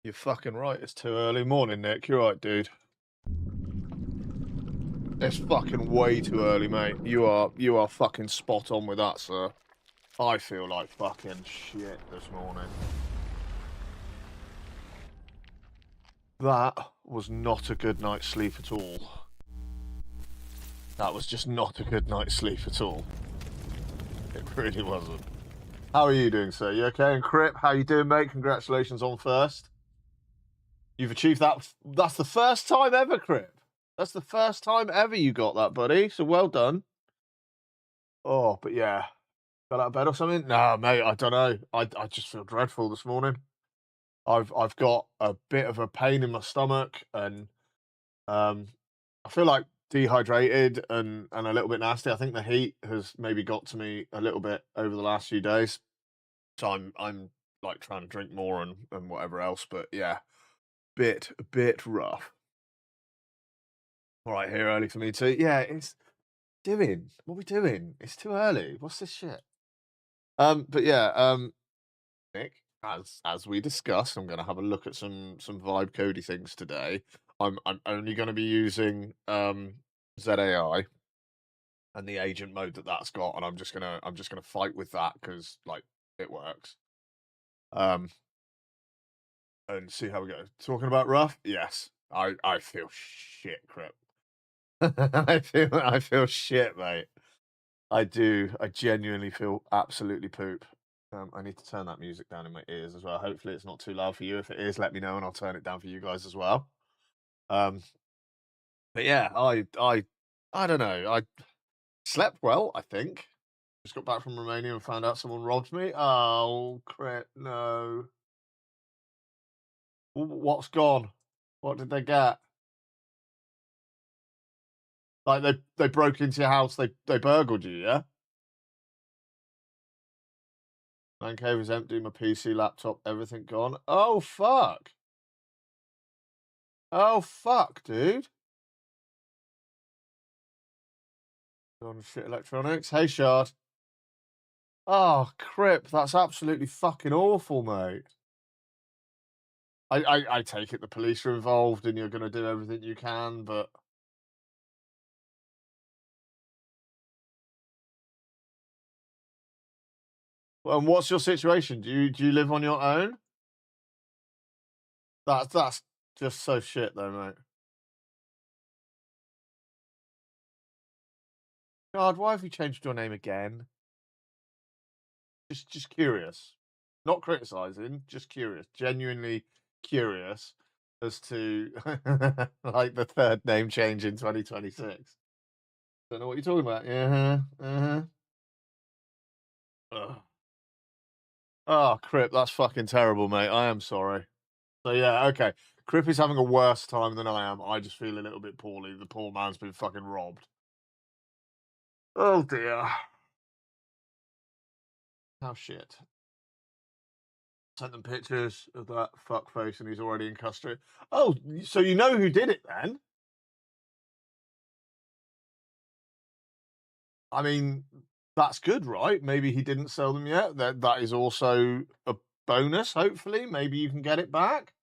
You're fucking right. It's too early morning, Nick. You're right, dude. It's fucking way too early, mate. You are fucking spot on with that, sir. I feel like fucking shit this morning. That was not a good night's sleep at all. That was just not a good night's sleep at all. It really wasn't. How are you doing, sir? You okay? And Crip, how you doing, mate? Congratulations on first. You've achieved that. That's the first time ever, Crip. That's the first time ever you got that, buddy. So well done. Oh, but yeah. Got out of bed or something? Nah, mate, I don't know. I just feel dreadful this morning. I've got a bit of a pain in my stomach and um I feel like dehydrated and a little bit nasty. I think the heat has maybe got to me a little bit over the last few days. So I'm like trying to drink more and whatever else, but yeah, bit rough. All right, here early for me too. Yeah, it's doing. What are we doing? It's too early. What's this shit? But yeah, Nick, as we discussed, I'm gonna have a look at some vibe codey things today. I'm only gonna be using ZAI and the agent mode that's got, and I'm just gonna fight with that because like it works. Um, and see how we go. Talking about rough, yes, I feel shit, Crip. I feel shit, mate. I do. I genuinely feel absolutely poop. I need to turn that music down in my ears as well. Hopefully, it's not too loud for you. If it is, let me know and I'll turn it down for you guys as well. Um, but yeah, I don't know. I slept well. I think. Just got back from Romania and found out someone robbed me. Oh, crap! No. What's gone? What did they get? Like they broke into your house. They burgled you. Yeah. Man cave is empty. My PC, laptop, everything gone. Oh fuck. Oh fuck, dude. On shit electronics. Hey, Shard. Oh, crip. That's absolutely fucking awful, mate. I take it the police are involved and you're going to do everything you can, but. Well, and what's your situation? Do you live on your own? That's just so shit, though, mate. God, why have you changed your name again? Just curious. Not criticizing, just curious. Genuinely curious as to like the third name change in 2026. Don't know what you're talking about. Yeah, uh-huh. Ugh. Oh, Crip, that's fucking terrible, mate. I am sorry. So yeah, okay. Crip is having a worse time than I am. I just feel a little bit poorly. The poor man's been fucking robbed. Oh dear. How shit. Sent them pictures of that fuckface and he's already in custody. Oh, so you know who did it then? I mean, that's good, right? Maybe he didn't sell them yet. That is also a bonus, hopefully. Maybe you can get it back.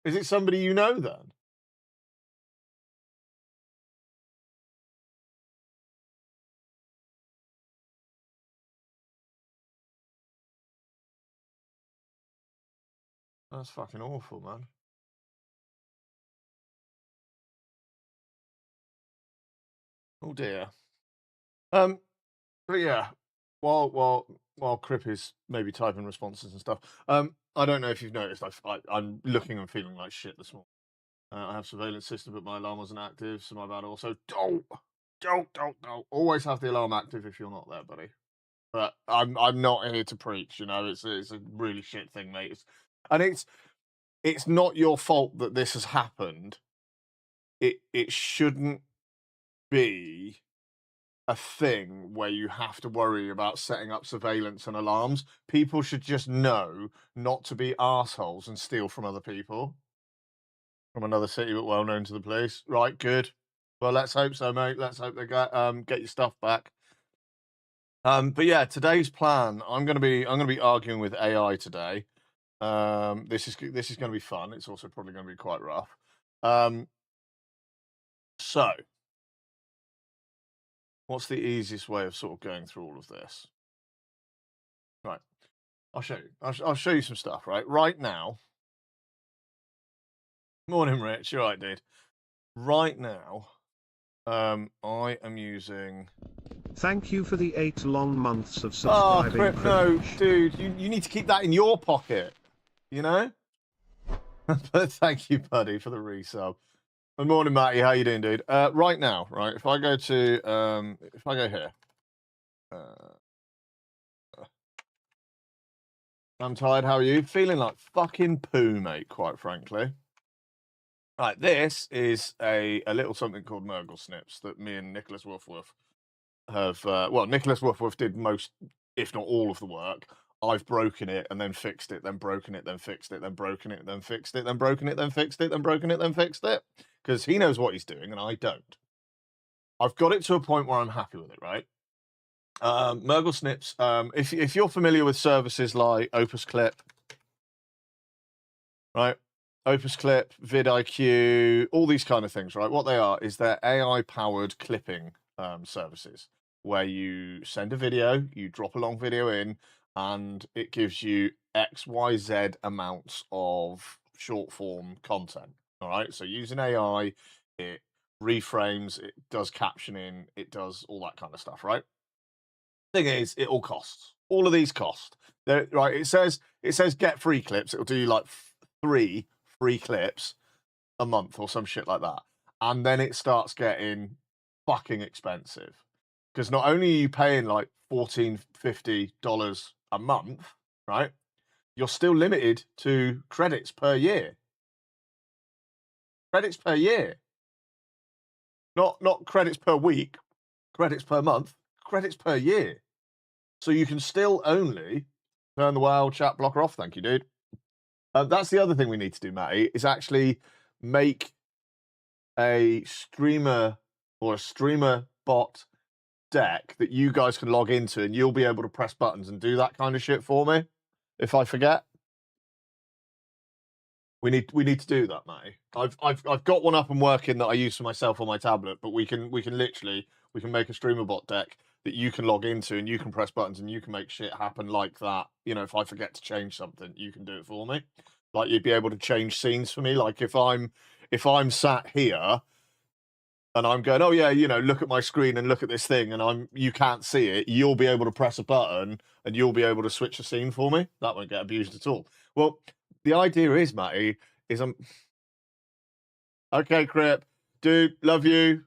Is it somebody you know then? That's fucking awful, man. Oh dear. Um, but yeah, while Crip is maybe typing responses and stuff, I don't know if you've noticed. I'm looking and feeling like shit this morning. I have surveillance system, but my alarm wasn't active, so my bad. Also, don't always have the alarm active if you're not there, buddy. But I'm not here to preach. You know, it's a really shit thing, mate. And it's not your fault that this has happened. It shouldn't be a thing where you have to worry about setting up surveillance and alarms. People should just know not to be assholes and steal from other people from another city, but well known to the police. Right, good. Well, let's hope so, mate. Let's hope they get your stuff back. But yeah, today's plan. I'm gonna be arguing with AI today. This is gonna be fun. It's also probably gonna be quite rough. Um, so what's the easiest way of sort of going through all of this? Right, I'll show you. I'll show you some stuff. Right now. Morning, Rich. You're right, dude. Right now, I am using. Thank you for the 8 long months of Oh, subscribing no, privilege. dude. You need to keep that in your pocket. You know. But thank you, buddy, for the resub. Good morning, Matty. How you doing, dude? Right now, right? If I go to if I go here, I'm tired. How are you? Feeling like fucking poo, mate. Quite frankly. Right, this is a little something called Nurgle Snips that me and Nicholas Wolfworth have. Well, Nicholas Wolfworth did most, if not all, of the work. I've broken it and then fixed it, then broken it, then fixed it, then broken it, then fixed it, then broken it, then fixed it, then broken it, then fixed it. Because he knows what he's doing and I don't. I've got it to a point where I'm happy with it, right? Nurgle Snips. If you're familiar with services like Opus Clip, right? Opus Clip, vidIQ, all these kind of things, right? What they are is they're AI-powered clipping services where you send a video, you drop a long video in, and it gives you X, Y, Z amounts of short form content. All right. So using AI, it reframes, it does captioning, it does all that kind of stuff, right? Thing is, it all costs. All of these cost. Right. It says get free clips. It'll do you like 3 free clips a month or some shit like that. And then it starts getting fucking expensive. Because not only are you paying like $14, $50 a month, right? You're still limited to credits per year. Credits per year. Not credits per week, credits per month, credits per year. So you can still only turn the WoW chat blocker off. Thank you, dude. That's the other thing we need to do, Matty, is actually make a streamer or a streamer bot deck that you guys can log into and you'll be able to press buttons and do that kind of shit for me if I forget. We need to do that, Matty. I've got one up and working that I use for myself on my tablet, but we can literally make a streamer bot deck that you can log into and you can press buttons and you can make shit happen like that. You know, if I forget to change something, you can do it for me. Like you'd be able to change scenes for me. Like if I'm sat here and I'm going, oh yeah, you know, look at my screen and look at this thing, and you can't see it, you'll be able to press a button and you'll be able to switch a scene for me. That won't get abused at all. Well, the idea is, Matty, is I'm okay, Crip, dude, love you.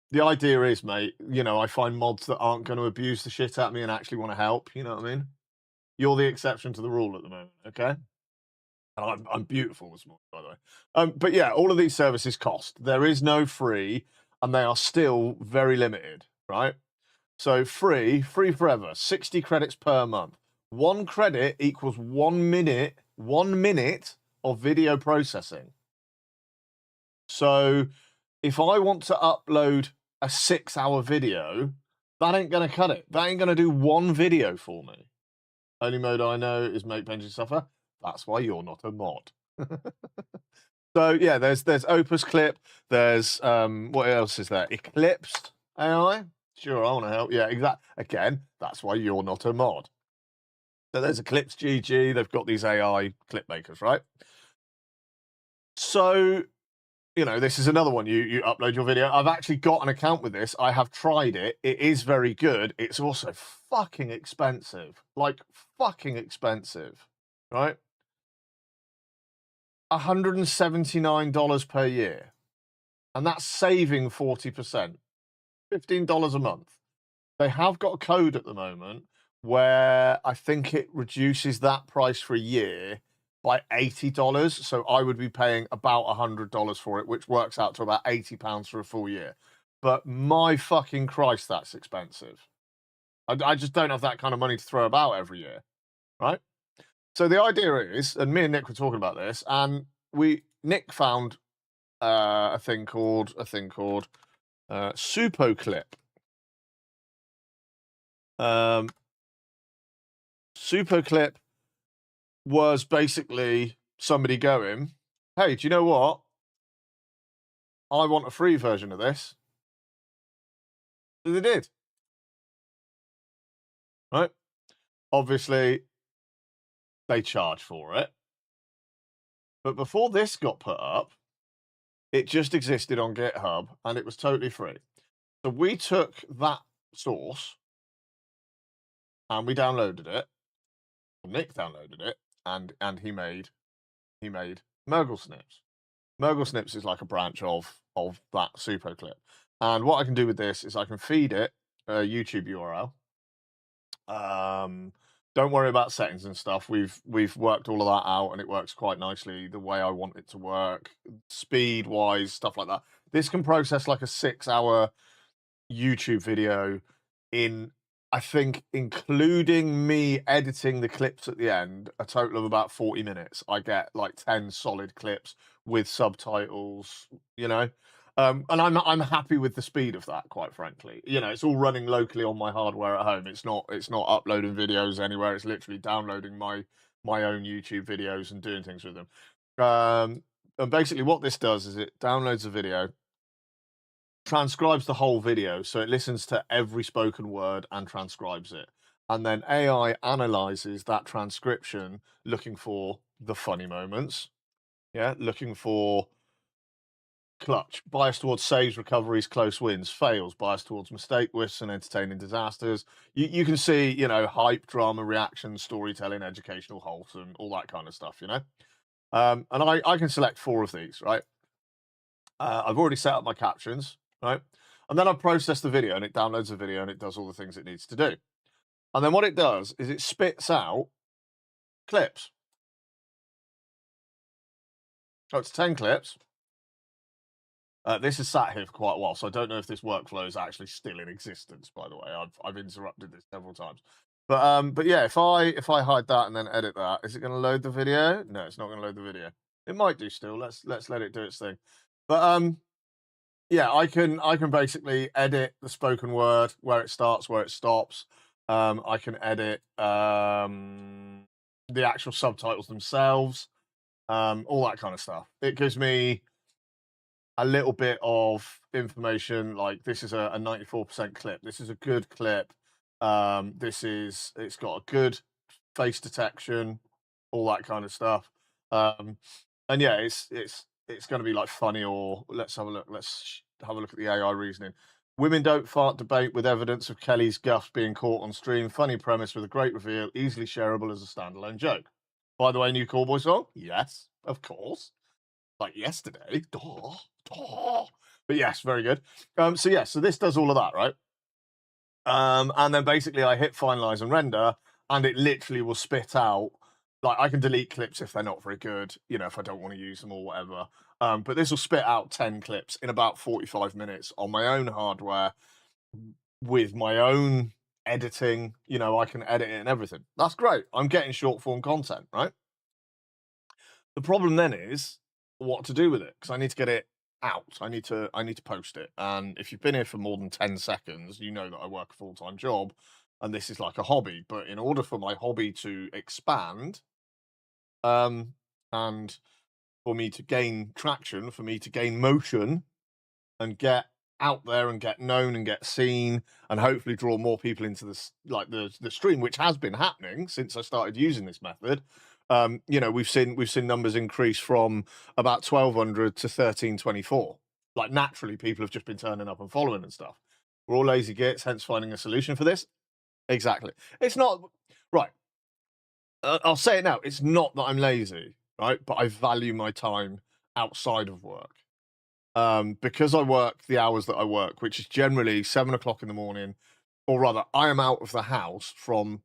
The idea is, mate, you know, I find mods that aren't going to abuse the shit out of me and actually want to help. You know what I mean? You're the exception to the rule at the moment, okay? And I'm beautiful this morning, by the way. But yeah, all of these services cost. There is no free, and they are still very limited, right? So free forever, 60 credits per month. 1 credit equals 1 minute, 1 minute of video processing. So if I want to upload a 6-hour video, that ain't going to cut it. That ain't going to do 1 video for me. Only mode I know is make Benji suffer. That's why you're not a mod. So yeah, there's Opus Clip. There's what else is there? Eclipsed AI. Sure, I want to help. Yeah, exactly. Again, that's why you're not a mod. So there's Eclipse GG. They've got these AI clip makers, right? So, you know, this is another one. You upload your video. I've actually got an account with this. I have tried it. It is very good. It's also fucking expensive. Like fucking expensive, right? $179 per year. And that's saving 40%. $15 a month. They have got a code at the moment where I think it reduces that price for a year by $80. So I would be paying about $100 for it, which works out to about £80 for a full year. But my fucking Christ, that's expensive. I just don't have that kind of money to throw about every year, right? So the idea is, and me and Nick were talking about this, and Nick found a thing called SupoClip. Super Clip was basically somebody going, "Hey, do you know what? I want a free version of this." So they did, right? Obviously, they charge for it. But before this got put up, it just existed on GitHub and it was totally free. So we took that source and we downloaded it. Nick downloaded it and he made Murgle Snips. Murgle Snips is like a branch of that Super Clip. And what I can do with this is I can feed it a YouTube URL. Don't worry about settings and stuff. We've worked all of that out and it works quite nicely the way I want it to work, speed wise, stuff like that. This can process like a 6-hour YouTube video in, I think, including me editing the clips at the end, a total of about 40 minutes. I get like 10 solid clips with subtitles, you know. And I'm happy with the speed of that, quite frankly. You know, it's all running locally on my hardware at home. It's not uploading videos anywhere. It's literally downloading my own YouTube videos and doing things with them. And basically what this does is it downloads a video, transcribes the whole video, so it listens to every spoken word and transcribes it. And then AI analyzes that transcription, looking for the funny moments. Yeah, looking for clutch, bias towards saves, recoveries, close wins, fails, bias towards mistake, whiffs, and entertaining disasters. You can see, you know, hype, drama, reaction, storytelling, educational, wholesome, all that kind of stuff, you know. And I can select 4 of these, right? I've already set up my captions, right? And then I process the video and it downloads the video and it does all the things it needs to do. And then what it does is it spits out clips. So it's 10 clips. This has sat here for quite a while, so I don't know if this workflow is actually still in existence, by the way. I've interrupted this several times. But yeah, if I hide that and then edit that, is it going to load the video? No, it's not going to load the video. It might do still. Let's let it do its thing. But yeah, I can basically edit the spoken word, where it starts, where it stops. I can edit the actual subtitles themselves, all that kind of stuff. It gives me a little bit of information, like this is a 94% clip. This is a good clip. It's got a good face detection, all that kind of stuff. And yeah, it's going to be like funny, or let's have a look. Let's have a look at the AI reasoning. Women don't fart debate with evidence of Kelly's guff being caught on stream. Funny premise with a great reveal, easily shareable as a standalone joke. By the way, new Callboy song? Yes, of course. Like yesterday. Duh, duh. But yes, very good. So yeah, so this does all of that, right? And then basically I hit finalize and render, and it literally will spit out, like, I can delete clips if they're not very good, you know, if I don't want to use them or whatever. But this will spit out 10 clips in about 45 minutes on my own hardware with my own editing. You know, I can edit it and everything. That's great. I'm getting short form content, right? The problem then is what to do with it, because I need to get it out. I need to post it. And if you've been here for more than 10 seconds, you know that I work a full-time job and this is like a hobby. But in order for my hobby to expand, and for me to gain traction, for me to gain motion and get out there and get known and get seen and hopefully draw more people into this, like the stream, which has been happening since I started using this method. You know, we've seen numbers increase from about 1,200 to 1,324. Like, naturally, people have just been turning up and following and stuff. We're all lazy gits, hence finding a solution for this. Exactly. It's not right. I'll say it now. It's not that I'm lazy, right? But I value my time outside of work. Because I work the hours that I work, which is generally 7 o'clock in the morning, or rather, I am out of the house from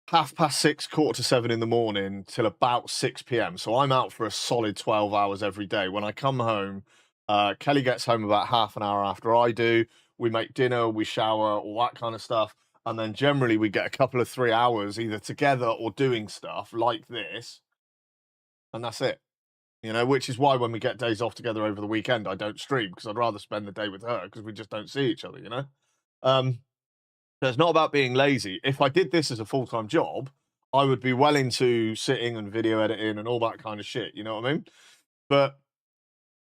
6:30, 6:45 in the morning till about 6 p.m. So I'm out for a solid 12 hours every day. When I come home, Kelly gets home about half an hour after I do. We make dinner, we shower, all that kind of stuff. And then generally we get a couple of 3 hours either together or doing stuff like this. And that's it. You know, which is why when we get days off together over the weekend, I don't stream, because I'd rather spend the day with her, because we just don't see each other, you know? So it's not about being lazy. If I did this as a full-time job, I would be well into sitting and video editing and all that kind of shit. You know what I mean? But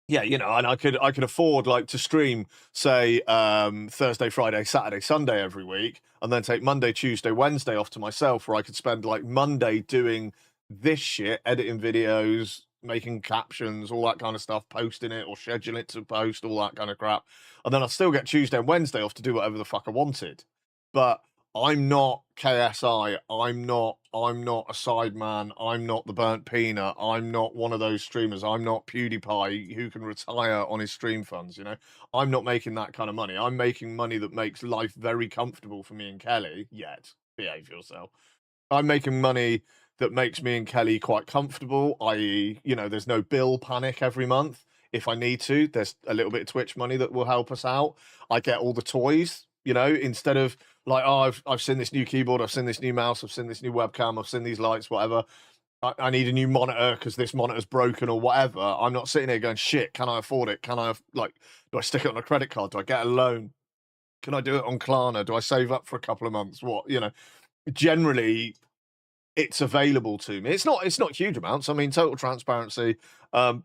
yeah, and I could afford like to stream, say, Thursday, Friday, Saturday, Sunday every week, and then take Monday, Tuesday, Wednesday off to myself, where I could spend like Monday doing this shit, editing videos, making captions, all that kind of stuff, posting it or scheduling it to post, all that kind of crap. And then I'll still get Tuesday and Wednesday off to do whatever the fuck I wanted. But I'm not KSI. I'm not a sideman. I'm not the burnt peanut. I'm not one of those streamers. I'm not PewDiePie who can retire on his stream funds, I'm not making that kind of money. I'm making money that makes life very comfortable for me and Kelly. Yet, behave yourself. I'm making money that makes me and Kelly quite comfortable, i.e., there's no bill panic every month. If I need to, there's a little bit of Twitch money that will help us out. I get all the toys, instead of like, oh, I've seen this new keyboard, I've seen this new mouse, I've seen this new webcam, I've seen these lights, whatever. I need a new monitor because this monitor's broken or whatever. I'm not sitting there going, shit, can I afford it? Can I do I stick it on a credit card? Do I get a loan? Can I do it on Klarna? Do I save up for a couple of months? What, generally it's available to me. It's not huge amounts. I mean, total transparency, a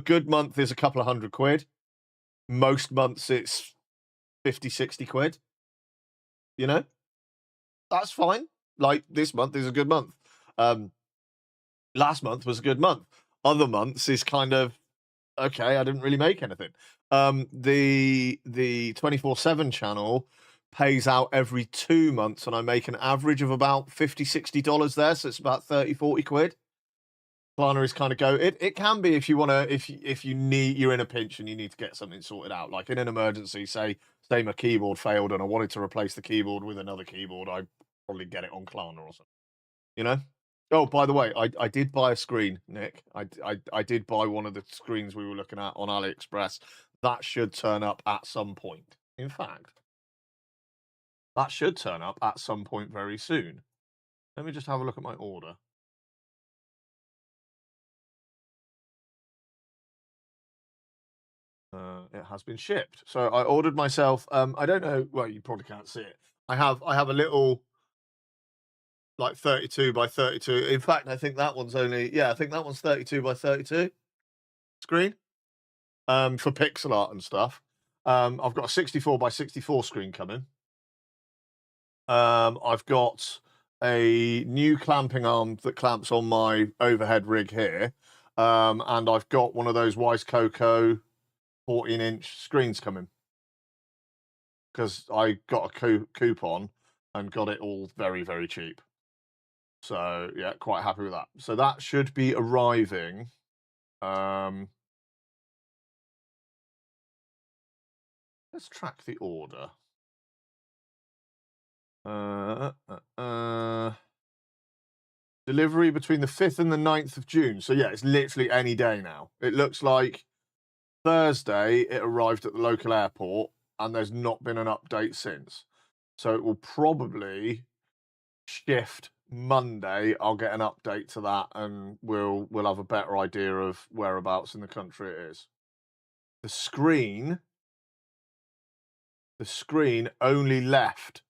good month is a couple of £100. Most months it's 50, 60 quid. That's fine. Like this month is a good month. Last month was a good month. Other months is kind of okay, I didn't really make anything. The 24/7 channel pays out every 2 months, and I make an average of about $50-$60 there, so it's about 30-40 quid. Klarna is kind of go. It can be if you want to, if you need, you're in a pinch and you need to get something sorted out, like in an emergency. Say my keyboard failed and I wanted to replace the keyboard with another keyboard. I probably get it on Klarna or something. You know. Oh, by the way, I did buy a screen, Nick. I did buy one of the screens we were looking at on AliExpress. That should turn up at some point. In fact, that should turn up at some point very soon. Let me just have a look at my order. It has been shipped. So I ordered myself. I don't know. Well, you probably can't see it. I have a little like 32 by 32. In fact, I think that one's only I think that one's 32 by 32 screen. For pixel art and stuff. I've got a 64 by 64 screen coming. I've got a new clamping arm that clamps on my overhead rig here. And I've got one of those Wise Coco 14-inch screens coming because I got a coupon and got it all very, very cheap. So yeah, quite happy with that. So that should be arriving. Let's track the order. Delivery between the 5th and the 9th of June. So yeah, it's literally any day now. It looks like Thursday it arrived at the local airport and there's not been an update since. So it will probably shift Monday. I'll get an update to that and we'll have a better idea of whereabouts in the country it is. The screen only left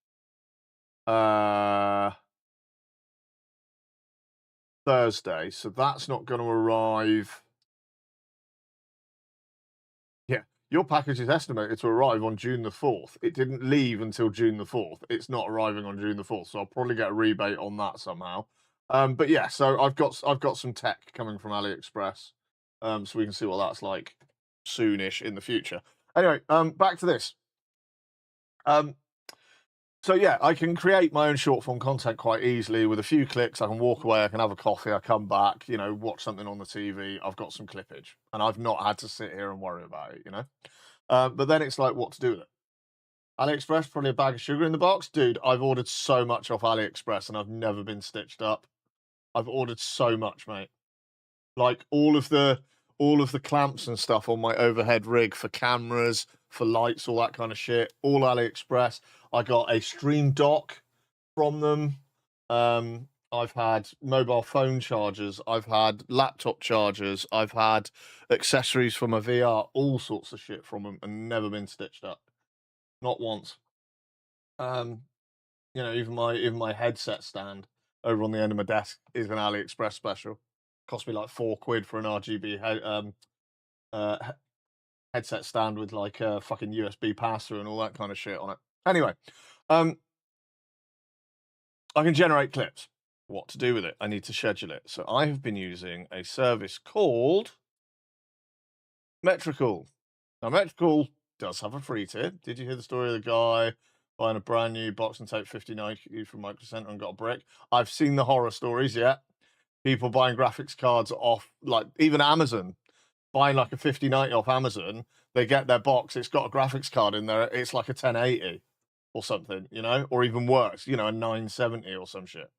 Thursday, so that's not going to arrive. Yeah, your package is estimated to arrive on June the 4th. It didn't leave until June the 4th. It's not arriving on June the 4th, so I'll probably get a rebate on that somehow. But yeah, so I've got some tech coming from AliExpress, so we can see what that's like soonish in the future. Anyway, back to this. So yeah, I can create my own short form content quite easily with a few clicks. I can walk away, I can have a coffee, I come back, watch something on the TV. I've got some clippage, and I've not had to sit here and worry about it, But then it's like, what to do with it? AliExpress, probably a bag of sugar in the box, dude. I've ordered so much off AliExpress, and I've never been stitched up. I've ordered so much, mate. Like all of the clamps and stuff on my overhead rig for cameras, for lights, all that kind of shit. All AliExpress. I got a Stream Dock from them. I've had mobile phone chargers. I've had laptop chargers. I've had accessories for my VR. All sorts of shit from them, and never been stitched up. Not once. You know, even my headset stand over on the end of my desk is an AliExpress special. Cost me like £4 for an RGB uh, he- headset stand with like a fucking USB pass through and all that kind of shit on it. Anyway, um, I can generate clips. What to do with it? I need to schedule it. So I have been using a service called Metrical. Now, Metrical does have a free tier. Did you hear the story of the guy buying a brand new box and tape 59 from Micro Center and got a brick? I've seen the horror stories, yeah. People buying graphics cards off, like even Amazon, buying like a 5090 off Amazon. They get their box, it's got a graphics card in there. It's like a 1080 or something, you know, or even worse, you know, a 970 or some shit.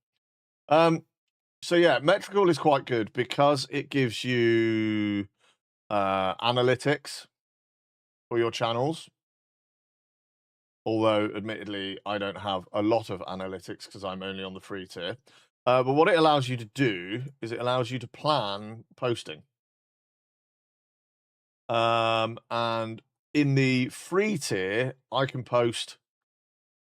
So yeah, Metrical is quite good because it gives you analytics for your channels. Although, admittedly, I don't have a lot of analytics because I'm only on the free tier. But what it allows you to do is it allows you to plan posting. And in the free tier, I can post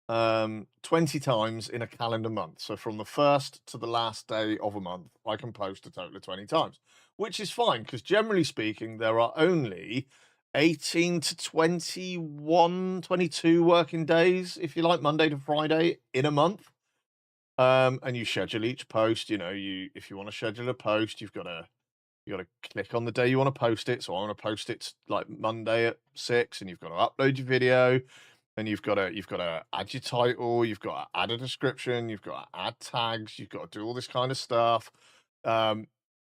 20 times in a calendar month. So from the first to the last day of a month, I can post a total of 20 times, which is fine because generally speaking, there are only 18 to 21, 22 working days, if you like, Monday to Friday in a month. And you schedule each post, you know, if you want to schedule a post, you got to click on the day you want to post it. So I want to post it like Monday at 6, and you've got to upload your video, and you've got to add your title, you've got to add a description, you've got to add tags, you've got to do all this kind of stuff.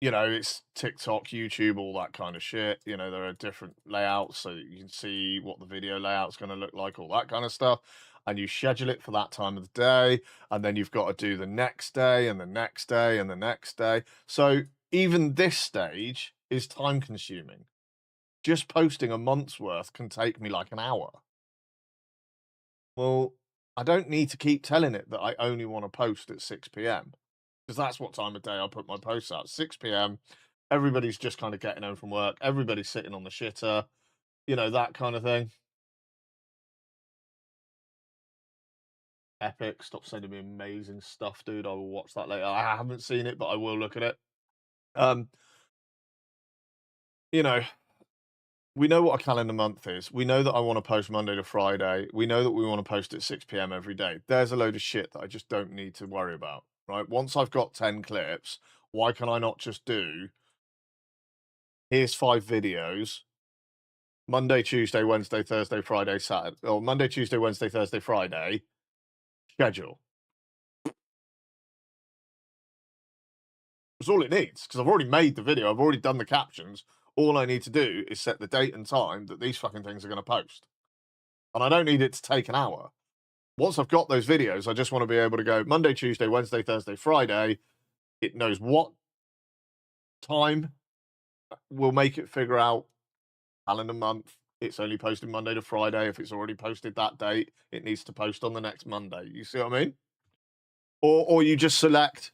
You know, it's TikTok, YouTube, all that kind of shit. You know, there are different layouts so that you can see what the video layout's going to look like, all that kind of stuff. And you schedule it for that time of the day, and then you've got to do the next day and the next day and the next day. So even this stage is time consuming. Just posting a month's worth can take me like an hour. Well, I don't need to keep telling it that I only want to post at 6 p.m. because that's what time of day I put my posts out. 6 p.m. Everybody's just kind of getting home from work. Everybody's sitting on the shitter, you know, that kind of thing. Epic, stop sending me amazing stuff, dude. I will watch that later. I haven't seen it, but I will look at it. Um, you know, we know what a calendar month is. We know that I want to post Monday to Friday. We know that we want to post at 6 p.m. every day. There's a load of shit that I just don't need to worry about, right? Once I've got 10 clips, why can I not just do, here's 5 videos, Monday, Tuesday, Wednesday, Thursday, Friday, Saturday, or Monday, Tuesday, Wednesday, Thursday, Friday, schedule. That's all it needs because I've already made the video. I've already done the captions. All I need to do is set the date and time that these fucking things are going to post. And I don't need it to take an hour. Once I've got those videos, I just want to be able to go Monday, Tuesday, Wednesday, Thursday, Friday. It knows what time will make it figure out calendar month. It's only posted Monday to Friday. If it's already posted that date, it needs to post on the next Monday. You see what I mean? Or you just select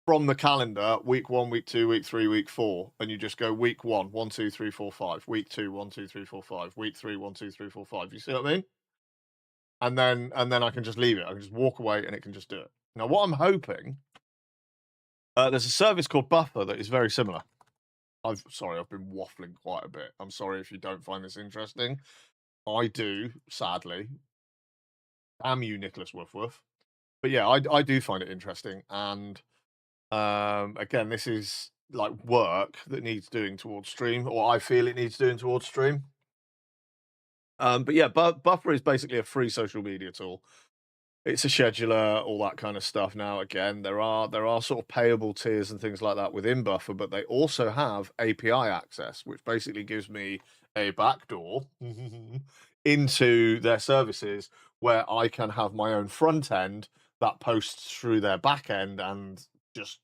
from the calendar week 1, week 2, week 3, week 4, and you just go week 1, 1, 2, 3, 4, 5, week 2, 1, 2, 3, 4, 5, week 3, 1, 2, 3, 4, 5. You see what I mean? And then I can just leave it. I can just walk away and it can just do it. Now, what I'm hoping, there's a service called Buffer that is very similar. I've been waffling quite a bit. I'm sorry if you don't find this interesting. I do, sadly. Damn you, Nicholas Woof Woof. But yeah, I do find it interesting. And again, this is like work that needs doing towards stream, or I feel it needs doing towards stream. But yeah, Buffer is basically a free social media tool. It's a scheduler, all that kind of stuff. Now, again, there are sort of payable tiers and things like that within Buffer, but they also have API access, which basically gives me a backdoor into their services where I can have my own front end that posts through their back end and just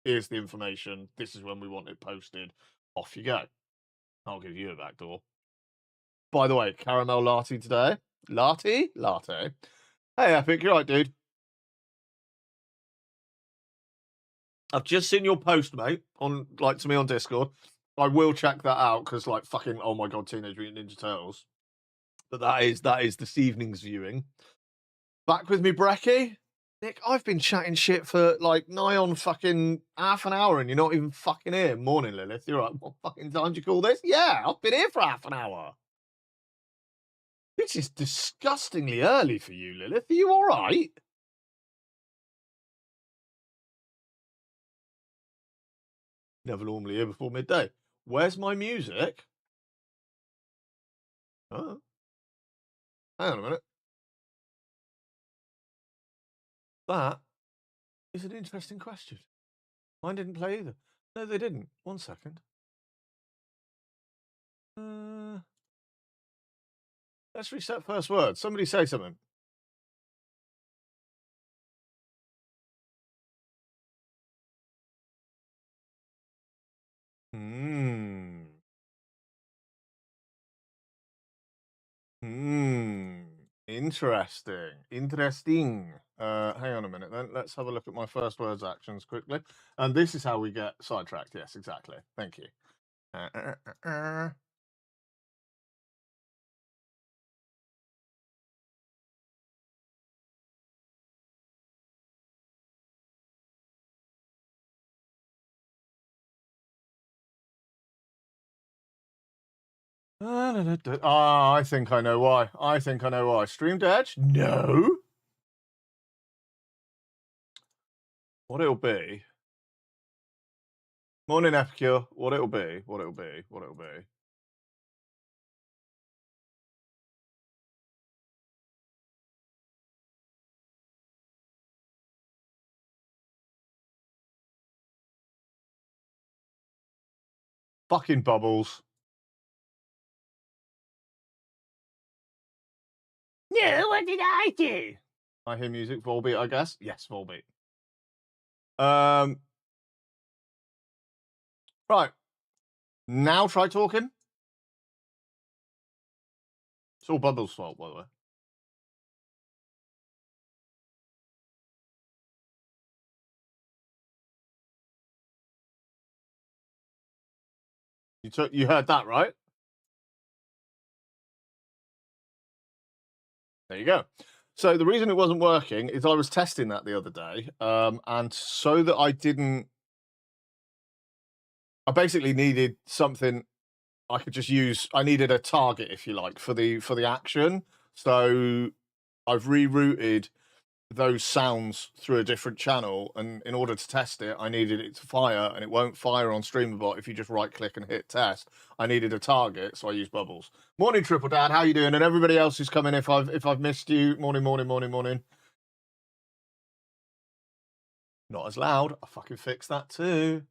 here's the information. This is when we want it posted. Off you go. I'll give you a backdoor. By the way, caramel latte today. Latte? Hey, Epic, you're right, dude. I've just seen your post, mate, on to me on Discord. I will check that out because fucking, oh my god, Teenage Mutant Ninja Turtles. But that is this evening's viewing. Back with me, Brecky. Nick, I've been chatting shit for like nigh on fucking half an hour and you're not even fucking here. Morning, Lilith. You're like, what fucking time do you call this? Yeah, I've been here for half an hour. This is disgustingly early for you, Lilith. Are you all right? Never normally here before midday. Where's my music? Oh. Hang on a minute. That is an interesting question. Mine didn't play either. No, they didn't. 1 second. Let's reset first word. Somebody say something. Interesting. Interesting. Hang on a minute then. Let's have a look at my first words actions quickly. And this is how we get sidetracked. Yes, exactly. Thank you. I think I know why. I think I know why. Streamed Edge? No. What it'll be. Morning Epicure. What it'll be. What it'll be. What it'll be. Fucking bubbles. No, what did I do? I hear music, Volbeat, I guess. Yes, Volbeat. Right. Now try talking. It's all Bubbles' fault, by the way. You heard that, right? There you go. So the reason it wasn't working is I was testing that the other day, and so that I basically needed something I could just use. I needed a target, if you like, for the action. So I've rerouted those sounds through a different channel, and in order to test it, I needed it to fire, and it won't fire on StreamerBot if you just right click and hit test. I needed a target, so I used Bubbles. Morning, Triple Dad. How you doing? And everybody else who's coming, if I've missed you, morning. Not as loud. I fucking fixed that too.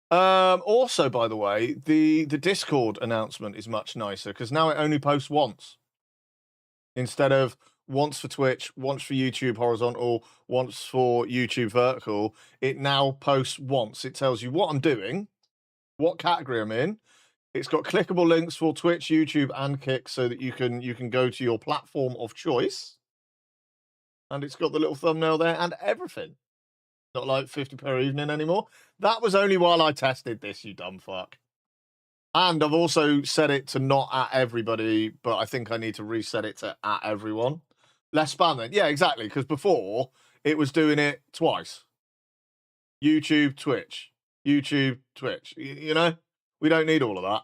Also, by the way, the Discord announcement is much nicer because now it only posts once instead of once for Twitch, once for YouTube horizontal, once for YouTube vertical. It now posts once. It tells you what I'm doing, what category I'm in. It's got clickable links for Twitch, YouTube, and Kick so that you can go to your platform of choice. And it's got the little thumbnail there and everything. Not like 50 per evening anymore. That was only while I tested this, you dumb fuck. And I've also set it to not at everybody, but I think I need to reset it to at everyone. Less spam then. Yeah, exactly. Because before it was doing it twice. YouTube, Twitch. YouTube, Twitch. You know, we don't need all of that.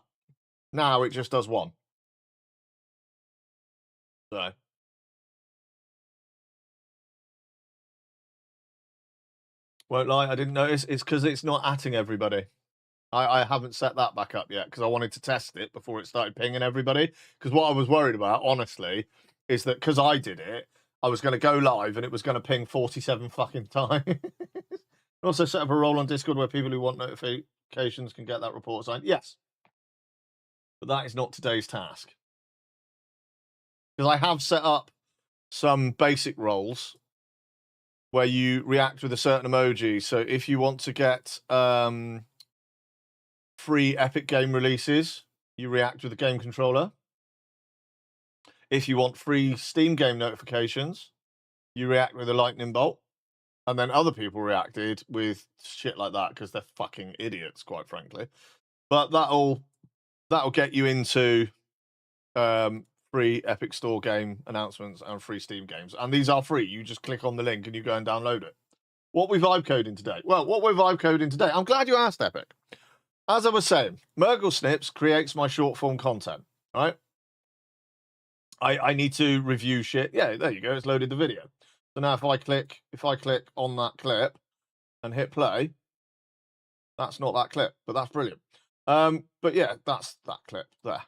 Now it just does one. So. Won't lie, I didn't notice. It's because it's not atting everybody. I haven't set that back up yet because I wanted to test it before it started pinging everybody. Because what I was worried about, honestly, is that because I did it, I was going to go live and it was going to ping 47 fucking times. Also set up a role on Discord where people who want notifications can get that report assigned. Yes. But that is not today's task. Because I have set up some basic roles where you react with a certain emoji. So if you want to get free Epic game releases, you react with the game controller. If you want free Steam game notifications, you react with a lightning bolt. And then other people reacted with shit like that because they're fucking idiots, quite frankly. But that'll get you into free Epic Store game announcements and free Steam games. And these are free. You just click on the link and you go and download it. What we vibe coding today? Well, what we're vibe coding today, I'm glad you asked, Epic. As I was saying, Murgle Snips creates my short form content, right? I need to review shit. Yeah, there you go. It's loaded the video. So now if I click on that clip and hit play, that's not that clip, but that's brilliant. But yeah, that's that clip there.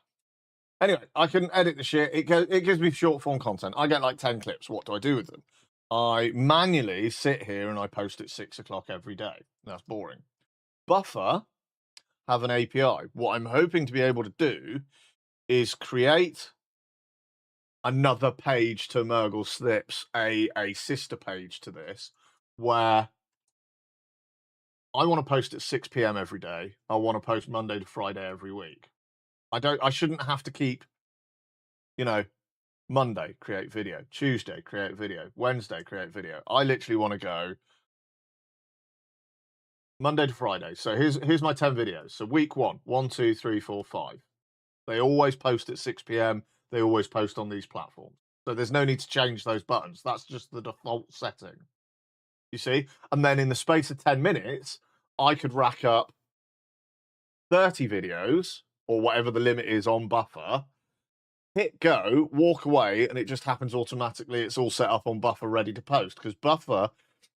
Anyway, I can edit the shit. It gives me short form content. I get like 10 clips. What do I do with them? I manually sit here and I post at 6 o'clock every day. That's boring. Buffer have an API. What I'm hoping to be able to do is create another page to Murgle Snips, a sister page to this, where I want to post at 6 p.m. every day. I want to post Monday to Friday every week. I shouldn't have to keep, Monday, create video, Tuesday, create video, Wednesday, create video. I literally want to go Monday to Friday. So here's my 10 videos. So week 1, 1, 2, 3, 4, 5. They always post at 6 p.m. They always post on these platforms. So there's no need to change those buttons. That's just the default setting. You see? And then in the space of 10 minutes, I could rack up 30 videos or whatever the limit is on Buffer, hit go, walk away, and it just happens automatically. It's all set up on Buffer, ready to post, because Buffer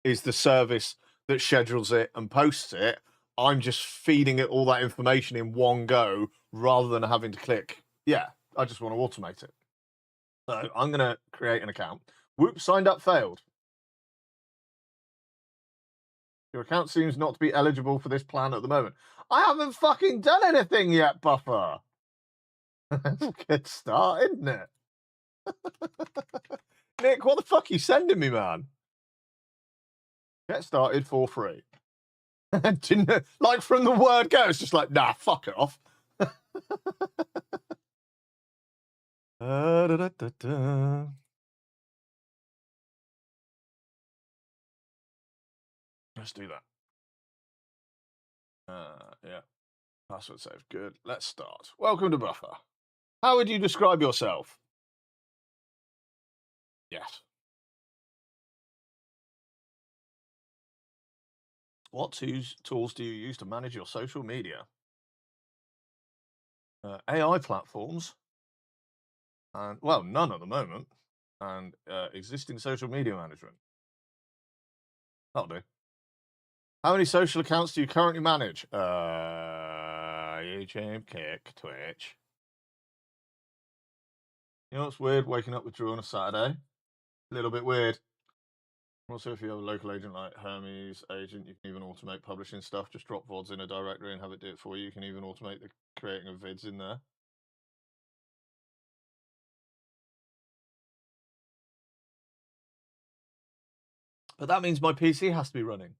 is the service that schedules it and posts it. I'm just feeding it all that information in one go rather than having to click. Yeah, I just want to automate it. So I'm going to create an account. Whoop, signed up, failed. Your account seems not to be eligible for this plan at the moment. I haven't fucking done anything yet, Buffer. That's a good start, isn't it? Nick, what the fuck are you sending me, man? Get started for free. Like from the word go, it's just like, nah, fuck it off. Let's do that. Yeah. Password save. Good. Let's start. Welcome to Buffer. How would you describe yourself? Yes. What tools do you use to manage your social media? AI platforms. And, well, none at the moment. And existing social media management. That'll do. How many social accounts do you currently manage? YouTube, Kick, Twitch. You know what's weird? Waking up with Drew on a Saturday. A little bit weird. Also, if you have a local agent like Hermes Agent, you can even automate publishing stuff. Just drop VODs in a directory and have it do it for you. You can even automate the creating of vids in there. But that means my PC has to be running.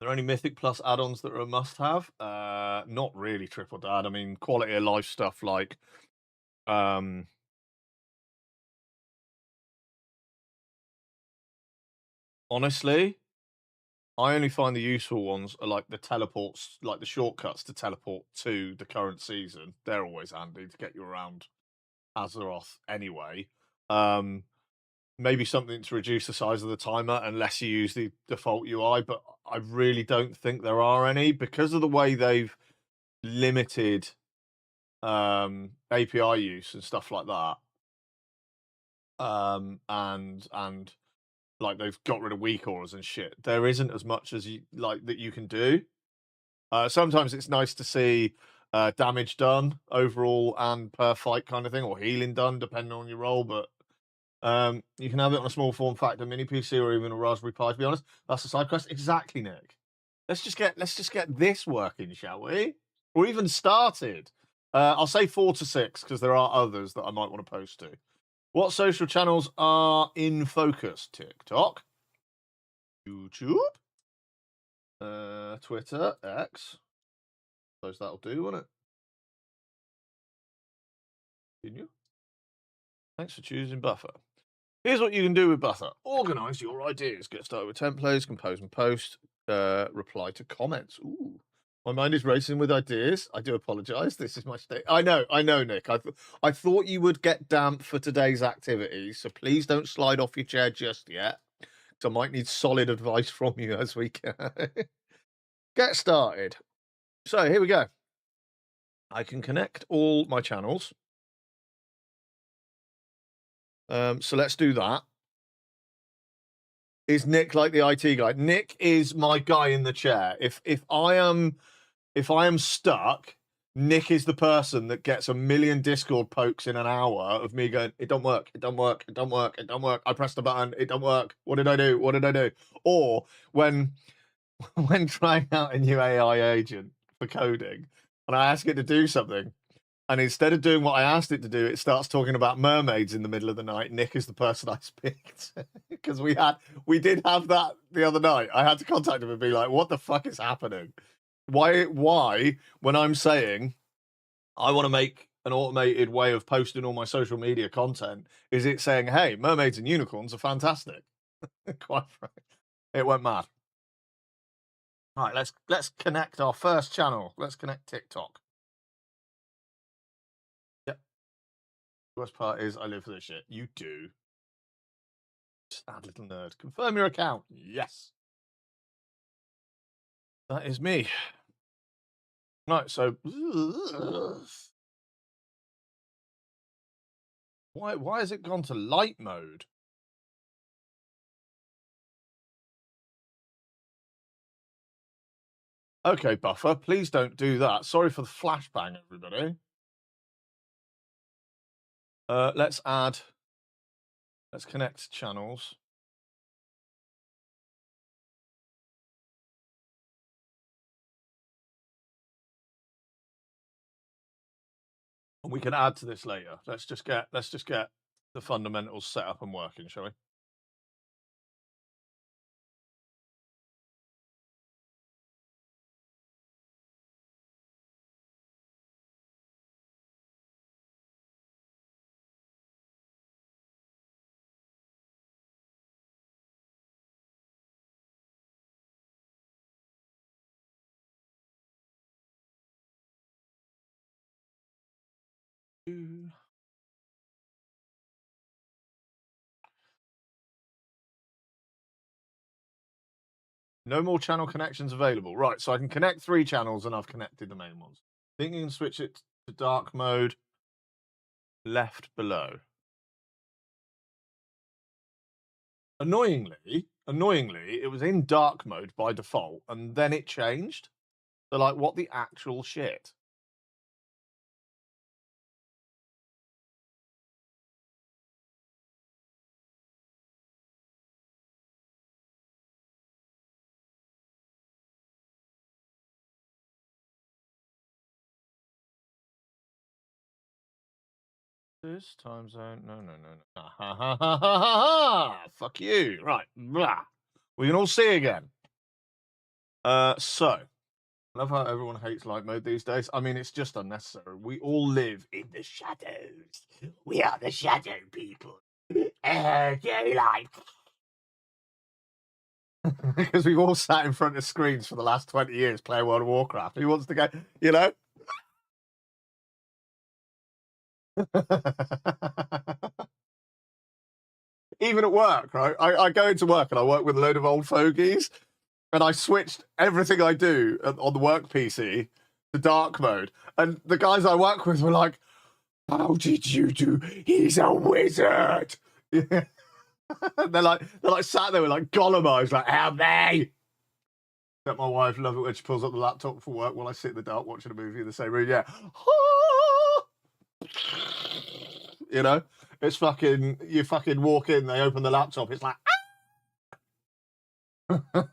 Are there any Mythic Plus add-ons that are a must-have? Not really, Triple Dad. I mean, quality of life stuff like honestly, I only find the useful ones are like the teleports, like the shortcuts to teleport to the current season. They're always handy to get you around Azeroth anyway. Maybe something to reduce the size of the timer unless you use the default UI, but I really don't think there are any because of the way they've limited API use and stuff like that. And like they've got rid of weak auras and shit. There isn't as much as you like that you can do. Sometimes it's nice to see damage done overall and per fight kind of thing, or healing done depending on your role. But you can have it on a small form factor mini PC or even a Raspberry Pi. To be honest, that's a side quest. Exactly, Nick. Let's just get this working, shall we? Or even started. I'll say 4 to 6 because there are others that I might want to post to. What social channels are in focus? TikTok, YouTube, Twitter, X. Suppose that'll do, won't it? Continue. Thanks for choosing Buffer. Here's what you can do with Buffer. Organize your ideas. Get started with templates, compose and post, reply to comments. Ooh. My mind is racing with ideas. I do apologize. This is my state. I know, Nick. I thought you would get damp for today's activities, so please don't slide off your chair just yet. So I might need solid advice from you as we get started. So here we go. I can connect all my channels. So let's do that. Is Nick like the IT guy? Nick is my guy in the chair. If I am stuck, Nick is the person that gets a million Discord pokes in an hour of me going, it don't work, it don't work, it don't work, it don't work. I pressed the button, it don't work. What did I do? What did I do? Or when trying out a new AI agent for coding, and I ask it to do something, and instead of doing what I asked it to do, it starts talking about mermaids in the middle of the night. Nick is the person I picked because we did have that the other night. I had to contact him and be like, "What the fuck is happening? Why? When I'm saying I want to make an automated way of posting all my social media content, is it saying, hey, mermaids and unicorns are fantastic?" Quite frankly, it went mad. All right, let's connect our first channel. Let's connect TikTok. Yep. The worst part is I live for this shit. You do. Sad little nerd. Confirm your account. Yes. That is me. Right, so why has it gone to light mode? Okay, Buffer, please don't do that. Sorry for the flashbang, everybody. Let's connect channels. And we can add to this later. Let's just get the fundamentals set up and working, shall we? No more channel connections available. Right, so I can connect 3 channels and I've connected the main ones. I think you can switch it to dark mode left below. Annoyingly, it was in dark mode by default and then it changed. So like, what the actual shit? This time zone. No. Ha ha ha ha ha. Fuck you. Right. Blah. We can all see again. So I love how everyone hates light mode these days. I mean, it's just unnecessary. We all live in the shadows. We are the shadow people. Daylight. Because we've all sat in front of screens for the last 20 years playing World of Warcraft. Who wants to go, you know? Even at work, right? I go into work and I work with a load of old fogies, and I switched everything I do on the work PC to dark mode. And the guys I work with were like, "How did you do? He's a wizard." Yeah. they're like sat there with like Gollum eyes, like, "Help me!" Except my wife love it when she pulls up the laptop for work while I sit in the dark watching a movie in the same room. Yeah. You know, it's fucking, you fucking walk in, they open the laptop, it's like, but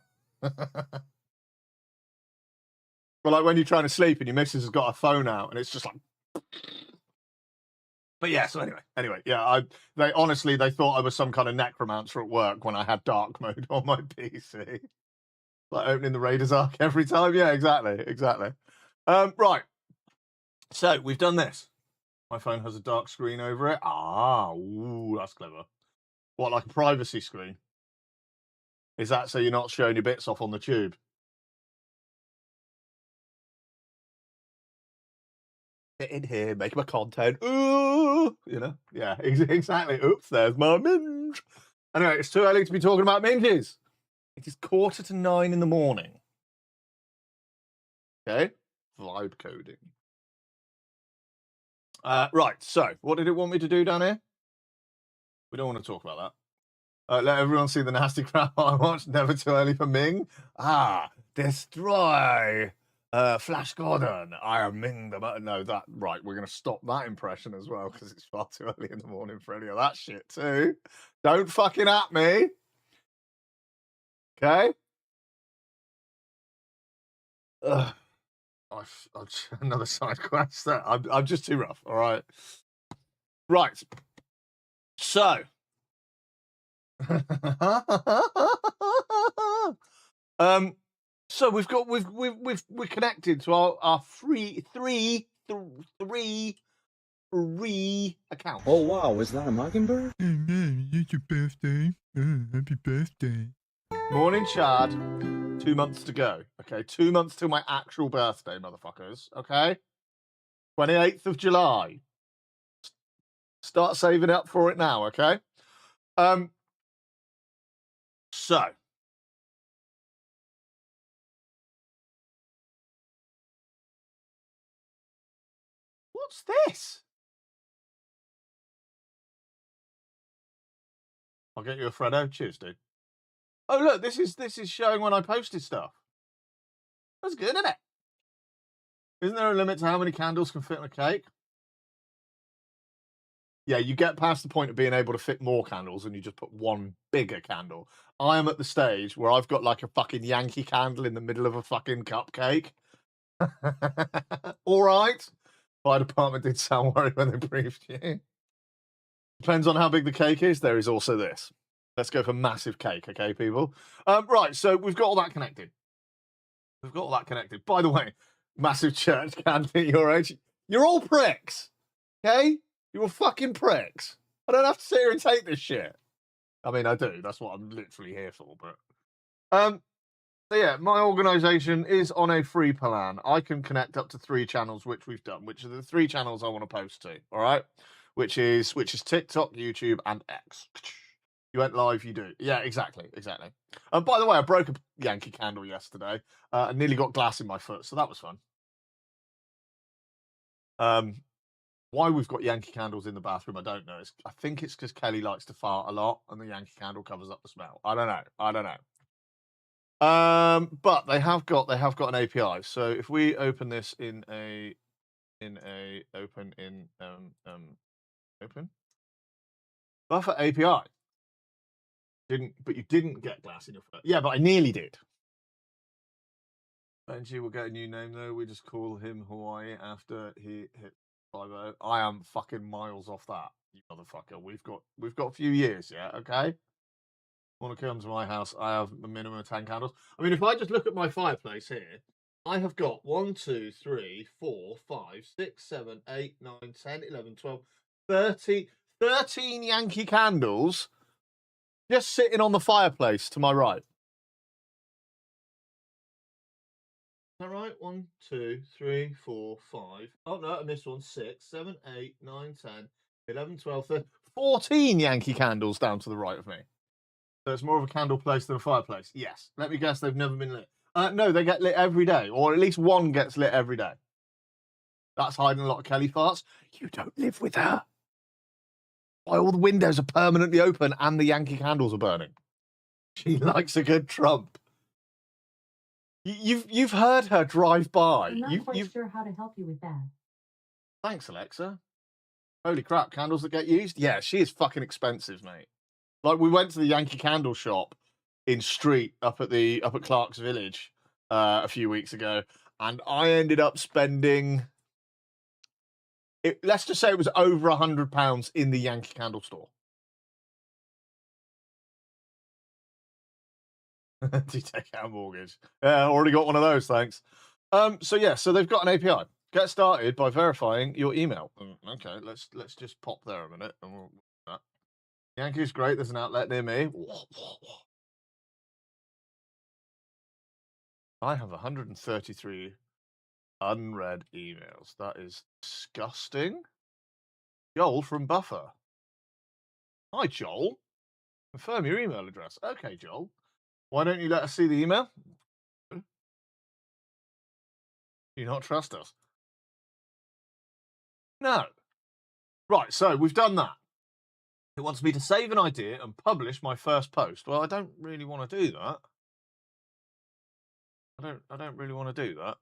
like when you're trying to sleep and your missus has got a phone out and it's just like, but yeah, so anyway, yeah, they honestly, they thought I was some kind of necromancer at work when I had dark mode on my PC. Like opening the Raiders Ark every time. Yeah, exactly. Right. So we've done this. My phone has a dark screen over it. Ooh, that's clever. What, like a privacy screen? Is that so you're not showing your bits off on the tube? Get in here, make my content. Ooh, you know? Yeah, exactly. Oops, there's my minge. Anyway, it's too early to be talking about minges. It is 9:15 in the morning. Okay? Vibe coding. Right, so what did it want me to do down here? We don't want to talk about that. Let everyone see the nasty crap I watched. Never too early for Ming. Destroy Flash Gordon. I am Ming the... No, that... Right, we're going to stop that impression as well because it's far too early in the morning for any of that shit too. Don't fucking at me. Okay? Another side quest. I'm just too rough, all right? Right. So... so we're connected to our three accounts. Oh wow, is that a mockingbird? It's your birthday. Happy birthday. Morning, Chad. 2 months to go. Okay, 2 months till my actual birthday, motherfuckers. Okay, 28th of July. Start saving up for it now. Okay. So. What's this? I'll get you a Freddo. Cheers, dude. Oh look, this is showing when I posted stuff. That's good, isn't it? Isn't there a limit to how many candles can fit on a cake? Yeah, you get past the point of being able to fit more candles and you just put one bigger candle. I am at the stage where I've got like a fucking Yankee candle in the middle of a fucking cupcake. All right. Fire department did sound worried when they briefed you. Depends on how big the cake is. There is also this. Let's go for massive cake, okay, people? Right, so we've got all that connected. We've got all that connected. By the way, massive church candle at your age. You're all pricks, okay? You're all fucking pricks. I don't have to sit here and take this shit. I mean, I do. That's what I'm literally here for. But so yeah, my organisation is on a free plan. I can connect up to 3 channels, which we've done, which are the 3 channels I want to post to. All right, which is TikTok, YouTube, and X. You went live, you do. Yeah, exactly. And by the way, I broke a Yankee candle yesterday and nearly got glass in my foot, so that was fun. Why we've got Yankee candles in the bathroom, I don't know. I think it's because Kelly likes to fart a lot, and the Yankee candle covers up the smell. I don't know. But they have got an API. So if we open this open Buffer API. But you didn't get glass in your foot. Yeah, but I nearly did. Benji will get a new name though. We just call him Hawaii after he hit 5-0. I am fucking miles off that, you motherfucker. We've got a few years, yeah, okay? Want to come to my house? I have a minimum of 10 candles. I mean, if I just look at my fireplace here, I have got 1, 2, 3, 4, 5, 6, 7, 8, 9, 10, 11, 12, 13 Yankee candles just sitting on the fireplace to my right. Is that right? 1, 2, 3, 4, 5. Oh no, I missed one. 6, 7, 8, 9, 10, 11, 12, 13, 14 Yankee candles down to the right of me. So it's more of a candle place than a fireplace. Yes. Let me guess, they've never been lit. No, they get lit every day, or at least one gets lit every day. That's hiding a lot of Kelly farts. You don't live with her. Why all the windows are permanently open and the Yankee candles are burning? She likes a good Trump. You've heard her drive by. I'm not quite sure how to help you with that. Thanks, Alexa. Holy crap, candles that get used? Yeah, she is fucking expensive, mate. Like, we went to the Yankee candle shop in Street up at Clark's Village a few weeks ago, and I ended up spending... let's just say it was over £100 in the Yankee candle store. Do you take out a mortgage? Yeah, already got one of those, thanks. So they've got an API. Get started by verifying your email. Okay, let's just pop there a minute and we'll do that. Yankees, great. There's an outlet near me. I have 133 unread emails. That is disgusting. Joel from Buffer. Hi, Joel. Confirm your email address. Okay, Joel. Why don't you let us see the email? Do you not trust us? No. Right, so we've done that. It wants me to save an idea and publish my first post. Well, I don't really want to do that. I don't really want to do that.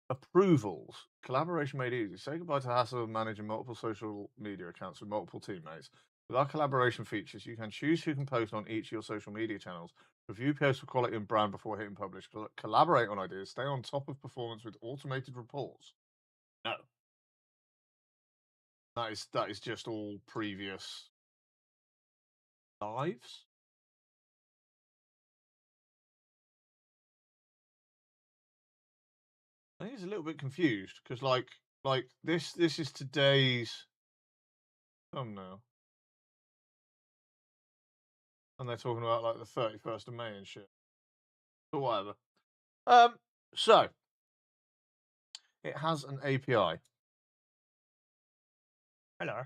Approvals. Collaboration made easy. Say goodbye to the hassle of managing multiple social media accounts with multiple teammates. With our collaboration features, you can choose who can post on each of your social media channels, review posts for quality and brand before hitting publish, collaborate on ideas, stay on top of performance with automated reports. No. That is just all previous lives. I think he's a little bit confused because like this is today's thumbnail. And they're talking about like the 31st of May and shit. But whatever. So it has an API. Hello.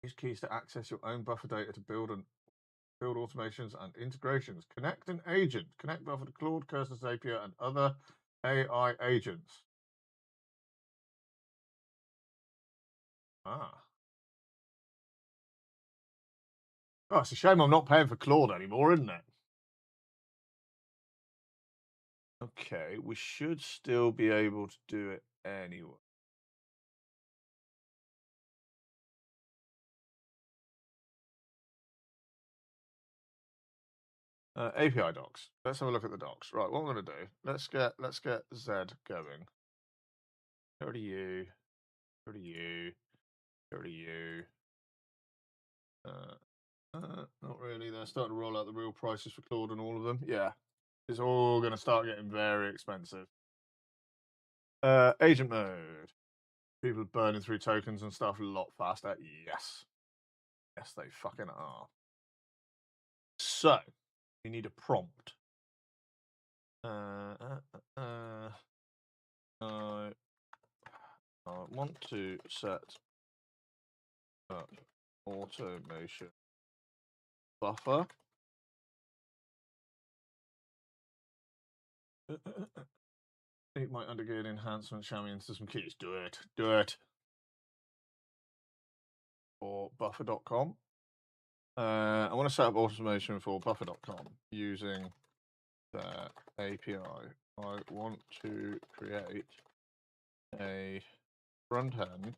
Use keys to access your own Buffer data to build automations and integrations. Connect an agent. Connect Buffer to Claude, Cursor, API, and other AI agents. Ah. Oh, it's a shame I'm not paying for Claude anymore, isn't it? Okay, we should still be able to do it anyway. API docs. Let's have a look at the docs. Right, what I'm going to do? Let's get Zed going. Go to you. Go to you. Go to you. Not really. They're starting to roll out the real prices for Claude and all of them. Yeah, it's all going to start getting very expensive. Agent mode. People burning through tokens and stuff a lot faster. Yes. Yes, they fucking are. So, we need a prompt. I want to set up automation buffer. It might undergo an enhancement. Shall we into some keys? Do it. Do it. For buffer.com. I want to set up automation for buffer.com using their API. I want to create a front end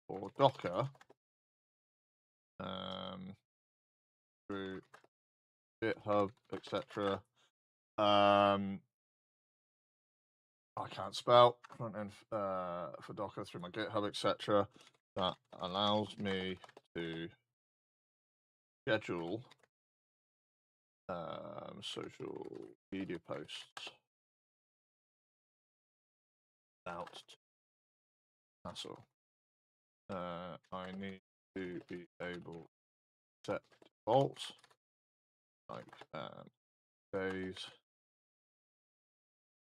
for Docker through GitHub, etc. I can't spell front end for Docker through my GitHub, etc. That allows me to schedule social media posts without hassle. I need to be able to set defaults like days,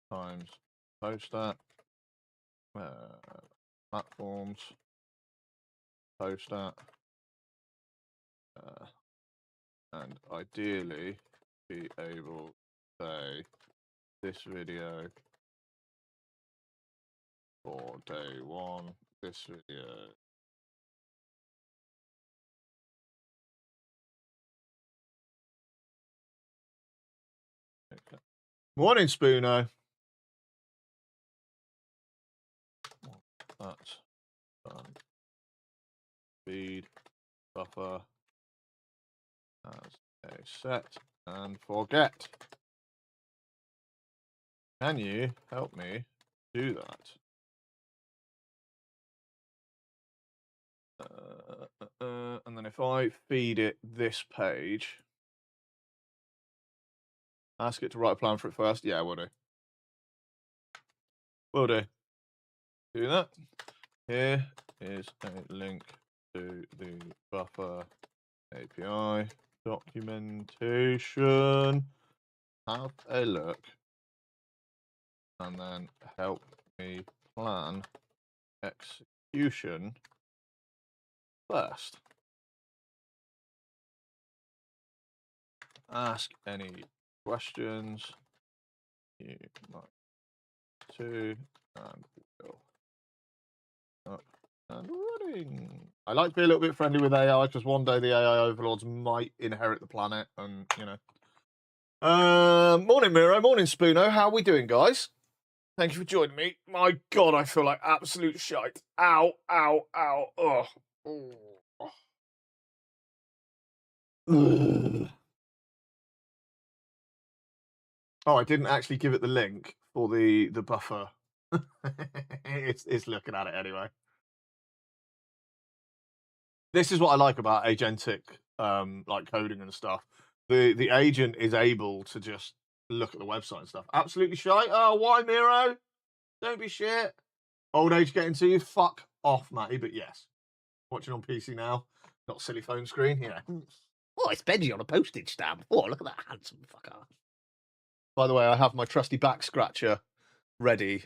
times, post at, platforms, post at, and ideally be able to say this video for day one, this video okay. Morning, Spoono. That's speed buffer as a set and forget. Can you help me do that? And then if I feed it this page, ask it to write a plan for it first. Yeah, will do. Will do. Do that. here is a link to the Buffer API documentation. Have a look and then help me plan execution first. Ask any questions you might to, and go up and running. I like to be a little bit friendly with AI because one day the AI overlords might inherit the planet, and you know. Morning Miro, morning Spoono. How are we doing, guys? Thank you for joining me. My God, I feel like absolute shite. Ow, ow, ow. Ugh. Ugh. Oh, I didn't actually give it the link for the buffer. it's looking at it anyway. This is what I like about agentic like coding and stuff. The agent is able to just look at the website and stuff. Absolutely shite. Oh, why Miro? Don't be shit. Old age getting to you? Fuck off, Matty, but yes. Watching on PC now. Not silly phone screen, yeah. Oh, it's Benji on a postage stamp. Oh, look at that handsome fucker. By the way, I have my trusty back scratcher ready.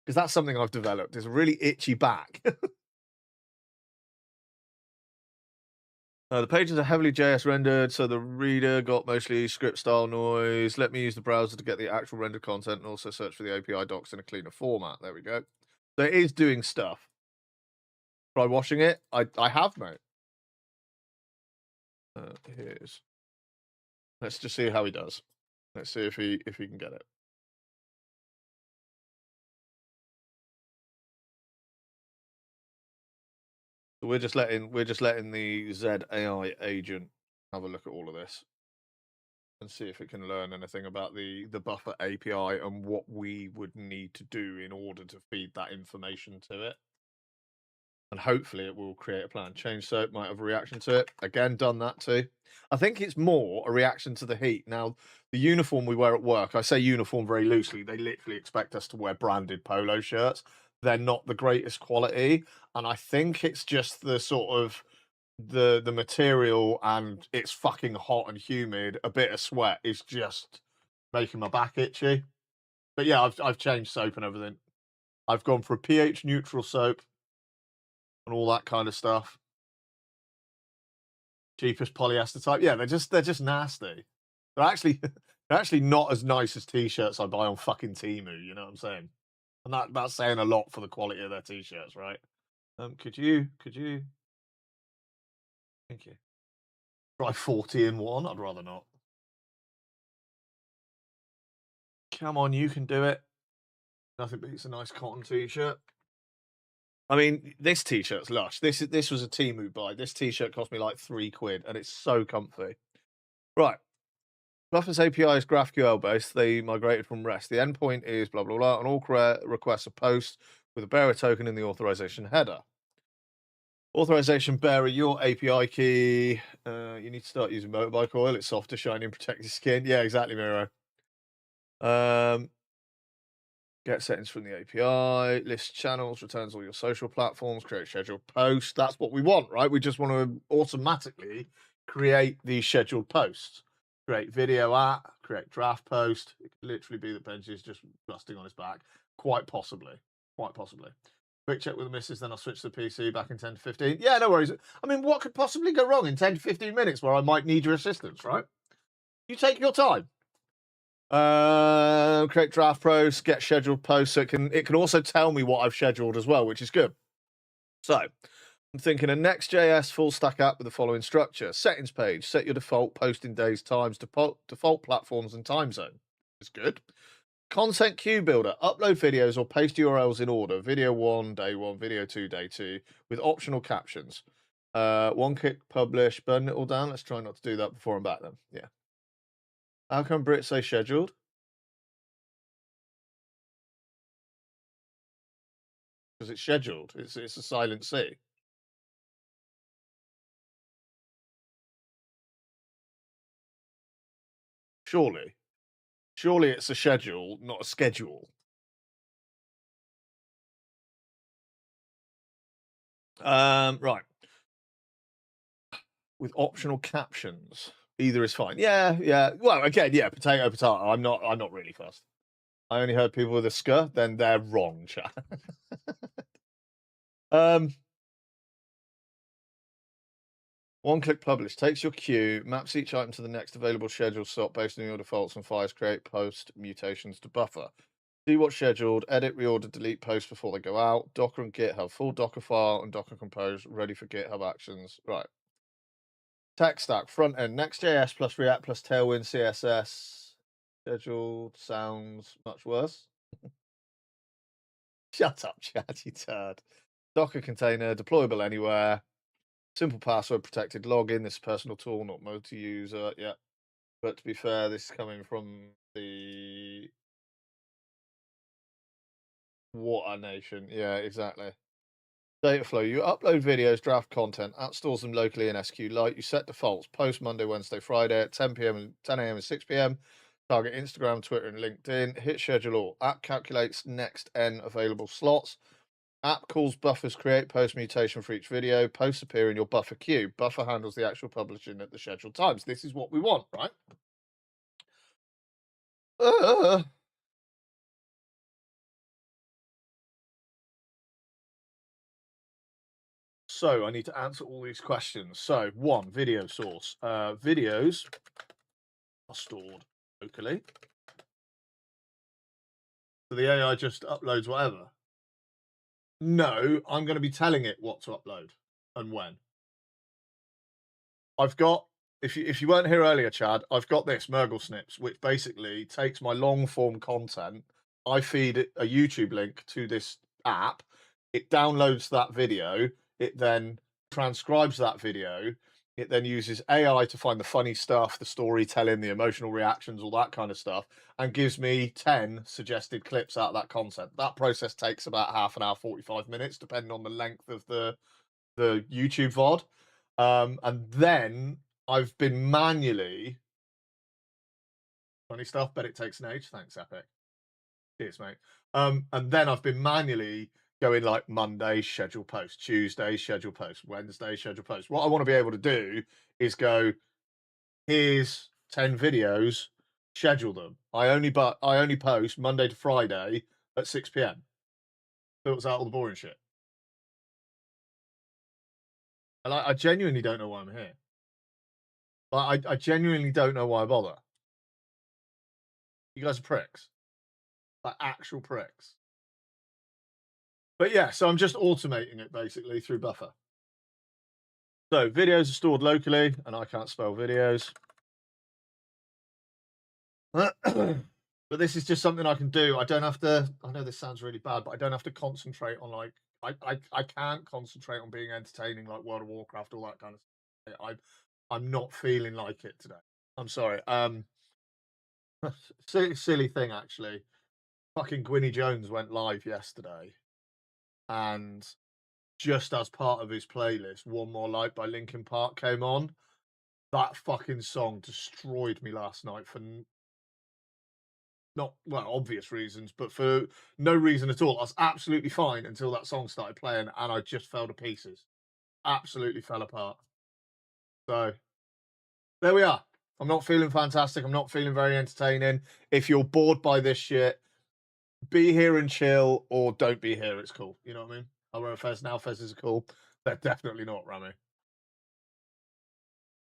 Because that's something I've developed. It's a really itchy back. The pages are heavily JS rendered, so the reader got mostly script style noise. Let me use the browser to get the actual rendered content and also search for the API docs in a cleaner format. There we go. So it is doing stuff. Try washing it. I have, mate. Here's. Let's just see how he does. Let's see if he can get it. So we're just letting the Z AI agent have a look at all of this and see if it can learn anything about the buffer API and what we would need to do in order to feed that information to it. And hopefully it will create a plan. Change soap might have a reaction to it. Again, done that too. I think it's more a reaction to the heat. Now, the uniform we wear at work, I say uniform very loosely, they literally expect us to wear branded polo shirts. They're not the greatest quality. And I think it's just the sort of the material, and it's fucking hot and humid. A bit of sweat is just making my back itchy. But yeah, I've changed soap and everything. I've gone for a pH neutral soap and all that kind of stuff. Cheapest polyester type. Yeah, they're just nasty. They're actually not as nice as t-shirts I buy on fucking Temu, you know what I'm saying? And that's saying a lot for the quality of their t-shirts, right? Could you thank you. Try 40 in one? I'd rather not. Come on, you can do it. Nothing beats a nice cotton t-shirt. I mean, this t-shirt's lush. This was a Temu buy. This t-shirt cost me like £3 and it's so comfy. Right. Buffer's API is GraphQL based. They migrated from REST. The endpoint is blah, blah, blah, and all requests are post with a bearer token in the authorization header. Authorization bearer, your API key. You need to start using motorbike oil. It's softer, shiny, and protect your skin. Yeah, exactly, Miro. Get settings from the API, list channels, returns all your social platforms, create scheduled posts. That's what we want, right? We just want to automatically create these scheduled posts. Create video at, create draft post. It could literally be that Benji is just rusting on his back. Quite possibly. Quite possibly. Quick check with the missus, then I'll switch to the PC back in 10 to 15. Yeah, no worries. I mean, what could possibly go wrong in 10 to 15 minutes where I might need your assistance, right? You take your time. Create draft posts, get scheduled posts. So it can also tell me what I've scheduled as well, which is good. So I'm thinking a Next.js full stack app with the following structure: settings page, set your default posting days, times, default platforms, and time zone. It's good. Content queue builder, upload videos or paste URLs in order. Video 1, day 1, video 2, day 2, with optional captions. One click publish, burn it all down. Let's try not to do that before I'm back then. Yeah. How come Brit say scheduled? Because it's scheduled. It's a silent C. Surely it's a schedule, not a schedule. Right. With optional captions, either is fine. Yeah, yeah. Well, again, yeah, potato, potato. I'm not really fussed. I only heard people with a sk, then they're wrong, chat. One click publish takes your queue, maps each item to the next available scheduled slot based on your defaults and fires create post mutations to buffer. See what's scheduled, edit, reorder, delete posts before they go out. Docker and GitHub, full Docker file and Docker Compose ready for GitHub actions. Right. Tech stack, front end, Next.js plus React plus Tailwind CSS. Scheduled sounds much worse. Shut up, chat, you turd. Docker container, deployable anywhere. Simple password protected login. This is personal tool, not multi-user. Yeah. But to be fair, this is coming from the Water Nation. Yeah, exactly. Data flow. You upload videos, draft content, app stores them locally in SQLite. You set defaults. Post Monday, Wednesday, Friday at 10 p.m. and 10 a.m. and 6 p.m. Target Instagram, Twitter, and LinkedIn. Hit schedule all. App calculates next n available slots. App calls buffers, create post mutation for each video. Posts appear in your buffer queue. Buffer handles the actual publishing at the scheduled times. This is what we want, right? So I need to answer all these questions. So one, video source. Videos are stored locally. So the AI just uploads whatever. No, I'm going to be telling it what to upload and when. I've got, if you weren't here earlier, Chad, I've got this Mergle Snips, which basically takes my long form content. I feed it a YouTube link to this app. It downloads that video. It then transcribes that video. It then uses AI to find the funny stuff, the storytelling, the emotional reactions, all that kind of stuff, and gives me 10 suggested clips out of that content. That process takes about half an hour, 45 minutes, depending on the length of the YouTube VOD. And then I've been manually funny stuff, but it takes an age. Thanks, Epic. Cheers, mate. And then I've been manually going like Monday schedule post, Tuesday schedule post, Wednesday schedule post. What I want to be able to do is go, here's 10 videos, schedule them. I only post Monday to Friday at 6 p.m. Filters out all the boring shit. And I genuinely don't know why I'm here. I genuinely don't know why I bother. You guys are pricks. Like actual pricks. But yeah, so I'm just automating it basically through Buffer. So videos are stored locally, and I can't spell videos. But this is just something I can do. I don't have to, I know this sounds really bad, but I don't have to concentrate on like, I can't concentrate on being entertaining like World of Warcraft, all that kind of stuff. I'm not feeling like it today. I'm sorry. Silly thing actually. Fucking Gwynny Jones went live yesterday, and just as part of his playlist, One More Light by Linkin Park came on. That fucking song destroyed me last night for not, well, obvious reasons, but for no reason at all. I was absolutely fine until that song started playing, and I just fell to pieces. Absolutely fell apart. So there we are. I'm not feeling fantastic. I'm not feeling very entertaining. If you're bored by this shit, be here and chill, or don't be here. It's cool. You know what I mean? However, Fez now, Fez are cool. They're definitely not, Rami.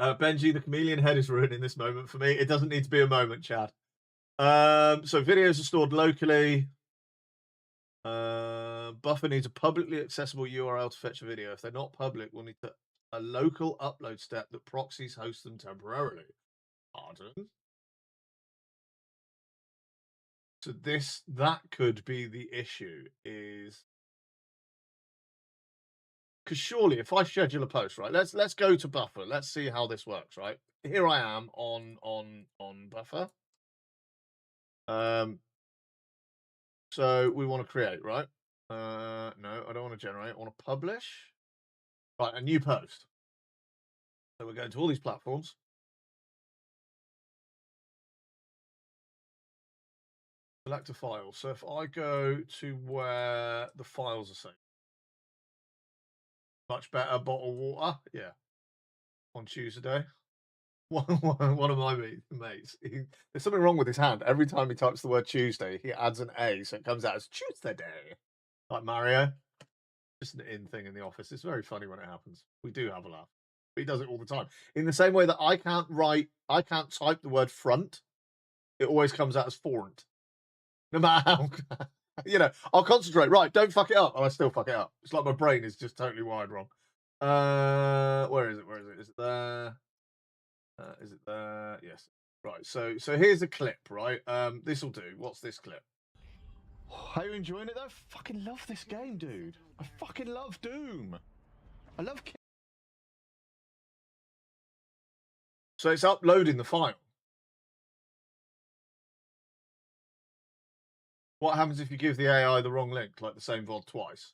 Benji, the chameleon head is ruining this moment for me. It doesn't need to be a moment, Chad. So videos are stored locally. Buffer needs a publicly accessible URL to fetch a video. If they're not public, we'll need a local upload step that proxies host them temporarily. Pardon? So that could be the issue, is because surely if I schedule a post, right? Let's go to Buffer. Let's see how this works, right? Here I am on Buffer. So we want to create, right? No, I don't want to generate. I want to publish. Right, a new post. So we're going to all these platforms. Select a file. So if I go to where the files are saved, Much better bottled water. Yeah. On Tuesday. One of my mates. There's something wrong with his hand. Every time he types the word Tuesday, he adds an A, so it comes out as Tuesday day. Like Mario. Just an in thing in the office. It's very funny when it happens. We do have a laugh. But he does it all the time. In the same way that I can't type the word front. It always comes out as forant. No matter how, I'll concentrate. Right, don't fuck it up, and I still fuck it up. It's like my brain is just totally wired wrong. Where is it? Where is it? Is it there? Is it there? Yes. Right. So here's a clip. Right. This will do. What's this clip? Are you enjoying it though? I fucking love this game, dude. I fucking love Doom. I love. So it's uploading the file. What happens if you give the AI the wrong link, like the same VOD twice?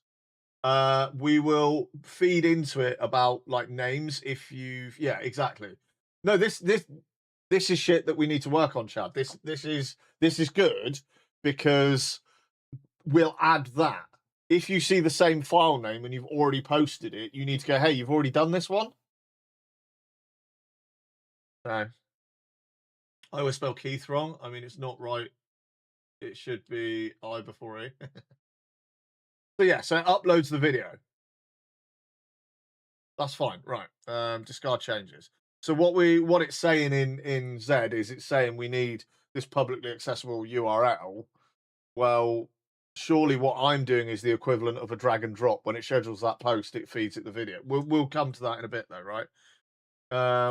We will feed into it about like names if you've exactly. No, this is shit that we need to work on, Chad. This is good because we'll add that. If you see the same file name and you've already posted it, you need to go, hey, you've already done this one? No. I always spell Keith wrong. I mean, it's not right. It should be I before E. So yeah, so it uploads the video. That's fine, right? Discard changes. So what it's saying in Z is it's saying we need this publicly accessible URL. Well, surely what I'm doing is the equivalent of a drag and drop. When it schedules that post, it feeds it the video. We'll come to that in a bit though, right?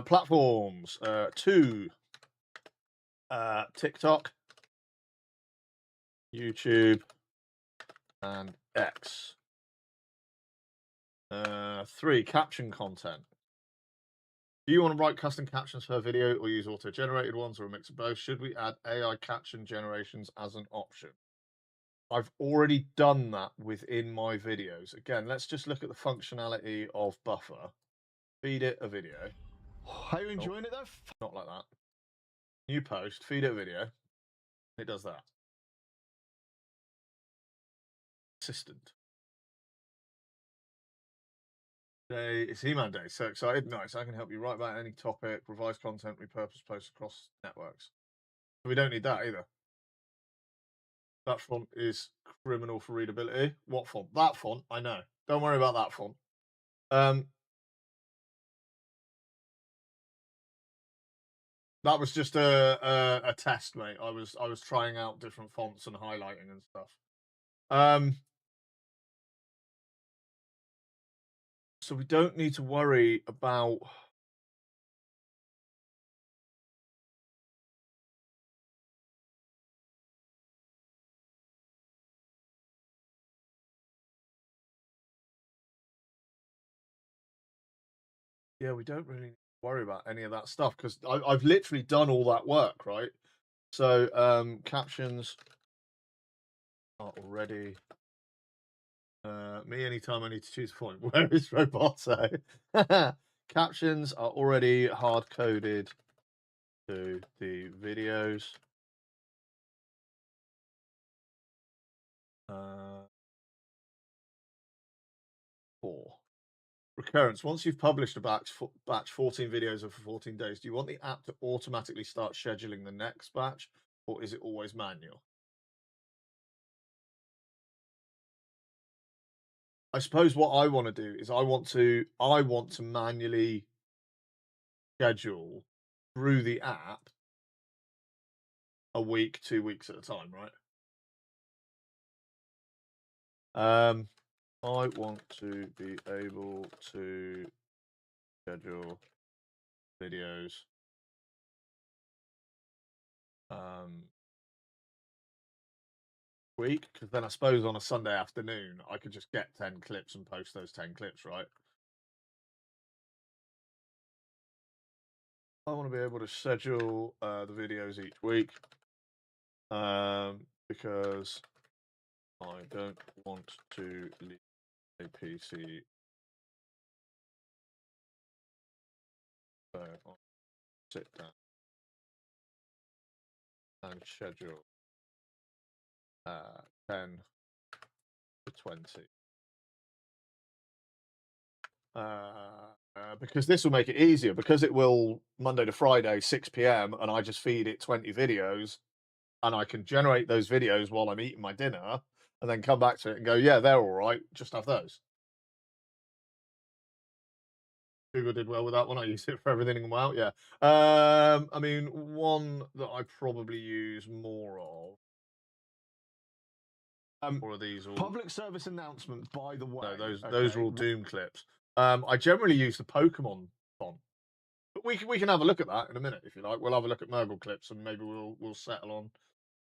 Platforms 2, TikTok, YouTube, and X. 3, caption content. Do you want to write custom captions per video or use auto-generated ones or a mix of both? Should we add AI caption generations as an option? I've already done that within my videos. Again, let's just look at the functionality of Buffer. Feed it a video. Are you enjoying it though? Not like that. New post, feed it a video. It does that. Assistant. Today it's He-Man Day. So excited. Nice. I can help you write about any topic, revise content, repurpose posts across networks. We don't need that either. That font is criminal for readability. What font? That font, I know. Don't worry about that font. That was just a test, mate. I was trying out different fonts and highlighting and stuff. So we don't need to worry about. Yeah, we don't really worry about any of that stuff because I've literally done all that work, right? So captions are already. Me anytime I need to choose a font. Where is Roboto? Captions are already hard coded to the videos. 4. Recurrence. Once you've published a batch 14 videos over 14 days, do you want the app to automatically start scheduling the next batch, or is it always manual? I suppose what I want to do is I want to manually schedule through the app a week, 2 weeks at a time, right? I want to be able to schedule videos week, because then I suppose on a Sunday afternoon I could just get 10 clips and post those 10 clips, right? I want to be able to schedule the videos each week because I don't want to leave a PC. So I'll sit down and schedule 10 to 20 because this will make it easier, because it will Monday to Friday, 6 p.m., and I just feed it 20 videos, and I can generate those videos while I'm eating my dinner, and then come back to it and go, yeah, they're all right. Just have those. Google did well with that one. I use it for everything and wow, yeah. I mean, one that I probably use more of. Or are these all Public service announcement, by the way. No, those are all Doom clips. I generally use the Pokemon font, but we can have a look at that in a minute if you like. We'll have a look at Murgle clips, and maybe we'll settle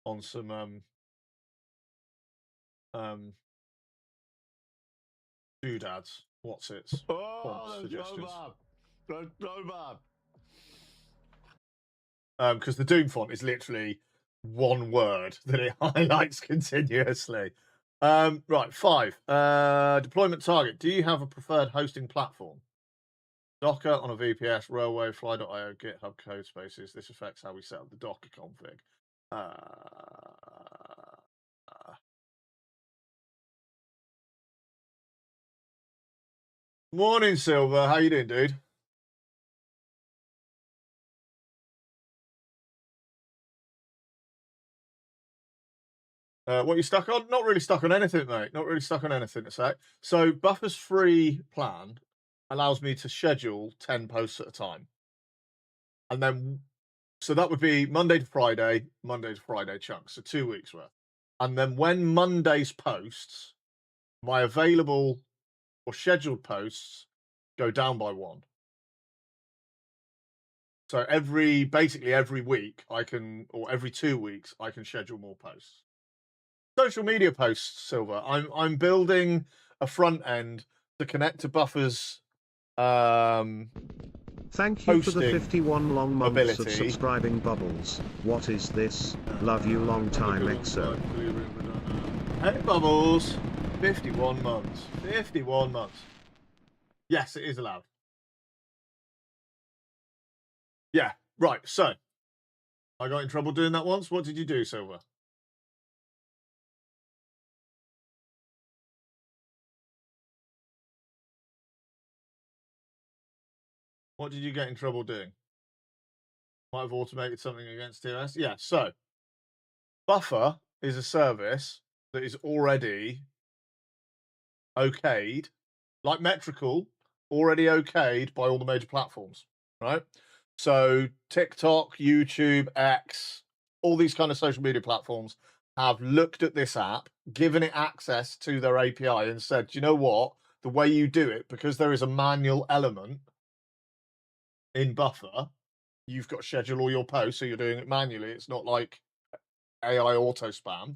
on some doodads. What's its Oh, font that's suggestions? so bad. That's so bad. Because the Doom font is literally one word that it highlights continuously. Right, 5. Deployment target. Do you have a preferred hosting platform? Docker on a VPS, Railway, Fly.io, GitHub code spaces. This affects how we set up the Docker config. Morning, Silver. How you doing, dude? What you stuck on? Not really stuck on anything, mate. Not really stuck on anything to say. So Buffer's free plan allows me to schedule 10 posts at a time. And then, so that would be Monday to Friday chunks, so 2 weeks worth. And then when Monday's posts, my available or scheduled posts go down by 1. So basically every week I can, or every 2 weeks, I can schedule more posts. Social media posts, Silver. I'm building a front end to connect to Buffer's Thank you for the hosting 51 long months of ability. subscribing, Bubbles. What is this? Love you long time, EXO. Hey, Bubbles. 51 months. 51 months. Yes, it is allowed. Yeah, right. So, I got in trouble doing that once. What did you do, Silver? What did you get in trouble doing? Might have automated something against TOS. Yeah, so Buffer is a service that is already okayed, like Metrical, already okayed by all the major platforms, right? So TikTok, YouTube, X, all these kind of social media platforms have looked at this app, given it access to their API, and said, you know what? The way you do it, because there is a manual element in Buffer, you've got to schedule all your posts, so you're doing it manually. It's not like AI auto spam.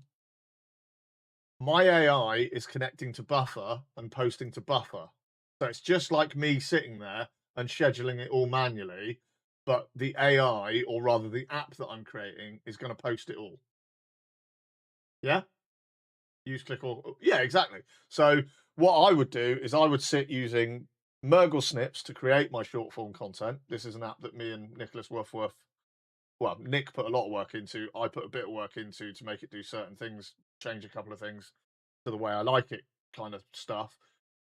My AI is connecting to Buffer and posting to Buffer. So it's just like me sitting there and scheduling it all manually, but the AI, or rather the app that I'm creating, is going to post it all. Yeah? Use click or yeah, exactly. So what I would do is I would sit using Murgle Snips to create my short form content. This is an app that me and Nicholas Worthworth, well, Nick put a lot of work into. I put a bit of work into to make it do certain things, change a couple of things to the way I like it, kind of stuff.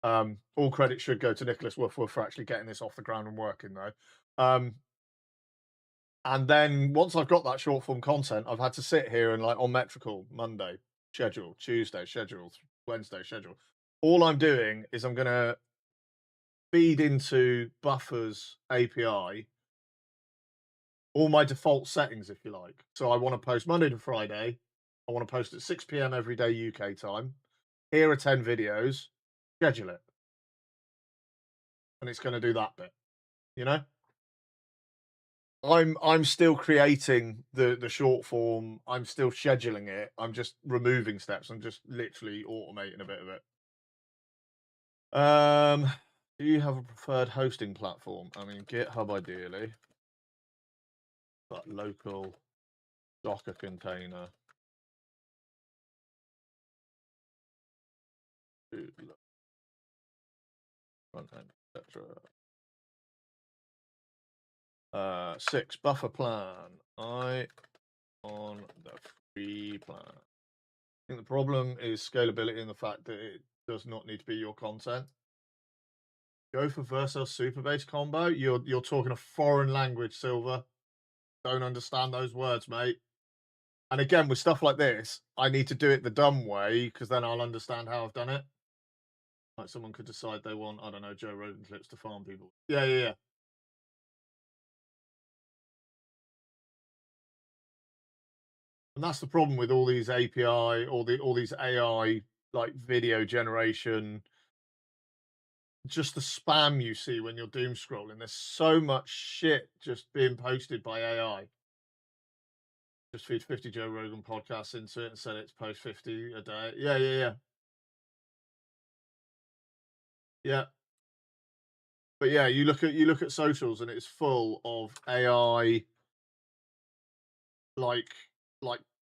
All credit should go to Nicholas Worthworth for actually getting this off the ground and working, though. And then once I've got that short form content, I've had to sit here and like on Metrical, Monday, schedule, Tuesday, schedule, Wednesday, schedule. All I'm doing is I'm going to feed into Buffer's API all my default settings, if you like. So I want to post Monday to Friday. I want to post at 6 p.m. every day UK time. Here are 10 videos. Schedule it. And it's going to do that bit. You know? I'm still creating the short form. I'm still scheduling it. I'm just removing steps. I'm just literally automating a bit of it. Do you have a preferred hosting platform? I mean, GitHub ideally, but local Docker container. Front end, etc. 6 Buffer plan. I on the free plan. I think the problem is scalability and the fact that it does not need to be your content. Go for Vercel Super Base combo. You're talking a foreign language, Silver. Don't understand those words, mate. And again, with stuff like this, I need to do it the dumb way because then I'll understand how I've done it. Like someone could decide they want, I don't know, Joe Rogan clips to farm people. Yeah. And that's the problem with all these API, all these AI like video generation, just the spam you see when you're doom scrolling. There's so much shit just being posted by AI. Just feed 50 Joe Rogan podcasts into it and said it's post 50 a day. Yeah. Yeah. But yeah, you look at socials and it's full of AI like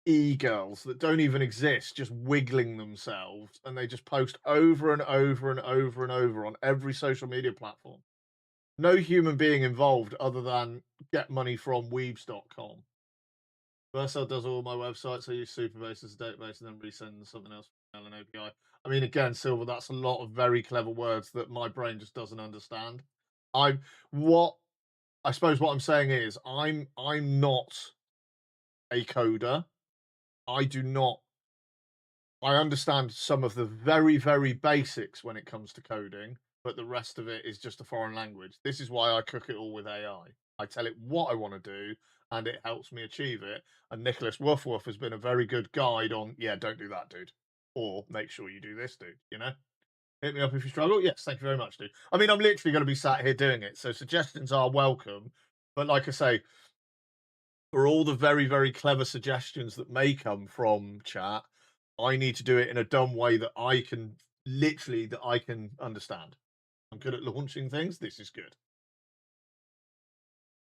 e-girls that don't even exist, just wiggling themselves, and they just post over and over and over and over on every social media platform. No human being involved other than get money from weebs.com. Vercel does all my websites. I use Superbase as a database and then resend something else from an API. I mean, again, Silver, that's a lot of very clever words that my brain just doesn't understand. I suppose what I'm saying is I'm not a coder. I do not. I understand some of the very, very basics when it comes to coding, but the rest of it is just a foreign language. This is why I cook it all with AI. I tell it what I want to do, and it helps me achieve it. And Nicholas Woof has been a very good guide on, yeah, don't do that, dude. Or make sure you do this, dude. You know? Hit me up if you struggle. Yes, thank you very much, dude. I mean, I'm literally going to be sat here doing it, so suggestions are welcome. But like I say, for all the very, very clever suggestions that may come from chat, I need to do it in a dumb way that I can understand. I'm good at launching things. This is good.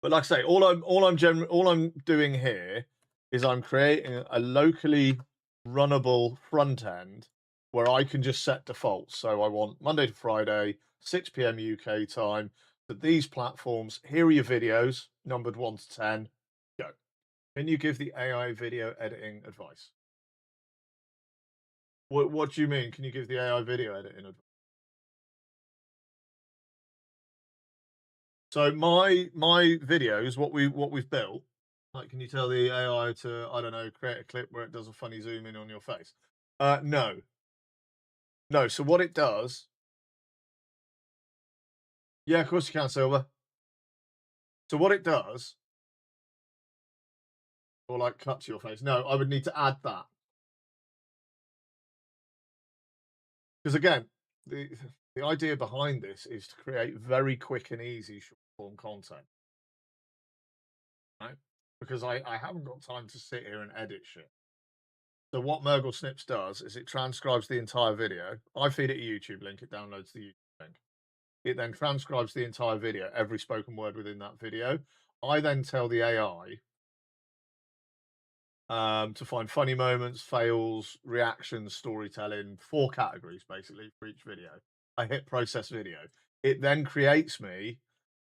But like I say, all I'm doing here is I'm creating a locally runnable front end where I can just set defaults. So I want Monday to Friday, 6 p.m. UK time. That these platforms, here are your videos, numbered 1 to 10. Go. Can you give the AI video editing advice? What do you mean? Can you give the AI video editing advice? So my videos, what we've built, like, can you tell the AI to, I don't know, create a clip where it does a funny zoom in on your face? No. So what it does? Yeah, of course you can, Silver. So what it does, or like cut to your face? No, I would need to add that because again, the idea behind this is to create very quick and easy short form content. Right? Because I haven't got time to sit here and edit shit. So what Murgle Snips does is it transcribes the entire video. I feed it a YouTube link, it downloads the YouTube link. It then transcribes the entire video, every spoken word within that video. I then tell the AI to find funny moments, fails, reactions, storytelling, 4 categories basically for each video. I hit process video. It then creates me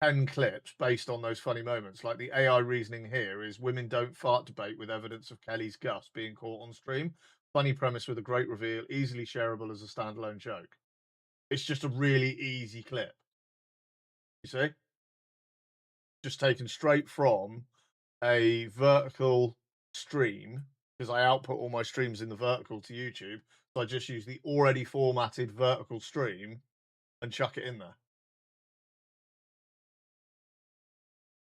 10 clips based on those funny moments. Like the AI reasoning here is women don't fart debate with evidence of Kelly's Gus being caught on stream. Funny premise with a great reveal, easily shareable as a standalone joke. It's just a really easy clip. You see? Just taken straight from a vertical stream because I output all my streams in the vertical to YouTube. So I just use the already formatted vertical stream and chuck it in there.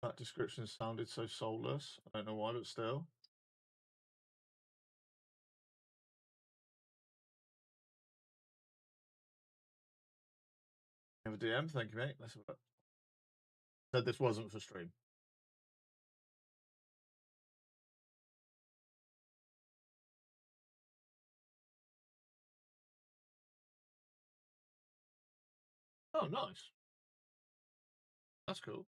That description sounded so soulless. I don't know why, but still. Have a DM, thank you, mate. Let's have a look. Said this wasn't for stream. Oh, nice. That's cool.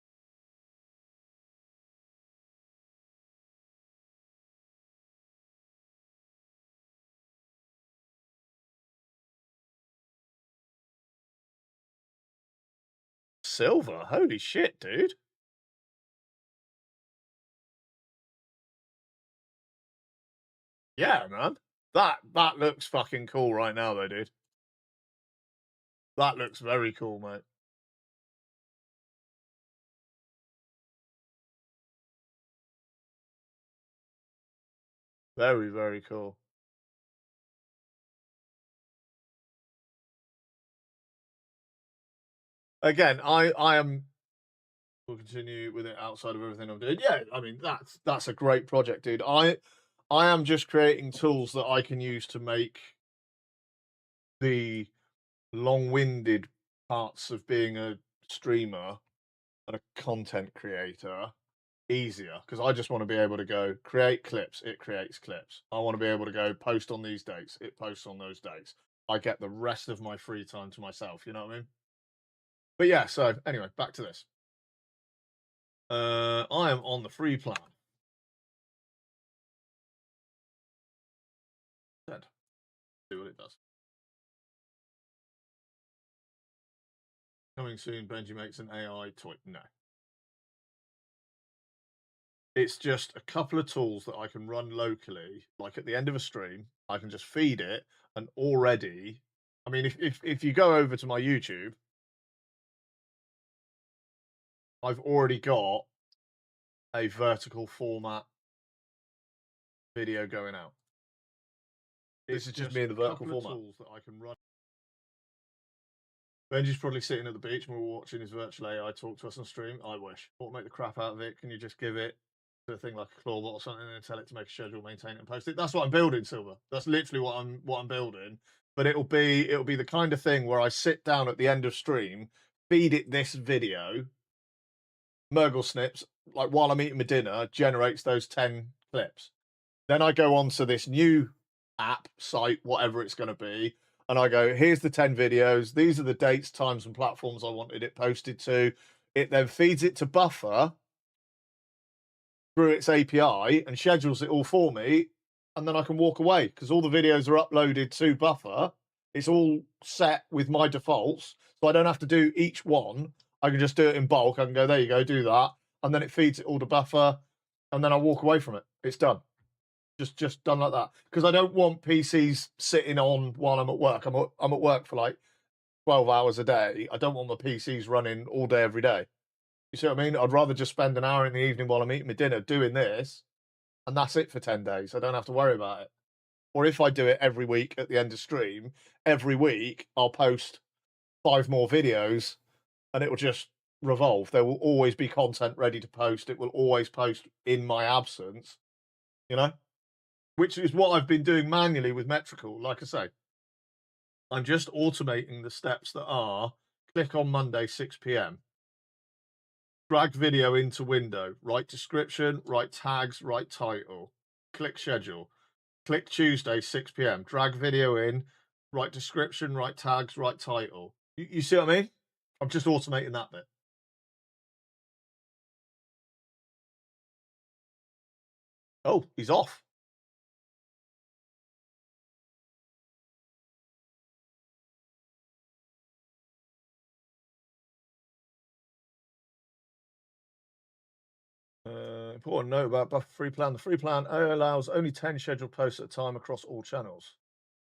Silver, holy shit, dude. Yeah, man. That looks fucking cool right now, though, dude. That looks very cool, mate. Very, very cool. Again, I am. We'll continue with it outside of everything I'm doing. Yeah, I mean that's a great project, dude. I am just creating tools that I can use to make the long-winded parts of being a streamer and a content creator easier, because I just want to be able to go create clips, it creates clips. I want to be able to go post on these dates, it posts on those dates. I get the rest of my free time to myself, you know what I mean? But yeah, so anyway, back to this. I am on the free plan. See what it does. Coming soon, Benji makes an AI toy. No. It's just a couple of tools that I can run locally. Like at the end of a stream, I can just feed it, and already, I mean, if you go over to my YouTube, I've already got a vertical format video going out. This is just me in the vertical format. Tools that I can run. Benji's probably sitting at the beach and we're watching his virtual AI talk to us on stream. I wish. Automate the crap out of it. Can you just give it a thing like a Clawbot or something and then tell it to make a schedule, maintain it, and post it? That's what I'm building, Silver. That's literally what I'm building. But it'll be the kind of thing where I sit down at the end of stream, feed it this video, Murgle snips, like while I'm eating my dinner, generates those 10 clips. Then I go on to this new app, site, whatever it's going to be, and I go, here's the 10 videos. These are the dates, times, and platforms I wanted it posted to. It then feeds it to Buffer through its API and schedules it all for me. And then I can walk away because all the videos are uploaded to Buffer. It's all set with my defaults. So I don't have to do each one. I can just do it in bulk. I can go, there you go, do that. And then it feeds it all to Buffer. And then I walk away from it. It's done. Just done like that, because I don't want PCs sitting on while I'm at work. I'm at work for like 12 hours a day. I don't want my PCs running all day every day. You see what I mean? I'd rather just spend an hour in the evening while I'm eating my dinner doing this, and that's it for 10 days. I don't have to worry about it. Or if I do it every week at the end of stream, every week I'll post 5 more videos, and it will just revolve. There will always be content ready to post. It will always post in my absence, you know? Which is what I've been doing manually with Metrical. Like I say, I'm just automating the steps that are click on Monday, 6 p.m. Drag video into window, write description, write tags, write title, click schedule. Click Tuesday, 6 p.m. Drag video in, write description, write tags, write title. You see what I mean? I'm just automating that bit. Oh, he's off. Important note about Buffer Free Plan. The free plan allows only 10 scheduled posts at a time across all channels.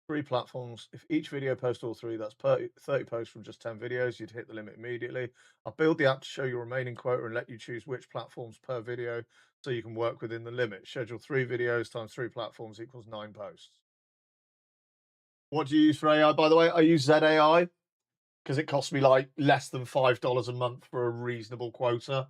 3 platforms. If each video posts all 3, that's 30 posts from just 10 videos. You'd hit the limit immediately. I'll build the app to show your remaining quota and let you choose which platforms per video so you can work within the limit. Schedule 3 videos times 3 platforms equals 9 posts. What do you use for AI, by the way? I use ZAI because it costs me like less than $5 a month for a reasonable quota.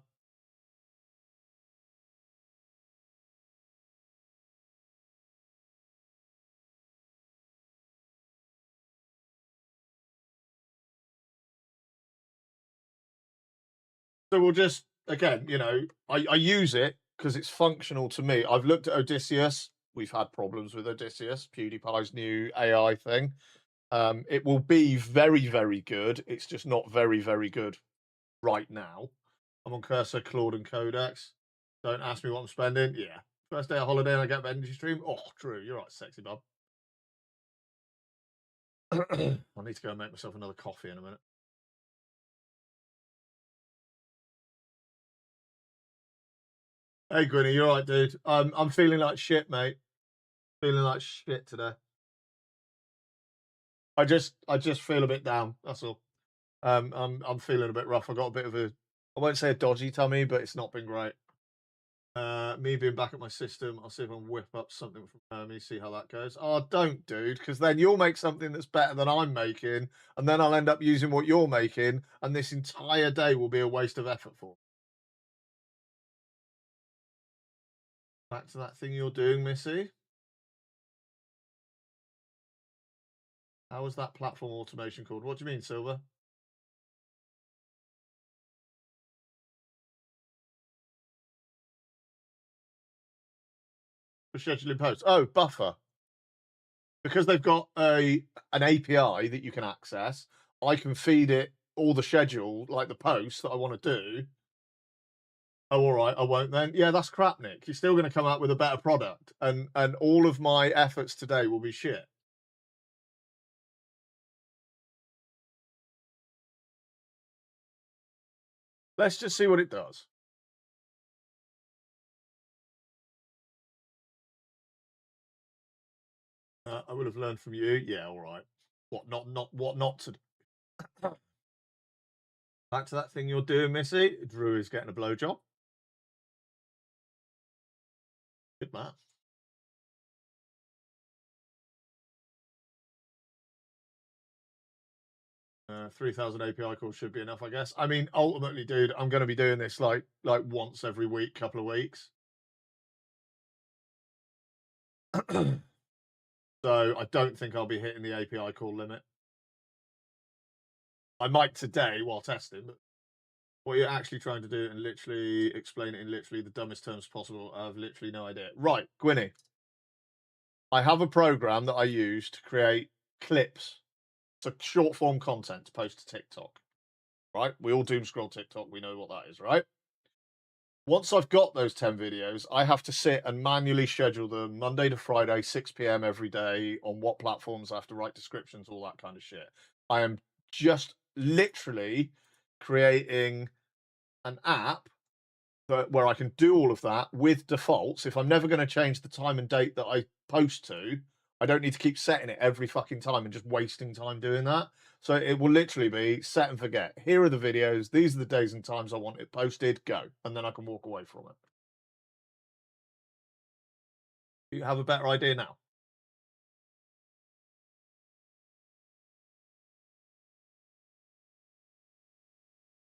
So we'll just, again, you know, I use it because it's functional to me. I've looked at Odysseus. We've had problems with Odysseus, PewDiePie's new AI thing. It will be very, very good. It's just not very, very good right now. I'm on Cursor, Claude, and Codex. Don't ask me what I'm spending. Yeah. First day of holiday and I get Benji stream. Oh, true. You're right, sexy bub. I need to go and make myself another coffee in a minute. Hey, Gwynny, you're right, dude. I'm feeling like shit, mate. Feeling like shit today. I just feel a bit down. That's all. I'm feeling a bit rough. I got a bit of a, I won't say a dodgy tummy, but it's not been great. Me being back at my system, I'll see if I can whip up something from Hermes, see how that goes. Oh, don't, dude, because then you'll make something that's better than I'm making, and then I'll end up using what you're making, and this entire day will be a waste of effort for me. Back to that thing you're doing, Missy. How was that platform automation called? What do you mean, Silver? For scheduling posts. Oh, Buffer. Because they've got an API that you can access, I can feed it all the schedule, like the posts that I want to do. Oh, all right, I won't then. Yeah, that's crap, Nick. You're still going to come out with a better product, and all of my efforts today will be shit. Let's just see what it does. I would have learned from you. Yeah, all right. What not to do. Back to that thing you're doing, Missy. Drew is getting a blowjob. Good man. 3,000 API calls should be enough, I guess. I mean, ultimately, dude, I'm going to be doing this like once every week, couple of weeks. So I don't think I'll be hitting the API call limit. I might today while testing, but what you're actually trying to do and literally explain it in literally the dumbest terms possible, I have literally no idea. Right, Gwynny. I have a program that I use to create clips. So short form content to post to TikTok. Right? We all doom scroll TikTok. We know what that is, right? Once I've got those 10 videos, I have to sit and manually schedule them Monday to Friday, 6 p.m. every day, on what platforms I have to write descriptions, all that kind of shit. I am just literally creating an app where I can do all of that with defaults. If I'm never going to change the time and date that I post to, I don't need to keep setting it every fucking time and just wasting time doing that. So it will literally be set and forget. Here are the videos. These are the days and times I want it posted. Go. And then I can walk away from it. You have a better idea now?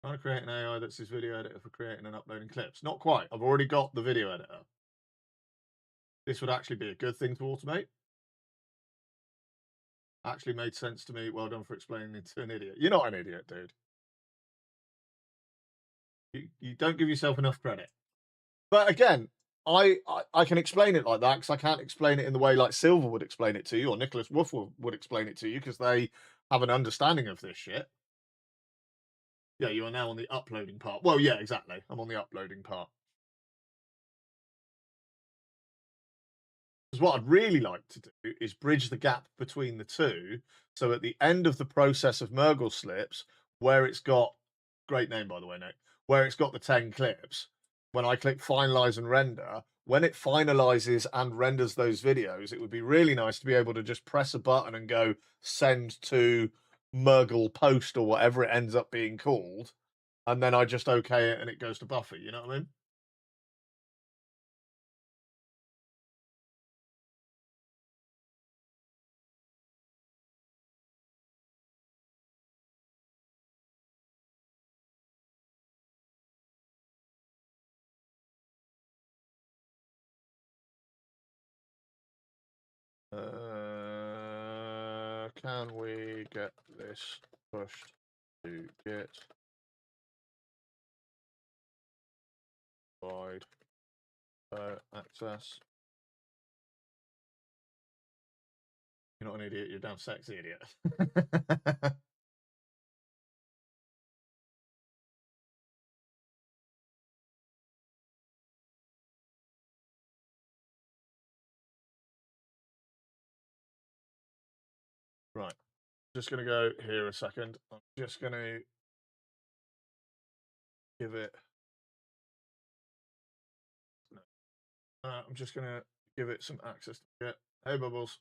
Trying to create an AI that's his video editor for creating and uploading clips. Not quite. I've already got the video editor. This would actually be a good thing to automate. Actually made sense to me. Well done for explaining it to an idiot. You're not an idiot, dude. You don't give yourself enough credit. But again, I can explain it like that because I can't explain it in the way like Silver would explain it to you or Nicholas Wolf would explain it to you because they have an understanding of this shit. Yeah, you are now on the uploading part. Well, yeah, exactly. I'm on the uploading part. Because what I'd really like to do is bridge the gap between the two. So at the end of the process of Murgle Slips, where it's got, great name by the way, Nick, where it's got the 10 clips, when I click finalize and render, when it finalizes and renders those videos, it would be really nice to be able to just press a button and go send to Murgle post or whatever it ends up being called. And then I just okay it and it goes to Buffy. You know what I mean? Can we get this pushed to Git wide access? You're not an idiot, you're a damn sexy idiot. Right, just gonna go here a second. I'm just gonna give it. No. I'm just gonna give it some access to Git. Hey, Bubbles.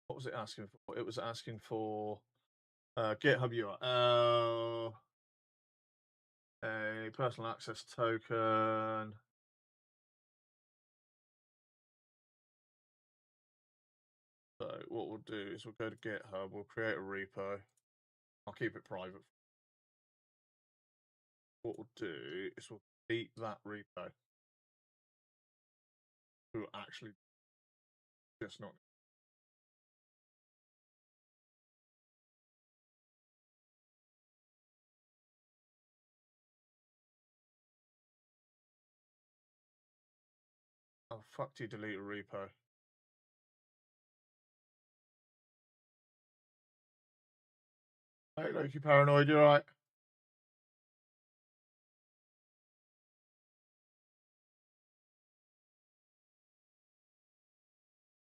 What was it asking for? It was asking for GitHub URL. A personal access token. So what we'll do is we'll go to GitHub, we'll create a repo. I'll keep it private. What we'll do is we'll delete that repo. We'll actually just not. Oh, fuck you, delete a repo. Hey, Loki Paranoid, you alright?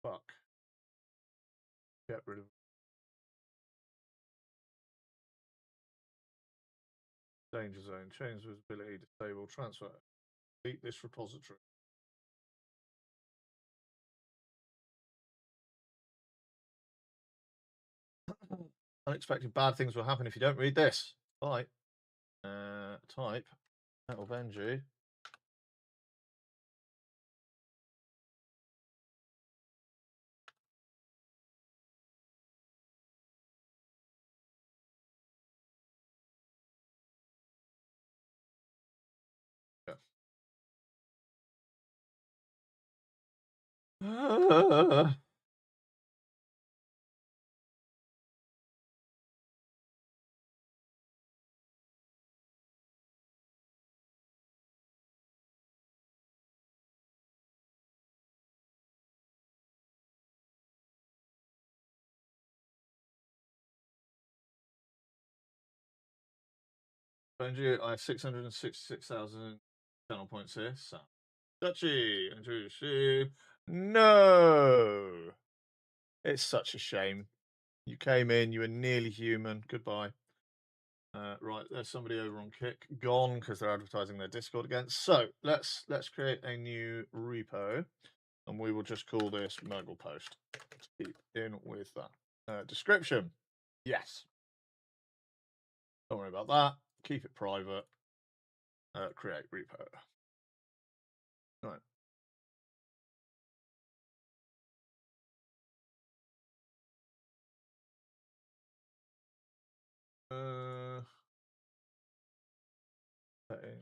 Fuck. Get rid of danger zone, change visibility, disable, transfer. Delete this repository. Unexpected bad things will happen if you don't read this. Bye. Type Metal Benji. Yeah. Benji, I have 666,000 channel points here. So. Dutchy, introduce you. No! It's such a shame. You came in, you were nearly human. Goodbye. Right, there's somebody over on Kick gone because they're advertising their Discord again. So let's create a new repo, and we will just call this Mogul Post. Let's keep in with that. Description. Yes. Don't worry about that. Keep it private. Create repo. Right. Setting.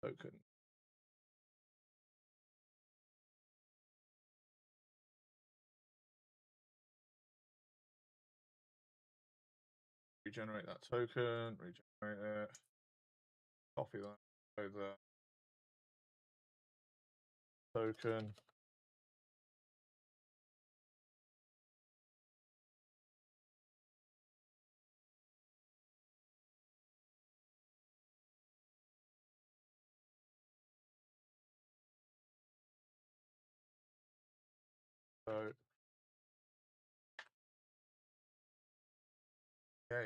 Token. Regenerate that token. Regenerate it. Copy that over. Token. So yeah.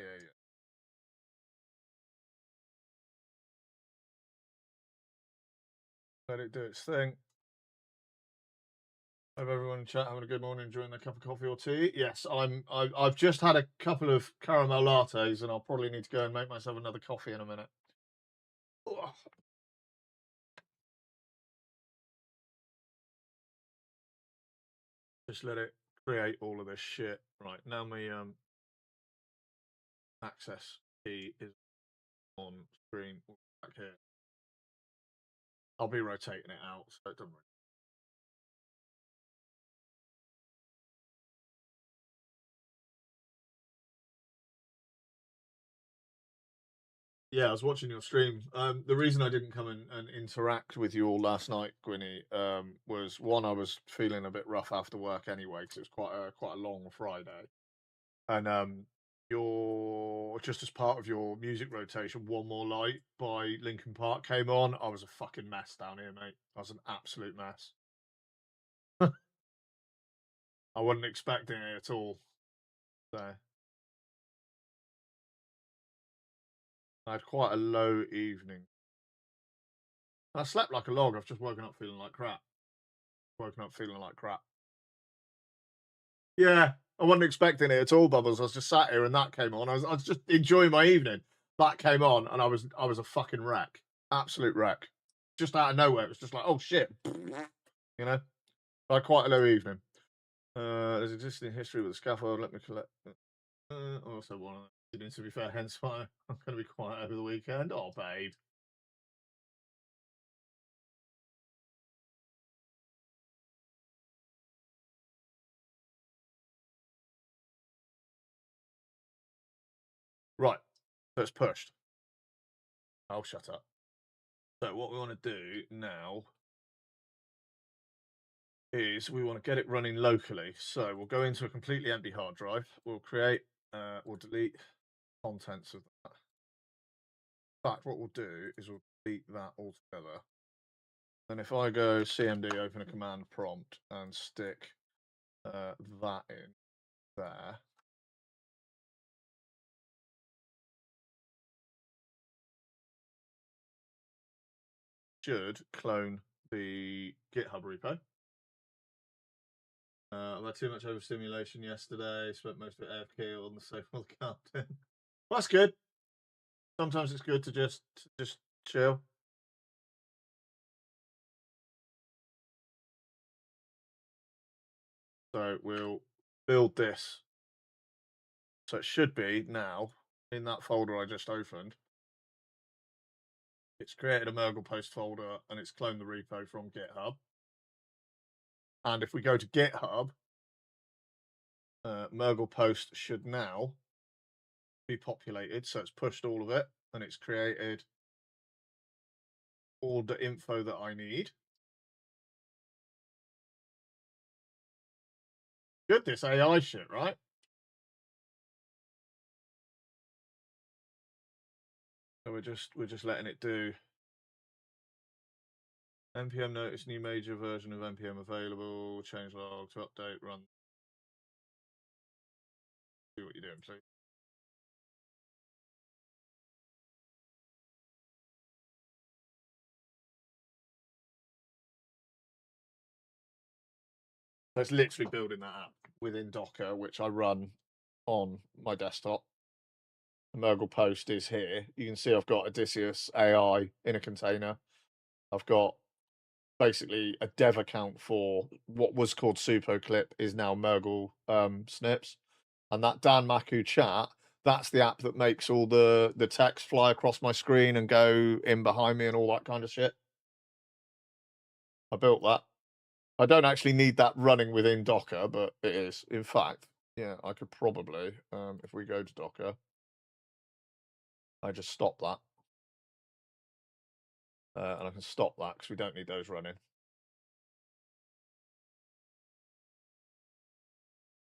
Let it do its thing. Hope everyone in chat having a good morning, enjoying their cup of coffee or tea. Yes, I've just had a couple of caramel lattes, and I'll probably need to go and make myself another coffee in a minute. Ugh. Just let it create all of this shit. Right now, my access key is on screen back here. I'll be rotating it out, so don't worry. Yeah, I was watching your stream. The reason I didn't come and interact with you all last night, Gwynny, was one, I was feeling a bit rough after work anyway, because it was quite a long Friday. And your just as part of your music rotation, One More Light by Linkin Park came on. I was a fucking mess down here, mate. I was an absolute mess. I wasn't expecting it at all. So I had quite a low evening. I slept like a log. I've just woken up feeling like crap. Yeah, I wasn't expecting it at all, Bubbles. I was just sat here and that came on. I was just enjoying my evening. That came on and I was a fucking wreck. Absolute wreck. Just out of nowhere. It was just like, oh shit. You know? I had quite a low evening. There's existing history with the scaffold. Let me collect. Also one of them. To be fair, hence why I'm going to be quiet over the weekend. Oh, babe. Right. So it's pushed. I'll shut up. So what we want to do now is we want to get it running locally. So we'll go into a completely empty hard drive. We'll create, we'll delete contents of that. In fact, what we'll do is we'll delete that altogether. And if I go CMD, open a command prompt and stick that in there. Should clone the GitHub repo. I had too much overstimulation yesterday. Spent most of it AFK on the sofa while counting. Well, that's good. Sometimes it's good to just chill. So we'll build this. So it should be now in that folder I just opened. It's created a Mergle post folder and it's cloned the repo from GitHub. And if we go to GitHub, Mergle post should now be populated. So it's pushed all of it and it's created all the info that I need. Good, this AI shit, right? So we're just letting it do. npm notice new major version of npm available. Change log to update. Run. Do what you're doing, please. So it's literally building that app within Docker, which I run on my desktop. The Mergle post is here. You can see I've got Odysseus AI in a container. I've got basically a dev account for what was called SupoClip is now Mergle snips. And that Dan Maku chat, that's the app that makes all the text fly across my screen and go in behind me and all that kind of shit. I built that. I don't actually need that running within Docker, but it is. In fact, yeah, I could probably, if we go to Docker, I just stop that. And I can stop that because we don't need those running.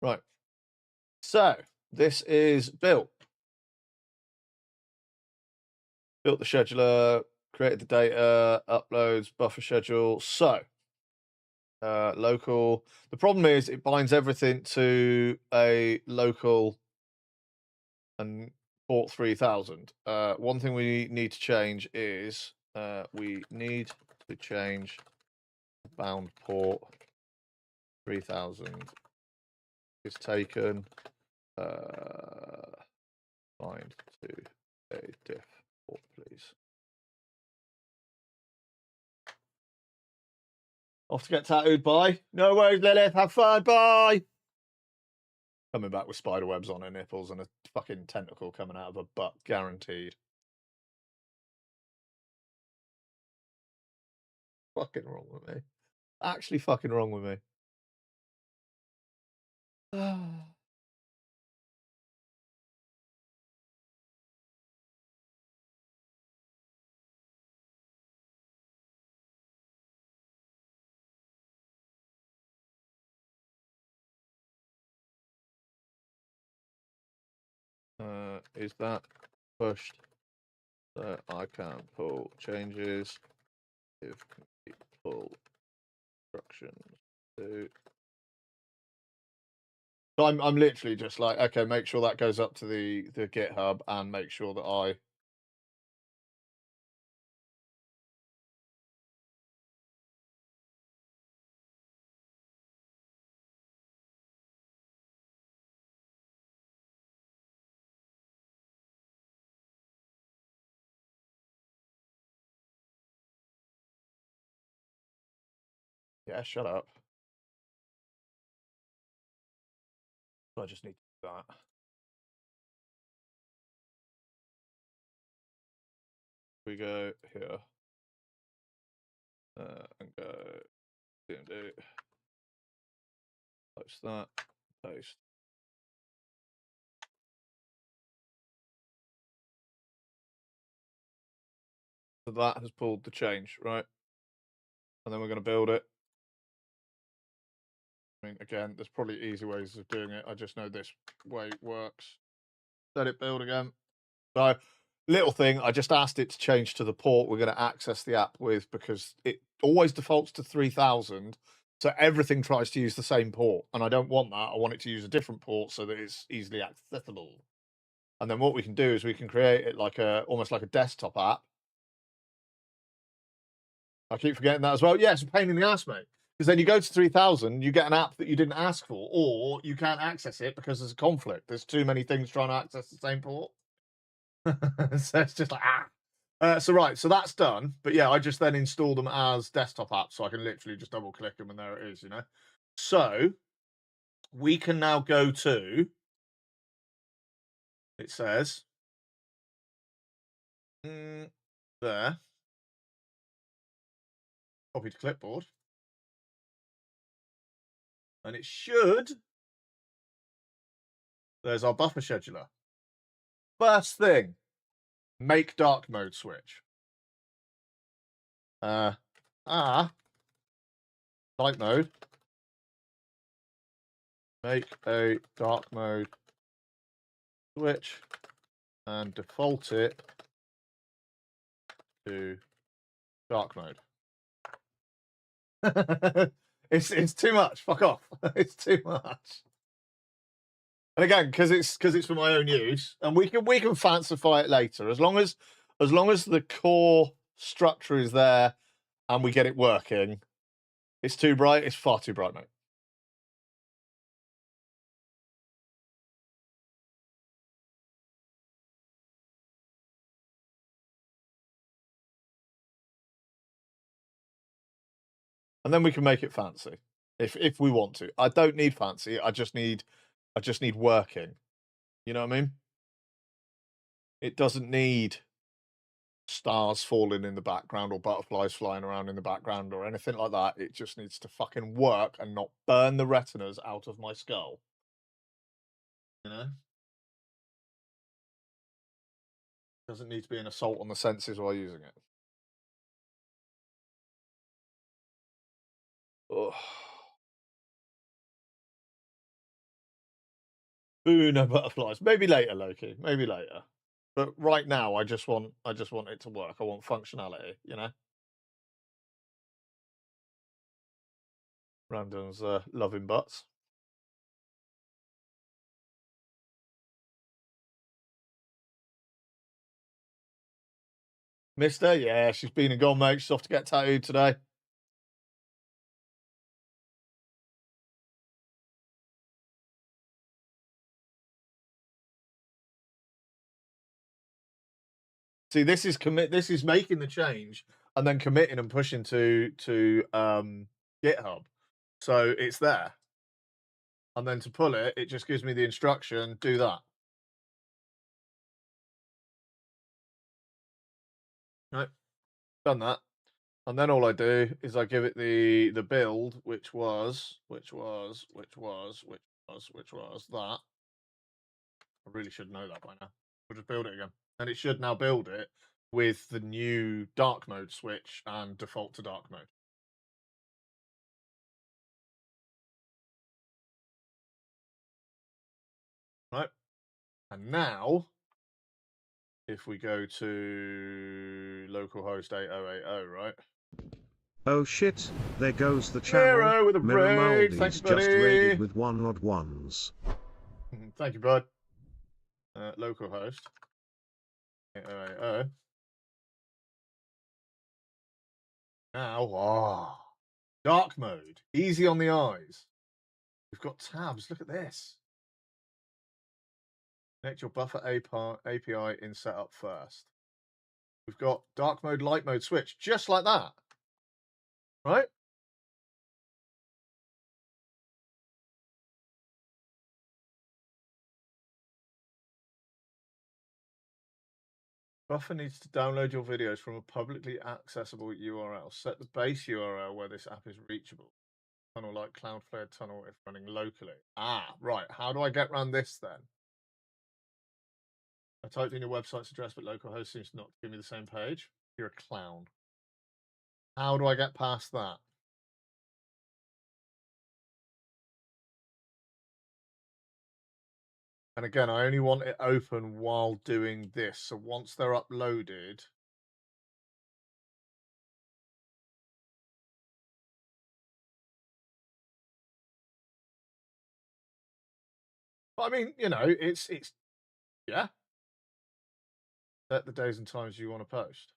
Right. So this is built. Built the scheduler, created the data, uploads, buffer schedule. So local. The problem is it binds everything to a local and port 3000. One thing we need to change is we need to change bound port 3000 is taken bind to a diff port, please. Off to get tattooed. Bye. No worries, Lilith. Have fun. Bye. Coming back with spider webs on her nipples and a fucking tentacle coming out of her butt, guaranteed. Fucking wrong with me. Actually fucking wrong with me. Is that pushed so I can pull changes if complete pull instructions to. So I'm literally just like, okay, make sure that goes up to the GitHub and make sure that I Yeah, shut up. I just need to do that. We go here. And go DMD. Post that. Post. So that has pulled the change, right? And then we're going to build it. I mean, again, there's probably easy ways of doing it. I just know this way works. Let it build again. So, little thing, I just asked it to change to the port we're going to access the app with because it always defaults to 3000. So everything tries to use the same port. And I don't want that. I want it to use a different port so that it's easily accessible. And then what we can do is we can create it like almost like a desktop app. I keep forgetting that as well. Yeah, it's a pain in the ass, mate. Because then you go to 3000, you get an app that you didn't ask for, or you can't access it because there's a conflict. There's too many things trying to access the same port. So it's just like, so that's done. But yeah, I just then install them as desktop apps so I can literally just double click them and there it is, you know? So we can now go to, it says, there. Copy to clipboard. And it should. There's our buffer scheduler. First thing, make dark mode switch. Light mode. Make a dark mode switch and default it to dark mode. It's too much. Fuck off. It's too much. And again, because it's for my own use, and we can fancify it later as long as the core structure is there and we get it working. It's too bright. It's far too bright, mate. And then we can make it fancy if we want to. I don't need fancy. I just need working. You know what I mean? It doesn't need stars falling in the background or butterflies flying around in the background or anything like that. It just needs to fucking work and not burn the retinas out of my skull. You know? Doesn't need to be an assault on the senses while using it. Ugh. Ooh, no butterflies. Maybe later, Loki. Maybe later. But right now, I just want it to work. I want functionality. You know. Random's loving butts. Mister, yeah, she's been and gone, mate. She's off to get tattooed today. See, this is making the change and then committing and pushing to GitHub. So it's there. And then to pull it, it just gives me the instruction, do that. Right. Done that. And then all I do is I give it the build, which was that. I really should know that by now. We'll just build it again. And it should now build it with the new dark mode switch and default to dark mode. Right. And now, if we go to localhost 8080, right? Oh shit, there goes the channel. Hero with a raid. Miramaldi's Thanks, just buddy. raided with 1 odd ones. Thank you, bud. Localhost 8080. Now, dark mode, easy on the eyes. We've got tabs. Look at this. Connect your buffer API in setup first. We've got dark mode, light mode switch, just like that. Right? Buffer needs to download your videos from a publicly accessible URL. Set the base URL where this app is reachable. Tunnel like Cloudflare Tunnel if running locally. Ah, right. How do I get around this then? I typed in your website's address, but localhost seems not to give me the same page. You're a clown. How do I get past that? And again, I only want it open while doing this. So once they're uploaded, I mean, you know, it's yeah. Set the days and times you want to post.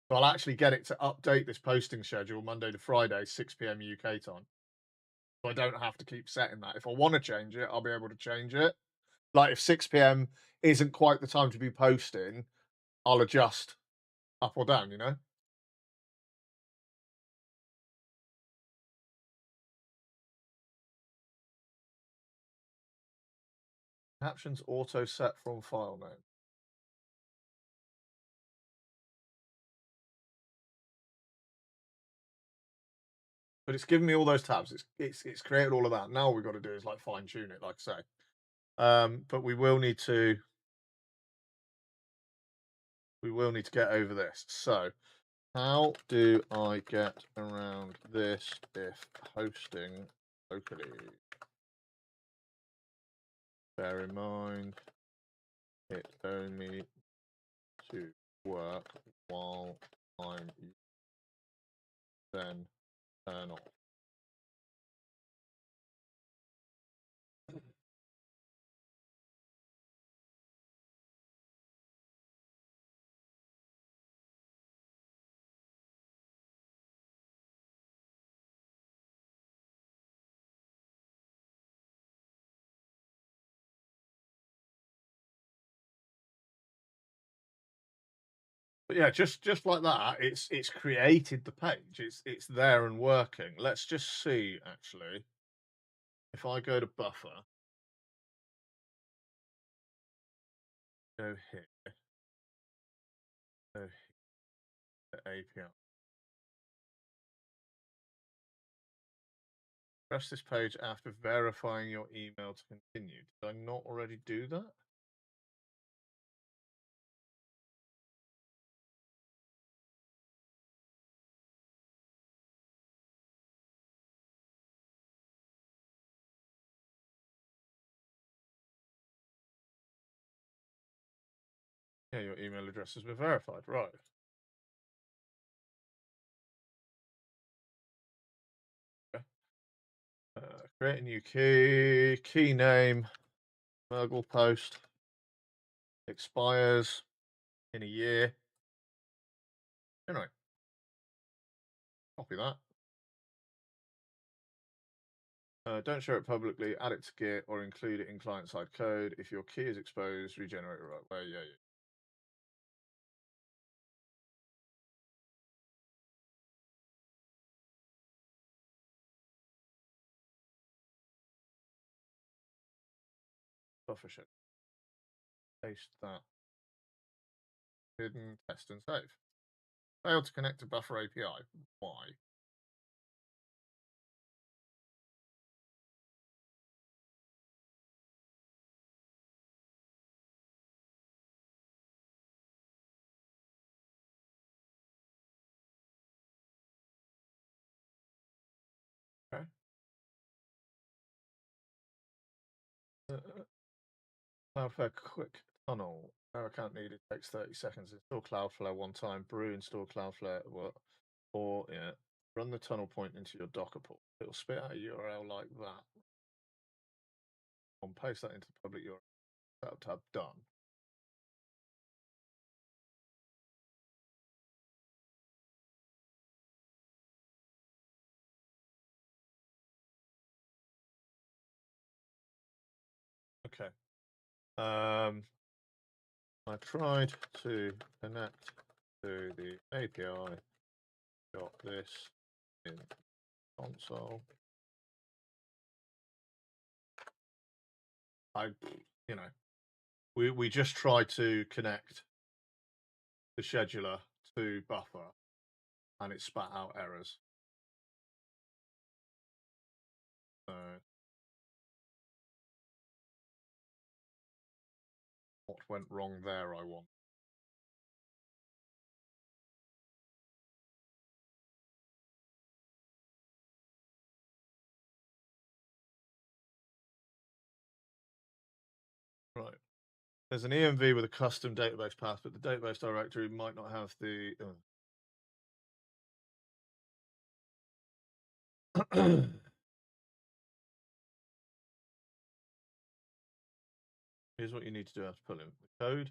So I'll actually get it to update this posting schedule Monday to Friday, 6 p.m. UK time. So I don't have to keep setting that. If I want to change it, I'll be able to change it. Like if 6 p.m. isn't quite the time to be posting, I'll adjust up or down, you know? Captions auto set from file name. But it's given me all those tabs. It's created all of that. Now all we've got to do is like fine tune it, like I say. But we will need to get over this. So how do I get around this if hosting locally? Bear in mind it only to work while I'm then turn off. But yeah, just like that, it's created the page. It's there and working. Let's just see actually. If I go to Buffer, go here, go here, API. Press this page after verifying your email to continue. Did I not already do that? Yeah, your email address has been verified, right? Okay. Create a new key name, Mergle post, expires in a year. Anyway, copy that. Don't share it publicly, add it to Git, or include it in client-side code. If your key is exposed, regenerate it right away. Yeah. Buffer ship. Paste that. Hidden, test, and save. Failed to connect to Buffer API. Why? Okay. Cloudflare quick tunnel. No account needed. Takes 30 seconds. Install Cloudflare one time. Brew, install Cloudflare. What? Or yeah, run the tunnel point into your Docker pull. It'll spit out a URL like that. And paste that into the public URL. Setup tab done. Okay. I tried to connect to the API. Got this in console. We just tried to connect the scheduler to buffer, and it spat out errors. So what went wrong there, I want. Right. There's an EMV with a custom database path, but the database directory might not have the. Here's what you need to do after pulling the code.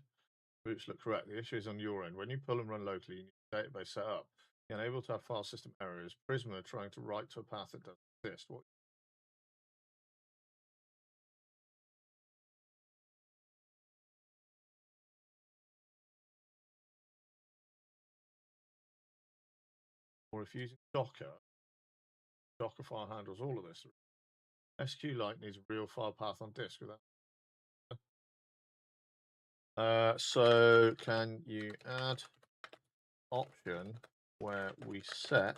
Roots look correct. The issue is on your end. When you pull and run locally, you need a database set up. You're unable to have file system errors. Prisma trying to write to a path that doesn't exist. What? Or if using Docker, Docker file handles all of this. SQLite needs a real file path on disk without. So can you add option where we set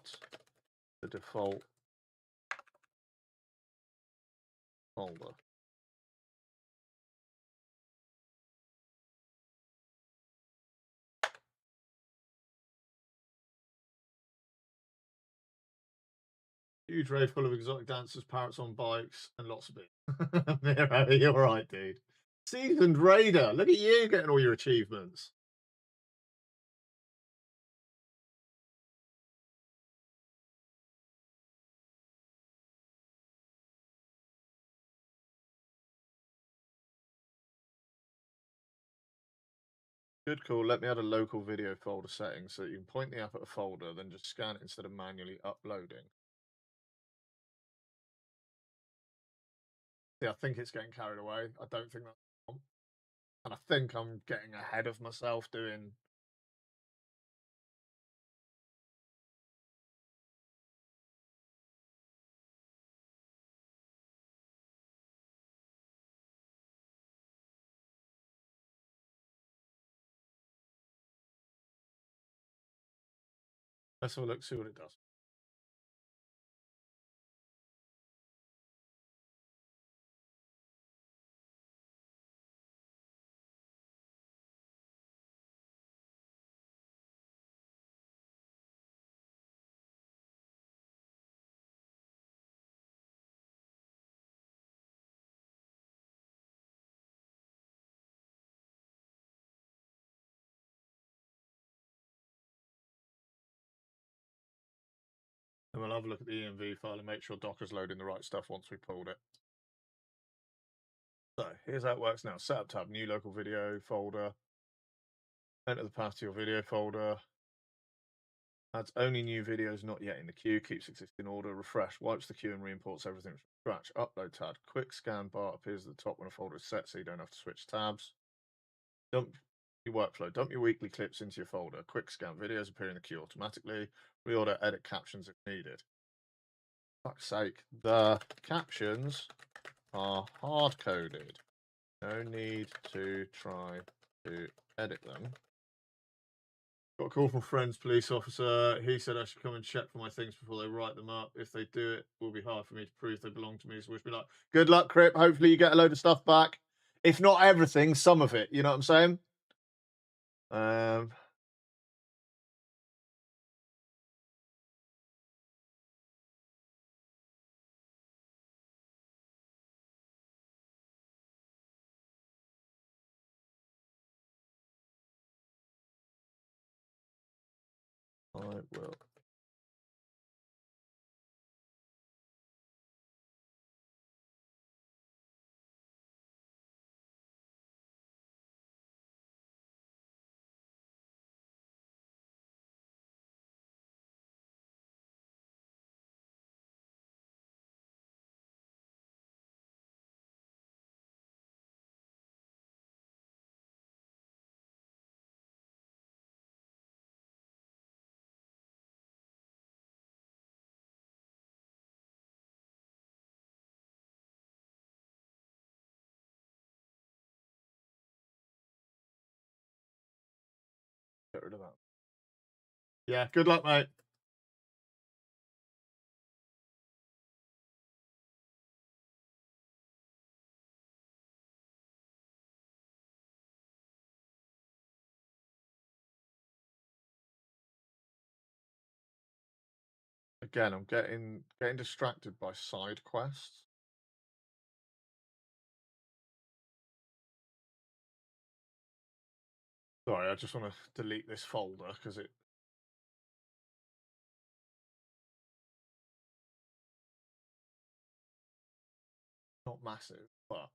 the default folder? Huge raid full of exotic dancers, parrots on bikes, and lots of it. Miro, you're right, dude. Seasoned raider. Look at you getting all your achievements. Good call. Let me add a local video folder setting so that you can point the app at a folder, then just scan it instead of manually uploading. See, I think it's getting carried away. I don't think that's. And I think I'm getting ahead of myself doing. Let's have a look, see what it does. And we'll have a look at the ENV file and make sure Docker's loading the right stuff once we pulled it. So here's how it works now. Setup tab, new local video folder. Enter the path to your video folder. Adds only new videos not yet in the queue. Keeps existing order. Refresh. Wipes the queue and re-imports everything from scratch. Upload tab. Quick scan bar appears at the top when a folder is set, so you don't have to switch tabs. Dump your workflow. Dump your weekly clips into your folder. Quick scan videos appear in the queue automatically. Reorder. Edit captions if needed. Fuck's sake. The captions are hard coded. No need to try to edit them. Got a call from Friends police officer. He said I should come and check for my things before they write them up. If they do, it will be hard for me to prove they belong to me. So wish me luck. Good luck, Crip. Hopefully you get a load of stuff back. If not everything, some of it. You know what I'm saying? I will. get rid of that. Yeah, good luck, mate. Again, I'm getting distracted by side quests. Sorry, I just want to delete this folder because it. Not massive, but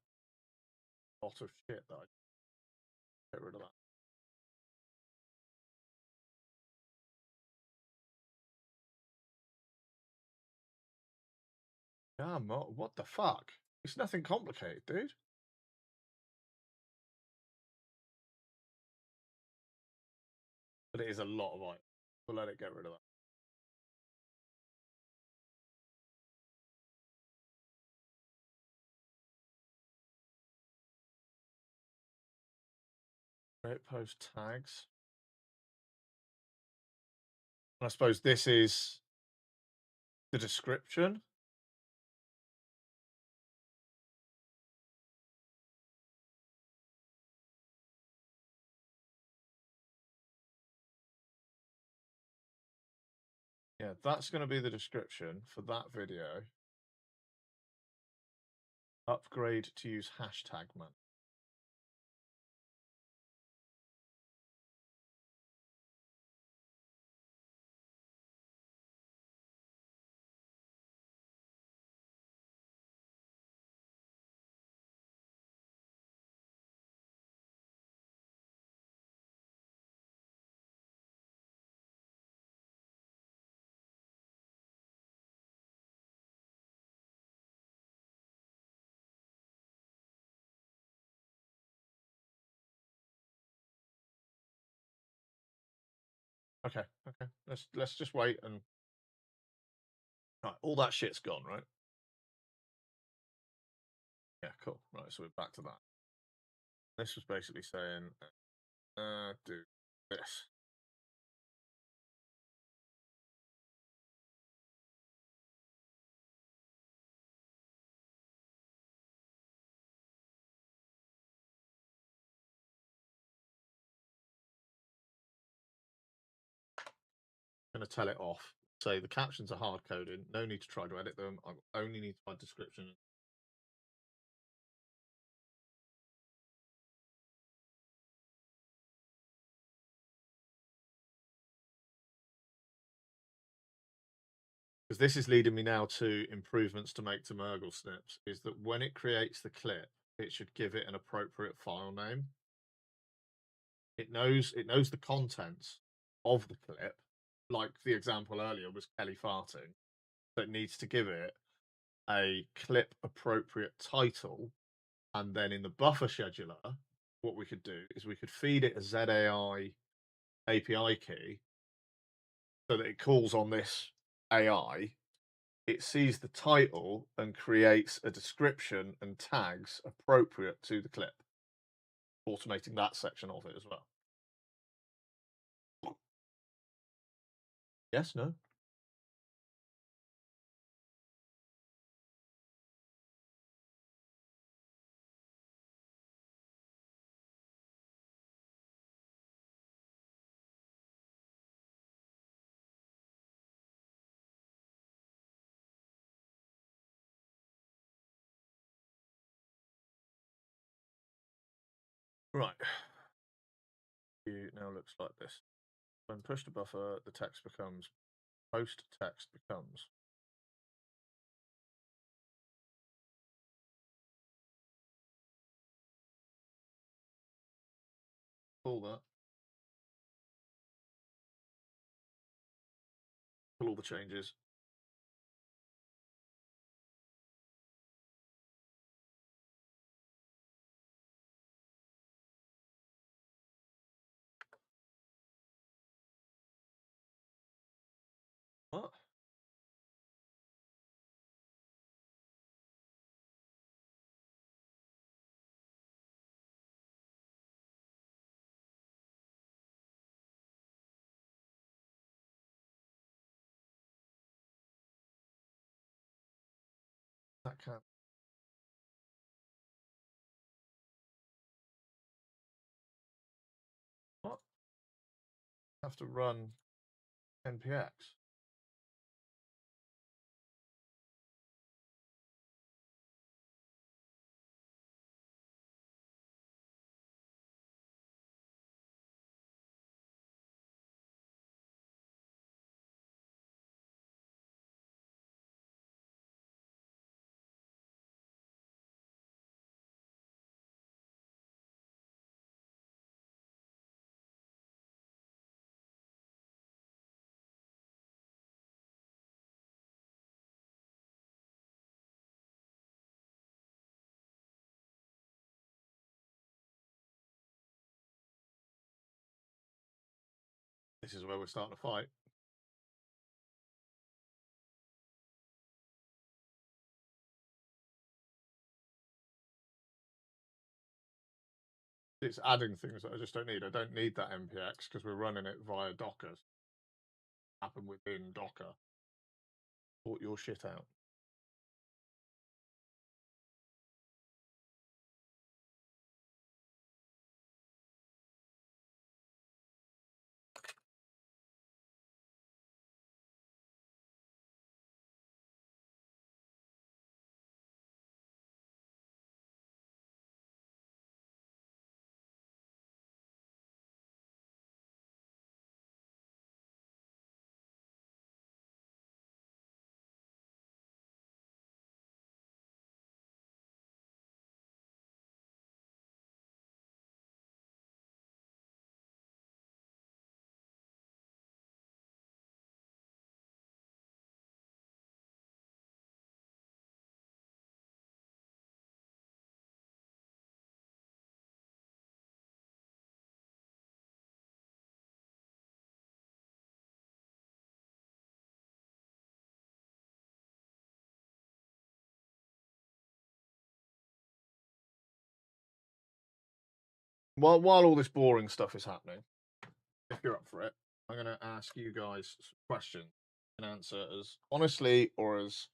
a lot of shit that I get rid of that. Yeah, what the fuck? It's nothing complicated, dude. But it is a lot of items. We'll let it get rid of that. Create post tags. I suppose this is the description. Yeah, that's going to be the description for that video. Upgrade to use hashtag man. Okay. Let's just wait and right, all that shit's gone, right? Yeah, cool. Right, so we're back to that. This was basically saying, do this. I'm going to tell it off. Say the captions are hard coded. No need to try to edit them. I only need to add description. Because this is leading me now to improvements to make to Murgle snips. Is that when it creates the clip, it should give it an appropriate file name. It knows the contents of the clip, like the example earlier was Kelly farting. So it needs to give it a clip appropriate title, and then in the buffer scheduler, what we could do is we could feed it a ZAI API key so that it calls on this AI. It sees the title and creates a description and tags appropriate to the clip, automating that section of it as well. Yes, no? Right. It now looks like this. When push to buffer, the text becomes post text becomes. Pull that. Pull all the changes. What? can. What? Have to run NPX. This is where we're starting to fight. It's adding things that I just don't need. I don't need that MPX because we're running it via Docker. Happen within Docker. Sort your shit out. While all this boring stuff is happening, if you're up for it, I'm going to ask you guys some questions and answer as honestly or as,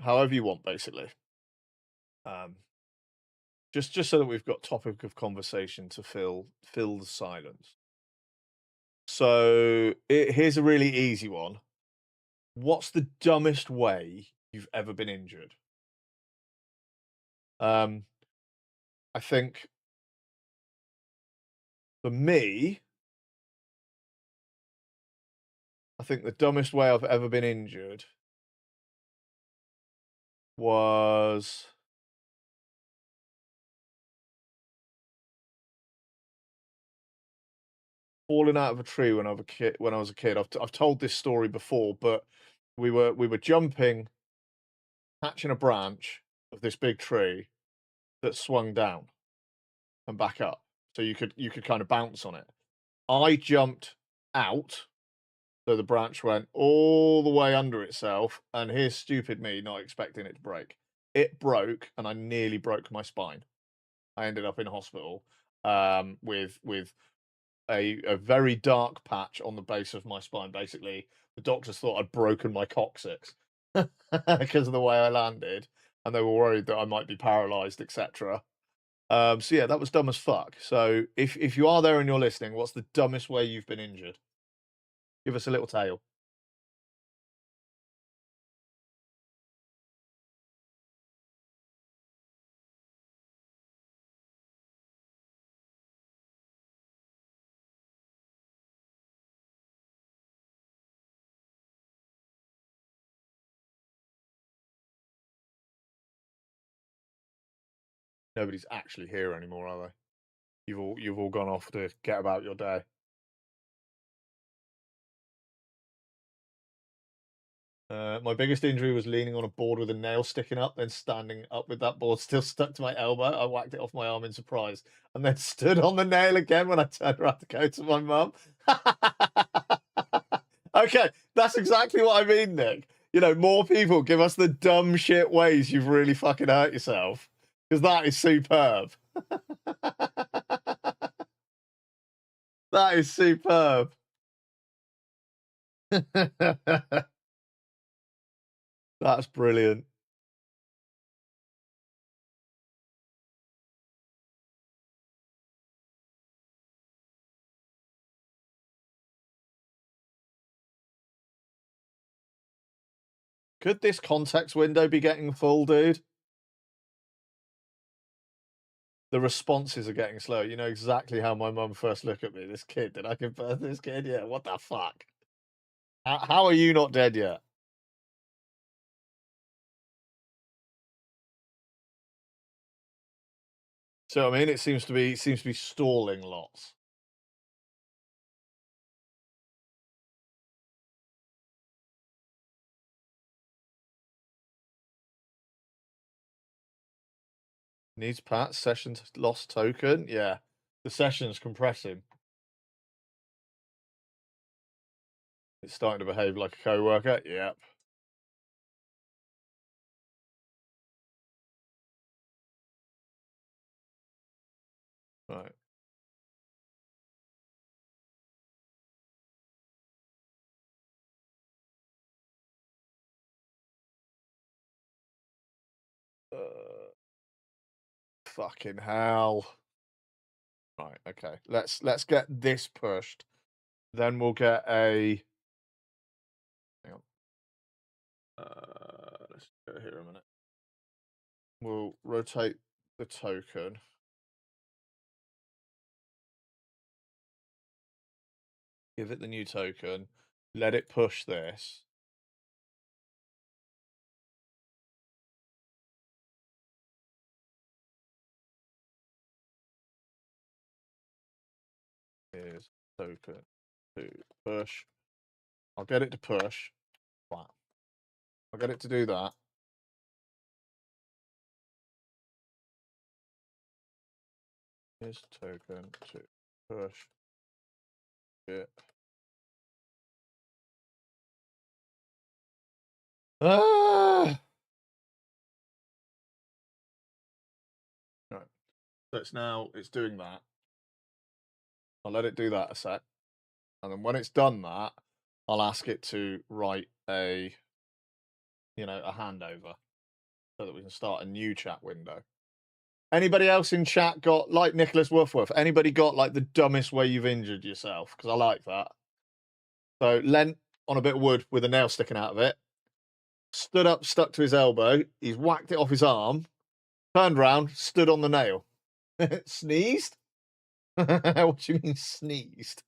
however you want, basically. Just so that we've got topic of conversation to fill the silence. So here's a really easy one. What's the dumbest way you've ever been injured? I think for me, I think the dumbest way I've ever been injured was falling out of a tree when I was a kid. I've told this story before, but we were jumping, catching a branch of this big tree that swung down and back up, so you could kind of bounce on it. I jumped out, so the branch went all the way under itself, and here's stupid me not expecting it to break. It broke, and I nearly broke my spine. I ended up in hospital with a very dark patch on the base of my spine. Basically, the doctors thought I'd broken my coccyx because of the way I landed, and they were worried that I might be paralyzed, etc. So yeah, that was dumb as fuck. So if you are there and you're listening, what's the dumbest way you've been injured? Give us a little tale. Nobody's actually here anymore, are they? You've all gone off to get about your day. My biggest injury was leaning on a board with a nail sticking up, then standing up with that board still stuck to my elbow. I whacked it off my arm in surprise, and then stood on the nail again when I turned around to go to my mum. Okay, that's exactly what I mean, Nick. More people give us the dumb shit ways you've really fucking hurt yourself, because that is superb. That is superb. That's brilliant. Could this context window be getting full, dude? The responses are getting slow. You know exactly how my mum first looked at me. This kid, did I give birth to this kid? Yeah, what the fuck? How are you not dead yet? So I mean, it seems to be stalling lots. Needs Pat sessions lost token. Yeah, the session's compressing. It's starting to behave like a coworker. Yep. Right. Fucking hell. Right, okay. Let's get this pushed. Then we'll get a hang on. Let's go here a minute. We'll rotate the token. Give it the new token. Let it push this. Here's token to push. I'll get it to push. Wow. I'll get it to do that. Here's token to push it. Ah! Right. So it's doing that. I'll let it do that a sec. And then when it's done that, I'll ask it to write a handover so that we can start a new chat window. Anybody else in chat got, like Nicholas Woofwoof, anybody got like the dumbest way you've injured yourself? Because I like that. So leant on a bit of wood with a nail sticking out of it, stood up, stuck to his elbow, he's whacked it off his arm, turned round, stood on the nail. Sneezed? What do you mean sneezed?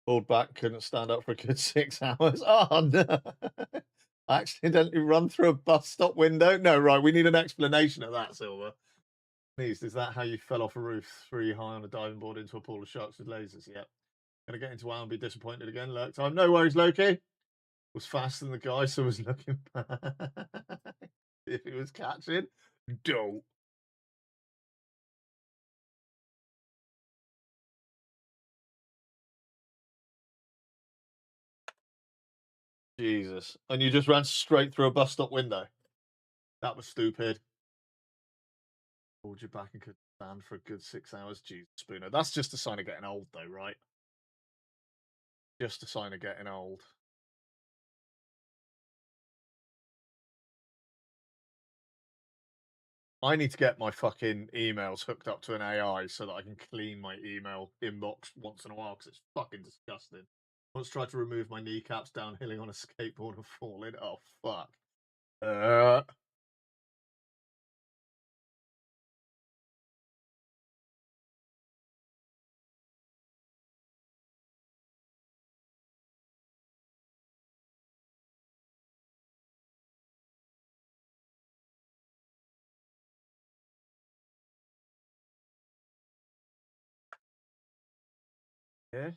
Pulled back, couldn't stand up for a good 6 hours. Oh no! I accidentally run through a bus stop window. No, right. We need an explanation of that, Silver. Please, is that how you fell off a roof 3 high on a diving board into a pool of sharks with lasers? Yep. Gonna get into WoW and be disappointed again. Lurk time. No worries, Loki. Was faster than the guy, so was looking back. If he was catching, don't. Jesus. And you just ran straight through a bus stop window. That was stupid. Pulled you back and could stand for a good 6 hours. Jesus, Spooner. That's just a sign of getting old, though, right? Just a sign of getting old. I need to get my fucking emails hooked up to an AI so that I can clean my email inbox once in a while because it's fucking disgusting. Once tried to remove my kneecaps downhilling on a skateboard and falling. Oh, fuck. Yeah.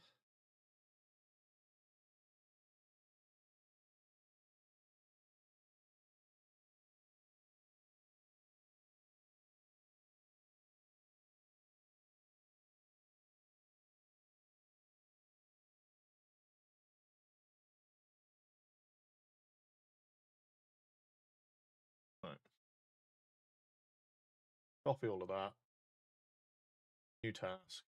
Right. Copy all of that. New task.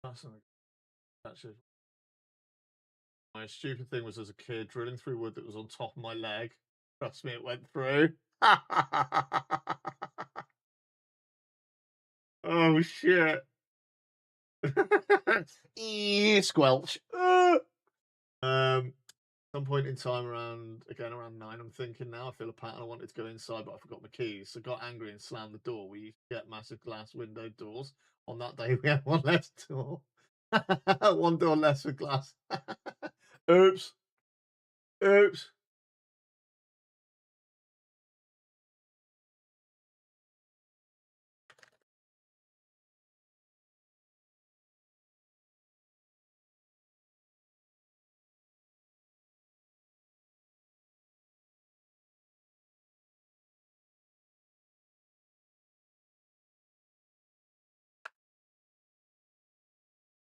That's actually. My stupid thing was as a kid drilling through wood that was on top of my leg. Trust me, it went through. Oh shit! Squelch. Some point in time around 9, I'm thinking now. I feel a pattern. I wanted to go inside, but I forgot my keys, so got angry and slammed the door. We used to get massive glass window doors. On that day, we had one less door. One door less with glass. Oops. Oops.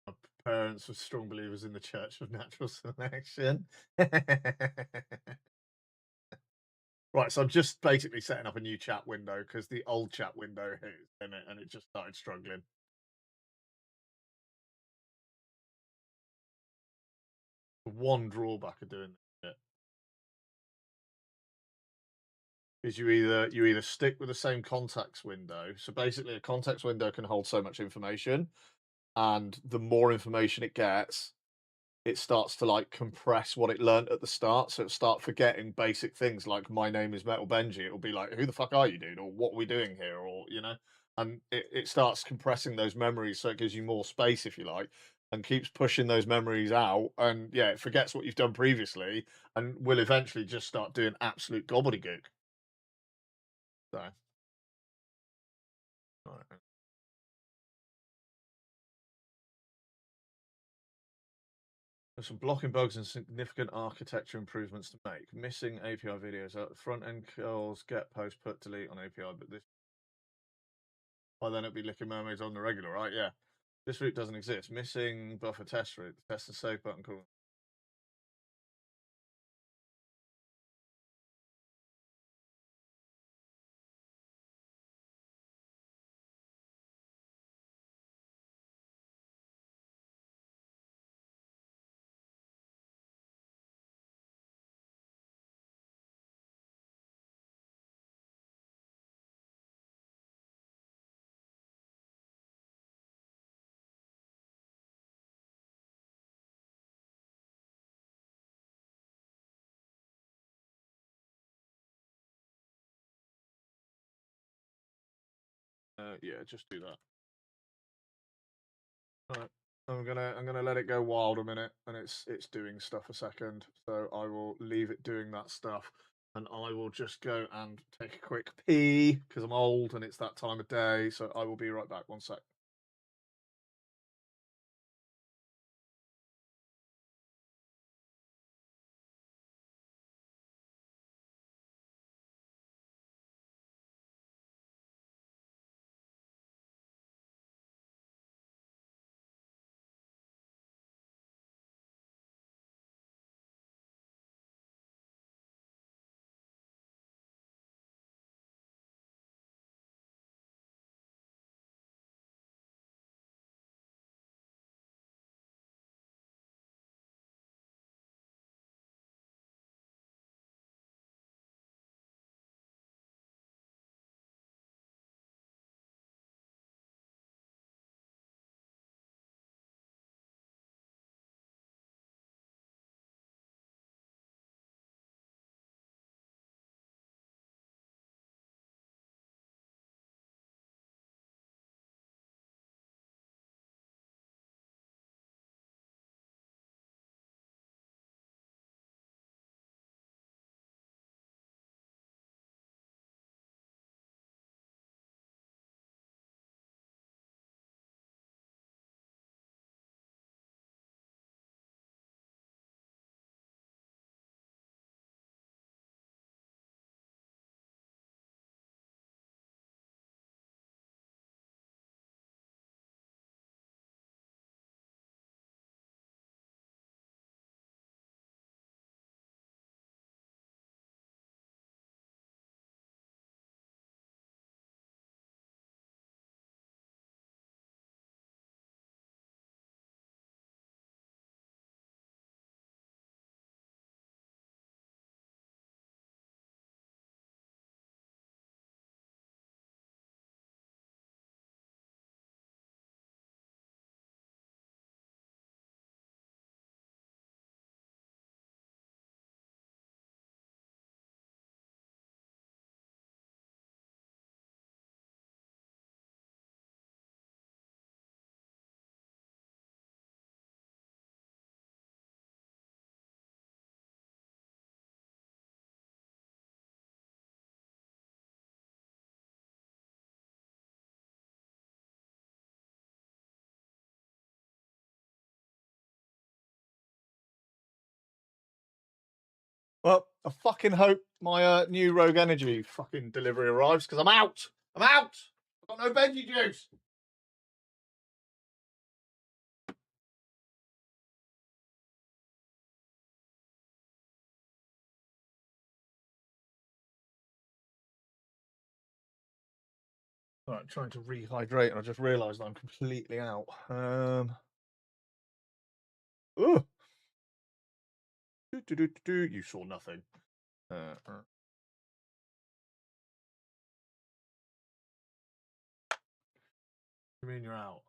My parents were strong believers in the Church of Natural Selection. Right, so I'm just basically setting up a new chat window because the old chat window hit its limit and it just started struggling. The one drawback of doing this is you either stick with the same contacts window. So basically, a contacts window can hold so much information, and the more information it gets, it starts to like compress what it learnt at the start. So it'll start forgetting basic things like my name is Metal Benji. It'll be like, who the fuck are you, dude? Or what are we doing here? Or, and it starts compressing those memories. So it gives you more space, if you like, and keeps pushing those memories out. And yeah, it forgets what you've done previously and will eventually just start doing absolute gobbledygook. So, right. There's some blocking bugs and significant architecture improvements to make. Missing API videos. Front end calls, get, post, put, delete on API, but this. Well, then it'd be licking mermaids on the regular, right? Yeah. This route doesn't exist. Missing buffer test route. Test the save button. Cool. Yeah, just do that. All right. I'm gonna let it go wild a minute, and it's doing stuff a second. So I will leave it doing that stuff, and I will just go and take a quick pee because I'm old and it's that time of day. So I will be right back. One sec. I fucking hope my new Rogue Energy fucking delivery arrives because I'm out. I'm out. I've got no veggie juice. All right, trying to rehydrate, and I just realised I'm completely out. Oh, you saw nothing. You mean you're out?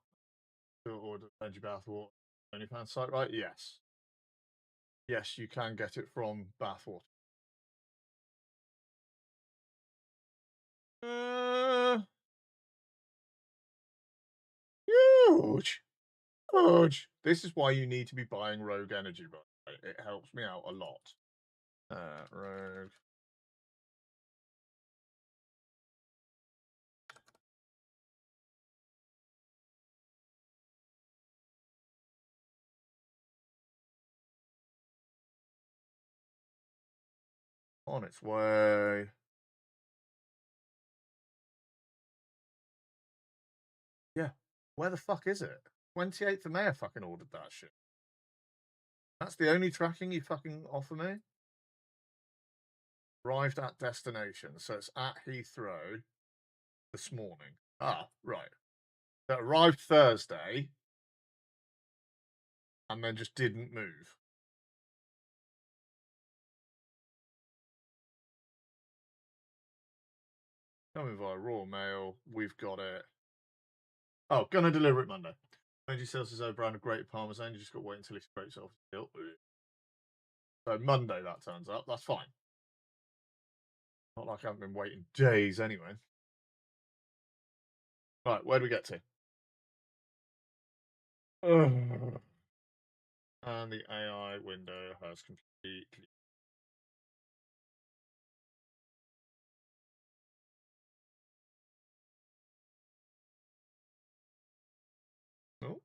Order veggie bath water. OnlyFans site, right? Yes. Yes, you can get it from Bathwater. Huge. Huge. This is why you need to be buying Rogue Energy, by the way. It helps me out a lot. Rogue. On its way. Yeah. Where the fuck is it? 28th of May I fucking ordered that shit. That's the only tracking you fucking offer me? Arrived at destination. So it's at Heathrow this morning. Ah, right. So it arrived Thursday and then just didn't move. Coming via Royal Mail. We've got it. Oh, gonna deliver it Monday. Energy sells his own brand of grated parmesan. You just got to wait until he scrapes it off the hill. So Monday that turns up. That's fine. Not like I haven't been waiting days anyway. Right, where do we get to? And the AI window has completely. Oh.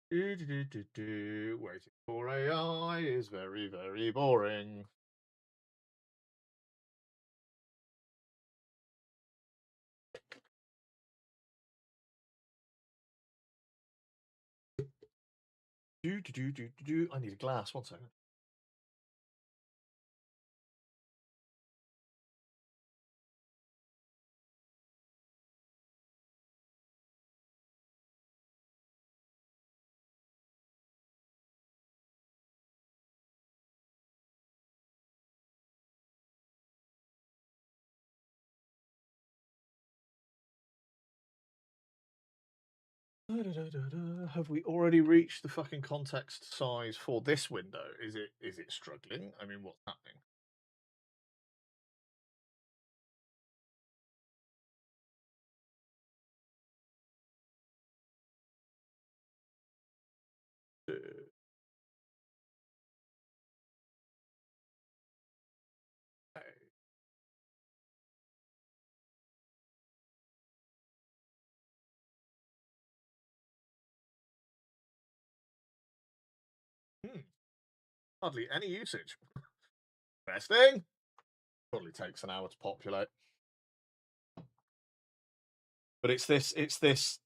Waiting for AI is very, very boring. I need a glass. 1 second. Have we already reached the fucking context size for this window? Is it struggling? I mean, what's happening? Hardly any usage. Best thing. Probably takes an hour to populate. But it's this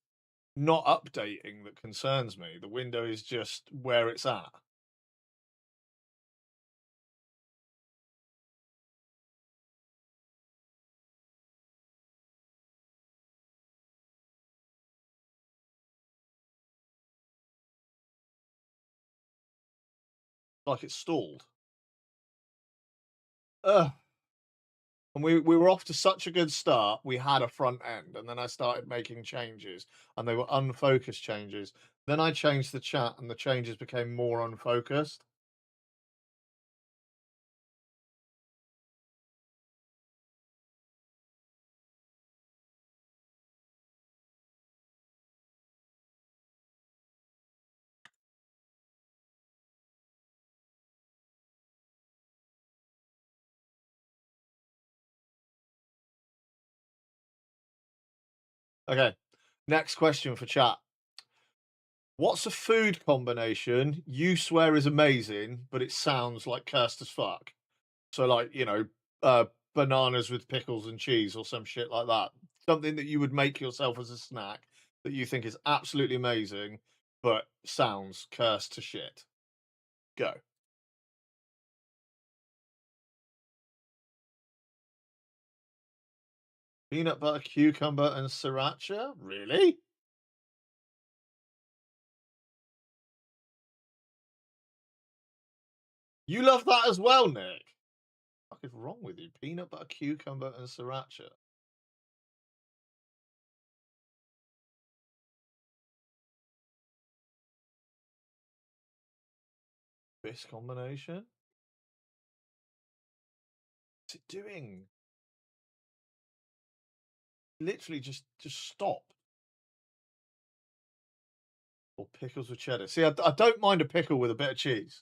not updating that concerns me. The window is just where it's at. Like it's stalled. Ugh. And we were off to such a good start. We had a front end, and then I started making changes, and they were unfocused changes. Then I changed the chat, and the changes became more unfocused. Okay. Next question for chat. What's a food combination you swear is amazing, but it sounds like cursed as fuck? So, like, bananas with pickles and cheese or some shit like that. Something that you would make yourself as a snack that you think is absolutely amazing, but sounds cursed to shit. Go. Peanut butter, cucumber, and sriracha? Really? You love that as well, Nick? What is wrong with you? Peanut butter, cucumber, and sriracha. This combination? What's it doing? Literally just stop. Or pickles with cheddar. See, I don't mind a pickle with a bit of cheese.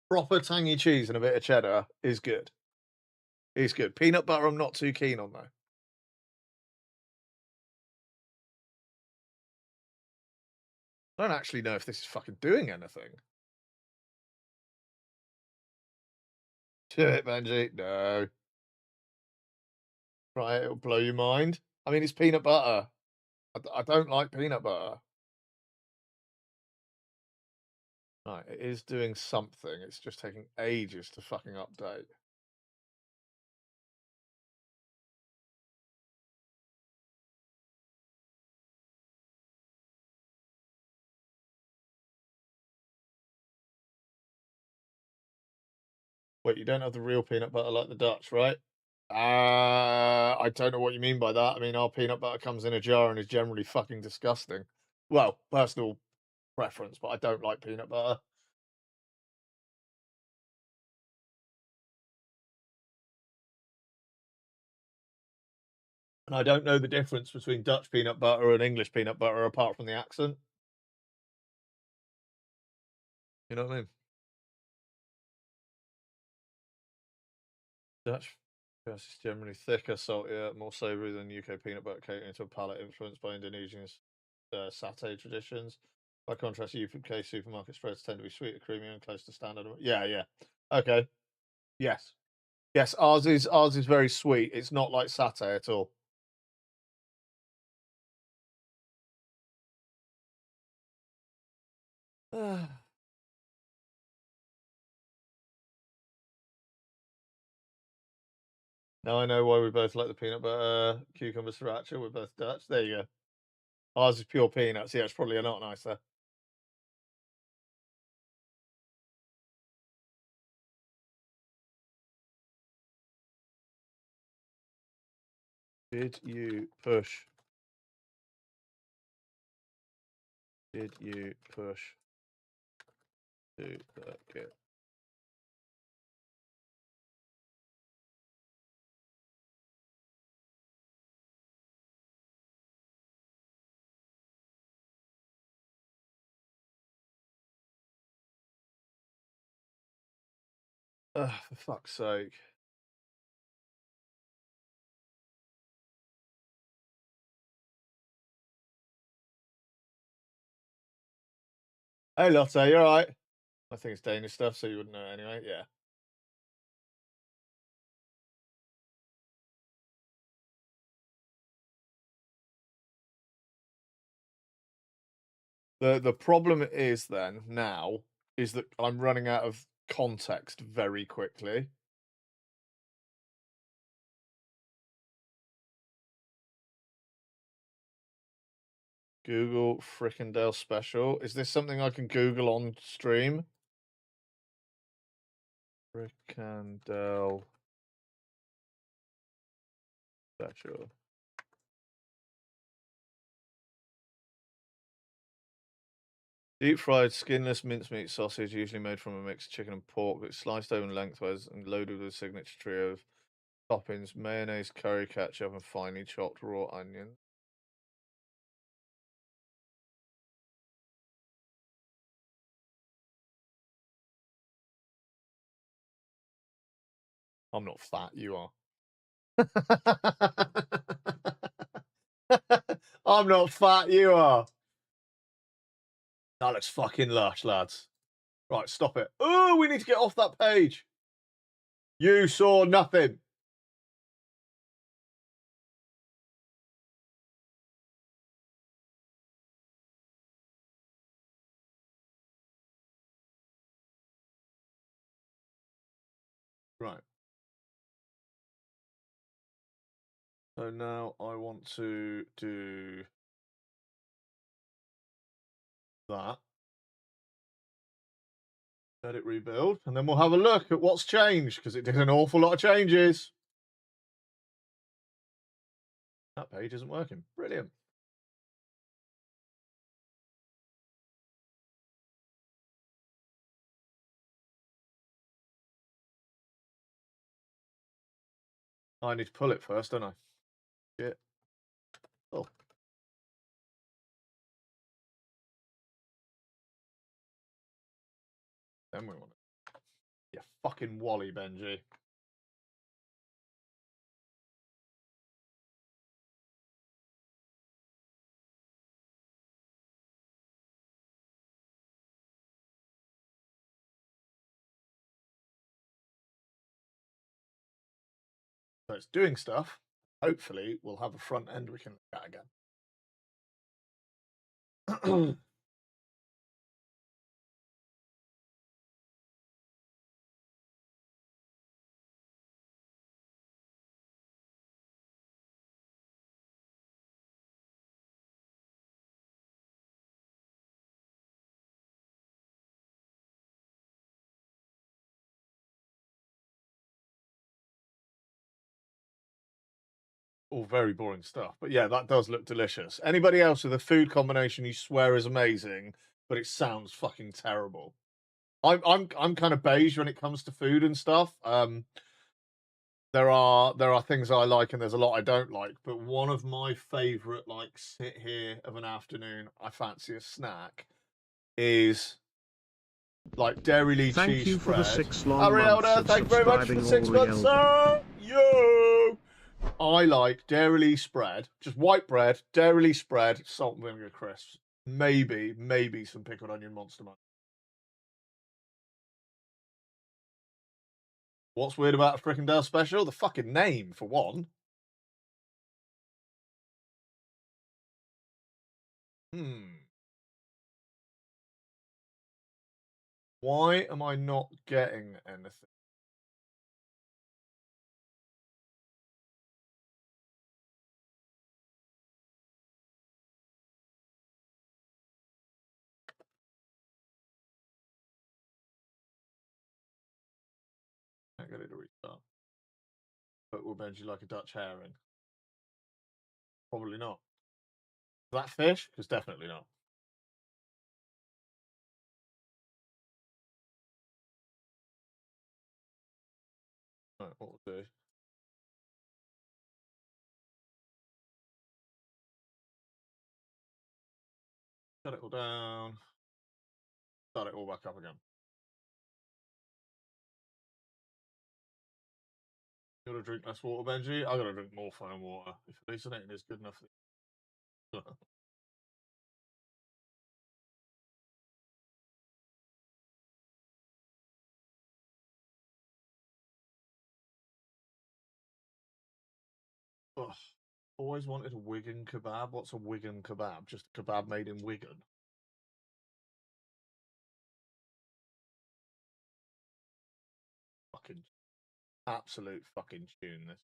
Proper tangy cheese and a bit of cheddar is good. Is good. Peanut butter, I'm not too keen on though. I don't actually know if this is fucking doing anything. Do it, Benji. No. Right, it'll blow your mind. I mean, it's peanut butter. I don't like peanut butter. Right, it is doing something. It's just taking ages to fucking update. Wait, you don't have the real peanut butter like the Dutch, right? I don't know what you mean by that. I mean, our peanut butter comes in a jar and is generally fucking disgusting. Well, personal preference, but I don't like peanut butter. And I don't know the difference between Dutch peanut butter and English peanut butter apart from the accent. You know what I mean? Dutch is generally thicker, saltier, more savoury than UK peanut butter, catering to a palate influenced by Indonesian satay traditions. By contrast, UK supermarket spreads tend to be sweeter, creamier, and close to standard. Yeah, yeah. Okay. Yes. Yes, ours is very sweet. It's not like satay at all. Now I know why we both like the peanut butter, cucumber sriracha. We're both Dutch. There you go. Ours is pure peanuts. Yeah, it's probably a lot nicer. Did you push? Did you push to the get? For fuck's sake. Hey Lotte, you alright? I think it's Danish stuff, so you wouldn't know anyway. Yeah. The problem is then now is that I'm running out of context very quickly. Google Frickendale special. Is this something I can Google on stream? Frickendale special. Deep fried, skinless mincemeat sausage, usually made from a mix of chicken and pork, but sliced open lengthwise and loaded with a signature trio of toppings: mayonnaise, curry, ketchup, and finely chopped raw onion. I'm not fat, you are. I'm not fat, you are. That looks fucking lush, lads. Right, stop it. Oh, we need to get off that page. You saw nothing. Right. So now I want to do that. Let it rebuild, and then we'll have a look at what's changed, because it did an awful lot of changes. That page isn't working. Brilliant. I need to pull it first, don't I? Shit. Oh. Then we want it. Yeah, fucking Wally, Benji. So it's doing stuff. Hopefully, we'll have a front end we can look at again. All very boring stuff. But yeah, that does look delicious. Anybody else with a food combination you swear is amazing, but it sounds fucking terrible? I'm kind of beige when it comes to food and stuff. There are things I like and there's a lot I don't like, but one of my favorite like sit here of an afternoon, I fancy a snack, is like Dairy Lee Thank cheese you for the spread. 6 long months Arielda, of thank you very much for the 6 subscribing, months, sir. Yo! I like Dairy Lee spread, just white bread, Dairy Lee spread, salt and vinegar crisps. Maybe some pickled onion Monster Munch. What's weird about a Frickendale special? The fucking name, for one. Why am I not getting anything? I get it to restart. But will Benji like a Dutch herring? Probably not. Is that fish? Because definitely not. Right, what we'll do. Shut it all down. Start it all back up again. You gotta drink less water, Benji. I gotta drink more foam water. If hallucinating is good enough. Ugh. Always wanted a Wigan kebab. What's a Wigan kebab? Just a kebab made in Wigan. Fucking absolute fucking tune. This.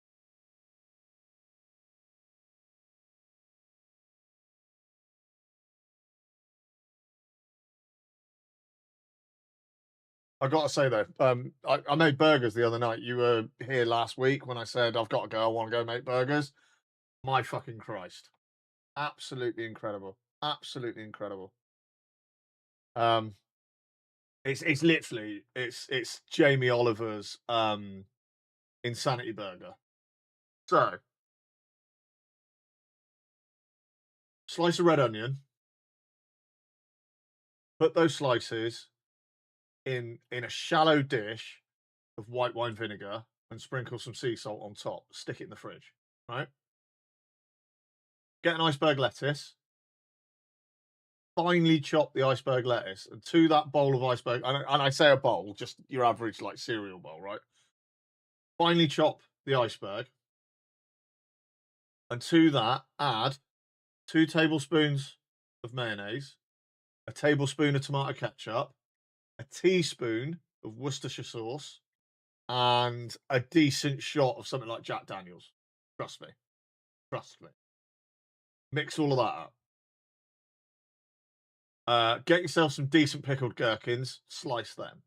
I gotta say though, I made burgers the other night. You were here last week when I said I've got to go. I want to go make burgers. My fucking Christ, absolutely incredible, absolutely incredible. It's literally it's Jamie Oliver's Insanity Burger. So, slice of red onion. Put those slices in a shallow dish of white wine vinegar and sprinkle some sea salt on top. Stick it in the fridge, right? get an iceberg lettuce, finely chop the iceberg lettuce, and to that bowl of iceberg, and I say a bowl, just your average like cereal bowl, right? Finely chop the iceberg, and to that add 2 tablespoons of mayonnaise, a tablespoon of tomato ketchup, a teaspoon of Worcestershire sauce, and a decent shot of something like Jack Daniels. Trust me. Trust me. Mix all of that up. Get yourself some decent pickled gherkins, slice them.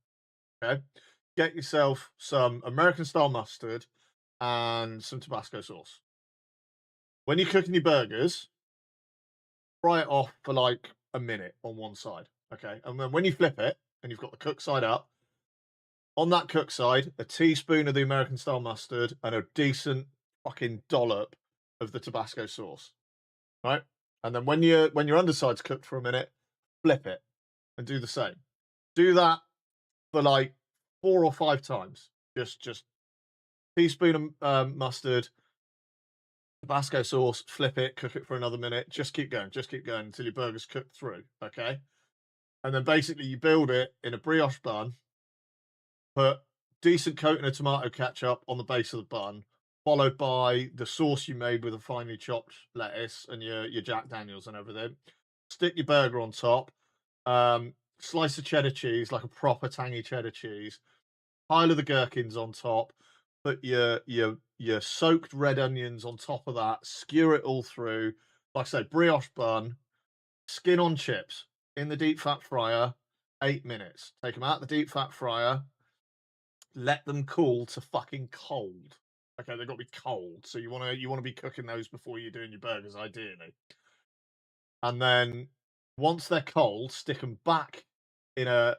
Okay. Get yourself some American style mustard and some Tabasco sauce. When you're cooking your burgers, fry it off for like a minute on one side. Okay. And then when you flip it and you've got the cooked side up, on that cooked side, a teaspoon of the American style mustard and a decent fucking dollop of the Tabasco sauce. Right? And then when your underside's cooked for a minute, flip it and do the same. Do that for like 4 or 5 times. Just teaspoon of mustard, Tabasco sauce, flip it, cook it for another minute. Just keep going until your burger's cooked through. Okay. And then basically you build it in a brioche bun, put decent coating of tomato ketchup on the base of the bun, followed by the sauce you made with a finely chopped lettuce and your Jack Daniels and everything. Stick your burger on top. Slice of cheddar cheese, like a proper tangy cheddar cheese. Pile of the gherkins on top. Put your soaked red onions on top of that. Skewer it all through. Like I say, brioche bun. Skin on chips in the deep fat fryer. 8 minutes. Take them out of the deep fat fryer. Let them cool to fucking cold. Okay, they've got to be cold. So you wanna be cooking those before you're doing your burgers, ideally. And then once they're cold, stick them back in a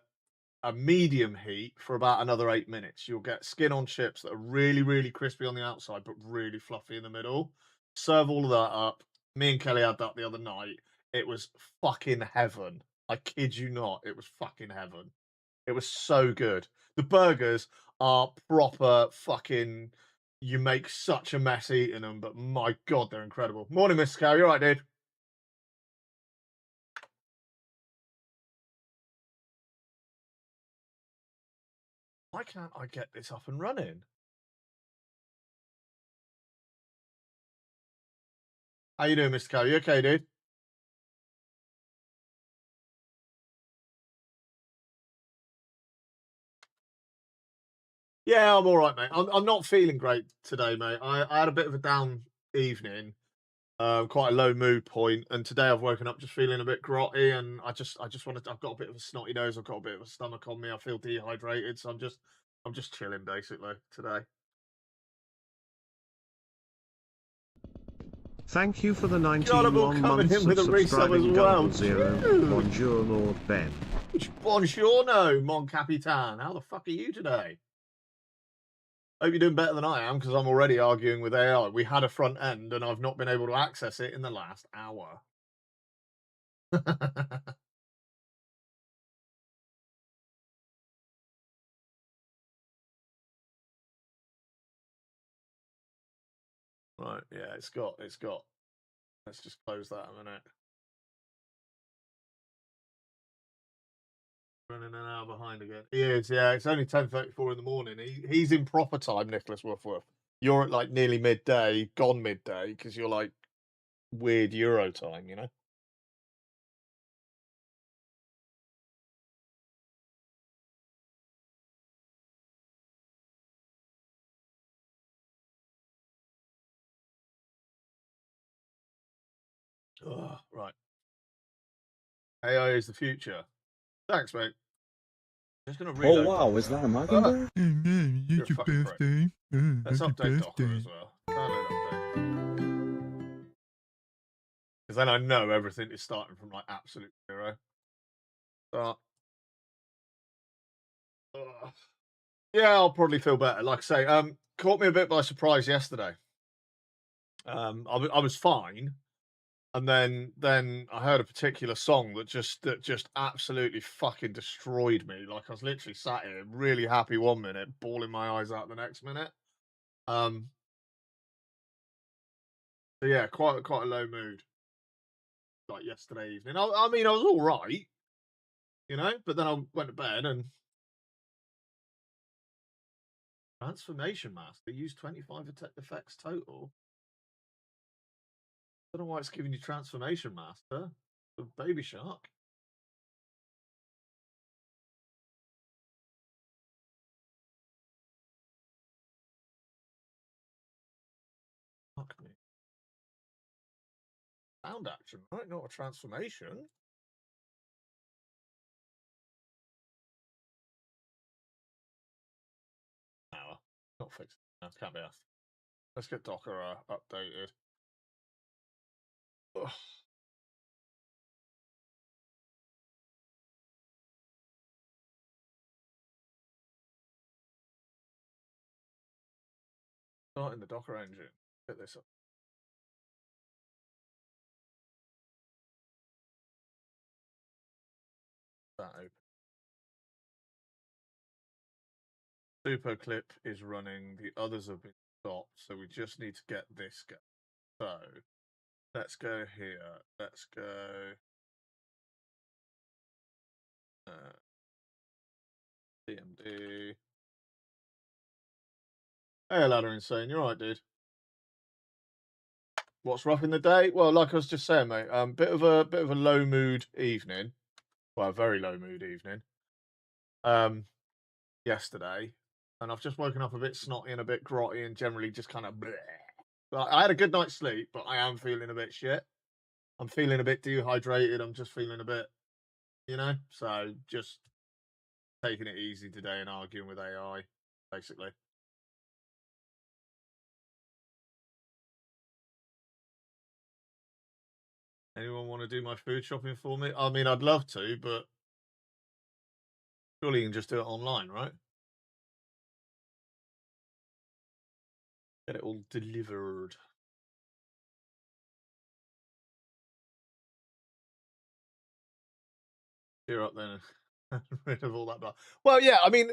medium heat for about another 8 minutes. You'll get skin on chips that are really, really crispy on the outside, but really fluffy in the middle. Serve all of that up. Me and Kelly had that the other night. It was fucking heaven. I kid you not. It was fucking heaven. It was so good. The burgers are proper fucking. You make such a mess eating them, but my God, they're incredible. Morning, Mr. Cow. You all right, dude? Why can't I get this up and running? How you doing, Mr. Cow? You okay, dude? Yeah, I'm all right, mate. I'm not feeling great today, mate. I had a bit of a down evening, quite a low mood point, and today I've woken up just feeling a bit grotty, and I just wanted. I've got a bit of a snotty nose. I've got a bit of a stomach on me. I feel dehydrated, so I'm just chilling basically today. Thank you for the 19 Jonathan long coming months in with of a resub as subscribing well. Gullible Zero. Dude. Bonjour, Lord Ben. Buongiorno, mon capitan. How the fuck are you today? Hope you're doing better than I am, because I'm already arguing with AI. We had a front end, and I've not been able to access it in the last hour. Right, yeah, it's got. Let's just close that a minute. Running an hour behind again. He is, yeah. It's only 10:34 in the morning. He's in proper time, Nicholas Woofworth. You're at like nearly midday, gone midday, because you're like weird Euro time, you know? Ugh, right. AI is the future. Thanks, mate. Just gonna reload. Oh wow, is that a mockingbird? Hey man, You're a it's your fucking prick. birthday. Let's Happy update Docker birthday. as well. Download update. Because then I know everything is starting from like absolute zero. Start. Ugh. Yeah, I'll probably feel better. Like I say, caught me a bit by surprise yesterday. I was fine, and then I heard a particular song that just absolutely fucking destroyed me. Like I was literally sat here really happy one minute, bawling my eyes out the next minute. So yeah, quite a low mood. Like yesterday evening. I mean, I was all right, you know, but then I went to bed and Transformation Master used 25 effects total. I don't know why it's giving you Transformation Master of Baby Shark. Fuck me. Sound action, right? Not a transformation. No, not fixed. No, can't be asked. Let's get Docker updated. Ugh. Starting the Docker engine. Get this up. That open. Superclip is running. The others have been stopped, so we just need to get this going. So let's go here. Let's go. CMD. Hey, Ladder Insane. You're right, dude. What's rough in the day? Well, like I was just saying, mate. Bit of a low mood evening. Well, a very low mood evening. Yesterday, and I've just woken up a bit snotty and a bit grotty, and generally just kind of. But I had a good night's sleep, but I am feeling a bit shit. I'm feeling a bit dehydrated. I'm just feeling a bit, you know. So just taking it easy today and arguing with AI, basically. Anyone want to do my food shopping for me? I mean, I'd love to, but surely you can just do it online, right? Get it all delivered. Cheer up then. Rid of all that. Well, yeah. I mean,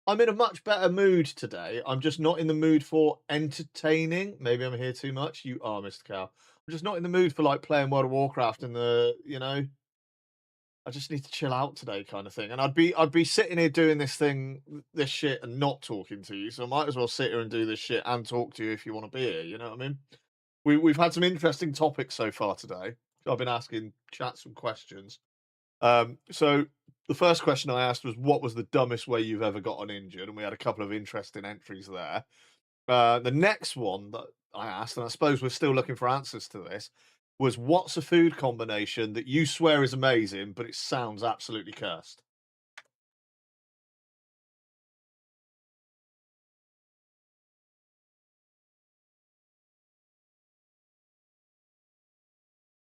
I'm in a much better mood today. I'm just not in the mood for entertaining. Maybe I'm here too much. You are, Mr. Cow. I'm just not in the mood for like playing World of Warcraft and I just need to chill out today, kind of thing. And I'd be sitting here doing this shit, and not talking to you. So I might as well sit here and do this shit and talk to you if you want to be here. You know what I mean? We've had some interesting topics so far today. I've been asking chat some questions. So the first question I asked was, what was the dumbest way you've ever gotten injured? And we had a couple of interesting entries there. The next one that I asked, and I suppose we're still looking for answers to this, was what's a food combination that you swear is amazing, but it sounds absolutely cursed?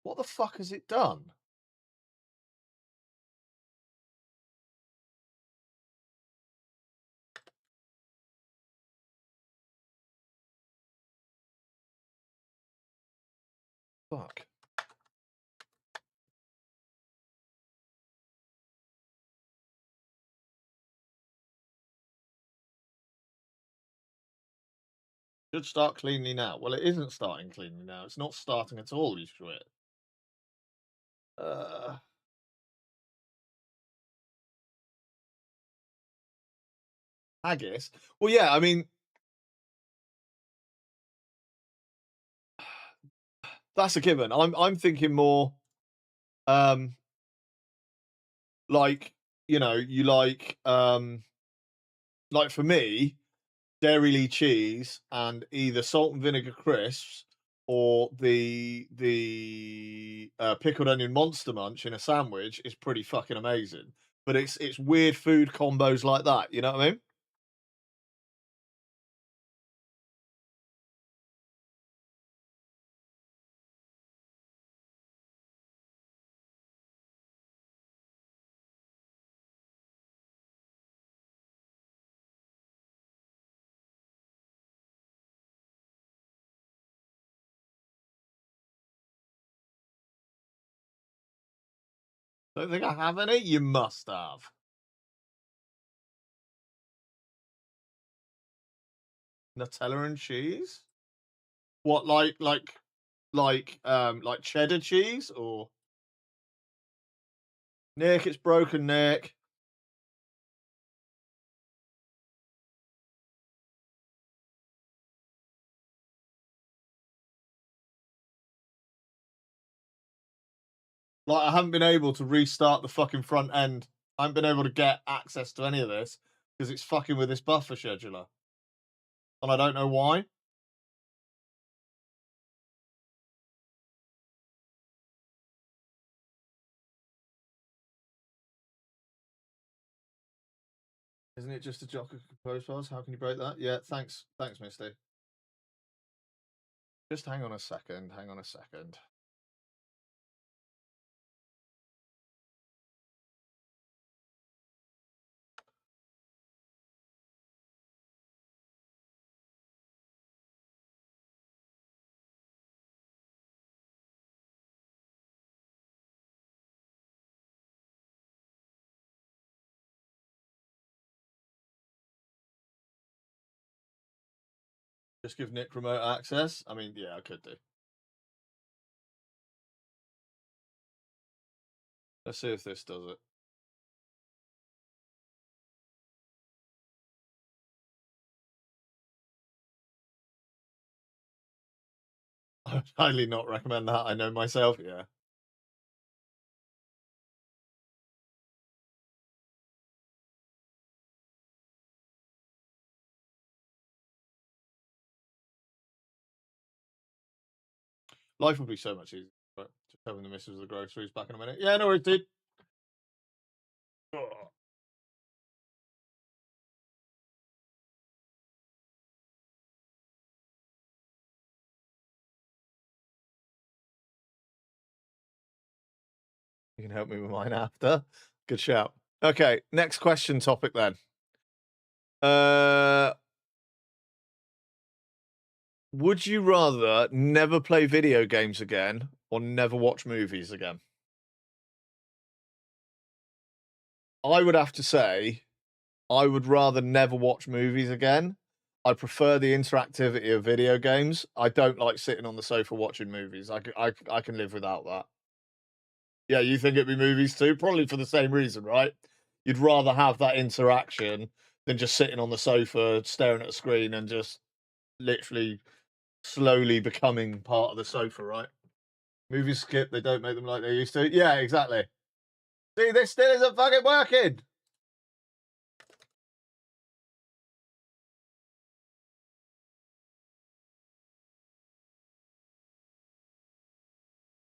What the fuck has it done? Fuck. Should start cleanly now. Well, it isn't starting cleanly now. It's not starting at all, you shit. Haggis. Well, yeah, I mean, that's a given. I'm thinking more, like you like for me, Dairy cheese and either salt and vinegar crisps or the pickled onion Monster Munch in a sandwich is pretty fucking amazing. But it's weird food combos like that. You know what I mean? Don't think I have any. You must have. Nutella and cheese. What, like cheddar cheese or? Nick, it's broken, Nick. Like, I haven't been able to restart the fucking front end. I haven't been able to get access to any of this because it's fucking with this buffer scheduler. And I don't know why. Isn't it just a jock of compose files? How can you break that? Yeah, thanks. Thanks, Misty. Just hang on a second. Hang on a second. Just give Nick remote access. I mean, yeah, I could do. Let's see if this does it. I would highly not recommend that. I know myself. Yeah. Life would be so much easier. But just having the missus with the groceries back in a minute. Yeah, no worries, dude. Oh. You can help me with mine after. Good shout. Okay, next question topic then. Would you rather never play video games again or never watch movies again? I would have to say I would rather never watch movies again. I prefer the interactivity of video games. I don't like sitting on the sofa watching movies. I can live without that. Yeah, you think it'd be movies too? Probably for the same reason, right? You'd rather have that interaction than just sitting on the sofa staring at a screen and just literally slowly becoming part of the sofa, right? Movies skip, they don't make them like they used to. Yeah, exactly. See, this still isn't fucking working.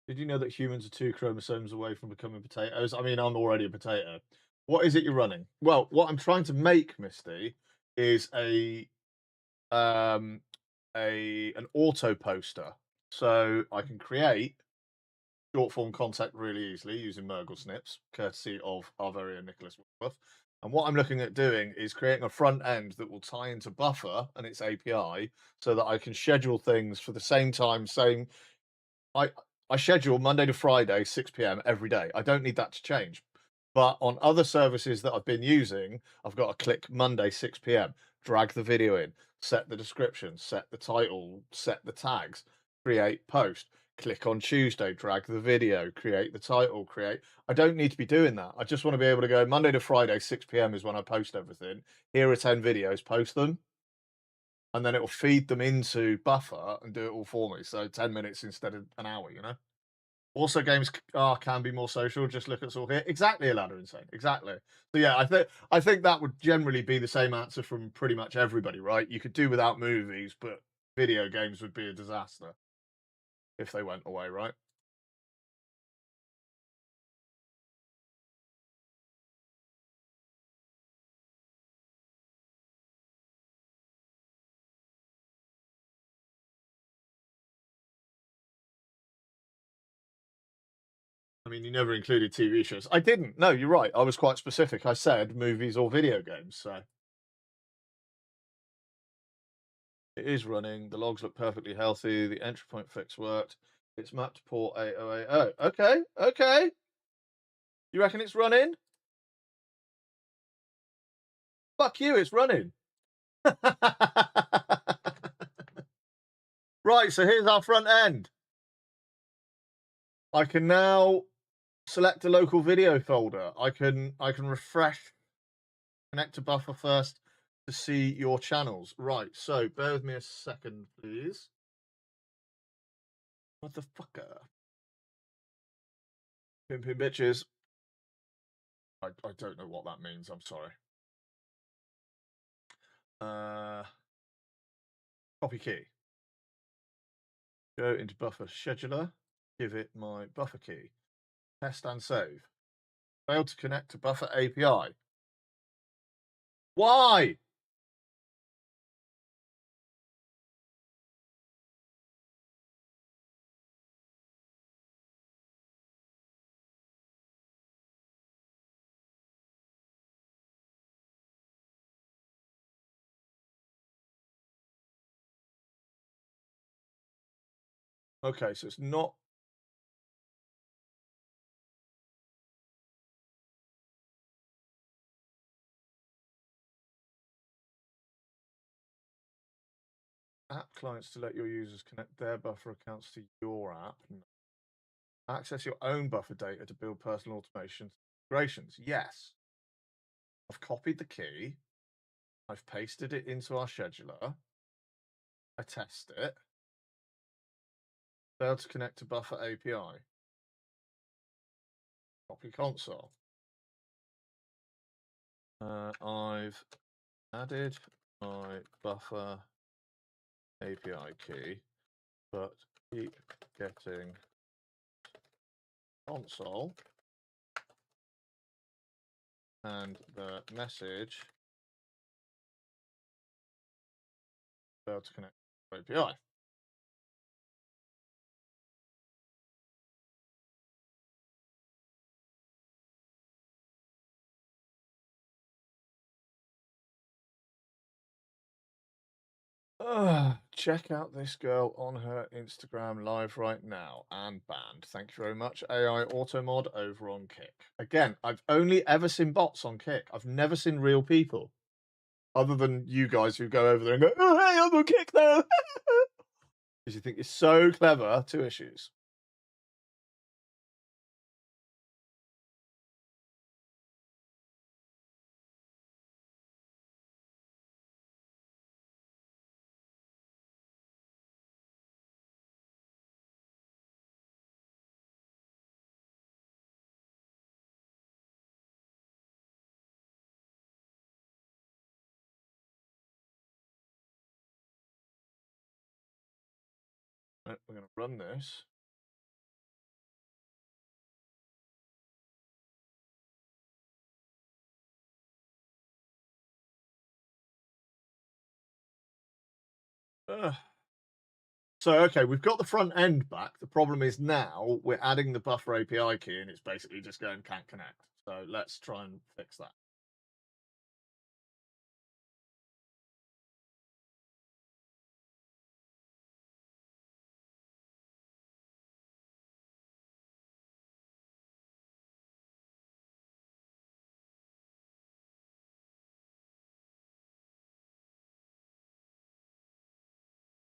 Did you know that humans are 2 chromosomes away from becoming potatoes? I mean, I'm already a potato. What is it you're running? Well, what I'm trying to make, Misty, is an auto poster. So I can create short form content really easily using Murgle snips, courtesy of our very own Nicholas Woodruff. And what I'm looking at doing is creating a front end that will tie into Buffer and its API so that I can schedule things for the same time, same. I schedule Monday to Friday, 6 p.m. every day. I don't need that to change. But on other services that I've been using, I've got to click Monday, 6 p.m., drag the video in, set the description, set the title, set the tags, create post, click on Tuesday, drag the video, create the title, create. I don't need to be doing that. I just want to be able to go Monday to Friday, 6 p.m. is when I post everything. Here are 10 videos, post them. And then it will feed them into Buffer and do it all for me. So 10 minutes instead of an hour, you know? Also, games can be more social. Just look at us all here. Exactly, Ladder Insane. Exactly. So yeah, I think that would generally be the same answer from pretty much everybody, right? You could do without movies, but video games would be a disaster if they went away, right? I mean, you never included TV shows. I didn't. No, you're right. I was quite specific. I said movies or video games. So it is running. The logs look perfectly healthy. The entry point fix worked. It's mapped to port 8080. Okay, okay. You reckon it's running? Fuck you, it's running. Right, so here's our front end. I can now select a local video folder. I can refresh, connect to Buffer first to see your channels. Right, so bear with me a second, please. Motherfucker. Pimpin' bitches. I don't know what that means. I'm sorry. Copy key. Go into Buffer Scheduler. Give it my Buffer key. Test and save. Failed to connect to Buffer API. Why? Okay, so it's not. App clients to let your users connect their Buffer accounts to your app. No. Access your own Buffer data to build personal automations integrations. Yes. I've copied the key. I've pasted it into our scheduler. I test it. Failed to connect to Buffer API. Copy console. I've added my Buffer API key, but keep getting console and the message failed to connect to API. Check out this girl on her Instagram live right now and banned. Thank you very much, AI Automod over on Kick. Again, I've only ever seen bots on Kick. I've never seen real people, other than you guys who go over there and go, "Oh, hey, I'm on Kick now," because you think you're so clever. 2 issues. Right, we're going to run this. So, okay, we've got the front end back. The problem is now we're adding the Buffer API key and it's basically just going can't connect. So let's try and fix that.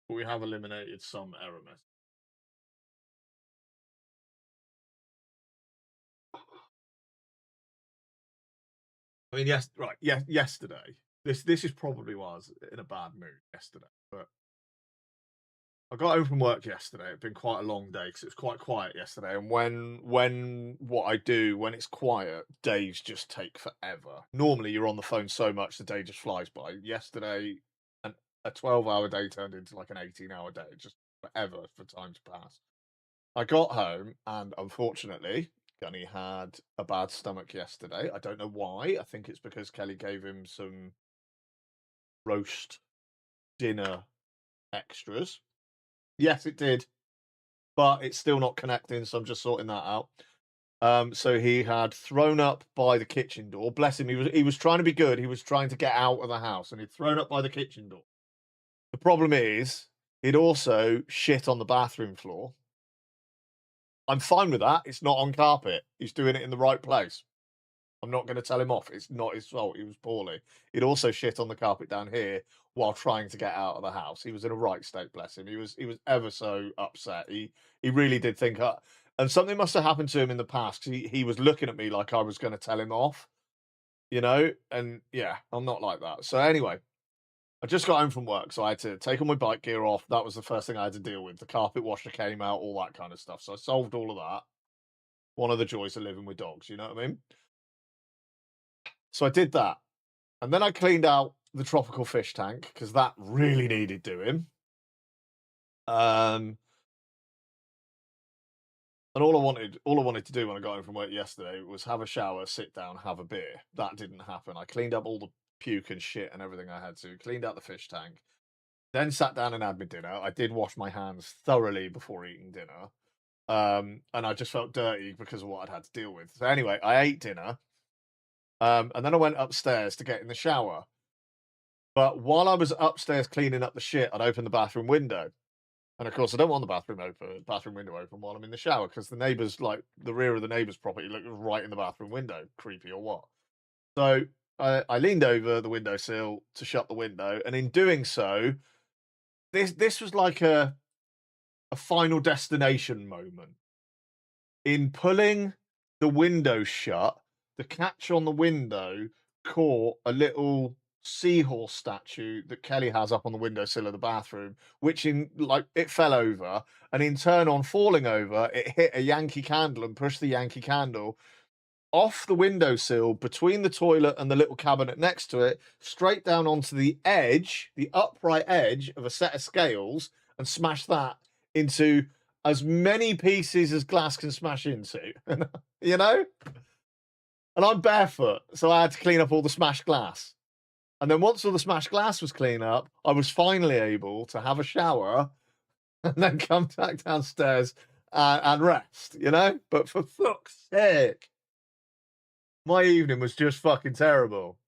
But we have eliminated some error messages. I mean, yes, right. Yeah, yesterday. This is probably why I was in a bad mood yesterday. But I got home from work yesterday. It'd been quite a long day because it was quite quiet yesterday. And when what I do when it's quiet, days just take forever. Normally, you're on the phone so much the day just flies by. Yesterday, a 12-hour day turned into like an 18-hour day. Just forever for time to pass. I got home and unfortunately, Gunny had a bad stomach yesterday. I don't know why. I think it's because Kelly gave him some roast dinner extras. Yes, it did, but it's still not connecting, so I'm just sorting that out. So he had thrown up by the kitchen door. Bless him, he was trying to be good. He was trying to get out of the house, and he'd thrown up by the kitchen door. The problem is, he'd also shit on the bathroom floor. I'm fine with that. It's not on carpet. He's doing it in the right place. I'm not going to tell him off. It's not his fault. He was poorly. He'd also shit on the carpet down here while trying to get out of the house. He was in a right state, bless him. He was ever so upset. He really did think, and something must have happened to him in the past. 'Cause he was looking at me like I was going to tell him off, you know. And yeah, I'm not like that. So anyway, I just got home from work, so I had to take all my bike gear off. That was the first thing I had to deal with. The carpet washer came out, all that kind of stuff. So I solved all of that. One of the joys of living with dogs, you know what I mean? So I did that. And then I cleaned out the tropical fish tank because that really needed doing. And all I wanted to do when I got home from work yesterday was have a shower, sit down, have a beer. That didn't happen. I cleaned up all the puke and shit and everything I had to, cleaned out the fish tank, then sat down and had my dinner. I did wash my hands thoroughly before eating dinner. And I just felt dirty because of what I'd had to deal with. So anyway, I ate dinner. And then I went upstairs to get in the shower. But while I was upstairs cleaning up the shit, I'd opened the bathroom window. And of course, I don't want the bathroom window open while I'm in the shower because the neighbours, like the rear of the neighbour's property, look right in the bathroom window. Creepy or what? So I leaned over the windowsill to shut the window, and in doing so, this was like a final destination moment. In pulling the window shut, the catch on the window caught a little seahorse statue that Kelly has up on the windowsill of the bathroom, which it fell over, and in turn on falling over, it hit a Yankee candle and pushed the Yankee candle off the windowsill between the toilet and the little cabinet next to it, straight down onto the edge, the upright edge of a set of scales, and smashed that into as many pieces as glass can smash into, you know? And I'm barefoot, so I had to clean up all the smashed glass. And then once all the smashed glass was cleaned up, I was finally able to have a shower and then come back downstairs and rest, you know? But for fuck's sake, my evening was just fucking terrible.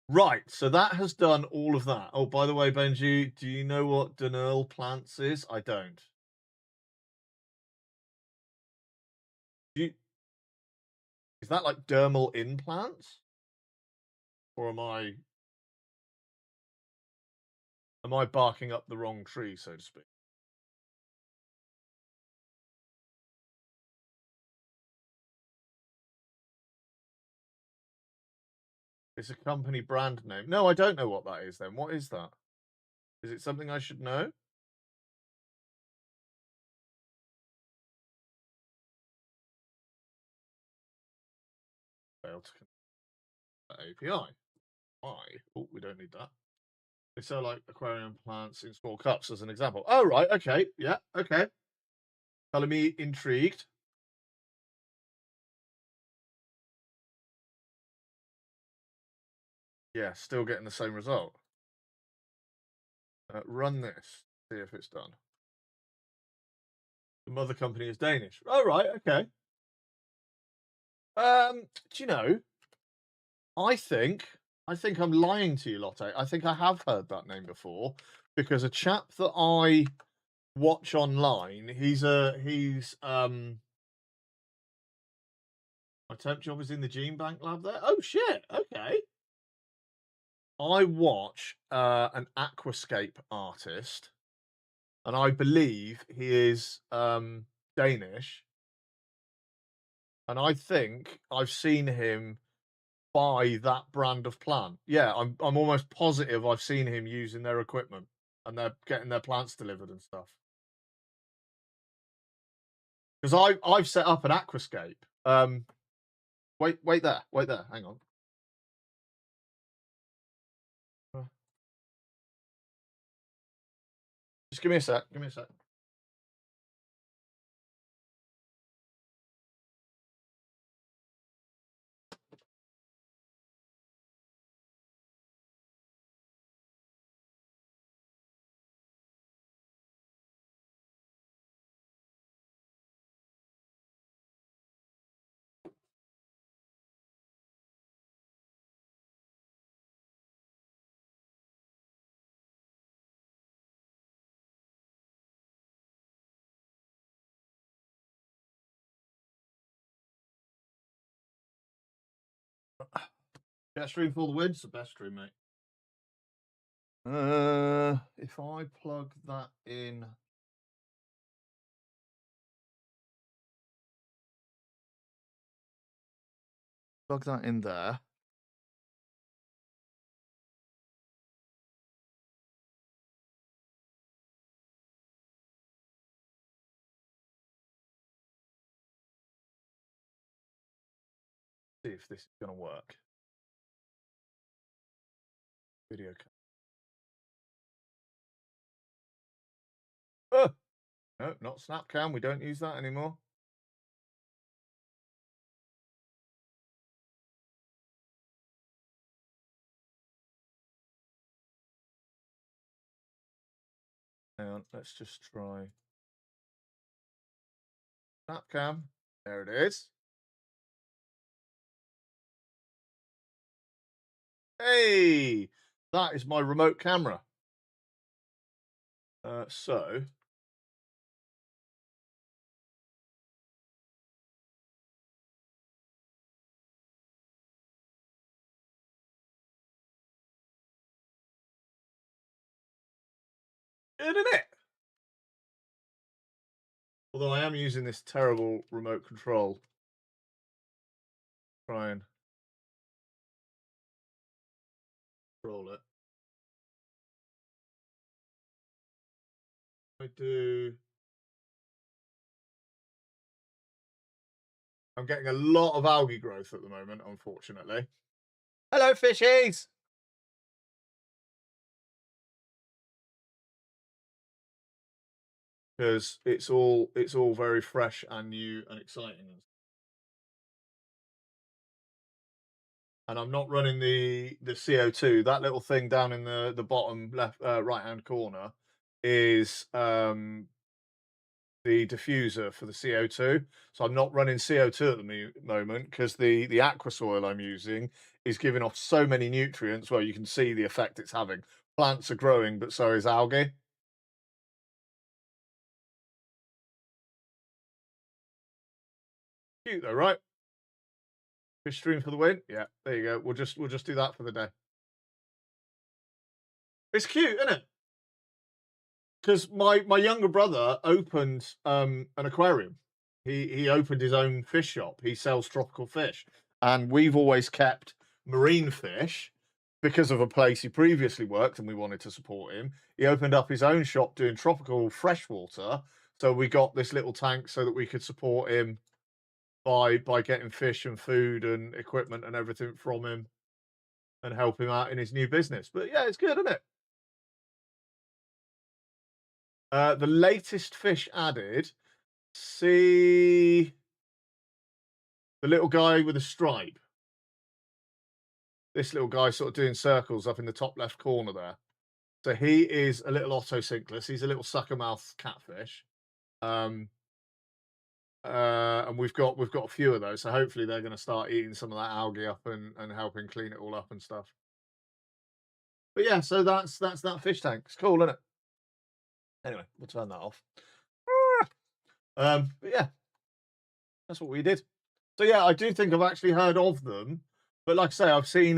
Right, so that has done all of that. Oh, by the way, Benji, do you know what Deneull plants is? I don't. Is that like dermal implants? Or am I barking up the wrong tree, so to speak? It's a company brand name. No, I don't know what that is then. What is that? Is it something I should know? Failed to connect API. Why? Oh, we don't need that. They sell like aquarium plants in small cups as an example. Oh, right. Okay. Yeah. Okay. Color me intrigued. Yeah, still getting the same result. Run this. See if it's done. The mother company is Danish. Oh, right. Okay. Do you know? I think I'm lying to you, Lotte. I think I have heard that name before because a chap that I watch online, my temp job is in the gene bank lab there. Oh shit, okay. I watch an aquascape artist, and I believe he is Danish. And I think I've seen him buy that brand of plant. Yeah, I'm almost positive I've seen him using their equipment and they're getting their plants delivered and stuff. Because I've set up an aquascape. Wait there, hang on. Just give me a sec. Best stream for the win. It's the best stream, mate. If I plug that in. Plug that in there. See if this is going to work. Video. Oh, no, not Snapcam. We don't use that anymore. Hang on, let's just try Snapcam. There it is. Hey, that is my remote camera. So isn't it? Although I am using this terrible remote control. Try and control it. I do. I'm getting a lot of algae growth at the moment, unfortunately. Hello, fishies. Because it's all very fresh and new and exciting. And I'm not running the CO2. That little thing down in the bottom left right hand corner is the diffuser for the CO2. So I'm not running CO2 at the moment because the aqua soil I'm using is giving off so many nutrients. Well, you can see the effect it's having. Plants are growing, but so is algae. Cute though, right? Fish stream for the win. Yeah, there you go. We'll just do that for the day. It's cute, isn't it? Because my younger brother opened an aquarium. He opened his own fish shop. He sells tropical fish, and we've always kept marine fish because of a place he previously worked, and we wanted to support him. He opened up his own shop doing tropical freshwater, so we got this little tank so that we could support him by getting fish and food and equipment and everything from him, and help him out in his new business. But yeah, it's good, isn't it? The latest fish added. See the little guy with a stripe. This little guy sort of doing circles up in the top left corner there. So he is a little otocinclus. He's a little sucker mouth catfish. And we've got a few of those. So hopefully they're going to start eating some of that algae up and helping clean it all up and stuff. But yeah, so that's that fish tank. It's cool, isn't it? Anyway, we'll turn that off. But yeah, that's what we did. So yeah, I do think I've actually heard of them, but like I say, I've seen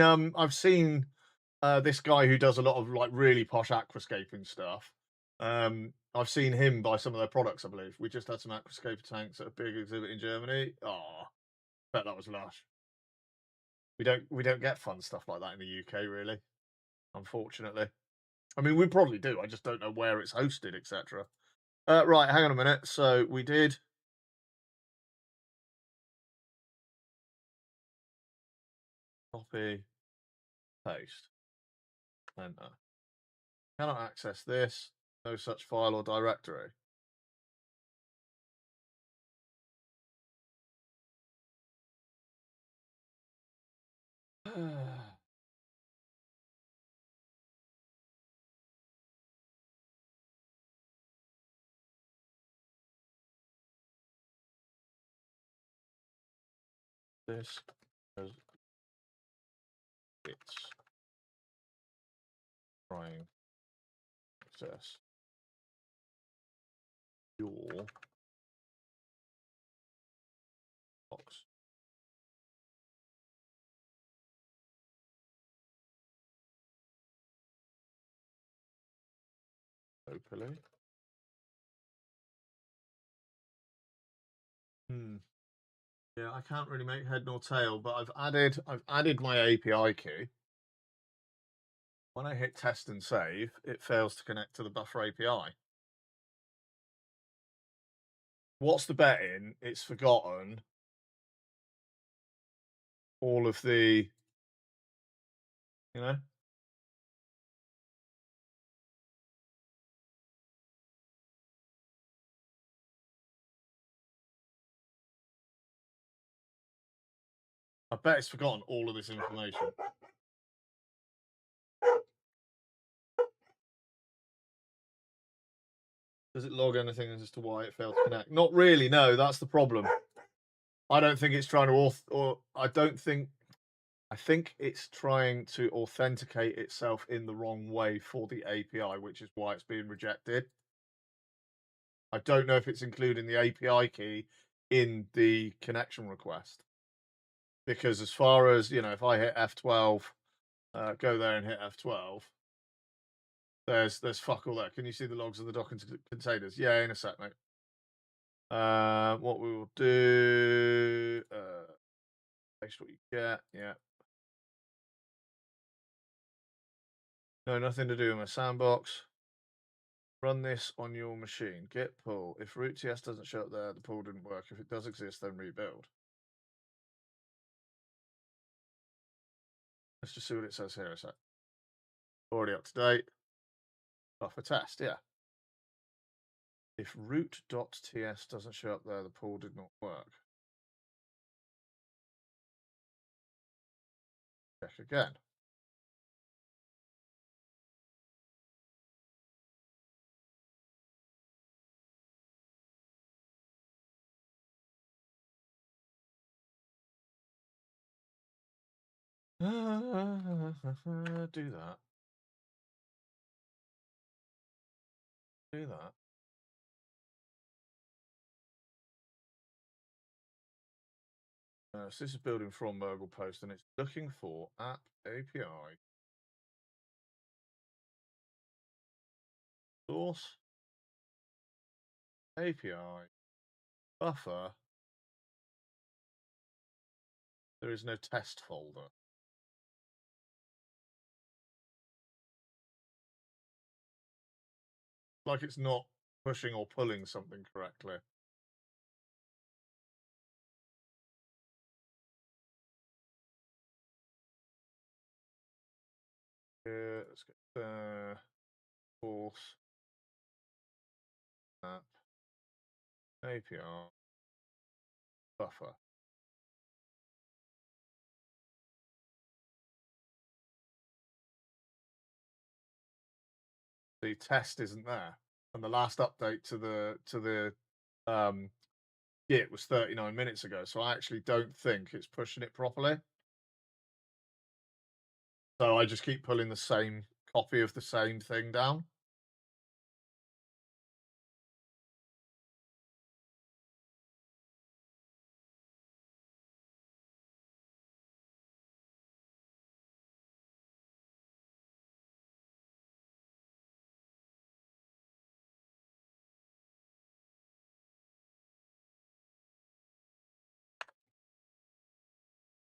this guy who does a lot of like really posh aquascaping stuff. I've seen him buy some of their products. I believe we just had some aquascape tanks at a big exhibit in Germany. Oh, bet that was lush. We don't get fun stuff like that in the UK, really. Unfortunately, I mean we probably do. I just don't know where it's hosted, etc. Right, hang on a minute. So we did. Copy, paste, enter. Cannot access this. No such file or directory. This is it's trying to access your box. locally. Yeah, I can't really make head nor tail, but I've added my API key. When I hit test and save, it fails to connect to the buffer API. What's the bet in? It's forgotten all of the, you know. I bet it's forgotten all of this information. Does it log anything as to why it failed to connect? Not really, no, that's the problem. I don't think it's trying to I think it's trying to authenticate itself in the wrong way for the API, which is why it's being rejected. I don't know if it's including the API key in the connection request. Because as far as, you know, if I hit F12, go there and hit F12, there's fuck all there. Can you see the logs of the Docker containers? Yeah, in a sec, mate. What we will do, paste what you get, yeah. No, nothing to do with my sandbox. Run this on your machine. Git pull. If root TS doesn't show up there, the pull didn't work. If it does exist, then rebuild. Let's just see what it says here a sec. Already up to date. Buffer test, yeah. If root.ts doesn't show up there, the pull did not work. Check again. Do that. Do that. So this is building from Mergle Post, and it's looking for app API source API buffer. There is no test folder. Like it's not pushing or pulling something correctly. Let's get there. Source app API buffer. The test isn't there, and the last update to the Git was 39 minutes ago. So I actually don't think it's pushing it properly. So I just keep pulling the same copy of the same thing down.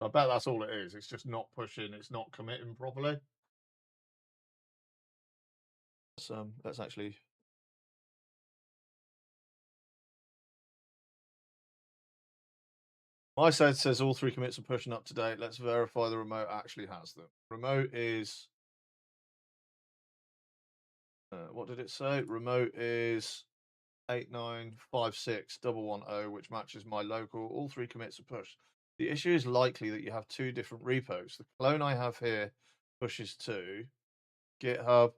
I bet that's all it is. It's just not pushing. It's not committing properly. Let's actually. My side says all 3 commits are pushing up to date. Let's verify the remote actually has them. Remote is. What did it say? Remote is 8956110, which matches my local. All 3 commits are pushed. The issue is likely that you have 2 different repos. The clone I have here pushes to GitHub.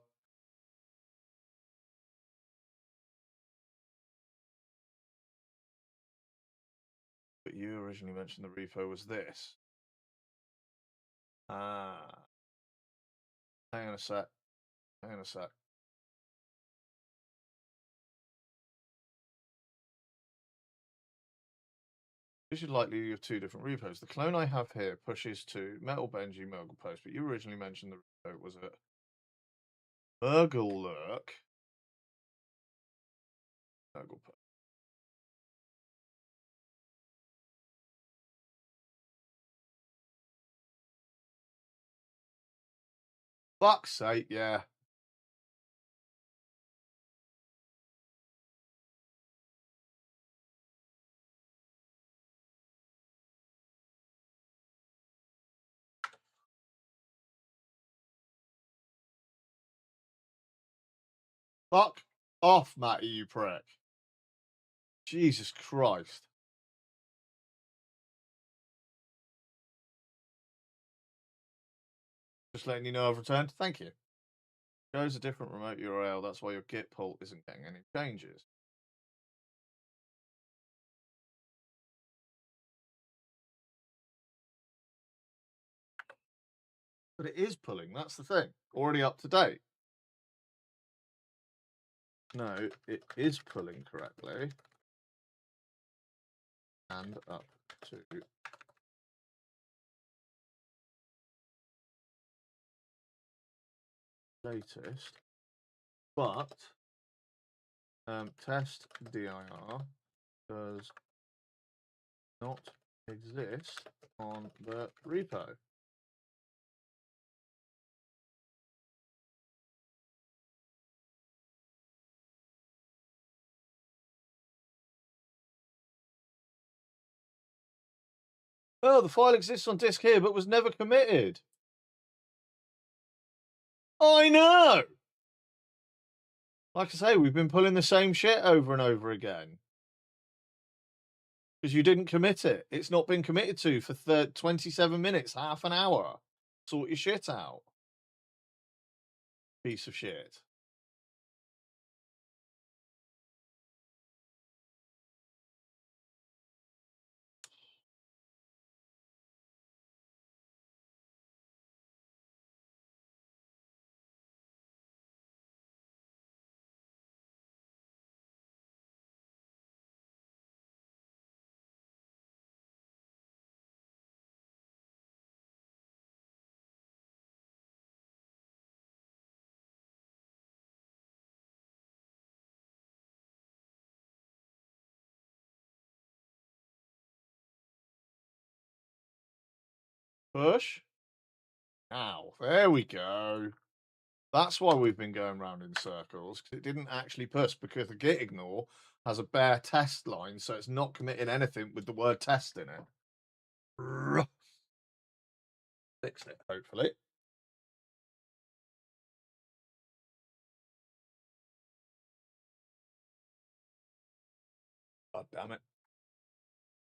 But you originally mentioned the repo was this. Hang on a sec. Hang on a sec. You should likely have 2 different repos. The clone I have here pushes to Metal Benji Mergle Post, but you originally mentioned the repo was it Mergle Lurk. Google Pay. Fuck's sake, yeah. Fuck off, Matty, you prick. Jesus Christ. Just letting you know I've returned. Thank you. Shows a different remote URL. That's why your Git pull isn't getting any changes. But it is pulling. That's the thing. Already up to date. No, it is pulling correctly. And up to latest. But test dir does not exist on the repo. Oh, the file exists on disk here, but was never committed. I know! Like I say, we've been pulling the same shit over and over again. Because you didn't commit it. It's not been committed to for 27 minutes, half an hour. Sort your shit out. Piece of shit. Push. Now, there we go. That's why we've been going round in circles, because it didn't actually push, because the git ignore has a bare test line, so it's not committing anything with the word test in it. Fix it, hopefully. God damn it.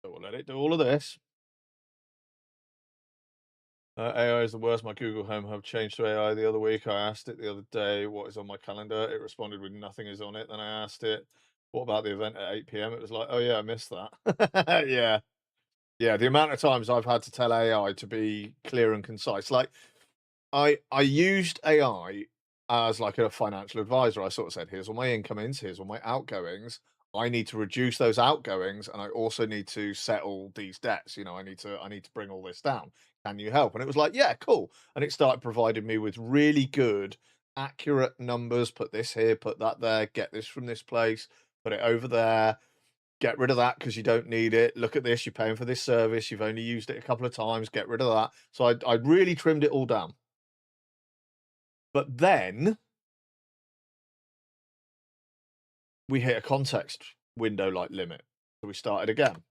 So we'll let it do all of this. AI is the worst. My Google Home Hub changed to AI the other week. I asked it the other day, what is on my calendar? It responded with nothing is on it. Then I asked it, what about the event at 8 p.m.? It was like, oh yeah, I missed that. Yeah. Yeah, the amount of times I've had to tell AI to be clear and concise. Like, I used AI as like a financial advisor. I sort of said, here's all my incomings, here's all my outgoings. I need to reduce those outgoings, and I also need to settle these debts. You know, I need to bring all this down. Can you help? And it was like, yeah, cool. And it started providing me with really good, accurate numbers. Put this here, put that there, get this from this place, put it over there. Get rid of that because you don't need it. Look at this, you're paying for this service. You've only used it a couple of times. Get rid of that. So I really trimmed it all down. But then we hit a context window like limit. So we started again.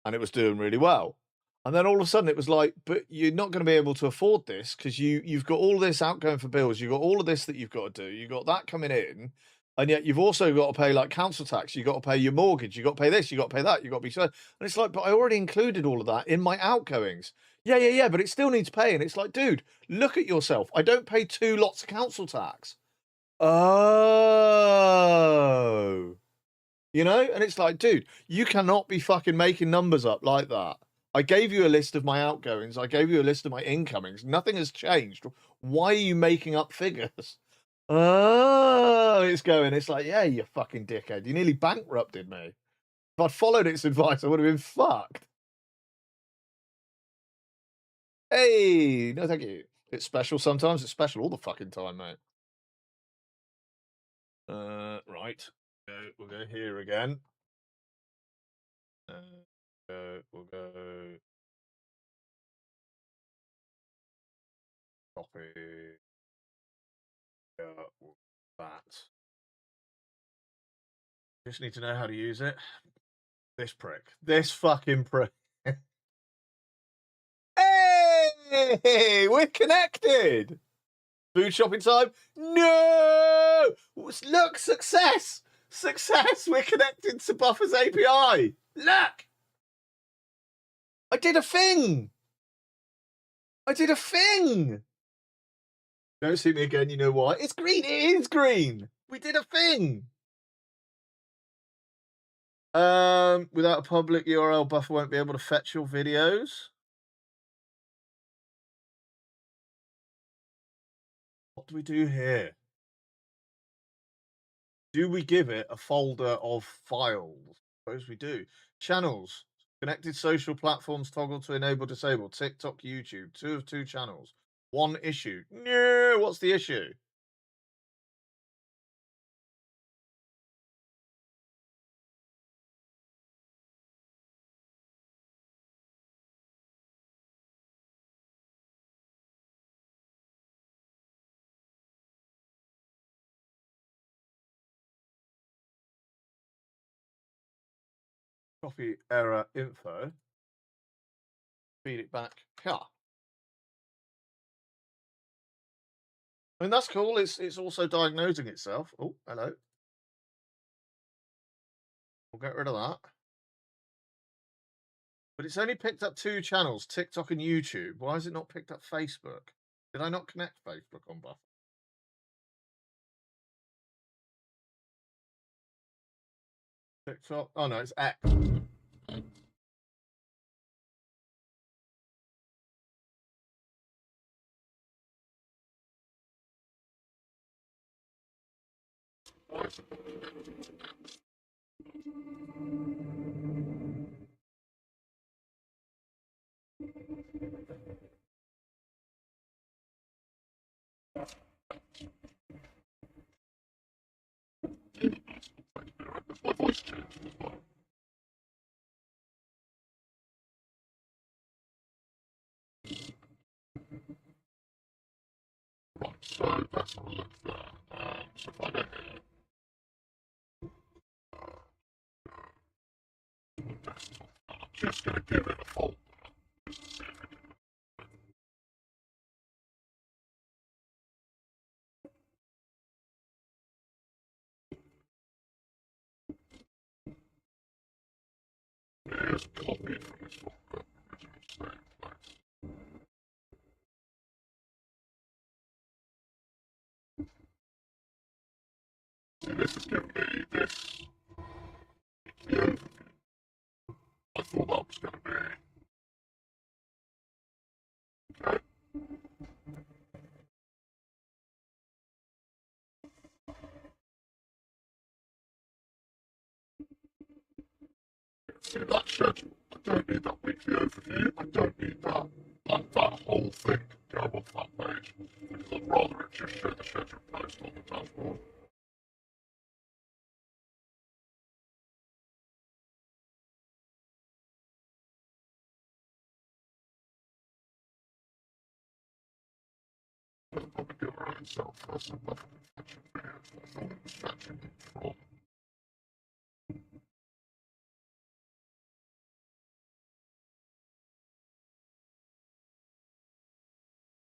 And it was doing really well. And then all of a sudden it was like, but you're not going to be able to afford this because you've got all this outgoing for bills. You've got all of this that you've got to do. You've got that coming in. And yet you've also got to pay like council tax. You've got to pay your mortgage. You've got to pay this. You've got to pay that. You've got to be so. And it's like, but I already included all of that in my outgoings. Yeah. But it still needs pay. And it's like, dude, look at yourself. I don't pay 2 lots of council tax. Oh. You know? And it's like, dude, you cannot be fucking making numbers up like that. I gave you a list of my outgoings. I gave you a list of my incomings. Nothing has changed. Why are you making up figures? Oh, it's going. It's like, yeah, you fucking dickhead. You nearly bankrupted me. If I'd followed its advice, I would have been fucked. Hey, no, thank you. It's special sometimes. It's special all the fucking time, mate. Right. We'll go here again. We'll go. Copy. That. Just need to know how to use it. This prick. This fucking prick. Hey, we're connected. Food shopping time? No! Look, success! Success! We're connected to Buffer's API. Look! I did a thing! I did a thing! Don't see me again, you know why? It's green! It is green! We did a thing! Without a public URL, Buffer won't be able to fetch your videos. What do we do here? Do we give it a folder of files? I suppose we do. Channels. Connected social platforms toggle to enable disable. TikTok, YouTube. 2 of 2 channels. 1 issue. No, what's the issue? Copy error info. Feed it back here. I mean, that's cool. It's also diagnosing itself. Oh, hello. We'll get rid of that. But it's only picked up 2 channels, TikTok and YouTube. Why has it not picked up Facebook? Did I not connect Facebook on Buffer? TikTok? Oh, no, it's X.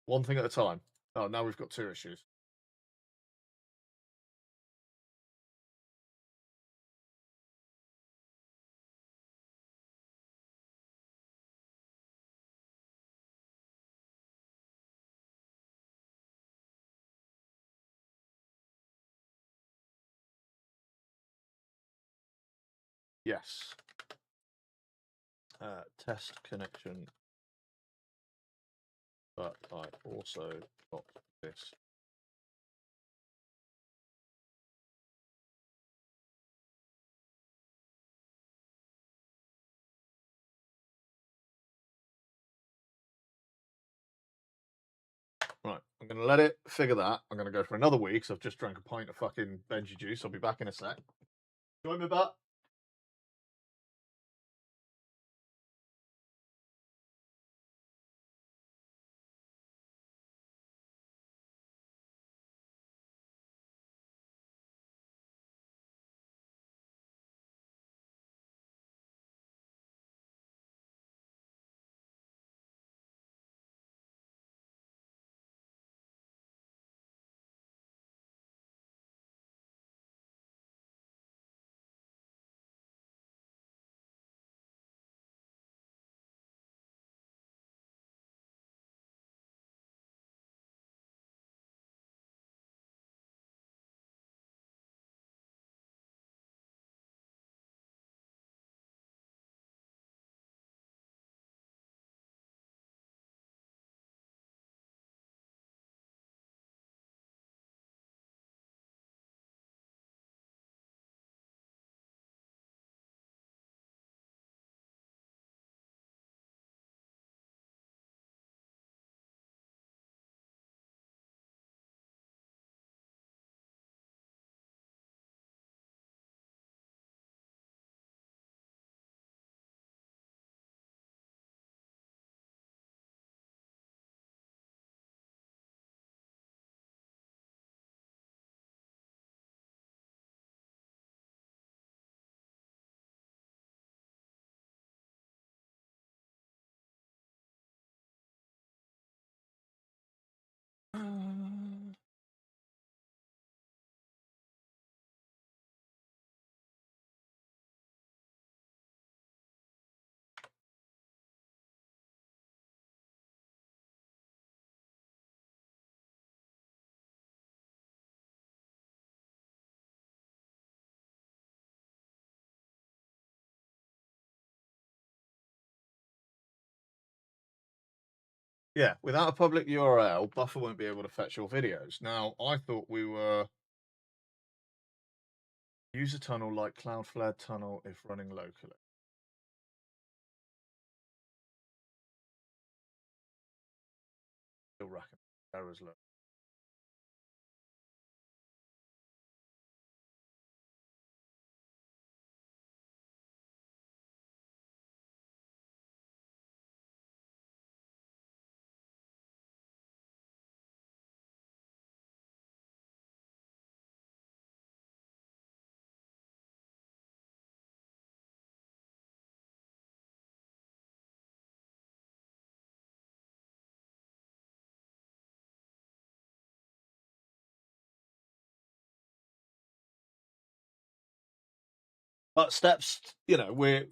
One thing at a time. Oh, now we've got 2 issues. Yes. Test connection. But I also got this. Right, I'm going to let it figure that. I'm going to go for another week, so I've just drank a pint of fucking Benji juice. I'll be back in a sec. Join me back. Yeah, without a public URL, Buffer won't be able to fetch your videos. Now, I thought we were use a tunnel like Cloudflare tunnel if running locally. Still racking errors low. But steps, you know, we're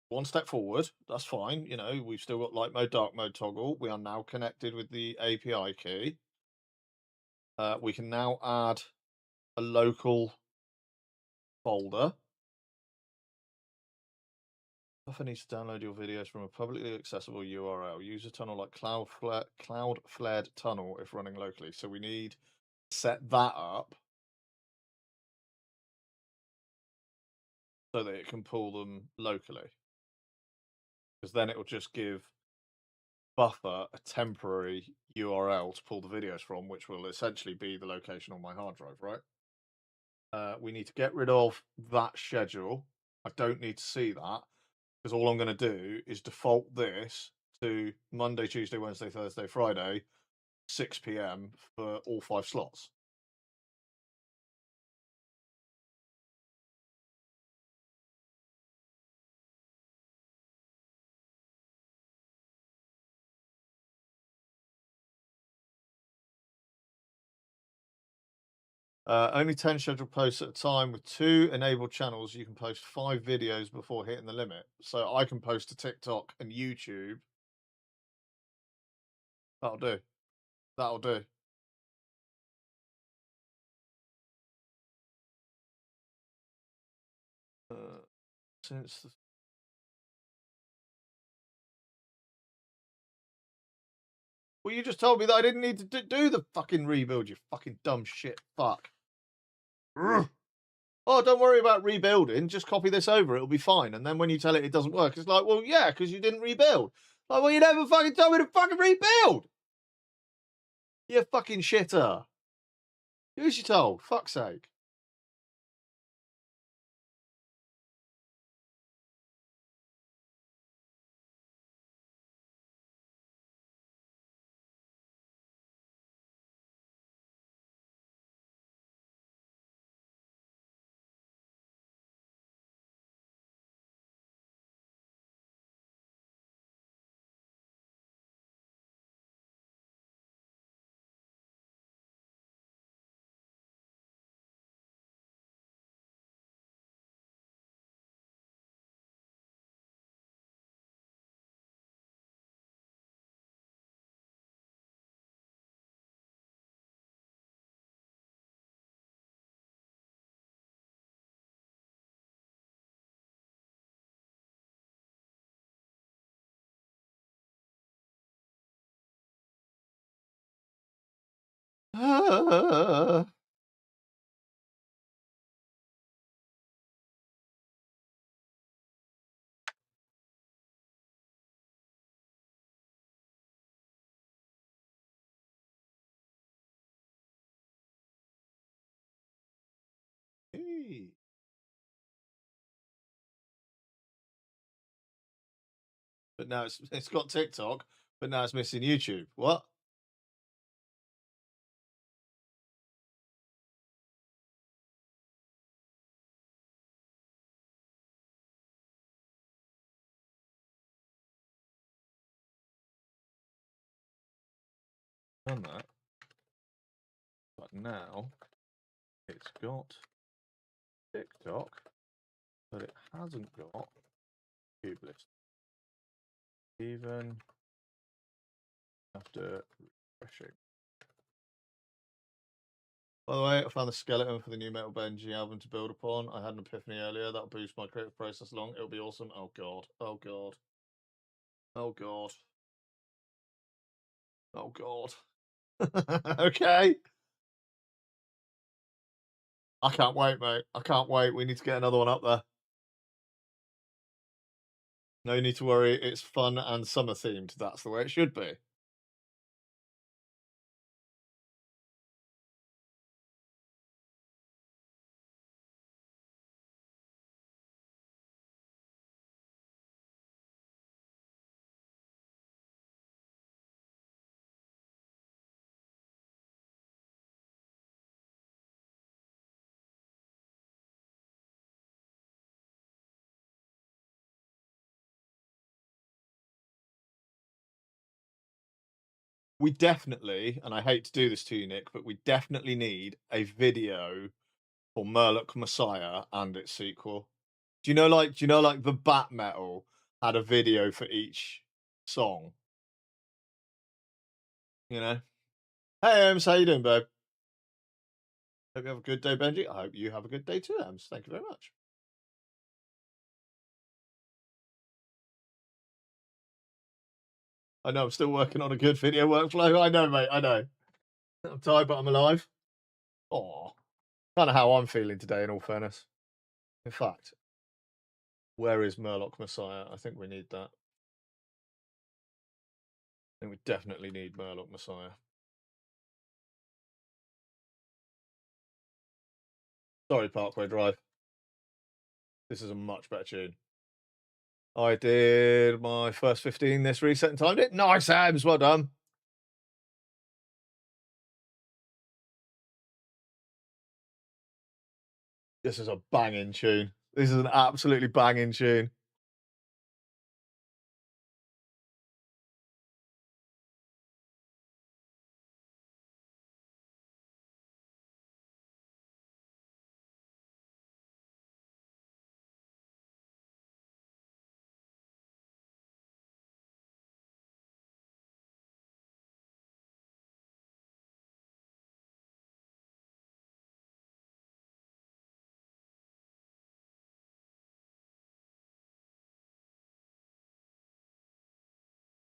one step forward. That's fine. You know, we've still got light mode, dark mode toggle. We are now connected with the API key. We can now add a local folder. Buffer needs to download your videos from a publicly accessible URL. Use a tunnel like Cloudflare tunnel if running locally. So we need to set that up so that it can pull them locally. Because then it will just give Buffer a temporary URL to pull the videos from, which will essentially be the location on my hard drive, right? We need to get rid of that schedule. I don't need to see that because all I'm going to do is default this to Monday, Tuesday, Wednesday, Thursday, Friday, 6 p.m. for all 5 slots. Only 10 scheduled posts at a time with 2 enabled channels. You can post 5 videos before hitting the limit. So I can post to TikTok and YouTube. That'll do. That'll do. Since the... Well, you just told me that I didn't need to do the fucking rebuild, you fucking dumb shit fuck. Ugh. Oh, don't worry about rebuilding. Just copy this over. It'll be fine. And then when you tell it doesn't work, it's like, well, yeah, because you didn't rebuild. Like, well, you never fucking told me to fucking rebuild. You fucking shitter. Who's you told? Fuck's sake. Hey. But now it's got TikTok, but now it's missing YouTube. What? Done that. But now it's got TikTok, but it hasn't got Cube List. Even after refreshing. By the way, I found the skeleton for the new Metal Benji album to build upon. I had an epiphany earlier. That'll boost my creative process along. It'll be awesome. Oh god. Oh god. Oh god. Oh god. Okay. I can't wait, mate. I can't wait. We need to get another one up there. No need to worry. It's fun and summer themed. That's the way it should be. We definitely, and I hate to do this to you, Nick, but we definitely need a video for Murloc Messiah and its sequel. Do you know like the Bat Metal had a video for each song? You know? Hey Ems, how you doing, babe? Hope you have a good day, Benji. I hope you have a good day too, Ems. Thank you very much. I know I'm still working on a good video workflow. I know, mate. I know. I'm tired, but I'm alive. Oh, kind of how I'm feeling today, in all fairness. In fact, where is Murloc Messiah? I think we need that. I think we definitely need Murloc Messiah. Sorry, Parkway Drive. This is a much better tune. I did my first 15 this reset and timed it. Nice, Ams. Well done. This is a banging tune. This is an absolutely banging tune.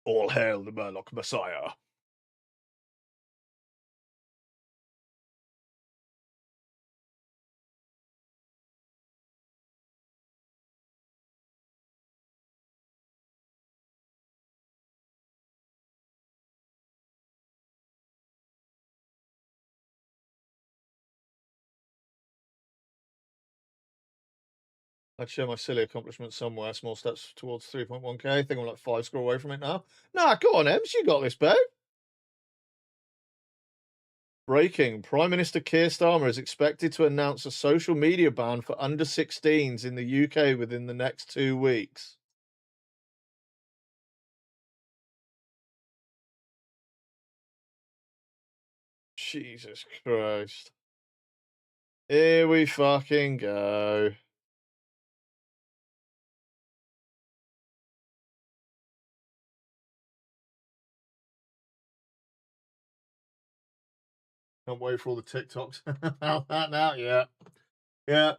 All hail the Murloc Messiah. I'd share my silly accomplishment somewhere. Small steps towards 3.1k. I think I'm like 5 score away from it now. Nah, go on, Ems. You got this, babe. Breaking. Prime Minister Keir Starmer is expected to announce a social media ban for under 16s in the UK within the next 2 weeks. Jesus Christ. Here we fucking go. Can't wait for all the TikToks about that now. Yeah. Yeah.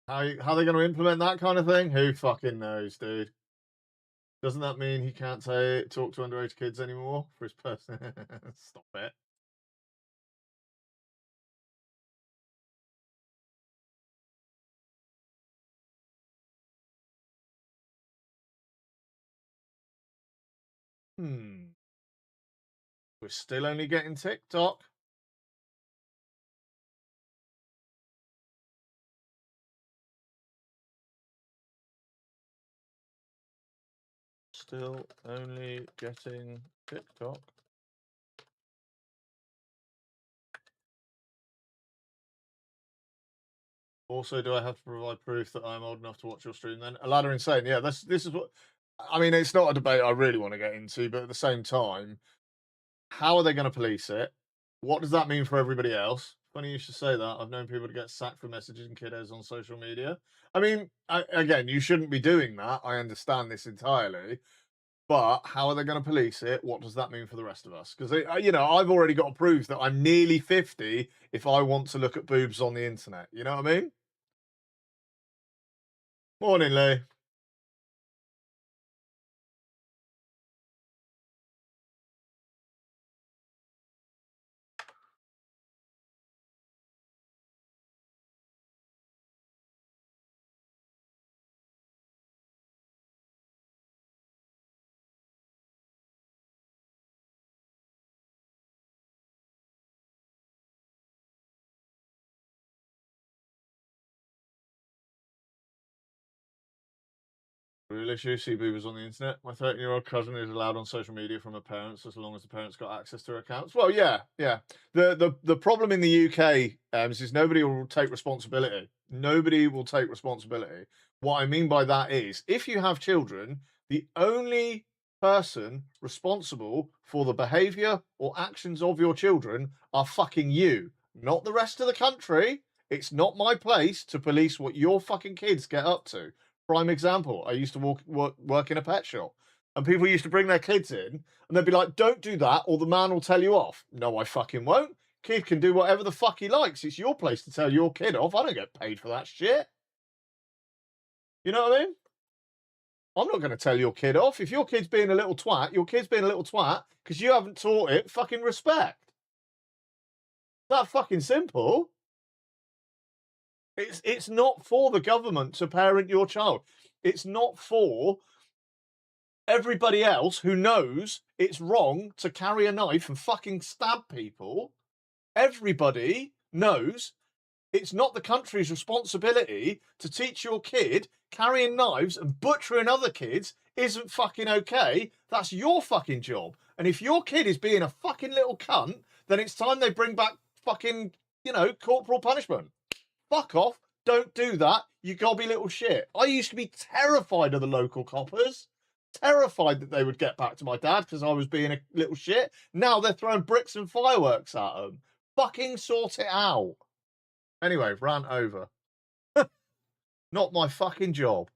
How are they going to implement that kind of thing? Who fucking knows, dude? Doesn't that mean he can't talk to underage kids anymore for his person? Stop it. We're still only getting TikTok. Still only getting TikTok. Also, do I have to provide proof that I'm old enough to watch your stream then? Aladdin Insane, yeah, this is what I mean, it's not a debate I really want to get into, but at the same time, how are they going to police it? What does that mean for everybody else? Funny you should say that. I've known people to get sacked for messaging kiddos on social media. I mean, again, you shouldn't be doing that. I understand this entirely. But how are they going to police it? What does that mean for the rest of us? Because, you know, I've already got to prove that I'm nearly 50 if I want to look at boobs on the internet. You know what I mean? Morning, Lee. Real issue, see boobers on the internet. My 13-year-old cousin is allowed on social media from her parents as long as the parents got access to her accounts. Well, yeah. The problem in the UK is nobody will take responsibility. Nobody will take responsibility. What I mean by that is, if you have children, the only person responsible for the behavior or actions of your children are fucking you, not the rest of the country. It's not my place to police what your fucking kids get up to. Prime example, I used to work in a pet shop, and people used to bring their kids in, and they'd be like, don't do that, or the man will tell you off. No, I fucking won't. Kid can do whatever the fuck he likes. It's your place to tell your kid off. I don't get paid for that shit. You know what I mean? I'm not going to tell your kid off. If your kid's being a little twat, your kid's being a little twat because you haven't taught it fucking respect. That fucking simple. It's not for the government to parent your child. It's not for everybody else who knows it's wrong to carry a knife and fucking stab people. Everybody knows it's not the country's responsibility to teach your kid carrying knives and butchering other kids isn't fucking okay. That's your fucking job. And if your kid is being a fucking little cunt, then it's time they bring back fucking, you know, corporal punishment. Fuck off. Don't do that. You gobby little shit. I used to be terrified of the local coppers. Terrified that they would get back to my dad because I was being a little shit. Now they're throwing bricks and fireworks at them. Fucking sort it out. Anyway, rant over. Not my fucking job.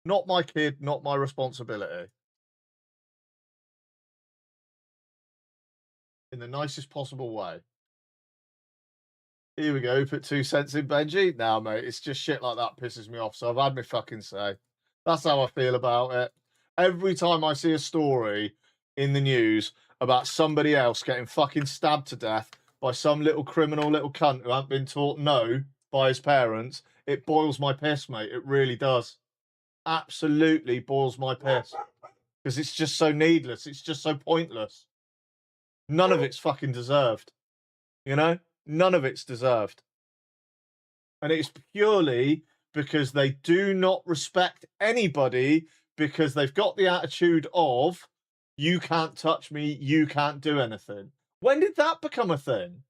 Not my kid, not my responsibility. In the nicest possible way. Here we go, put 2 cents in, Benji. Now, mate, it's just shit like that pisses me off, so I've had my fucking say. That's how I feel about it. Every time I see a story in the news about somebody else getting fucking stabbed to death by some little criminal little cunt who hasn't been taught no by his parents, it boils my piss, mate. It really does. Absolutely boils my piss. Because it's just so needless. It's just so pointless. None of it's fucking deserved. You know? None of it's deserved. And it's purely because they do not respect anybody because they've got the attitude of, you can't touch me, you can't do anything. When did that become a thing?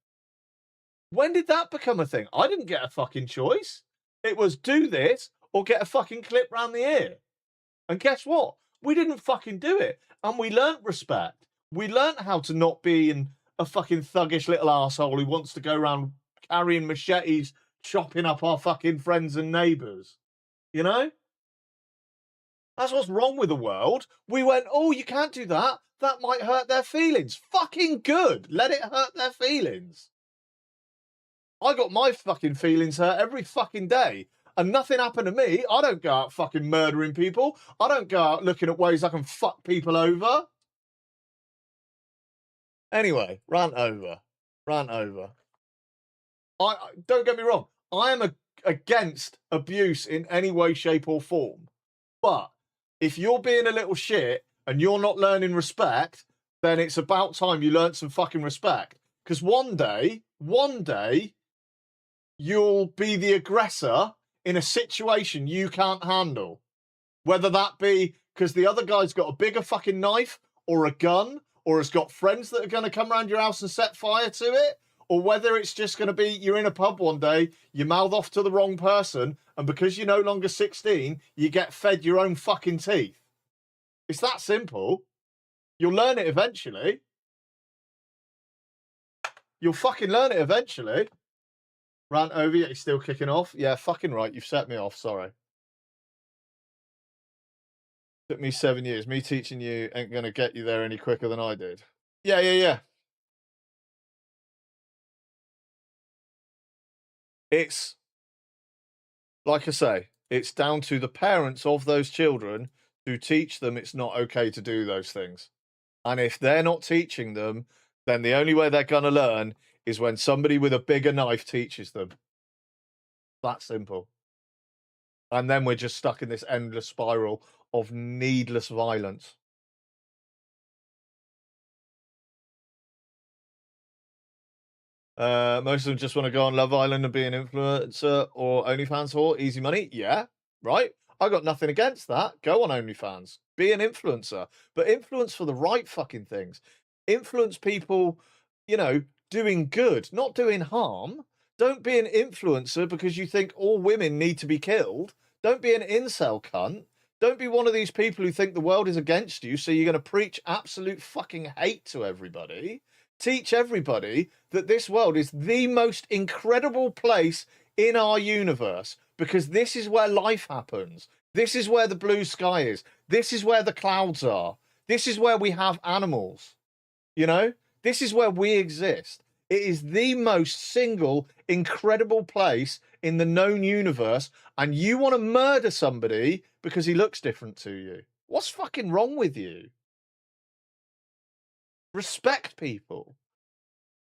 When did that become a thing? I didn't get a fucking choice. It was do this or get a fucking clip round the ear. And guess what? We didn't fucking do it. And we learnt respect. We learnt how to not be a fucking thuggish little arsehole who wants to go around carrying machetes, chopping up our fucking friends and neighbours. You know? That's what's wrong with the world. We went, oh, you can't do that. That might hurt their feelings. Fucking good. Let it hurt their feelings. I got my fucking feelings hurt every fucking day. And nothing happened to me. I don't go out fucking murdering people. I don't go out looking at ways I can fuck people over. Anyway, rant over. Rant over. I don't get me wrong. I am against abuse in any way, shape or form. But if you're being a little shit and you're not learning respect, then it's about time you learnt some fucking respect. Because one day, you'll be the aggressor in a situation you can't handle. Whether that be because the other guy's got a bigger fucking knife or a gun, or has got friends that are going to come around your house and set fire to it, or whether it's just going to be you're in a pub one day, you mouth off to the wrong person, and because you're no longer 16, you get fed your own fucking teeth. It's that simple. You'll learn it eventually. You'll fucking learn it eventually. Rant over, yet you're still kicking off. Yeah, fucking right. You've set me off. Sorry. Took me 7 years. Me teaching you ain't going to get you there any quicker than I did. Yeah. It's, like I say, it's down to the parents of those children to teach them it's not okay to do those things. And if they're not teaching them, then the only way they're going to learn is when somebody with a bigger knife teaches them. That simple. And then we're just stuck in this endless spiral of needless violence. Most of them just want to go on Love Island and be an influencer or OnlyFans whore. Easy money. Yeah, right. I got nothing against that. Go on OnlyFans. Be an influencer. But influence for the right fucking things. Influence people, you know, doing good, not doing harm. Don't be an influencer because you think all women need to be killed. Don't be an incel cunt. Don't be one of these people who think the world is against you, so you're going to preach absolute fucking hate to everybody. Teach everybody that this world is the most incredible place in our universe because this is where life happens. This is where the blue sky is. This is where the clouds are. This is where we have animals. You know, this is where we exist. It is the most single, incredible place in the known universe. And you want to murder somebody because he looks different to you. What's fucking wrong with you? Respect people.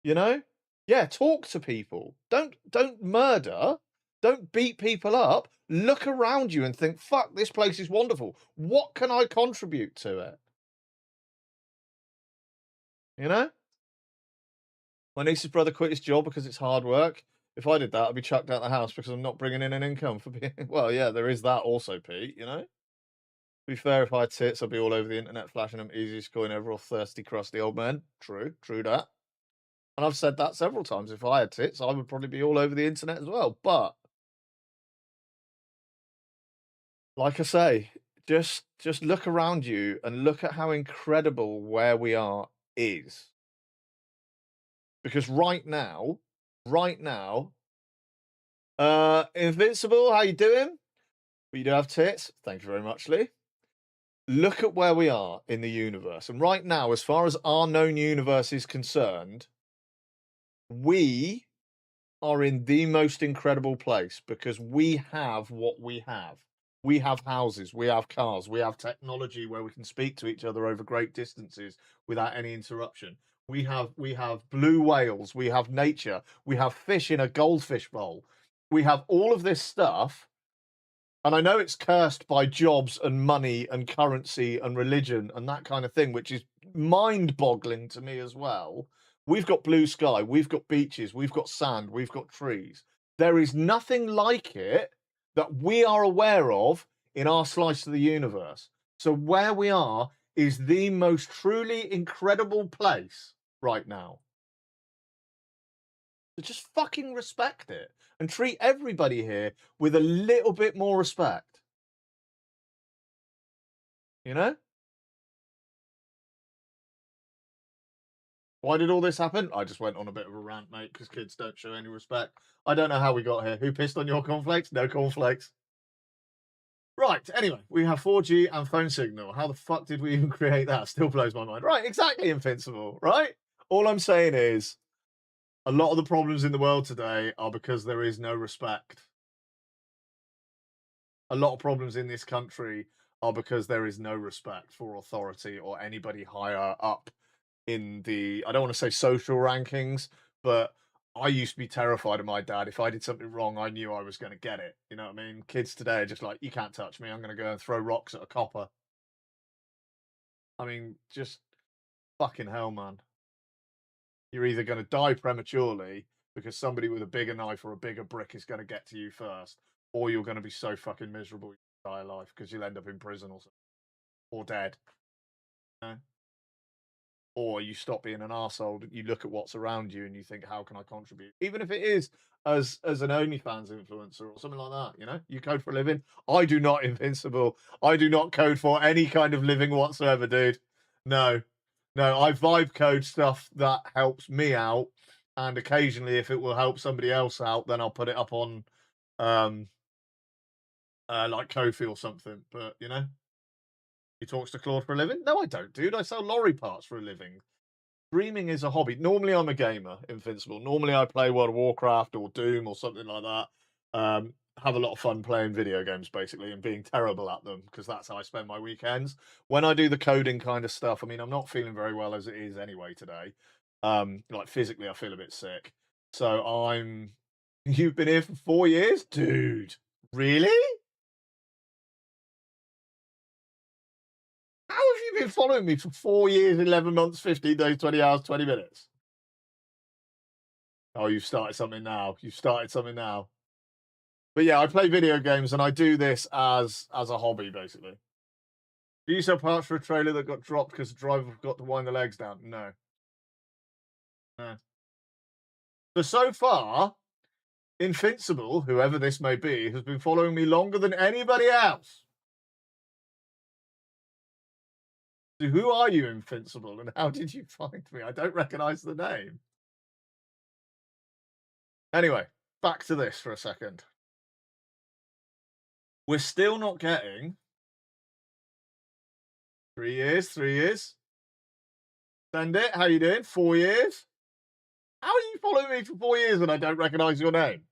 You know? Yeah, talk to people. Don't murder. Don't beat people up. Look around you and think, fuck, this place is wonderful. What can I contribute to it? You know? My niece's brother quit his job because it's hard work. If I did that, I'd be chucked out the house because I'm not bringing in an income for being... Well, yeah, there is that also, Pete, you know? To be fair, if I had tits, I'd be all over the internet flashing them, easiest going ever, all thirsty, crusty old man. True that. And I've said that several times. If I had tits, I would probably be all over the internet as well. But, like I say, just look around you and look at how incredible where we are is. Because right now, Invincible, how you doing? Well, you do have tits. Thank you very much, Lee. Look at where we are in the universe. And right now, as far as our known universe is concerned, we are in the most incredible place because we have what we have. We have houses, we have cars, we have technology where we can speak to each other over great distances without any interruption. We have blue whales, we have nature, we have fish in a goldfish bowl. We have all of this stuff. And I know it's cursed by jobs and money and currency and religion and that kind of thing, which is mind-boggling to me as well. We've got blue sky, we've got beaches, we've got sand, we've got trees. There is nothing like it that we are aware of in our slice of the universe. So where we are is the most truly incredible place right now. So just fucking respect it and treat everybody here with a little bit more respect. You know? Why did all this happen? I just went on a bit of a rant, mate, because kids don't show any respect. I don't know how we got here. Who pissed on your cornflakes? No cornflakes. Right, anyway, we have 4G and phone signal. How the fuck did we even create that? Still blows my mind. Right, exactly, Invincible, right? All I'm saying is, a lot of the problems in the world today are because there is no respect. A lot of problems in this country are because there is no respect for authority or anybody higher up in the, I don't want to say social rankings, but I used to be terrified of my dad. If I did something wrong, I knew I was going to get it. You know what I mean? Kids today are just like, you can't touch me. I'm going to go and throw rocks at a copper. I mean, just fucking hell, man. You're either going to die prematurely because somebody with a bigger knife or a bigger brick is going to get to you first, or you're going to be so fucking miserable you die alive because you'll end up in prison or something, or dead. You know? Or you stop being an arsehole, you look at what's around you and you think, how can I contribute? Even if it is as an OnlyFans influencer or something like that, you know? You code for a living. I do not Invincible. I do not code for any kind of living whatsoever, dude. No. No, I vibe code stuff that helps me out. And occasionally, if it will help somebody else out, then I'll put it up on like Ko-fi or something. But, you know? He talks to Claude for a living? No, I don't, dude. I sell lorry parts for a living. Streaming is a hobby. Normally, I'm a gamer, Invincible. Normally, I play World of Warcraft or Doom or something like that. Have a lot of fun playing video games, basically, and being terrible at them, because that's how I spend my weekends. When I do the coding kind of stuff, I mean, I'm not feeling very well as it is anyway today. Like, physically, I feel a bit sick. So You've been here for 4 years? Dude, really? How have you been following me for 4 years, 11 months, 15 days, 20 hours, 20 minutes? Oh, you've started something now. You've started something now. But yeah, I play video games and I do this as a hobby, basically. Do you sell parts for a trailer that got dropped because the driver forgot to wind the legs down? No. No. So far, Invincible, whoever this may be, has been following me longer than anybody else. So who are you, Invincible, and how did you find me? I don't recognize the name. Anyway, back to this for a second. We're still not getting 3 years, 3 years. Send it. How you doing? 4 years. How are you following me for 4 years and I don't recognize your name?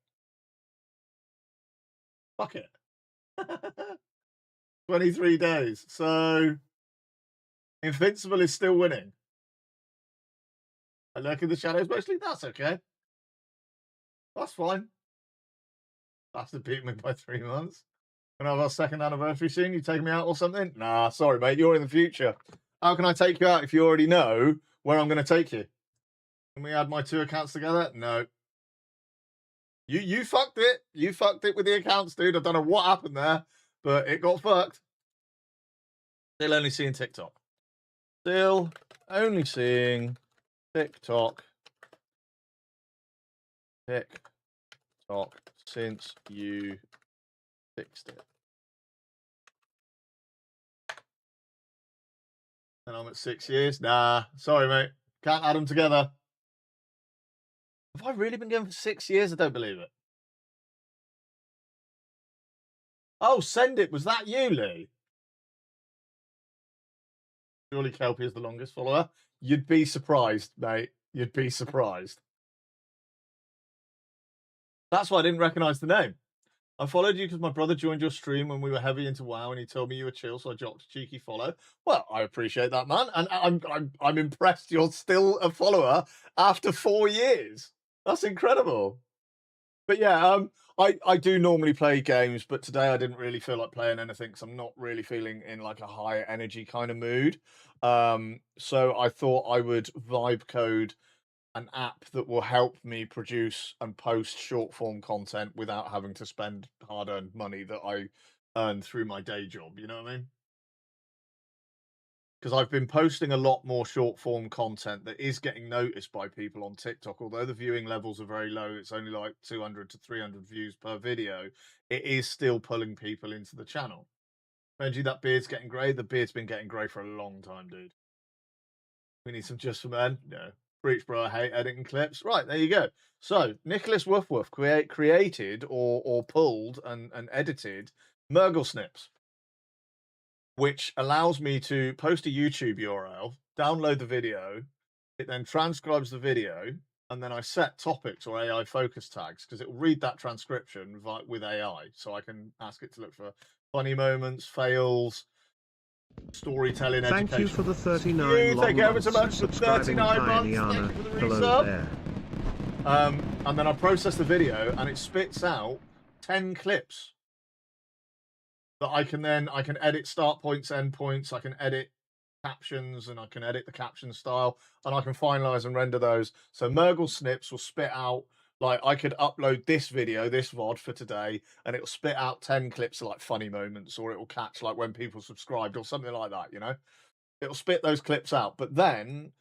Fuck it. 23 days. So Invincible is still winning. I lurk in the shadows mostly. That's okay. That's fine. That's to beat me by 3 months. When I have our second anniversary soon, you take me out or something? Nah, sorry, mate. You're in the future. How can I take you out if you already know where I'm going to take you? Can we add my 2 accounts together? No. You fucked it. You fucked it with the accounts, dude. I don't know what happened there, but it got fucked. Still only seeing TikTok. Still only seeing TikTok. TikTok since you fixed it. And I'm at 6 years. Nah, sorry, mate. Can't add them together. Have I really been going for 6 years? I don't believe it. Oh, send it. Was that you, Lee? Surely Kelpie is the longest follower. You'd be surprised, mate. You'd be surprised. That's why I didn't recognize the name. I followed you because my brother joined your stream when we were heavy into WoW, and he told me you were chill, so I dropped a cheeky follow. Well, I appreciate that, man, and I'm impressed you're still a follower after 4 years. That's incredible. But yeah, I do normally play games, but today I didn't really feel like playing anything because I'm not really feeling in like a high energy kind of mood. So I thought I would vibe code an app that will help me produce and post short form content without having to spend hard earned money that I earn through my day job. You know what I mean? Because I've been posting a lot more short form content that is getting noticed by people on TikTok. Although the viewing levels are very low, it's only like 200 to 300 views per video. It is still pulling people into the channel. Benji, that beard's getting grey. The beard's been getting grey for a long time, dude. We need some Just for Men. No. Breach, bro, I hate editing clips. Right, there you go. So, Nicholas Woof Woof created or pulled and edited Murgle Snips, which allows me to post a YouTube URL, download the video, it then transcribes the video, and then I set topics or AI focus tags because it will read that transcription with AI. So I can ask it to look for funny moments, fails, storytelling, education. Thank you for the 39 long Thank you ever months so much of for subscribing, 39 months. Tiny Thank you for the Hello resub. there. And then I process the video and it spits out 10 clips that I can edit start points, end points. I can edit captions, and I can edit the caption style, and I can finalize and render those. So Murgle Snips will spit out, like, I could upload this video, this VOD for today, and it'll spit out 10 clips of like funny moments, or it will catch like when people subscribed or something like that, you know? It'll spit those clips out. But then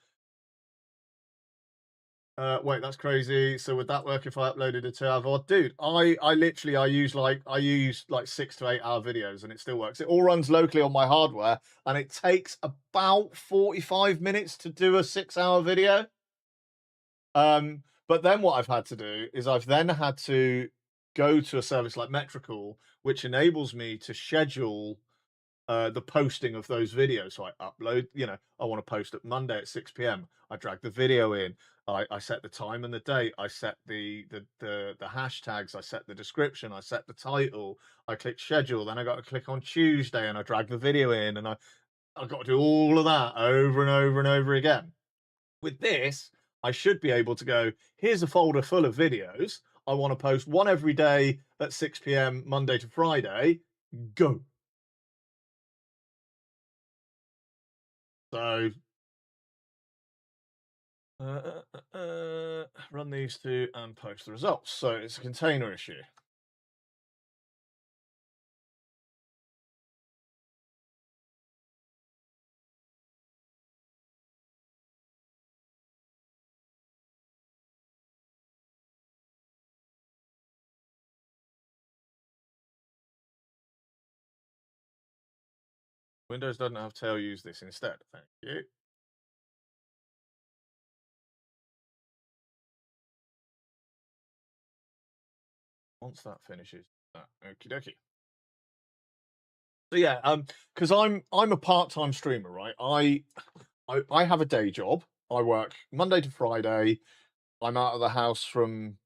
wait, that's crazy. So would that work if I uploaded a 2-hour VOD? Dude, I use like 6 to 8 hour videos and it still works. It all runs locally on my hardware and it takes about 45 minutes to do a 6-hour video. But then what I've had to do is I've then had to go to a service like Metrical, which enables me to schedule the posting of those videos. So I upload, I want to post at Monday at 6 p.m. I drag the video in. I set the time and the date. I set the hashtags. I set the description. I set the title. I click schedule. Then I got to click on Tuesday and I drag the video in. And I've got to do all of that over and over and over again. With this, I should be able to go, here's a folder full of videos. I want to post one every day at 6 p.m. Monday to Friday. Go. So run these two and post the results. So it's a container issue. Windows doesn't have tail, use this instead. Thank you. Once that finishes, okie dokie. So yeah, because I'm a part-time streamer, right? I have a day job. I work Monday to Friday. I'm out of the house from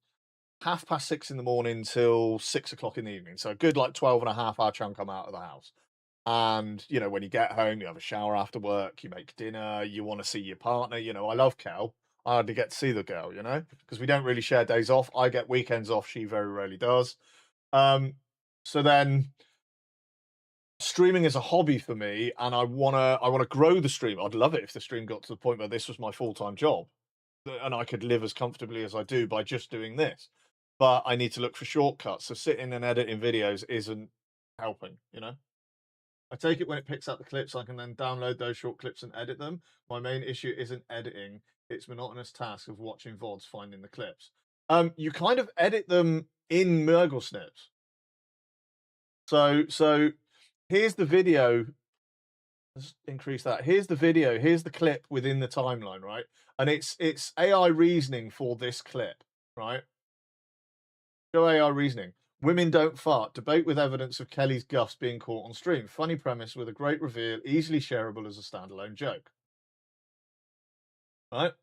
6:30 in the morning till 6 o'clock in the evening. So a good like 12.5 hour chunk I'm out of the house. And when you get home, you have a shower after work, you make dinner, you want to see your partner. I love Kel. I hardly get to see the girl, because we don't really share days off. I get weekends off. She very rarely does. So then streaming is a hobby for me, and I wanna grow the stream. I'd love it if the stream got to the point where this was my full-time job, and I could live as comfortably as I do by just doing this. But I need to look for shortcuts. So sitting and editing videos isn't helping, I take it when it picks up the clips, I can then download those short clips and edit them. My main issue isn't editing; it's monotonous task of watching VODs, finding the clips. You kind of edit them in Murgle Snips. So here's the video. Let's increase that. Here's the video. Here's the clip within the timeline, right? And it's AI reasoning for this clip, right? Show AI reasoning. Women don't fart. Debate with evidence of Kelly's guffs being caught on stream. Funny premise with a great reveal, easily shareable as a standalone joke. Right?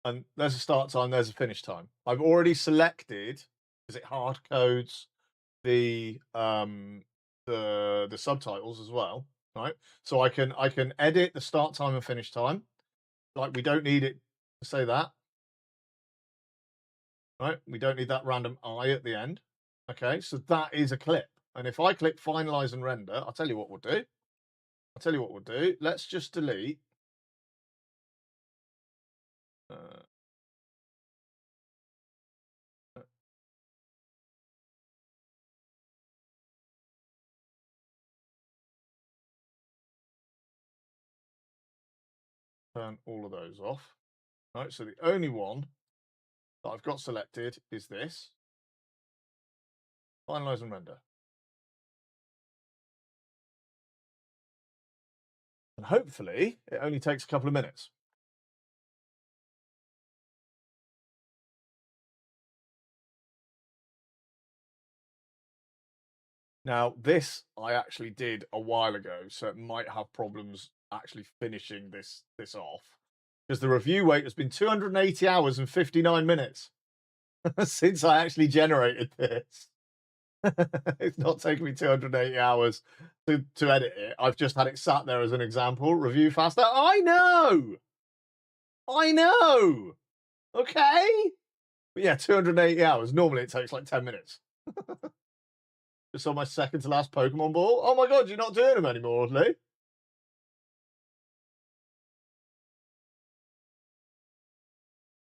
And there's a start time, there's a finish time. I've already selected, is it hard codes, the subtitles as well, right? So I can edit the start time and finish time. Like, we don't need it to say that. Right? We don't need that random I at the end. Okay, so that is a clip. And if I click finalize and render, I'll tell you what we'll do. Let's just delete. Turn all of those off. Right, so the only one that I've got selected is this. Finalize and render. And hopefully it only takes a couple of minutes. Now, this I actually did a while ago, so it might have problems actually finishing this off. Because the review wait has been 280 hours and 59 minutes since I actually generated this. It's not taken me 280 hours to edit it. I've just had it sat there as an example. Review faster. I know. Okay. But yeah, 280 hours. Normally it takes like 10 minutes. Just on my second to last Pokemon ball. Oh my god, you're not doing them anymore, Lee.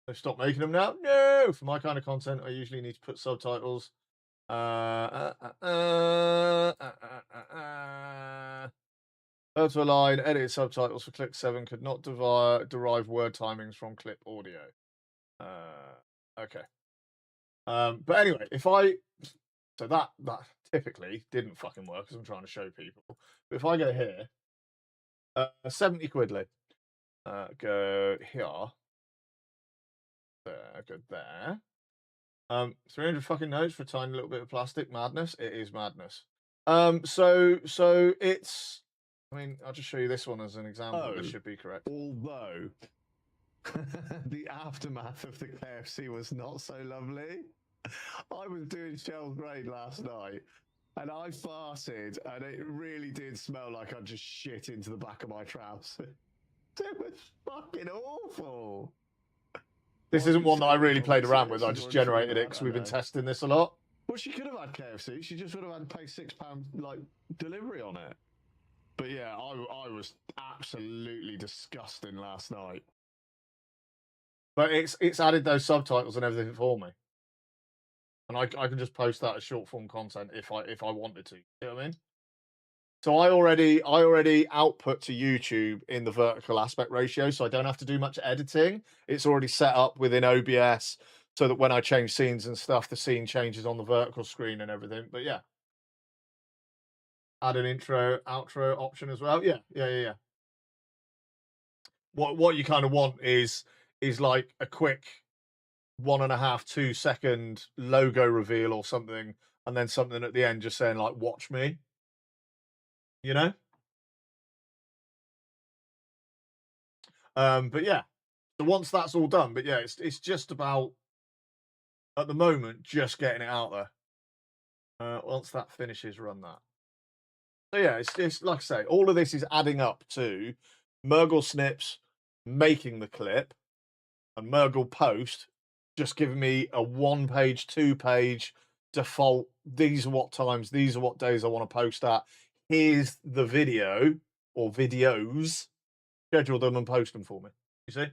They stop making them now? No! For my kind of content, I usually need to put subtitles. Go to a line, edit subtitles for clip 7, could not derive word timings from clip audio. Okay. But anyway, so that typically didn't fucking work because I'm trying to show people. But if I go here, 70 quid, Lee. Go here. There, go there. 300 fucking notes for a tiny little bit of plastic. Madness. It is madness. So it's. I mean, I'll just show you this one as an example. This should be correct. Although the aftermath of the KFC was not so lovely. I was doing Shell's grade last night and I farted and it really did smell like I just shit into the back of my trousers. It was fucking awful. This isn't one that I really played around with. I just generated it because we've been testing this a lot. Well, she could have had KFC. She just would have had to pay £6 like delivery on it. But yeah, I was absolutely disgusting last night. But it's added those subtitles and everything for me, and I can just post that as short form content if I wanted to. You know what I mean? So I already output to YouTube in the vertical aspect ratio, so I don't have to do much editing. It's already set up within OBS so that when I change scenes and stuff, the scene changes on the vertical screen and everything. But yeah. Add an intro, outro option as well. Yeah. What you kind of want is like a quick 1.5, 2 second logo reveal or something, and then something at the end just saying like "Watch me." You know. But yeah. So once that's all done, but yeah, it's just about at the moment just getting it out there. Once that finishes, run that. So yeah, it's like I say, all of this is adding up to Murgle Snips making the clip and Murgle Post just giving me a 1-page, 2-page default. These are what times, these are what days I want to post at. Here's the video or videos. Schedule them and post them for me. You see?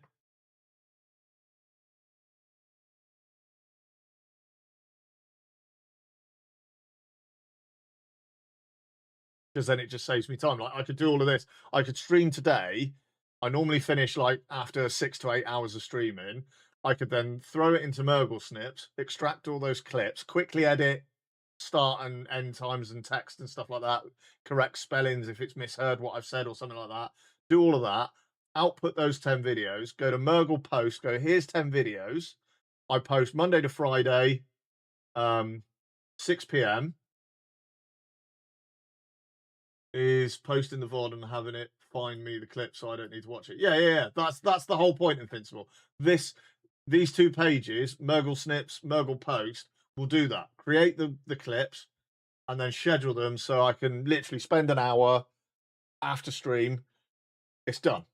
Because then it just saves me time. Like I could do all of this. I could stream today. I normally finish like after 6 to 8 hours of streaming. I could then throw it into Murgle Snips, extract all those clips, quickly edit start and end times and text and stuff like that, correct spellings if it's misheard what I've said or something like that. Do all of that, output those 10 videos, go to Murgle Post, go, here's 10 videos. I post Monday to Friday, 6 p.m. is posting the VOD and having it find me the clip so I don't need to watch it. Yeah. That's the whole point, Invincible. These 2 pages, Murgle Snips, Murgle Post, will do that. Create the clips and then schedule them so I can literally spend an hour after stream. It's done.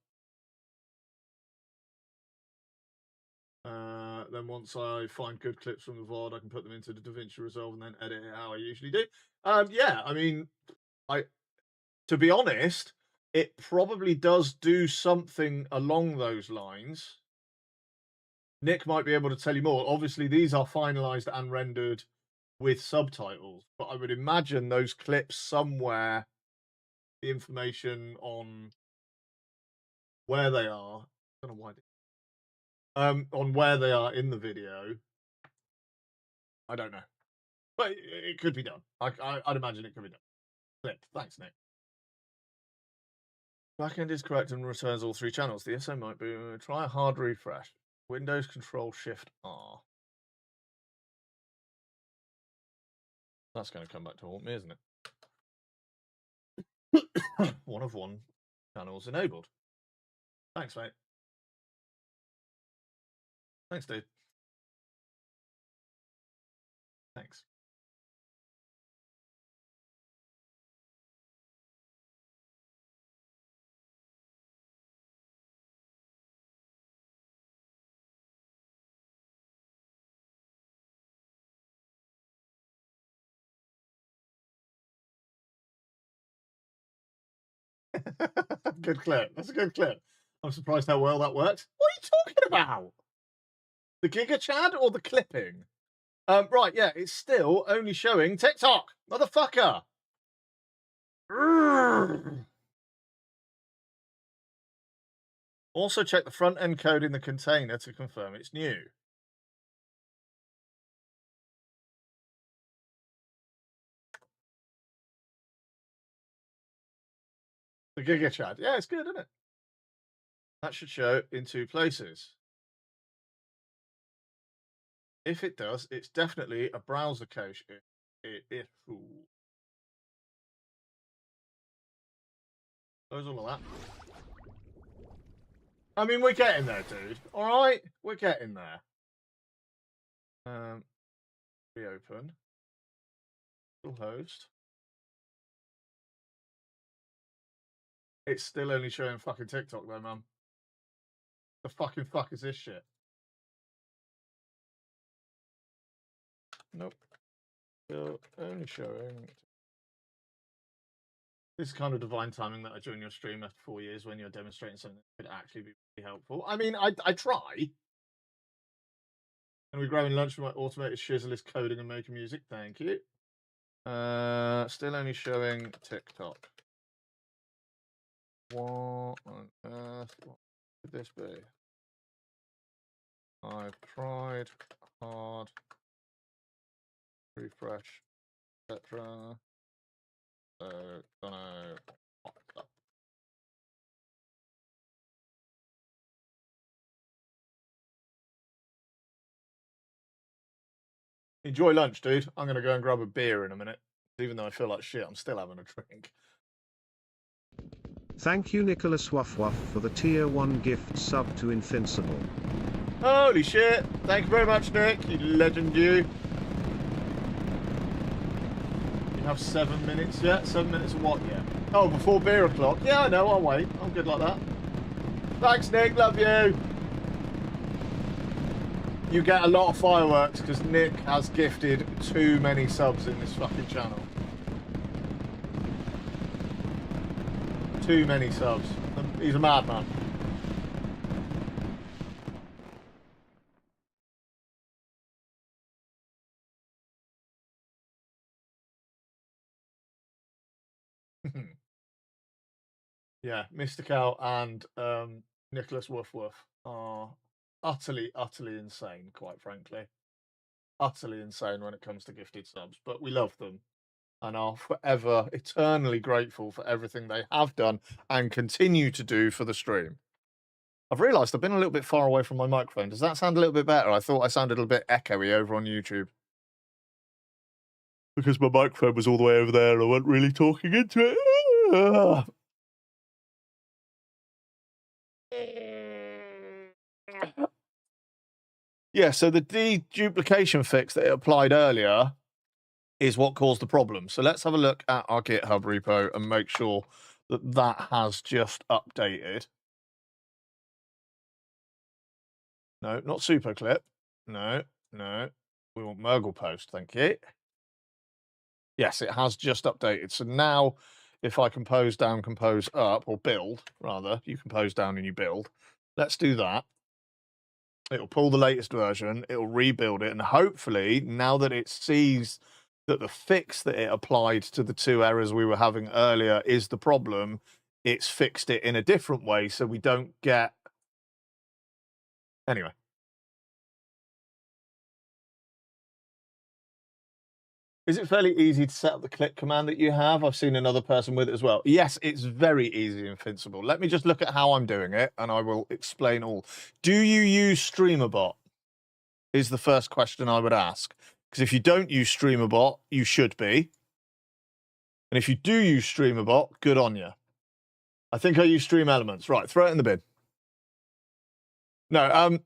Then once I find good clips from the VOD, I can put them into the DaVinci Resolve and then edit it how I usually do. Yeah, I mean, to be honest, it probably does do something along those lines. Nick might be able to tell you more. Obviously, these are finalized and rendered with subtitles, but I would imagine those clips somewhere, the information on where they are. I don't know why. On where they are in the video. I don't know, but it could be done. I'd imagine it could be done. Clip. Thanks, Nick. Backend is correct and returns all 3 channels. The SO might be try a hard refresh. Windows Control Shift R. That's going to come back to haunt me, isn't it? 1 of 1 channels enabled. Thanks, mate. Thanks, dude. Thanks. Good clip. That's a good clip. I'm surprised how well that worked. What are you talking about? The Giga Chad or the clipping? Right, yeah, it's still only showing TikTok, motherfucker. Urgh. Also check the front end code in the container to confirm it's new. The Giga Chad. Yeah, it's good, isn't it? That should show in 2 places. If it does, it's definitely a browser cache. Ooh. Close all of that. I mean, we're getting there, dude. All right, we're getting there. Reopen. Still host. It's still only showing fucking TikTok though, man. The fucking fuck is this shit? Nope. Still only showing. This is kind of divine timing that I join your stream after 4 years when you're demonstrating something that could actually be really helpful. I mean, I try. And we're grabbing lunch with my automated shizzle coding and making music. Thank you. Still only showing TikTok. What on earth could this be? I've tried hard. Refresh, etc. So, don't know what's up. Enjoy lunch, dude. I'm going to go and grab a beer in a minute. Even though I feel like shit, I'm still having a drink. Thank you, Nicholas Wuff Wuff, for the tier 1 gift sub to Invincible. Holy shit. Thank you very much, Nick. You legend, you. You have 7 minutes yet? 7 minutes of what yet? Oh, before beer o'clock? Yeah, I know. I'll wait. I'm good like that. Thanks, Nick. Love you. You get a lot of fireworks because Nick has gifted too many subs in this fucking channel. Too many subs. He's a madman. Yeah, Mr. Cow and Nicholas Woof Woof are utterly insane, quite frankly. Utterly insane when it comes to gifted subs, but we love them and are forever eternally grateful for everything they have done and continue to do for the stream. I've realised I've been a little bit far away from my microphone. Does that sound a little bit better? I thought I sounded a little bit echoey over on YouTube. Because my microphone was all the way over there and I wasn't really talking into it. Yeah, so the deduplication fix that it applied earlier is what caused the problem. So let's have a look at our GitHub repo and make sure that that has just updated. No, not Superclip. No. We want Murgle Post, thank you. Yes, it has just updated. So now if I compose down, compose up, or build, rather, you compose down and you build. Let's do that. It'll pull the latest version, it'll rebuild it, and hopefully, now that it sees that the fix that it applied to the 2 errors we were having earlier is the problem, it's fixed it in a different way so we don't get... Anyway. Is it fairly easy to set up the click command that you have? I've seen another person with it as well. Yes, it's very easy and Invincible. Let me just look at how I'm doing it, and I will explain all. Do you use StreamerBot? Is the first question I would ask. Because if you don't use StreamerBot, you should be. And if you do use StreamerBot, good on you. I think I use Stream Elements. Right, throw it in the bin. No,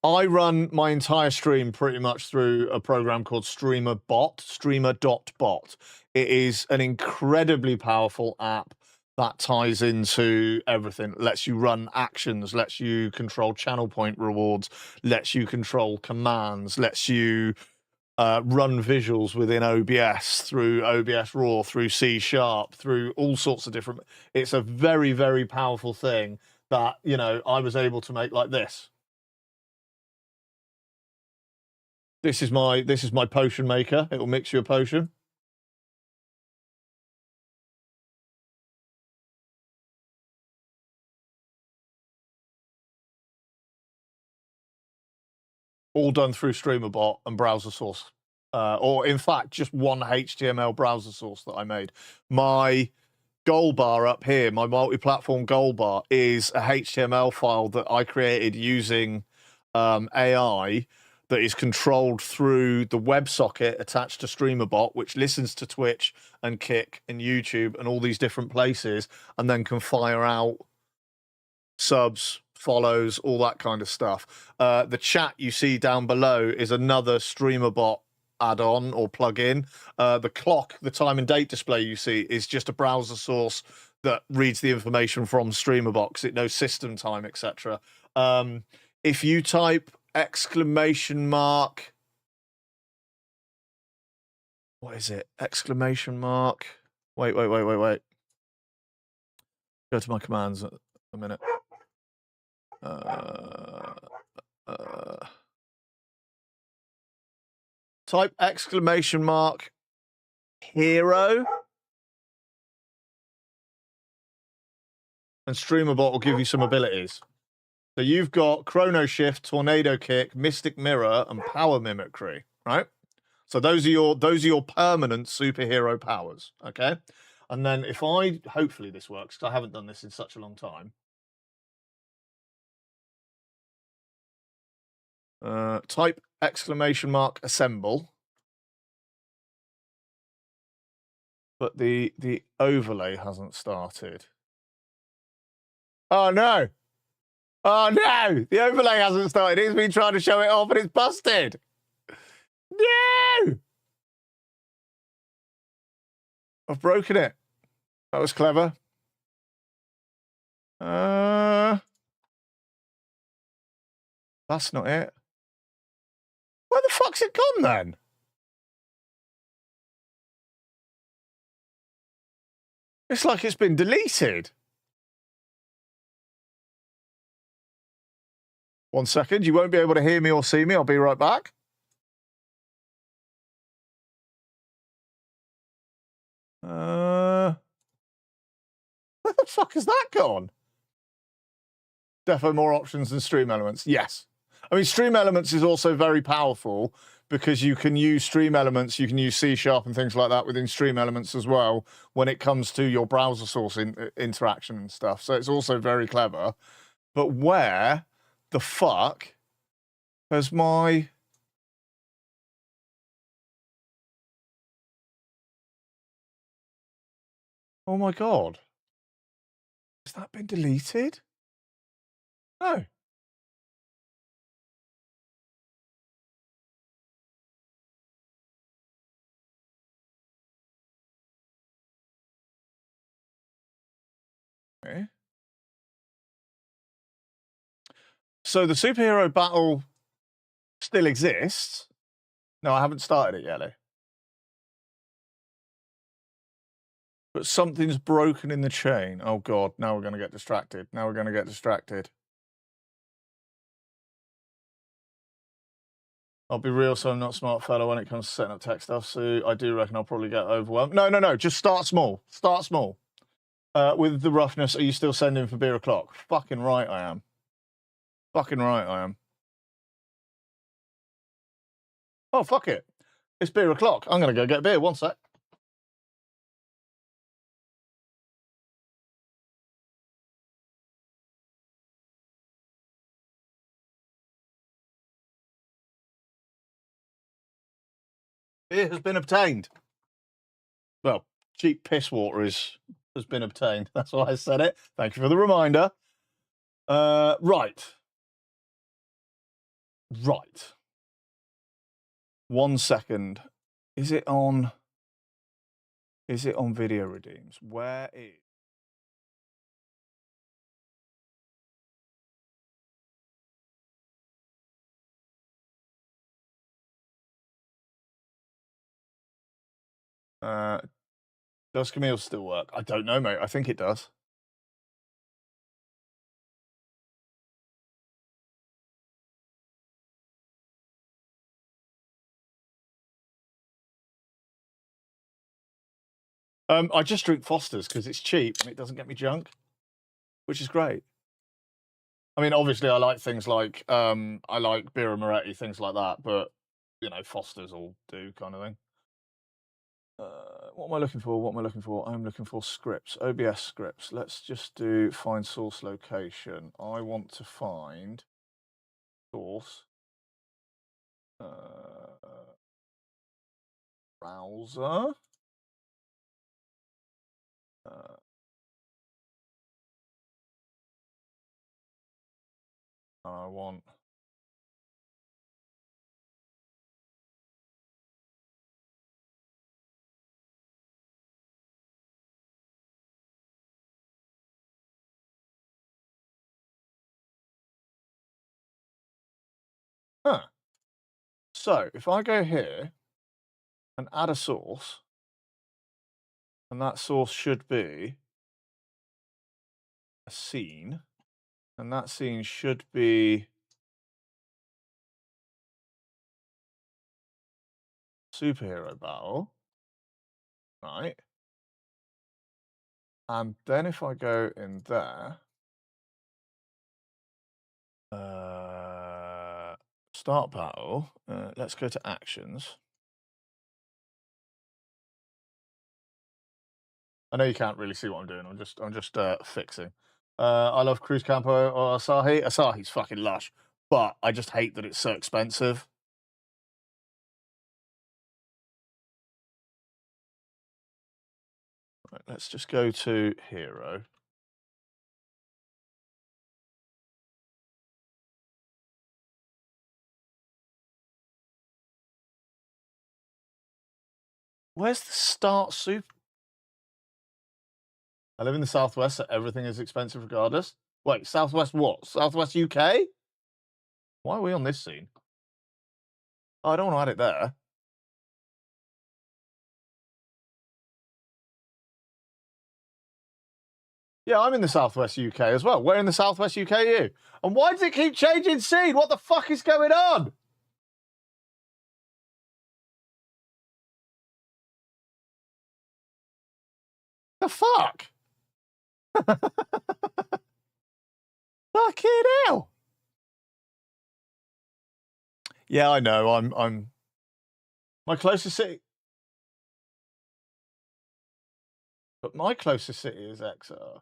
I run my entire stream pretty much through a program called StreamerBot, streamer.bot. It is an incredibly powerful app that ties into everything. Lets you run actions, lets you control channel point rewards, lets you control commands, lets you run visuals within OBS, through OBS RAW, through C#, through all sorts of different... It's a very, very powerful thing that, you know, I was able to make like this. This is my potion maker. It will mix you a potion. All done through StreamerBot and browser source. Or in fact, just one HTML browser source that I made. My goal bar up here, my multi-platform goal bar, is a HTML file that I created using AI that is controlled through the WebSocket attached to StreamerBot, which listens to Twitch and Kick and YouTube and all these different places, and then can fire out subs, follows, all that kind of stuff. The chat you see down below is another StreamerBot add-on or plug-in. The clock, the time and date display you see is just a browser source that reads the information from StreamerBot 'cause it knows system time, etc. If you type exclamation mark, what is it? Exclamation mark. Wait. Go to my commands a minute. Type exclamation mark hero, and StreamerBot will give you some abilities. So you've got Chrono Shift, Tornado Kick, Mystic Mirror, and Power Mimicry, right? So those are your permanent superhero powers, okay? And then if hopefully this works, because I haven't done this in such a long time. Type exclamation mark assemble. But the overlay hasn't started. Oh no! Oh no! The overlay hasn't started. It's been trying to show it off and it's busted. No! I've broken it. That was clever. That's not it. Where the fuck's it gone then? It's like it's been deleted. 1 second. You won't be able to hear me or see me. I'll be right back. Where the fuck has that gone? Defo more options than Stream Elements. Yes. I mean, Stream Elements is also very powerful because you can use Stream Elements, you can use C# and things like that within Stream Elements as well when it comes to your browser source interaction and stuff. So it's also very clever. But where the fuck has my... Oh my God. Has that been deleted? No. Okay. So the superhero battle still exists. No, I haven't started it yet, though. But something's broken in the chain. Oh, God. Now we're going to get distracted. Now we're going to get distracted. I'll be real, so I'm not a smart fellow when it comes to setting up tech stuff, so I do reckon I'll probably get overwhelmed. No. Just start small. Start small. With the roughness, are you still sending for beer o'clock? Fucking right I am. Fucking right I am. Oh, fuck it. It's beer o'clock. I'm going to go get a beer. 1 sec. Beer has been obtained. Well, cheap piss water has been obtained. That's why I said it. Thank you for the reminder. Right. 1 second. Is it on video redeems? Where is... Does Camille still work? I don't know, mate. I think it does. I just drink Foster's because it's cheap and it doesn't get me junk, which is great. I mean, obviously, I like things like I like Birra Moretti, things like that, but you know, Foster's all do kind of thing. What am I looking for? What am I looking for? I'm looking for scripts, OBS scripts. Let's just do find source location. I want to find source browser. I want So if I go here and add a source, and that source should be a scene, and that scene should be superhero battle, right? And then if I go in there, start battle, let's go to actions. I know you can't really see what I'm doing. I'm just fixing. I love Cruz Campo or Asahi. Asahi's fucking lush, but I just hate that it's so expensive. Right, let's just go to hero. Where's the start soup? I live in the Southwest, so everything is expensive regardless. Wait, Southwest what? Southwest UK? Why are we on this scene? Oh, I don't want to add it there. Yeah, I'm in the Southwest UK as well. Where in the Southwest UK are you? And why does it keep changing scene? What the fuck is going on? The fuck? Fucking hell. Yeah, I know. I'm my closest city. But my closest city is Exeter.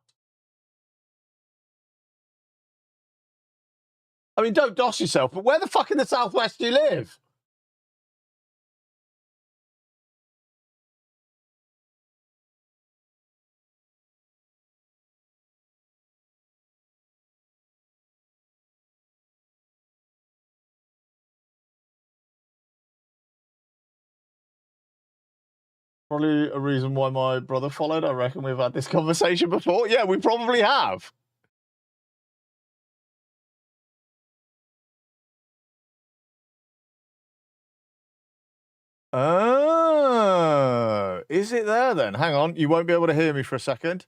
I mean, don't doss yourself, but where the fuck in the Southwest do you live? Probably a reason why my brother followed. I reckon we've had this conversation before. Yeah, we probably have. Oh, is it there then? Hang on, you won't be able to hear me for a second.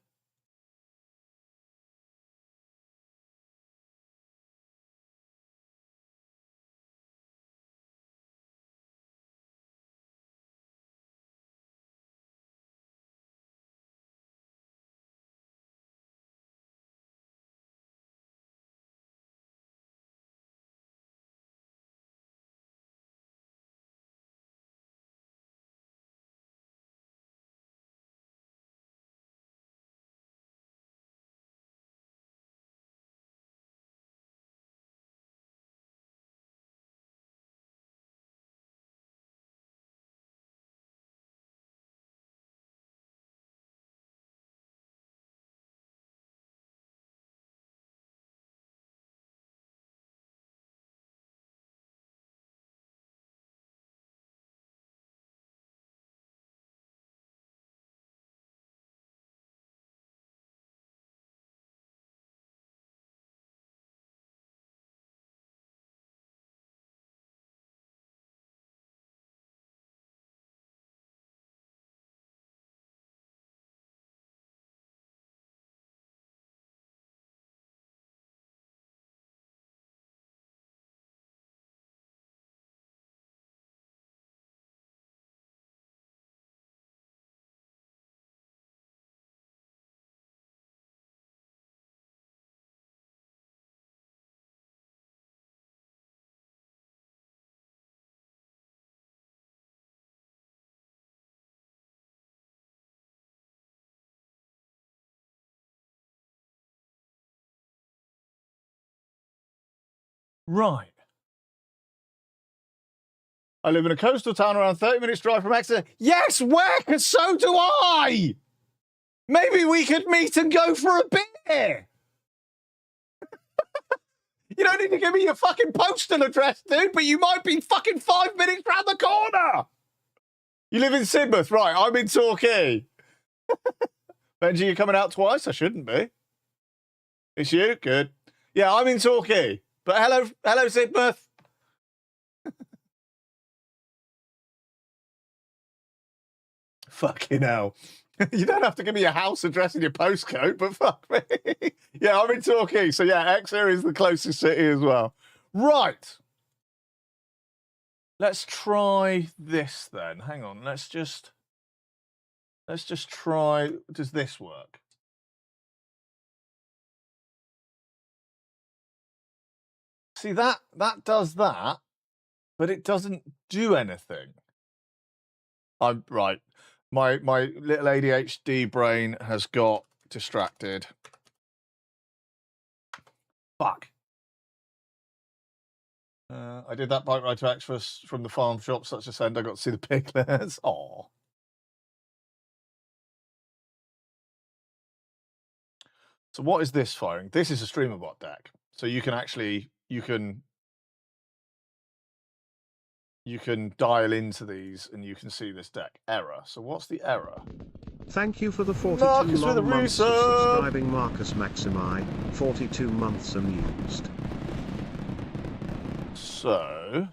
Right. I live in a coastal town around 30 minutes drive from Exeter. Yes, where? Because so do I. Maybe we could meet and go for a beer. You don't need to give me your fucking postal address, dude, but you might be fucking 5 minutes round the corner. You live in Sidmouth, right? I'm in Torquay. Benji, you coming out twice? I shouldn't be. It's you? Good. Yeah, I'm in Torquay. But hello, Sidmouth. Fucking hell. You don't have to give me your house address and your postcode, but fuck me. Yeah, I'm in Torquay. So yeah, Exeter is the closest city as well. Right. Let's try this then. Hang on. Let's just try. Does this work? See, that does that, but it doesn't do anything. I'm right. My little ADHD brain has got distracted. Fuck. I did that bike ride to Exeter from the farm shop. Such a send. I got to see the piglets. Aw. So what is this firing? This is a StreamerBot deck. So you can actually you can dial into these and you can see this deck. Error. So what's the error? Thank you for the 42 Marcus with a long months of resub. subscribing, Marcus Maximi. 42 months amused. So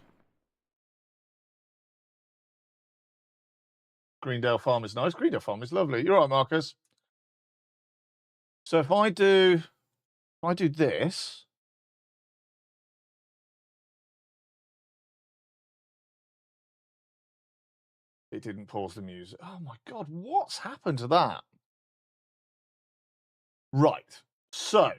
Greendale Farm is nice. Greendale Farm is lovely. You're right, Marcus. So if I do this, it didn't pause the music. Oh my god, what's happened to that? Right. So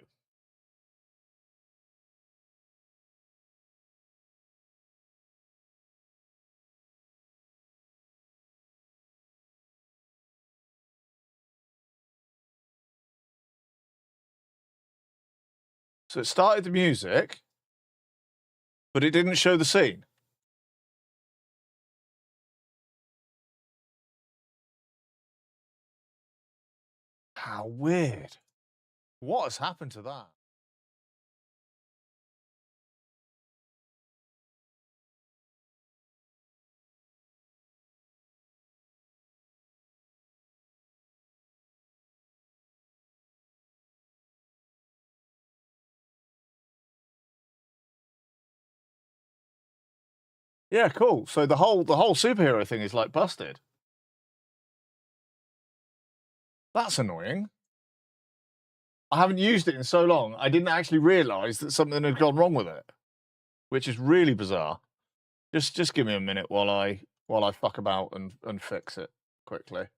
it started the music, but it didn't show the scene. How weird. What has happened to that? Yeah, cool. So the whole superhero thing is like busted. That's annoying. I haven't used it in so long. I didn't actually realize that something had gone wrong with it, which is really bizarre. Just give me a minute while I fuck about and fix it quickly.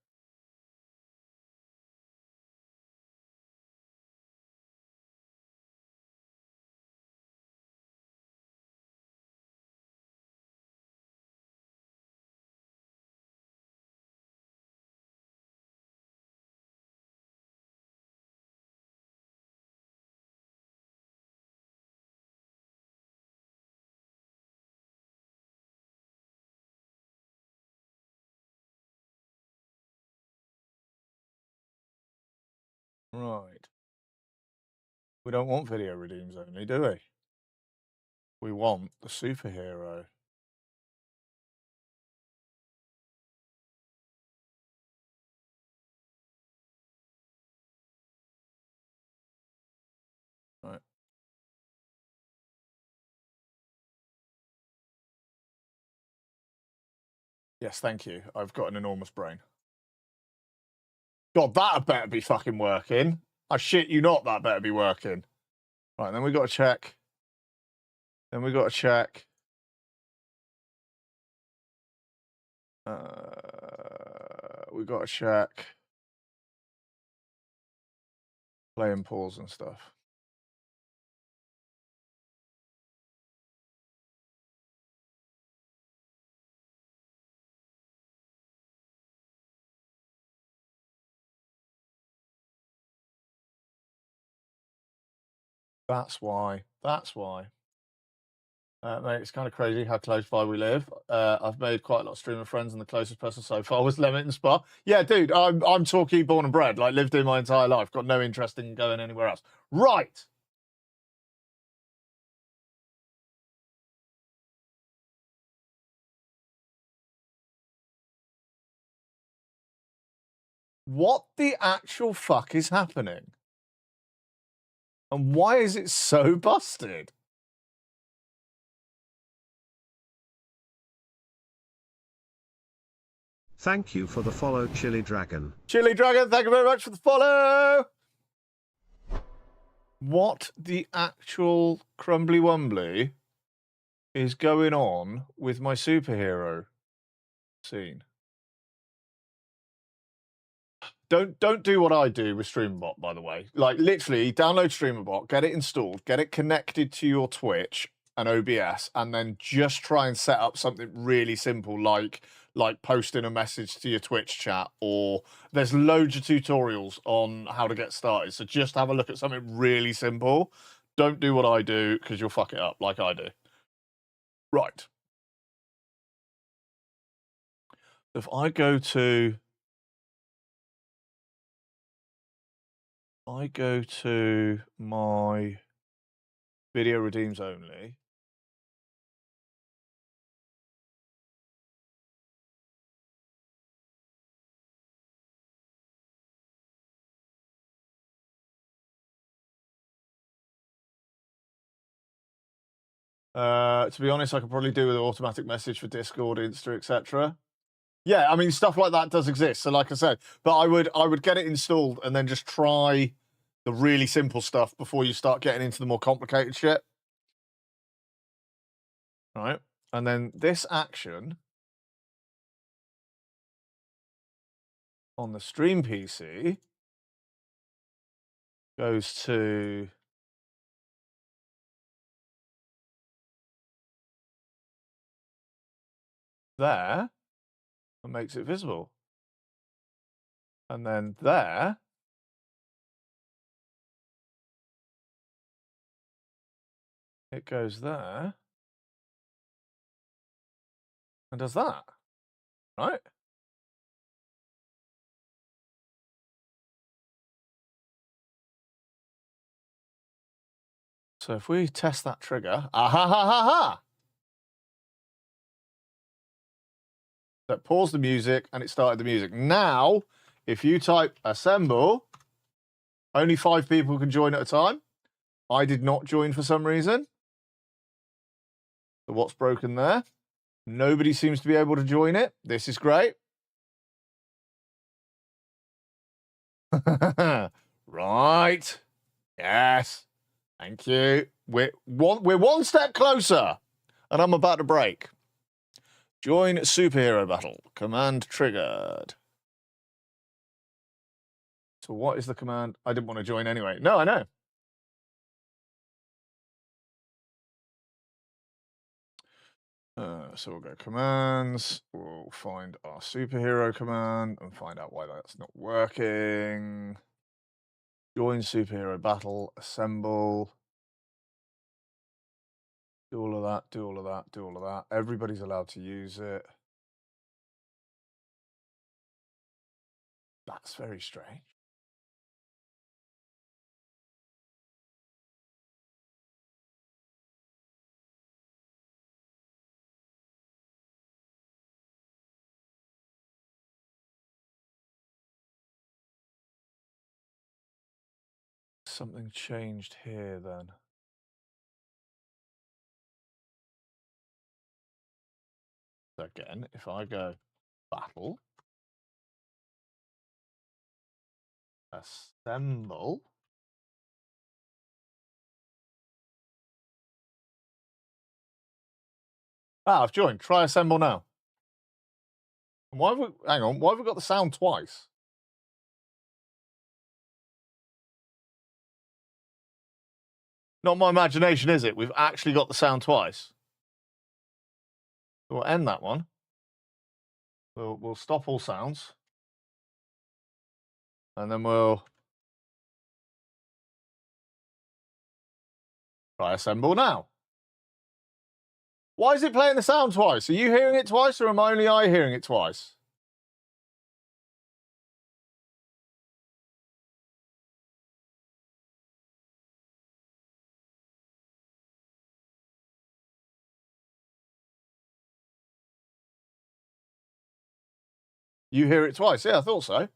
Right. We don't want video redeems only, do we? We want the superhero. Right. Yes, thank you. I've got an enormous brain. God, that better be fucking working. I shit you not, that better be working. Right, then we got to check. Then we got to check. We got to check. Play and pause and stuff. That's why. That's why. Mate, it's kind of crazy how close by we live. I've made quite a lot of streamer friends, and the closest person so far was Lemit and Spa. Yeah, dude, I'm Torquay born and bred. Like, lived here my entire life. Got no interest in going anywhere else. Right. What the actual fuck is happening? And why is it so busted? Thank you for the follow, Chili Dragon. Chili Dragon, thank you very much for the follow. What the actual crumbly wumbly is going on with my superhero scene? Don't do what I do with StreamerBot, by the way. Like, literally, download StreamerBot, get it installed, get it connected to your Twitch and OBS, and then just try and set up something really simple, like posting a message to your Twitch chat, or there's loads of tutorials on how to get started. So just have a look at something really simple. Don't do what I do, because you'll fuck it up like I do. Right. If I go to my video redeems only. To be honest, I could probably do with an automatic message for Discord, Insta, etc. Yeah, I mean, stuff like that does exist. So like I said, but I would get it installed and then just try the really simple stuff before you start getting into the more complicated shit. Right? And then this action on the stream PC goes to there and makes it visible. And then there it goes there and does that. Right? So if we test that trigger, ha ha ha. That paused the music and it started the music. Now, if you type assemble, only 5 people can join at a time. I did not join for some reason. So what's broken there? Nobody seems to be able to join it. This is great. Right. Yes. Thank you. We're one step closer, and I'm about to break. Join superhero battle. Command triggered. So what is the command? I didn't want to join anyway. No, I know. So we'll go commands. We'll find our superhero command and find out why that's not working. Join superhero battle. Assemble. Do all of that, do all of that, do all of that. Everybody's allowed to use it. That's very strange. Something changed here then. So again, if I go battle, assemble, I've joined. Try assemble now. Why have we, hang on, why have we got the sound twice? Not my imagination, is it? We've actually got the sound twice. We'll end that one. We'll stop all sounds. And then we'll try assemble now. Why is it playing the sound twice? Are you hearing it twice, or am only I hearing it twice? You hear it twice? Yeah, I thought so.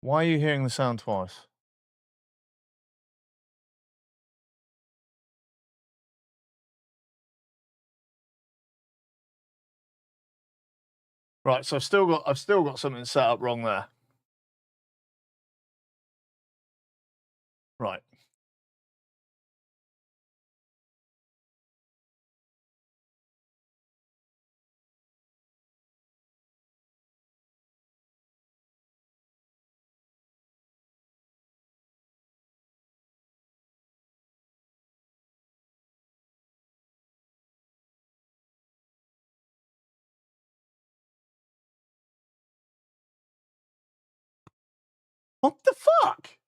Why are you hearing the sound twice? Right, so I've still got something set up wrong there. Right. What the fuck?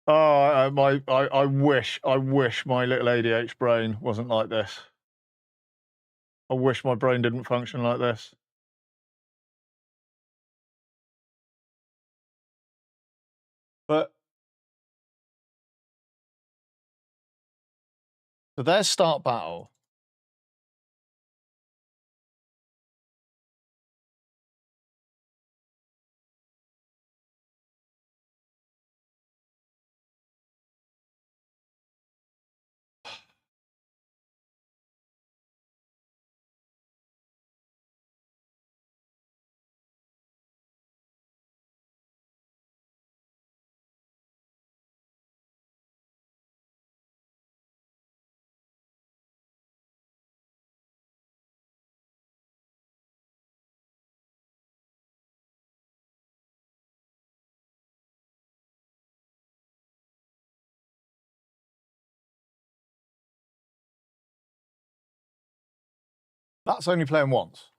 Oh, I wish my little ADH brain wasn't like this. I wish my brain didn't function like this. But so there's start battle. That's only playing once.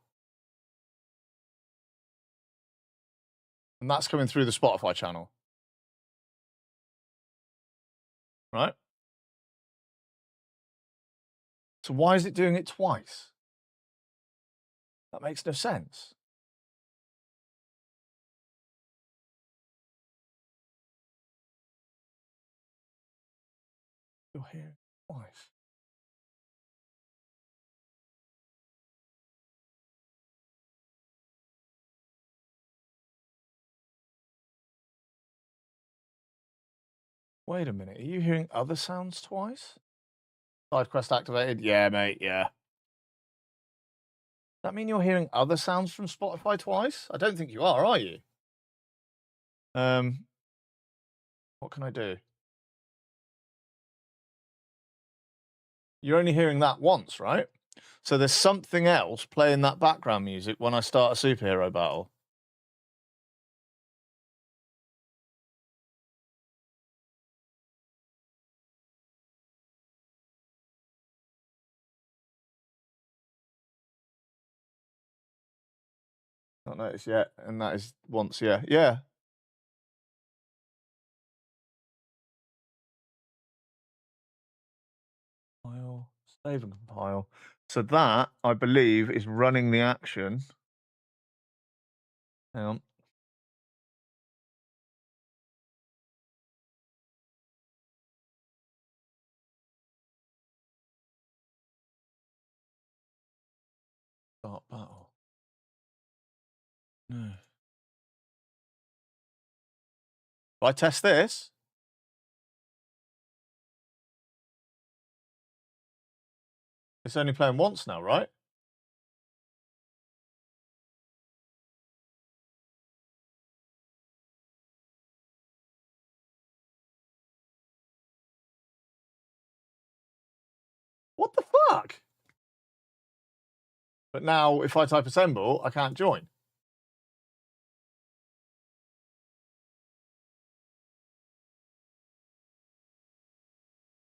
And that's coming through the Spotify channel. Right? So why is it doing it twice? That makes no sense. You're here twice. Wait a minute. Are you hearing other sounds twice? Side quest activated? Yeah, mate. Yeah. Does that mean you're hearing other sounds from Spotify twice? I don't think you are you? What can I do? You're only hearing that once, right? So there's something else playing that background music when I start a superhero battle. Not noticed yet, and that is once, yeah. Yeah. Compile, save and compile. So that, I believe, is running the action. Hang on. Start battle. No. If I test this, It's only playing once now, right? What the fuck? But now, if I type assemble, I can't join.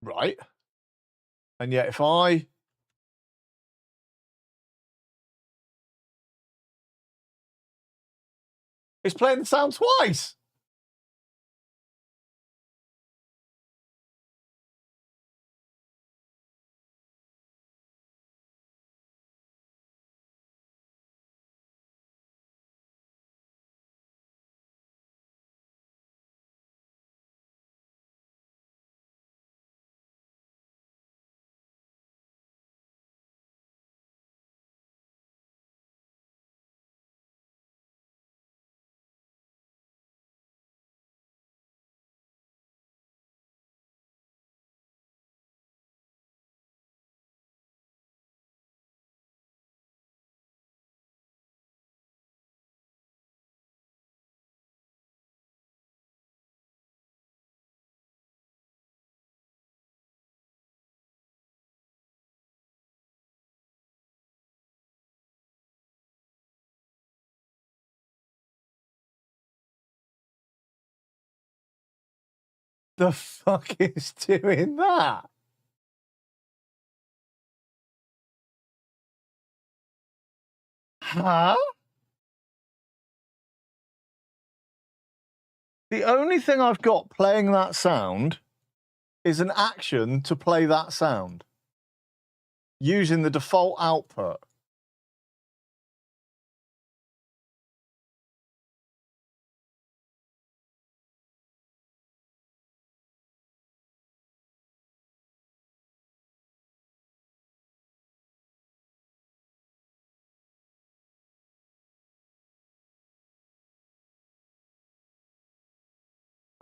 Right. And yet, if I... It's playing the sound twice. The fuck is doing that? Huh? The only thing I've got playing that sound is an action to play that sound using the default output.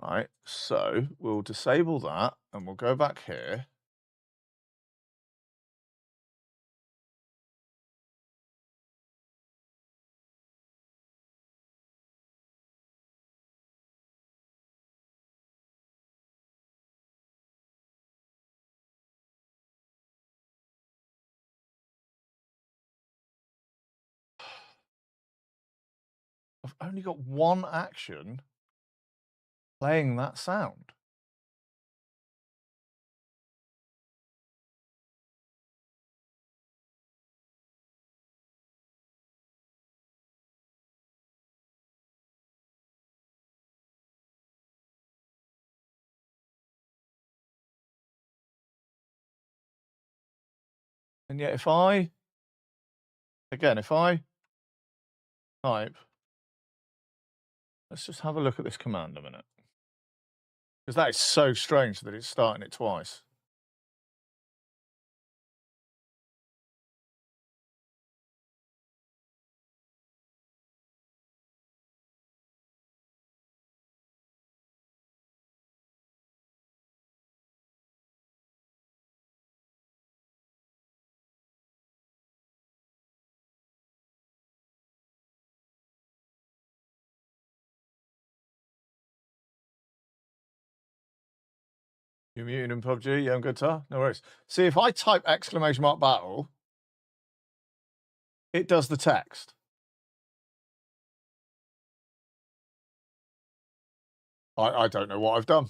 Right, so we'll disable that and we'll go back here. I've only got one action playing that sound. And yet if I, again, if I type, let's just have a look at this command a minute. Because that is so strange that it's starting it twice. You're muting in PUBG? Yeah, I'm good, sir. No worries. See, if I type exclamation mark battle, it does the text. I don't know what I've done.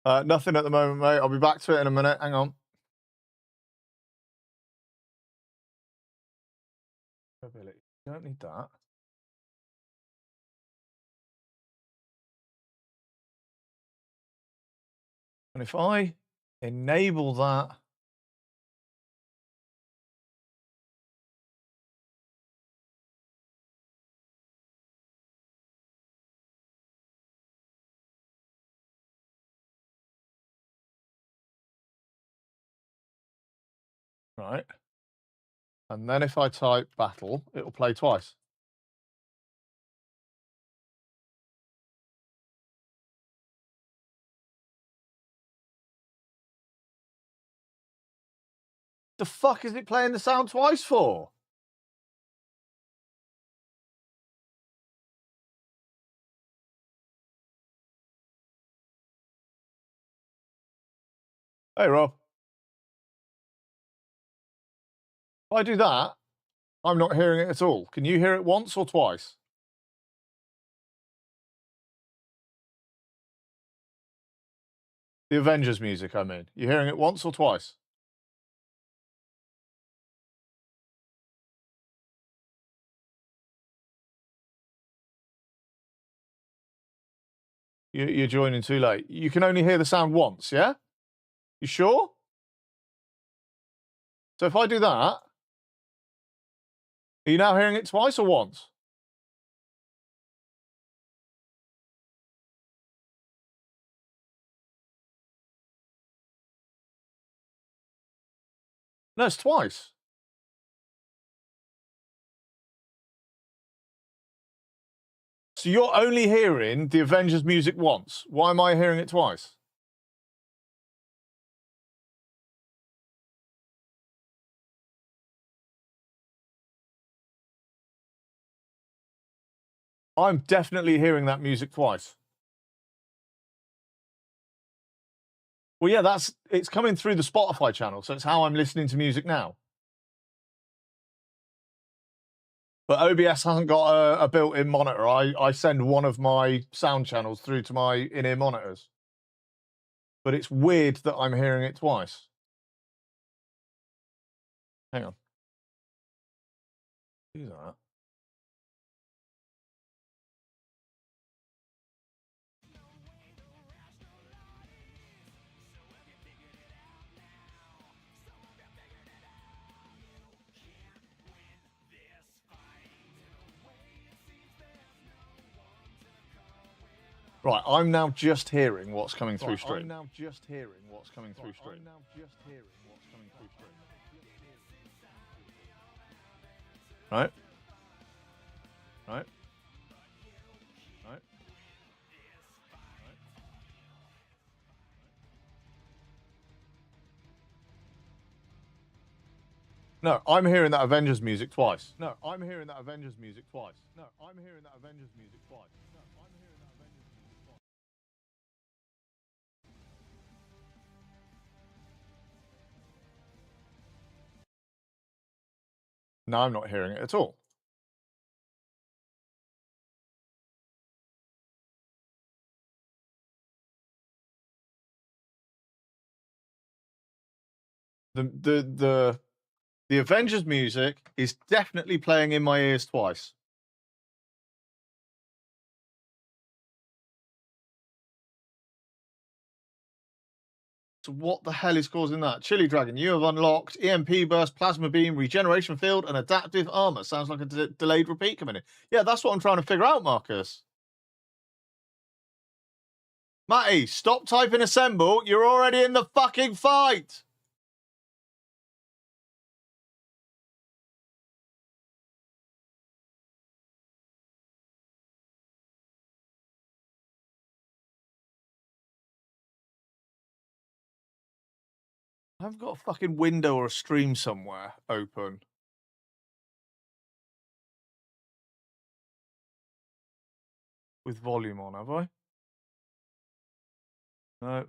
Nothing at the moment, mate. I'll be back to it in a minute. Hang on. Ability. Don't need that. And if I enable that, right? And then if I type battle, it'll play twice. The fuck is it playing the sound twice for? Hey, Rob. If I do that, I'm not hearing it at all. Can you hear it once or twice? The Avengers music, I mean. You hearing it once or twice? You're joining too late. You can only hear the sound once, yeah? You sure? So if I do that, are you now hearing it twice or once? No, it's twice. So you're only hearing the Avengers music once. Why am I hearing it twice? I'm definitely hearing that music twice. Well, yeah, it's coming through the Spotify channel, so it's how I'm listening to music now. But OBS hasn't got a built-in monitor. I send one of my sound channels through to my in-ear monitors. But it's weird that I'm hearing it twice. Hang on. Do that. Right, I'm now just hearing what's coming through stream. I'm now just hearing what's coming through stream. Right? Right? Right? No, I'm hearing that Avengers music twice. No, I'm hearing that Avengers music twice. No, I'm hearing that Avengers music twice. No, I'm hearing that Avengers music twice. No, I'm not hearing it at all. The Avengers music is definitely playing in my ears twice. So what the hell is causing that? Chili Dragon, you have unlocked EMP burst, plasma beam, regeneration field, and adaptive armor. Sounds like a delayed repeat coming in. Yeah, that's what I'm trying to figure out, Marcus. Matty, stop typing assemble. You're already in the fucking fight. I've got a fucking window or a stream somewhere open. With volume on, have I? No.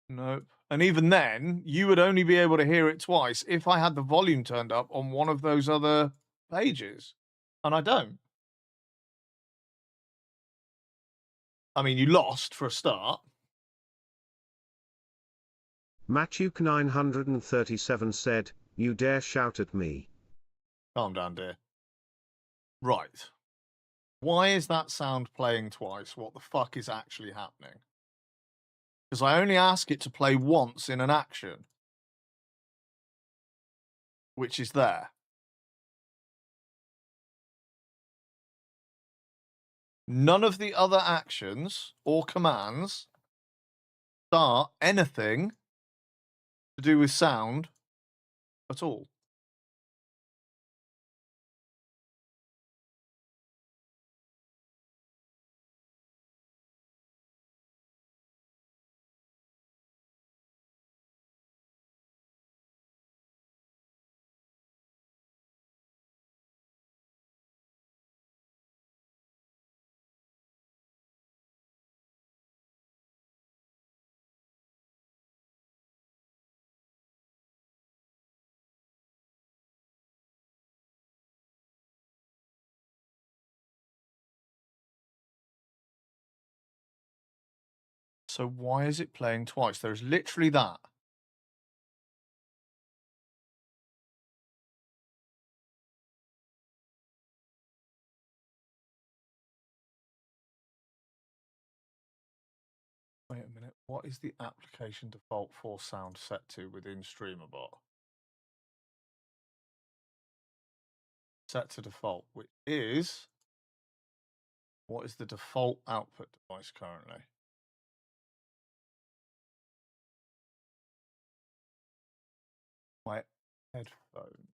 Nope. And even then, you would only be able to hear it twice if I had the volume turned up on one of those other pages. And I don't. I mean, you lost for a start. Matuk 937 said, "You dare shout at me." Calm down, dear. Right. Why is that sound playing twice? What the fuck is actually happening? Because I only ask it to play once in an action, which is there. None of the other actions or commands start anything to do with sound at all. So why is it playing twice? There's literally that. Wait a minute. What is the application default for sound set to within StreamerBot? Set to default, which is, what is the default output device currently? My headphone.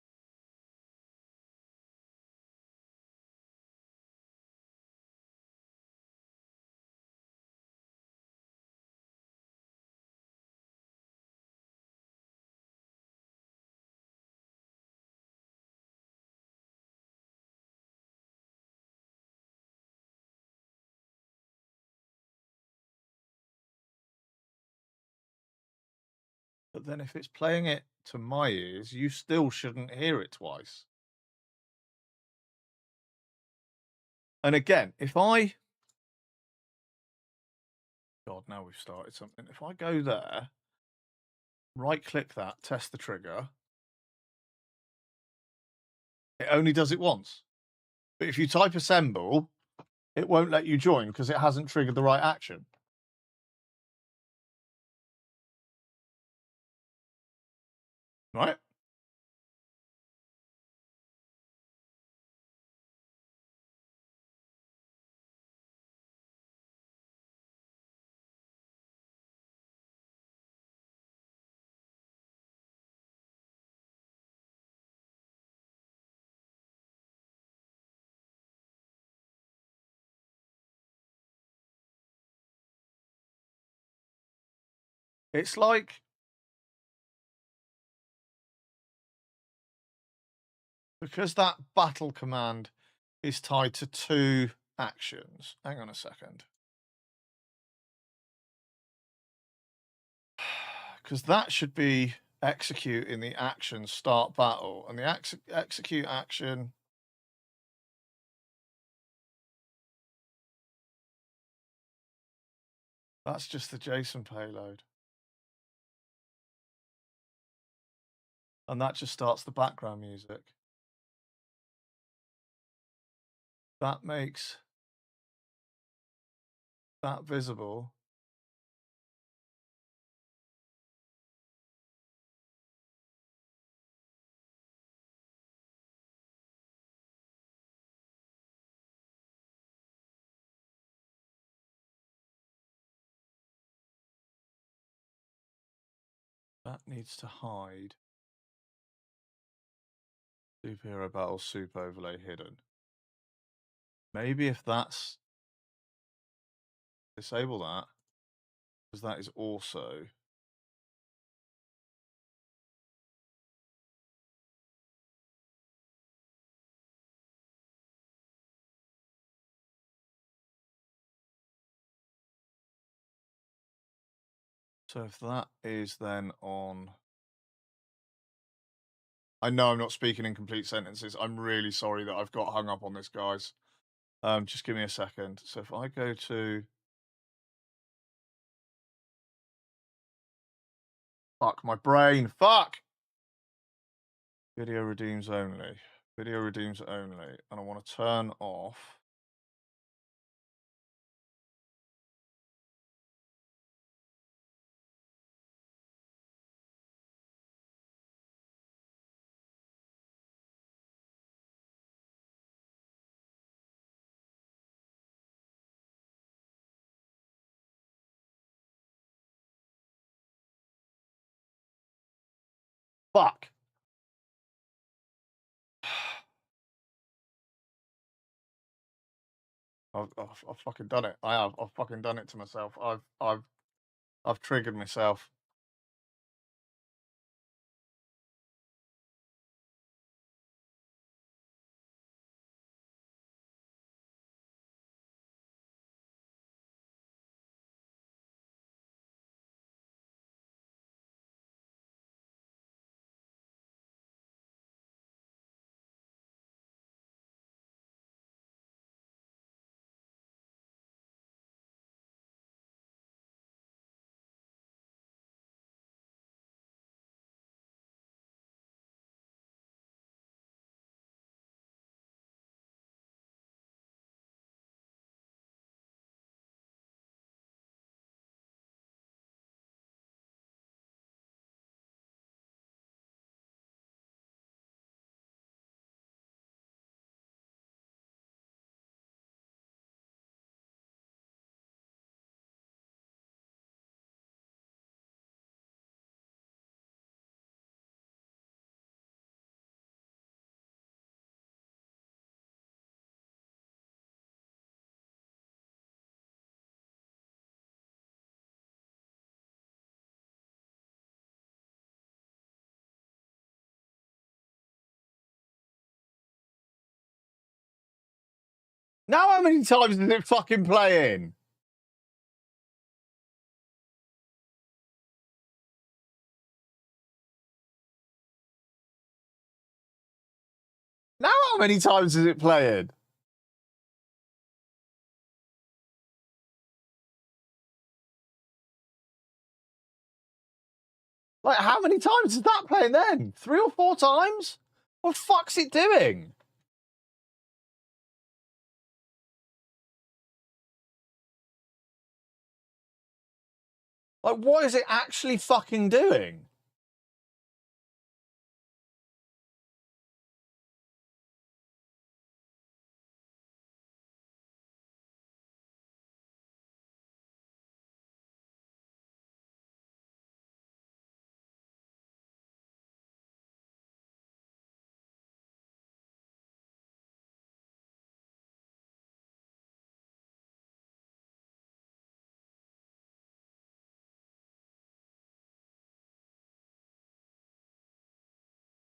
But then if it's playing it to my ears, you still shouldn't hear it twice. And again, if I... God, now we've started something. If I go there, right-click that, test the trigger, it only does it once. But if you type assemble, it won't let you join because it hasn't triggered the right action. Right? It's like... Because that battle command is tied to 2 actions. Hang on a second. Because that should be execute in the action start battle. And the execute action... That's just the JSON payload. And that just starts the background music. That makes that visible. That needs to hide. Superhero Battle Soup overlay hidden. Maybe if that's... Disable that. Because that is also... So if that is then on... I know I'm not speaking in complete sentences. I'm really sorry that I've got hung up on this, guys. Just give me a second. So if I go to... Fuck, my brain. Fuck! Video redeems only. Video redeems only. And I want to turn off... Fuck. I've fucking done it. I have. I've fucking done it to myself. I've triggered myself. Now how many times is it fucking playing? Now how many times is it playing? Like, how many times is that playing then? 3 or 4 times? What the fuck's it doing? Like, what is it actually fucking doing?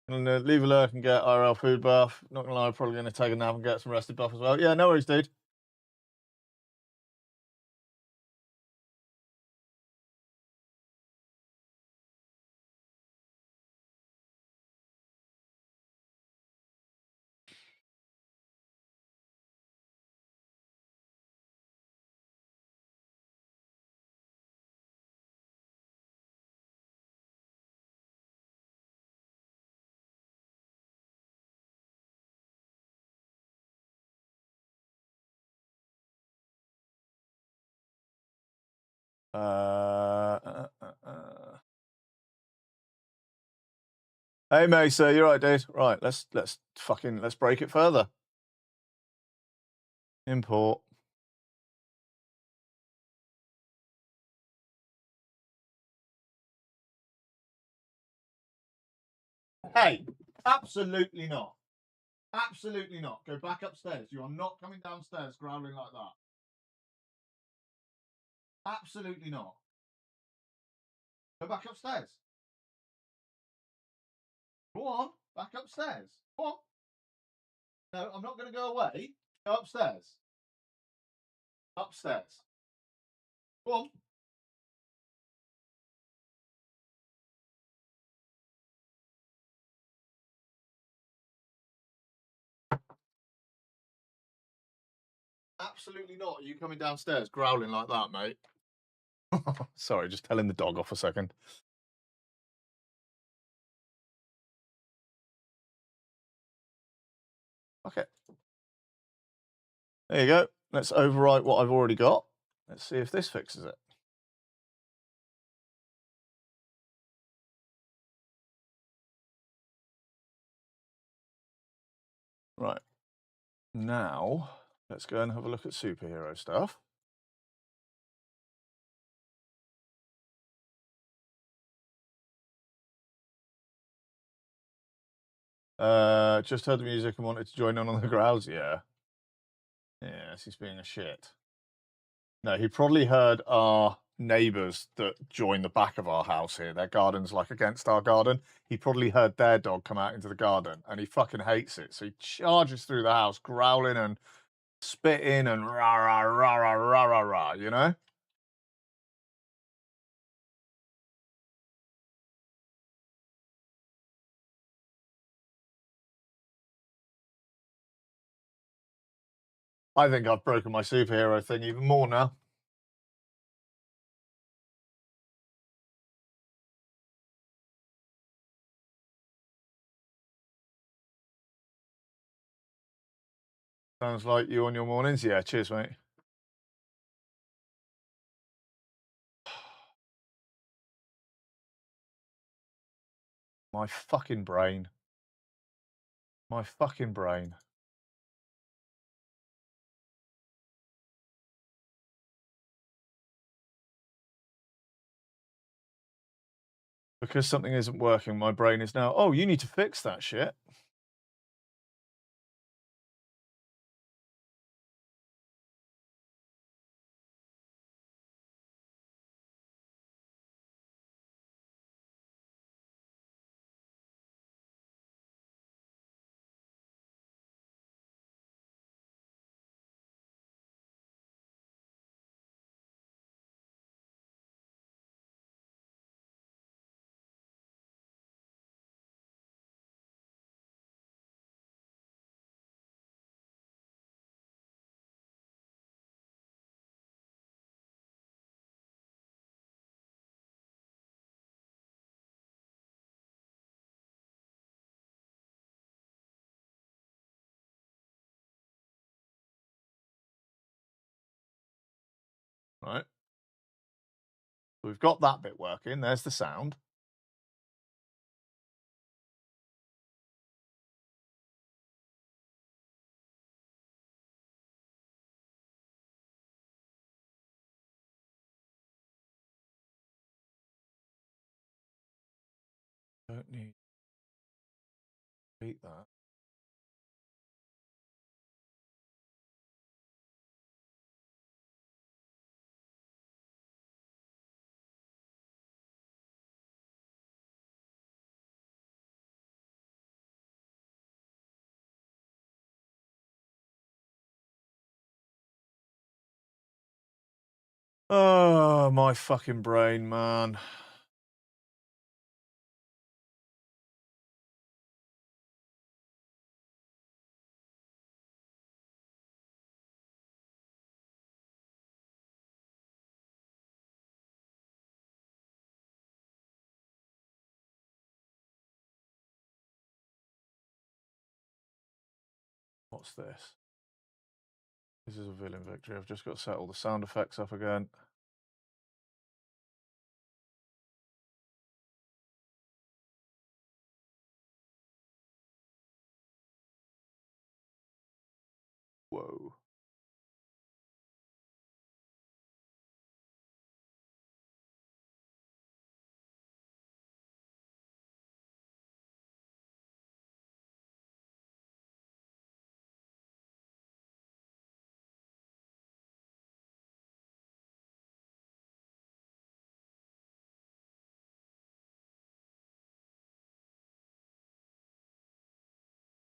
And leave a lurk and get RL food buff. Not gonna lie, I'm probably gonna take a nap and get some rested buff as well. Yeah, no worries, dude. Hey, Mesa, you're right, dude. Right, let's break it further. Import. Hey, absolutely not. Absolutely not. Go back upstairs. You are not coming downstairs growling like that. Absolutely not. Go back upstairs. Go on, back upstairs. Go on. No, I'm not going to go away. Go upstairs. Upstairs. Go on. Absolutely not. Are you coming downstairs growling like that, mate? Sorry, just telling the dog off a second. Okay. There you go. Let's overwrite what I've already got. Let's see if this fixes it. Right. Now, let's go and have a look at superhero stuff. Just heard the music and wanted to join in on the growls. Yeah. Yes, he's being a shit. No, he probably heard our neighbours that join the back of our house here. Their garden's like against our garden. He probably heard their dog come out into the garden and he fucking hates it. So he charges through the house, growling and spitting and rah, rah, rah, rah, rah, rah, rah, you know? I think I've broken my superhero thing even more now. Sounds like you on your mornings. Yeah, cheers, mate. My fucking brain. My fucking brain. Because something isn't working, my brain is now, oh, you need to fix that shit. Right. We've got that bit working. There's the sound. Don't need to beat that. Oh, my fucking brain, man. What's this? This is a villain victory. I've just got to set all the sound effects up again. Whoa.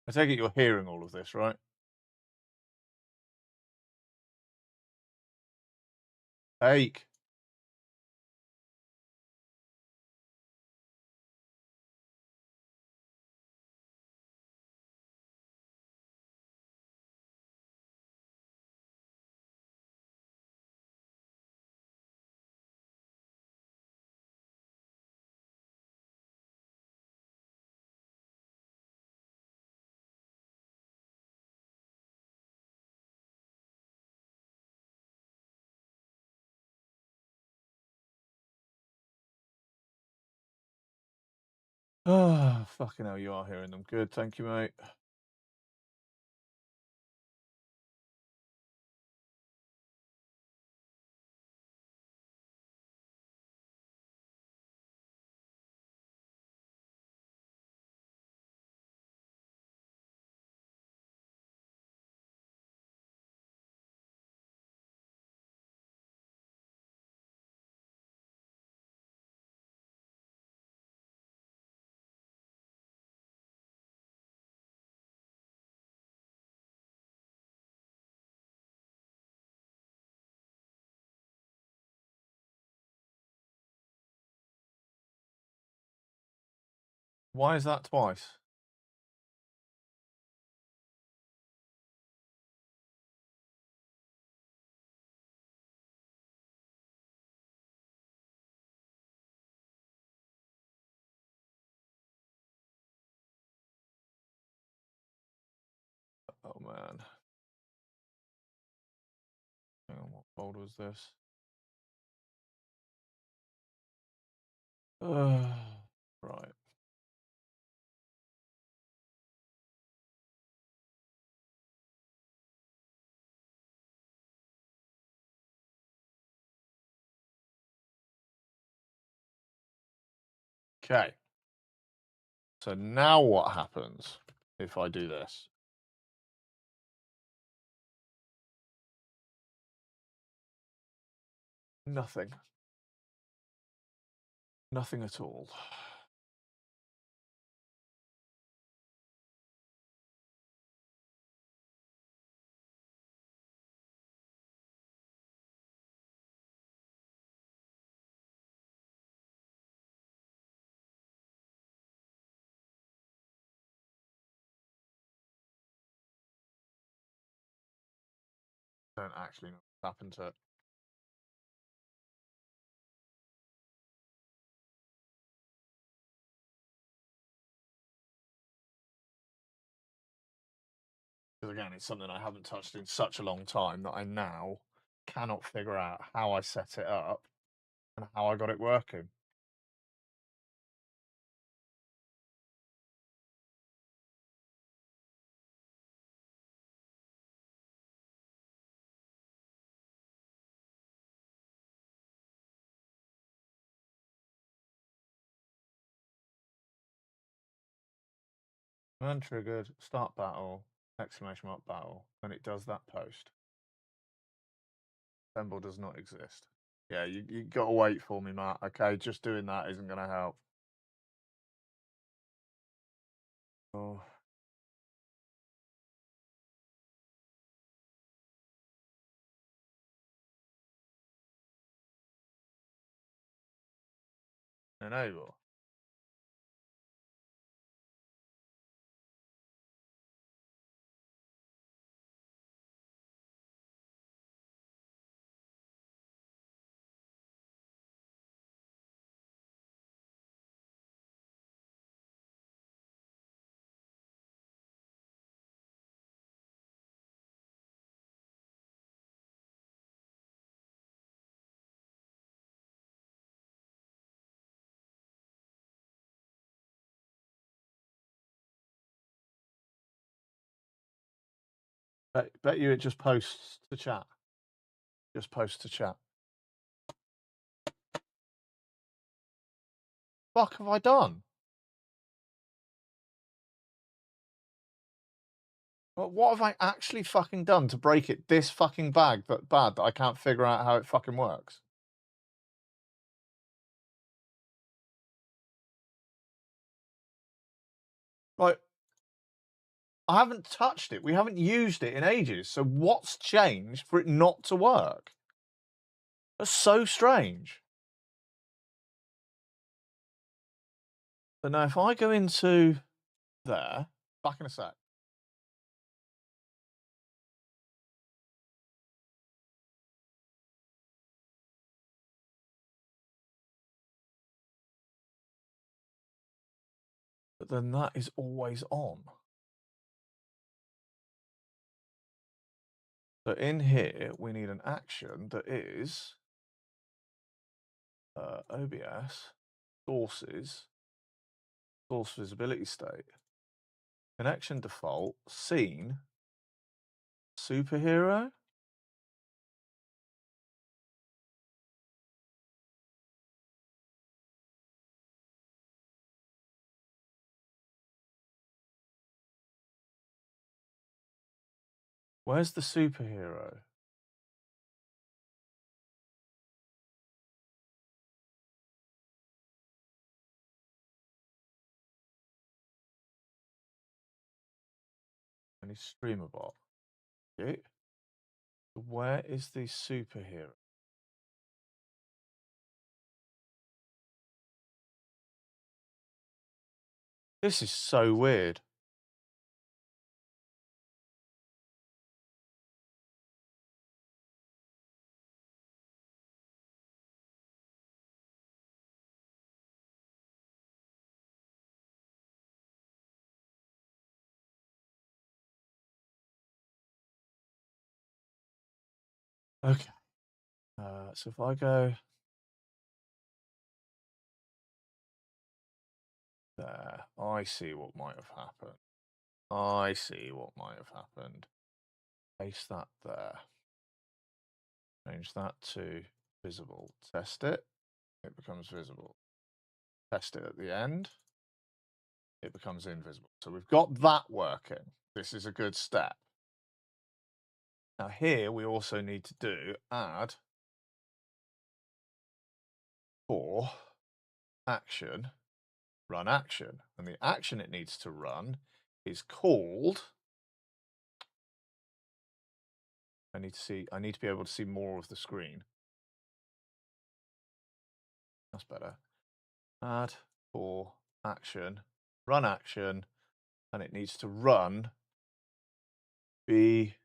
I take it you're hearing all of this, right? Ache. Oh, fucking hell, you are hearing them. Good, thank you, mate. Why is that twice? Oh man. Hang on, what folder was this? Right. Okay. So now what happens if I do this? Nothing. Nothing at all. Don't actually know what happened to it. Because again, it's something I haven't touched in such a long time that I now cannot figure out how I set it up and how I got it working. Untriggered, start battle, exclamation mark battle, and it does that post. Assemble does not exist. Yeah, you got to wait for me, Matt. Okay, just doing that isn't going to help. Oh. Enable. Bet you it just posts to chat. Just posts to chat. Fuck have I done? What have I actually fucking done to break it this fucking bad that I can't figure out how it fucking works? Like, I haven't touched it. We haven't used it in ages. So what's changed for it not to work? That's so strange. So now if I go into there, back in a sec. But then that is always on. So in here, we need an action that is OBS, sources, source visibility state, connection default, scene, superhero. Where's the superhero? And he's streamer bot. Okay. Where is the superhero? This is so weird. Okay. So if I go there, I see what might have happened. I see what might have happened. Paste that there. Change that to visible. Test it. It becomes visible. Test it at the end. It becomes invisible. So we've got that working. This is a good step. Now here we also need to do add for action, run action. And the action it needs to run is called, I need to be able to see more of the screen. That's better. Add for action, run action, and it needs to run be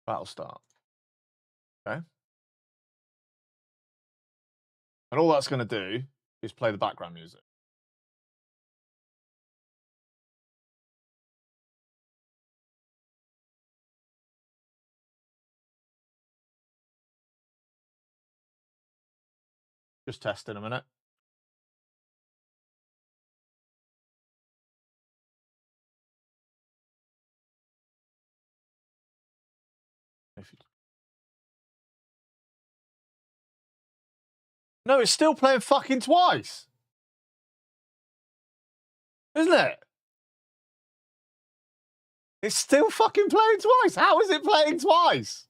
battle start. Okay. And all that's going to do is play the background music. Just test in a minute. If you... No, it's still playing fucking twice. Isn't it? It's still fucking playing twice. How is it playing twice?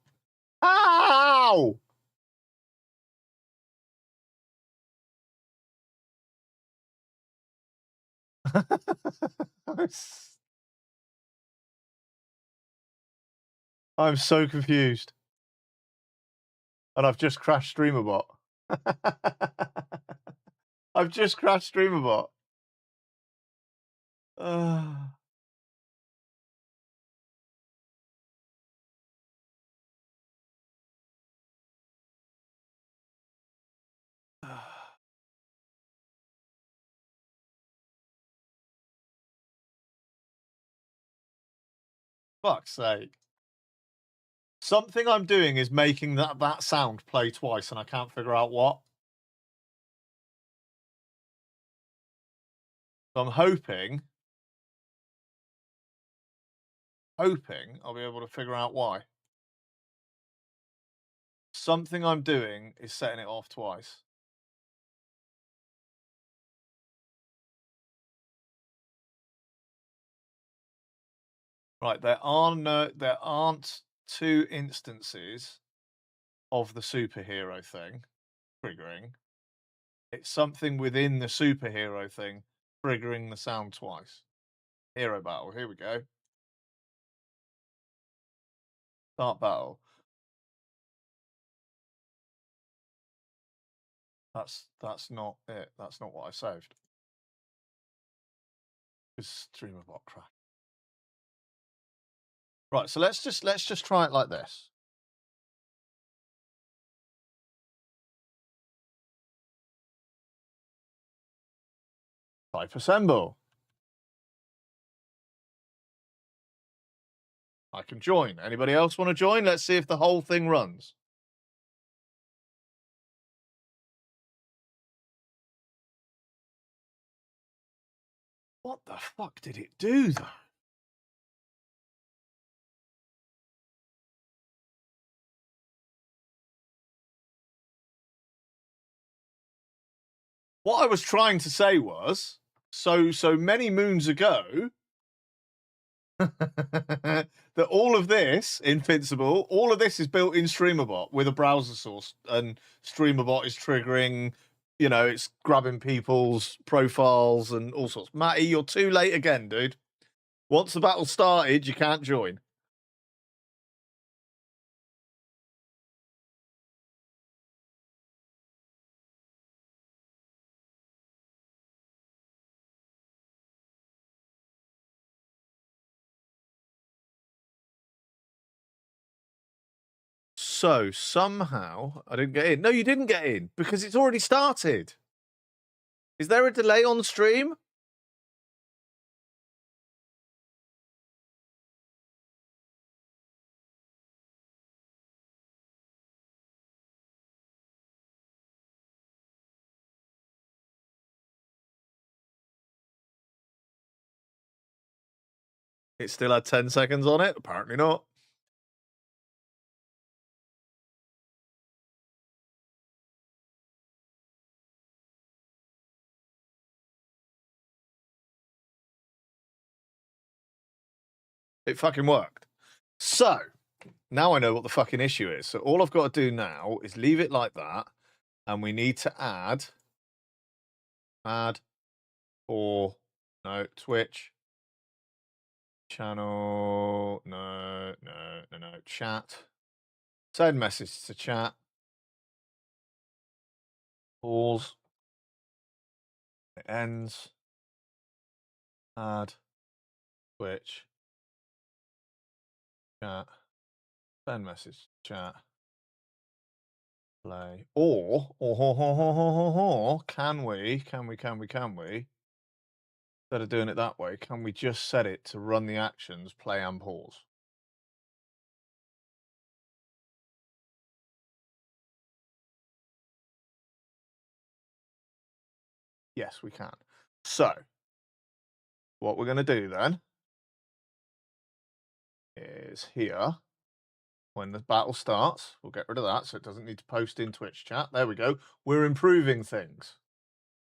How? I'm so confused. And I've just crashed StreamerBot. I've just crashed StreamerBot. Fuck's sake. Something I'm doing is making that sound play twice, and I can't figure out what. So I'm hoping I'll be able to figure out why. Something I'm doing is setting it off twice. Right, there aren't two instances of the superhero thing triggering. It's something within the superhero thing triggering the sound twice. Hero battle, here we go. Start battle. That's not it. That's not what I saved. It's StreamerBot crash. Right, so let's just try it like this. Type assemble. I can join. Anybody else want to join? Let's see if the whole thing runs. What the fuck did it do, though? What I was trying to say was, so many moons ago, that all of this, Invincible, all of this is built in StreamerBot with a browser source, and StreamerBot is triggering, you know, it's grabbing people's profiles and all sorts. Matty, you're too late again, dude. Once the battle started, you can't join. So somehow I didn't get in. No, you didn't get in because it's already started. Is there a delay on stream? It still had 10 seconds on it? Apparently not. It fucking worked. So, now I know what the fucking issue is. So all I've got to do now is leave it like that. And we need to add or no, Twitch channel, no, chat. Send message to chat. Pause. It ends. Add Twitch chat. Send message chat. Play. Or can we? Instead of doing it that way, can we just set it to run the actions, play and pause? Yes, we can. So, what we're going to do then is here, when the battle starts, we'll get rid of that so it doesn't need to post in Twitch chat. There we go. We're improving things.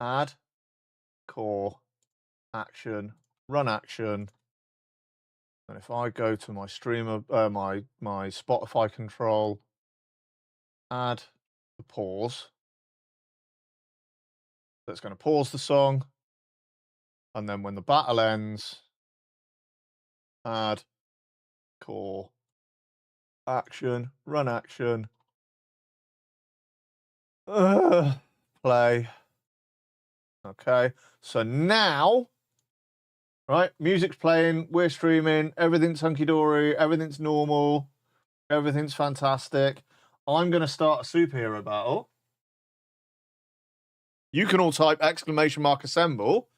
Add, core, action, run action. And if I go to my streamer, my Spotify control, add the pause. That's going to pause the song. And then when the battle ends, add, core, action, run action, play. Okay, so now, right, music's playing, we're streaming, everything's hunky-dory, everything's normal, everything's fantastic. I'm going to start a superhero battle. You can all type !assemble.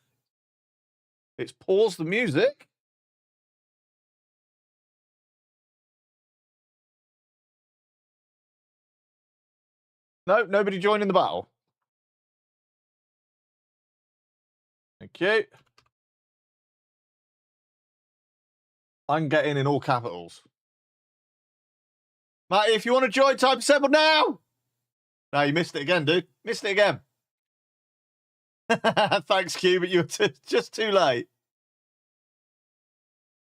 It's pause the music. No, nobody joining the battle. Thank you. I'm getting in all capitals. Matty, if you want to join, type assemble now. No, you missed it again, dude. Missed it again. Thanks, Q, but you were just too late.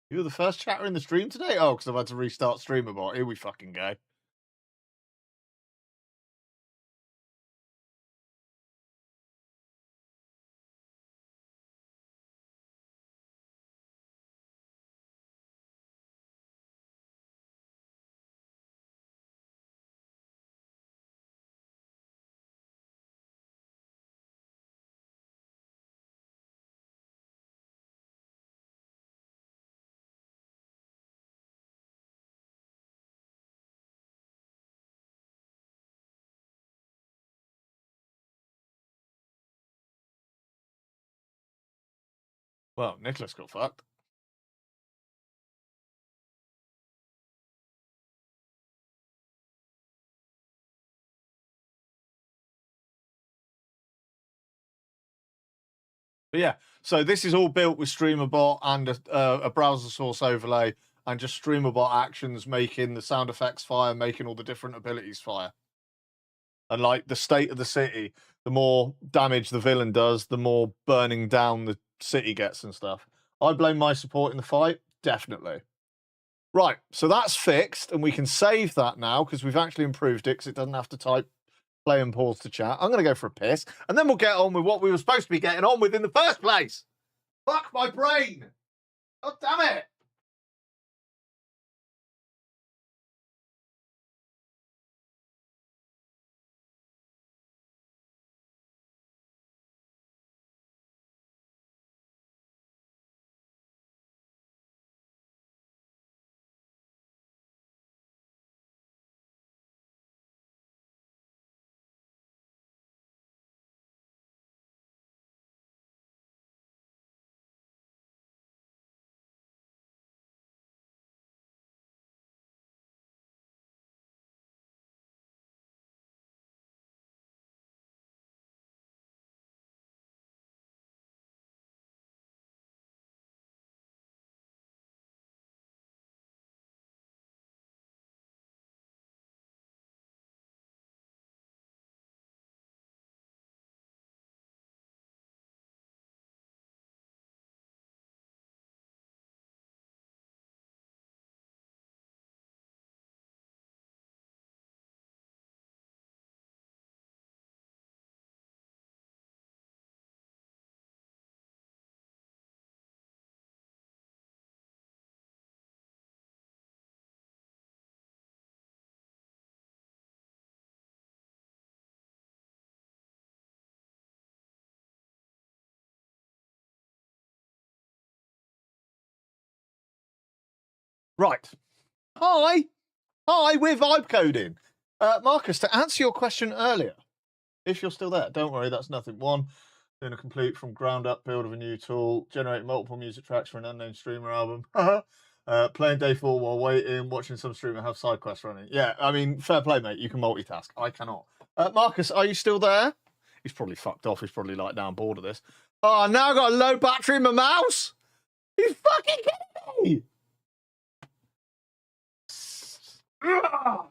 You were the first chatter in the stream today? Oh, because I've had to restart StreamerBot. Here we fucking go. Well, Nicholas got fucked. But yeah, so this is all built with StreamerBot and a browser source overlay and just StreamerBot actions making the sound effects fire, making all the different abilities fire. And like the state of the city, the more damage the villain does, the more burning down the city gets and stuff. I blame my support in the fight, definitely. Right, so that's fixed, and we can save that now because we've actually improved it because it doesn't have to type play and pause to chat. I'm going to go for a piss, and then we'll get on with what we were supposed to be getting on with in the first place. Fuck my brain. God damn it. Right. Hi, we're vibe coding. Marcus, to answer your question earlier, if you're still there, don't worry, that's nothing. One, doing a complete from ground up build of a new tool, generating multiple music tracks for an unnamed streamer album. Playing day 4 while waiting, watching some streamer have side quests running. Yeah, I mean, fair play, mate. You can multitask. I cannot. Marcus, are you still there? He's probably fucked off. He's probably like down bored of this. Oh, now I've got a low battery in my mouse. You fucking kidding me? Ugh.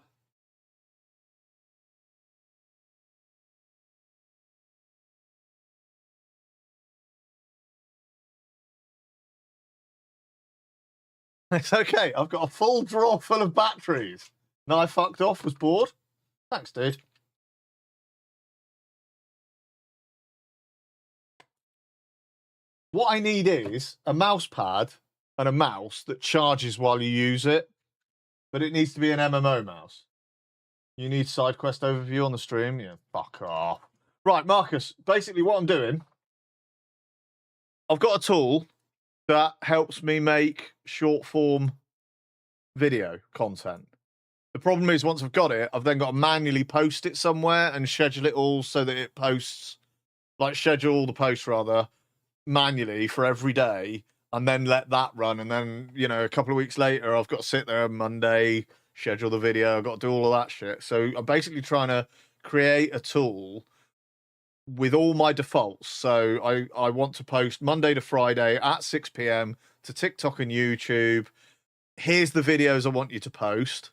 It's okay. I've got a full drawer full of batteries. And I fucked off, was bored. Thanks, dude. What I need is a mouse pad and a mouse that charges while you use it. But it needs to be an MMO mouse. You need side quest overview on the stream? Yeah, fuck off. Right, Marcus, basically what I'm doing, I've got a tool that helps me make short form video content. The problem is once I've got it, I've then got to manually post it somewhere and schedule it all so that it posts, like schedule all the posts rather, manually for every day and then let that run. And then, you know, a couple of weeks later, I've got to sit there on Monday, schedule the video, I've got to do all of that shit. So I'm basically trying to create a tool with all my defaults. So I want to post Monday to Friday at 6 p.m. to TikTok and YouTube. Here's the videos I want you to post.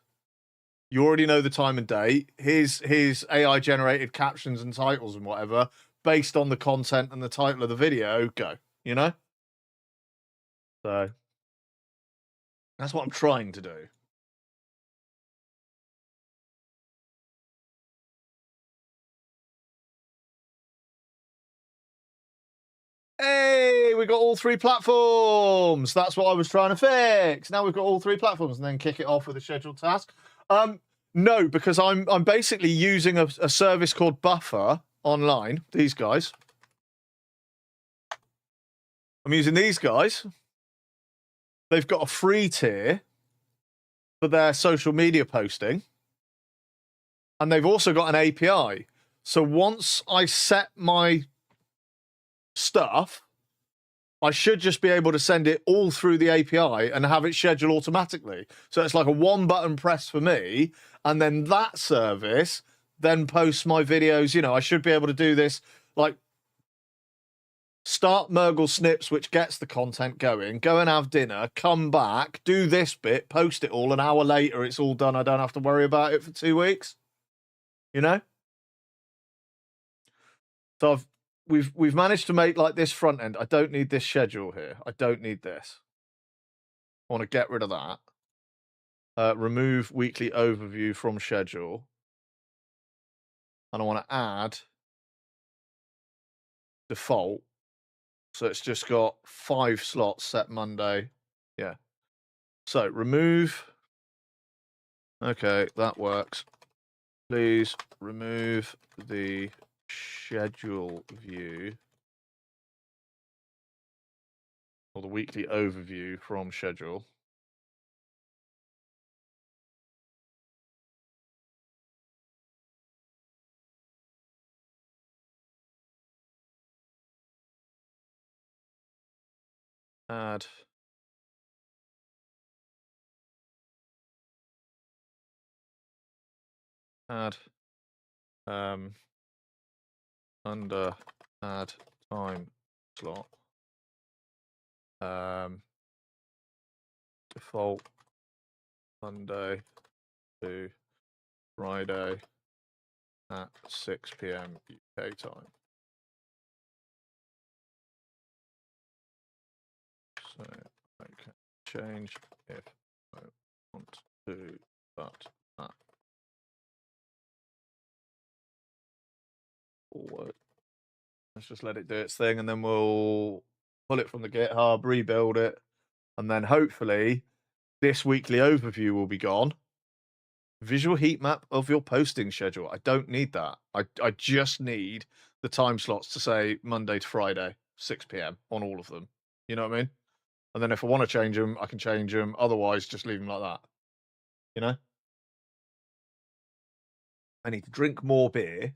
You already know the time and date. Here's AI generated captions and titles and whatever based on the content and the title of the video. Go, you know? So that's what I'm trying to do. Hey, we got all 3 platforms. That's what I was trying to fix. Now we've got all 3 platforms and then kick it off with a scheduled task. No, because I'm basically using a service called Buffer online. These guys. I'm using these guys. They've got a free tier for their social media posting. And they've also got an API. So once I set my stuff, I should just be able to send it all through the API and have it scheduled automatically. So it's like a 1-button press for me, and then that service then posts my videos. You know, I should be able to do this, like start Murgle Snips, which gets the content going, go and have dinner, come back, do this bit, post it all. An hour later, it's all done. I don't have to worry about it for 2 weeks. You know? So we've managed to make like this front end. I don't need this schedule here. I don't need this. I want to get rid of that. Remove weekly overview from schedule. And I want to add default. So it's just got 5 slots set Monday. Yeah. So remove. Okay, that works. Please remove the schedule view or the weekly overview from schedule. Add under add time slot default Monday to Friday at 6 p.m. UK time. So I can change if I want to, but that forward. Let's just let it do its thing, and then we'll pull it from the GitHub, rebuild it, and then hopefully this weekly overview will be gone. Visual heat map of your posting schedule. I don't need that. I just need the time slots to say Monday to Friday, 6 p.m. on all of them. You know what I mean? And then if I want to change them, I can change them. Otherwise, just leave them like that. You know? I need to drink more beer.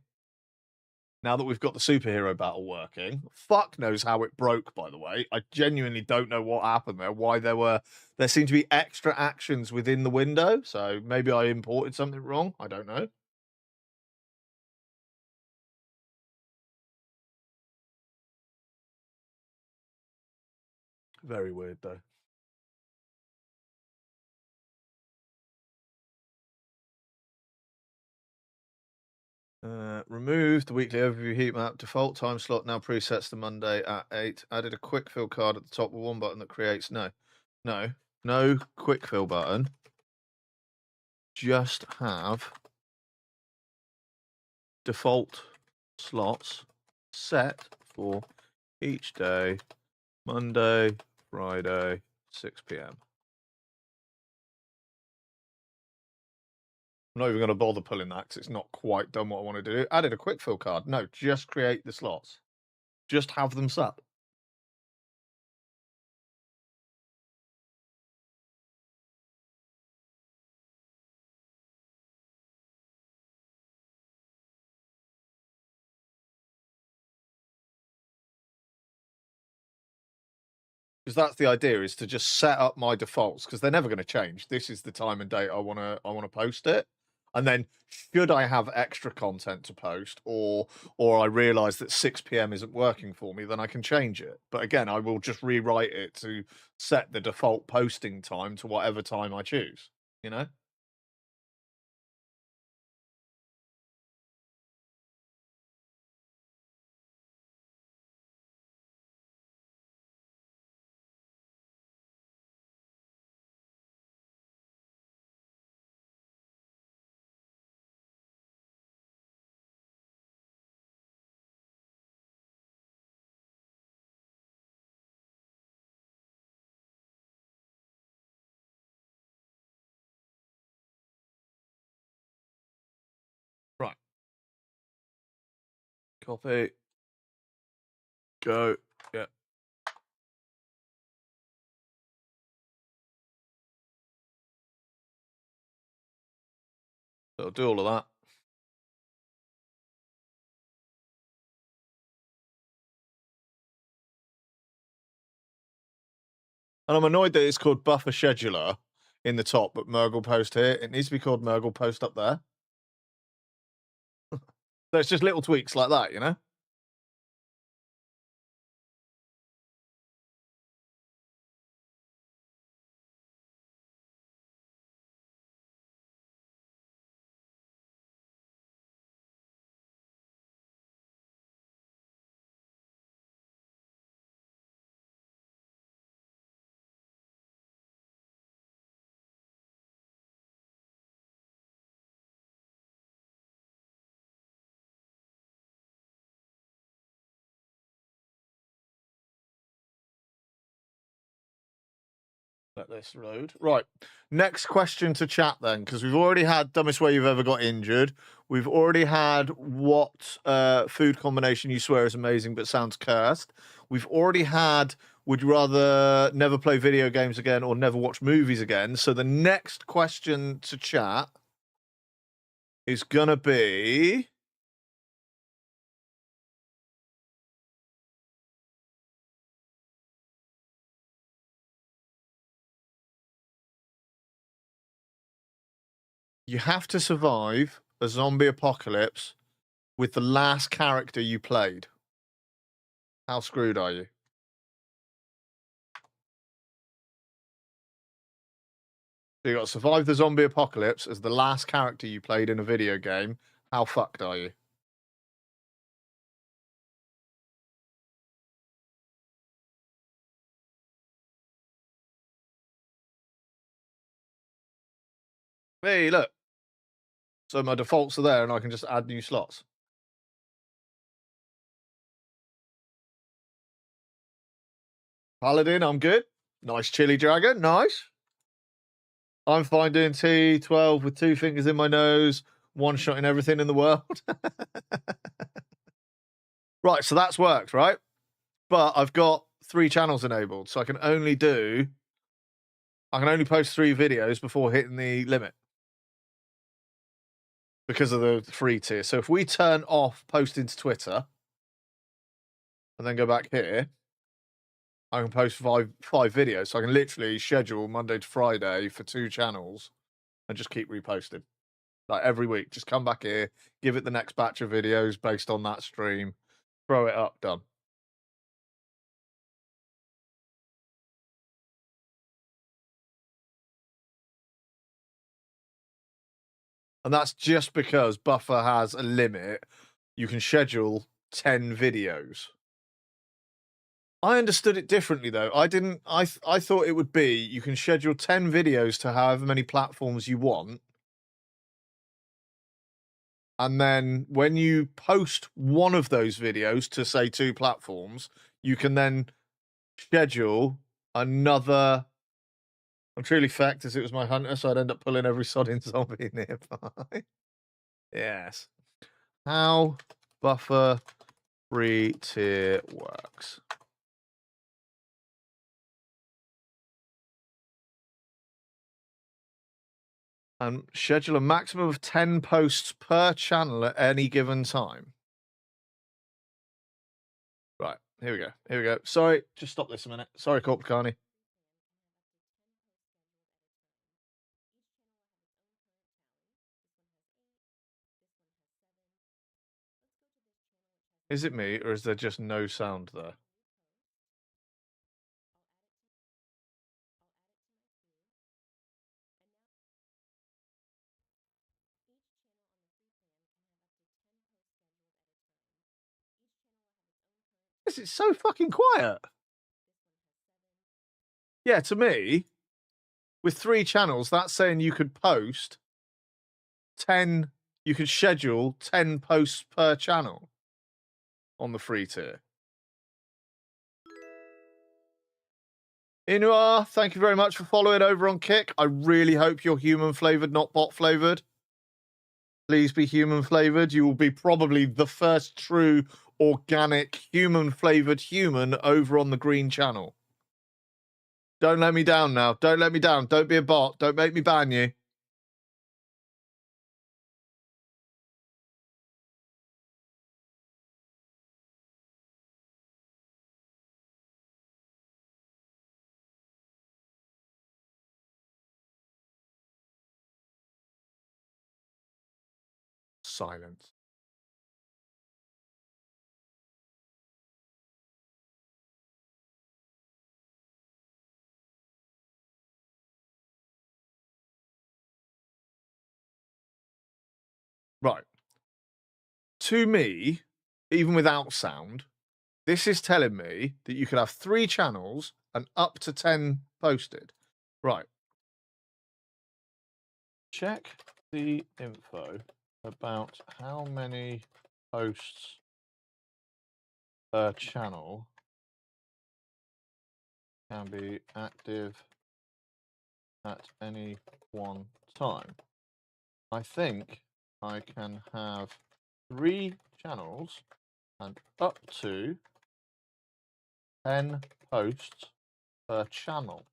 Now that we've got the superhero battle working, fuck knows how it broke, by the way. I genuinely don't know what happened there, why there seemed to be extra actions within the window. So maybe I imported something wrong. I don't know. Very weird, though. Removed the weekly overview heat map. Default time slot now presets to Monday at 8. Added a quick fill card at the top with one button that creates no quick fill button. Just have default slots set for each day, Monday, Friday, 6 p.m. I'm not even going to bother pulling that because it's not quite done what I want to do. Added a quick fill card. No, just create the slots. Just have them set. Because that's the idea, is to just set up my defaults, because they're never going to change. This is the time and date I want to post it. And then should I have extra content to post, or I realize that 6 p.m. isn't working for me, then I can change it. But again, I will just rewrite it to set the default posting time to whatever time I choose, you know? Right. Copy. Go. Yeah. So I'll do all of that. And I'm annoyed that it's called buffer scheduler in the top, but Murgle post here. It needs to be called Murgle post up there. So it's just little tweaks like that, you know? Let this load. Right. Next question to chat then, because we've already had dumbest way you've ever got injured. We've already had what food combination you swear is amazing but sounds cursed. We've already had would you rather never play video games again or never watch movies again. So the next question to chat is gonna be you have to survive a zombie apocalypse with the last character you played. How screwed are you? So you got to survive the zombie apocalypse as the last character you played in a video game. How fucked are you? Hey, look. So my defaults are there and I can just add new slots. Paladin, I'm good. Nice chili dragon, nice. I'm fine doing T12 with 2 fingers in my nose, one shot in everything in the world. Right, so that's worked, right? But I've got 3 channels enabled, so I can only post 3 videos before hitting the limit because of the free tier. So if we turn off posting to Twitter and then go back here, I can post five videos. So I can literally schedule Monday to Friday for 2 channels and just keep reposting. Like every week, just come back here, give it the next batch of videos based on that stream, throw it up, done. And that's just because Buffer has a limit. You can schedule 10 videos. I understood it differently though. I didn't. I thought it would be you can schedule 10 videos to however many platforms you want. And then when you post one of those videos to say 2 platforms, you can then schedule another. I'm truly fact as it was my hunter, so I'd end up pulling every sodding zombie nearby. Yes. How Buffer free tier works. And schedule a maximum of 10 posts per channel at any given time. Right, here we go. Here we go. Sorry, just stop this a minute. Sorry, Corp Carney. Is it me, or is there just no sound there? Yes, it's so fucking quiet. Yeah, to me, with 3 channels, that's saying you could post 10, you could schedule 10 posts per channel on the free tier. Inua, thank you very much for following over on Kick. I really hope you're human flavored, not bot flavored. Please be human flavored. You will be probably the first true organic human flavored human over on the green channel. Don't let me down now. Don't let me down. Don't be a bot. Don't make me ban you. Silence. Right. To me, even without sound, this is telling me that you could have 3 channels and up to 10 posted. Right. Check the info about how many posts per channel can be active at any one time. I think I can have 3 channels and up to 10 posts per channel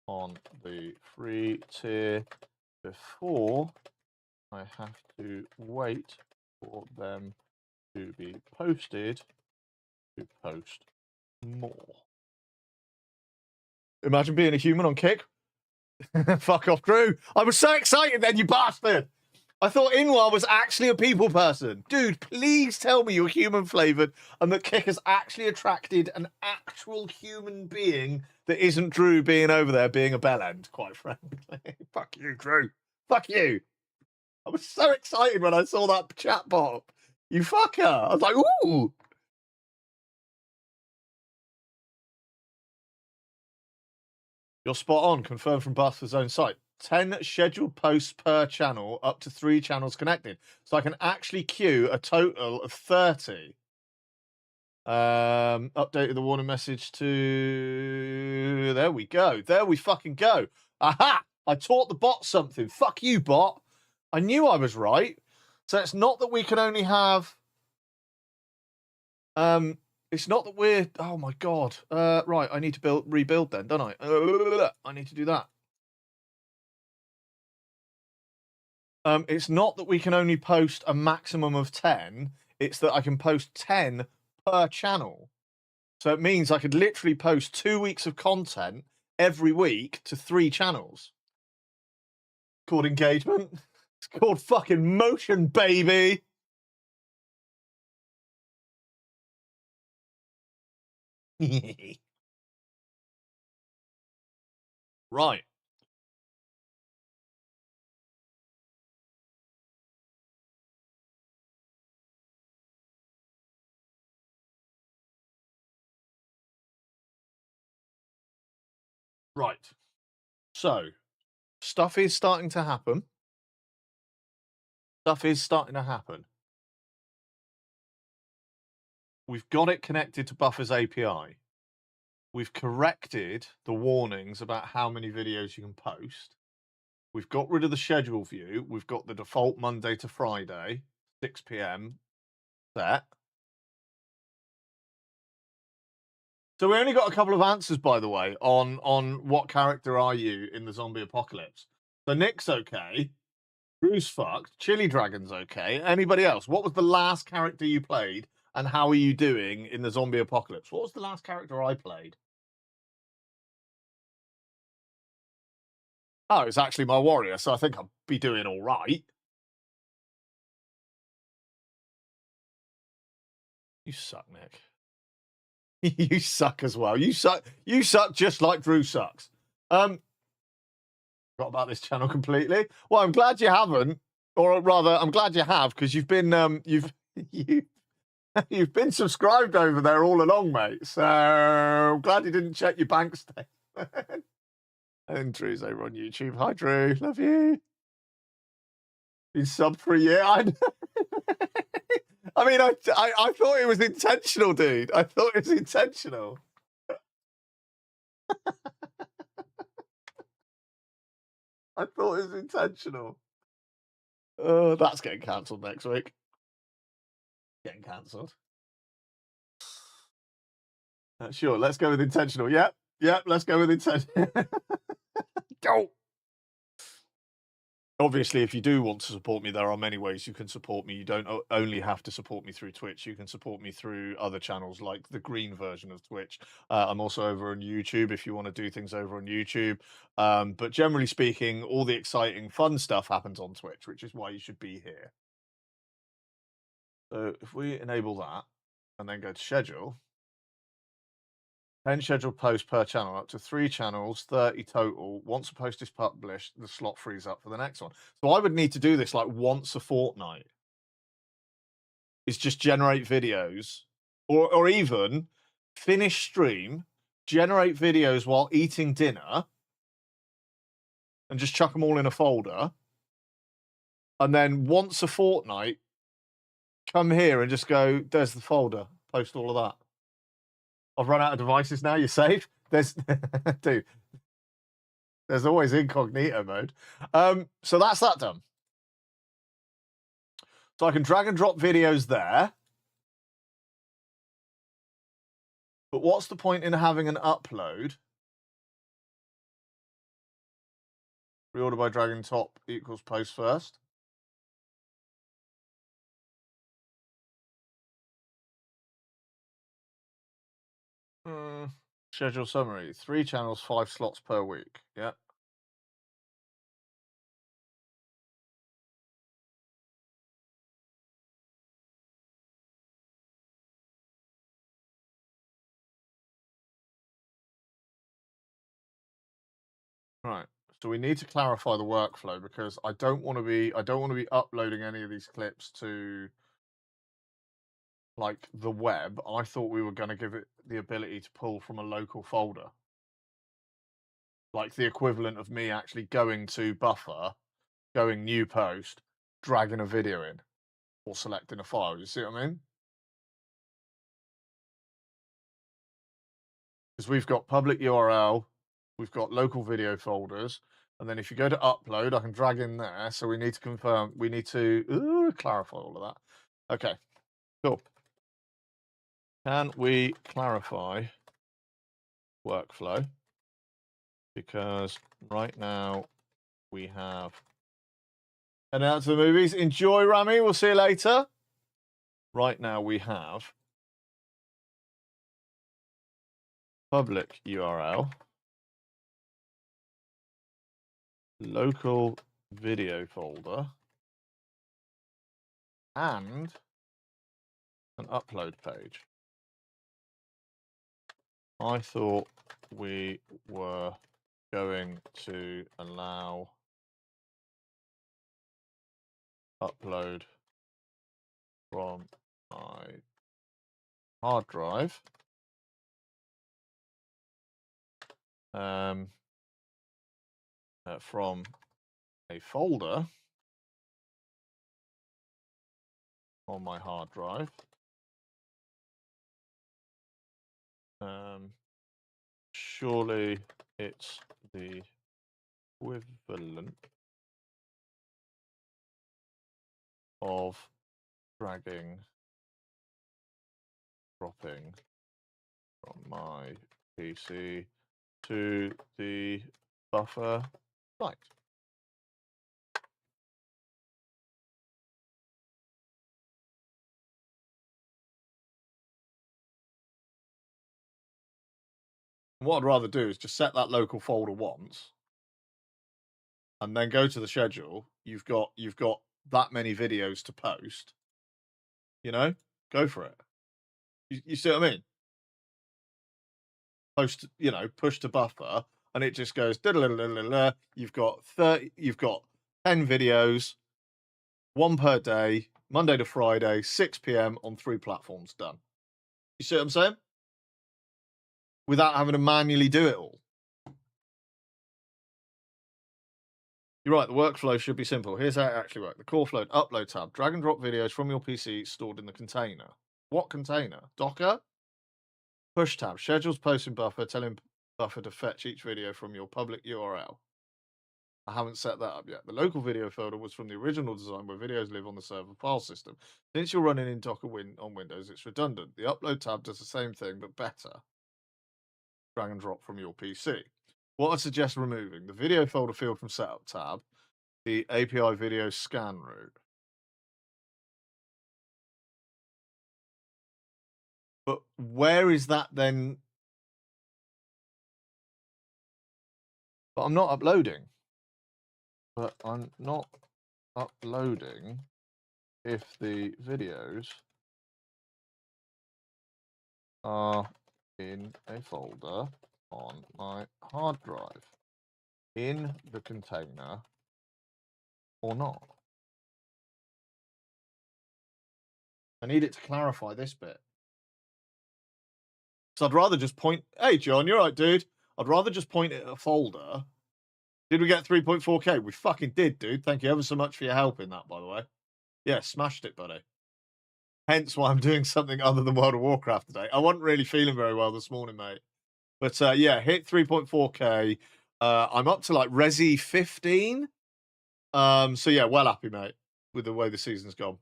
on the free tier before I have to wait for them to be posted to post more. Imagine being a human on Kick. Fuck off, Drew. I was so excited then, you bastard. I thought Inwa was actually a people person. Dude, please tell me you're human flavored and that Kick has actually attracted an actual human being that isn't Drew being over there being a bellend, quite frankly. Fuck you, Drew. Fuck you. I was so excited when I saw that chat pop. You fucker. I was like, ooh. You're spot on. Confirmed from Buffer's own site. 10 scheduled posts per channel, up to 3 channels connected. So I can actually queue a total of 30. Updated the warning message to... There we go. There we fucking go. Aha! I taught the bot something. Fuck you, bot. I knew I was right. So it's not that we can only have It's not that we're. Oh my god. Right. I need to rebuild then, don't I? I need to do that. It's not that we can only post a maximum of 10. It's that I can post 10 per channel. So it means I could literally post 2 weeks of content every week to 3 channels. It's called engagement. It's called fucking motion, baby. Right. Right. So, stuff is starting to happen. Stuff is starting to happen. We've got it connected to Buffer's API. We've corrected the warnings about how many videos you can post. We've got rid of the schedule view. We've got the default Monday to Friday, 6 p.m. set. So we only got a couple of answers, by the way, on what character are you in the zombie apocalypse. So Nick's okay. Drew's fucked. Chili Dragon's okay. Anybody else? What was the last character you played, and how are you doing in the zombie apocalypse? What was the last character I played? Oh, it's actually my warrior, so I think I'll be doing all right. You suck, Nick. You suck as well. You suck. You suck just like Drew sucks. Forgot about this channel completely. Well, I'm glad you haven't, or rather, I'm glad you have, because you've been you've been subscribed over there all along, mate. So I'm glad you didn't check your bank statement. And Drew's over on YouTube. Hi, Drew. Love you. Been subbed for a year. I mean, I thought it was intentional, dude. I thought it was intentional. I thought it was intentional. Oh, that's getting cancelled next week. Getting cancelled. Sure, let's go with intentional. Yep, let's go with intentional. Go. Obviously, if you do want to support me, there are many ways you can support me. You don't only have to support me through Twitch. You can support me through other channels like the green version of Twitch. I'm also over on YouTube if you want to do things over on YouTube. But generally speaking, all the exciting, fun stuff happens on Twitch, which is why you should be here. So if we enable that and then go to schedule, 10 scheduled posts per channel, up to 3 channels, 30 total. Once a post is published, the slot frees up for the next one. So I would need to do this like once a fortnight. Is just generate videos, or even finish stream, generate videos while eating dinner, and just chuck them all in a folder. And then once a fortnight, come here and just go, there's the folder, post all of that. I've run out of devices now. You're safe. There's, dude. There's always incognito mode. So that's that done. So I can drag and drop videos there. But what's the point in having an upload? Reorder by dragging top equals post first. Schedule summary. 3 channels, 5 slots per week. Yeah. Right. So we need to clarify the workflow, because I don't want to be uploading any of these clips to like the web. I thought we were going to give it the ability to pull from a local folder. Like the equivalent of me actually going to Buffer, going new post, dragging a video in, or selecting a file. You see what I mean? Because we've got public URL, we've got local video folders, and then if you go to upload, I can drag in there. So we need to confirm, we need to clarify all of that. Okay, cool. Can we clarify workflow? Because right now we have heading out to the movies. Enjoy, Rami. We'll see you later. Right now we have public URL, local video folder, and an upload page. I thought we were going to allow upload from my hard drive. From a folder on my hard drive. Surely it's the equivalent of dragging, dropping from my PC to the buffer site. What I'd rather do is just set that local folder once and then go to the schedule. You've got that many videos to post. You know, go for it. You see what I mean? Post, you know, push to buffer, and it just goes. You've got 30. You've got 10 videos, one per day, Monday to Friday, 6 p.m. on 3 platforms. Done. You see what I'm saying? Without having to manually do it all. You're right, the workflow should be simple. Here's how it actually works. The core flow, upload tab, drag and drop videos from your PC stored in the container. What container? Docker? Push tab, schedules posting buffer, telling buffer to fetch each video from your public URL. I haven't set that up yet. The local video folder was from the original design where videos live on the server file system. Since you're running in Docker on Windows, it's redundant. The upload tab does the same thing, but better. Drag and drop from your PC. What I suggest removing, the video folder field from setup tab, the API video scan route. But where is that then? But I'm not uploading. But I'm not uploading if the videos are in a folder on my hard drive in the container or not. I need it to clarify this bit. So I'd rather just point, hey John, you're right, dude. I'd rather just point it at a folder. Did we get 3.4K? We fucking did, dude. Thank you ever so much for your help in that, by the way. Yeah, smashed it, buddy. Hence why I'm doing something other than World of Warcraft today. I wasn't really feeling very well this morning, mate. But yeah, hit 3.4K. I'm up to like Resi 15. So yeah, well happy, mate, with the way the season's gone.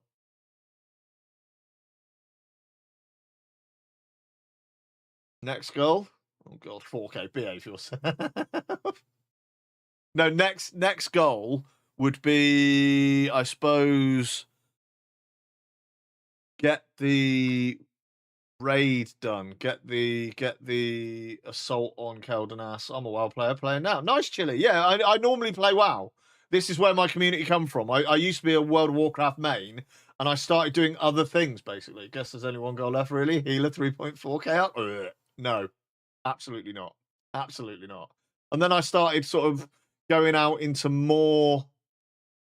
Next goal. Oh god, 4K. Behave yourself. No, next goal would be, I suppose, get the raid done. Get the assault on Keldanas. I'm a WoW player playing now. Nice, Chili. Yeah, I normally play WoW. This is where my community come from. I used to be a World of Warcraft main, and I started doing other things, basically. Guess there's only one goal left, really. Healer 3.4K up? No, absolutely not. Absolutely not. And then I started sort of going out into more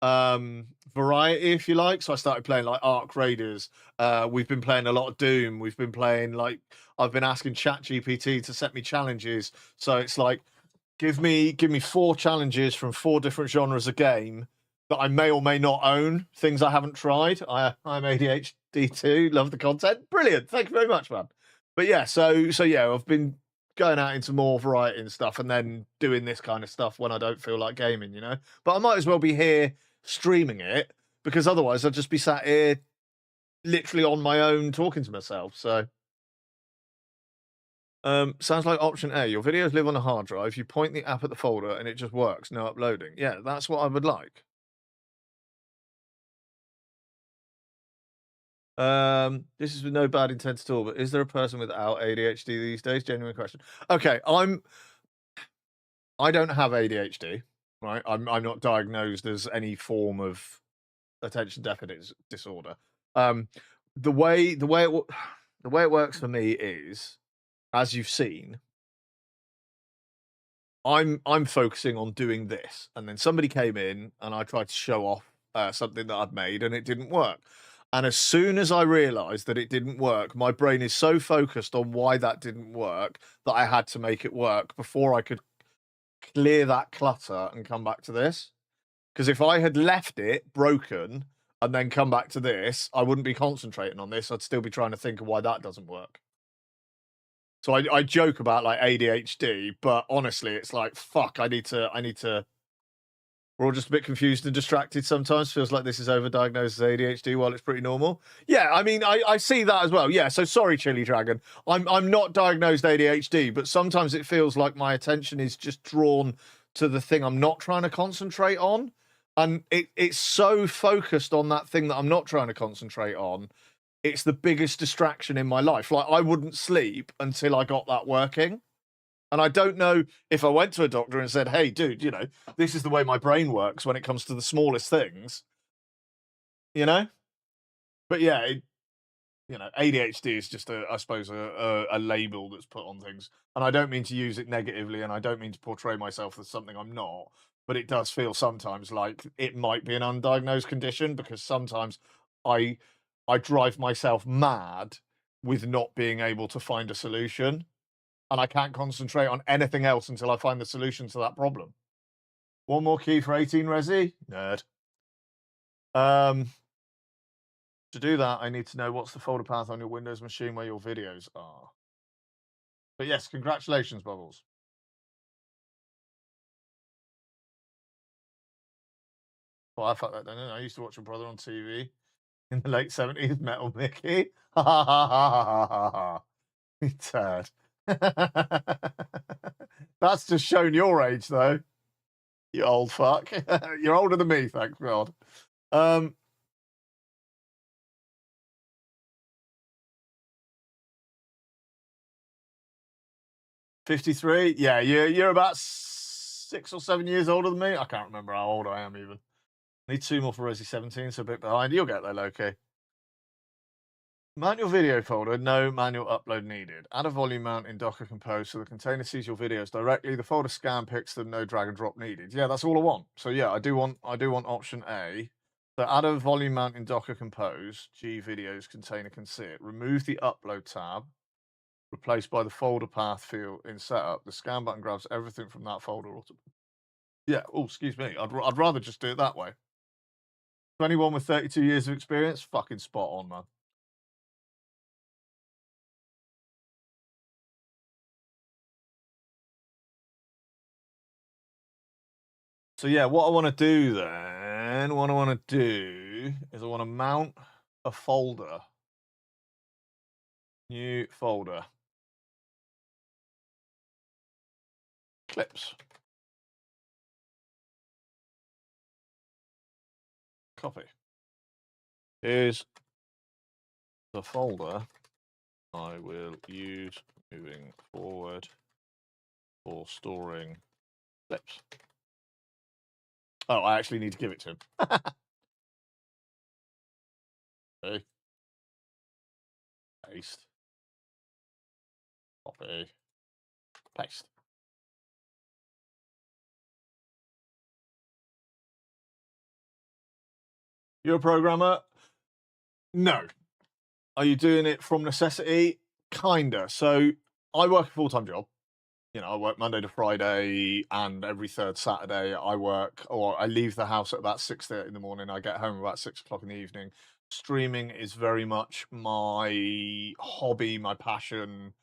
variety, if you like. So I started playing like Arc Raiders. We've been playing a lot of Doom. We've been playing like, I've been asking ChatGPT to set me challenges. So it's like, give me 4 challenges from 4 different genres of game that I may or may not own, things I haven't tried. I'm ADHD too, love the content. Brilliant. Thank you very much, man. But yeah, so yeah, I've been going out into more variety and stuff, and then doing this kind of stuff when I don't feel like gaming, you know. But I might as well be here streaming it, because otherwise I'd just be sat here literally on my own talking to myself. So Sounds like option A. Your videos live on a hard drive. You point the app at the folder and it just works. No uploading. Yeah, that's what I would like. This is with no bad intent at all, but is there a person without ADHD these days? Genuine question. Okay, I don't have ADHD, right? I'm not diagnosed as any form of attention deficit disorder. The way it works for me is, as you've seen, I'm focusing on doing this, and then somebody came in and I tried to show off something that I'd made, and it didn't work. And as soon as I realized that it didn't work, my brain is so focused on why that didn't work that I had to make it work before I could clear that clutter and come back to this. Because if I had left it broken and then come back to this, I wouldn't be concentrating on this. I'd still be trying to think of why that doesn't work. So I joke about like ADHD, but honestly, it's like, fuck, I need to. We're all just a bit confused and distracted sometimes. Feels like this is overdiagnosed as ADHD while it's pretty normal. Yeah, I mean, I see that as well. Yeah, so sorry, Chili Dragon. I'm not diagnosed ADHD, but sometimes it feels like my attention is just drawn to the thing I'm not trying to concentrate on. And it's so focused on that thing that I'm not trying to concentrate on. It's the biggest distraction in my life. Like, I wouldn't sleep until I got that working. And I don't know if I went to a doctor and said, hey, dude, you know, this is the way my brain works when it comes to the smallest things, you know? But yeah, ADHD is just, I suppose, a label that's put on things. And I don't mean to use it negatively, and I don't mean to portray myself as something I'm not. But it does feel sometimes like it might be an undiagnosed condition, because sometimes I drive myself mad with not being able to find a solution. And I can't concentrate on anything else until I find the solution to that problem. One more key for 18 Resi? Nerd. To do that, I need to know what's the folder path on your Windows machine where your videos are. But yes, congratulations, Bubbles. Well, I fucked that down. I used to watch your brother on TV in the late 70s, Metal Mickey. Ha ha ha ha ha ha ha. You turd. That's just shown your age, though. You old fuck. You're older than me, thank God. 53. Yeah, you're about 6 or 7 years older than me. I can't remember how old I am even. Need 2 more for Resi 17, so a bit behind. You'll get there, Loki. Mount your video folder, no manual upload needed. Add a volume mount in Docker Compose so the container sees your videos directly. The folder scan picks them, no drag and drop needed. Yeah, that's all I want. So yeah, I do want option A. So add a volume mount in Docker Compose. G videos container can see it. Remove the upload tab. Replaced by the folder path field in setup. The scan button grabs everything from that folder. Yeah. Oh, excuse me. I'd rather just do it that way. 21 with 32 years of experience. Fucking spot on, man. So yeah, what I want to do then, is I want to mount a folder. New folder. Clips. Copy. Here's the folder I will use moving forward for storing clips. Oh, I actually need to give it to him. Okay. Paste. Copy. Paste. You're a programmer? No. Are you doing it from necessity? Kinda. So I work a full-time job. You know, I work Monday to Friday, and every third Saturday I work, or I leave the house at about 6:30 in the morning. I get home about 6 o'clock in the evening. Streaming is very much my hobby, my passion,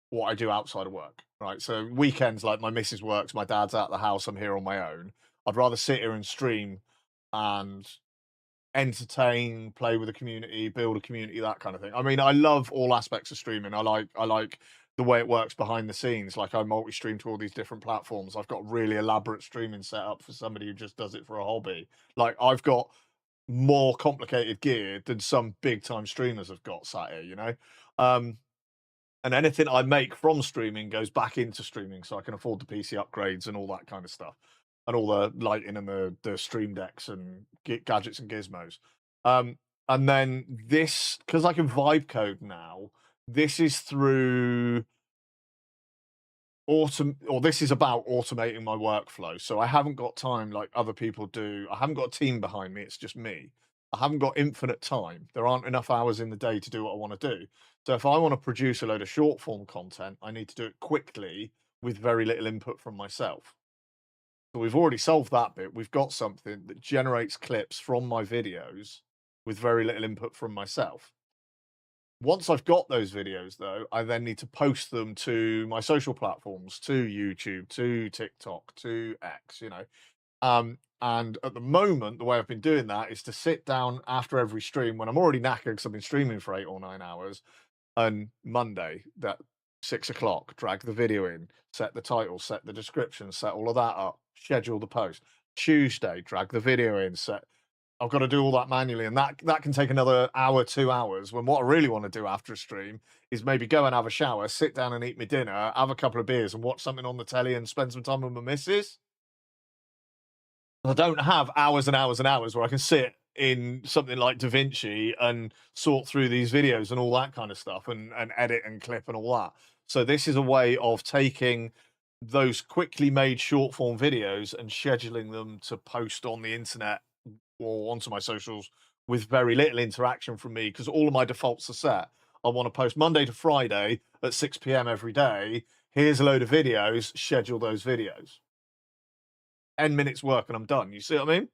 what I do outside of work, right? So weekends, like my missus works, my dad's out of the house, I'm here on my own. I'd rather sit here and stream and entertain, play with the community, build a community, that kind of thing. I mean, I love all aspects of streaming. I like the way it works behind the scenes. Like I multi-stream to all these different platforms. I've got really elaborate streaming set up for somebody who just does it for a hobby. Like I've got more complicated gear than some big time streamers have got sat here, you know? And anything I make from streaming goes back into streaming, so I can afford the PC upgrades and all that kind of stuff, and all the lighting and the stream decks and gadgets and gizmos. And then this, because I can vibe code now, this is through this is about automating my workflow. So I haven't got time like other people do. I haven't got a team behind me. It's just me. I haven't got infinite time. There aren't enough hours in the day to do what I want to do. So if I want to produce a load of short form content, I need to do it quickly with very little input from myself. So we've already solved that bit. We've got something that generates clips from my videos with very little input from myself. Once I've got those videos, though, I then need to post them to my social platforms, to YouTube, to TikTok, to X, you know. And at the moment, the way I've been doing that is to sit down after every stream when I'm already knackered because I've been streaming for 8 or 9 hours. And Monday, that 6 o'clock, drag the video in, set the title, set the description, set all of that up, schedule the post. Tuesday, drag the video in, I've got to do all that manually, and that can take another hour, 2 hours, when what I really want to do after a stream is maybe go and have a shower, sit down and eat my dinner, have a couple of beers and watch something on the telly and spend some time with my missus. I don't have hours and hours and hours where I can sit in something like DaVinci and sort through these videos and all that kind of stuff and edit and clip and all that. So this is a way of taking those quickly made short form videos and scheduling them to post on the internet or onto my socials with very little interaction from me, because all of my defaults are set. I want to post Monday to Friday at 6 p.m. every day. Here's a load of videos, schedule those videos. 10 minutes work and I'm done. You see what I mean?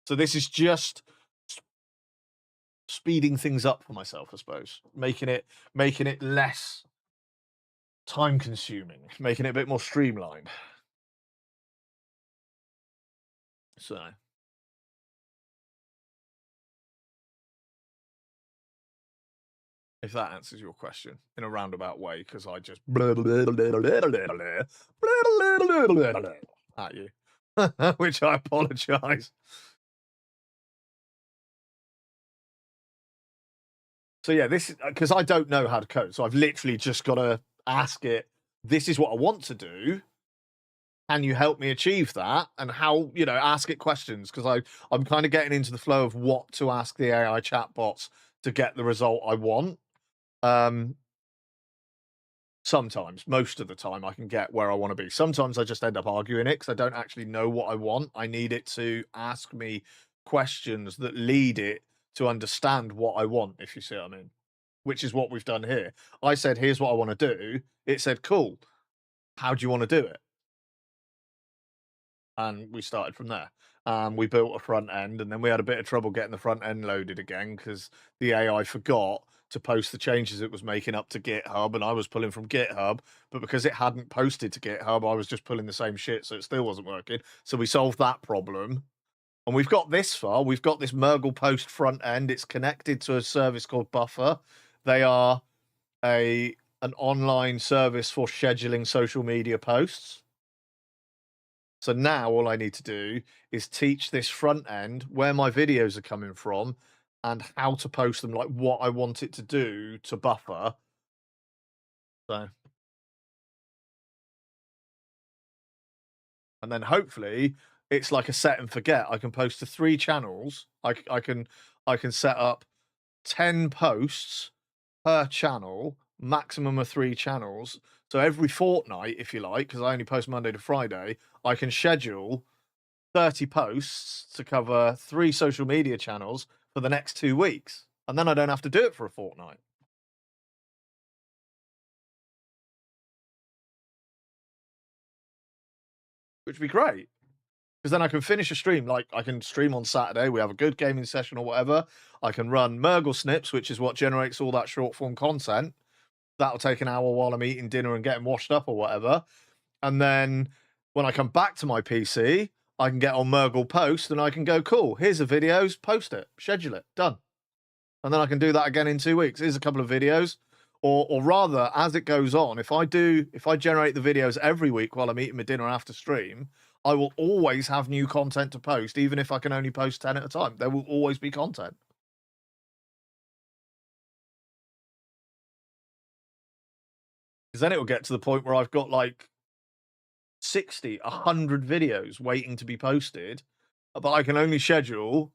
So this is just speeding things up for myself, I suppose. Making it less time consuming, making it a bit more streamlined. So if that answers your question in a roundabout way, because I just at you, which I apologize. So yeah, this is because I don't know how to code, so I've literally just got to ask it, this is what I want to do. Can you help me achieve that? And how, you know, ask it questions, because I'm kind of getting into the flow of what to ask the AI chatbots to get the result I want. Sometimes, most of the time, I can get where I want to be. Sometimes I just end up arguing it because I don't actually know what I want. I need it to ask me questions that lead it to understand what I want, if you see what I mean, which is what we've done here. I said, here's what I want to do. It said, cool. How do you want to do it? And we started from there. We built a front end, and then we had a bit of trouble getting the front end loaded again because the AI forgot to post the changes it was making up to GitHub, and I was pulling from GitHub, but because it hadn't posted to GitHub, I was just pulling the same shit, so it still wasn't working. So we solved that problem, and we've got this far. We've got this Mergle post front end. It's connected to a service called Buffer. They are an online service for scheduling social media posts. So now all I need to do is teach this front end where my videos are coming from and how to post them, like what I want it to do to Buffer. So, and then hopefully it's like a set and forget. I can post to 3 channels. I can set up 10 posts per channel, maximum of 3 channels. So every fortnight, if you like, because I only post Monday to Friday, I can schedule 30 posts to cover 3 social media channels for the next 2 weeks. And then I don't have to do it for a fortnight. Which would be great. Because then I can finish a stream. Like, I can stream on Saturday. We have a good gaming session or whatever. I can run Mergle Snips, which is what generates all that short form content. That'll take an hour while I'm eating dinner and getting washed up or whatever. And then when I come back to my PC, I can get on Mergle Post and I can go, cool, here's the videos, post it, schedule it, done. And then I can do that again in 2 weeks. Here's a couple of videos. or rather, as it goes on, if I generate the videos every week while I'm eating my dinner after stream, I will always have new content to post, even if I can only post 10 at a time. There will always be content. Because then it will get to the point where I've got like 60, 100 videos waiting to be posted, but I can only schedule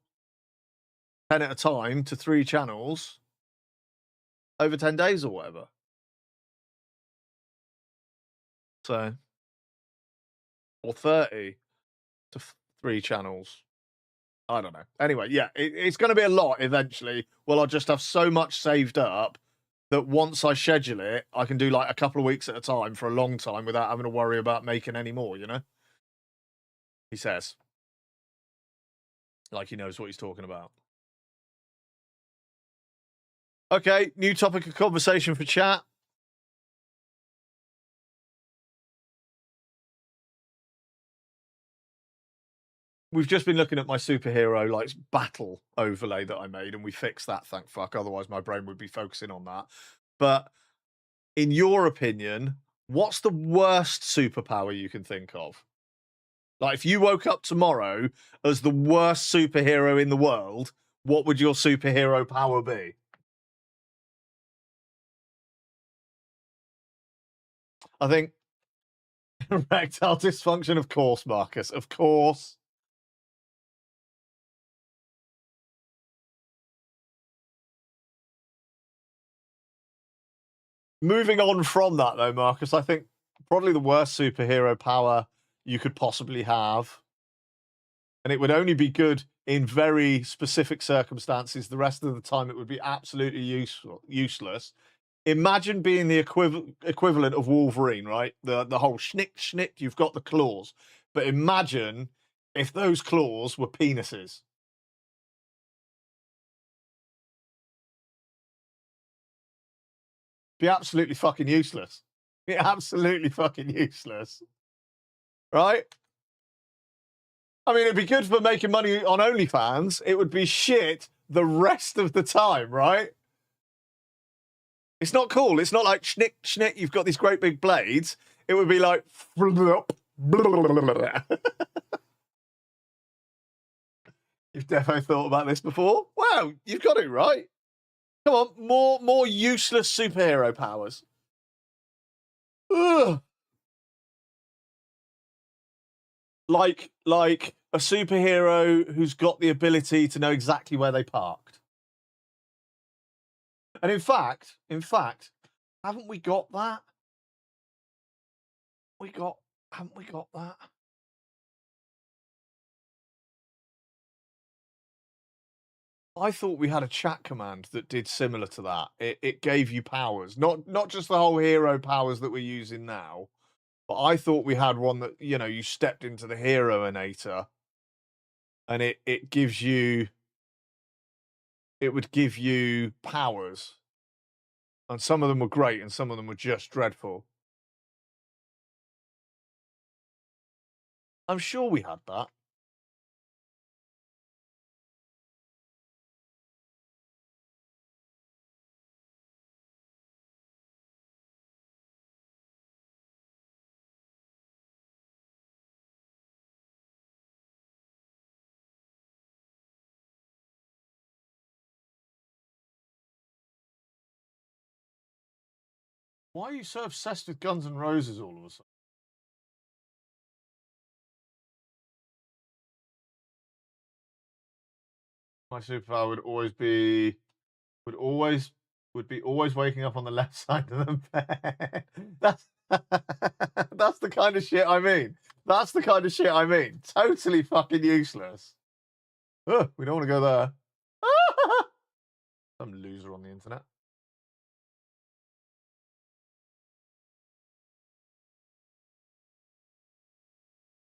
10 at a time to 3 channels over 10 days or whatever. So, or 30 to 3 channels. I don't know. Anyway, yeah, it's going to be a lot eventually. Well, I'll just have so much saved up that once I schedule it, I can do like a couple of weeks at a time for a long time without having to worry about making any more, you know? He says. Like he knows what he's talking about. Okay, new topic of conversation for chat. We've just been looking at my superhero like battle overlay that I made, and we fixed that, thank fuck. Otherwise, my brain would be focusing on that. But in your opinion, what's the worst superpower you can think of? Like, if you woke up tomorrow as the worst superhero in the world, what would your superhero power be? I think erectile dysfunction, of course, Marcus, of course. Moving on from that, though, Marcus, I think probably the worst superhero power you could possibly have, and it would only be good in very specific circumstances. The rest of the time, it would be absolutely useless. Imagine being the equivalent of Wolverine, right? The whole schnick, you've got the claws. But imagine if those claws were penises. Be absolutely fucking useless. Be absolutely fucking useless. Right? I mean, it'd be good for making money on OnlyFans. It would be shit the rest of the time, right? It's not cool. It's not like schnick, you've got these great big blades. It would be like... You've definitely thought about this before? Wow, you've got it right. Come on, more useless superhero powers. Ugh. Like a superhero who's got the ability to know exactly where they parked. And in fact, haven't we got that? Haven't we got that? I thought we had a chat command that did similar to that. It gave you powers, not just the whole hero powers that we're using now, but I thought we had one that, you know, you stepped into the Heroinator, and it gives you, it would give you powers, and some of them were great, and some of them were just dreadful. I'm sure we had that. Why are you so obsessed with Guns N' Roses all of a sudden? My superpower would always be, always waking up on the left side of the bed. That's the kind of shit I mean. That's the kind of shit I mean. Totally fucking useless. Ugh, we don't want to go there. Some loser on the internet.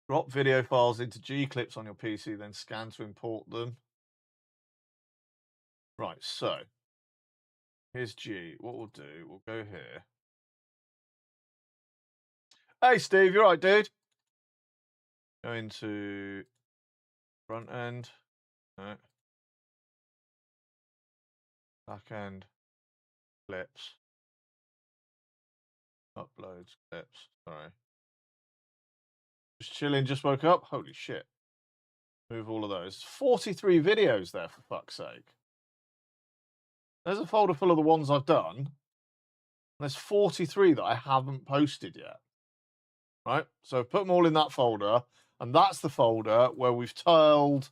Drop video files into G-Clips on your PC, then scan to import them. Right, so here's G. What we'll do, we'll go here. Hey, Steve, you all right, dude? Go into front end. No. Back end. Clips. Uploads, clips. Sorry. Just chilling, just woke up. Holy shit. Move all of those. 43 videos there, for fuck's sake. There's a folder full of the ones I've done. There's 43 that I haven't posted yet. Right? So I've put them all in that folder. And that's the folder where we've told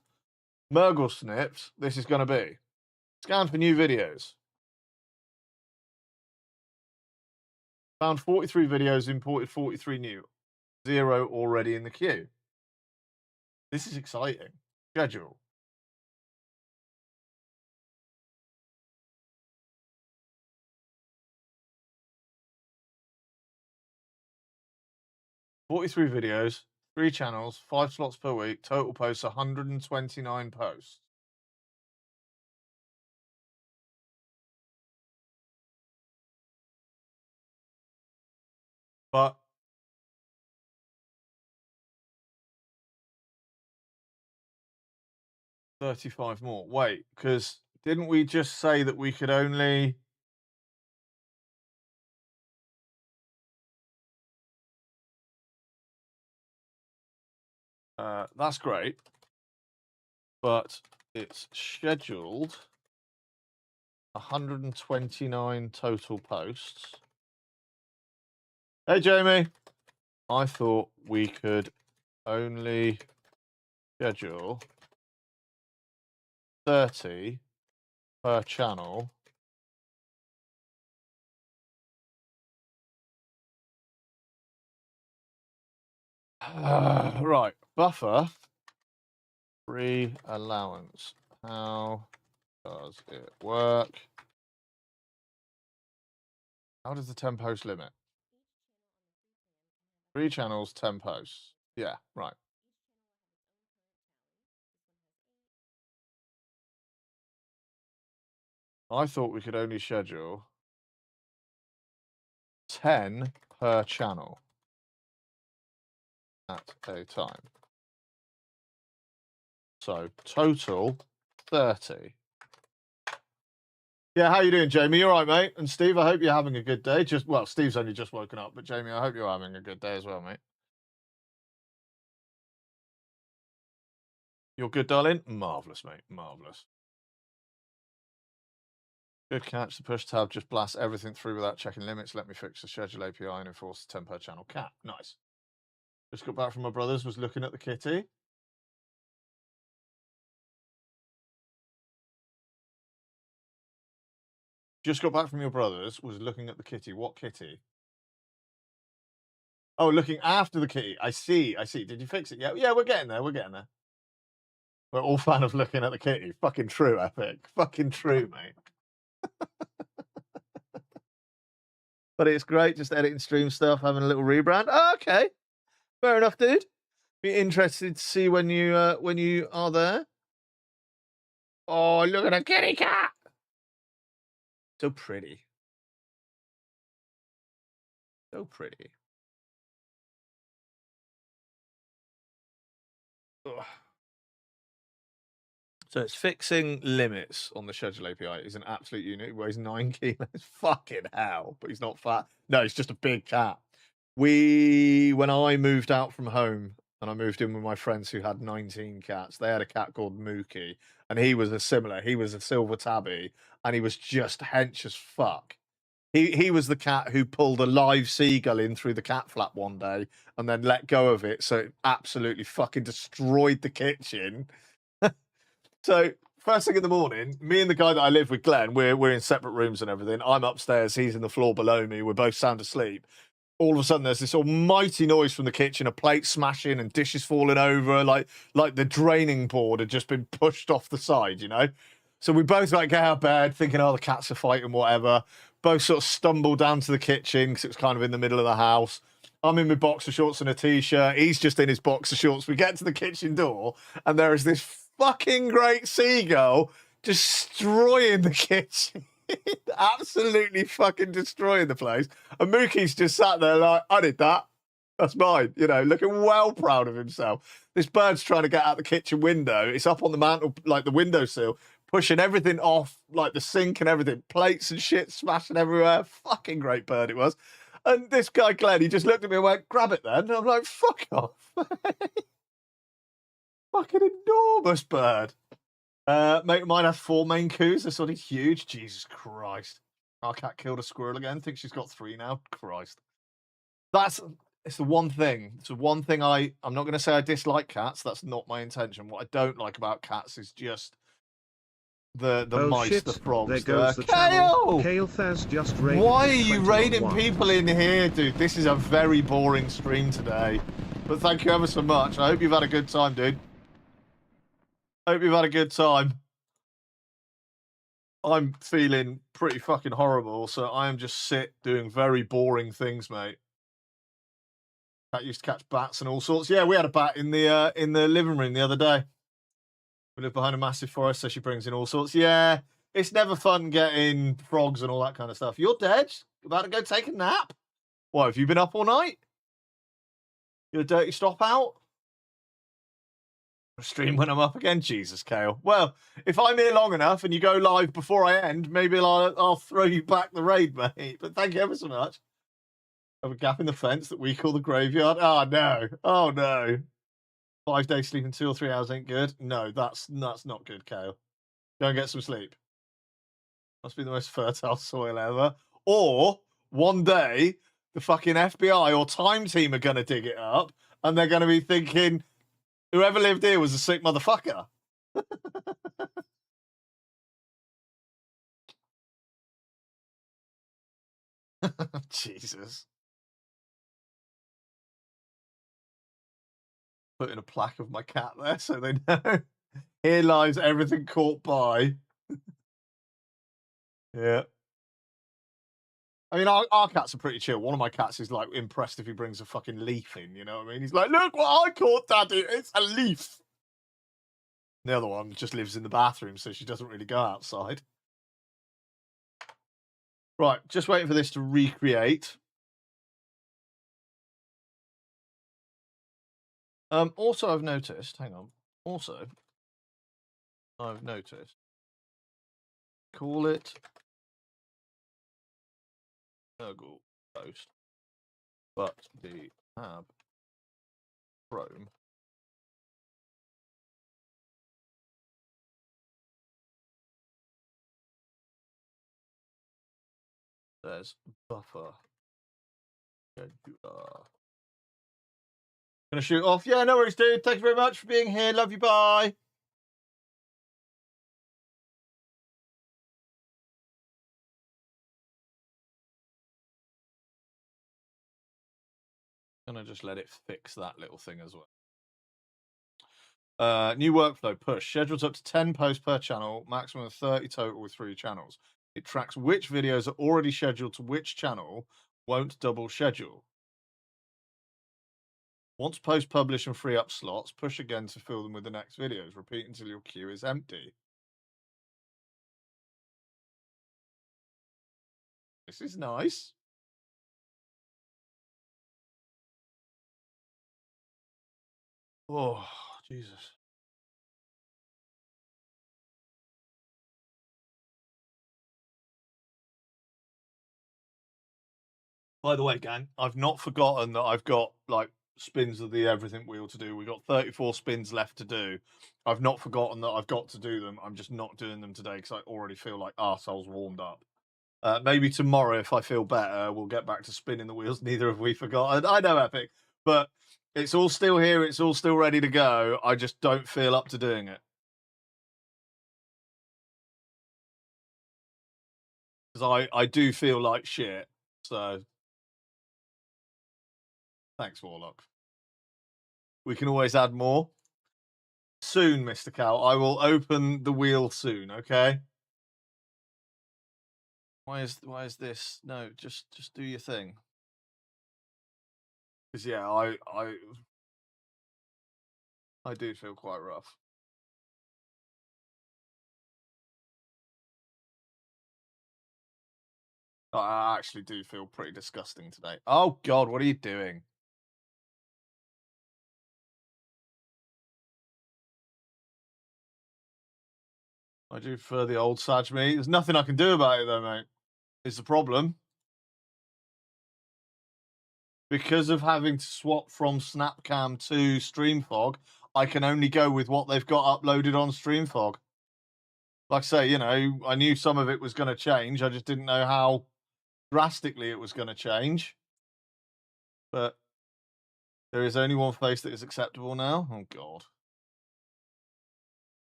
Murgle Snips this is going to be. Scan for new videos. Found 43 videos, imported 43 new. 0 already in the queue. This is exciting. Schedule. "43 videos, 3 channels, 5 slots per week, total posts 129 posts. But $35 more. Wait, because didn't we just say that we could only... that's great. But it's scheduled 129 total posts. Hey, Jamie. I thought we could only schedule 30 per channel. Right, buffer, free allowance. How does it work? How does the 10 post limit? 3 channels, 10 posts. Yeah, right. I thought we could only schedule 10 per channel at a time. So total 30. Yeah, how you doing, Jamie? You all right, mate? And Steve, I hope you're having a good day. Well, Steve's only just woken up, but Jamie, I hope you're having a good day as well, mate. You're good, darling? Marvellous, mate. Marvellous. Good catch. The push tab just blasts everything through without checking limits. Let me fix the schedule API and enforce the 10 per channel cap. Nice. Just got back from my brother's, was looking at the kitty. Just got back from your brother's, was looking at the kitty. What kitty? Oh, looking after the kitty. I see. Did you fix it? Yeah, we're getting there. We're all fan of looking at the kitty. Fucking true, Epic. Fucking true, mate. But it's great, just editing stream stuff, having a little rebrand. Oh, okay. Fair enough, dude. Be interested to see when you are there. Oh, look at a kitty cat. So pretty. So pretty. Ugh. So it's fixing limits on the schedule API. He's an absolute unit. He weighs 9 kilos. Fucking hell. But he's not fat. No, he's just a big cat. When I moved out from home and I moved in with my friends who had 19 cats, they had a cat called Mookie. And he was a silver tabby. And he was just hench as fuck. He was the cat who pulled a live seagull in through the cat flap one day and then let go of it. So it absolutely fucking destroyed the kitchen. So first thing in the morning, me and the guy that I live with, Glenn, we're in separate rooms and everything. I'm upstairs, he's in the floor below me. We're both sound asleep. All of a sudden, there's this almighty noise from the kitchen, a plate smashing and dishes falling over, like the draining board had just been pushed off the side, you know? So we both get out of bed thinking, oh, the cats are fighting, whatever. Both sort of stumble down to the kitchen because it was kind of in the middle of the house. I'm in my boxer shorts and a t-shirt. He's just in his boxer shorts. We get to the kitchen door and there is this fucking great seagull destroying the kitchen. Absolutely fucking destroying the place. And Mookie's just sat there like, I did that. That's mine. You know, looking well proud of himself. This bird's trying to get out the kitchen window. It's up on the mantle, like the windowsill, pushing everything off, like the sink and everything. Plates and shit smashing everywhere. Fucking great bird it was. And this guy, Glenn, he just looked at me and went, grab it then. And I'm like, fuck off. Fucking enormous bird. Mate of mine has 4 Maine Coos. They're sort of huge. Jesus Christ. Our cat killed a squirrel again. Think she's got 3 now. Christ. It's the one thing. It's the one thing I'm not going to say I dislike cats. That's not my intention. What I don't like about cats is just the Oh mice, shit, the frogs. there goes the channel. Kale Thaz just raided Why are with you 21 raiding watts. people in here, dude? This is a very boring stream today. But thank you ever so much. I hope you've had a good time, dude. Hope you've had a good time. I'm feeling pretty fucking horrible, so I am just doing very boring things, mate. Cat used to catch bats and all sorts. Yeah, we had a bat in the living room the other day. We live behind a massive forest, so she brings in all sorts. Yeah, it's never fun getting frogs and all that kind of stuff. You're dead? About to go take a nap? What, have you been up all night? You're a dirty stop out? Stream when I'm up again? Jesus, Kale. Well, if I'm here long enough and you go live before I end, maybe I'll throw you back the raid, mate. But thank you ever so much. Have a gap in the fence that we call the graveyard. Oh, no. Oh, no. 5 days sleeping 2 or 3 hours ain't good. No, that's not good, Kale. Go and get some sleep. Must be the most fertile soil ever. Or one day the fucking FBI or Time Team are going to dig it up and they're going to be thinking, whoever lived here was a sick motherfucker. Jesus. Putting a plaque of my cat there so they know. Here lies everything caught by. Yeah. I mean, our cats are pretty chill. One of my cats is like impressed if he brings a fucking leaf in, you know what I mean? He's like, look what I caught, Daddy. It's a leaf. The other one just lives in the bathroom, so she doesn't really go outside. Right, just waiting for this to recreate. Also, I've noticed, hang on. Also, I've noticed. Call it Google Post, but the tab Chrome says buffer. Gonna shoot off. Yeah, no worries, dude. Thank you very much for being here. Love you. Bye. Gonna just let it fix that little thing as well. New workflow push. Schedules up to 10 posts per channel, maximum of 30 total with 3 channels. It tracks which videos are already scheduled to which channel, won't double schedule. Once post publish and free up slots, push again to fill them with the next videos. Repeat until your queue is empty. This is nice. Oh, Jesus. By the way, gang, I've not forgotten that I've got like spins of the everything wheel to do. We've got 34 spins left to do. I've not forgotten that I've got to do them. I'm just not doing them today because I already feel like arseholes warmed up. Maybe tomorrow, if I feel better, we'll get back to spinning the wheels. Neither have we forgotten. I know, Epic, but it's all still here. It's all still ready to go. I just don't feel up to doing it. Because I do feel like shit. So thanks, Warlock. We can always add more. Soon, Mr. Cow. I will open the wheel soon, okay? Why is this? No, just do your thing. Because yeah, I do feel quite rough. I actually do feel pretty disgusting today. Oh God, what are you doing? I do prefer the old Sag meat. There's nothing I can do about it though, mate. It's the problem. because of having to swap from Snapcam to StreamFog, I can only go with what they've got uploaded on StreamFog. Like I say, you know, I knew some of it was going to change. I just didn't know how drastically it was going to change. But there is only one face that is acceptable now. Oh, God.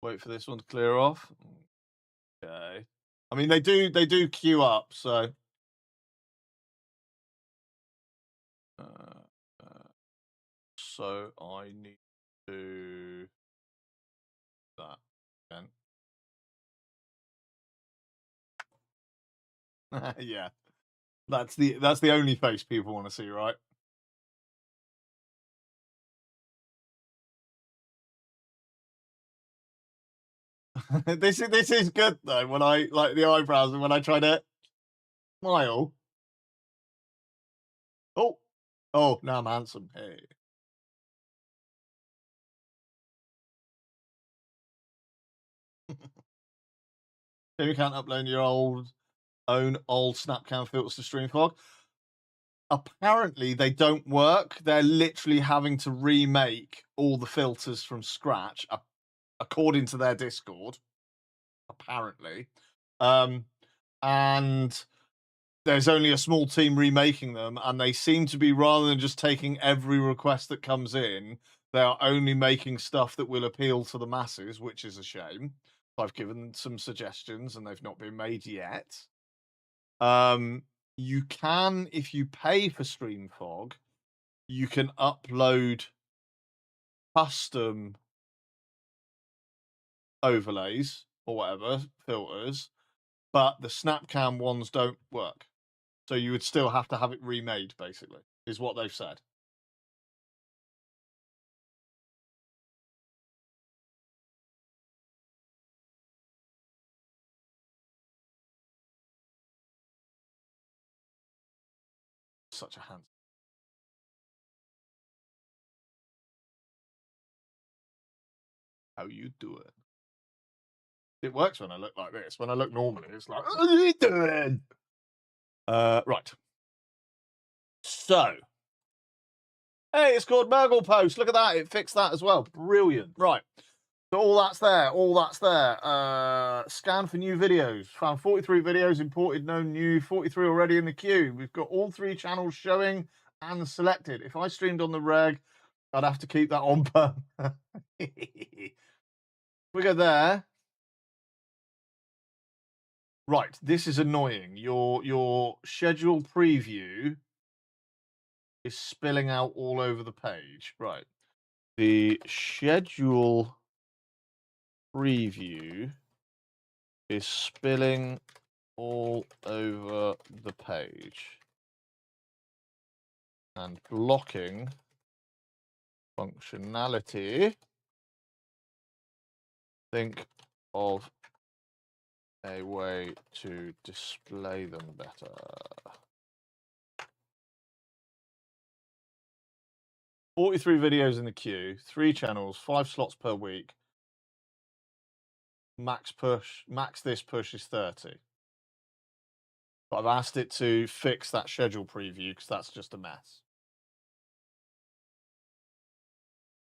Wait for this one to clear off. Okay. I mean, they do queue up, so. So I need to that again. Yeah, that's the only face people want to see, right? This is good though. When I like the eyebrows and when I try to smile. Oh, now I'm handsome. Hey. So you can't upload your own old Snapcam filters to StreamFog. Apparently, they don't work. They're literally having to remake all the filters from scratch, according to their Discord. Apparently, and there's only a small team remaking them, and they seem to be, rather than just taking every request that comes in, they are only making stuff that will appeal to the masses, which is a shame. I've given some suggestions and they've not been made yet. You can, if you pay for StreamFog, you can upload custom overlays or whatever, filters, but the Snapcam ones don't work. So you would still have to have it remade, basically, is what they've said. Such a handsome. How you doing? It works when I look like this. When I look normally, it's like, what are you doing? Right. So, hey, it's called Murgle Post. Look at that. It fixed that as well. Brilliant. Right. So all that's there. All that's there. Scan for new videos. Found 43 videos imported, no new. 43 already in the queue. We've got all 3 channels showing and selected. If I streamed on the reg, I'd have to keep that on perm. We go there. Right, this is annoying. Your schedule preview is spilling out all over the page. Right. The schedule preview is spilling all over the page and blocking functionality. Think of a way to display them better. "43 videos in the queue, 3 channels, 5 slots per week. Max this push is 30. But I've asked it to fix that schedule preview because that's just a mess.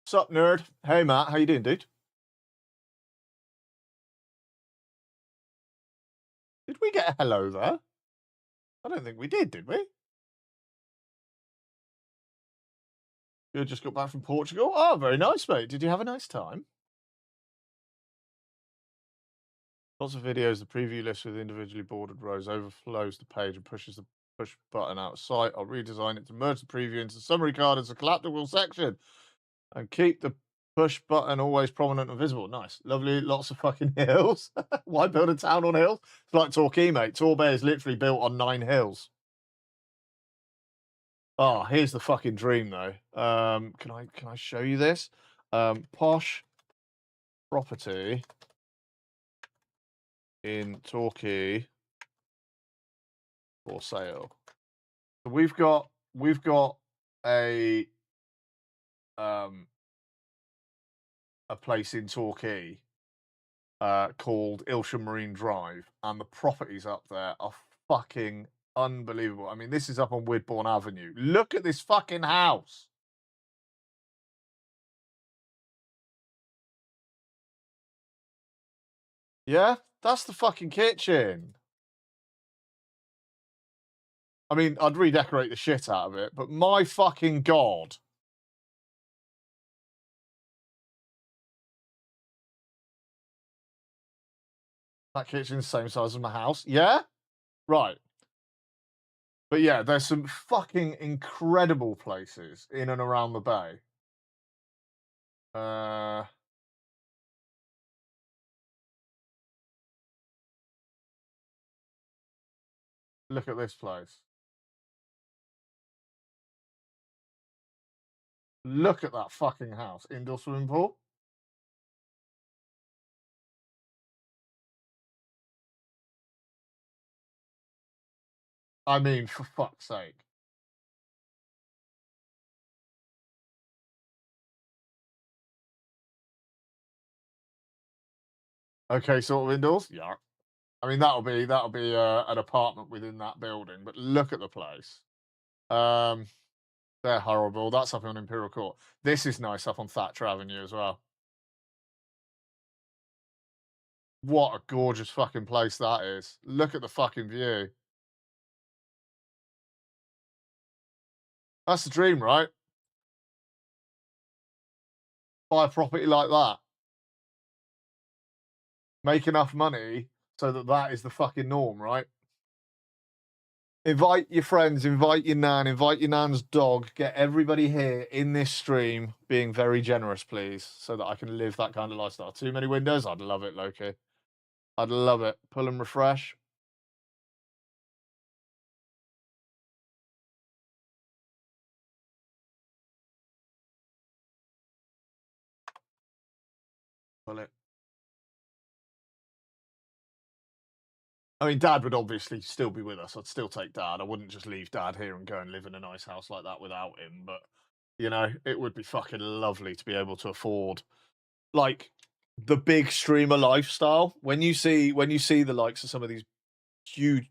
Sup, nerd? Hey, Matt. How you doing, dude? Did we get a hello there? I don't think we did we? You just got back from Portugal? Oh, very nice, mate. Did you have a nice time? Lots of videos. The preview list with individually bordered rows overflows the page and pushes the push button out of sight. I'll redesign it to merge the preview into the summary card as a collapsible section and keep the push button always prominent and visible. Nice. Lovely. Lots of fucking hills. Why build a town on hills? It's like Torquay, mate. Torbay is literally built on 9 hills. Oh, here's the fucking dream, though. Can I show you this? Posh property in Torquay for sale. So we've got a a place in Torquay called Ilsham Marine Drive, and the properties up there are fucking unbelievable. I mean, this is up on Widbourne Avenue. Look at this fucking house. Yeah, that's the fucking kitchen. I mean, I'd redecorate the shit out of it, but my fucking God. That kitchen's the same size as my house. Yeah? Right. But yeah, there's some fucking incredible places in and around the bay. Look at this place. Look at that fucking house. Indoor swimming pool. I mean, for fuck's sake. Okay, sort of indoors. Yeah. I mean, that'll be an apartment within that building. But look at the place. They're horrible. That's up on Imperial Court. This is nice up on Thatcher Avenue as well. What a gorgeous fucking place that is. Look at the fucking view. That's the dream, right? Buy a property like that. Make enough money so that that is the fucking norm, right? Invite your friends, invite your nan, invite your nan's dog. Get everybody here in this stream being very generous, please, so that I can live that kind of lifestyle. Too many windows? I'd love it, Loki. I'd love it. Pull and refresh. Pull it. I mean, Dad would obviously still be with us. I'd still take Dad. I wouldn't just leave Dad here and go and live in a nice house like that without him. But, you know, it would be fucking lovely to be able to afford, like, the big streamer lifestyle. When you see the likes of some of these huge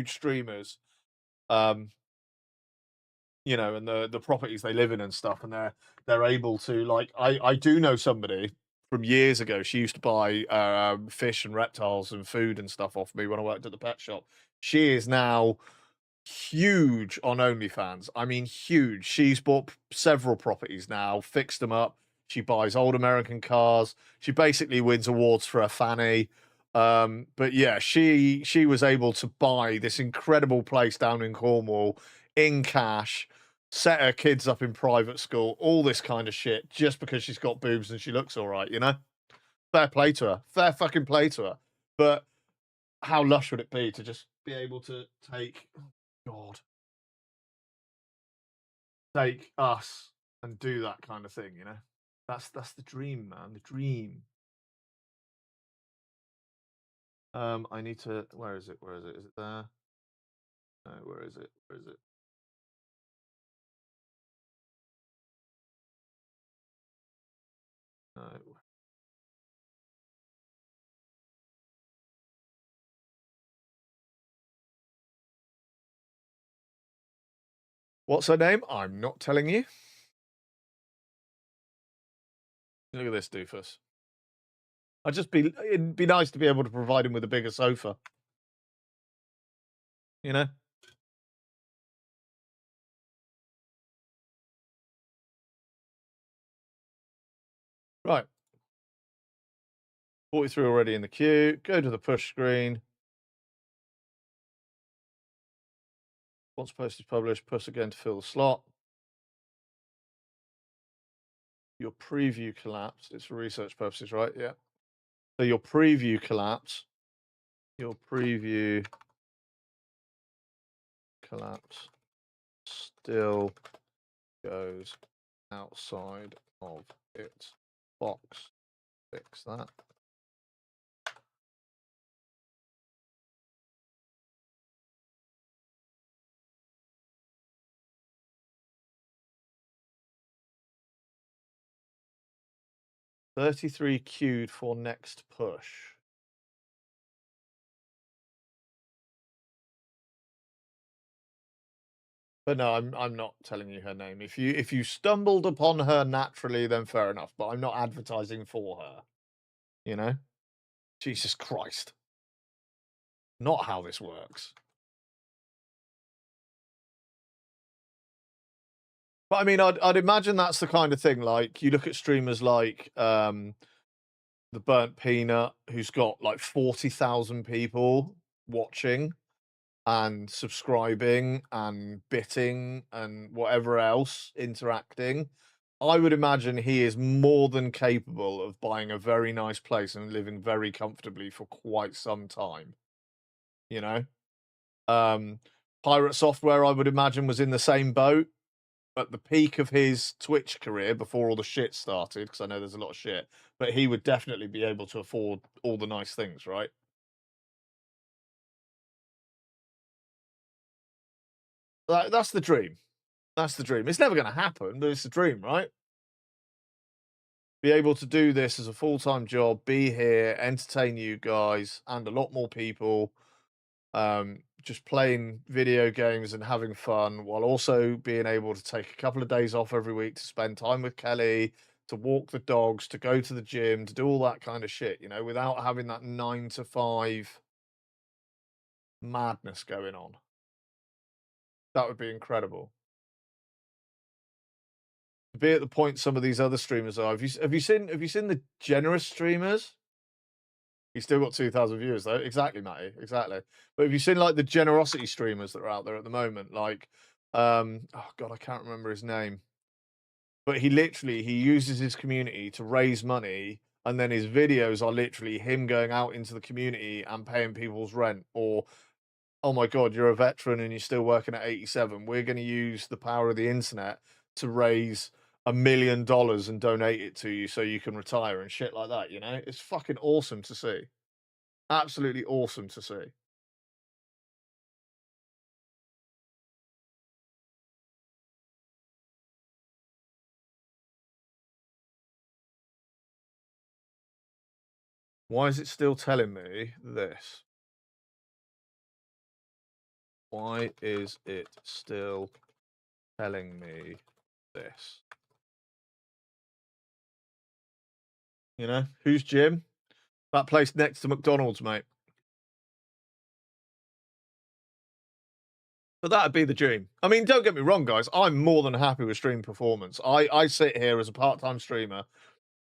streamers, you know, and the properties they live in and stuff, and they're able to, like, I do know somebody from years ago. She used to buy fish and reptiles and food and stuff off me when I worked at the pet shop. She is now huge on OnlyFans. I mean, huge. She's bought several properties now, fixed them up. She buys old American cars. She basically wins awards for her fanny. But yeah, she was able to buy this incredible place down in Cornwall in cash, set her kids up in private school, all this kind of shit, just because she's got boobs and she looks all right, you know? Fair play to her. Fair fucking play to her. But how lush would it be to just be able to take, God, take us and do that kind of thing, you know? That's the dream, man. The dream. I need to. Where is it? Where is it? Is it there? No, where is it? Where is it? No. What's her name? I'm not telling you. Look at this doofus. It'd be nice to be able to provide him with a bigger sofa. You know? Right. 43 already in the queue. Go to the push screen. Once post is published, push again to fill the slot. Your preview collapse. It's for research purposes, right? Yeah. So your preview collapse. Your preview collapse still goes outside of its box. Fix that. 33 queued for next push. But no, I'm not telling you her name. If you stumbled upon her naturally, then fair enough. But I'm not advertising for her. You know? Jesus Christ. Not how this works. But I mean, I'd imagine that's the kind of thing. Like you look at streamers like the Burnt Peanut, who's got like 40,000 people watching and subscribing and bitting and whatever else interacting. I would imagine he is more than capable of buying a very nice place and living very comfortably for quite some time. You know? Pirate Software, I would imagine, was in the same boat at the peak of his Twitch career before all the shit started, because I know there's a lot of shit, but he would definitely be able to afford all the nice things, right? That's the dream. That's the dream. It's never going to happen, but it's a dream, right? Be able to do this as a full-time job, be here, entertain you guys and a lot more people, just playing video games and having fun, while also being able to take a couple of days off every week to spend time with Kelly, to walk the dogs, to go to the gym, to do all that kind of shit, you know, without having that 9 to 5 madness going on. That would be incredible. To be at the point some of these other streamers are. Have you seen the generous streamers? He's still got 2,000 viewers though. Exactly, Matty. Exactly. But have you seen like the generosity streamers that are out there at the moment? Like, oh god, I can't remember his name. But he uses his community to raise money, and then his videos are literally him going out into the community and paying people's rent. Or, oh my god, you're a veteran and you're still working at 87. We're going to use the power of the internet to raise $1 million and donate it to you so you can retire and shit like that, you know? It's fucking awesome to see. Absolutely awesome to see. Why is it still telling me this? Why is it still telling me this? You know, who's Jim? That place next to McDonald's, mate. But that'd be the dream. I mean, don't get me wrong, guys. I'm more than happy with stream performance. I sit here as a part-time streamer,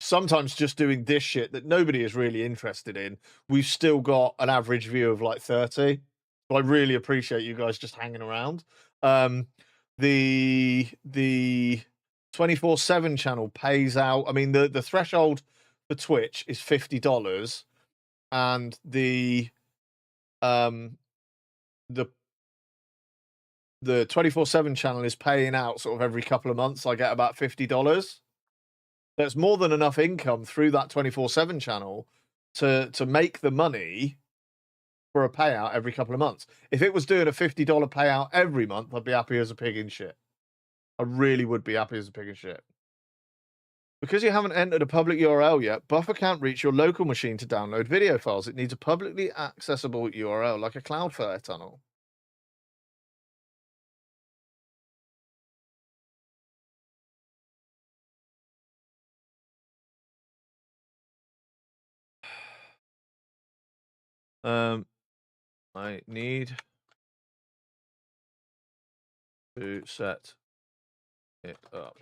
sometimes just doing this shit that nobody is really interested in. We've still got an average view of like 30. So I really appreciate you guys just hanging around. The 24/7 channel pays out. I mean, the threshold for Twitch is $50, and the 24/7 channel is paying out sort of every couple of months. I get about $50. There's more than enough income through that 24/7 channel to make the money for a payout every couple of months. If it was doing a $50 payout every month, I'd be happy as a pig in shit. I really would be happy as a pig in shit. Because you haven't entered a public URL yet, Buffer can't reach your local machine to download video files. It needs a publicly accessible URL, like a Cloudflare tunnel. I need to set it up,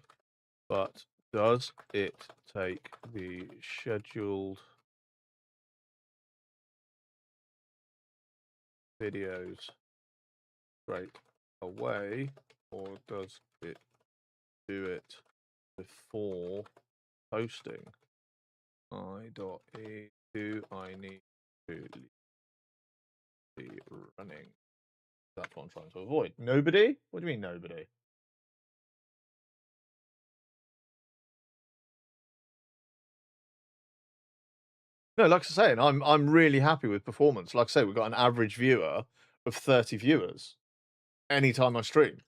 but does it take the scheduled videos straight away, or does it do it before posting? Do I need to be running? That's what I'm trying to avoid. Nobody? What do you mean nobody? No, like I was saying, I'm really happy with performance. Like I say, we've got an average viewer of 30 viewers anytime I stream.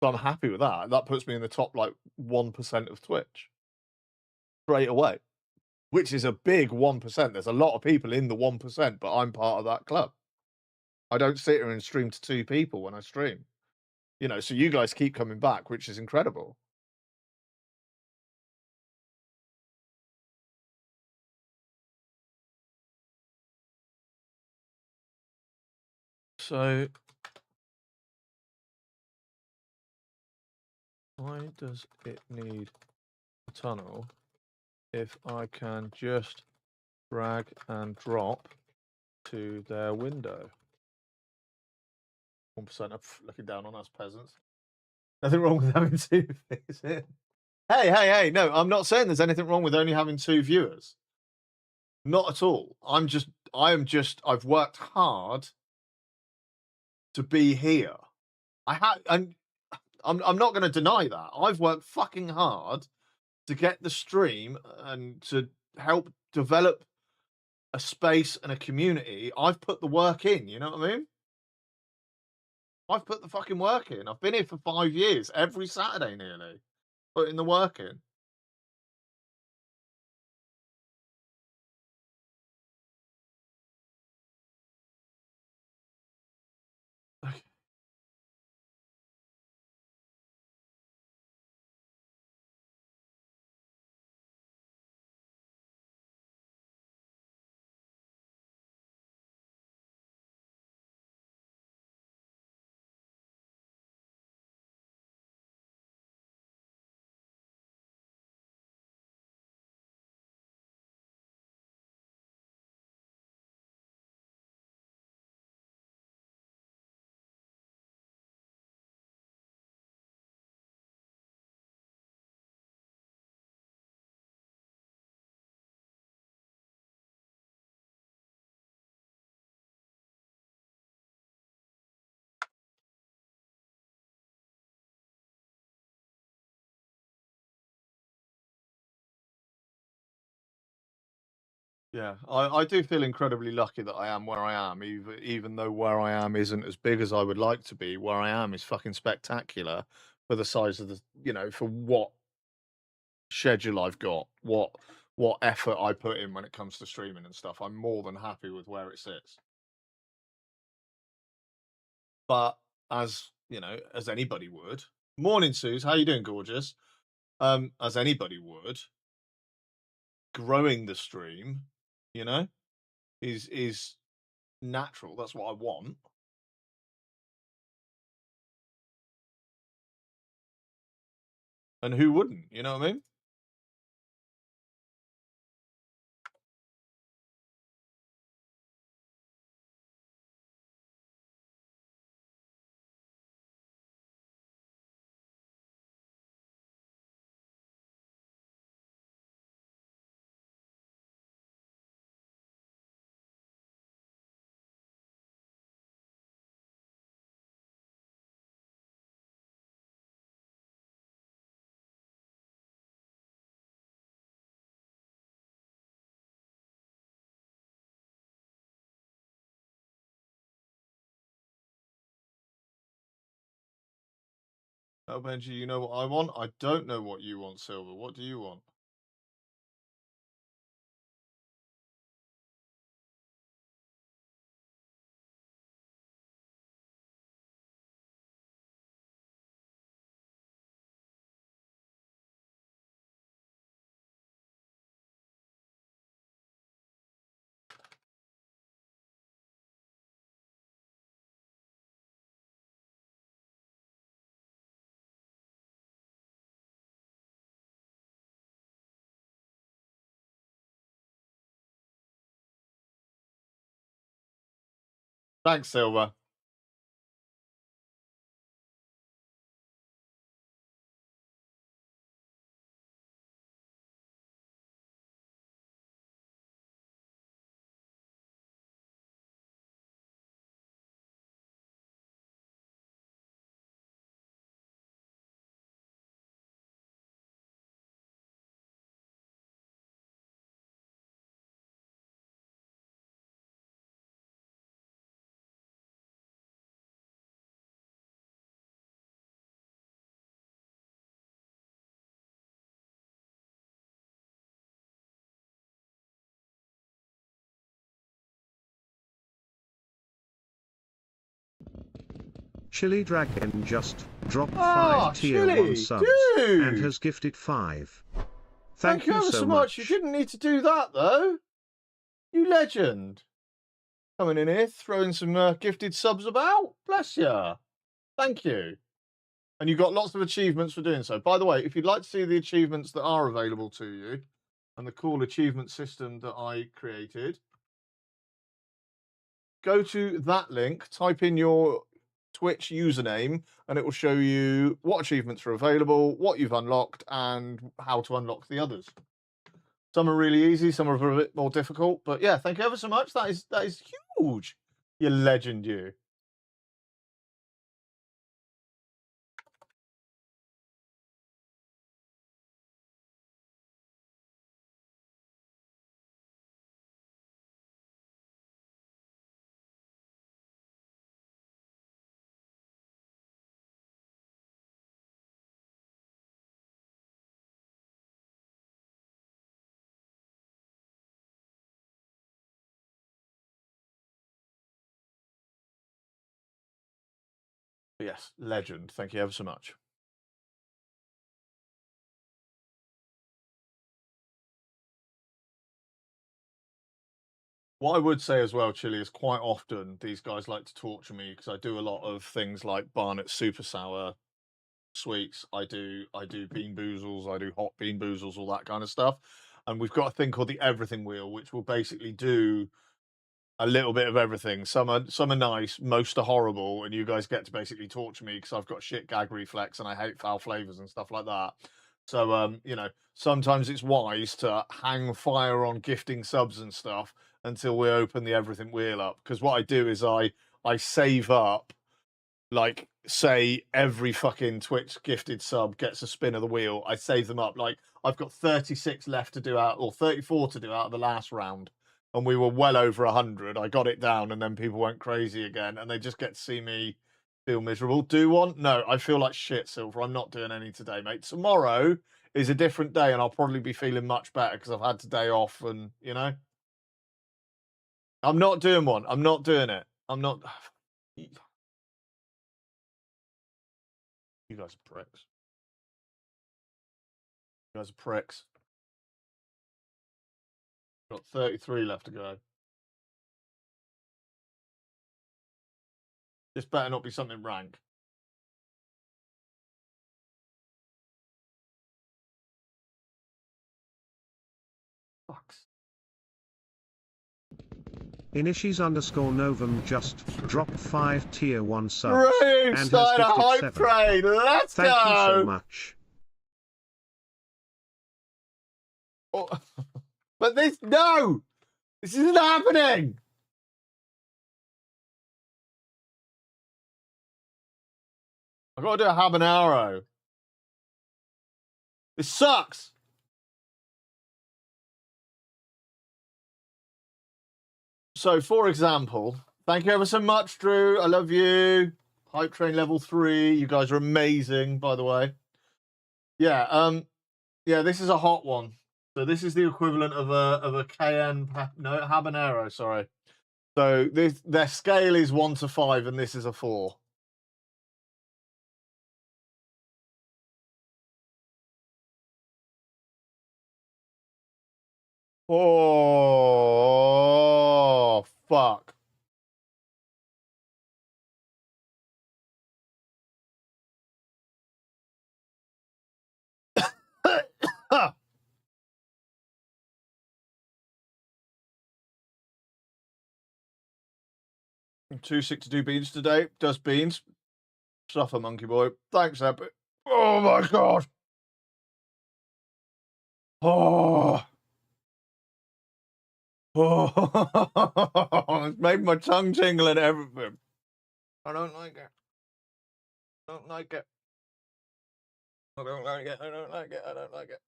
So I'm happy with that. That puts me in the top like 1% of Twitch. Straight away. which is a big 1%. There's a lot of people in the 1%, but I'm part of that club. I don't sit here and stream to 2 people when I stream. You know, so you guys keep coming back, which is incredible. So why does it need a tunnel if I can just drag and drop to their window? 1% are looking down on us peasants. Nothing wrong with having 2 is it? Hey, no, I'm not saying there's anything wrong with only having 2 viewers. Not at all. I've worked hard to be here. And I'm not going to deny that. I've worked fucking hard to get the stream and to help develop a space and a community. I've put the work in, you know what I mean? I've put the fucking work in. I've been here for 5 years, every Saturday nearly, putting the work in. Okay. Yeah, I do feel incredibly lucky that I am where I am, even though where I am isn't as big as I would like to be. Where I am is fucking spectacular for the size of the, you know, for what schedule I've got, what effort I put in when it comes to streaming and stuff. I'm more than happy with where it sits. But as you know, as anybody would. Morning, Suze. How you doing, gorgeous? As anybody would, growing the stream, you know, is natural. That's what I want. And who wouldn't? You know what I mean? Oh, Benji, you know what I want? I don't know what you want, Silver. What do you want? Thanks, Silver. Chili Dragon just dropped Ah, 5 tier 1 Chili, subs and dude. has gifted 5. Thank you ever so much. You didn't need to do that, though. You legend. Coming in here, throwing some gifted subs about. Bless ya. Thank you. And you got lots of achievements for doing so. By the way, if you'd like to see the achievements that are available to you and the cool achievement system that I created, go to that link, type in your Twitch username, and it will show you what achievements are available, what you've unlocked, and how to unlock the others. Some are really easy, some are a bit more difficult. But yeah, thank you ever so much. That is huge. You legend, you. Yes, legend. Thank you ever so much. What I would say as well, Chili, is quite often these guys like to torture me because I do a lot of things like Barnet Super Sour sweets. I do bean boozles, I do hot bean boozles, all that kind of stuff. And we've got a thing called the everything wheel, which will basically do a little bit of everything. Some are nice, most are horrible, and you guys get to basically torture me because I've got shit gag reflex and I hate foul flavors and stuff like that. So you know, sometimes it's wise to hang fire on gifting subs and stuff until we open the everything wheel up. Because what I do is I save up, like, say every fucking Twitch gifted sub gets a spin of the wheel. I save them up. Like, I've got 36 left to do out, or 34 to do out of the last round, and we were well over 100. I got it down, and then people went crazy again, and they just get to see me feel miserable. Do one? No, I feel like shit, Silver. I'm not doing any today, mate. Tomorrow is a different day, and I'll probably be feeling much better because I've had today off, and you know, I'm not doing one. I'm not doing it. I'm not. You guys are pricks. You guys are pricks. Got 33 left to go. This better not be something rank. Fucks. Inishis_Novum just dropped 5 tier 1 subs Drew, and has starting a gifted hype 7. train. Let's Thank go. you so much. Oh, but this isn't happening. I've got to do a habanero. This sucks. So, for example, thank you ever so much, Drew. I love you. Hype train level 3. You guys are amazing, by the way. Yeah, yeah, this is a hot one. So this is the equivalent of a cayenne no, habanero, sorry. So their scale is 1 to 5 and this is a 4. Oh, fuck. I'm too sick to do beans today. Does beans. Suffer, monkey boy. Thanks, Epic. Oh my god. Oh. Oh. It's made my tongue tingle and everything. I don't like it. I don't like it. I don't like it. I don't like it. I don't like it.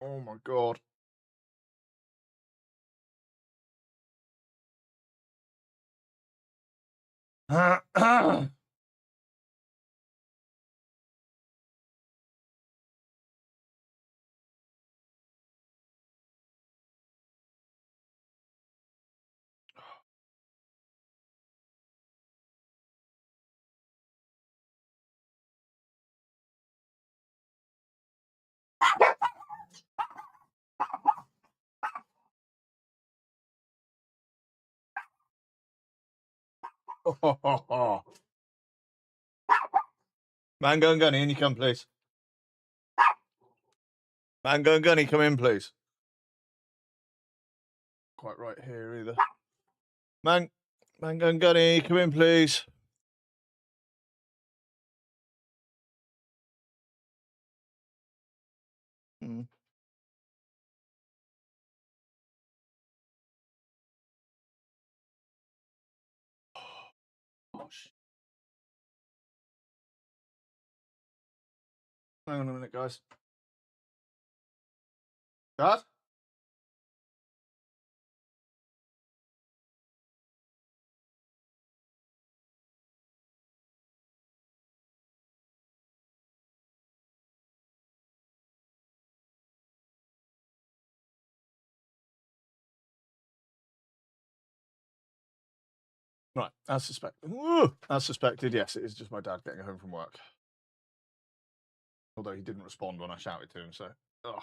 Oh my god. Mango and Gunny, in you come, please. Mango and Gunny, come in, please. Quite right here either. Mango and Gunny, come in, please. Hmm. Gosh. Hang on a minute, guys. Dad? Right, as suspected. As suspected, yes, it is just my dad getting home from work. Although he didn't respond when I shouted to him, so. Oh,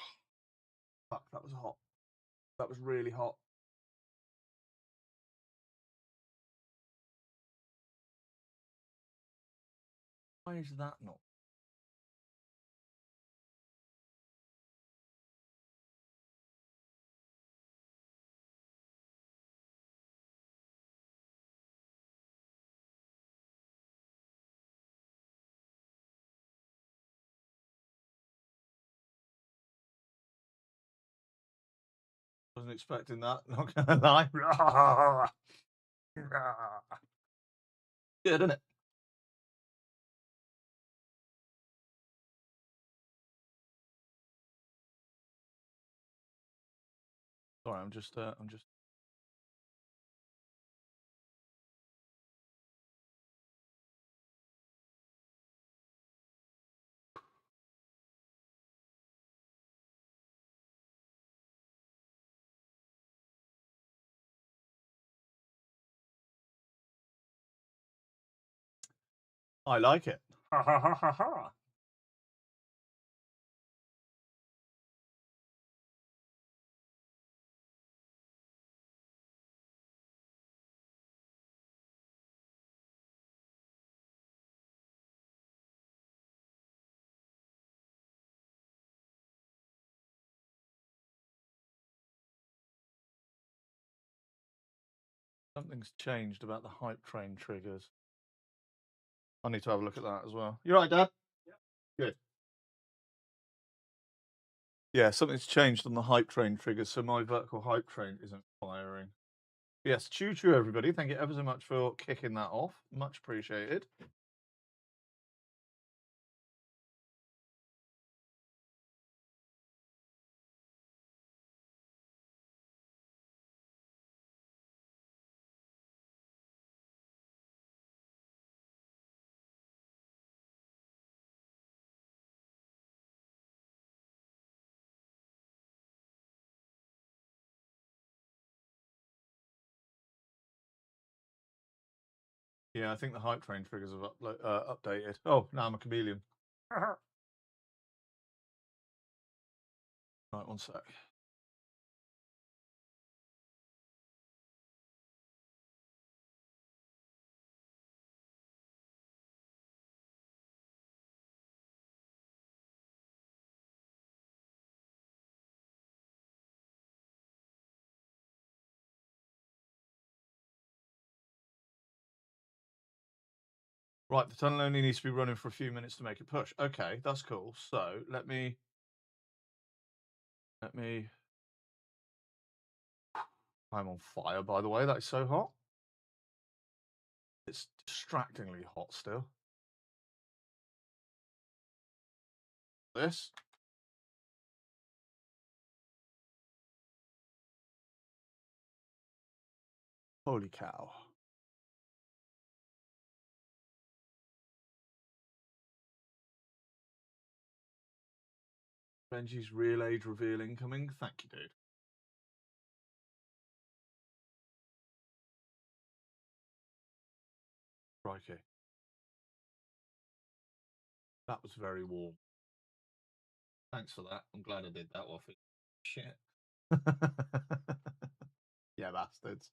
fuck, that was hot. That was really hot. Why is that not? Wasn't expecting that, not gonna lie. Good, isn't it? Sorry, I'm just. I like it. Ha ha ha ha ha. Something's changed about the hype train triggers. I need to have a look at that as well. You right, Dad? Yeah. Good. Yeah, something's changed on the hype train triggers, so my vertical hype train isn't firing. Yes, choo choo, everybody. Thank you ever so much for kicking that off. Much appreciated. Yeah, I think the hype train triggers have updated. Oh, now I'm a chameleon. Right, one sec. Right, the tunnel only needs to be running for a few minutes to make it push. Okay, that's cool. So let me. I'm on fire, by the way. That is so hot. It's distractingly hot still. This. Holy cow. Benji's real age reveal incoming. Thank you, dude. Crikey. That was very warm. Thanks for that. I'm glad I did that. Waffle. Shit. Yeah, bastards.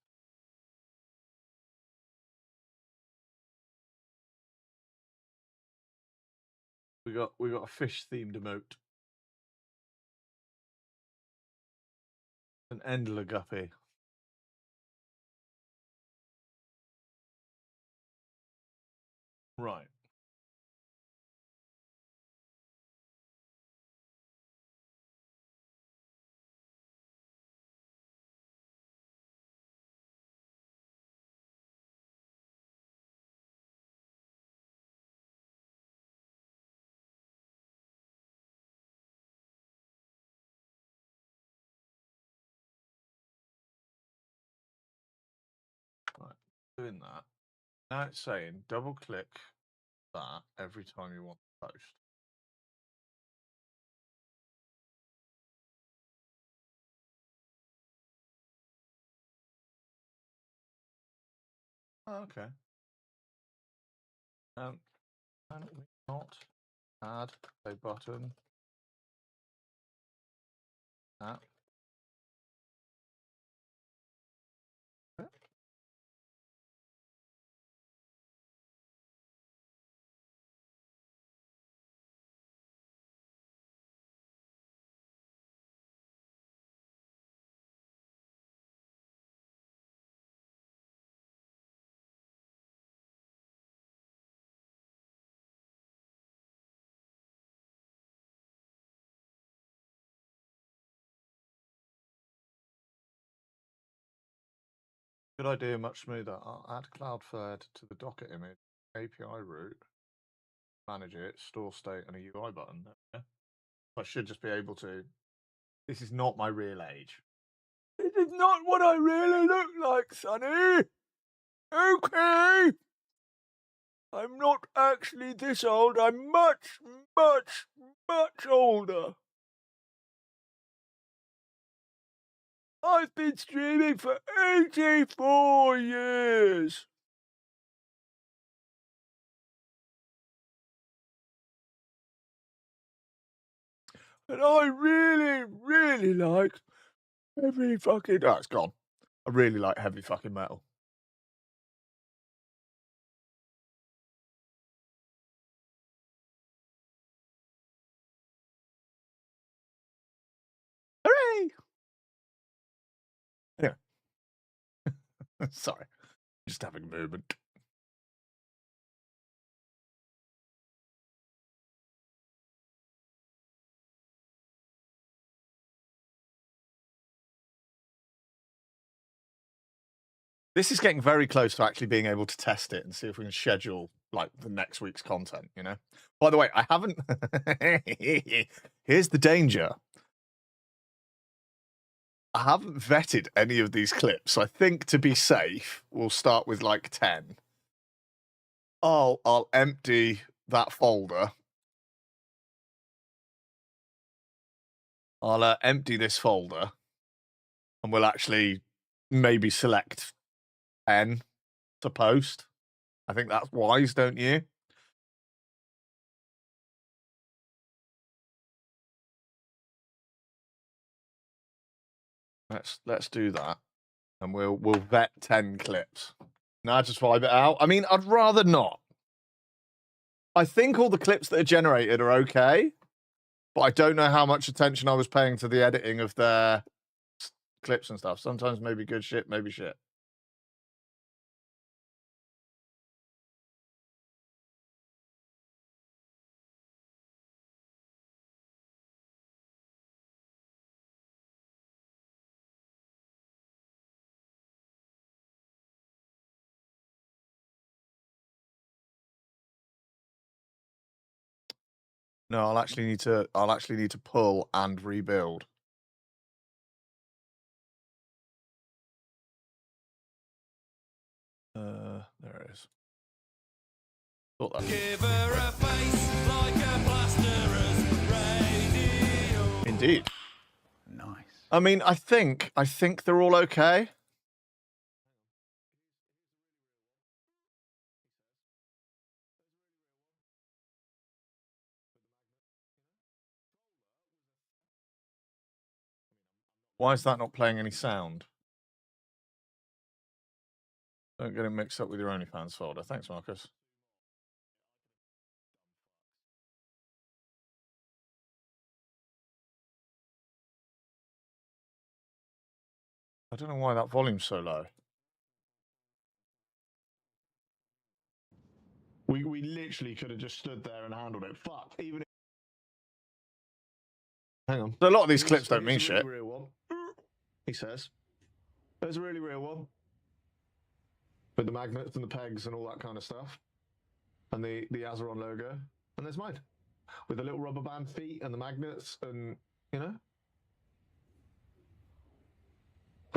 We got a fish themed emote. An Endler guppy. Right. Right. Doing that. Now it's saying double click that every time you want to post. Oh, okay. Can we not add a button at good idea, much smoother. I'll add Cloudflare to the Docker image, API route, manage it, store state, and a UI button. Yeah. I should just be able to. This is not my real age. This is not what I really look like, Sonny. Okay. I'm not actually this old. I'm much, much, much older. I've been streaming for 84 years. And I really, really like heavy fucking... Oh, it's gone. I really like heavy fucking metal. Hooray! Anyway. Sorry. Just having a moment. This is getting very close to actually being able to test it and see if we can schedule like the next week's content, you know? By the way, I haven't... Here's the danger. I haven't vetted any of these clips. So I think to be safe, we'll start with like 10. I'll empty that folder. I'll empty this folder and we'll actually maybe select 10 to post. I think that's wise, don't you? Let's do that. And we'll vet 10 clips. Now just vibe it out. I mean, I'd rather not. I think all the clips that are generated are okay, but I don't know how much attention I was paying to the editing of their clips and stuff. Sometimes maybe good shit, maybe shit. No, I'll actually need to pull and rebuild. There it is. Thought that. Give her a face like a plasterer's radio. Indeed. Nice. I mean, I think they're all okay. Why is that not playing any sound? Don't get it mixed up with your OnlyFans folder. Thanks, Marcus. I don't know why that volume's so low. We literally could have just stood there and handled it. Fuck, even. Hang on. So a lot of these Here's- clips don't mean here's a really shit. real one. He says. There's a really real one. With the magnets and the pegs and all that kind of stuff. And the Azeron logo. And there's mine. With the little rubber band feet and the magnets and, you know.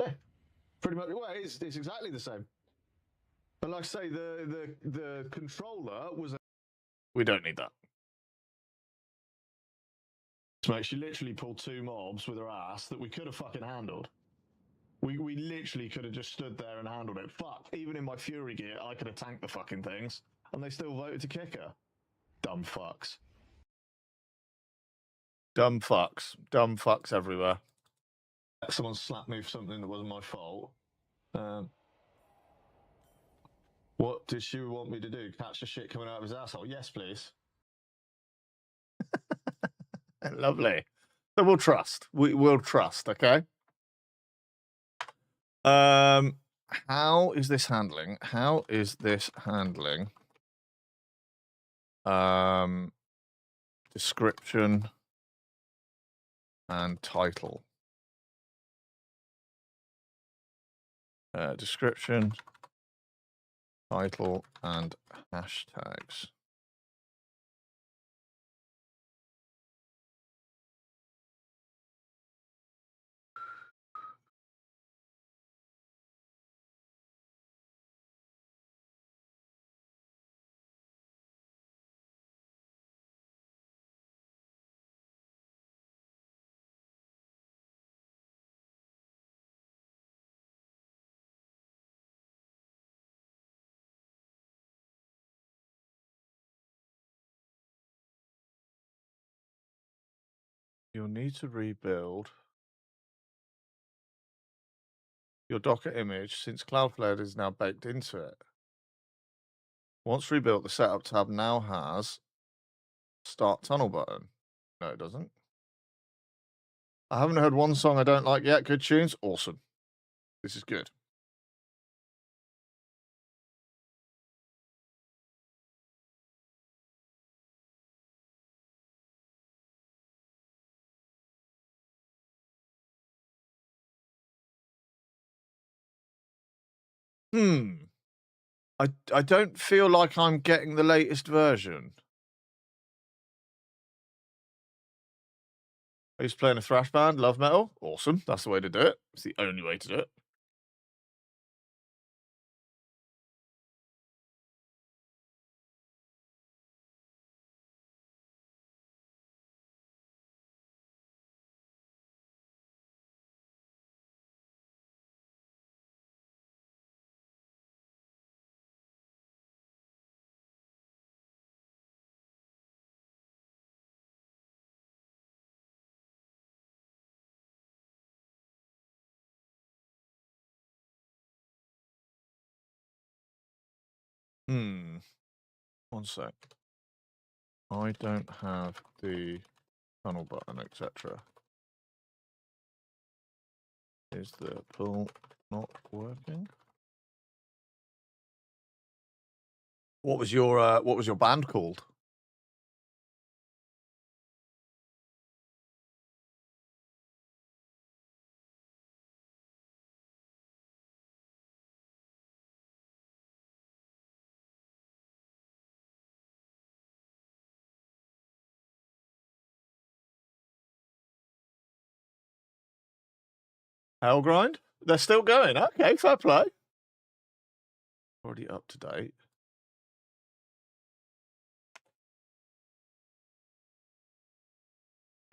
Yeah. Pretty much. Well, it's exactly the same. But like I say, the controller was a We don't need that. mate, she literally pulled 2 mobs with her ass that we could have fucking handled. We literally could have just stood there and handled it. Fuck, even in my Fury gear, I could have tanked the fucking things, and they still voted to kick her. Dumb fucks. Dumb fucks. Dumb fucks everywhere. Someone slapped me for something that wasn't my fault. What did she want me to do? Catch the shit coming out of his asshole? Yes, please. Lovely. So we'll trust. We will trust, okay? How is this handling? How is this handling? Description and title. Description, title, and hashtags. You'll need to rebuild your Docker image since Cloudflare is now baked into it. Once rebuilt, the setup tab now has start tunnel button. No, it doesn't. I haven't heard one song I don't like yet. Good tunes. Awesome. This is good. I don't feel like I'm getting the latest version. I used to play in a thrash band, love metal. Awesome. That's the way to do it. It's the only way to do it. One sec. I don't have the tunnel button, etc. Is the pull not working? What was your band called? Hellgrind? They're still going. Okay, fair play. Already up to date.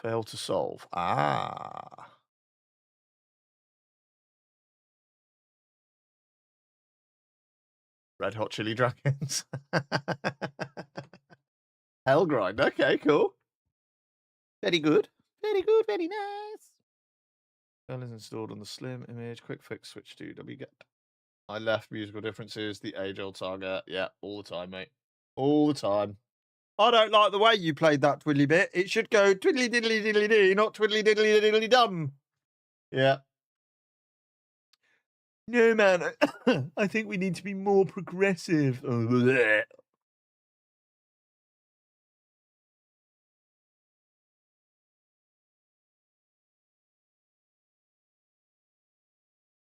Fail to solve. Ah. Red Hot Chili Dragons. Hellgrind. Okay, cool. Very good. Very good. Very nice. Shell is installed on the Slim image. Quick fix switch to wget. I left musical differences. The age-old saga. Yeah, all the time, mate. All the time. I don't like the way you played that twiddly bit. It should go twiddly diddly diddly dee, not twiddly diddly diddly dum. Yeah. No, man. I think we need to be more progressive. Oh, bleh.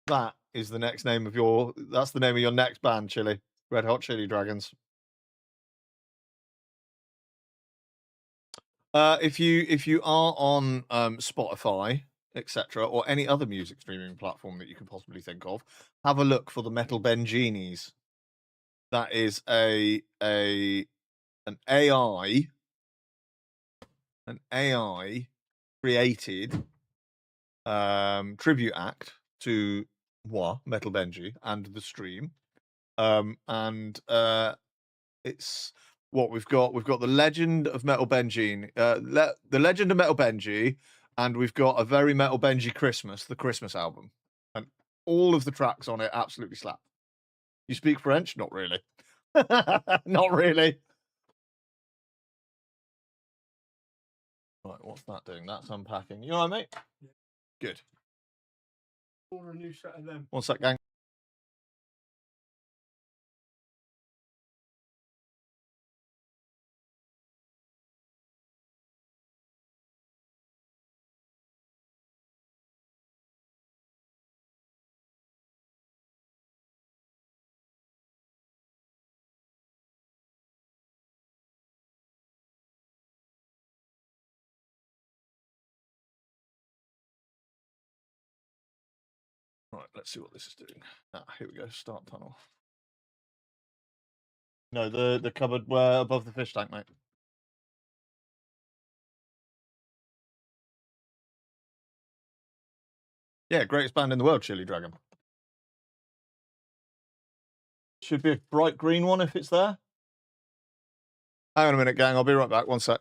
That is the next name of your. That's the name of your next band, Chili. Red Hot Chili Dragons. If you are on Spotify, etc., or any other music streaming platform that you could possibly think of, have a look for the Metal Benjinis. That is an AI created tribute act to moi, Metal Benji, and the stream. It's what we've got. We've got the Legend of Metal Benji, the Legend of Metal Benji, and we've got a Very Metal Benji Christmas, the Christmas album, and all of the tracks on it absolutely slap. You speak French? Not really. Not really. Right, what's that doing? That's unpacking. You all right, mate? Yeah. Good. Order a new set of them. One sec, gang. Right, let's see what this is doing. Ah, here we go. Start tunnel. No, the cupboard where above the fish tank, mate. Yeah, greatest band in the world, Chili Dragon. Should be a bright green one if it's there. Hang on a minute, gang. I'll be right back. One sec.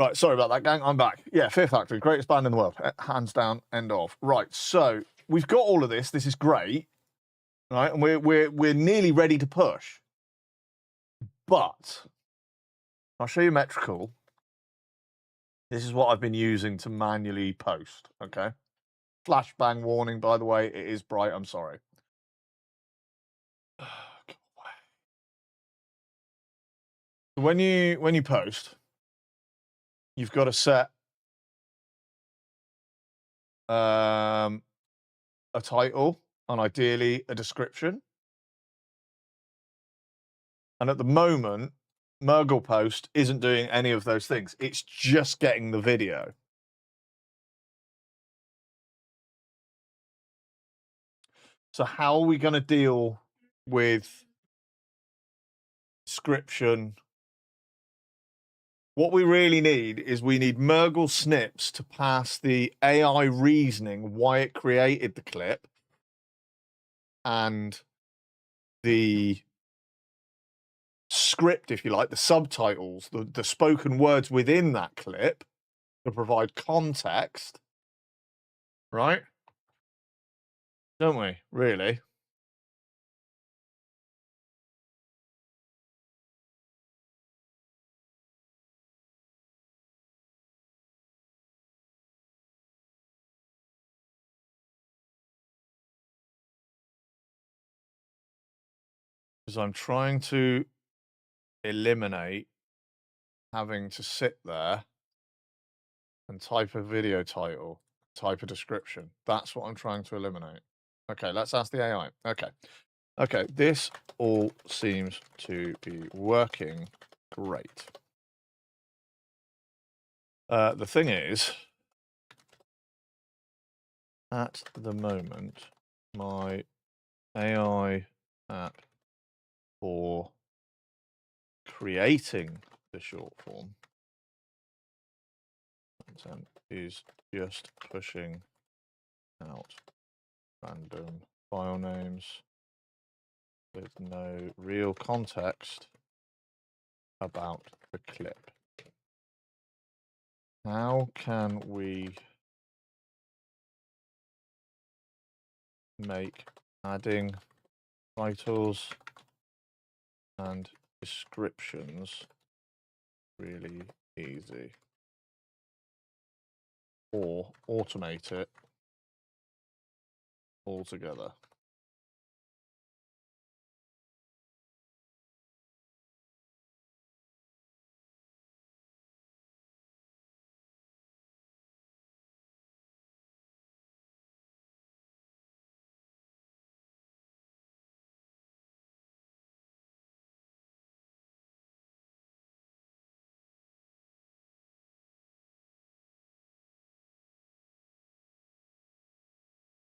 Right, sorry about that, gang. I'm back. Yeah, Fear Factory, greatest band in the world, hands down. End of. Right, so we've got all of this. This is great, right? And we're nearly ready to push. But I'll show you Metrical. This is what I've been using to manually post. Okay, flashbang warning. By the way, it is bright. I'm sorry. When you post, you've got to set a title and ideally a description. And at the moment, Murgle Post isn't doing any of those things. It's just getting the video. So how are we going to deal with description? What we really need is we need Murgle snips to pass the AI reasoning why it created the clip and the script, if you like, the subtitles, the spoken words within that clip to provide context, right? Don't we, really? Because I'm trying to eliminate having to sit there and type a video title, type a description. That's what I'm trying to eliminate. Okay, let's ask the AI. Okay, this all seems to be working great. The thing is, at the moment, my AI app for creating the short form content is just pushing out random file names with no real context about the clip. How can we make adding titles and descriptions really easy, or automate it altogether?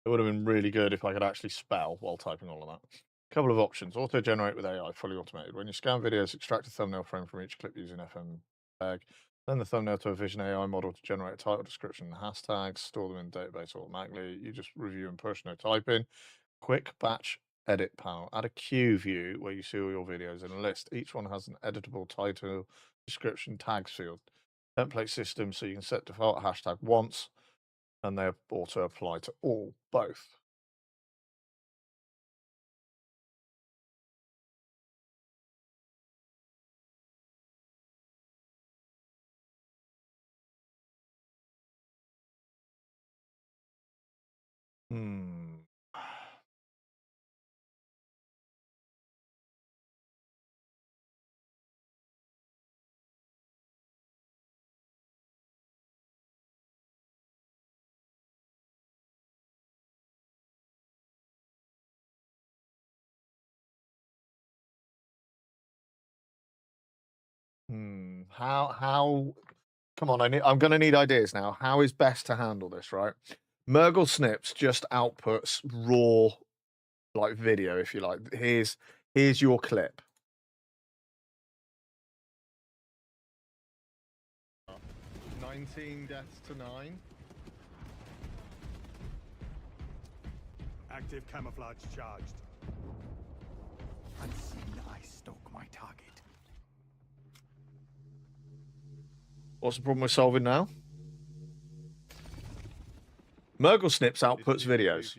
It would have been really good if I could actually spell while typing all of that. A couple of options. Auto-generate with AI, fully automated. When you scan videos, extract a thumbnail frame from each clip using FMPEG. Send the thumbnail to a Vision AI model to generate a title, description, and hashtags. Store them in the database automatically. You just review and push, no typing. Quick batch edit panel. Add a queue view where you see all your videos in a list. Each one has an editable title, description, tags field. Template system so you can set default hashtag once and they auto apply to all, both. Hmm. How come on, I'm gonna need ideas now. How is best to handle this, right? Mergle Snips just outputs raw like video, if you like. Here's your clip. "19 deaths to 9. Active camouflage charged. Unseen, I stalk my target. What's the problem we're solving now? Mergle Snips outputs videos.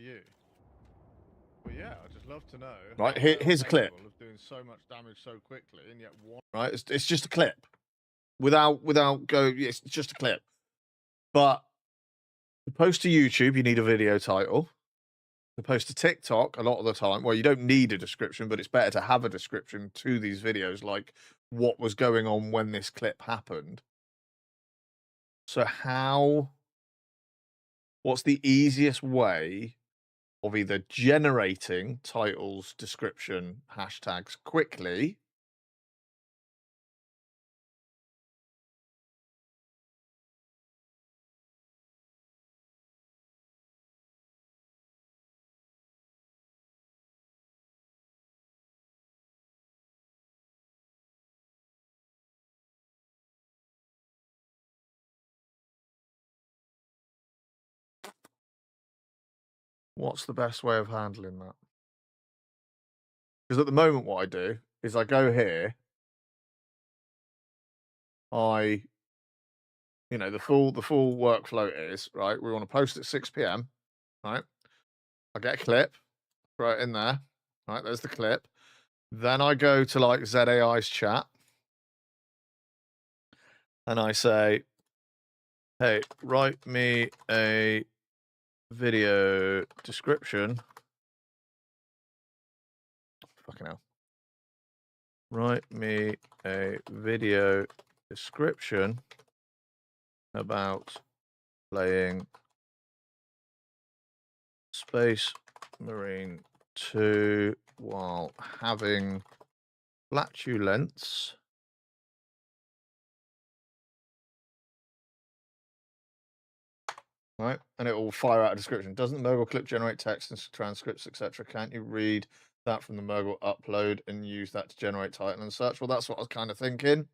Well, yeah, I'd just love to know. Right, how here's a they're clip. capable of doing so much damage so quickly, and yet one. Right, it's just a clip. Without it's just a clip. But to post to YouTube, you need a video title. To post to TikTok, a lot of the time, well, you don't need a description, but it's better to have a description to these videos, like what was going on when this clip happened. So what's the easiest way of either generating titles, description, hashtags quickly, what's the best way of handling that? Because at the moment, what I do is I go here, the full workflow is, right, we want to post at 6 p.m, right? I get a clip, throw it in there, right? There's the clip. Then I go to like ZAI's chat and I say, hey, write me a video description. Fucking hell. Write me a video description about playing Space Marine 2 while having flatulence right? And it will fire out a description. Doesn't the Mergle clip generate text and transcripts, etc.? Can't you read that from the Mergle upload and use that to generate title and such? Well, that's what I was kind of thinking.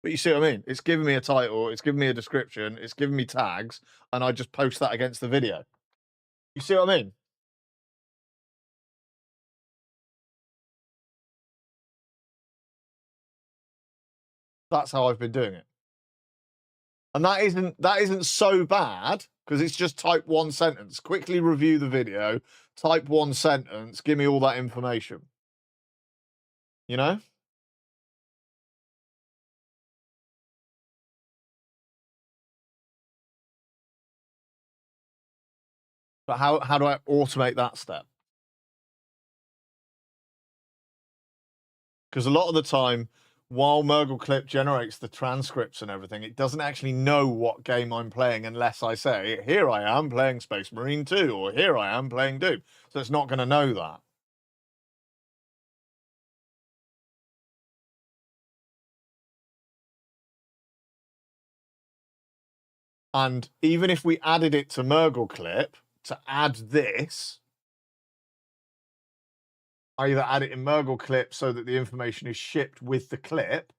But you see what I mean? It's giving me a title, it's giving me a description, it's giving me tags, and I just post that against the video. You see what I mean? That's how I've been doing it. And that isn't so bad, because it's just type one sentence. Quickly review the video, type one sentence, give me all that information. You know? But how do I automate that step? Because a lot of the time, while Mergle Clip generates the transcripts and everything, it doesn't actually know what game I'm playing unless I say, here I am playing Space Marine 2, or here I am playing Doom. So it's not going to know that. And even if we added it to Mergle Clip to add this, I either add it in Mergle Clip so that the information is shipped with the clip,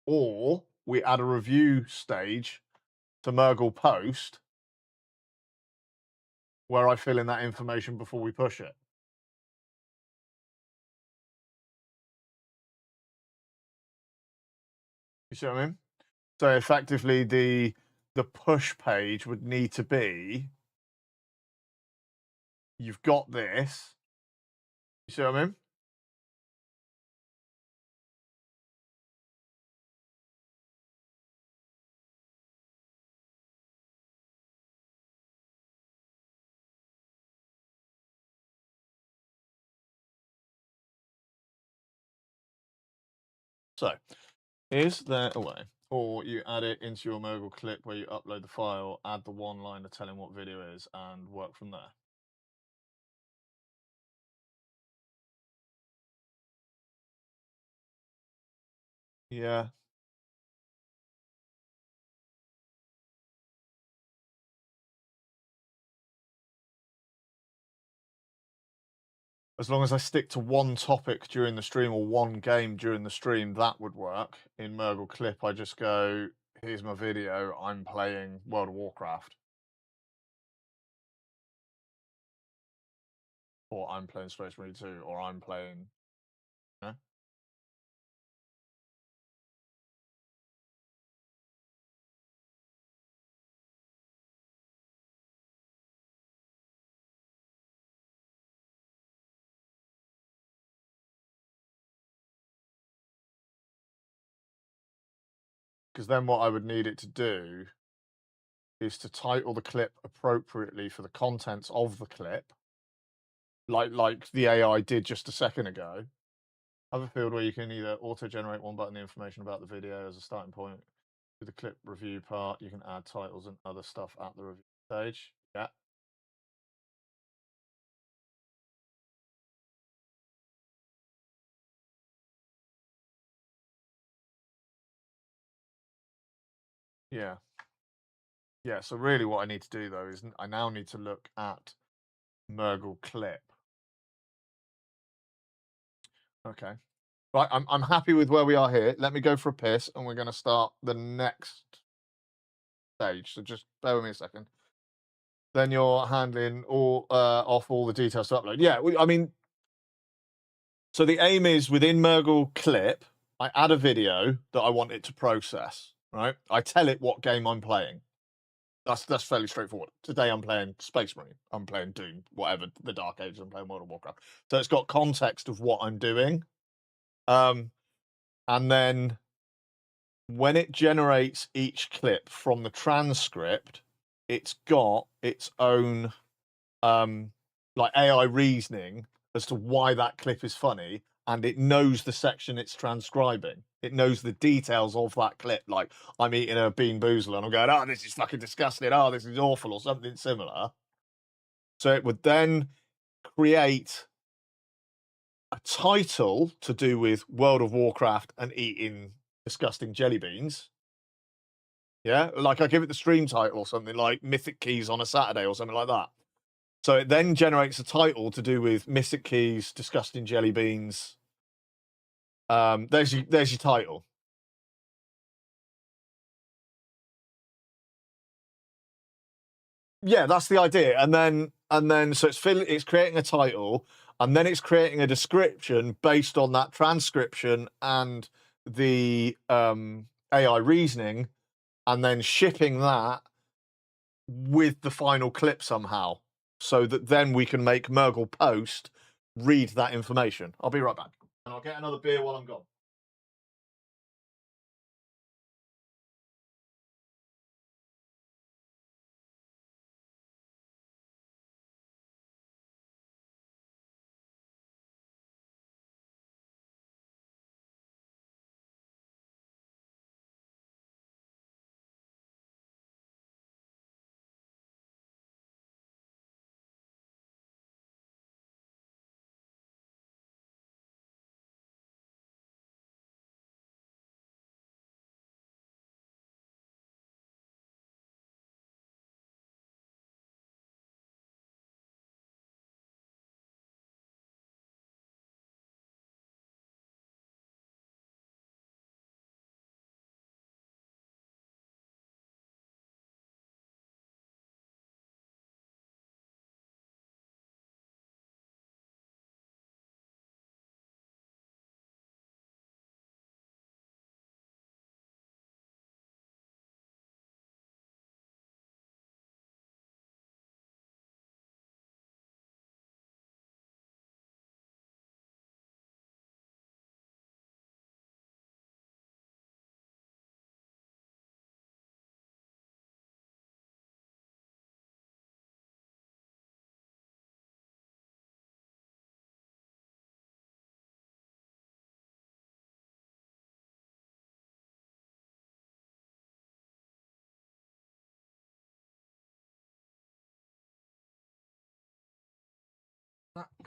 or we add a review stage to Mergle Post where I fill in that information before we push it. You see what I mean? So effectively, the push page would need to be, you've got this. You see what I mean? So, is there a way? Or you add it into your Mergle Clip where you upload the file, add the one-liner telling what video is, and work from there. Yeah. As long as I stick to one topic during the stream or one game during the stream, that would work. In Mergle Clip, I just go, here's my video, I'm playing World of Warcraft. Or I'm playing Space Marine 2, or I'm playing... Yeah? Because then what I would need it to do is to title the clip appropriately for the contents of the clip, like the AI did just a second ago. Have a field where you can either auto-generate one button the information about the video as a starting point. With the clip review part, you can add titles and other stuff at the review stage. Yeah. Yeah. Yeah, so really what I need to do, though, is I now need to look at Mergle Clip. Okay. Right, I'm happy with where we are here. Let me go for a piss, and we're going to start the next stage. So just bear with me a second. Then you're handling all off all the details to upload. Yeah, I mean, so the aim is within Mergle Clip, I add a video that I want it to process, right? I tell it what game I'm playing. That's fairly straightforward. Today I'm playing Space Marine. I'm playing Doom, whatever, the Dark Ages, I'm playing World of Warcraft. So it's got context of what I'm doing. And then when it generates each clip from the transcript, it's got its own like AI reasoning as to why that clip is funny, and it knows the section it's transcribing. It knows the details of that clip. Like, I'm eating a Bean Boozler and I'm going, oh, this is fucking disgusting. Oh, this is awful, or something similar. So it would then create a title to do with World of Warcraft and eating disgusting jelly beans. Yeah, like I give it the stream title or something like Mythic Keys on a Saturday or something like that. So it then generates a title to do with Mythic Keys, disgusting jelly beans. There's your title. Yeah, that's the idea. And then so it's creating a title, and then it's creating a description based on that transcription and the AI reasoning, and then shipping that with the final clip somehow, so that then we can make Murgle Post read that information. I'll be right back, and I'll get another beer while I'm gone.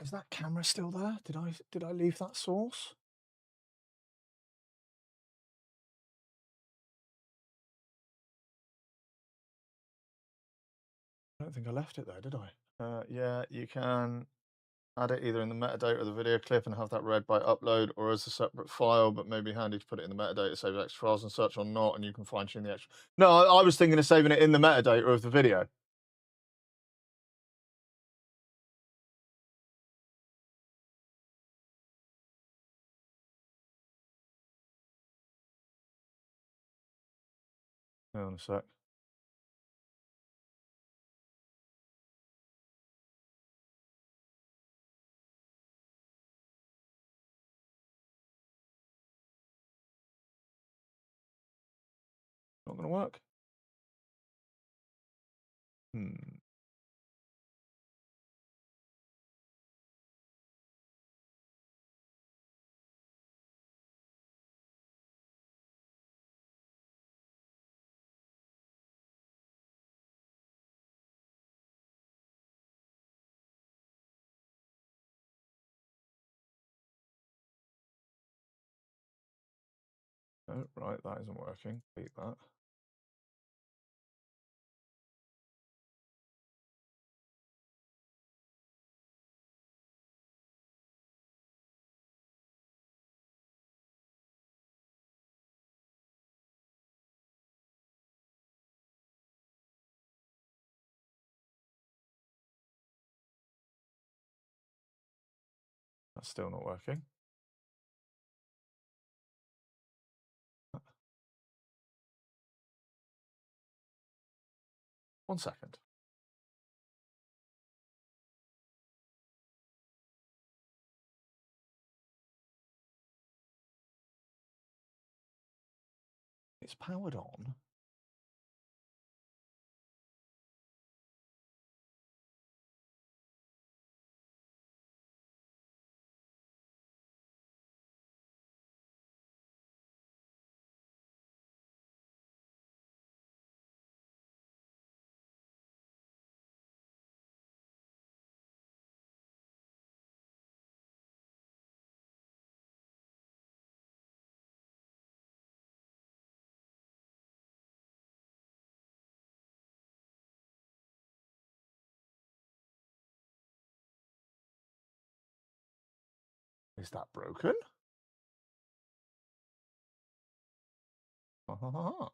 Is that camera still there? Did I leave that source? I don't think I left it there, did I? Yeah, you can add it either in the metadata of the video clip and have that read by upload, or as a separate file, but maybe handy to put it in the metadata, save extra files and such, or not, and you can fine tune the extra. No, I was thinking of saving it in the metadata of the video. Hang on a sec. Not going to work. Oh, right, that isn't working. Delete that. That's still not working. One second. It's powered on. Is that broken? Ah.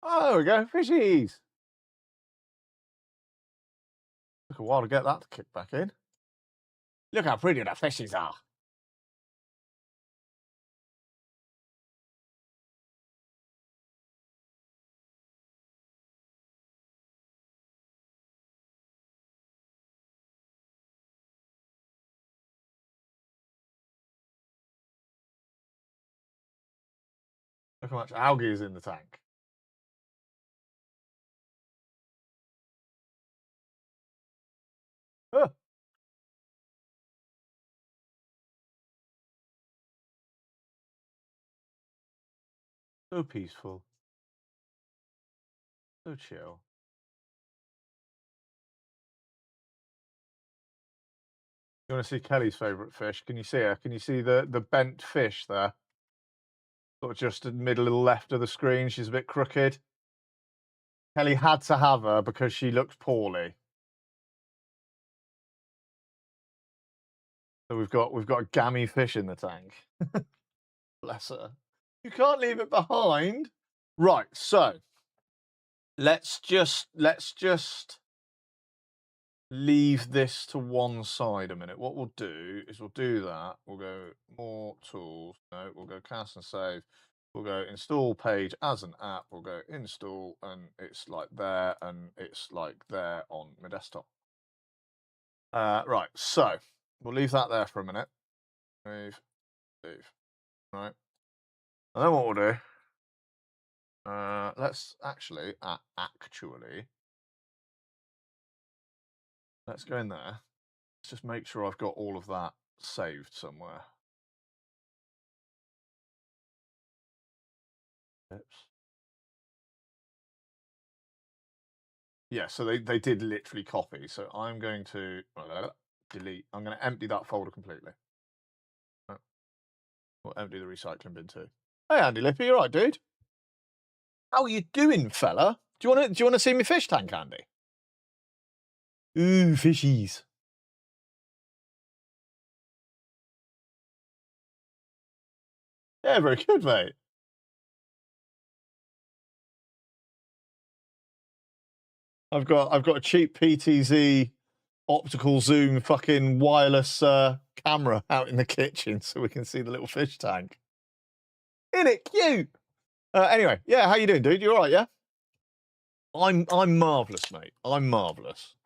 Oh, there we go. Fishies. Took a while to get that to kick back in. Look how pretty the fishies are. Look how much algae is in the tank. Oh. So peaceful. So chill. You want to see Kelly's favourite fish? Can you see her? Can you see the bent fish there? Sort of just in the middle left of the screen. She's a bit crooked. Kelly had to have her because she looked poorly. So we've got a gammy fish in the tank. Bless her. You can't leave it behind. Right, so let's just leave this to one side a minute. What we'll do is we'll do that. We'll go more tools. No, we'll go cast and save. We'll go install page as an app. We'll go install, and it's like there, and it's like there on my desktop. Right, so we'll leave that there for a minute. Leave. Right. And then what we'll do, let's actually, let's go in there. Let's just make sure I've got all of that saved somewhere. Oops. Yeah, so they did literally copy. So I'm going to delete. I'm going to empty that folder completely. We'll empty the recycling bin too. Hey, Andy Lippy, you all right, dude? How are you doing, fella? Do you want to see me fish tank, Andy? Ooh, fishies. Yeah, very good, mate. I've got a cheap PTZ optical zoom fucking wireless camera out in the kitchen so we can see the little fish tank. Isn't it cute? Anyway, yeah, how you doing, dude? You all right, yeah? I'm marvelous, mate. I'm marvelous.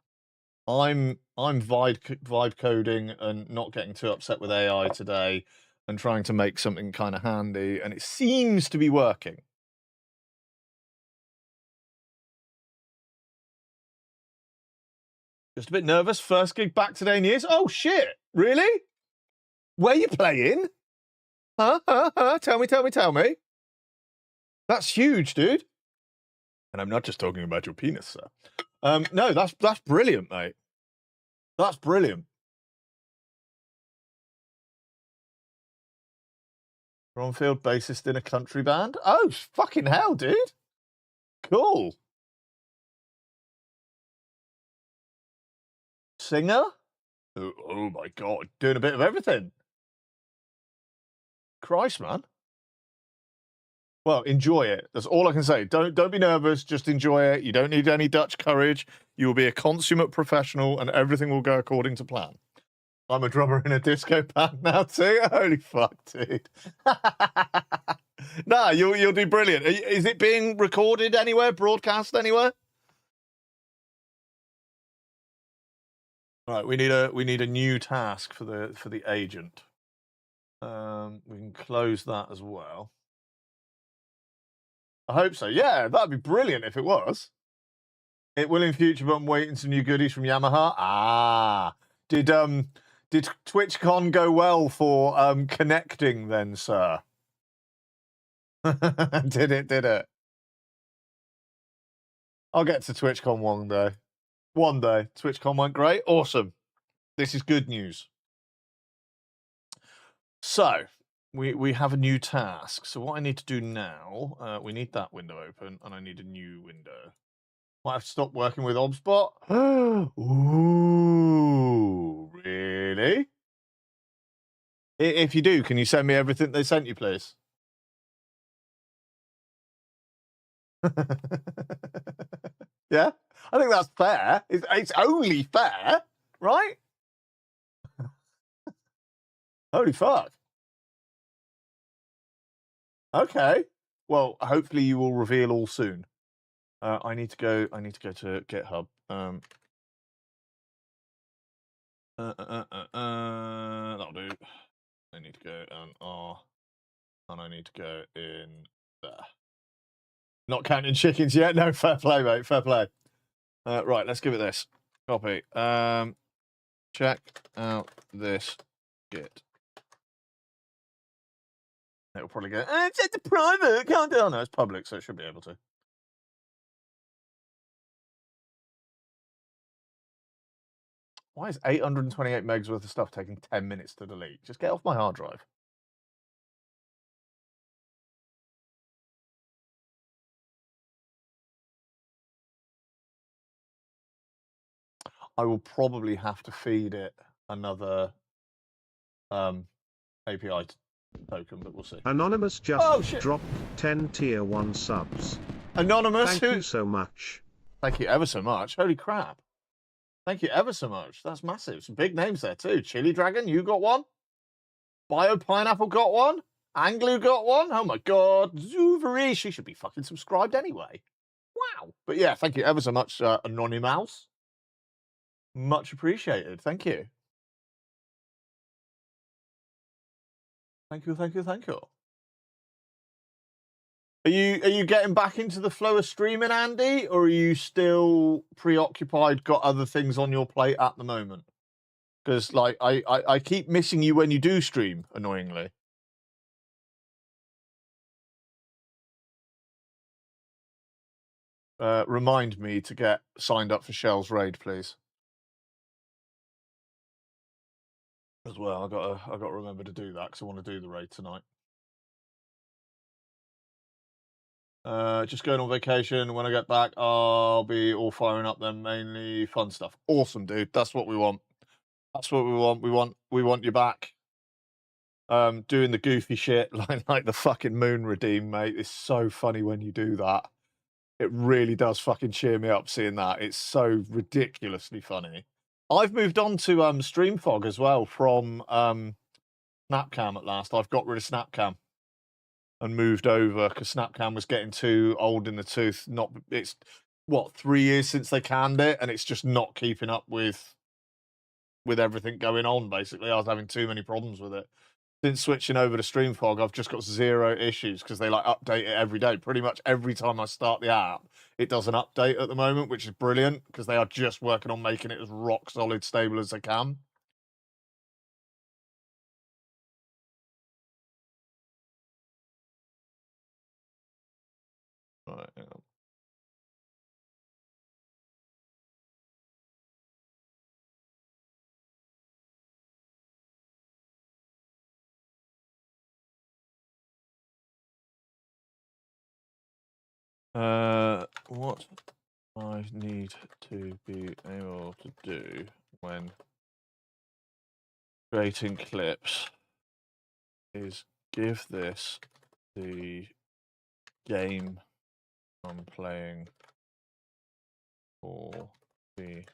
I'm vibe coding and not getting too upset with AI today and trying to make something kind of handy, and it seems to be working. Just a bit nervous. First gig back today in years. Oh shit! Really? Where you playing? Huh? Tell me. That's huge, dude. And I'm not just talking about your penis, sir. No, that's brilliant, mate. That's brilliant. Bromfield bassist in a country band. Oh, fucking hell, dude. Cool. Singer? Oh my God, doing a bit of everything. Christ, man. Well, enjoy it. That's all I can say. Don't be nervous. Just enjoy it. You don't need any Dutch courage. You will be a consummate professional, and everything will go according to plan. I'm a drummer in a disco band now too. Holy fuck, dude. Nah, you'll do brilliant. Is it being recorded anywhere? Broadcast anywhere? Right, we need a new task for the agent. We can close that as well. I hope so. Yeah, that'd be brilliant if it was. It will in future, but I'm waiting some new goodies from Yamaha. Ah, did TwitchCon go well for connecting then, sir? Did it? I'll get to TwitchCon one day. One day. TwitchCon went great. Awesome. This is good news. So we have a new task. So what I need to do now, we need that window open, and I need a new window. Might have to stop working with OBSBot. Ooh, really? If you do, can you send me everything they sent you, please? Yeah, I think that's fair. It's only fair, right? Holy fuck. Okay. Well, hopefully you will reveal all soon. I need to go to GitHub. That'll do. I need to go on R, and I need to go in there. Not counting chickens yet. No, fair play, mate. Fair play. Right, let's give it this. Copy. Check out this Git. It'll probably go, it's a private, can't do it. Oh, no, it's public, so it should be able to. Why is 828 megs worth of stuff taking 10 minutes to delete? Just get off my hard drive. I will probably have to feed it another API token, but we'll see. Anonymous just dropped 10 tier 1 subs. Anonymous, Thank you so much. Thank you ever so much. Holy crap. Thank you ever so much. That's massive. Some big names there too. Chili Dragon, you got one. Bio Pineapple got one. Anglu got one. Oh my god. Zuvery, she should be fucking subscribed anyway. Wow. But yeah, thank you ever so much, Anonymous. Much appreciated. Thank you. Thank you, thank you, thank you. Are you getting back into the flow of streaming, Andy, or are you still preoccupied, got other things on your plate at the moment? Because like I keep missing you when you do stream, annoyingly. Remind me to get signed up for Shell's Raid, please. As well, I got to remember to do that because I want to do the raid tonight. Just going on vacation. When I get back, I'll be all firing up them, mainly fun stuff. Awesome, dude. That's what we want. That's what we want. We want you back. Doing the goofy shit like the fucking Moon Redeem, mate. It's so funny when you do that. It really does fucking cheer me up seeing that. It's so ridiculously funny. I've moved on to StreamFog as well from Snapcam at last. I've got rid of Snapcam and moved over because Snapcam was getting too old in the tooth. It's what, 3 years since they canned it, and it's just not keeping up with everything going on. Basically, I was having too many problems with it. Since switching over to StreamFog, I've just got 0 issues because they like update it every day. Pretty much every time I start the app, it does an update at the moment, which is brilliant because they are just working on making it as rock solid stable as they can. Right, hang on. What I need to be able to do when creating clips is give this the game I'm playing or the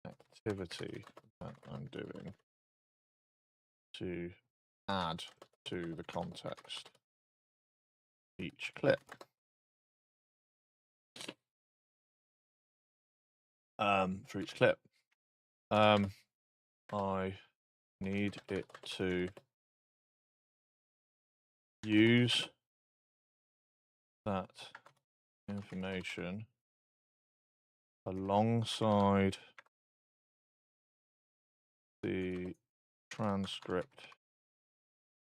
activity that I'm doing to add to the context each clip. For each clip. I need it to use that information alongside the transcript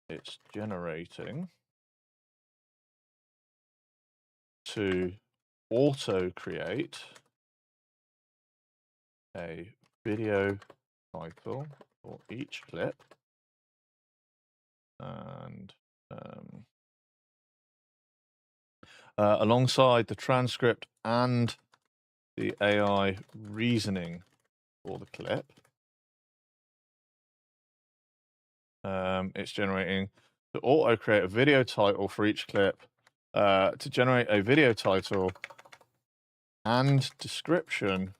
it's generating to auto-create a video title for each clip and alongside the transcript and the AI reasoning for the clip, it's generating to auto create a video title for each clip, to generate a video title and description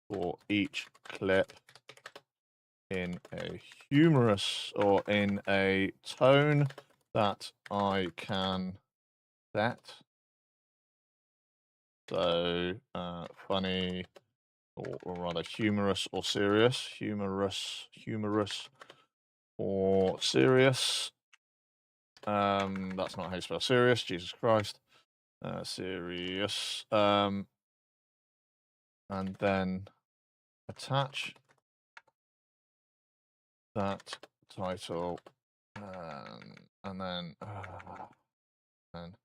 for each clip in a humorous or in a tone that I can set. So funny, or rather humorous or serious, humorous or serious. That's not how you spell serious, Jesus Christ. Serious. And then attach that title, and then and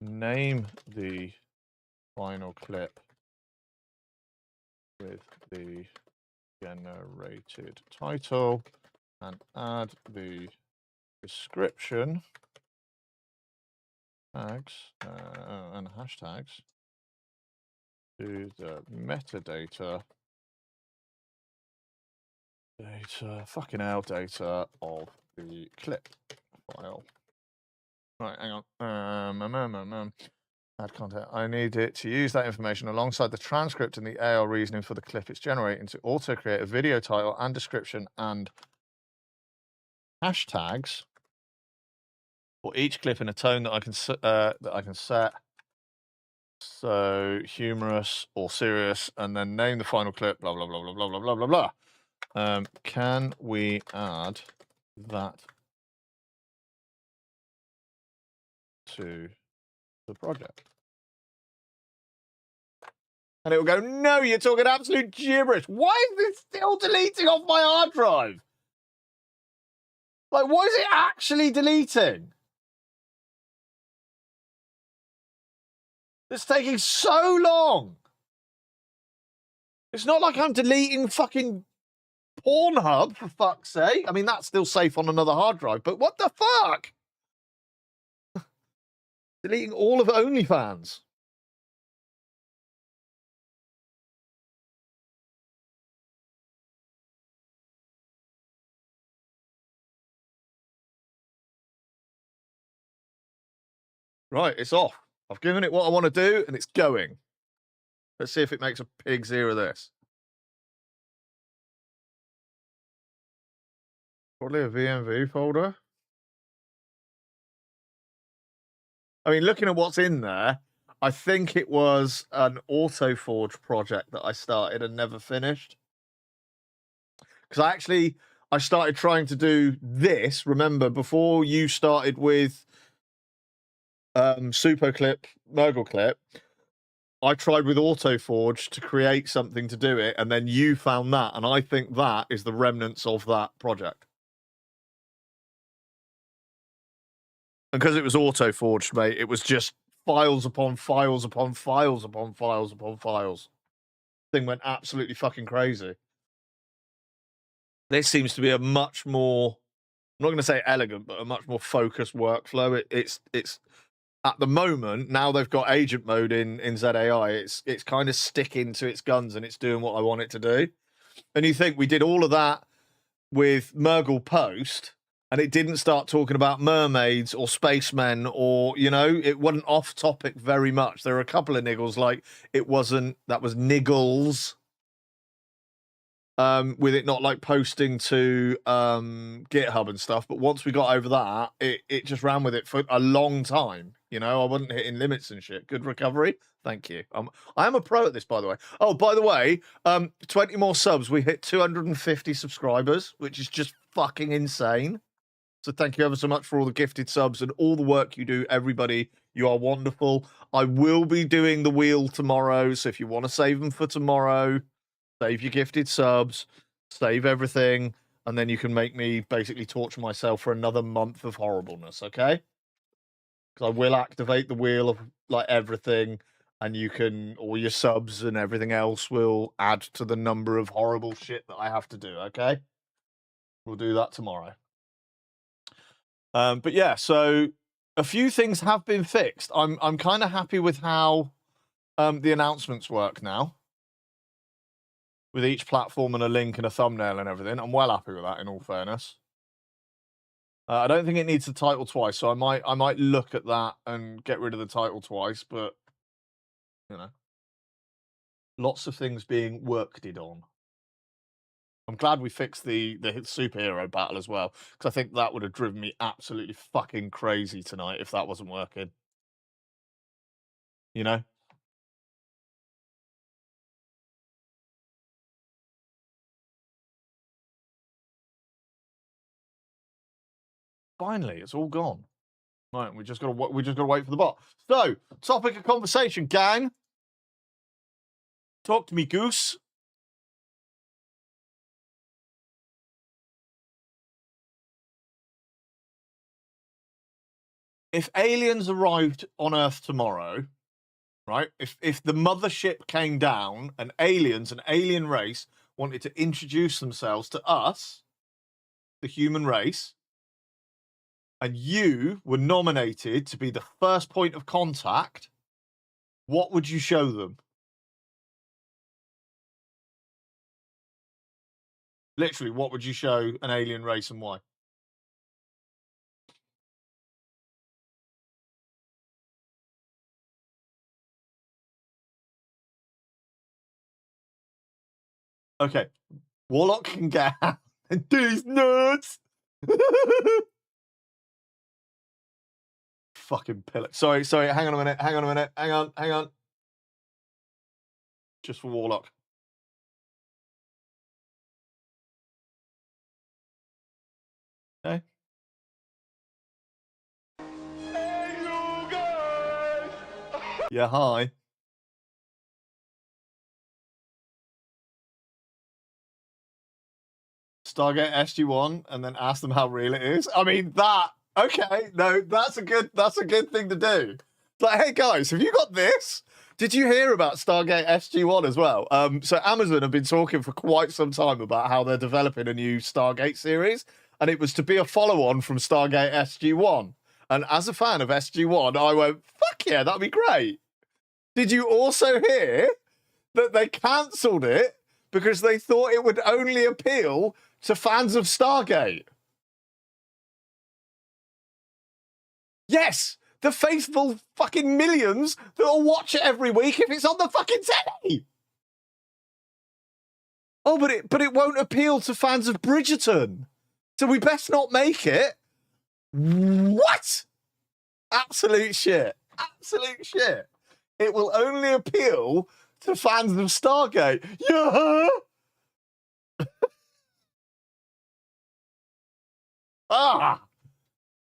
name the final clip with the generated title and add the description tags and hashtags to the metadata fucking hell, data of the clip file. Right, hang on. Add content. I need it to use that information alongside the transcript and the AI reasoning for the clip it's generating to auto create a video title and description and hashtags for each clip in a tone that I can set. So humorous or serious, and then name the final clip. Blah blah blah blah blah blah blah blah blah. Can we add that to the project? And it will go, no, you're talking absolute gibberish. Why is this still deleting off my hard drive? Like, what is it actually deleting? It's taking so long. It's not like I'm deleting fucking Pornhub, for fuck's sake. I mean, that's still safe on another hard drive, but what the fuck? Deleting all of OnlyFans. Right, it's off. I've given it what I want to do, and it's going. Let's see if it makes a pig's ear of this. Probably a VMV folder. I mean, looking at what's in there, I think it was an AutoForge project that I started and never finished. Because I started trying to do this, remember, before you started with Superclip, Mergleclip, I tried with AutoForge to create something to do it, and then you found that, and I think that is the remnants of that project. And because it was AutoForged, mate, it was just files upon files upon files upon files upon files. Thing went absolutely fucking crazy. This seems to be a much more, I'm not going to say elegant, but a much more focused workflow. It's at the moment, now they've got agent mode in ZAI, it's kind of sticking to its guns and it's doing what I want it to do. And you think we did all of that with Mergle Post, and it didn't start talking about mermaids or spacemen, or, you know, it wasn't off topic very much. There were a couple of niggles, like that was niggles. With it not like posting to GitHub and stuff, but once we got over that, it just ran with it for a long time. You know, I wasn't hitting limits and shit. Good recovery. Thank you. I am a pro at this, by the way. Oh, by the way, 20 more subs. We hit 250 subscribers, which is just fucking insane. So thank you ever so much for all the gifted subs and all the work you do, everybody. You are wonderful. I will be doing the wheel tomorrow, so if you want to save them for tomorrow, save your gifted subs, save everything, and then you can make me basically torture myself for another month of horribleness, okay? Because I will activate the wheel of like everything, and you can, all your subs and everything else will add to the number of horrible shit that I have to do, okay? We'll do that tomorrow. But yeah, so a few things have been fixed. I'm kind of happy with how the announcements work now, with each platform and a link and a thumbnail and everything. I'm well happy with that, in all fairness. I don't think it needs the title twice, so I might look at that and get rid of the title twice. But you know, lots of things being worked on. I'm glad we fixed the superhero battle as well, because I think that would have driven me absolutely fucking crazy tonight if that wasn't working. You know? Finally, it's all gone. Right, we just got to wait for the bot. So, topic of conversation, gang. Talk to me, goose. If aliens arrived on Earth tomorrow, right? If the mothership came down and aliens, an alien race, wanted to introduce themselves to us, the human race, and you were nominated to be the first point of contact, what would you show them? Literally, what would you show an alien race and why? Okay, Warlock can get out and do his nuts. Fucking pillar. Sorry. Hang on a minute. Hang on. Just for Warlock. Okay. Hey, you guys! Yeah, hi. Stargate SG-1 and then ask them how real it is. I mean, okay, no, that's a good thing to do. It's like, hey guys, have you got this? Did you hear about Stargate SG-1 as well? So Amazon have been talking for quite some time about how they're developing a new Stargate series, and it was to be a follow-on from Stargate SG-1. And as a fan of SG-1, I went, fuck yeah, that'd be great. Did you also hear that they cancelled it because they thought it would only appeal to fans of Stargate? Yes, the faithful fucking millions that will watch it every week if it's on the fucking telly. Oh, but it won't appeal to fans of Bridgerton, so we best not make it. What? Absolute shit. Absolute shit. It will only appeal to fans of Stargate. Yeah.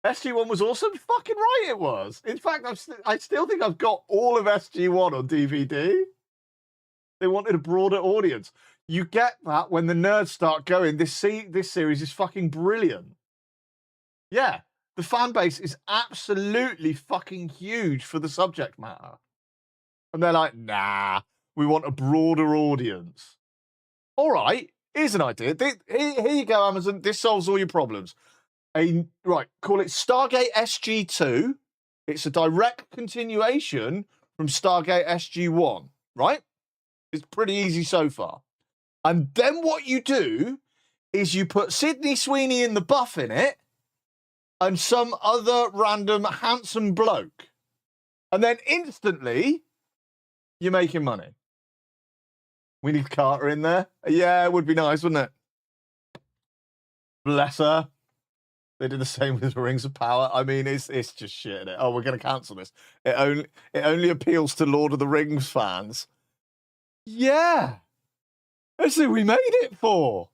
SG-1 was awesome. Fucking right, it was. In fact, I still think I've got all of SG-1 on DVD. They wanted a broader audience. You get that when the nerds start going. This series is fucking brilliant. Yeah, the fan base is absolutely fucking huge for the subject matter, and they're like, nah, we want a broader audience. All right, here's an idea. Here you go, Amazon. This solves all your problems. Call it Stargate SG-2. It's a direct continuation from Stargate SG-1, right? It's pretty easy so far. And then what you do is you put Sydney Sweeney in the buff in it and some other random handsome bloke. And then instantly, you're making money. We need Carter in there. Yeah, it would be nice, wouldn't it? Bless her. They did the same with Rings of Power. I mean, it's just shit, isn't it? Oh, we're going to cancel this. It only appeals to Lord of the Rings fans. Yeah. That's who we made it for.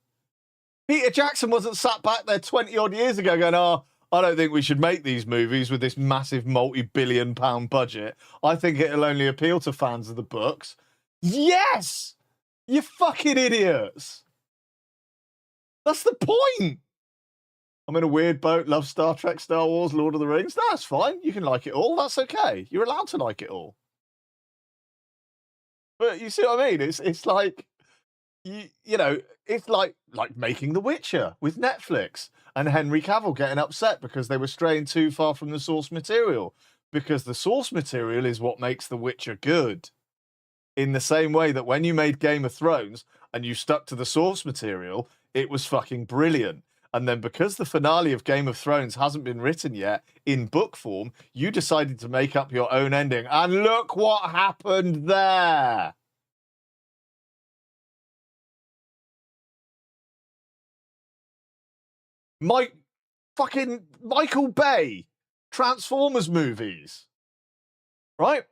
Peter Jackson wasn't sat back there 20-odd years ago going, oh, I don't think we should make these movies with this massive multi-billion-pound budget. I think it'll only appeal to fans of the books. Yes! You fucking idiots. That's the point. I'm in a weird boat, love Star Trek, Star Wars, Lord of the Rings. That's fine. You can like it all. That's okay. You're allowed to like it all. But you see what I mean? It's like, you know, it's like making The Witcher with Netflix and Henry Cavill getting upset because they were straying too far from the source material, because the source material is what makes The Witcher good. In the same way that when you made Game of Thrones and you stuck to the source material, it was fucking brilliant. And then because the finale of Game of Thrones hasn't been written yet in book form, you decided to make up your own ending. And look what happened there. Fucking Michael Bay, Transformers movies, right?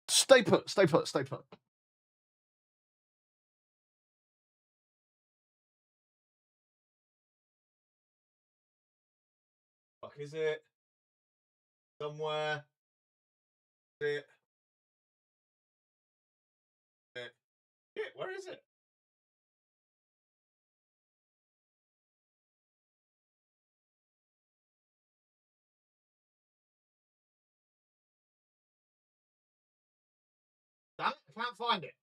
Stay put, stay put, stay put. Fuck is it? Somewhere. Is it? Shit, where is it? Damn it, I can't find it.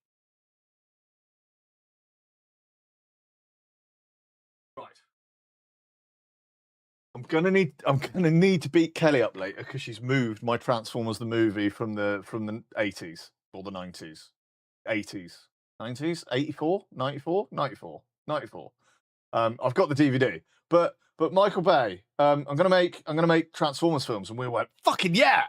Right. I'm gonna need to beat Kelly up later because she's moved my Transformers the movie from the 80s or the 90s. 80s. 90s? 84? 94? 94. 94. I've got the DVD. But Michael Bay, I'm gonna make Transformers films, and we went, fucking yeah!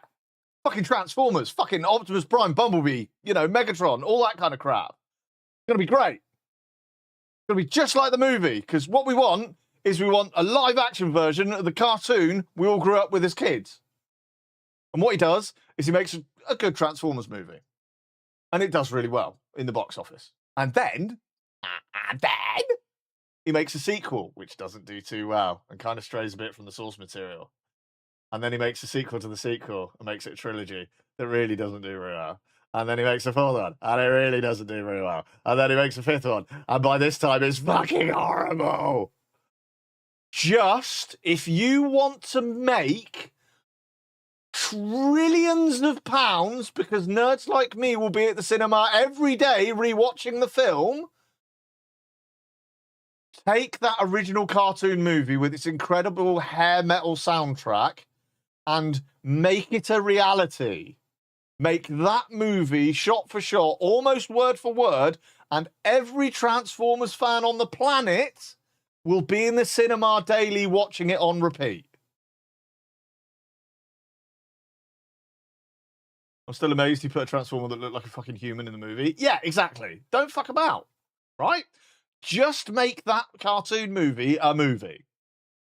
Fucking Transformers, fucking Optimus Prime, Bumblebee, you know, Megatron, all that kind of crap. It's gonna be great. It's gonna be just like the movie, because what we want is we want a live action version of the cartoon we all grew up with as kids. And what he does is he makes a good Transformers movie. And it does really well in the box office. And then he makes a sequel, which doesn't do too well and kind of strays a bit from the source material. And then he makes a sequel to the sequel and makes it a trilogy that really doesn't do very well. And then he makes a fourth one, and it really doesn't do very well. And then he makes a fifth one, and by this time it's fucking horrible. Just, if you want to make trillions of pounds, because nerds like me will be at the cinema every day rewatching the film, take that original cartoon movie with its incredible hair metal soundtrack and make it a reality. Make that movie shot for shot, almost word for word, and every Transformers fan on the planet will be in the cinema daily watching it on repeat. I'm still amazed he put a Transformer that looked like a fucking human in the movie. Yeah, exactly. Don't fuck about, right? Just make that cartoon movie a movie,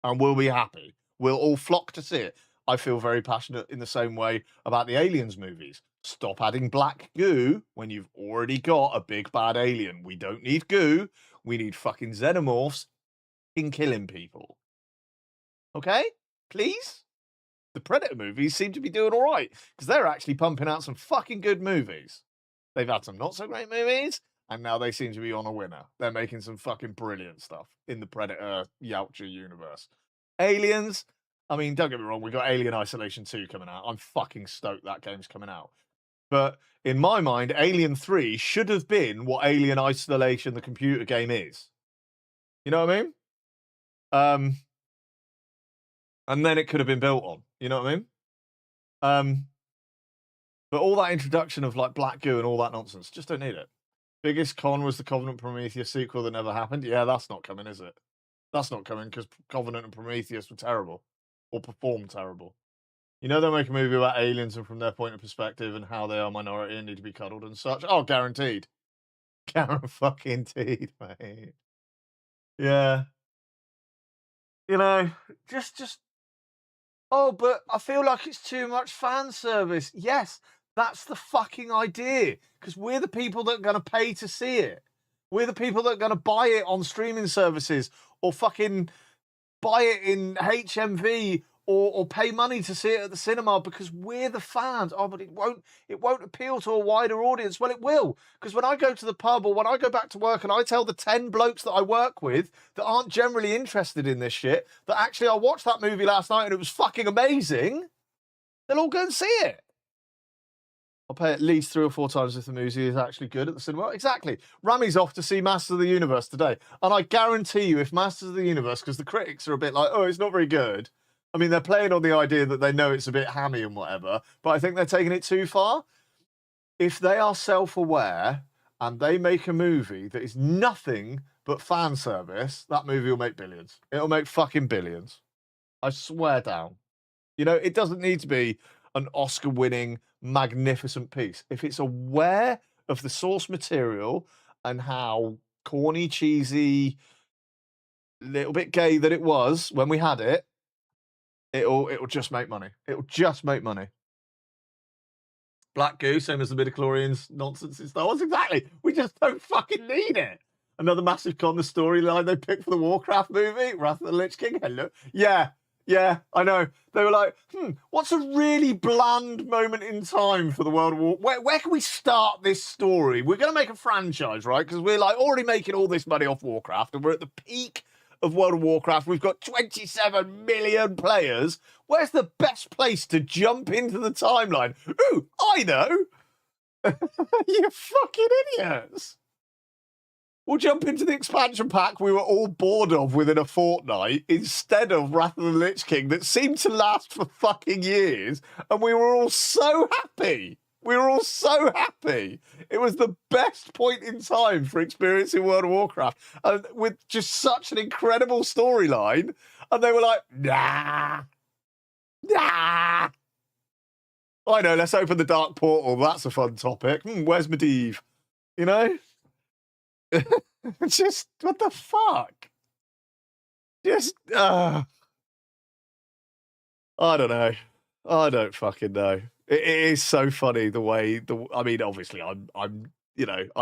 and we'll be happy. We'll all flock to see it. I feel very passionate in the same way about the Aliens movies. Stop adding black goo when you've already got a big bad alien. We don't need goo. We need fucking xenomorphs in killing people. Okay? Please? The Predator movies seem to be doing all right because they're actually pumping out some fucking good movies. They've had some not so great movies, and now they seem to be on a winner. They're making some fucking brilliant stuff in the Predator Yautja universe. Aliens, I mean, don't get me wrong, we've got Alien Isolation 2 coming out. I'm fucking stoked that game's coming out. But in my mind, Alien 3 should have been what Alien Isolation, the computer game, is. You know what I mean? And then it could have been built on. You know what I mean? But all that introduction of like black goo and all that nonsense, just don't need it. Biggest con was the Covenant Prometheus sequel that never happened. Yeah, that's not coming, is it? That's not coming because Covenant and Prometheus were terrible or performed terrible. You know they'll make a movie about aliens and from their point of perspective and how they are minority and need to be cuddled and such. Oh, guaranteed. Guaranteed, mate. Yeah. You know, just oh, but I feel like it's too much fan service. Yes, that's the fucking idea. Because we're the people that are going to pay to see it. We're the people that are going to buy it on streaming services or fucking buy it in HMV or pay money to see it at the cinema because we're the fans. Oh, but it won't appeal to a wider audience. Well, it will. Because when I go to the pub or when I go back to work and I tell the 10 blokes that I work with that aren't generally interested in this shit, that actually I watched that movie last night and it was fucking amazing, they'll all go and see it. I'll pay at least 3 or 4 times if the movie is actually good at the cinema. Exactly. Rami's off to see Masters of the Universe today. And I guarantee you, if Masters of the Universe, because the critics are a bit like, oh, it's not very good. I mean, they're playing on the idea that they know it's a bit hammy and whatever, but I think they're taking it too far. If they are self-aware and they make a movie that is nothing but fan service, that movie will make billions. It'll make fucking billions. I swear down. You know, it doesn't need to be an Oscar-winning, magnificent piece. If it's aware of the source material and how corny, cheesy, little bit gay that it was when we had it, it'll just make money. It'll just make money. Black Goo, same as the midichlorians nonsense in Star Wars. Exactly. We just don't fucking need it. Another massive con, the storyline they picked for the Warcraft movie, Wrath of the Lich King. Hello. Yeah, I know. They were like, what's a really bland moment in time for the World War? Where can we start this story? We're going to make a franchise, right? Because we're like already making all this money off Warcraft, and we're at the peak of World of Warcraft. We've got 27 million players. Where's the best place to jump into the timeline? Ooh, I know. You fucking idiots. We'll jump into the expansion pack we were all bored of within a fortnight instead of Wrath of the Lich King that seemed to last for fucking years, and we were all so happy. We were all so happy. It was the best point in time for experiencing World of Warcraft, and with just such an incredible storyline. And they were like, nah. I know, let's open the Dark Portal. That's a fun topic. Where's Medivh? You know? Just, what the fuck? Just, I don't know. I don't fucking know. It is so funny the way I mean, obviously, I'm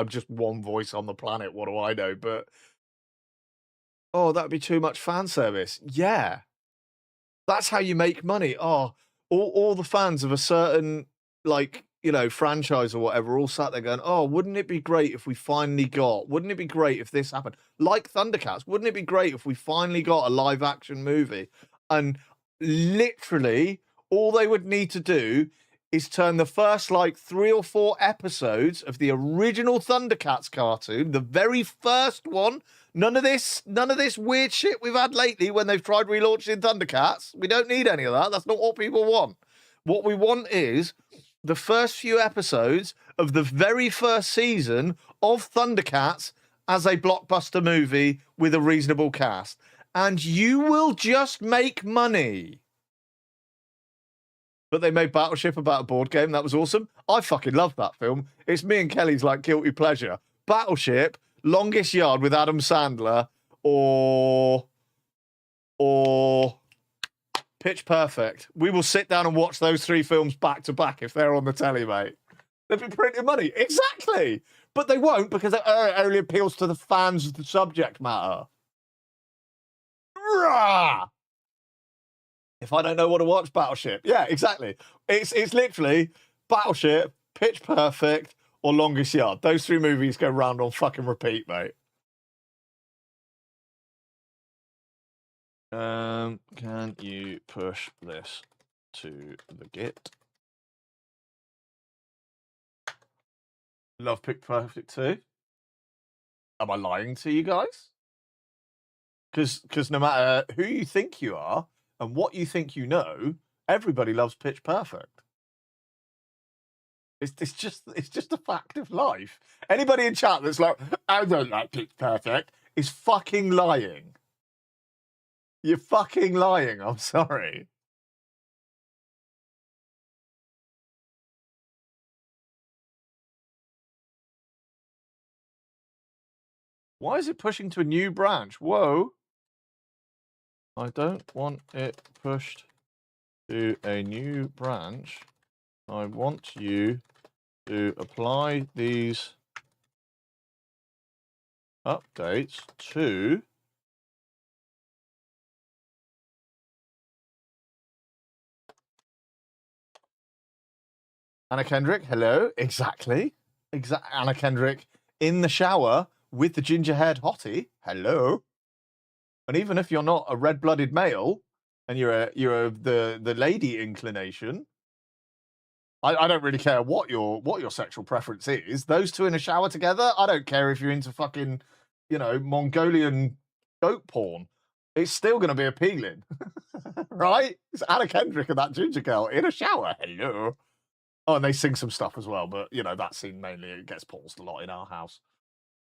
just one voice on the planet. What do I know? But oh, that'd be too much fan service. Yeah, that's how you make money. Oh, all the fans of a certain franchise or whatever all sat there going, oh, wouldn't it be great if we finally got? Wouldn't it be great if this happened? Like Thundercats, wouldn't it be great if we finally got a live action movie? And literally, all they would need to do is turn the first 3 or 4 episodes of the original Thundercats cartoon, the very first one. None of this weird shit we've had lately when they've tried relaunching Thundercats. We don't need any of that. That's not what people want. What we want is the first few episodes of the very first season of Thundercats as a blockbuster movie with a reasonable cast. And you will just make money. But they made Battleship about a board game. That was awesome. I fucking love that film. It's me and Kelly's guilty pleasure. Battleship, Longest Yard with Adam Sandler, or Pitch Perfect. We will sit down and watch those 3 films back to back if they're on the telly, mate. They'll be printing money. Exactly. But they won't, because it only appeals to the fans of the subject matter. Rah! If I don't know what to watch, Battleship. Yeah, exactly. It's literally Battleship, Pitch Perfect, or Longest Yard. Those 3 movies go round on fucking repeat, mate. Can you push this to the Git? Love Pitch Perfect too. Am I lying to you guys? Because no matter who you think you are and what you think you know, everybody loves Pitch Perfect. It's just a fact of life. Anybody in chat that's like, I don't like Pitch Perfect, is fucking lying. You're fucking lying. I'm sorry. Why is it pushing to a new branch? Whoa. I don't want it pushed to a new branch. I want you to apply these updates to Anna Kendrick. Hello. Exactly. Anna Kendrick in the shower with the ginger-haired hottie. Hello. And even if you're not a red-blooded male and you're the lady inclination, I don't really care what your sexual preference is. Those two in a shower together, I don't care if you're into fucking, Mongolian goat porn. It's still going to be appealing, right? It's Anna Kendrick and that ginger girl in a shower. Hello. Oh, and they sing some stuff as well, but that scene mainly it gets paused a lot in our house.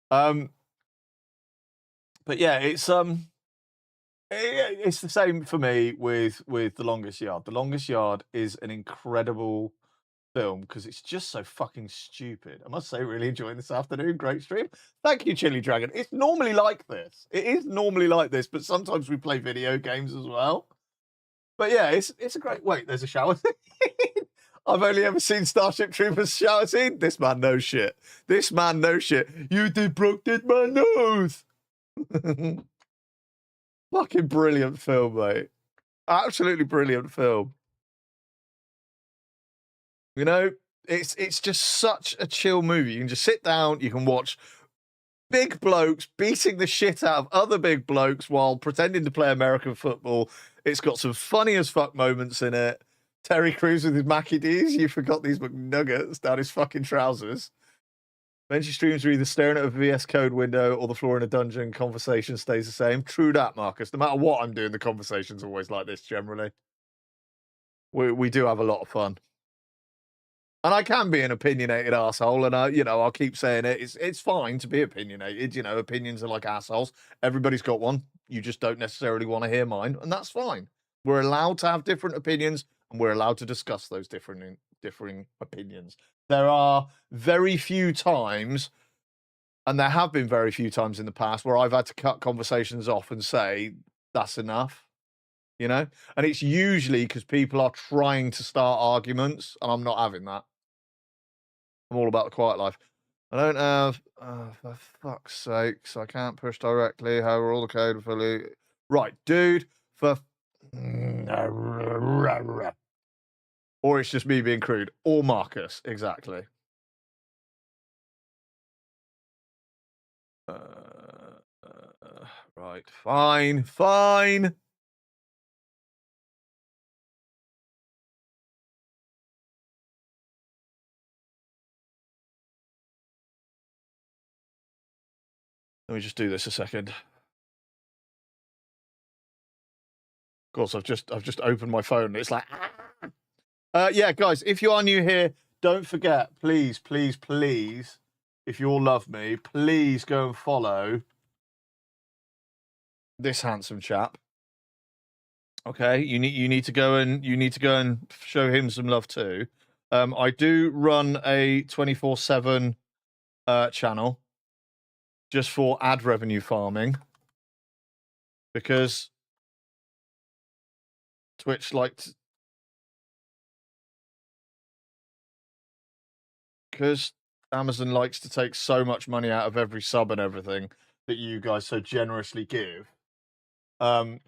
But yeah, it's the same for me with The Longest Yard. The Longest Yard is an incredible film because it's just so fucking stupid. I must say, really enjoying this afternoon. Great stream. Thank you, Chili Dragon. It's normally like this. It is normally like this, but sometimes we play video games as well. But yeah, it's a great. Wait, there's a shower scene. I've only ever seen Starship Troopers shower scene. This man knows shit. This man knows shit. You did my nose. Fucking brilliant film, mate. Absolutely brilliant film. It's just such a chill movie. You can just sit down, you can watch big blokes beating the shit out of other big blokes while pretending to play American football. It's got some funny as fuck moments in it. Terry Crews with his Mackie D's. You forgot these McNuggets down his fucking trousers. Benji streams are either staring at a VS Code window or the floor in a dungeon. Conversation stays the same. True that, Marcus. No matter what I'm doing, the conversation's always like this generally. We do have a lot of fun. And I can be an opinionated asshole, and I'll keep saying it. It's fine to be opinionated. Opinions are like assholes. Everybody's got one. You just don't necessarily want to hear mine, and that's fine. We're allowed to have different opinions, and we're allowed to discuss those differing opinions. There are very few times, and there have been very few times in the past where I've had to cut conversations off and say that's enough. And it's usually because people are trying to start arguments, and I'm not having that. I'm all about the quiet life. I don't have, for fuck's sakes, I can't push directly. However, all the code fully. Right, dude, or it's just me being crude, or Marcus, exactly. Right, fine. Let me just do this a second. Of course, I've just opened my phone. It's like, yeah, guys, if you are new here, don't forget, please, if you all love me, please go and follow this handsome chap. Okay, you need to go and show him some love too. I do run a 24/7 channel just for ad revenue farming because Twitch because Amazon likes to take so much money out of every sub and everything that you guys so generously give. That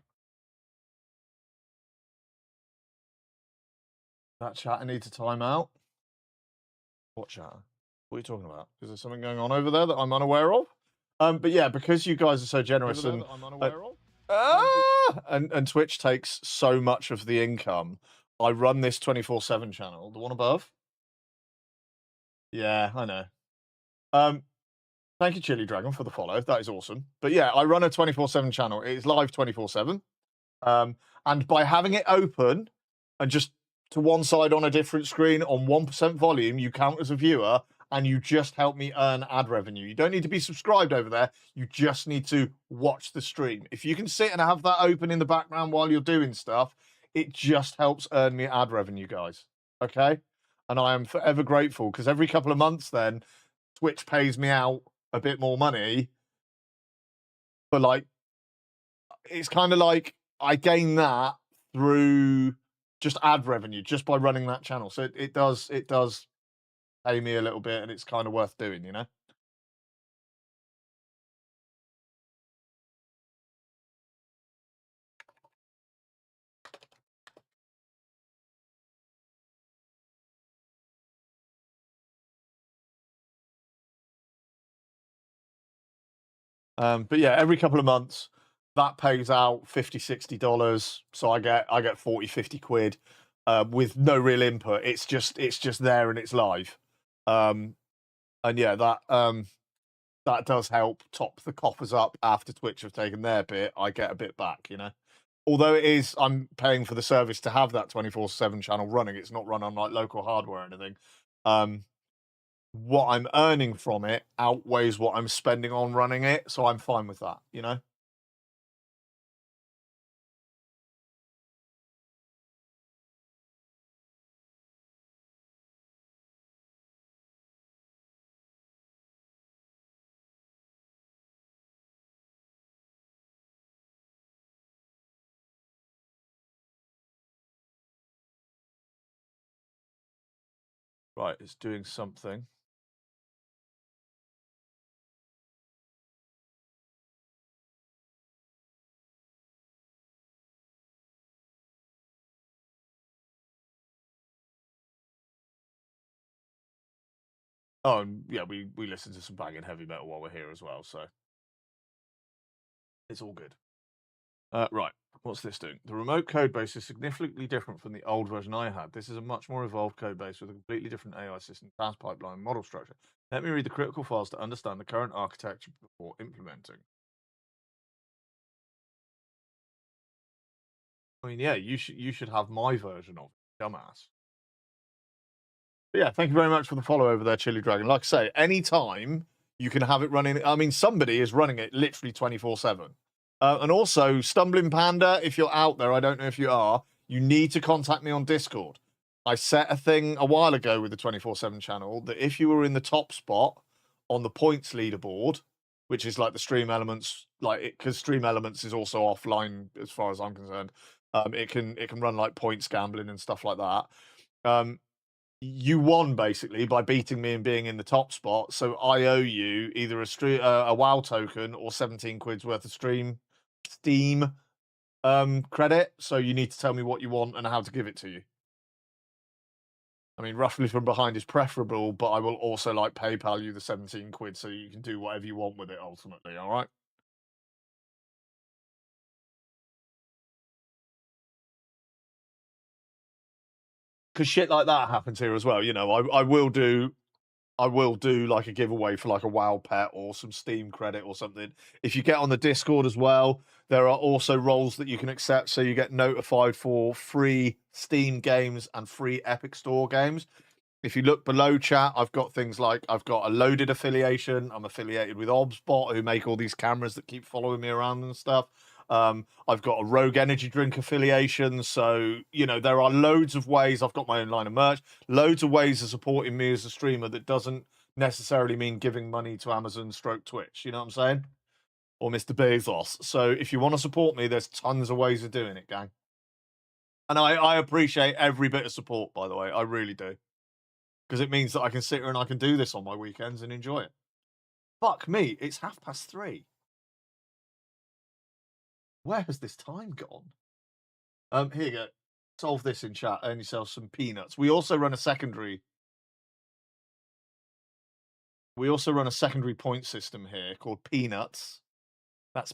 chatter needs a timeout. What chatter? What are you talking about? Is there something going on over there that I'm unaware of? But yeah, because you guys are so generous and I'm unaware of. And Twitch takes so much of the income. I run this 24/7 channel, the one above. Yeah, I know. Thank you, Chili Dragon, for the follow. That is awesome. But yeah, I run a 24/7 channel. It is live 24/7. And by having it open and just to one side on a different screen on 1% volume, you count as a viewer and you just help me earn ad revenue. You don't need to be subscribed over there. You just need to watch the stream. If you can sit and have that open in the background while you're doing stuff, it just helps earn me ad revenue, guys. Okay? And I am forever grateful because every couple of months then, Twitch pays me out a bit more money. But it's kind of like I gain that through just ad revenue just by running that channel. So it does pay me a little bit and it's kind of worth doing, But yeah, every couple of months that pays out $50, $60. So I get 40, 50 quid. with no real input. It's just there and it's live. And yeah, that does help top the coffers up after Twitch have taken their bit. I get a bit back, you know. Although I'm paying for the service to have that 24/7 channel running. It's not run on like local hardware or anything. What I'm earning from it outweighs what I'm spending on running it, so I'm fine with that, you know. Right, it's doing something. Oh, and yeah, we listen to some banging heavy metal while we're here as well, so it's all good. Right, what's this doing? The remote code base is significantly different from the old version I had. This is a much more evolved code base with a completely different AI system, task pipeline, model structure. Let me read the critical files to understand the current architecture before implementing. I mean, yeah, you should have my version of it, dumbass. But yeah, thank you very much for the follow over there, Chili Dragon. Like I say, anytime you can have it running. I mean, somebody is running it literally 24/7. And also, Stumbling Panda, if you're out there, I don't know if you are, you need to contact me on Discord. I set a thing a while ago with the 24/7 channel that if you were in the top spot on the points leaderboard, which is like the Stream Elements, like because Stream Elements is also offline as far as I'm concerned. It can run like points gambling and stuff like that. You won basically by beating me and being in the top spot. So I owe you either a WoW token or 17 quid's worth of Steam credit. So you need to tell me what you want and how to give it to you. I mean, roughly from behind is preferable, but I will also like PayPal you the 17 quid so you can do whatever you want with it ultimately. All right. Because shit like that happens here as well. You know, I will do like a giveaway for like a WoW pet or some Steam credit or something. If you get on the Discord as well, there are also roles that you can accept, so you get notified for free Steam games and free Epic Store games. If you look below chat, I've got things like I've got a Loaded affiliation. I'm affiliated with ObsBot, who make all these cameras that keep following me around and stuff. I've got a Rogue Energy Drink affiliation. So, you know, there are loads of ways. I've got my own line of merch, loads of ways of supporting me as a streamer that doesn't necessarily mean giving money to Amazon / Twitch. You know what I'm saying? Or Mr. Bezos. So if you want to support me, there's tons of ways of doing it, gang. And I appreciate every bit of support, by the way. I really do. Because it means that I can sit here and I can do this on my weekends and enjoy it. Fuck me, it's 3:30. Where has this time gone? Here you go. Solve this in chat. Earn yourself some peanuts. We also run a secondary point system here called Peanuts. That's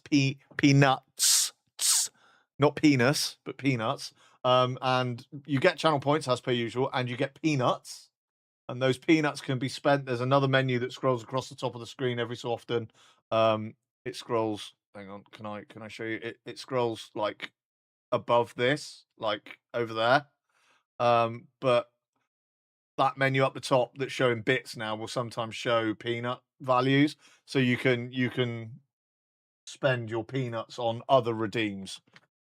peanuts. Not penis, but peanuts. And you get channel points as per usual, and you get peanuts. And those peanuts can be spent. There's another menu that scrolls across the top of the screen every so often. It scrolls. Hang on, can I show you? It scrolls like above this, like over there. But that menu up the top that's showing bits now will sometimes show peanut values, so you can spend your peanuts on other redeems.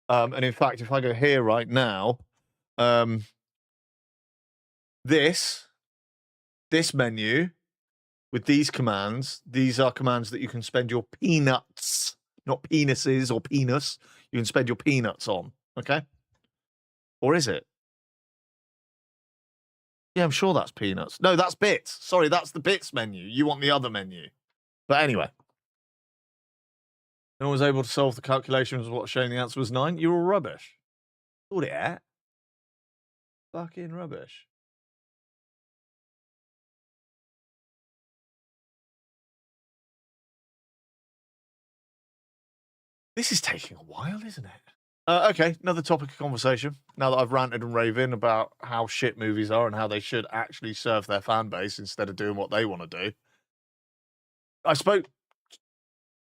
And in fact, if I go here right now, this menu with these commands, these are commands that you can spend your peanuts, not penises or penis. You can spend your peanuts on, okay? Or is it? Yeah, I'm sure that's peanuts. No, that's bits. Sorry, that's the bits menu. You want the other menu. But anyway. No one was able to solve the calculations of what showing the answer was 9. You're all rubbish. Thought it at. Fucking rubbish. This is taking a while, isn't it? Okay, another topic of conversation. Now that I've ranted and raving about how shit movies are and how they should actually serve their fan base instead of doing what they want to do, I spoke.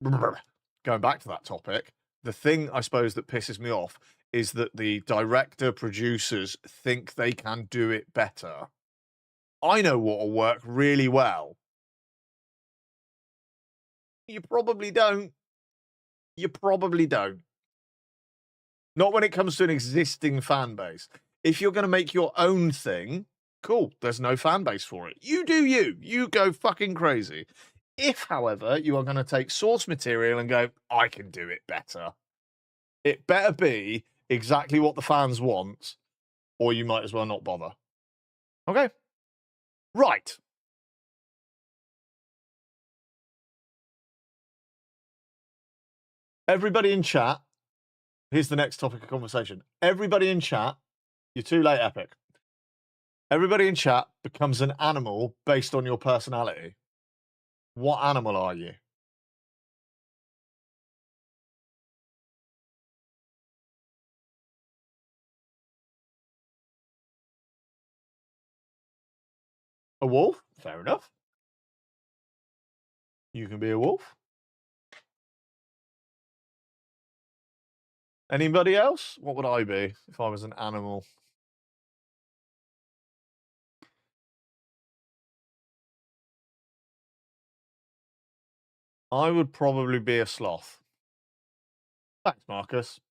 Going back to that topic, the thing I suppose that pisses me off is that the director producers think they can do it better. I know what will work really well. You probably don't. You probably don't. Not when it comes to an existing fan base. If you're going to make your own thing, cool. There's no fan base for it. You do you. You go fucking crazy. If, however, you are going to take source material and go, I can do it better, it better be exactly what the fans want, or you might as well not bother. Okay? Right. Everybody in chat, here's the next topic of conversation. Everybody in chat, you're too late, Epic. Everybody in chat becomes an animal based on your personality. What animal are you? A wolf? Fair enough. You can be a wolf. Anybody else? What would I be if I was an animal? I would probably be a sloth. Thanks, Marcus.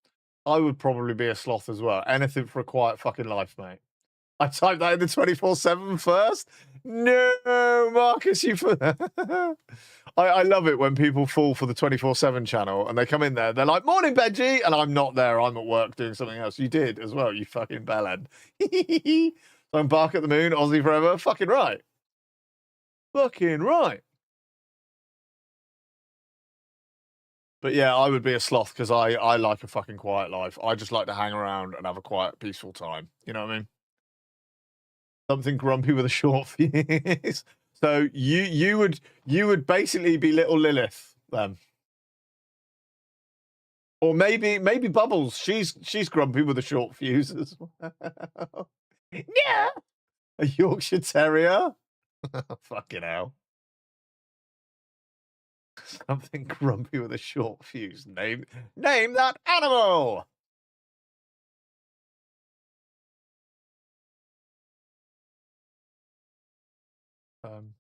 I would probably be a sloth as well. Anything for a quiet fucking life, mate. I typed that in the 24/7 first. No, Marcus, you. I love it when people fall for the 24/7 channel and they come in there. They're like, "Morning, Benji," and I'm not there. I'm at work doing something else. You did as well. You fucking bellend. Don't bark at the moon. Aussie forever. Fucking right. Fucking right. But yeah, I would be a sloth because I like a fucking quiet life. I just like to hang around and have a quiet, peaceful time. You know what I mean? Something grumpy with a short fuse. So you would basically be little Lilith then. Or maybe Bubbles. She's grumpy with a short fuse as well. Yeah. A Yorkshire Terrier? Fucking hell. Something grumpy with a short fuse. Name that animal. Hang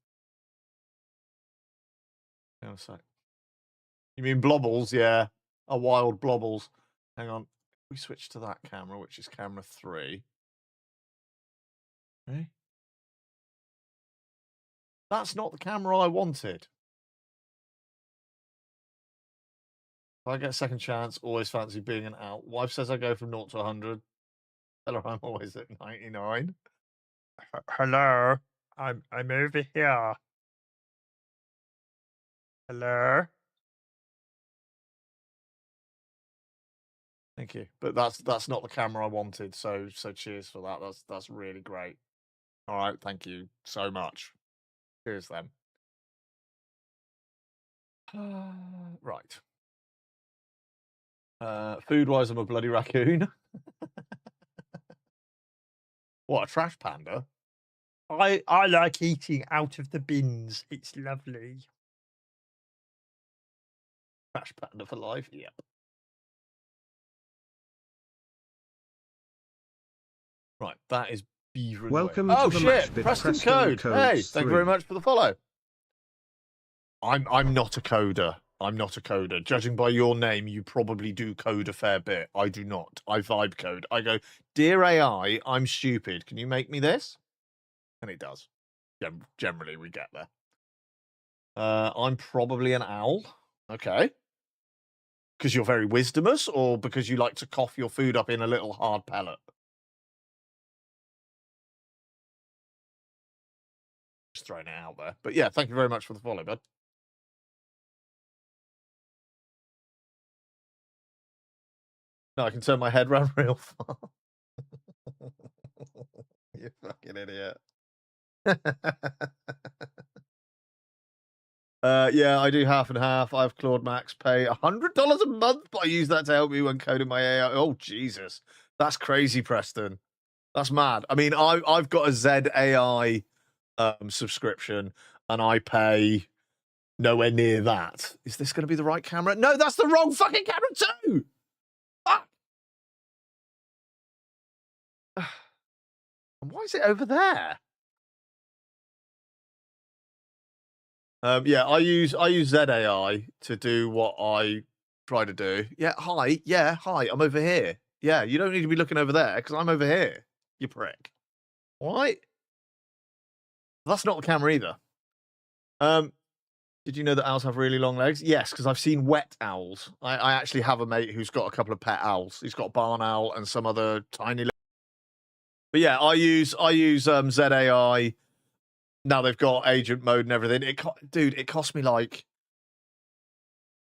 on a sec. You mean Blobbles? Yeah. A wild Blobbles. Hang on. We switch to that camera, which is camera 3. Okay. That's not the camera I wanted. If I get a second chance, always fancy being an out. Wife says I go from 0 to 100. Tell her I'm always at 99. Hello, I'm over here. Hello. Thank you. But that's not the camera I wanted. So cheers for that. That's really great. All right, thank you so much. Cheers then. Right. Food wise, I'm a bloody raccoon. What, a trash panda? I like eating out of the bins. It's lovely. Trash panda for life? Yep. Right, that is beaver. Welcome Oh to the shit, Mashbit Preston Preston Code. Hey, Codes thank you very 3. much for the follow. I'm not a coder. I'm not a coder. Judging by your name, you probably do code a fair bit. I do not. I vibe code. I go, dear AI, I'm stupid. Can you make me this? And it does. Generally, we get there. I'm probably an owl. Okay. Because you're very wisdomous, or because you like to cough your food up in a little hard pellet? Just throwing it out there. But yeah, thank you very much for the follow, bud. No, I can turn my head round real far. You fucking idiot. Yeah, I do half and half. I have Claude Max pay $100 a month, but I use that to help me when coding my AI. Oh, Jesus. That's crazy, Preston. That's mad. I mean, I've got a ZAI subscription, and I pay nowhere near that. Is this going to be the right camera? No, that's the wrong fucking camera too! Fuck! And why is it over there? Yeah, I use ZAI to do what I try to do. Yeah, hi. Yeah, hi. I'm over here. Yeah, you don't need to be looking over there because I'm over here. You prick. All right. That's not the camera either. Did you know that owls have really long legs? Yes, because I've seen wet owls. I actually have a mate who's got a couple of pet owls. He's got a barn owl and some other tiny. But yeah, I use ZAI. Now they've got agent mode and everything. Dude, it cost me like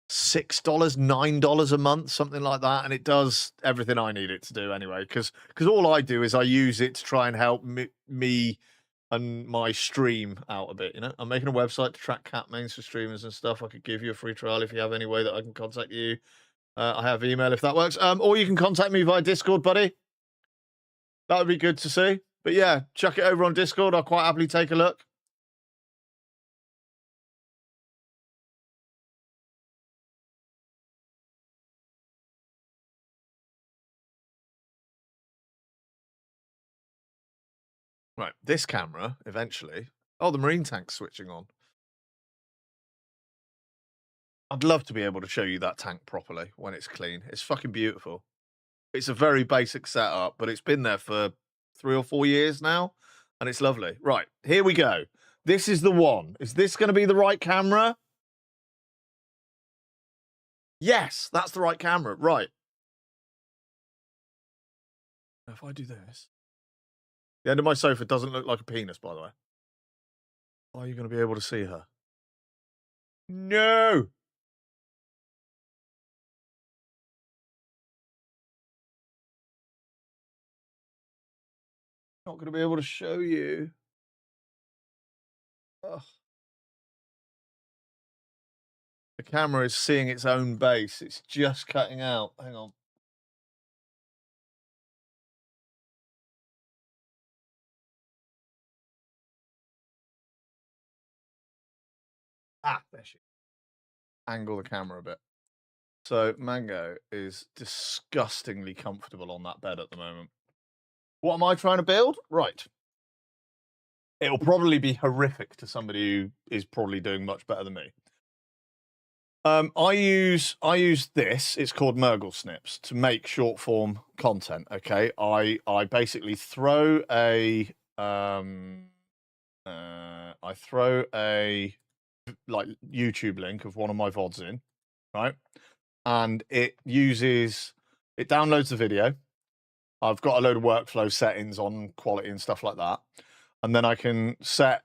$6, $9 a month, something like that, and it does everything I need it to do anyway. Because all I do is I use it to try and help me and my stream out a bit. You know, I'm making a website to track cat mains for streamers and stuff. I could give you a free trial if you have any way that I can contact you. I have email if that works. Or you can contact me via Discord, buddy. That would be good to see. But yeah, chuck it over on Discord. I'll quite happily take a look. Right, this camera, eventually. Oh, the marine tank's switching on. I'd love to be able to show you that tank properly when it's clean. It's fucking beautiful. It's a very basic setup, but it's been there for 3 or 4 years now, and it's lovely. Right, here we go. This is the one. Is this going to be the right camera? Yes, that's the right camera. Right. If I do this... The end of my sofa doesn't look like a penis, by the way. Are you going to be able to see her? No! Not going to be able to show you. Ugh. The camera is seeing its own base. It's just cutting out. Hang on. Ah, there she is. Angle the camera a bit. So Mango is disgustingly comfortable on that bed at the moment. What am I trying to build? Right. It'll probably be horrific to somebody who is probably doing much better than me. I use this. It's called Murgle Snips to make short form content. Okay, I basically throw a like YouTube link of one of my VODs in, right? And it downloads the video. I've got a load of workflow settings on quality and stuff like that. And then I can set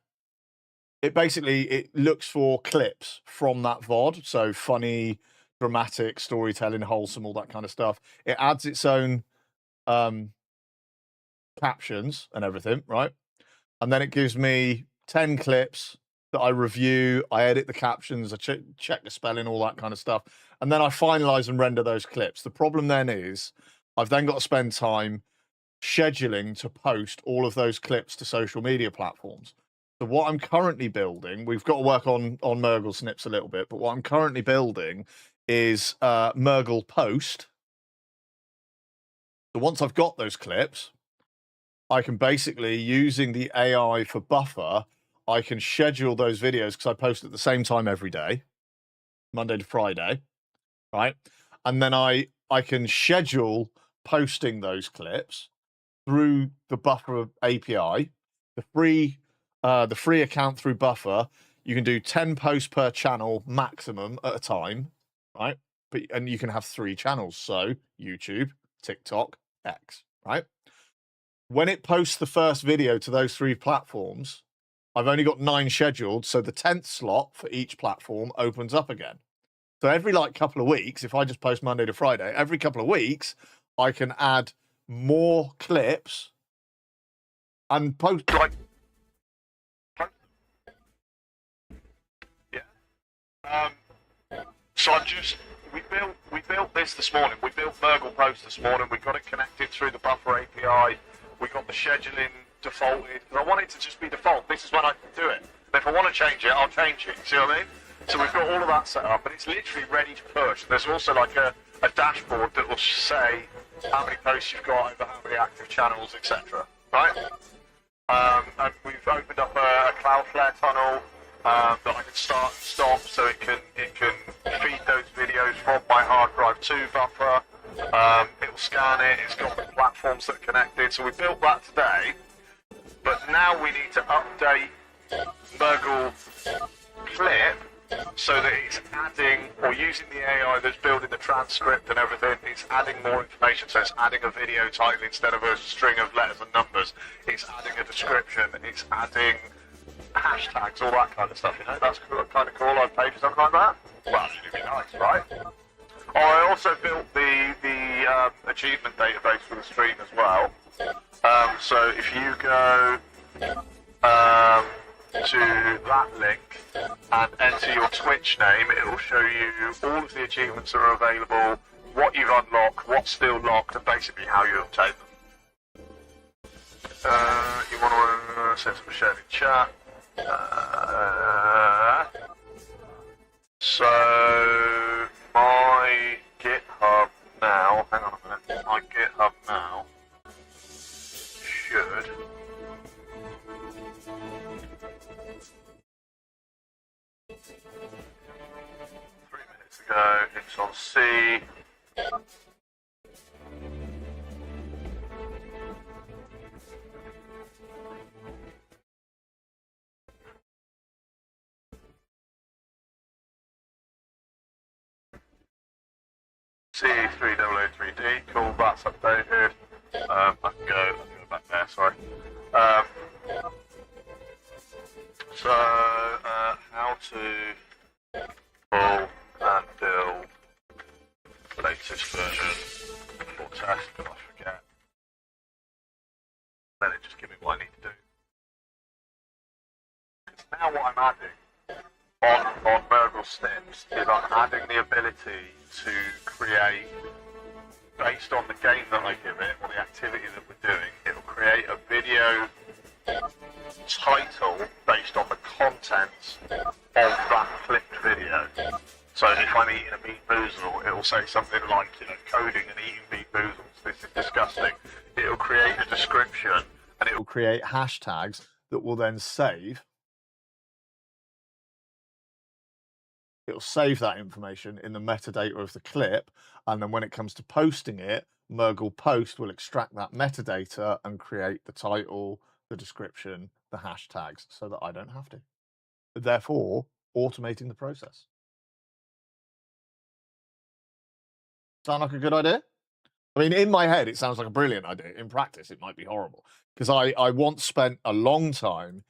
it. Basically, it looks for clips from that VOD. So funny, dramatic, storytelling, wholesome, all that kind of stuff. It adds its own captions and everything, right? And then it gives me 10 clips that I review. I edit the captions, I check the spelling, all that kind of stuff. And then I finalize and render those clips. The problem then is I've then got to spend time scheduling to post all of those clips to social media platforms. So what I'm currently building, we've got to work on Murgle Snips a little bit, but what I'm currently building is Murgle Post. So once I've got those clips, I can basically, using the AI for Buffer, I can schedule those videos because I post at the same time every day, Monday to Friday, right? And then I can schedule posting those clips through the Buffer API, the free account through Buffer. You can do 10 posts per channel maximum at a time, right? And you can have 3 channels, so YouTube, TikTok, X, right? When it posts the first video to those 3 platforms, I've only got 9 scheduled, so the 10th slot for each platform opens up again. So every couple of weeks, if I just post Monday to Friday, every couple of weeks, I can add more clips and post So we built this morning. We built Mergle Post this morning. We got it connected through the Buffer API. We got the scheduling defaulted. Because I want it to just be default. This is when I can do it. But if I want to change it, I'll change it. See what I mean? So we've got all of that set up, and it's literally ready to push. There's also like a dashboard that will say how many posts you've got over how many active channels, etc. Right? And we've opened up a Cloudflare tunnel that I can start and stop, so it can feed those videos from my hard drive to Buffer. It'll scan it. It's got the platforms that are connected. So we built that today, but now we need to update Mergle Clip so that it's adding, or using the AI that's building the transcript and everything, it's adding more information. So it's adding a video title instead of a string of letters and numbers. It's adding a description. It's adding hashtags, all that kind of stuff. You know, that's kind of cool. I'd pay for something like that. Well, should be nice, right? Oh, I also built the achievement database for the stream as well. So if you go to that link and enter your Twitch name, it will show you all of the achievements that are available, what you've unlocked, what's still locked, and basically how you obtain them. You want to set up a shared chat. So my GitHub now, hang on a minute, my GitHub now should ago, it's on C. C3003D, cool, that's updated. I can go back there, sorry. So, how to pull and build latest version for test, if I forget. Then it just give me what I need to do. Because now what I'm adding on Mergle Snips is I'm adding the ability to create, based on the game that I give it, or the activity that we're doing, it will create a video title based on the contents of that clipped video. So if I'm eating a Beat Boozle, it will say something like, you know, coding and eating Beat Boozles, this is disgusting. It will create a description, and it will create hashtags that will then save. It'll save that information in the metadata of the clip, and then when it comes to posting it, Mergle Post will extract that metadata and create the title, the description, the hashtags, so that I don't have to. Therefore, automating the process. Sound like a good idea? I mean, in my head, it sounds like a brilliant idea. In practice, it might be horrible. Because I once spent a long time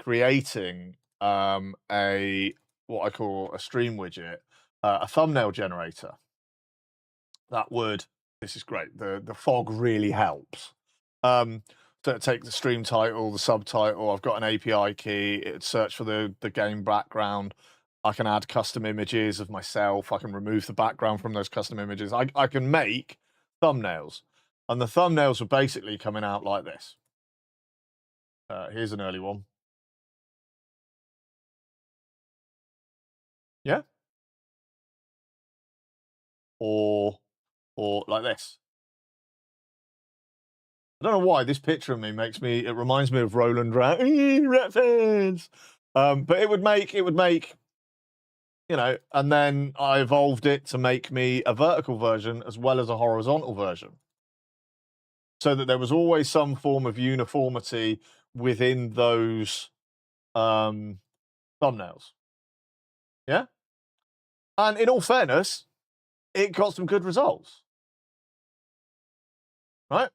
creating what I call a stream widget, a thumbnail generator. That would, this is great, the fog really helps. So take the stream title, the subtitle, I've got an API key, it'd search for the game background. I can add custom images of myself. I can remove the background from those custom images. I can make thumbnails. And the thumbnails are basically coming out like this. Here's an early one. Yeah? Or like this. I don't know why this picture of me it reminds me of Roland Rat fans. But it would make, you know, and then I evolved it to make me a vertical version as well as a horizontal version. So that there was always some form of uniformity within those thumbnails. Yeah? And in all fairness, it got some good results. Right?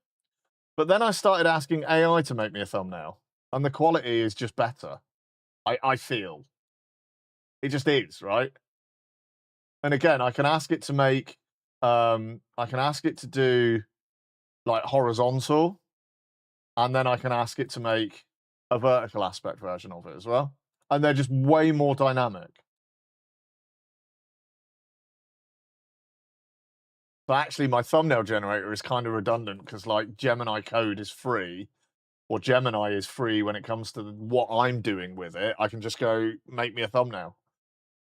But then I started asking AI to make me a thumbnail, and the quality is just better. I feel. It just is, right? And again, I can ask it to make, I can ask it to do like horizontal, and then I can ask it to make a vertical aspect version of it as well. And they're just way more dynamic. But actually, my thumbnail generator is kind of redundant because, like, Gemini Code is free, or Gemini is free when it comes to what I'm doing with it. I can just go make me a thumbnail,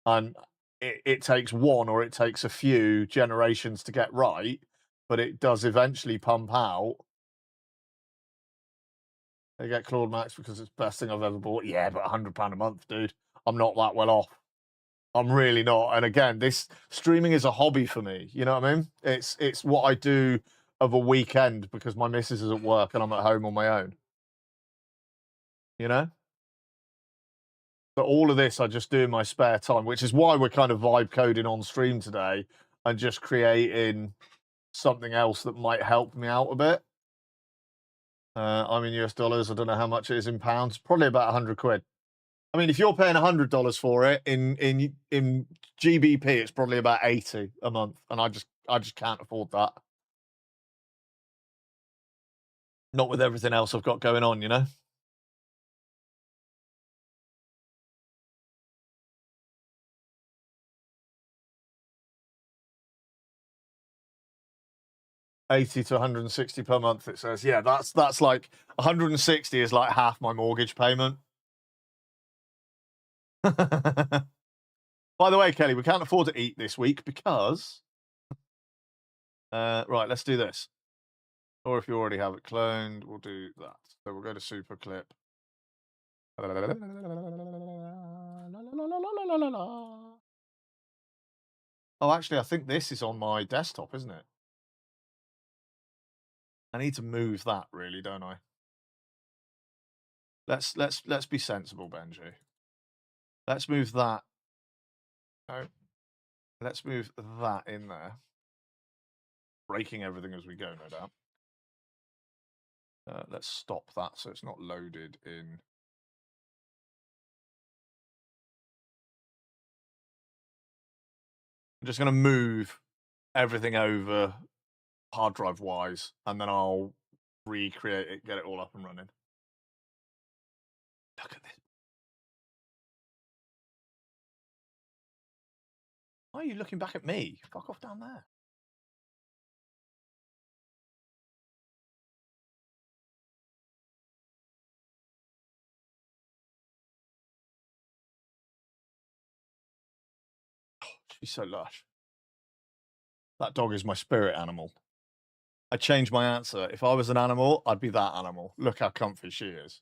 and it takes one or it takes a few generations to get right, but it does eventually pump out. I get Claude Max because it's the best thing I've ever bought. Yeah, but £100 a month, dude. I'm not that well off. I'm really not. And again, this streaming is a hobby for me. You know what I mean? It's what I do of a weekend because my missus is at work and I'm at home on my own. You know? But all of this I just do in my spare time, which is why we're kind of vibe coding on stream today and just creating something else that might help me out a bit. I'm in US dollars. I don't know how much it is in pounds. Probably about 100 quid. I mean, if you're paying $100 for it in GBP, it's probably about 80 a month, and I just can't afford that. Not with everything else I've got going on, you know. $80 to $160 per month. It says, yeah, that's like 160 is like half my mortgage payment. By the way, Kelly, we can't afford to eat this week because right, let's do this. Or if you already have it cloned, we'll do that. So we'll go to Super Clip. Oh, actually, I think this is on my desktop, isn't it? I need to move that, really, don't I? Let's be sensible, Benji. Let's move that. No. Let's move that in there. Breaking everything as we go, no doubt. Let's stop that so it's not loaded in. I'm just going to move everything over hard drive wise, and then I'll recreate it, get it all up and running. Look at this. Why are you looking back at me? Fuck off down there. Oh, she's so lush. That dog is my spirit animal. I changed my answer. If I was an animal, I'd be that animal. Look how comfy she is.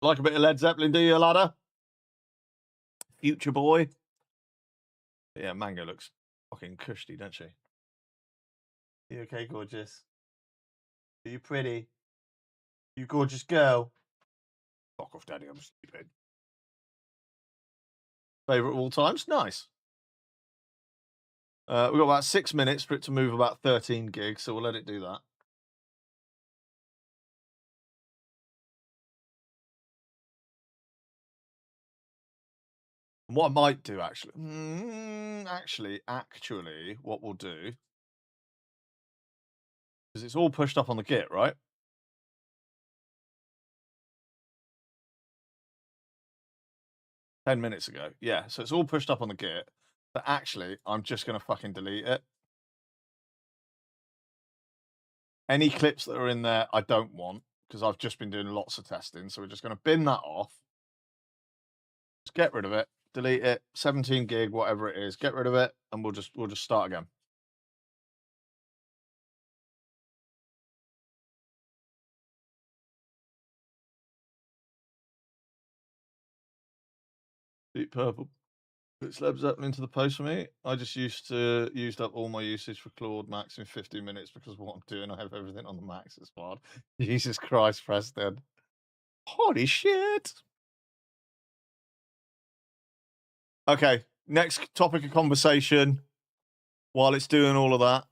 Like a bit of Led Zeppelin, do you, ladder? Future Boy. Yeah, Mango looks fucking cushy, don't she? You okay, gorgeous? Are you pretty? You gorgeous girl? Fuck off, Daddy, I'm stupid. Favorite of all times? Nice. We've got about 6 minutes for it to move about 13 gigs, so we'll let it do that. And what I might do, actually, what we'll do, because it's all pushed up on the Git, right? $10 minutes ago. Yeah, so it's all pushed up on the Git. But actually, I'm just going to fucking delete it. Any clips that are in there, I don't want, because I've just been doing lots of testing. So we're just going to bin that off. Just get rid of it. Delete it. 17 gig, whatever it is. Get rid of it, and we'll just start again. Deep Purple. Puts Led Zeppelin into the post for me. I just used up all my usage for Claude Max in 15 minutes because of what I'm doing. I have everything on the Max. It's hard. Jesus Christ, Preston. Holy shit. Okay, next topic of conversation while it's doing all of that.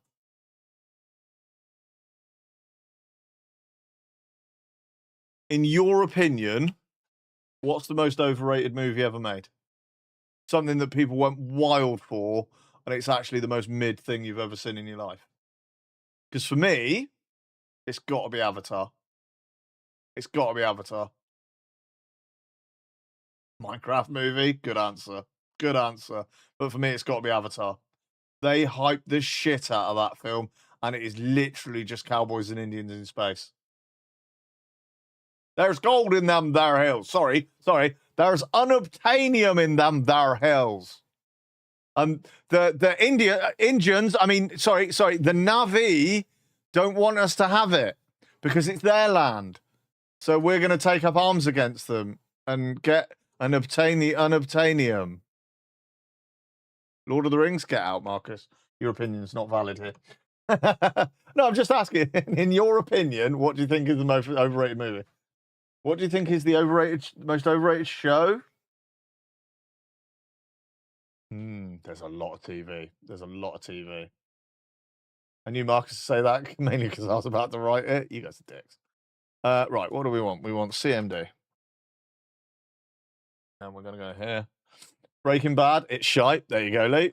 In your opinion, what's the most overrated movie ever made? Something that people went wild for, and it's actually the most mid thing you've ever seen in your life. Because for me, it's got to be Avatar. It's got to be Avatar. Minecraft movie? Good answer. Good answer. But for me, it's got to be Avatar. They hyped the shit out of that film, and it is literally just cowboys and Indians in space. There's gold in them there hills. Sorry. There's unobtainium in them there hills. The Indians, I mean, sorry, the Na'vi don't want us to have it because it's their land. So we're going to take up arms against them and obtain the unobtainium. Lord of the Rings, get out, Marcus. Your opinion's not valid here. No, I'm just asking. In your opinion, what do you think is the most overrated movie? What do you think is the most overrated show? There's a lot of TV. There's a lot of TV. I knew Marcus to say that mainly because I was about to write it. You guys are dicks. Right, what do we want? We want CMD. And we're going to go here. Breaking Bad, it's shite. There you go, Lee.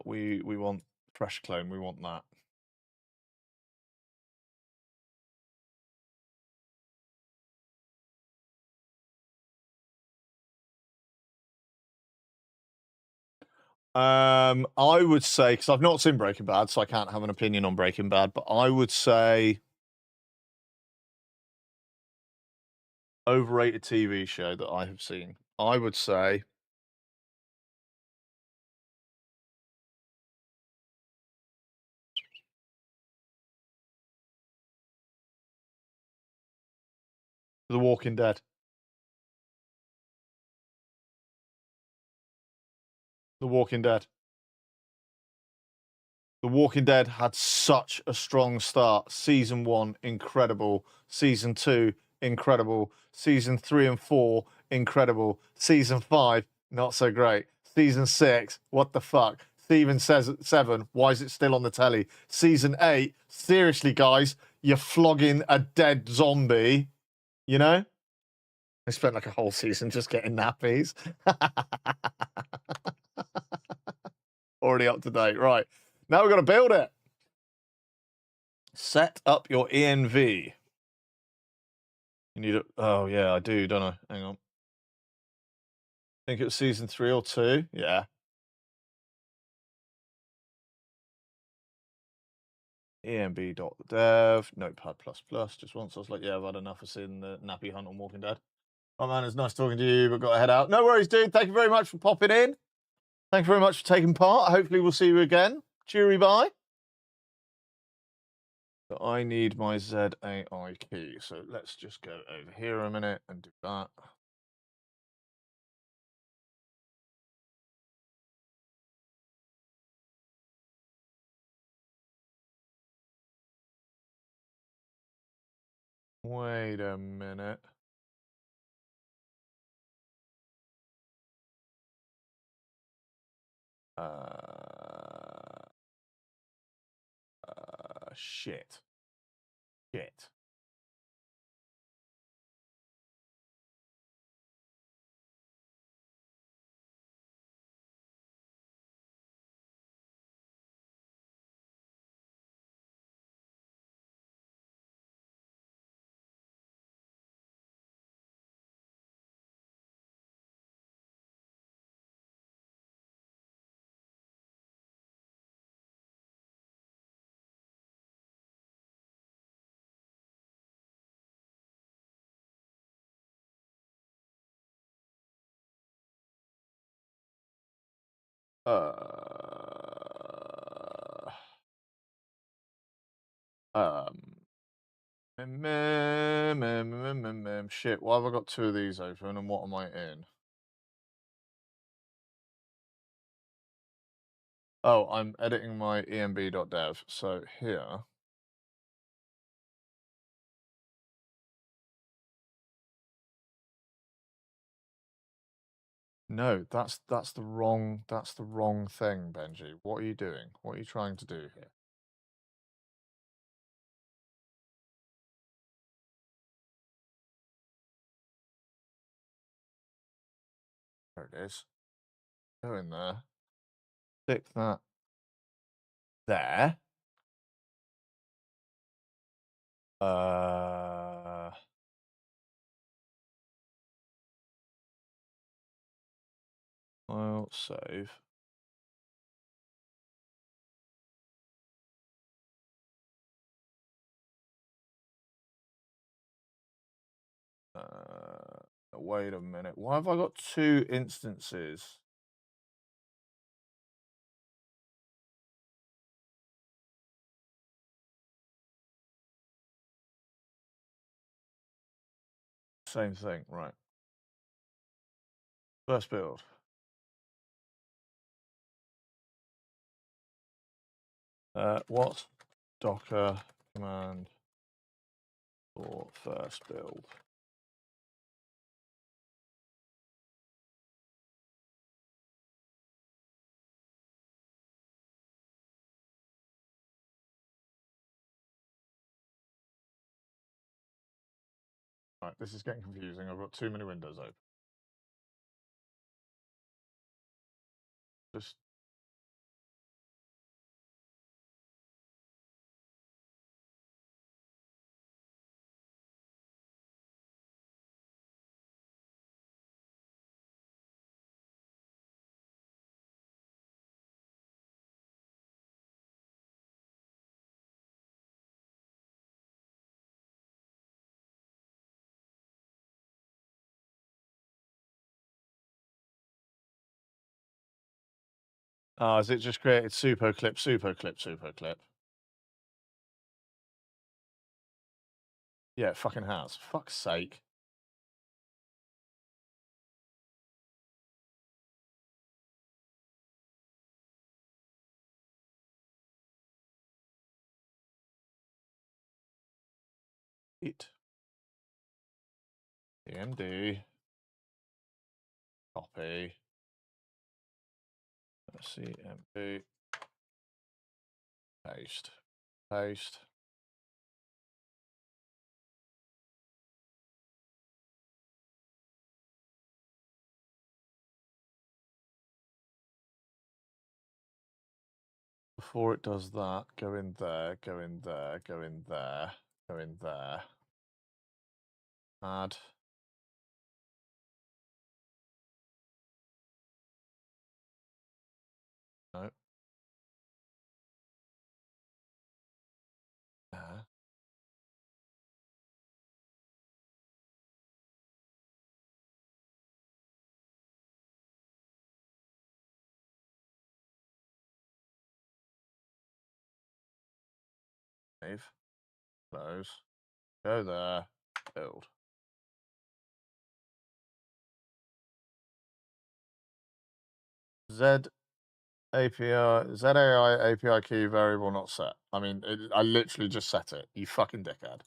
We want Fresh Clone. We want that. I would say, because I've not seen Breaking Bad, so I can't have an opinion on Breaking Bad, but I would say overrated TV show that I have seen. I would say The Walking Dead. The Walking Dead. The Walking Dead had such a strong start. Season 1, incredible. Season 2, incredible. Season 3 and 4, incredible. Season 5, not so great. Season 6, what the fuck? Season 7, why is it still on the telly? Season 8, seriously, guys, you're flogging a dead zombie. You know? I spent like a whole season just getting nappies. Already up to date. Right. Now we've got to build it. Set up your ENV. You need it. Oh, yeah, I do, don't I? Hang on. I think it was season 3 or 2. Yeah. ENB.dev, Notepad++. Just once I was like, yeah, I've had enough of seeing the nappy hunt on Walking Dead. Oh, man, it's nice talking to you, but got to head out. No worries, dude. Thank you very much for popping in. Thank you very much for taking part. Hopefully we'll see you again. Cheery bye. So I need my ZAI key. So let's just go over here a minute and do that. Wait a minute. Shit. Shit, why have I got 2 of these open and what am I in? Oh, I'm editing my enb.dev. So here. No, that's the wrong thing, Benji. What are you doing? What are you trying to do here? There it is. Go in there. Stick that there. Uh, File save. Wait a minute. Why have I got 2 instances? Same thing, right. First build. What's Docker command for first build? Right, this is getting confusing. I've got too many windows open. Just has it just created superclip, superclip, superclip? Yeah, it fucking has. Fuck's sake. It. CMD. Copy. CMD. Paste. Paste. Before it does that, go in there, go in there, go in there, go in there. Add. No. There. Save. Close. Go there. Build. Z API, ZAI API key variable not set. I mean, I literally just set it. You fucking dickhead.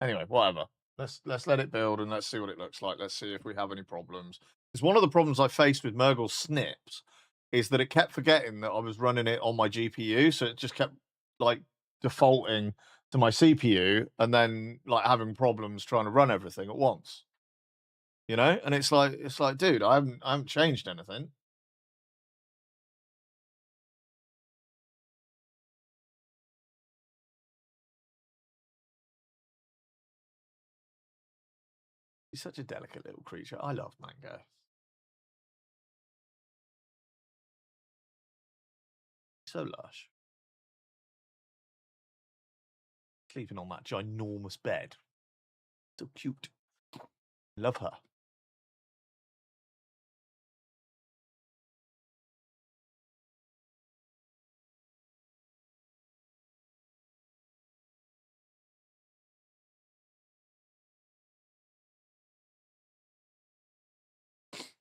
Anyway, whatever. Let's let it build and let's see what it looks like. Let's see if we have any problems. Because one of the problems I faced with Murgle Snips is that it kept forgetting that I was running it on my GPU, so it just kept like defaulting to my CPU and then like having problems trying to run everything at once. You know, and it's like, dude, I haven't changed anything. He's such a delicate little creature. I love Mango. So lush. Sleeping on that ginormous bed. So cute. Love her.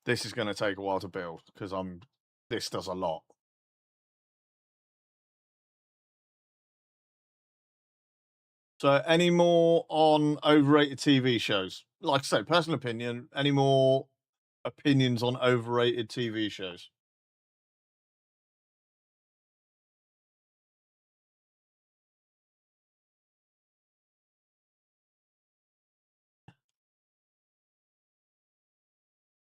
This is going to take a while to build because this does a lot. So any more on overrated TV shows? Like I say, personal opinion, any more opinions on overrated TV shows?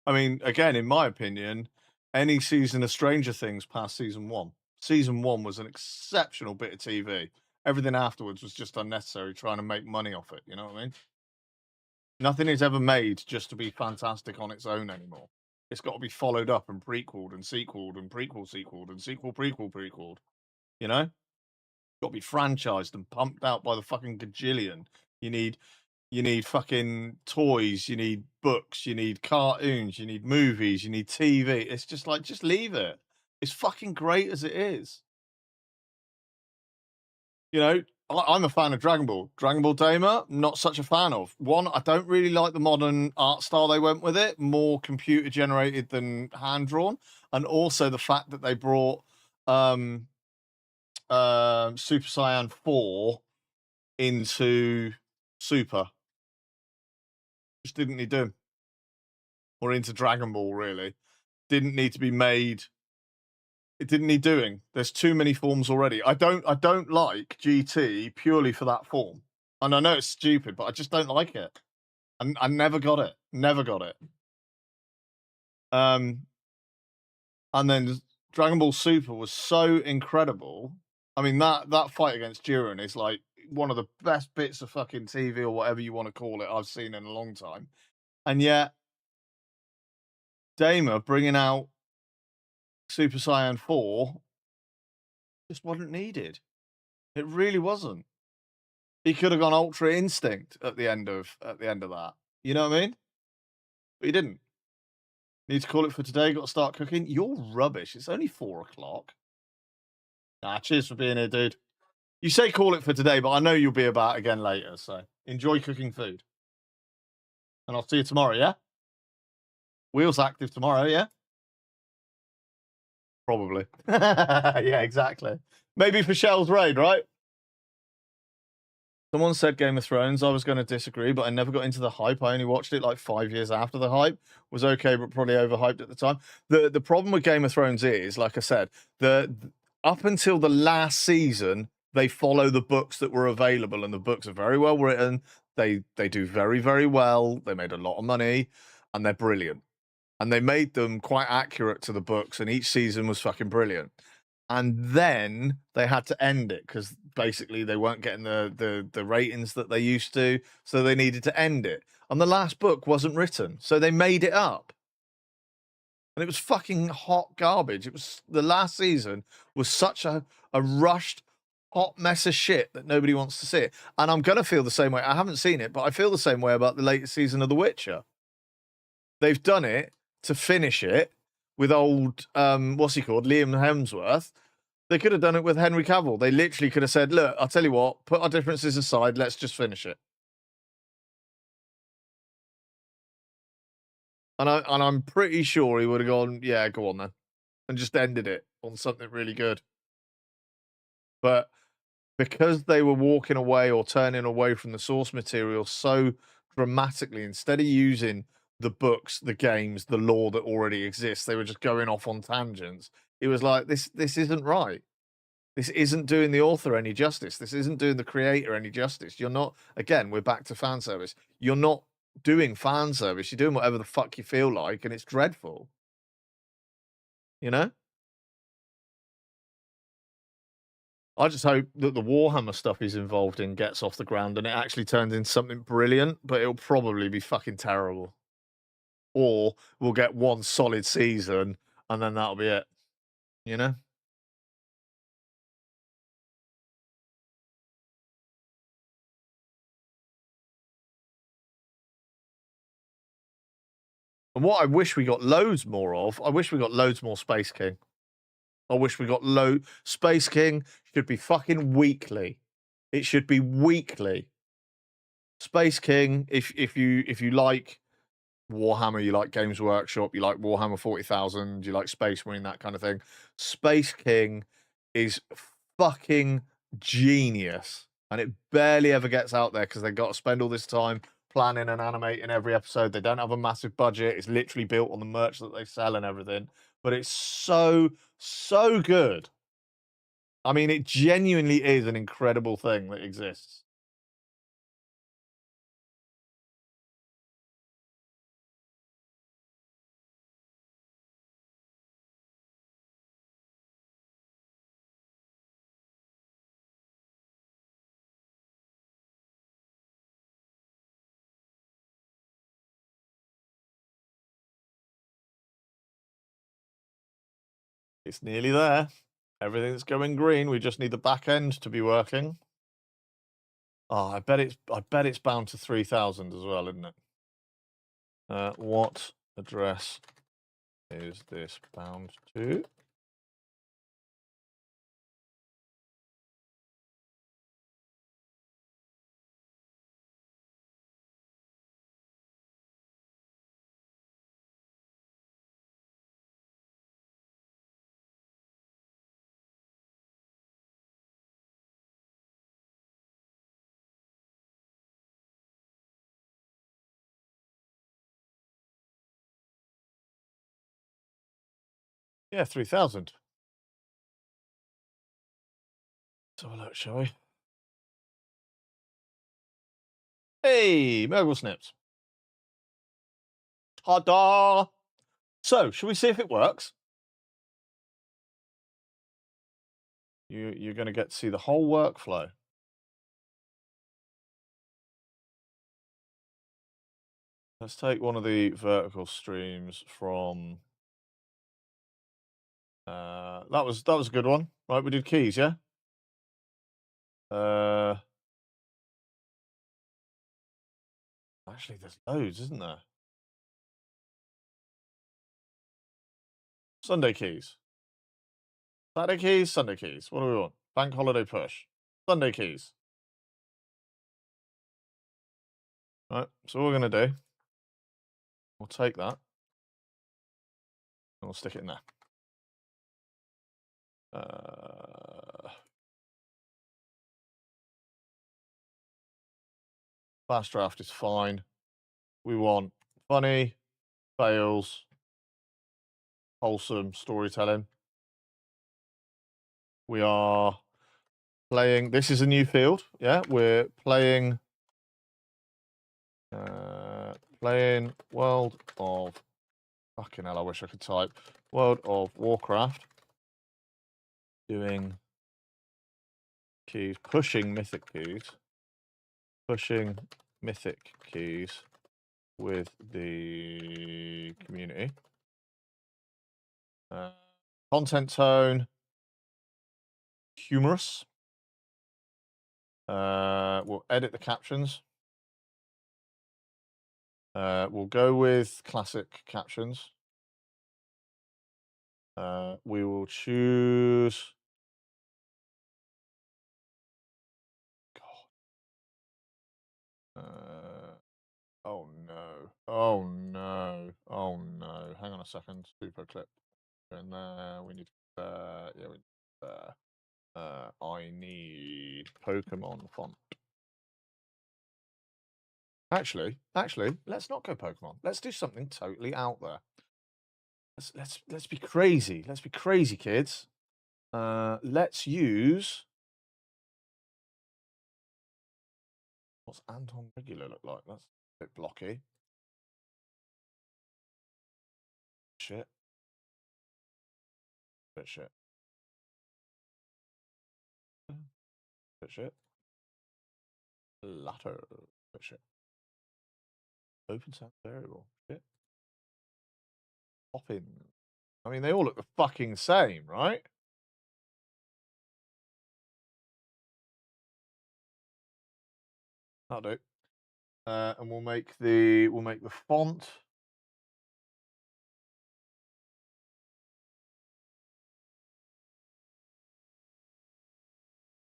I mean, again, in my opinion, any season of Stranger Things past season 1. Season 1 was an exceptional bit of TV. Everything afterwards was just unnecessary, trying to make money off it. You know what I mean? Nothing is ever made just to be fantastic on its own anymore. It's got to be followed up and prequeled and sequeled and sequeled and prequeled. You know? Got to be franchised and pumped out by the fucking gajillion. You need fucking toys, you need books, you need cartoons, you need movies, you need TV. It's just like, just leave it. It's fucking great as it is. You know, I'm a fan of Dragon Ball. Dragon Ball Daima, not such a fan of. One, I don't really like the modern art style they went with it, more computer generated than hand drawn. And also the fact that they brought Super Saiyan 4 into Super. Just didn't need to. Or into Dragon Ball, really. Didn't need to be made. It didn't need doing. There's too many forms already. I don't like GT purely for that form. And I know it's stupid, but I just don't like it. And I never got it. Never got it. And then Dragon Ball Super was so incredible. I mean, that fight against Jiren is like one of the best bits of fucking TV or whatever you want to call it I've seen in a long time. And yet, Daima bringing out Super Saiyan 4 just wasn't needed. It really wasn't. He could have gone Ultra Instinct at the end of that. You know what I mean? But he didn't. Need to call it for today. Got to start cooking. You're rubbish. It's only 4 o'clock. Nah, cheers for being here, dude. You say call it for today, but I know you'll be about again later. So enjoy cooking food. And I'll see you tomorrow, yeah? Wheels active tomorrow, yeah? Probably. Yeah, exactly. Maybe for Shell's Raid, right? Someone said Game of Thrones. I was going to disagree, but I never got into the hype. I only watched it like 5 years after the hype. Was okay, but probably overhyped at the time. The problem with Game of Thrones is, like I said, up until the last season, they follow the books that were available, and the books are very well written. They do very, very well. They made a lot of money, and they're brilliant. And they made them quite accurate to the books, and each season was fucking brilliant. And then they had to end it because basically they weren't getting the ratings that they used to, so they needed to end it. And the last book wasn't written, so they made it up. And it was fucking hot garbage. It was the last season was such a rushed, hot mess of shit that nobody wants to see it. And I'm gonna feel the same way. I haven't seen it, but I feel the same way about the latest season of The Witcher. They've done it to finish it with old what's he called, Liam Hemsworth. They could have done it with Henry Cavill. They literally could have said, look, I'll tell you what, put our differences aside, let's just finish it. And I'm pretty sure he would have gone, yeah, go on then. And just ended it on something really good. But because they were walking away or turning away from the source material so dramatically, instead of using the books, the games, the lore that already exists, they were just going off on tangents. It was like, this isn't right. This isn't doing the author any justice. This isn't doing the creator any justice. You're not, again, we're back to fan service. You're not doing fan service. You're doing whatever the fuck you feel like, and it's dreadful. You know? I just hope that the Warhammer stuff he's involved in gets off the ground and it actually turns into something brilliant, but it'll probably be fucking terrible. Or we'll get one solid season and then that'll be it. You know? And what I wish we got loads more of, I wish we got loads more Space King. I wish we got Space King should be fucking weekly. It should be weekly. Space King, if you like Warhammer, you like Games Workshop, you like Warhammer 40,000, you like Space Marine, that kind of thing. Space King is fucking genius. And it barely ever gets out there because they've got to spend all this time planning and animating every episode. They don't have a massive budget. It's literally built on the merch that they sell and everything. But it's so good. I mean, it genuinely is an incredible thing that exists. It's nearly there. Everything's going green. We just need the back end to be working. Oh, I bet it's bound to 3,000 as well, isn't it? What address is this bound to? Yeah, 3,000. Let's have a look, shall we? Hey, Murgle Snips. Ta-da! So, shall we see if it works? You're going to get to see the whole workflow. Let's take one of the vertical streams from. That was a good one, right? We did keys, yeah. Actually, there's loads, isn't there? Sunday keys. Saturday keys, Sunday keys. What do we want? Bank holiday push. Sunday keys. Right, so what we're going to do, we'll take that, and we'll stick it in there. Fast draft is fine. We want funny, fails, wholesome storytelling. We are playing, this is a new field, yeah? We're playing playing World of, fucking hell, I wish I could type. World of Warcraft. Doing keys, pushing mythic keys. Pushing mythic keys with the community. Content tone, humorous. We'll edit the captions. We'll go with classic captions. We will choose. God. Oh no. Oh no. Oh no. Hang on a second. Super clip. And we need. Yeah, we need. I need Pokemon font. Actually, let's not go Pokemon. Let's do something totally out there. Let's be crazy. Let's be crazy, kids. Let's use. What's Anton Regular look like? That's a bit blocky. Shit. Bit shit. Bit shit. Latter. Bit shit. Open sound variable. Shit. Pop in. I mean, they all look the fucking same, right? That'll do. And we'll make the font.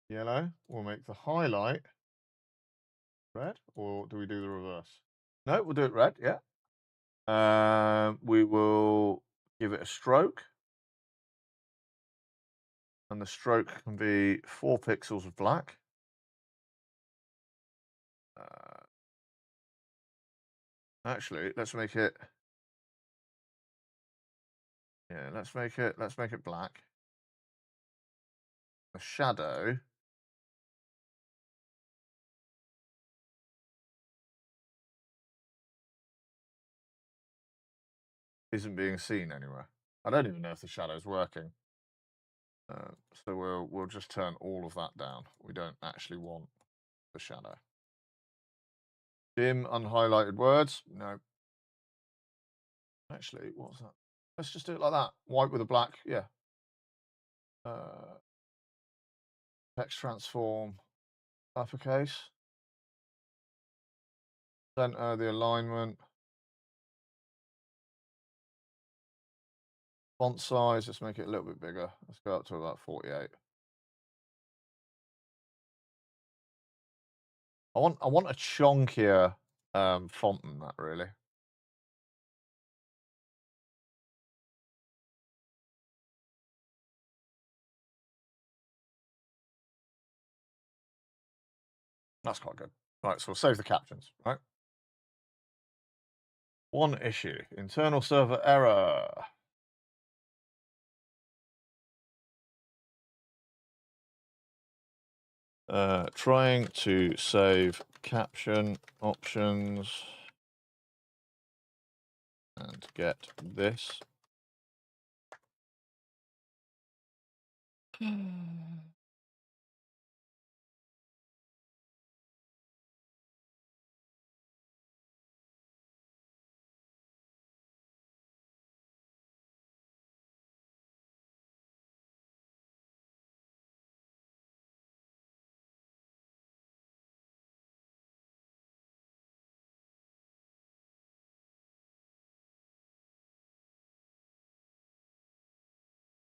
Yellow. We'll make the highlight red, or do we do the reverse? No, we'll do it red. Yeah. We will give it a stroke, and the stroke can be 4 pixels of black. Actually, let's make it. Yeah, let's make it black. The shadow. Isn't being seen anywhere. I don't even know if the shadow's working. So we'll just turn all of that down. We don't actually want the shadow. Dim unhighlighted words. No. Actually, what's that? Let's just do it like that. White with a black. Yeah. Text transform, uppercase. Center, the alignment. Font size, let's make it a little bit bigger. Let's go up to about 48. I want a chunkier font than that, really. That's quite good. Right, so we'll save the captions, right? One issue, internal server error. Trying to save caption options and get this.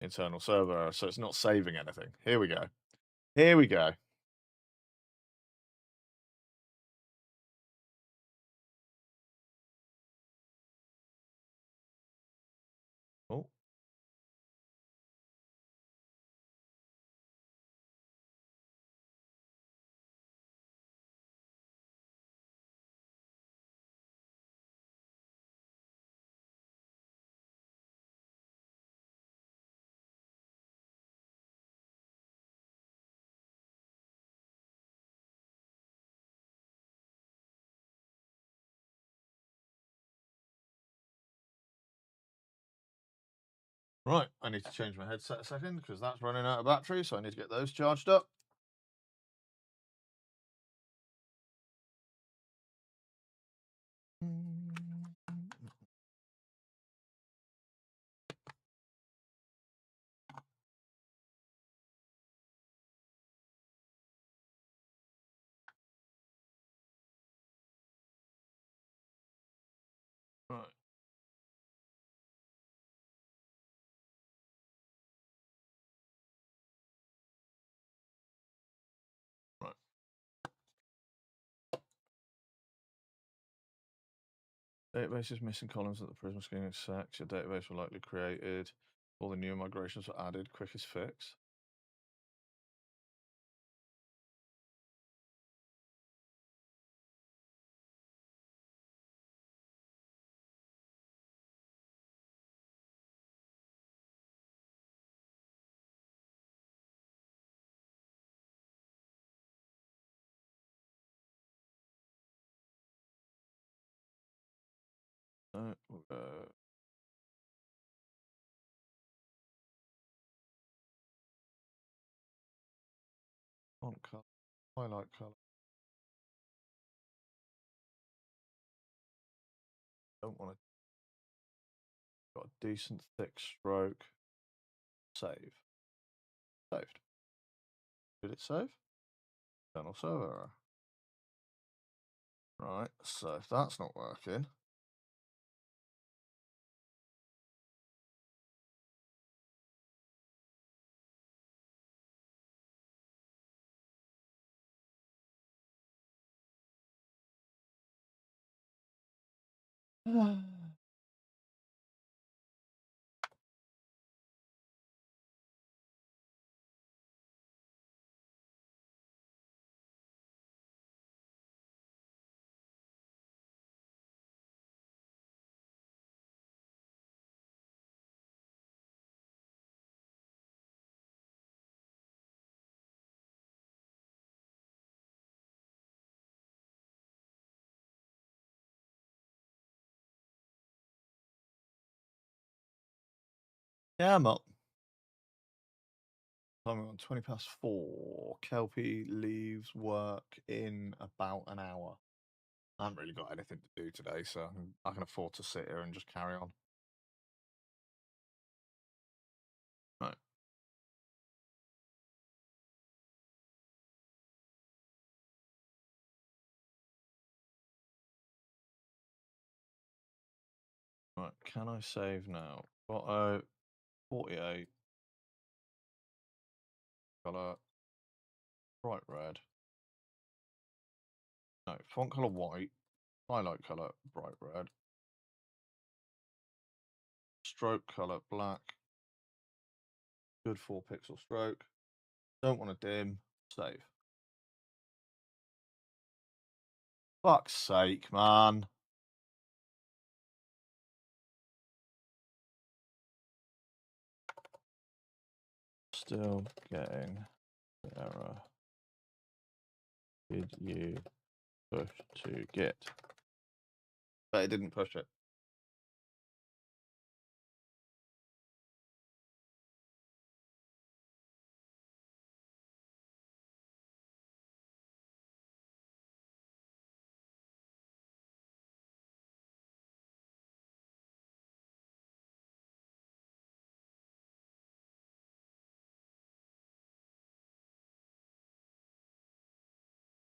Internal server, so it's not saving anything. Here we go. Here we go. Oh. Right, I need to change my headset a second because that's running out of battery, so I need to get those charged up. Right. Right. Database is missing columns that the Prism scheme accepts. Your database will likely created. All the new migrations were added. Quickest fix. We'll go. Font color, highlight color. Don't want to. Got a decent thick stroke. Save. Saved. Did it save? Internal server error. Right, so if that's not working. Yeah, I'm up. I'm on 20 past 4. Kelpie leaves work in about an hour. I haven't really got anything to do today, so I can afford to sit here and just carry on. Right. Right, can I save now? Got 48 color, bright red. No, font color white, highlight color bright red, stroke color black. Good 4-pixel stroke. Don't want to dim. Save. Fuck's sake, man. Still getting the error. Did you push to Git? But it didn't push it.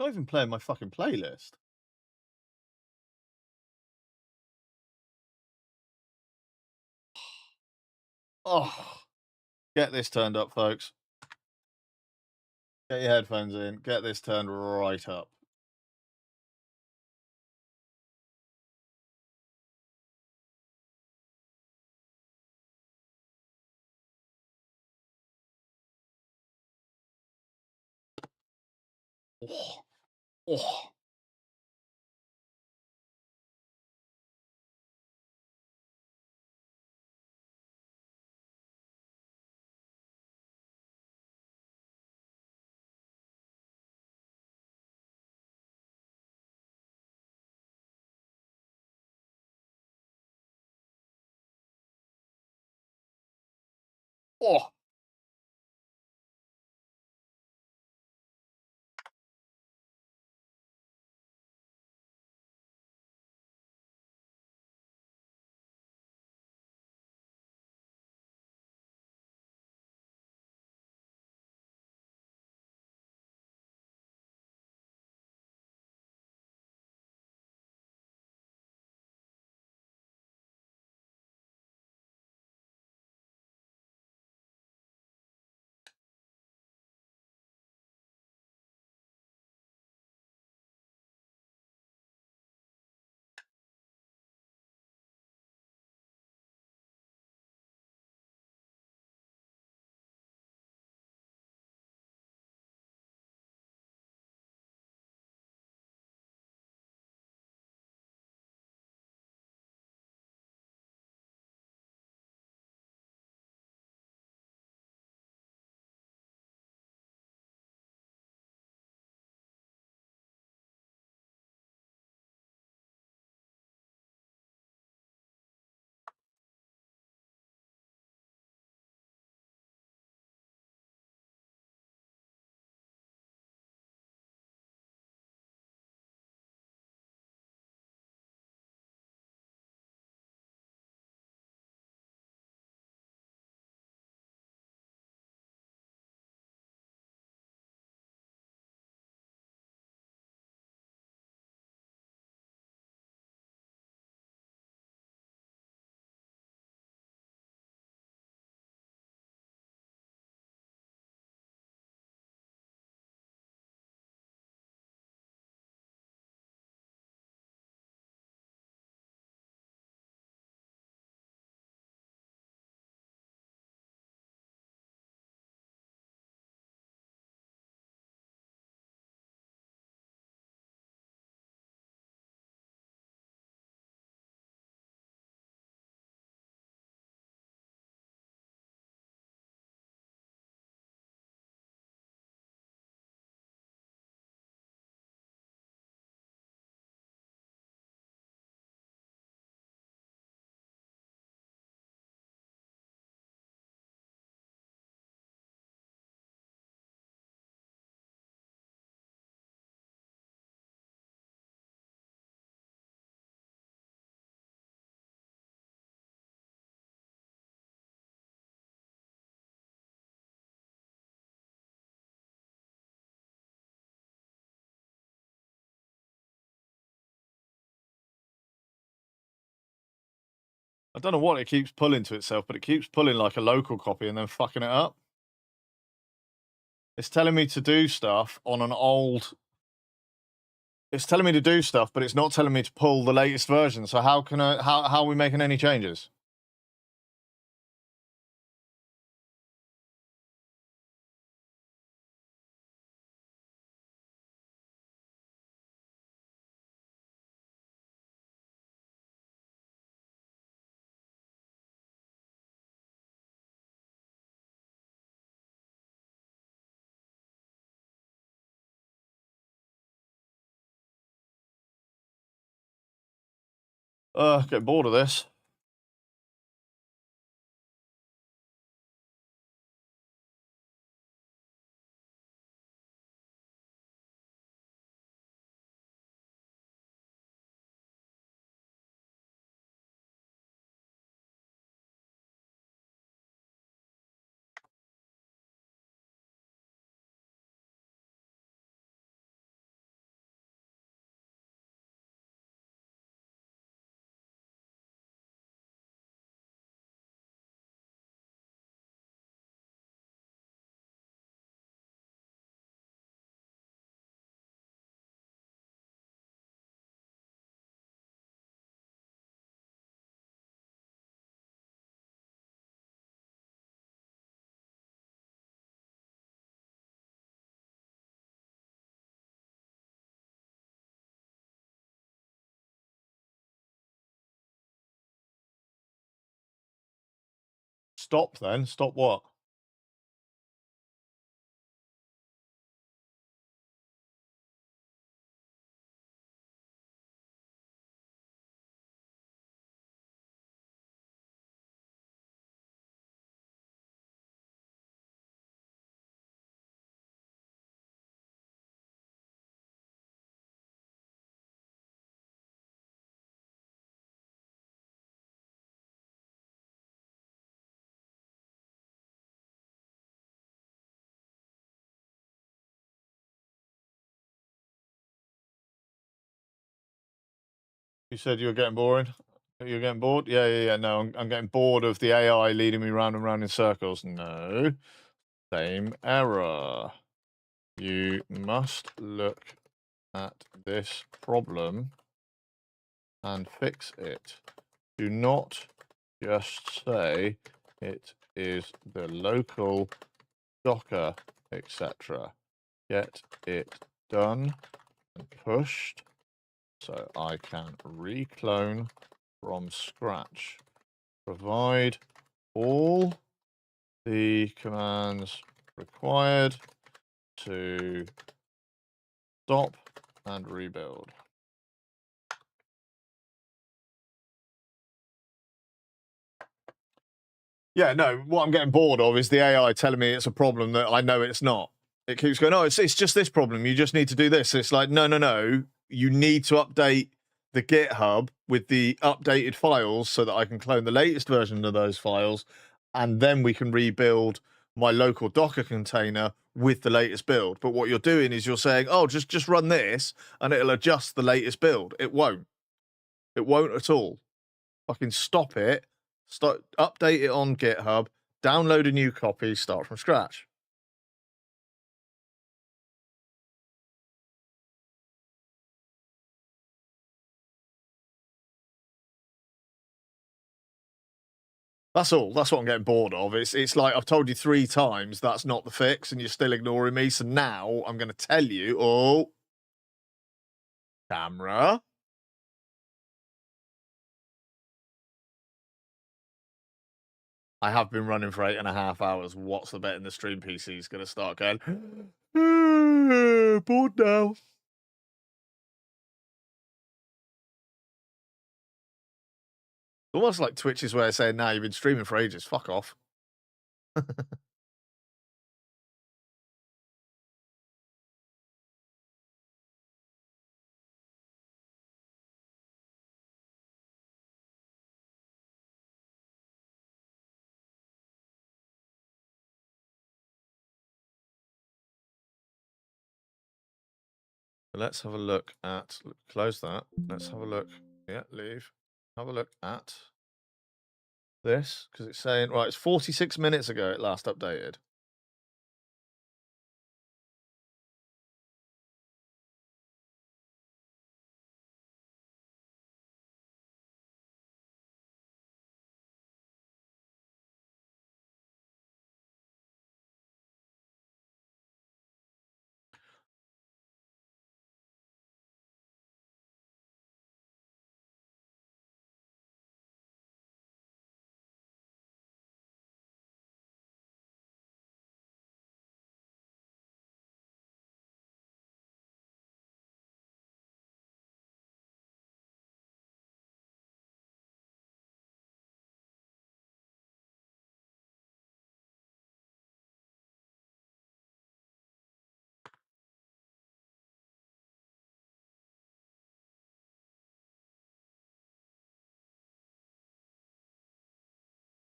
Not even playing my fucking playlist. Oh, get this turned up, folks. Get your headphones in. Get this turned right up. Oh. Oh. Oh. I don't know what it keeps pulling to itself, but it keeps pulling like a local copy and then fucking it up. It's telling me to do stuff on an old. It's telling me to do stuff, but it's not telling me to pull the latest version. So how can I? How are we making any changes? Get bored of this. Stop then. Stop what? You said you were getting boring. You're getting bored? Yeah. No, I'm getting bored of the AI leading me round and round in circles. No. Same error. You must look at this problem and fix it. Do not just say it is the local Docker, etc. Get it done and pushed so I can reclone from scratch. Provide all the commands required to stop and rebuild. Yeah, no, what I'm getting bored of is the AI telling me it's a problem that I know it's not. It keeps going, oh, it's just this problem. You just need to do this. It's like, no. You need to update the GitHub with the updated files so that I can clone the latest version of those files. And then we can rebuild my local Docker container with the latest build. But what you're doing is you're saying, oh, just run this and it'll adjust the latest build. It won't. It won't at all. Fucking stop it. Update it on GitHub, download a new copy, start from scratch. That's all. That's what I'm getting bored of. It's like I've told you 3 times that's not the fix, and you're still ignoring me. So now I'm going to tell you. Oh, camera. I have been running for 8.5 hours. What's the bet in the stream PC is going to start going? Bored now. Almost like Twitch's way of saying, "Nah, you've been streaming for ages. Fuck off." Let's have a look at, close that. Let's have a look. Yeah, leave. Have a look at this because it's saying right. It's 46 minutes ago it last updated.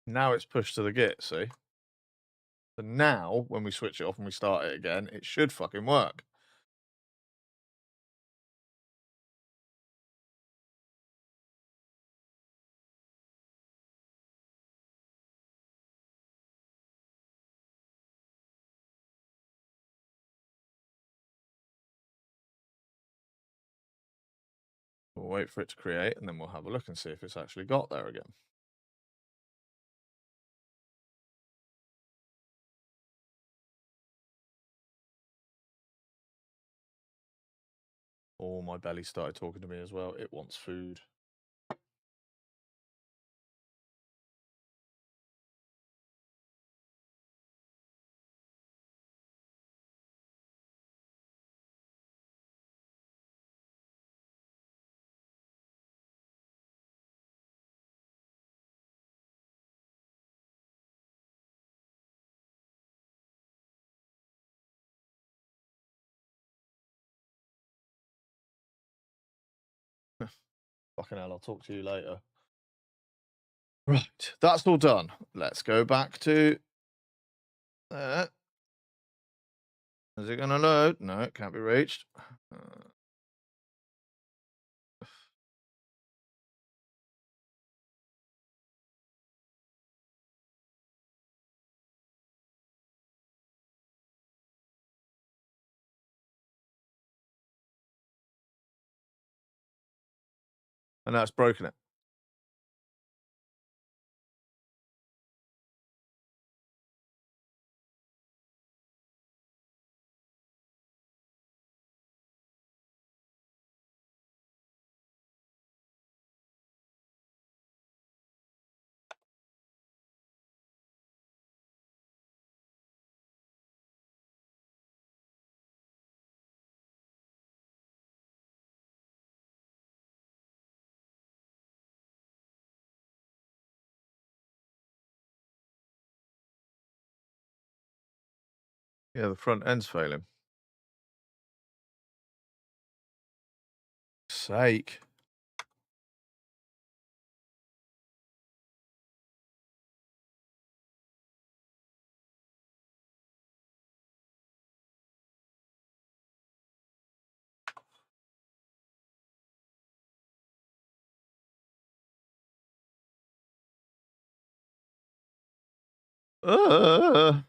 Now it's pushed to the git, see? So now, when we switch it off and we start it again, it should fucking work. We'll wait for it to create, and then we'll have a look and see if it's actually got there again. Oh, my belly started talking to me as well. It wants food. Fucking hell, I'll talk to you later. Right, that's all done. Let's go back to there. Is it going to load? No, it can't be reached. And that's broken it. Yeah, the front end's failing. Sake. Uh.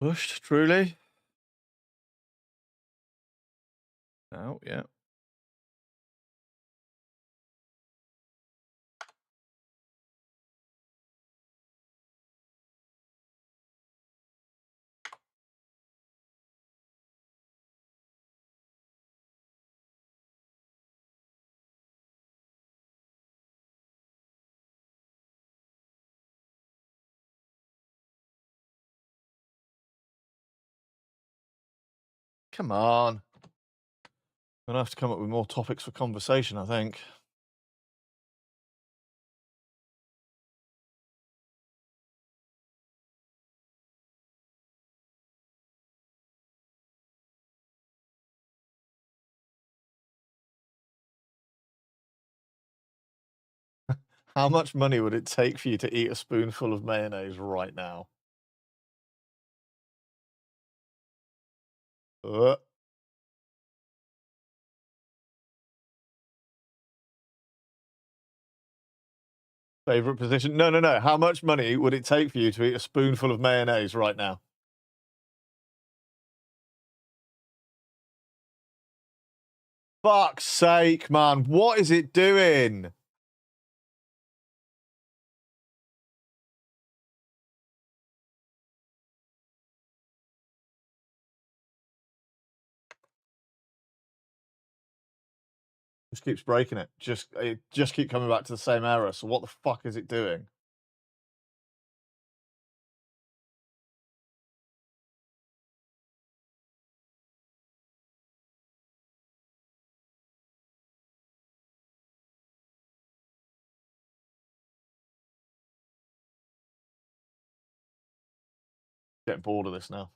Pushed, truly. Oh, yeah. Come on. Gonna have to come up with more topics for conversation, I think. How much money would it take for you to eat a spoonful of mayonnaise right now? Favorite position? No, no, no. How much money would it take for you to eat a spoonful of mayonnaise right now? Fuck's sake, man. What is it doing? Just keeps breaking it. It just keep coming back to the same error. So what the fuck is it doing? Getting bored of this now.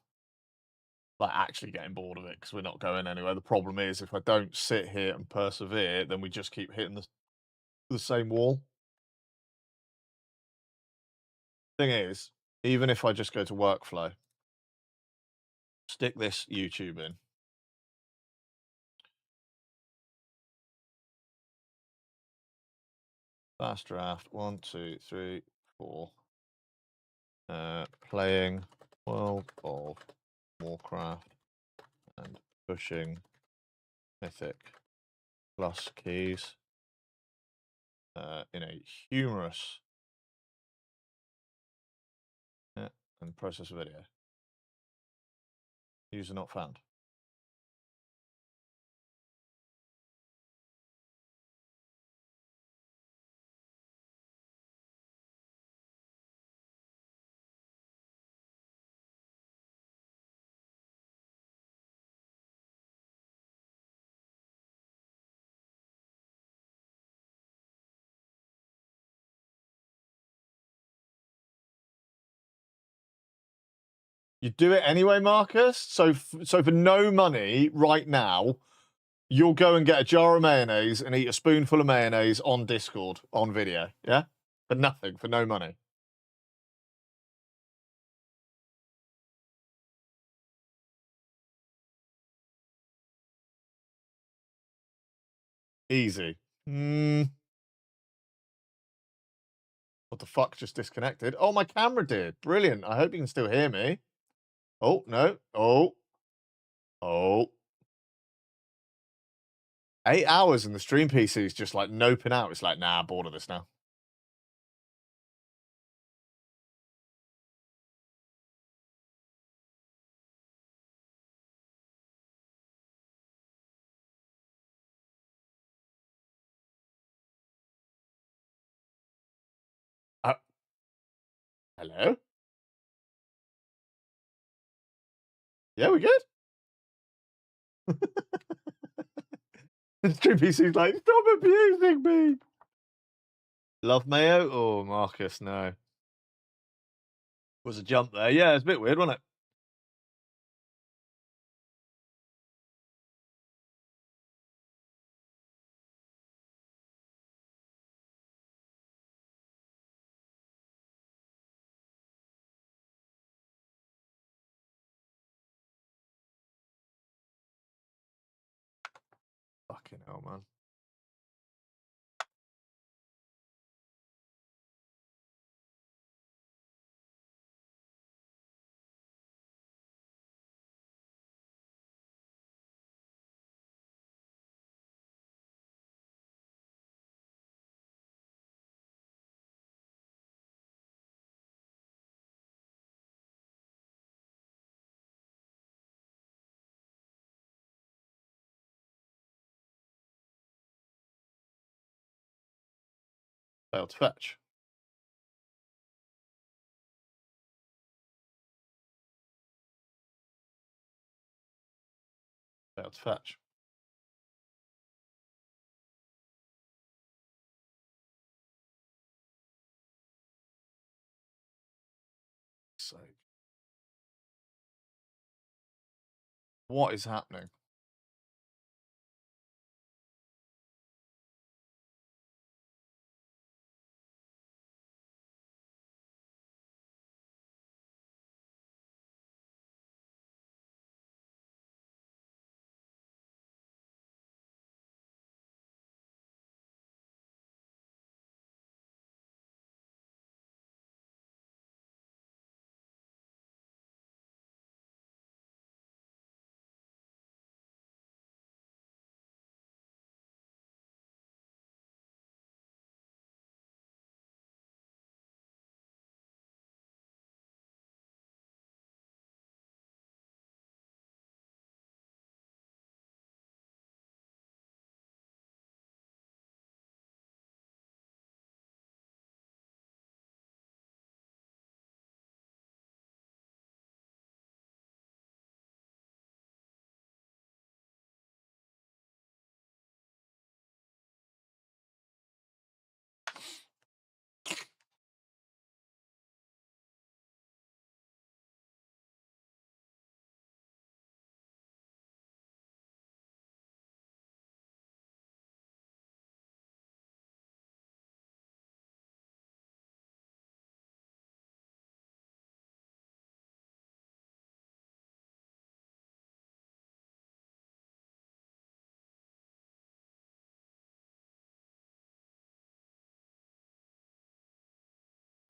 Like actually getting bored of it because we're not going anywhere. The problem is if I don't sit here and persevere, then we just keep hitting the same wall. Thing is, even if I just go to workflow, stick this YouTube in. Fast draft 1, 2, 3, 4. Playing World of Warcraft and pushing Mythic plus keys in a humorous and process video. User not found. You do it anyway, Marcus. So for no money right now, you'll go and get a jar of mayonnaise and eat a spoonful of mayonnaise on Discord on video. Yeah, for nothing, for no money. Easy. What the fuck just disconnected? Oh, my camera did. Brilliant. I hope you can still hear me. Oh, no. Oh. 8 hours and the stream PC is just like noping out. It's like, nah, I'm bored of this now. Hello? Yeah, we good? The stream PC's like, stop abusing me. Love mayo? Oh, Marcus, no. Was a jump there. Yeah, it's a bit weird, wasn't it? Fucking hell, man. Failed to fetch. Failed to fetch. So, what is happening?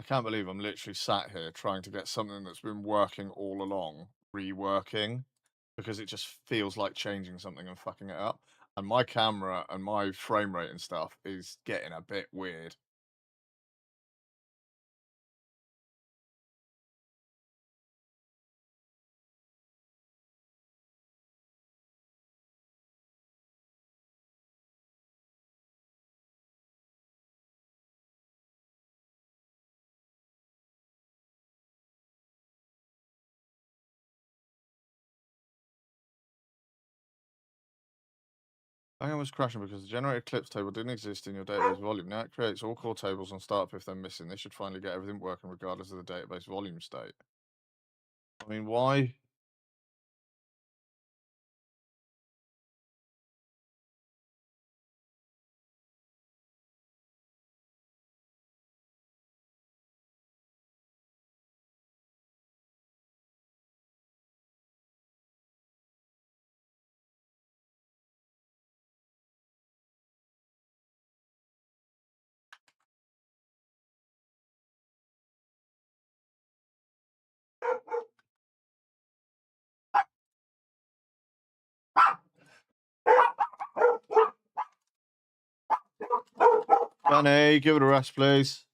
I can't believe I'm literally sat here trying to get something that's been working all along reworking because it just feels like changing something and fucking it up. And my camera and my frame rate and stuff is getting a bit weird. I think I was crashing because the generated clips table didn't exist in your database volume. Now it creates all core tables on startup if they're missing. This should finally get everything working regardless of the database volume state. I mean, why? Gunny, give it a rest, please.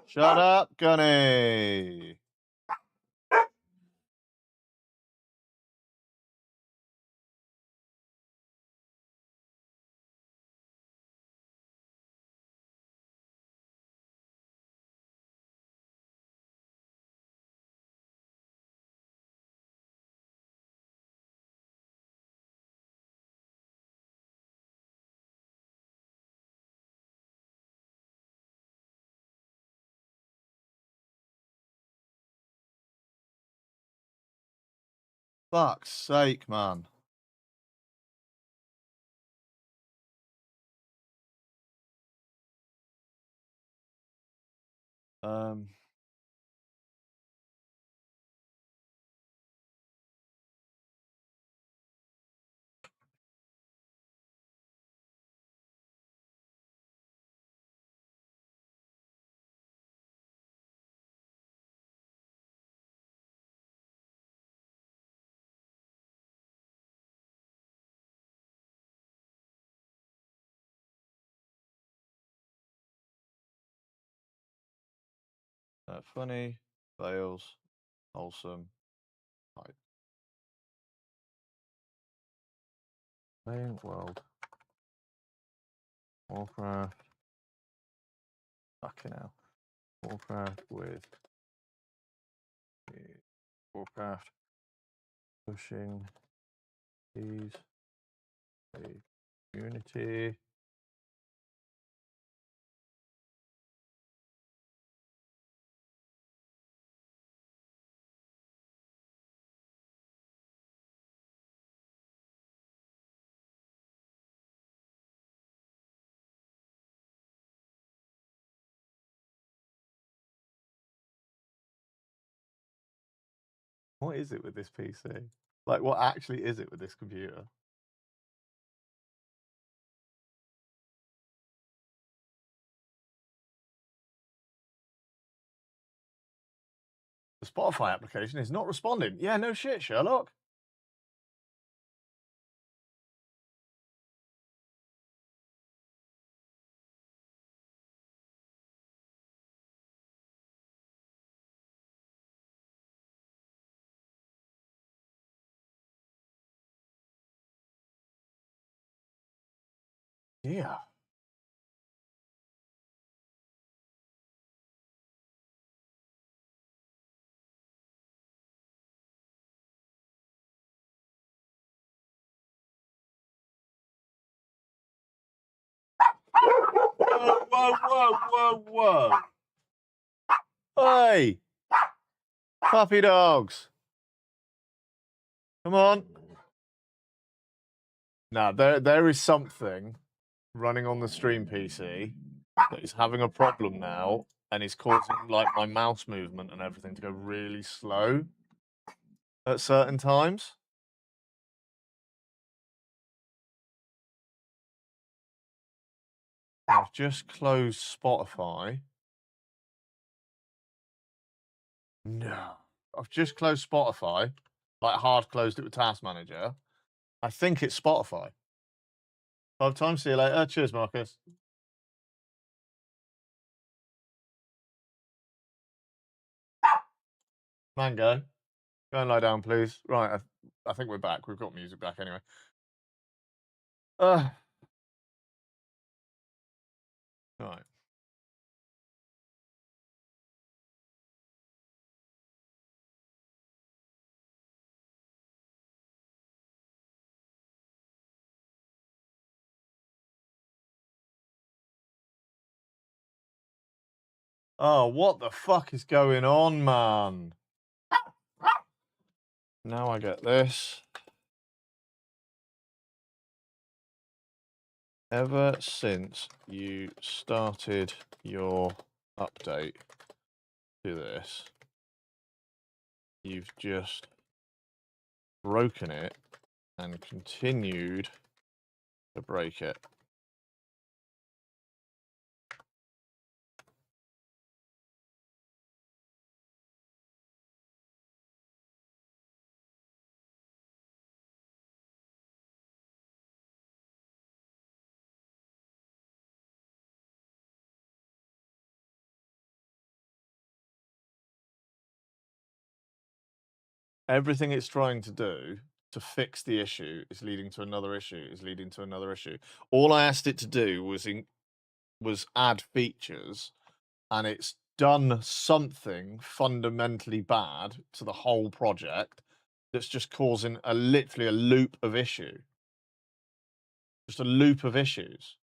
Shut up, Gunny. Fuck's sake, man. Funny, fails, wholesome, right. Playing world. Warcraft. Fucking hell. Warcraft with Warcraft pushing these a community. What is it with this PC? Like, what actually is it with this computer? The Spotify application is not responding. Yeah, no shit, Sherlock. Yeah. whoa, whoa, whoa. Hey! Puppy dogs. Come on. Now, there is something running on the stream PC that is having a problem now and is causing like my mouse movement and everything to go really slow at certain times. I've just closed Spotify. No. I've just closed Spotify, like hard closed it with Task Manager. I think it's Spotify. 5 times. See you later. Cheers, Marcus. Mango, go and lie down, please. Right, I think we're back. We've got music back anyway. Right. Oh, what the fuck is going on, man? Now I get this. Ever since you started your update to this, you've just broken it and continued to break it. Everything it's trying to do to fix the issue is leading to another issue, is leading to another issue. All I asked it to do was add features, and it's done something fundamentally bad to the whole project that's just causing literally a loop of issue. Just a loop of issues.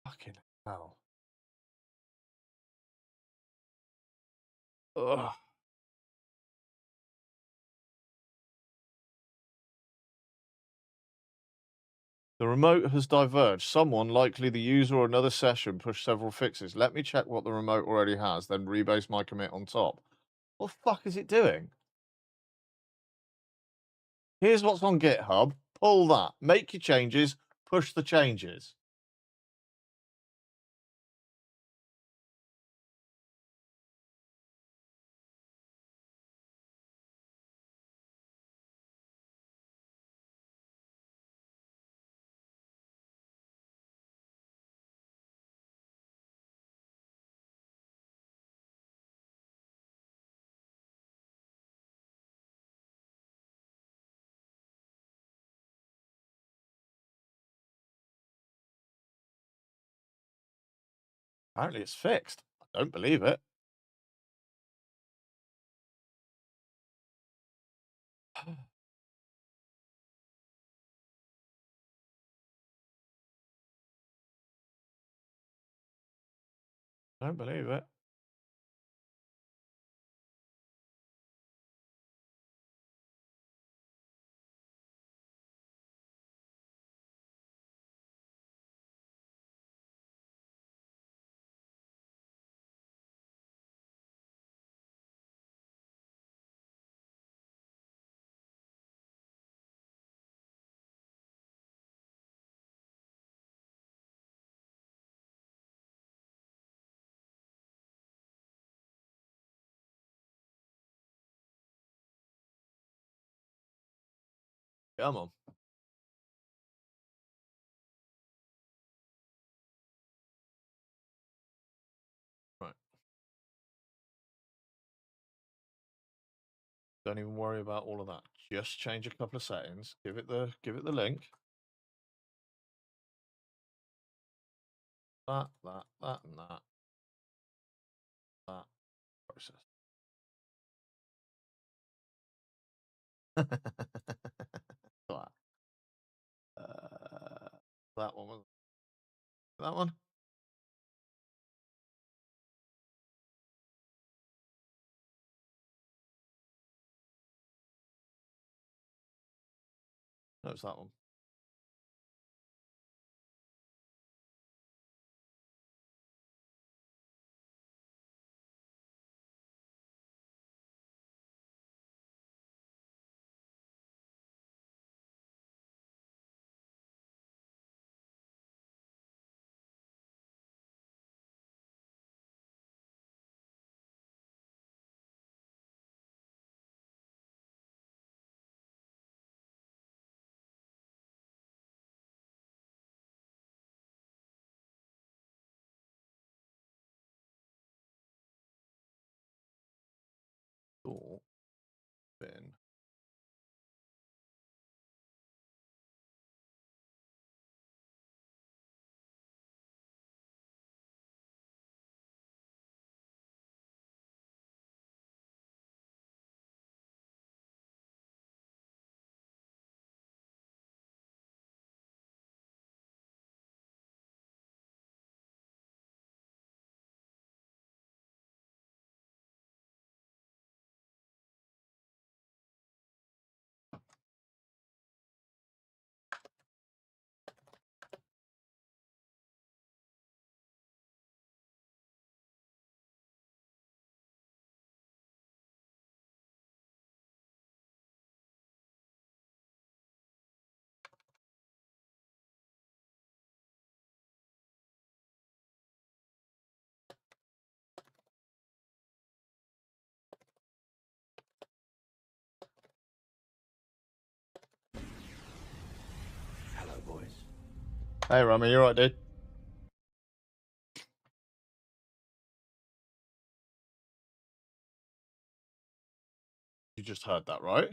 Fucking hell. Ugh. The remote has diverged. Someone, likely the user or another session, pushed several fixes. Let me check what the remote already has, then rebase my commit on top. What the fuck is it doing? Here's what's on GitHub. Pull that. Make your changes. Push the changes. Apparently it's fixed. I don't believe it. Don't believe it. Come on. Don't even worry about all of that. Just change a couple of settings. Give it the link. That, and that. That process. that. That one was that one. No, it's that one. Cool. Bin. Hello, boys. Hey, Rami, you right, dude? You just heard that, right?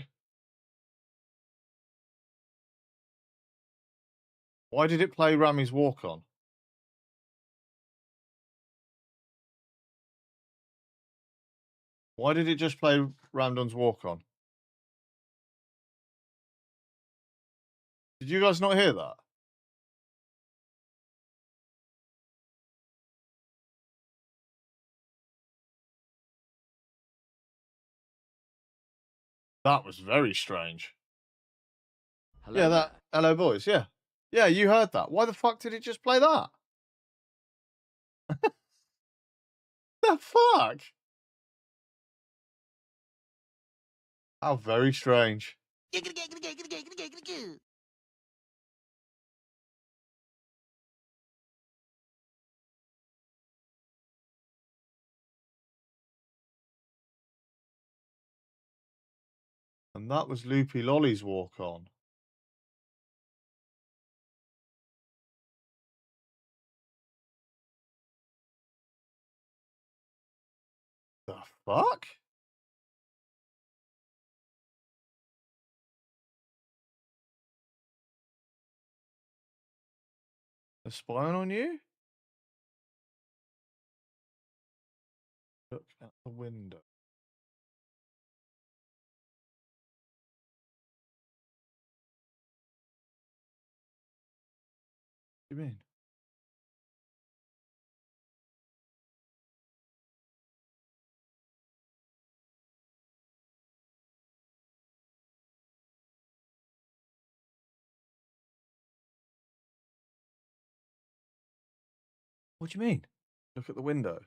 Why did it play Rami's Walk On? Why did it just play Ramdon's Walk On? Did you guys not hear that? That was very strange. Hello Yeah, there. that. Hello, boys. Yeah. Yeah, you heard that. Why the fuck did it just play that? The fuck? How very strange. And that was Loopy Lolly's Walk On. The fuck? They're spying on you? Look at the window. What do you mean? What do you mean? Look at the window.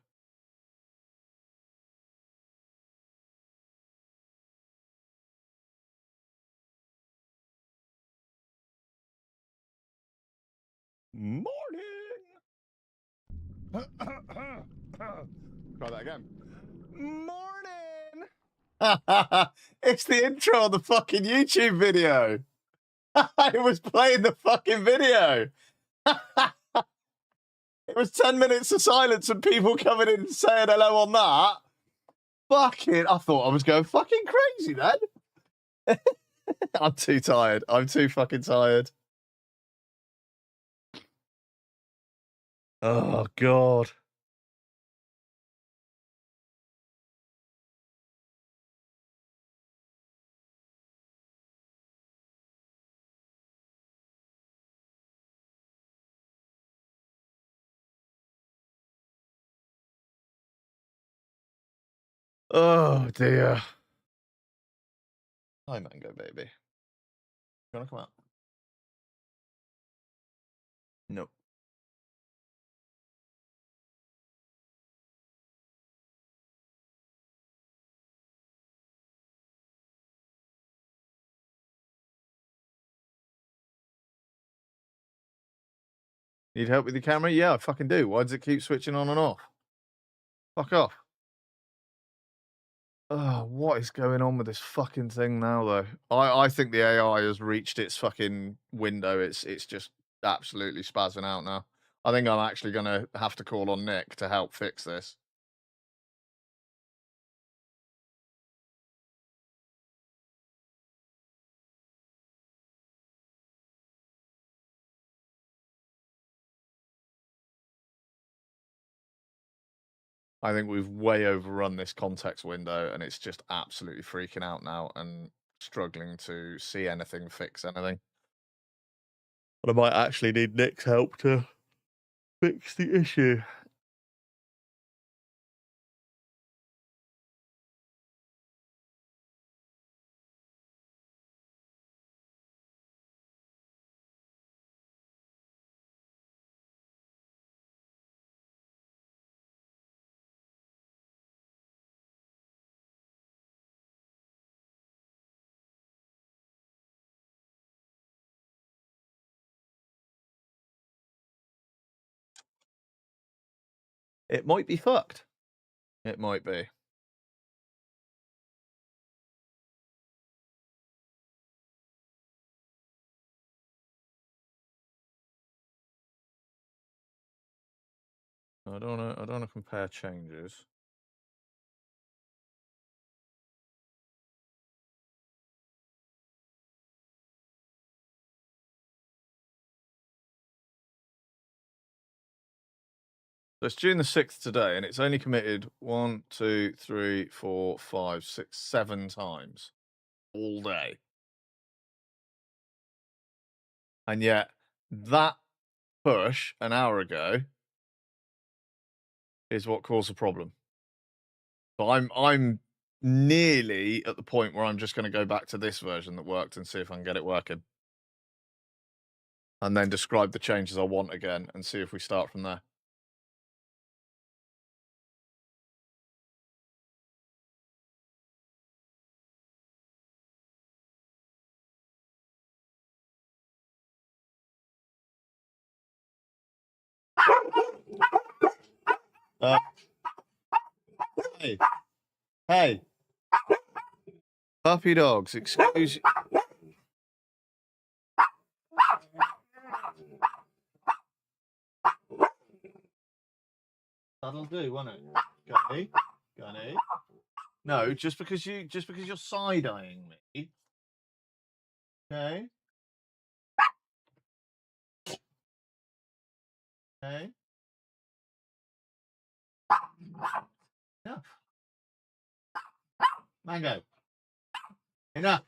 Morning. Try that again. Morning. It's the intro of the fucking YouTube video. It was playing the fucking video. It was 10 minutes of silence and people coming in and saying hello on that. Fucking, I thought I was going fucking crazy then. I'm too tired. I'm too fucking tired. Oh, God. Oh, dear. Hi, Mango Baby. You want to come out? Nope. Need help with the camera? Yeah, I fucking do. Why does it keep switching on and off? Fuck off. Oh, what is going on with this fucking thing now, though? I think the AI has reached its fucking window. It's just absolutely spazzing out now. I think I'm actually going to have to call on Nick to help fix this. I think we've way overrun this context window, and it's just absolutely freaking out now and struggling to see anything, fix anything. But I might actually need Nick's help to fix the issue. It might be fucked. It might be. I don't want to compare changes. So it's June the 6th today, and it's only committed 1, 2, 3, 4, 5, 6, 7 times all day. And yet that push an hour ago is what caused the problem. So I'm nearly at the point where I'm just going to go back to this version that worked and see if I can get it working. And then describe the changes I want again and see if we start from there. Hey. Hey. Puppy dogs, excuse. That'll do, won't it? Gunny? Gunny? No, just because you're side eyeing me. Okay. Okay. Enough. Mango. Enough.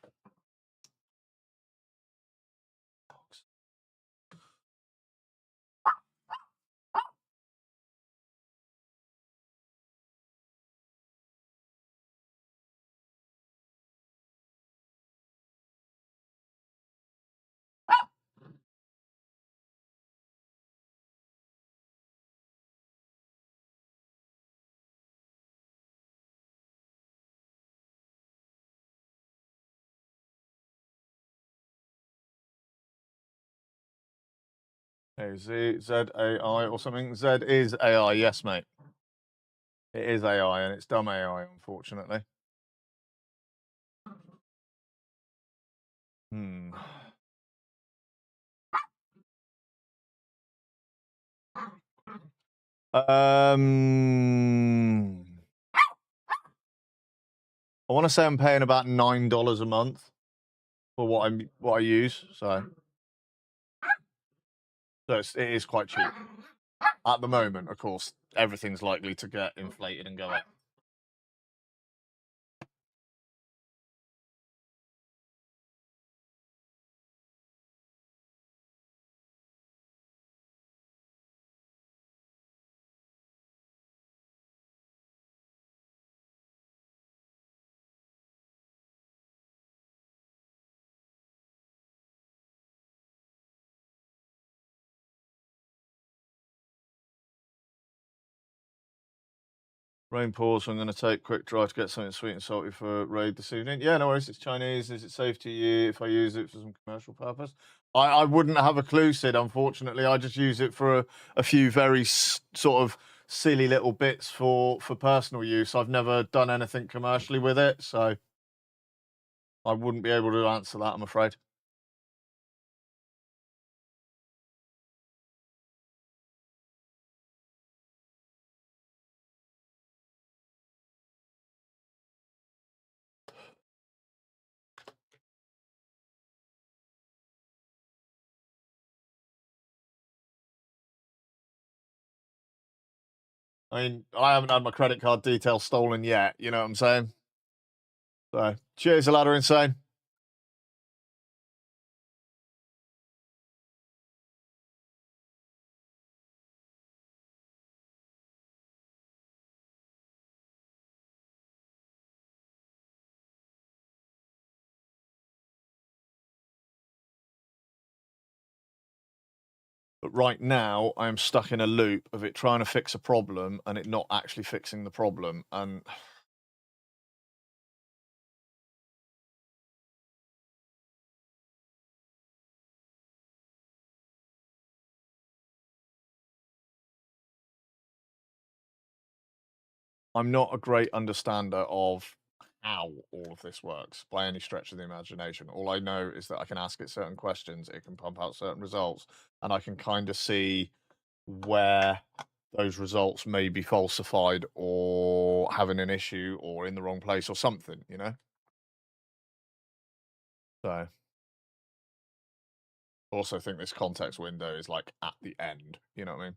Hey, Z-A-I or something? Z is AI, yes, mate. It is AI, and it's dumb AI, unfortunately. Hmm. Um. I want to say I'm paying about $9 a month for what I use. So it is quite cheap at the moment. Of course, everything's likely to get inflated and go up. Rain pours, so I'm going to take quick drive to get something sweet and salty for raid this evening. Yeah, no worries. It's Chinese. Is it safe to use if I use it for some commercial purpose? I wouldn't have a clue, Sid, unfortunately. I just use it for a few very sort of silly little bits for personal use. I've never done anything commercially with it, so I wouldn't be able to answer that, I'm afraid. I mean, I haven't had my credit card details stolen yet. You know what I'm saying? So, cheers, a ladder insane. But right now, I am stuck in a loop of it trying to fix a problem and it not actually fixing the problem. And I'm not a great understander of how all of this works by any stretch of the imagination. All I know is that I can ask it certain questions, it can pump out certain results, and I can kind of see where those results may be falsified or having an issue or in the wrong place or something, you know? So also think this context window is like at the end, you know what I mean?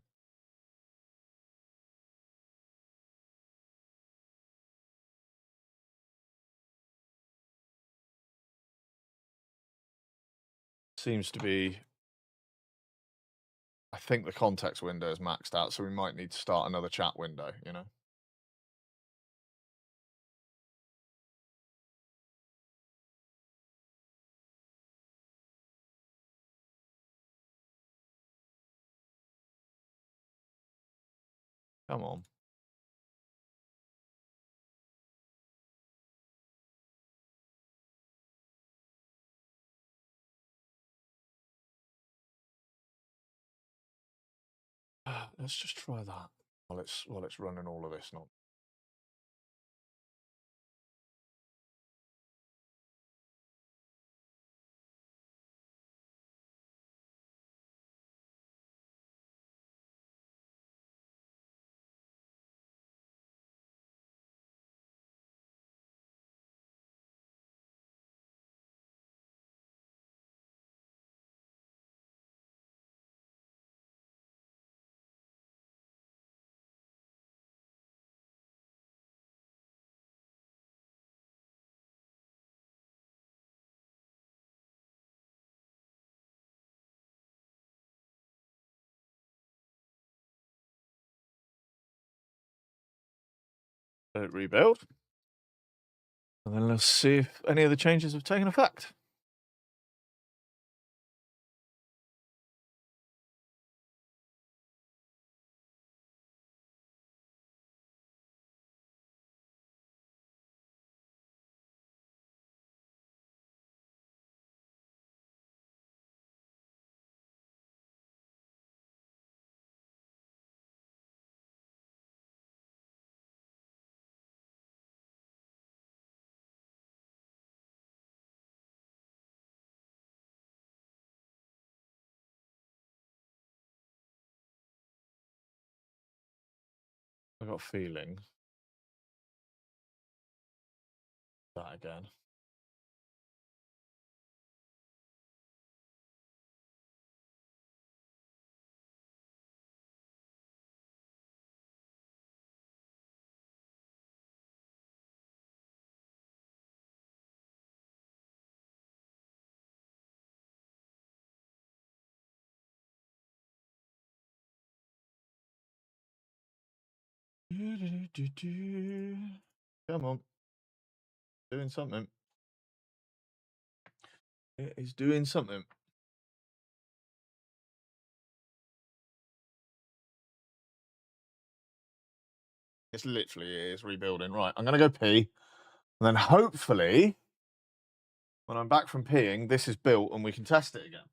Seems to be, I think the context window is maxed out, so we might need to start another chat window, you know? Come on. Let's just try that while it's running all of this. Not. Rebuild. And then let's see if any of the changes have taken effect. I got a feeling. That again. Come on. Doing something. It is doing something. It's literally it is rebuilding. Right, I'm gonna go pee. And then hopefully when I'm back from peeing, this is built and we can test it again.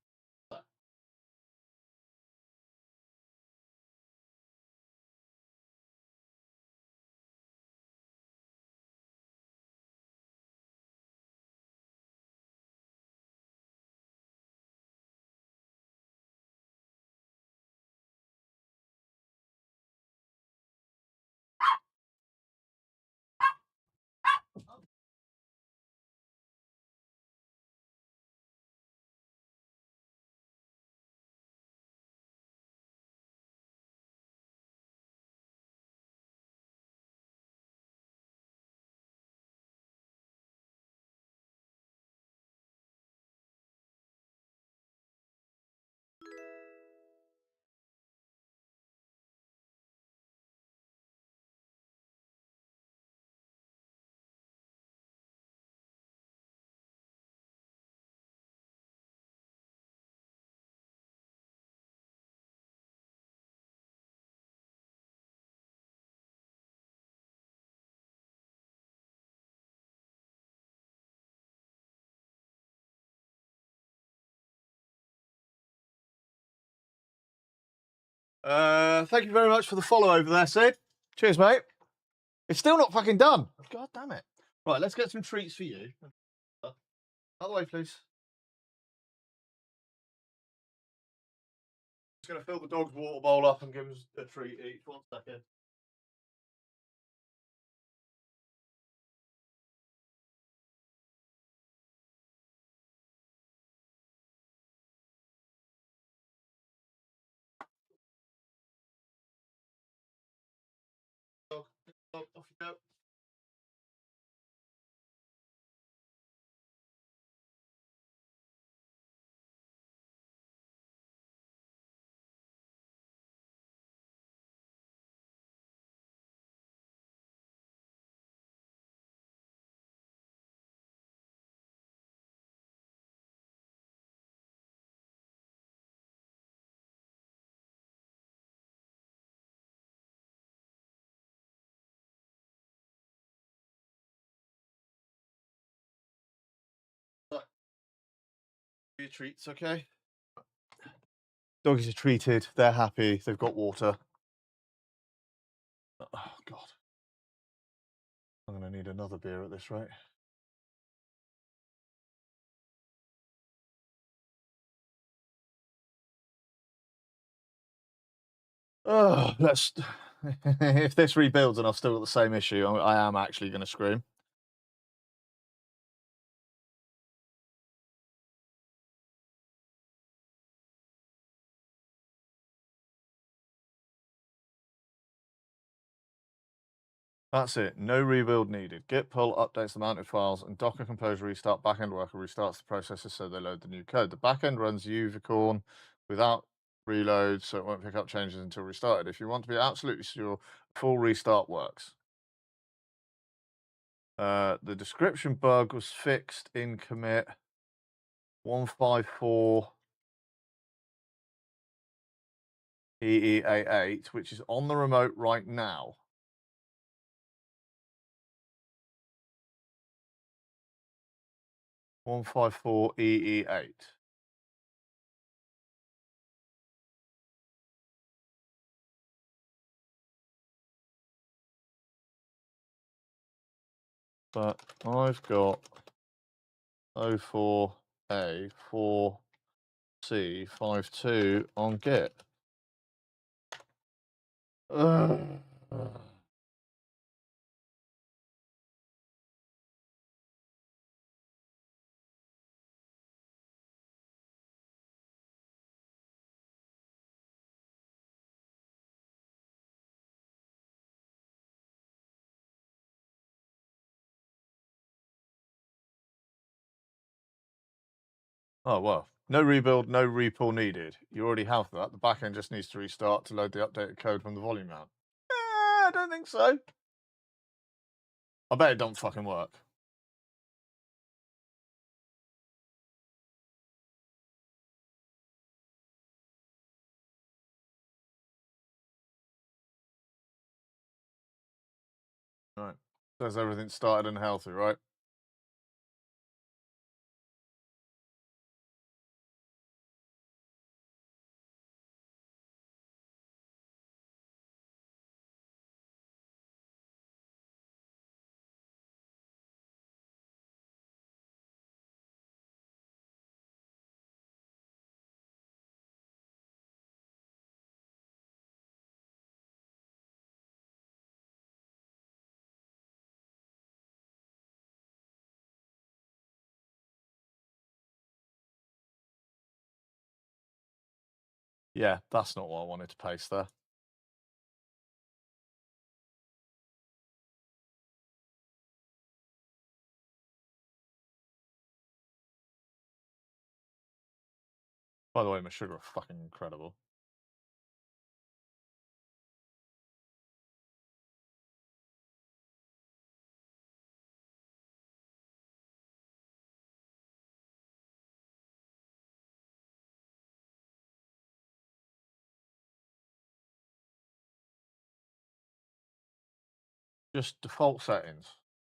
Thank you very much for the follow over there, Sid. Cheers, mate. It's still not fucking done. God damn it. Right, let's get some treats for you. Out of the way, please. Just going to fill the dog's water bowl up and give us a treat each. 1 second. Dog, off you go. Your treats, okay? Doggies are treated. They're happy. They've got water. Oh, God. I'm going to need another beer at this rate. Oh, let's. If this rebuilds and I've still got the same issue, I am actually going to scream. That's it. No rebuild needed. Git pull updates the mounted files and Docker Compose restart backend worker restarts the processes so they load the new code. The backend runs Uvicorn without reload, so it won't pick up changes until restarted. If you want to be absolutely sure, full restart works. The description bug was fixed in commit 154 EEA8, which is on the remote right now. (154 EE8). But I've got 04A 4C52 on Git. Oh, well. No rebuild, no repull needed. You already have that. The backend just needs to restart to load the updated code from the volume mount. I don't think so. I bet it don't fucking work. Right. Says everything started and healthy, right? Yeah, that's not what I wanted to paste there. By the way, my sugar are fucking incredible. Just default settings.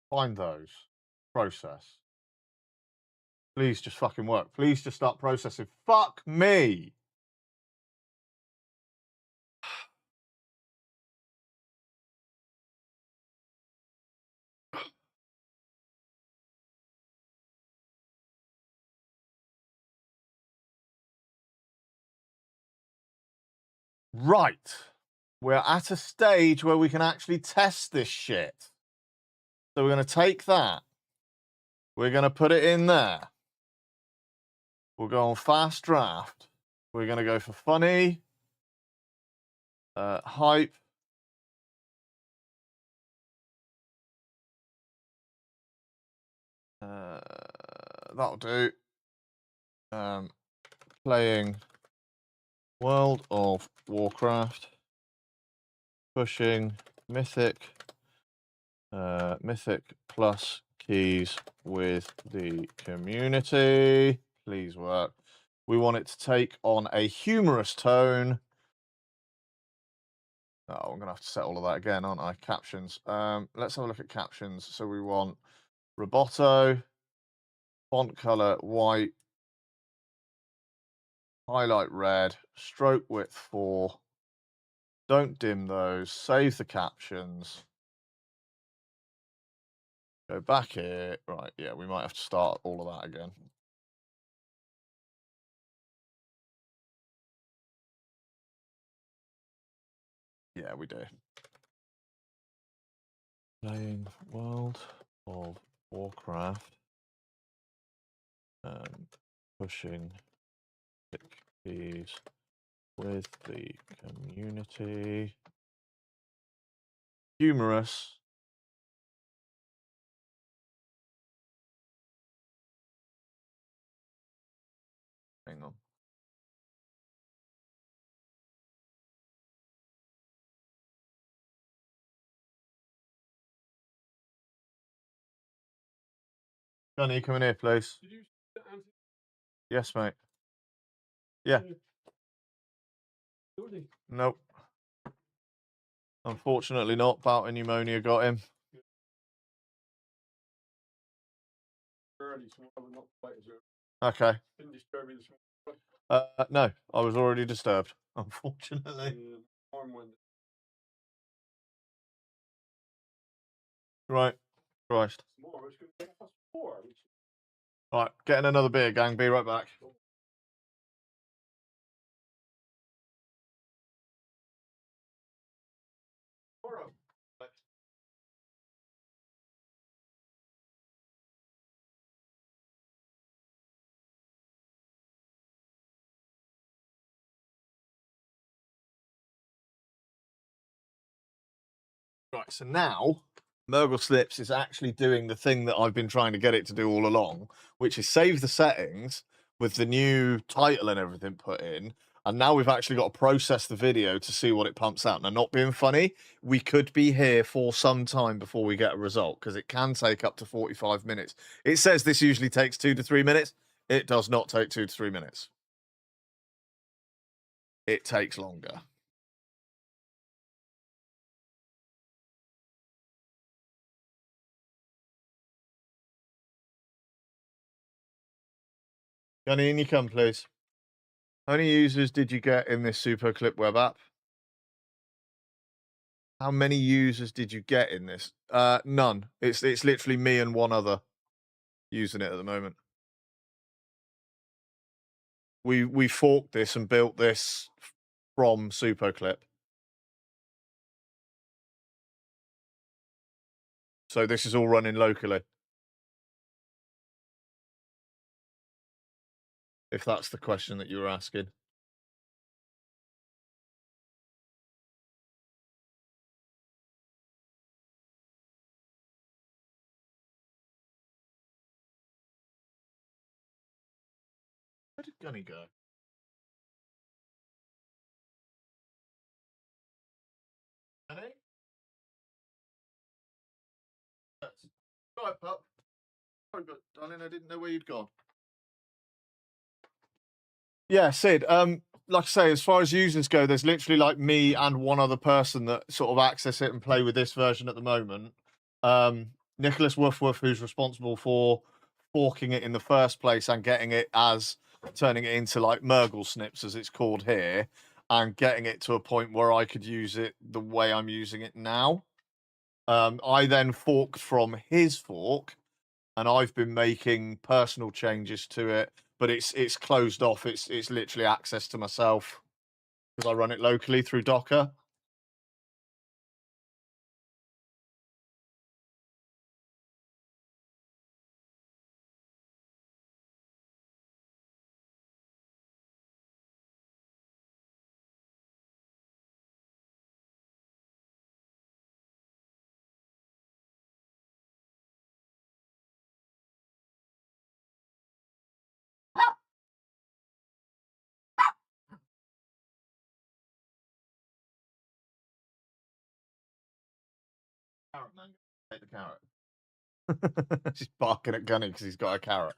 Find those. Process. Please just fucking work. Please just start processing. Fuck me. Right. We're at a stage where we can actually test this shit. So we're going to take that. We're going to put it in there. We'll go on fast draft. We're going to go for funny, hype, that'll do. Playing World of Warcraft, pushing Mythic, Mythic plus keys with the community. Please work. We want it to take on a humorous tone. Oh, I'm going to have to set all of that again, aren't I? Captions. Let's have a look at captions. So we want Roboto, font color white, highlight red, stroke width 4. Don't dim those. Save the captions. Go back here. Right, yeah, we might have to start all of that again. Yeah, we do. Playing World of Warcraft. Pushing keys with the community. Humorous. Hang on. Johnny, come in here, please. Yes, mate. Yeah. Nope. Unfortunately not. Bout of pneumonia got him. Okay. No, I was already disturbed, unfortunately. Right. Christ. Right, getting another beer, gang. Be right back. Right, so now Murgle Slips is actually doing the thing that I've been trying to get it to do all along, which is save the settings, with the new title and everything put in. And now we've actually got to process the video to see what it pumps out. Now, not being funny, we could be here for some time before we get a result because it can take up to 45 minutes. It says this usually takes 2 to 3 minutes. It does not take 2 to 3 minutes. It takes longer. Gunny, in you come, please. How many users did you get in this SuperClip web app? How many users did you get in this? None. It's literally me and one other using it at the moment. We forked this and built this from SuperClip. So this is all running locally. If that's the question that you were asking. Where did Gunny go? Gunny? Right, pup. Sorry, but darling, I didn't know where you'd gone. Yeah, Sid. Like I say, as far as users go, there's literally like me and one other person that sort of access it and play with this version at the moment. Nicholas Woofwoof, who's responsible for forking it in the first place and getting it as turning it into like Murgle snips, as it's called here, and getting it to a point where I could use it the way I'm using it now. I then forked from his fork, and I've been making personal changes to it, but it's closed off. It's literally access to myself because I run it locally through Docker. Carrot man, take the carrot. She's barking at Gunny because he's got a carrot.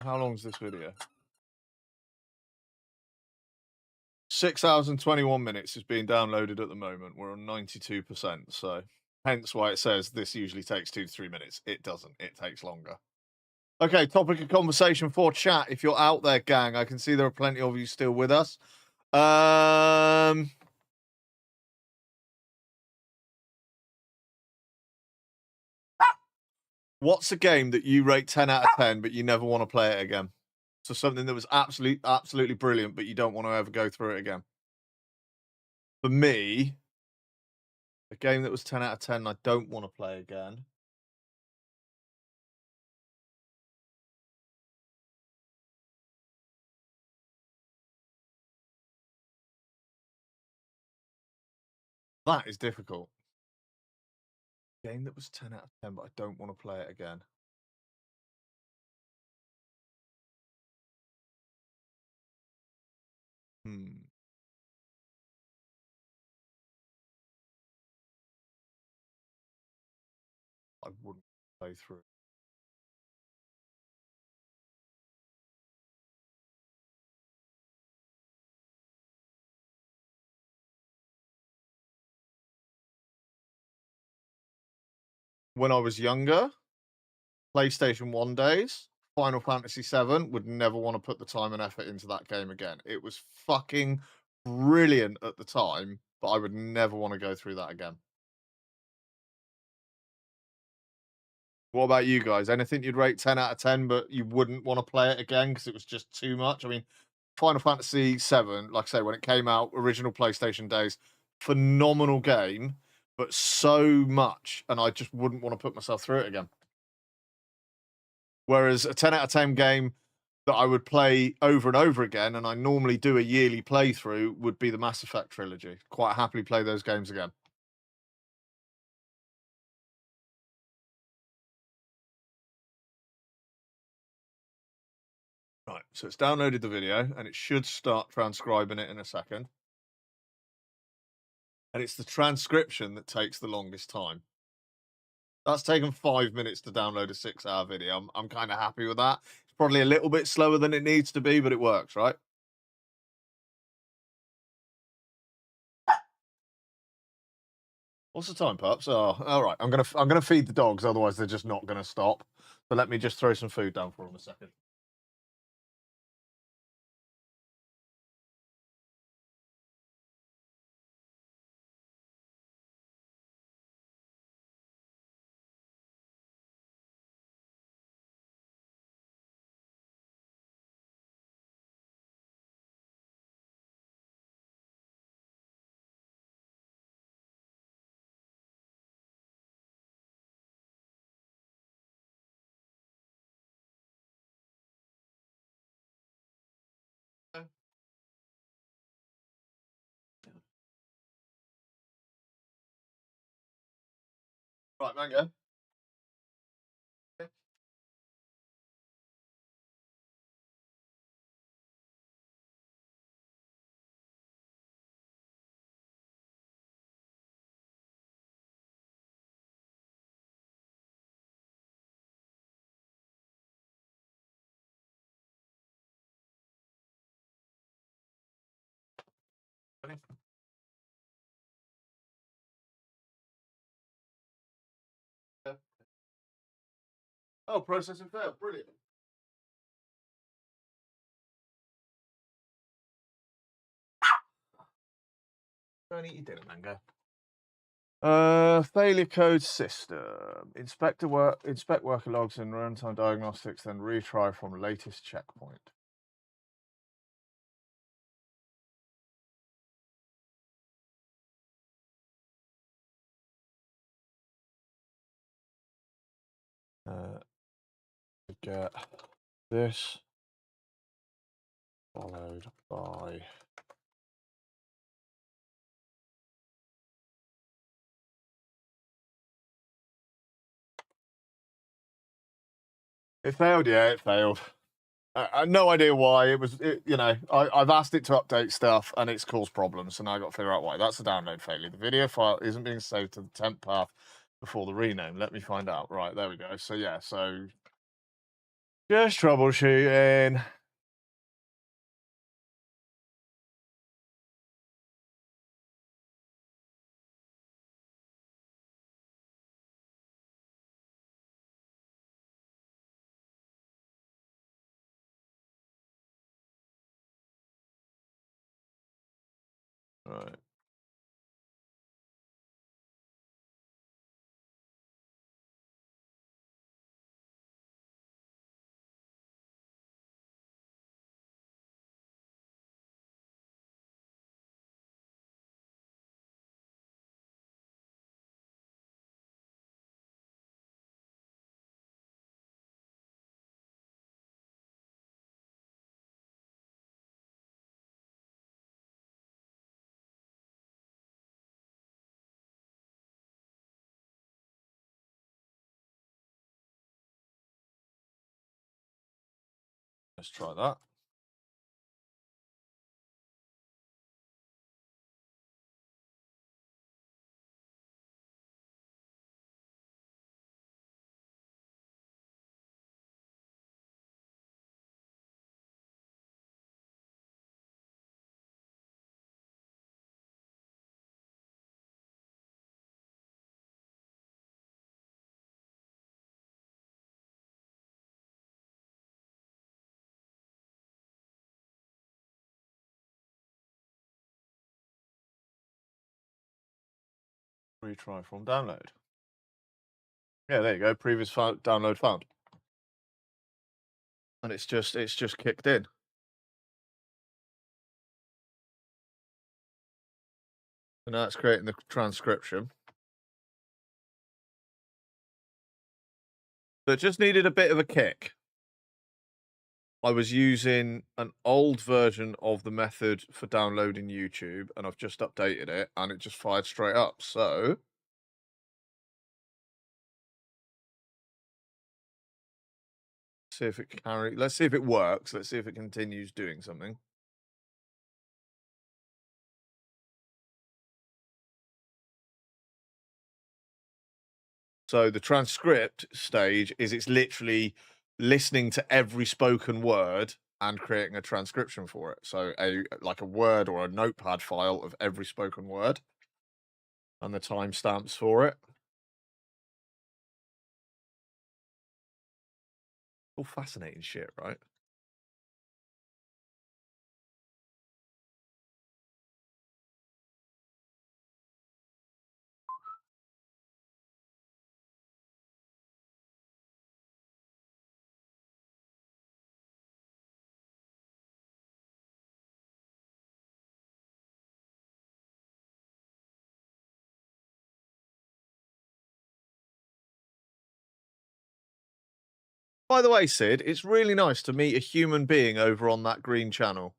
How long is this video? 6 hours and 21 minutes is being downloaded at the moment. We're on 92%, so hence why it says this usually takes 2 to 3 minutes. It doesn't. It takes longer. Okay, topic of conversation for chat. If you're out there, gang, I can see there are plenty of you still with us. What's a game that you rate 10 out of 10, but you never want to play it again? So something that was absolutely brilliant, but you don't want to ever go through it again. For me, a game that was 10 out of 10, I don't want to play again. That is difficult. Game that was 10 out of 10, but I don't want to play it again. I wouldn't play through. When I was younger, PlayStation 1 days, Final Fantasy 7, would never want to put the time and effort into that game again. It was fucking brilliant at the time, but I would never want to go through that again. What about you guys? Anything you'd rate 10 out of 10, but you wouldn't want to play it again because it was just too much? I mean, Final Fantasy 7, like I say, when it came out, original PlayStation days, phenomenal game, but so much, and I just wouldn't want to put myself through it again. Whereas a 10 out of 10 game, that I would play over and over again, and I normally do a yearly playthrough, would be the Mass Effect trilogy. Quite happily play those games again. Right, so it's downloaded the video, and it should start transcribing it in a second. And it's the transcription that takes the longest time. That's taken 5 minutes to download a 6-hour video. I'm kind of happy with that. It's probably a little bit slower than it needs to be, but it works, right? What's the time, pups? Oh, all right. I'm gonna feed the dogs, otherwise they're just not gonna stop. So let me just throw some food down for them a second. Right, Mango. Oh, processing failed. Brilliant. Go and eat your dinner, Mango. Failure code system. Inspect worker logs and runtime diagnostics, then retry from latest checkpoint. Get this followed by it failed. Yeah, it failed. I no idea why. I've asked it to update stuff and it's caused problems, so now I got to figure out why. That's a download failure. The video file isn't being saved to the temp path before the rename. Let me find out. Right, there we go. So yeah, so just troubleshooting. Right. Let's try that. Retry from download. Yeah, there you go. Previous download found. And it's just kicked in. And now it's creating the transcription. So it just needed a bit of a kick. I was using an old version of the method for downloading YouTube, and I've just updated it, and it just fired straight up. So see if it let's see if it works. Let's see if it continues doing something. So the transcript stage is it's literally listening to every spoken word and creating a transcription for it. So like a word or a notepad file of every spoken word and the timestamps for it. All fascinating shit, right? By the way, Sid, it's really nice to meet a human being over on that green channel.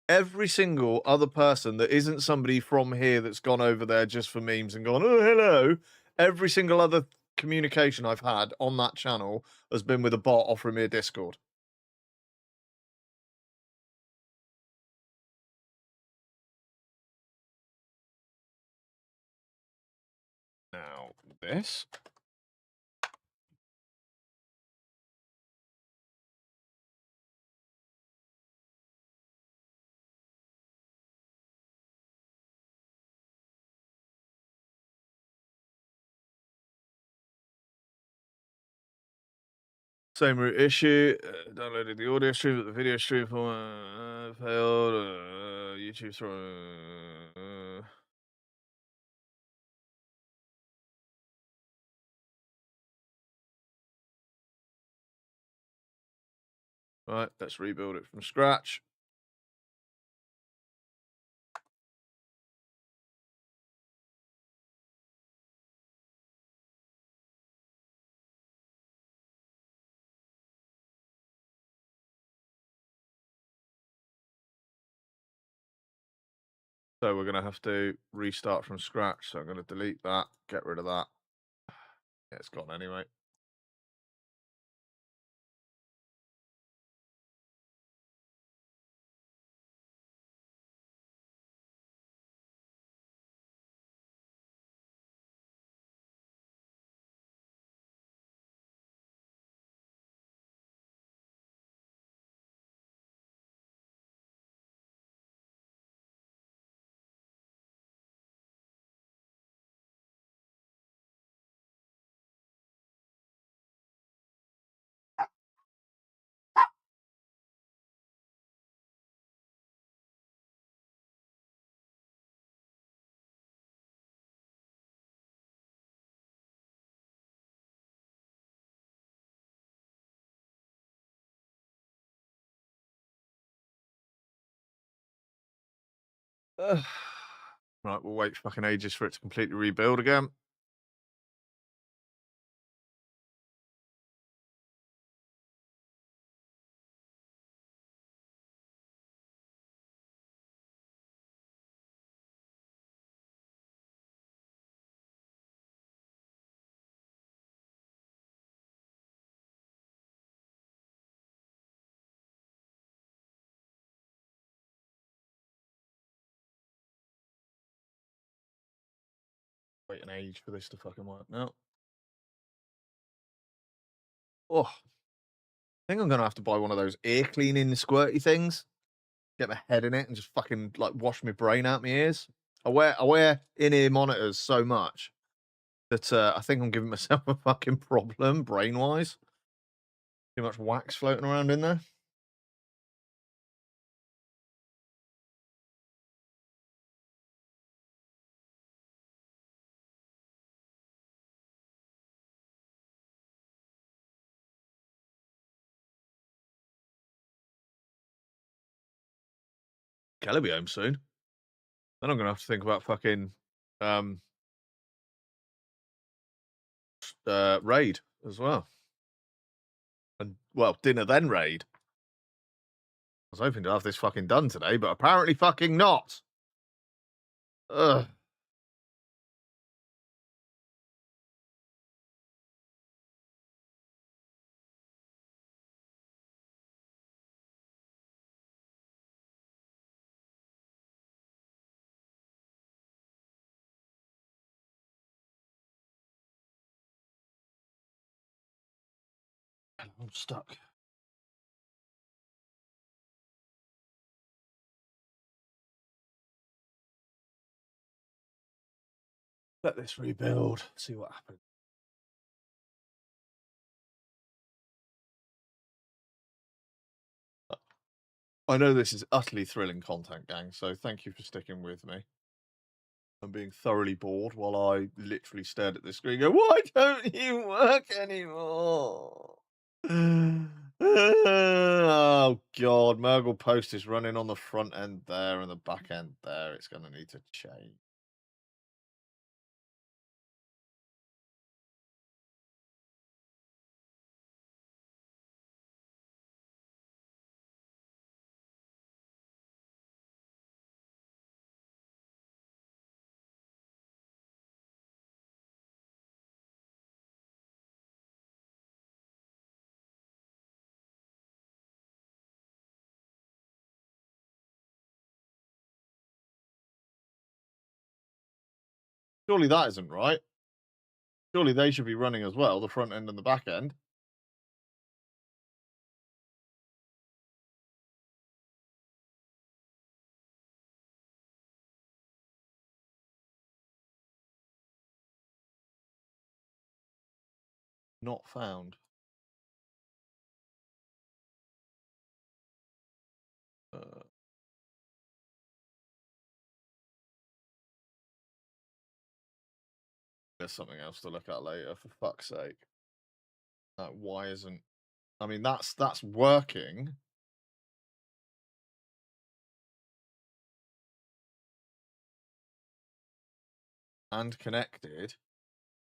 Every single other person that isn't somebody from here that's gone over there just for memes and gone, oh, hello. Every single other communication I've had on that channel has been with a bot offering me a Discord. Now, this. Same root issue. Downloaded the audio stream, but the video stream failed. YouTube throw. Right, let's rebuild it from scratch. So we're going to have to restart from scratch. So I'm going to delete that, get rid of that. Yeah, it's gone anyway. Right, we'll wait fucking ages for it to completely rebuild again. Wait an age for this to fucking work now. Oh, I think I'm gonna have to buy one of those ear cleaning squirty things. Get my head in it and just fucking like wash my brain out my ears. I wear in-ear monitors so much that I think I'm giving myself a fucking problem brain wise. Too much wax floating around in there. Kelly be home soon. Then I'm gonna have to think about fucking raid as well. And well, dinner then raid. was hoping to have this fucking done today, but apparently fucking not. Ugh. I'm stuck. Let this rebuild. See what happens. I know this is utterly thrilling content, gang, so thank you for sticking with me. I'm being thoroughly bored while I literally stared at the screen and go, why don't you work anymore? Oh, God. Murgle Post is running on the front end there and the back end there. It's going to need to change. Surely that isn't right. Surely they should be running as well, the front end and the back end. Not found. There's something else to look at later, for fuck's sake. Why isn't... I mean, that's working. And connected.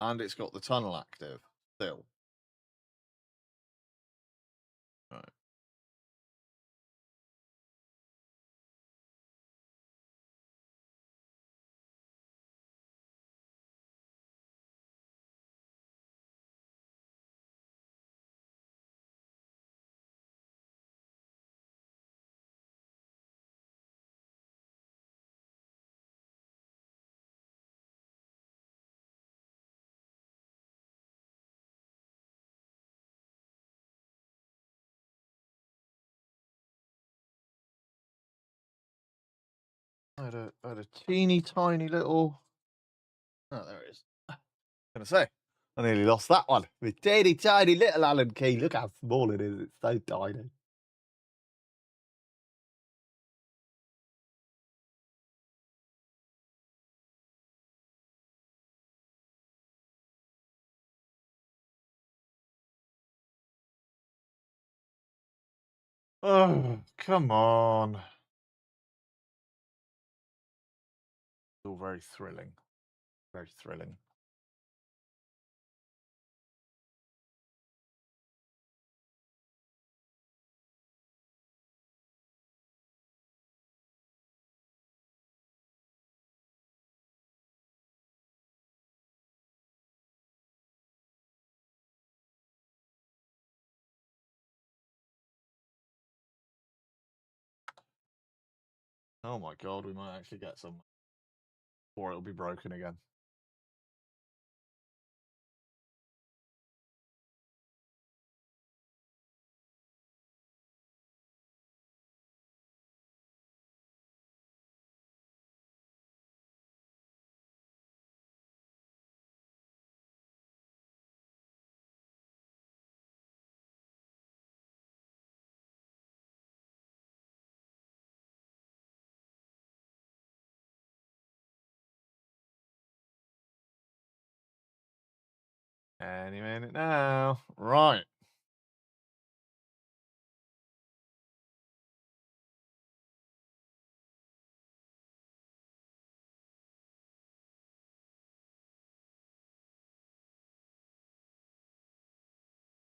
And it's got the tunnel active still. Right. I had a teeny tiny little... Oh, there it is. Gonna say, I nearly lost that one. With teeny tiny little Allen key. Look how small it is. It's so tiny. Oh, come on. It's all very thrilling. Very thrilling. Oh my God, we might actually get some. Or it'll be broken again. Any minute now. Right.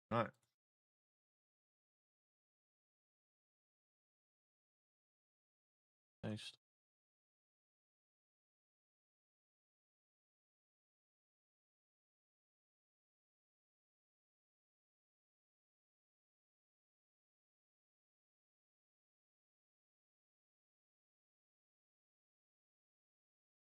Right.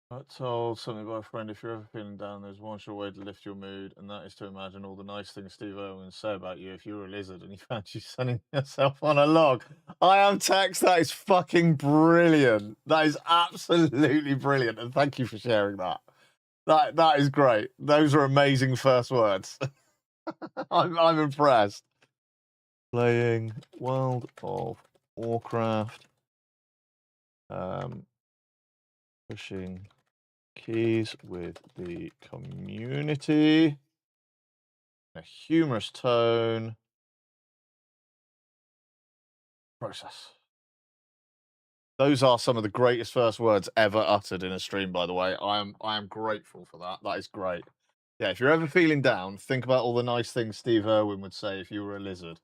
I told something by a friend, if you're ever feeling down, there's one sure way to lift your mood, and that is to imagine all the nice things Steve Irwin would say about you if you were a lizard and he found you sunning yourself on a log. I am Tex. That is fucking brilliant. That is absolutely brilliant, and thank you for sharing that. That is great. Those are amazing first words. I'm impressed. Playing World of Warcraft. Pushing keys with the community. A humorous tone. Process. Those are some of the greatest first words ever uttered in a stream, by the way. I am grateful for that. That is great. Yeah, if you're ever feeling down, think about all the nice things Steve Irwin would say if you were a lizard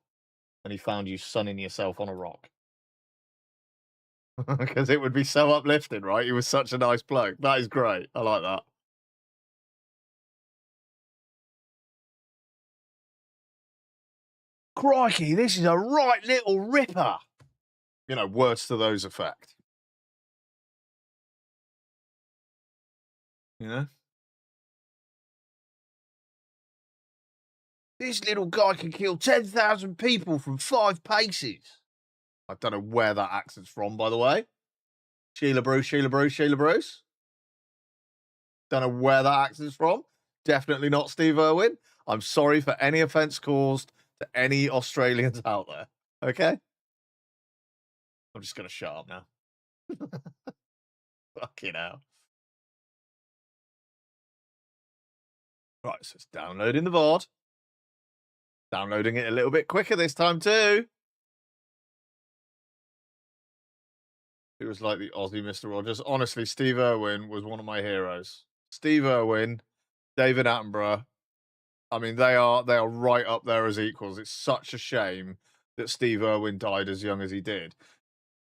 and he found you sunning yourself on a rock. Because it would be so uplifting, right? He was such a nice bloke. That is great. I like that. Crikey, this is a right little ripper. You know, words to those effect. You know? This little guy can kill 10,000 people from 5 paces. I don't know where that accent's from, by the way. Sheila Bruce. Don't know where that accent's from. Definitely not Steve Irwin. I'm sorry for any offence caused to any Australians out there. Okay? I'm just going to shut up now. Fucking hell. Right, so it's downloading the VOD. Downloading it a little bit quicker this time too. It was like the Aussie Mr. Rogers. Honestly, Steve Irwin was one of my heroes. Steve Irwin, David Attenborough. I mean, they are right up there as equals. It's such a shame that Steve Irwin died as young as he did.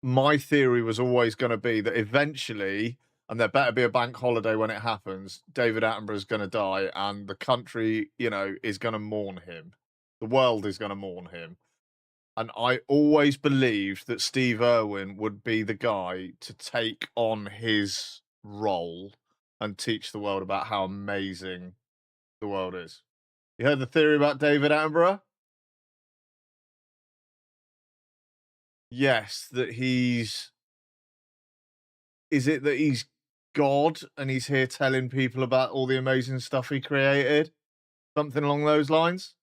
My theory was always going to be that eventually, and there better be a bank holiday when it happens, David Attenborough is going to die and the country, you know, is going to mourn him. The world is going to mourn him. And I always believed that Steve Irwin would be the guy to take on his role and teach the world about how amazing the world is. You heard the theory about David Attenborough? Yes, that he's... Is it that he's God and he's here telling people about all the amazing stuff he created? Something along those lines?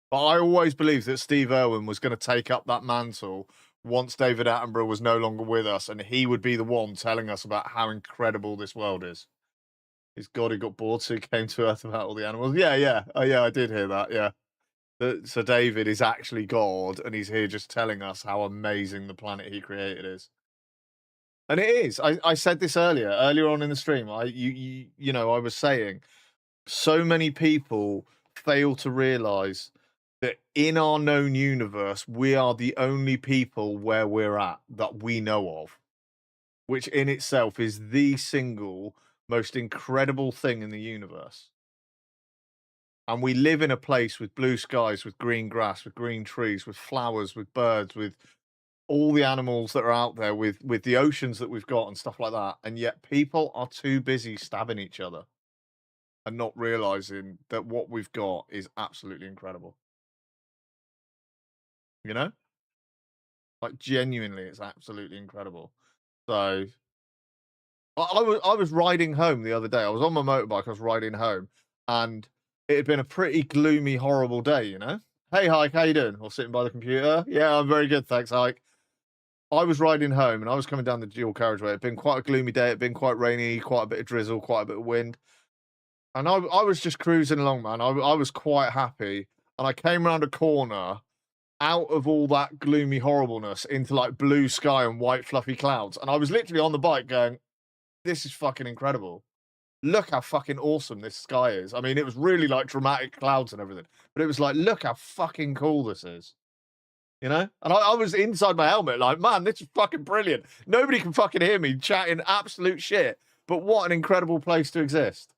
But I always believed that Steve Irwin was going to take up that mantle once David Attenborough was no longer with us, and he would be the one telling us about how incredible this world is. He's God who got bored, so he came to Earth about all the animals. Yeah. Oh, yeah, I did hear that, yeah. So David is actually God, and he's here just telling us how amazing the planet he created is. And it is. I said this earlier on in the stream. You know, I was saying so many people fail to realize that in our known universe, we are the only people where we're at that we know of, which in itself is the single most incredible thing in the universe. And we live in a place with blue skies, with green grass, with green trees, with flowers, with birds, with all the animals that are out there, with the oceans that we've got and stuff like that. And yet people are too busy stabbing each other and not realizing that what we've got is absolutely incredible. You know? Like, genuinely, it's absolutely incredible. So, I was riding home the other day. I was on my motorbike, I was riding home, and it had been a pretty gloomy, horrible day, you know? Hey, Hike, how you doing? I was sitting by the computer. Yeah, I'm very good, thanks, Hike. I was riding home, and I was coming down the dual carriageway. It'd been quite a gloomy day. It'd been quite rainy, quite a bit of drizzle, quite a bit of wind. And I was just cruising along, man. I was quite happy. And I came around a corner out of all that gloomy horribleness into like blue sky and white fluffy clouds. And I was literally on the bike going, this is fucking incredible. Look how fucking awesome this sky is. I mean, it was really like dramatic clouds and everything, but it was like, look how fucking cool this is. You know? And I was inside my helmet like, man, this is fucking brilliant. Nobody can fucking hear me chatting absolute shit, but what an incredible place to exist.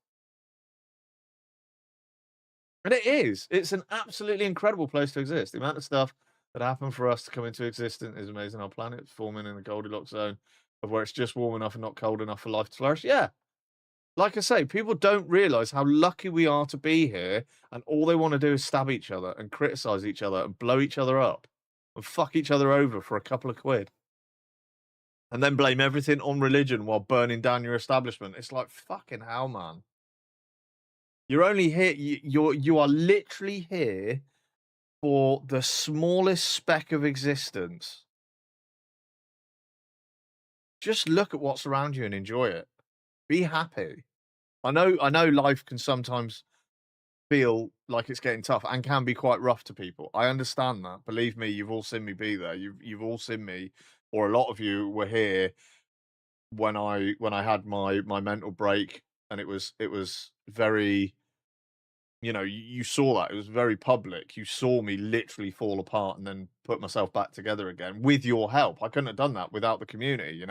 And it is. It's an absolutely incredible place to exist. The amount of stuff that happened for us to come into existence is amazing. Our planet forming in the Goldilocks zone. of where it's just warm enough and not cold enough for life to flourish. Yeah. Like I say, people don't realise how lucky we are to be here, and all they want to do is stab each other and criticise each other and blow each other up and fuck each other over for a couple of quid. And then blame everything on religion while burning down your establishment. It's like, fucking hell, man. You're only here, you are literally here for the smallest speck of existence. Just look at what's around you and enjoy it. Be happy. I know life can sometimes feel like it's getting tough and can be quite rough to people. I understand that. Believe me, you've all seen me be there. You've all seen me, or a lot of you were here when I had my mental break, and it was very, you saw that. It was very public. You saw me literally fall apart and then put myself back together again with your help. I couldn't have done that without the community,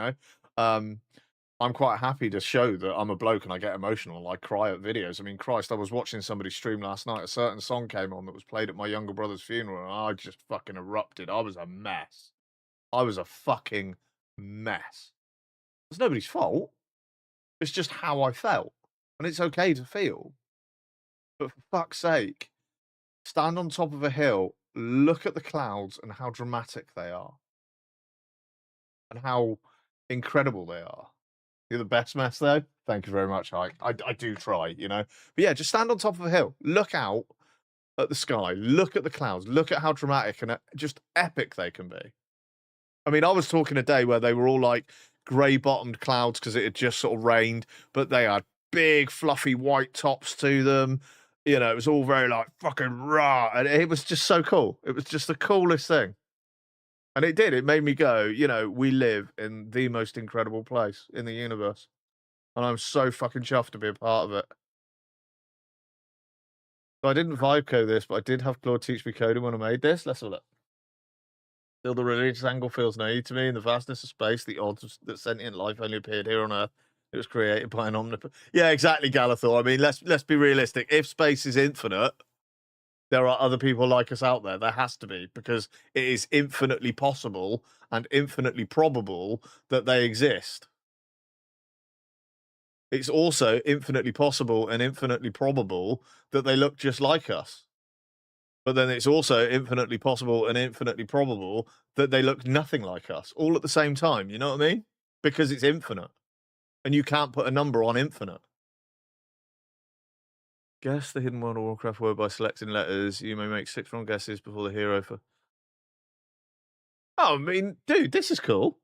I'm quite happy to show that I'm a bloke and I get emotional and I cry at videos. I mean, Christ, I was watching somebody stream last night. A certain song came on that was played at my younger brother's funeral, and I just fucking erupted. I was a mess. I was a fucking mess. It's nobody's fault. It's just how I felt. And it's okay to feel. But for fuck's sake, stand on top of a hill, look at the clouds and how dramatic they are. And how incredible they are. You're the best mess, though. Thank you very much, Ike. I do try, But yeah, just stand on top of a hill. Look out at the sky. Look at the clouds. Look at how dramatic and just epic they can be. I mean, I was talking a day where they were all like grey-bottomed clouds because it had just sort of rained, but they had big, fluffy white tops to them. It was all very like fucking raw. And it was just so cool. It was just the coolest thing. And it did. It made me go, we live in the most incredible place in the universe. And I'm so fucking chuffed to be a part of it. So I didn't vibe code this, but I did have Claude teach me coding when I made this. Let's have a look. Still, the religious angle feels naive to me. In the vastness of space, the odds that sentient life only appeared here on Earth. It was created by an omnipotent... Yeah, exactly, Galathor. I mean, let's be realistic. If space is infinite, there are other people like us out there. There has to be, because it is infinitely possible and infinitely probable that they exist. It's also infinitely possible and infinitely probable that they look just like us. But then it's also infinitely possible and infinitely probable that they look nothing like us, all at the same time. You know what I mean? Because it's infinite. And you can't put a number on infinite. Guess the hidden World of Warcraft word by selecting letters. You may make 6 wrong guesses before the hero for... Oh, I mean, dude, this is cool.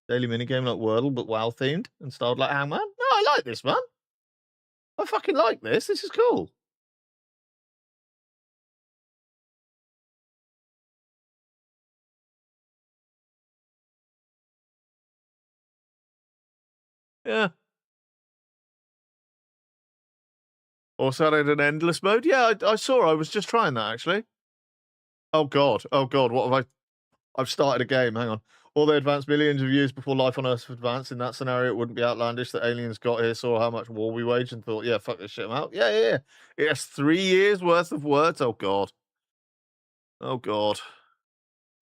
Daily minigame like Wordle, but WoW themed and styled like Hangman. No, I like this, man. I fucking like this. This is cool. Yeah. Also added an endless mode. Yeah, I saw. I was just trying that, actually. Oh, God. Oh, God. What have I've started a game. Hang on. All they advanced millions of years before life on Earth advanced. In that scenario, it wouldn't be outlandish that aliens got here, saw how much war we waged, and thought, yeah, fuck this shit, I'm out. Yeah. It has 3 years worth of words. Oh, God. Oh, God.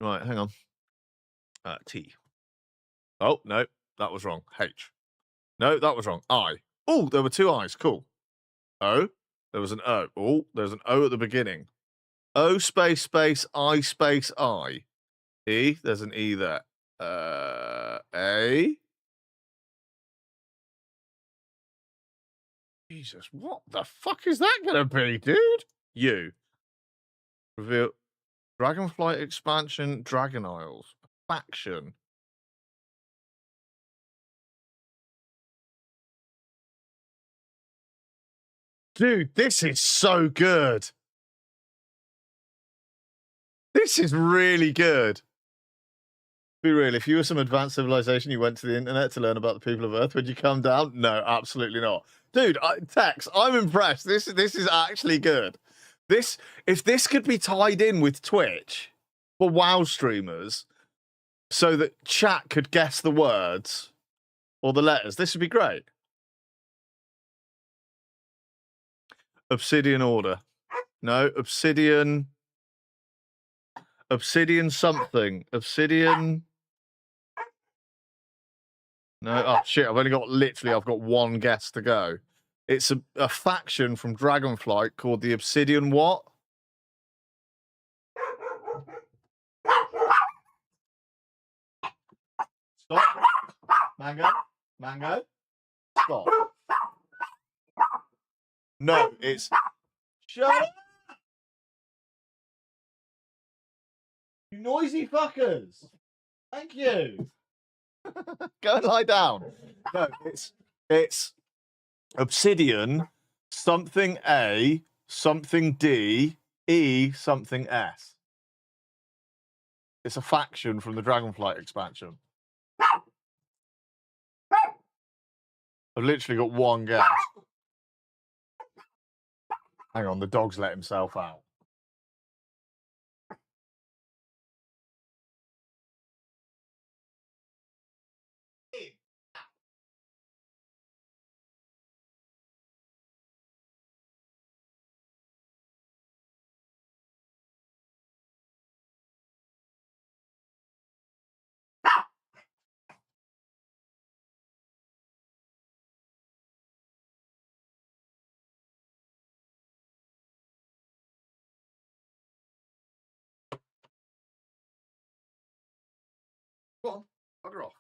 Right, hang on. T. Oh, no. That was wrong. H. No, that was wrong. I. Oh, there were 2 I's. Cool. O. There was an O. Oh, there's an O at the beginning. O space I space I. E. There's an E there. A. Jesus, what the fuck is that gonna be, dude? U. Reveal. Dragonflight expansion. Dragon Isles. Faction. Dude, this is so good. This is really good. Be real, if you were some advanced civilization, you went to the internet to learn about the people of Earth, would you come down? No, absolutely not. Dude, Tex, I'm impressed. This is actually good. If this could be tied in with Twitch for WoW streamers so that chat could guess the words or the letters, this would be great. Obsidian Order. No, Obsidian something. Obsidian. No. Oh shit! I've got one guess to go. It's a faction from Dragonflight called the Obsidian what? Stop. Mango. Stop. No, it's shut up. You noisy fuckers. Thank you. Go and lie down. No, it's Obsidian, something A, something D, E, something S. It's a faction from the Dragonflight expansion. I've literally got one guess. Hang on, the dog's let himself out. Go on, bugger off.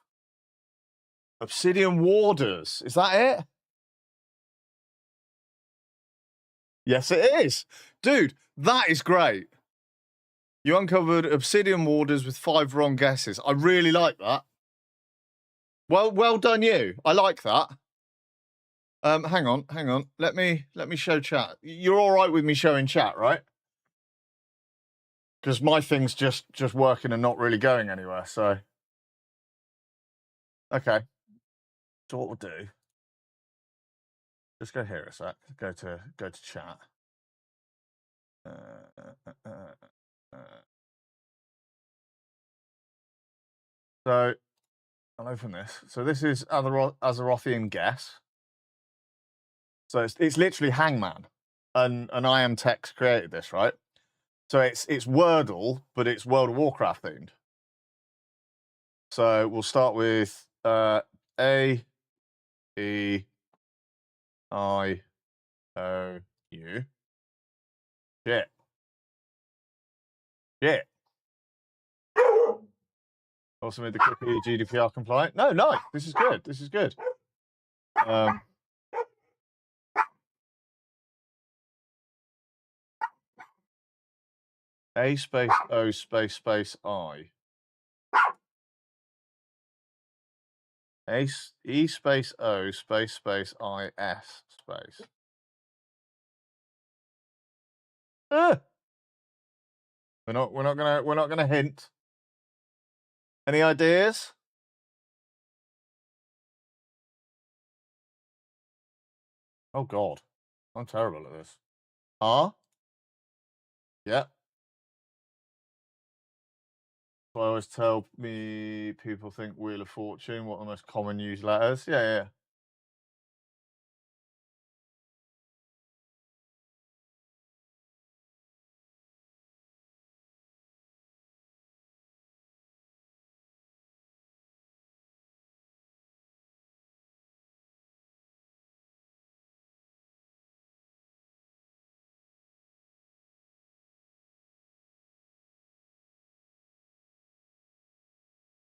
Obsidian Warders. Is that it? Yes, it is. Dude, that is great. You uncovered Obsidian Warders with 5 wrong guesses. I really like that. Well done you. I like that. Hang on. Let me show chat. You're all right with me showing chat, right? Because my thing's just working and not really going anywhere, so. Okay. So what we'll do, just go here a sec. Go to chat. So I'll open this. So this is Azerothian Guess. So it's literally Hangman, and I Am Tex created this, right? So it's Wordle, but it's World of Warcraft themed. So we'll start with A, E, I, O, U. Shit. Also made the cookie GDPR compliant. No, nice. This is good. A space O space I. E space O space I S space. We're not gonna hint. Any ideas? Oh God, I'm terrible at this. R. Yeah. So I always tell people think Wheel of Fortune. What are the most common used letters? Yeah.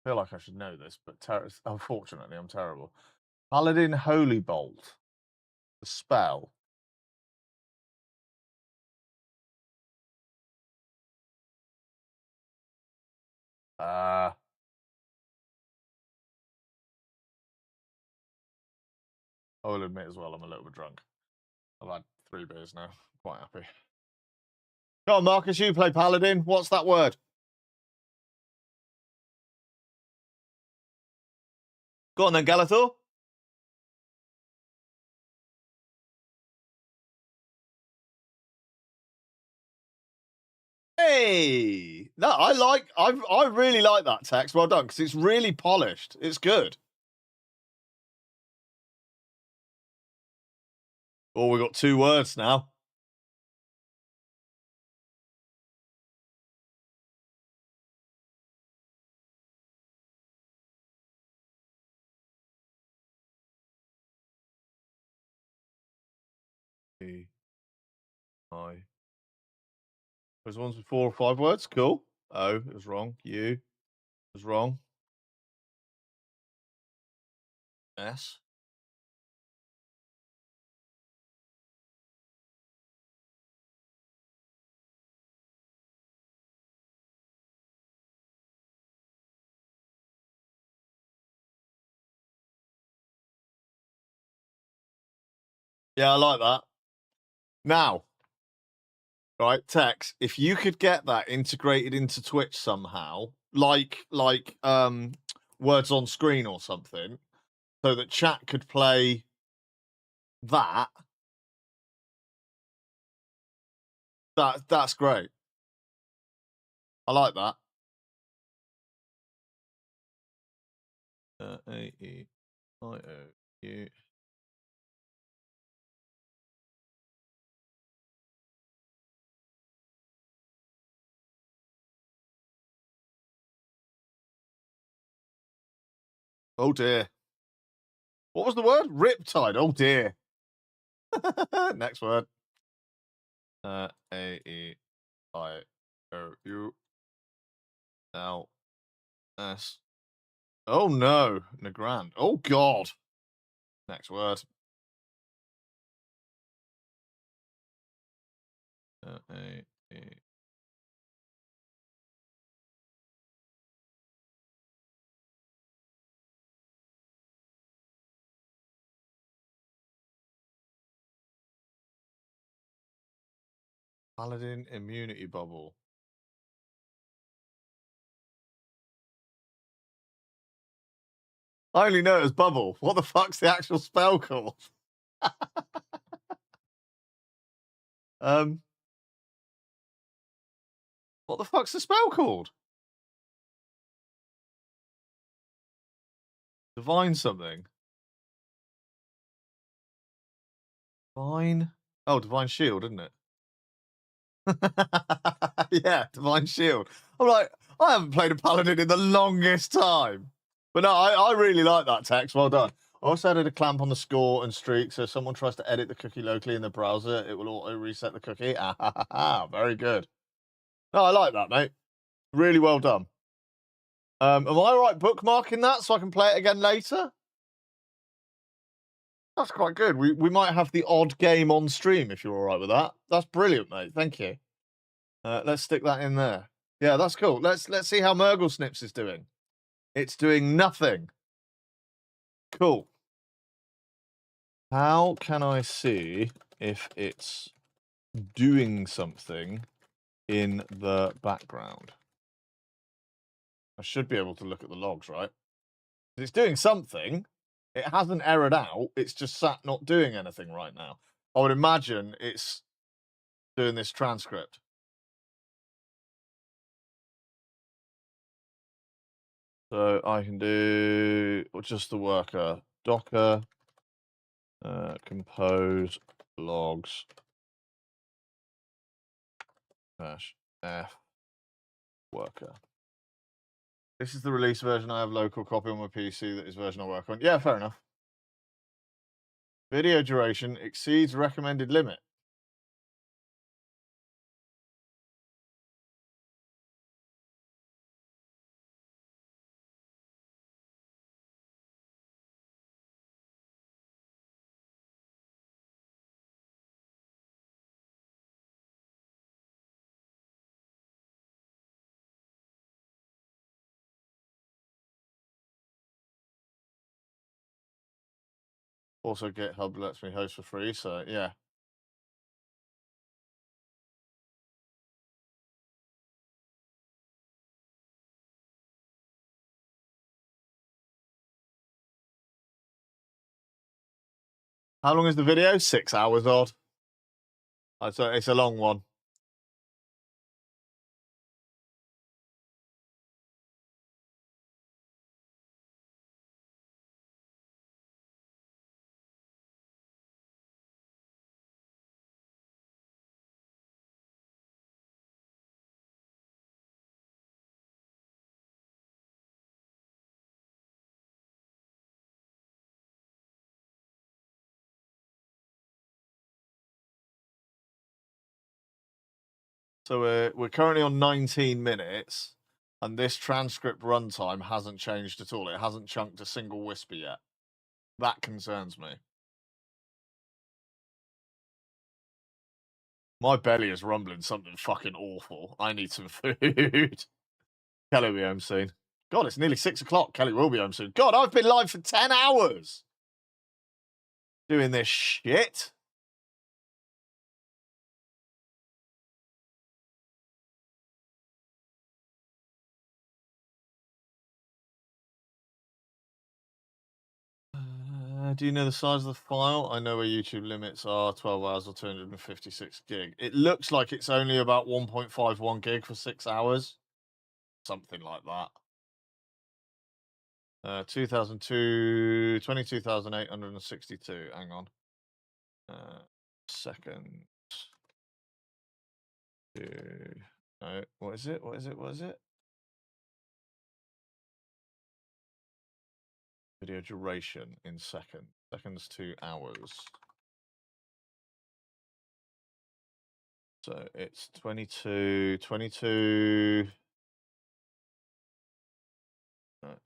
I feel like I should know this, but unfortunately, I'm terrible. Paladin Holy Bolt. The spell. I will admit as well, I'm a little bit drunk. I've had 3 beers now. Quite happy. Go on, Marcus, you play Paladin. What's that word? Go on then, Galathor. Hey, I really like that text. Well done, because it's really polished. It's good. Oh, we got 2 words now. I. There's ones with 4 or 5 words. Cool. O, it was wrong. U, it was wrong. S. Yeah, I like that. Now, right, Tex, if you could get that integrated into Twitch somehow, like words on screen or something, so that chat could play that, that's great. I like that. A-E-I-O-U. Oh dear. What was the word? Riptide. Oh dear. Next word. A-E-I-O-U. L S. Oh no. Nagrand. Oh god. Next word. A-E. Paladin immunity bubble. I only know it as bubble. What the fuck's the actual spell called? What the fuck's the spell called? Divine something. Divine. Oh, divine shield, isn't it? Yeah, divine shield. I'm like, I haven't played a paladin in the longest time. But no, I really like that text. Well done. I also added a clamp on the score and streak, so if someone tries to edit the cookie locally in the browser, it will auto reset the cookie. Very good. No, I like that, mate. Really well done. Am I right bookmarking that so I can play it again later? That's quite good. We might have the odd game on stream if you're all right with that. That's brilliant, mate. Thank you. Let's stick that in there. Yeah, that's cool. Let's see how Murgle Snips is doing. It's doing nothing. Cool. How can I see if it's doing something in the background? I should be able to look at the logs, right? It's doing something. It hasn't errored out. It's just sat not doing anything right now. I would imagine it's doing this transcript. So I can do just the worker. Docker compose logs -f worker. This is the release version. I have local copy on my PC. That is version I work on. Yeah, fair enough. Video duration exceeds recommended limit. Also, GitHub lets me host for free, so yeah. How long is the video? 6 hours odd. It's a long one. So we're currently on 19 minutes, and this transcript runtime hasn't changed at all. It hasn't chunked a single whisper yet. That concerns me. My belly is rumbling something fucking awful. I need some food. Kelly will be home soon. God, it's nearly 6 o'clock. Kelly will be home soon. God, I've been live for 10 hours doing this shit. Do you know the size of the file? I know where YouTube limits are, 12 hours or 256 gig. It looks like it's only about 1.51 gig for 6 hours. Something like that. 22,862. Hang on. Second. No, what is it? What is it? What is it? Video duration in seconds. Seconds to hours. So it's 22.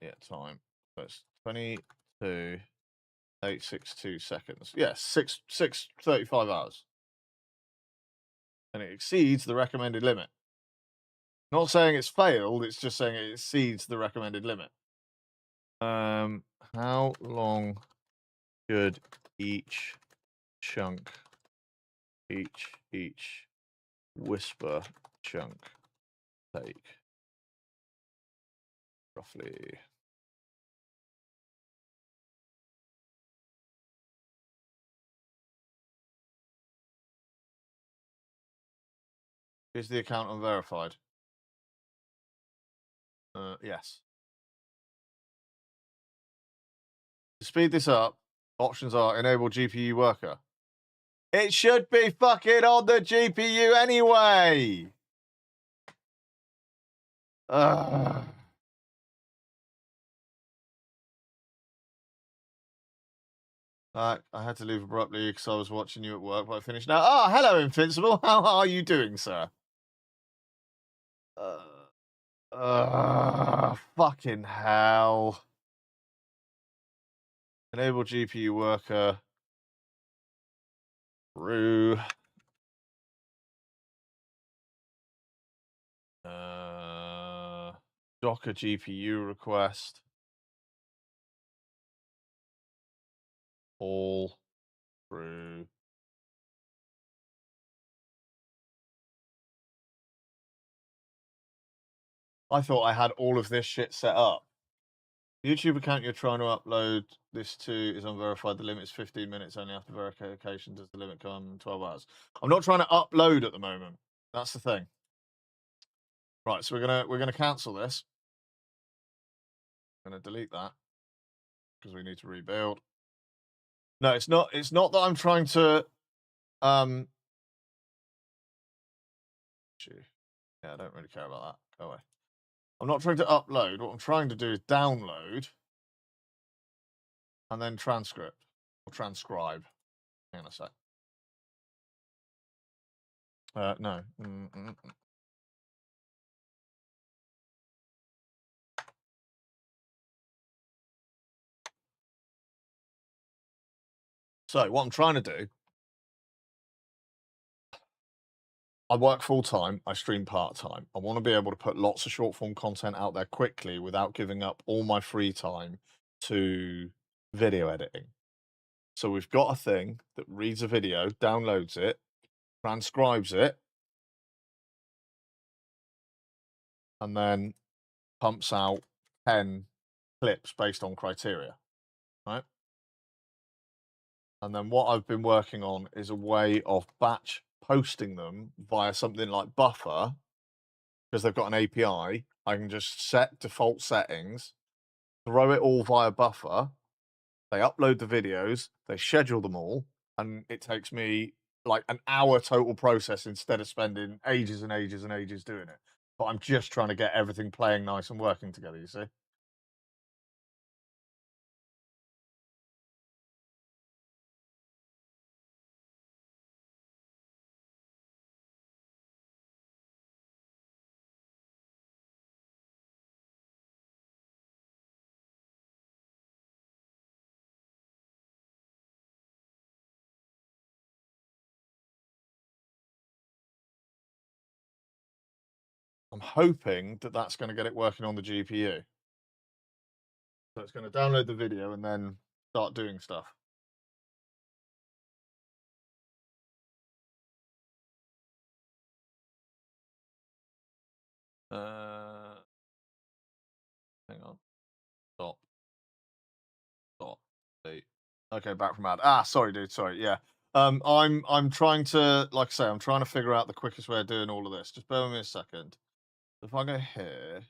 Yeah, time. So it's 22,862 seconds. Yes, 6:35 hours. And it exceeds the recommended limit. Not saying it's failed, it's just saying it exceeds the recommended limit. How long should each chunk, each whisper chunk take? Roughly. Is the account unverified? Yes. To speed this up, options are enable GPU worker. It should be fucking on the GPU anyway. I had to leave abruptly because I was watching you at work, but I finished now. Oh, hello, Invincible. How are you doing, sir? Fucking hell. Enable GPU worker. True. Docker GPU request. All through. I thought I had all of this shit set up. The YouTube account you're trying to upload this to is unverified. The limit is 15 minutes only after verification. Does the limit come 12 hours? I'm not trying to upload at the moment. That's the thing. Right, so we're gonna cancel this. I'm gonna delete that because we need to rebuild. No, it's not that I'm trying to yeah, I don't really care about that. Go away. I'm not trying to upload. What I'm trying to do is download and then transcript or transcribe. Hang on a sec. No. So what I'm trying to do, I work full time, I stream part time. I want to be able to put lots of short form content out there quickly without giving up all my free time to video editing. So we've got a thing that reads a video, downloads it, transcribes it, and then pumps out 10 clips based on criteria, right? And then what I've been working on is a way of batch posting them via something like Buffer, because they've got an API. I can just set default settings, throw it all via Buffer. They upload the videos, they schedule them all, and it takes me like an hour total process instead of spending ages and ages and ages doing it. But I'm just trying to get everything playing nice and working together, you see? I'm hoping that that's going to get it working on the GPU. So it's going to download the video and then start doing stuff. Hang on. Stop. Wait. Okay, back from ad. Sorry, dude. Sorry. Yeah. I'm trying to, like I say, I'm trying to figure out the quickest way of doing all of this. Just bear with me a second. If I go here,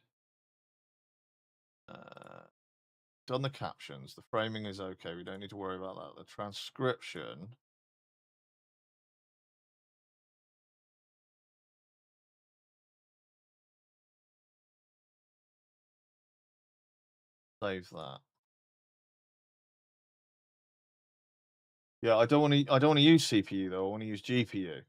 done the captions, the framing is okay. We don't need to worry about that. The transcription. Save that. Yeah, I don't want to use CPU though. I want to use GPU.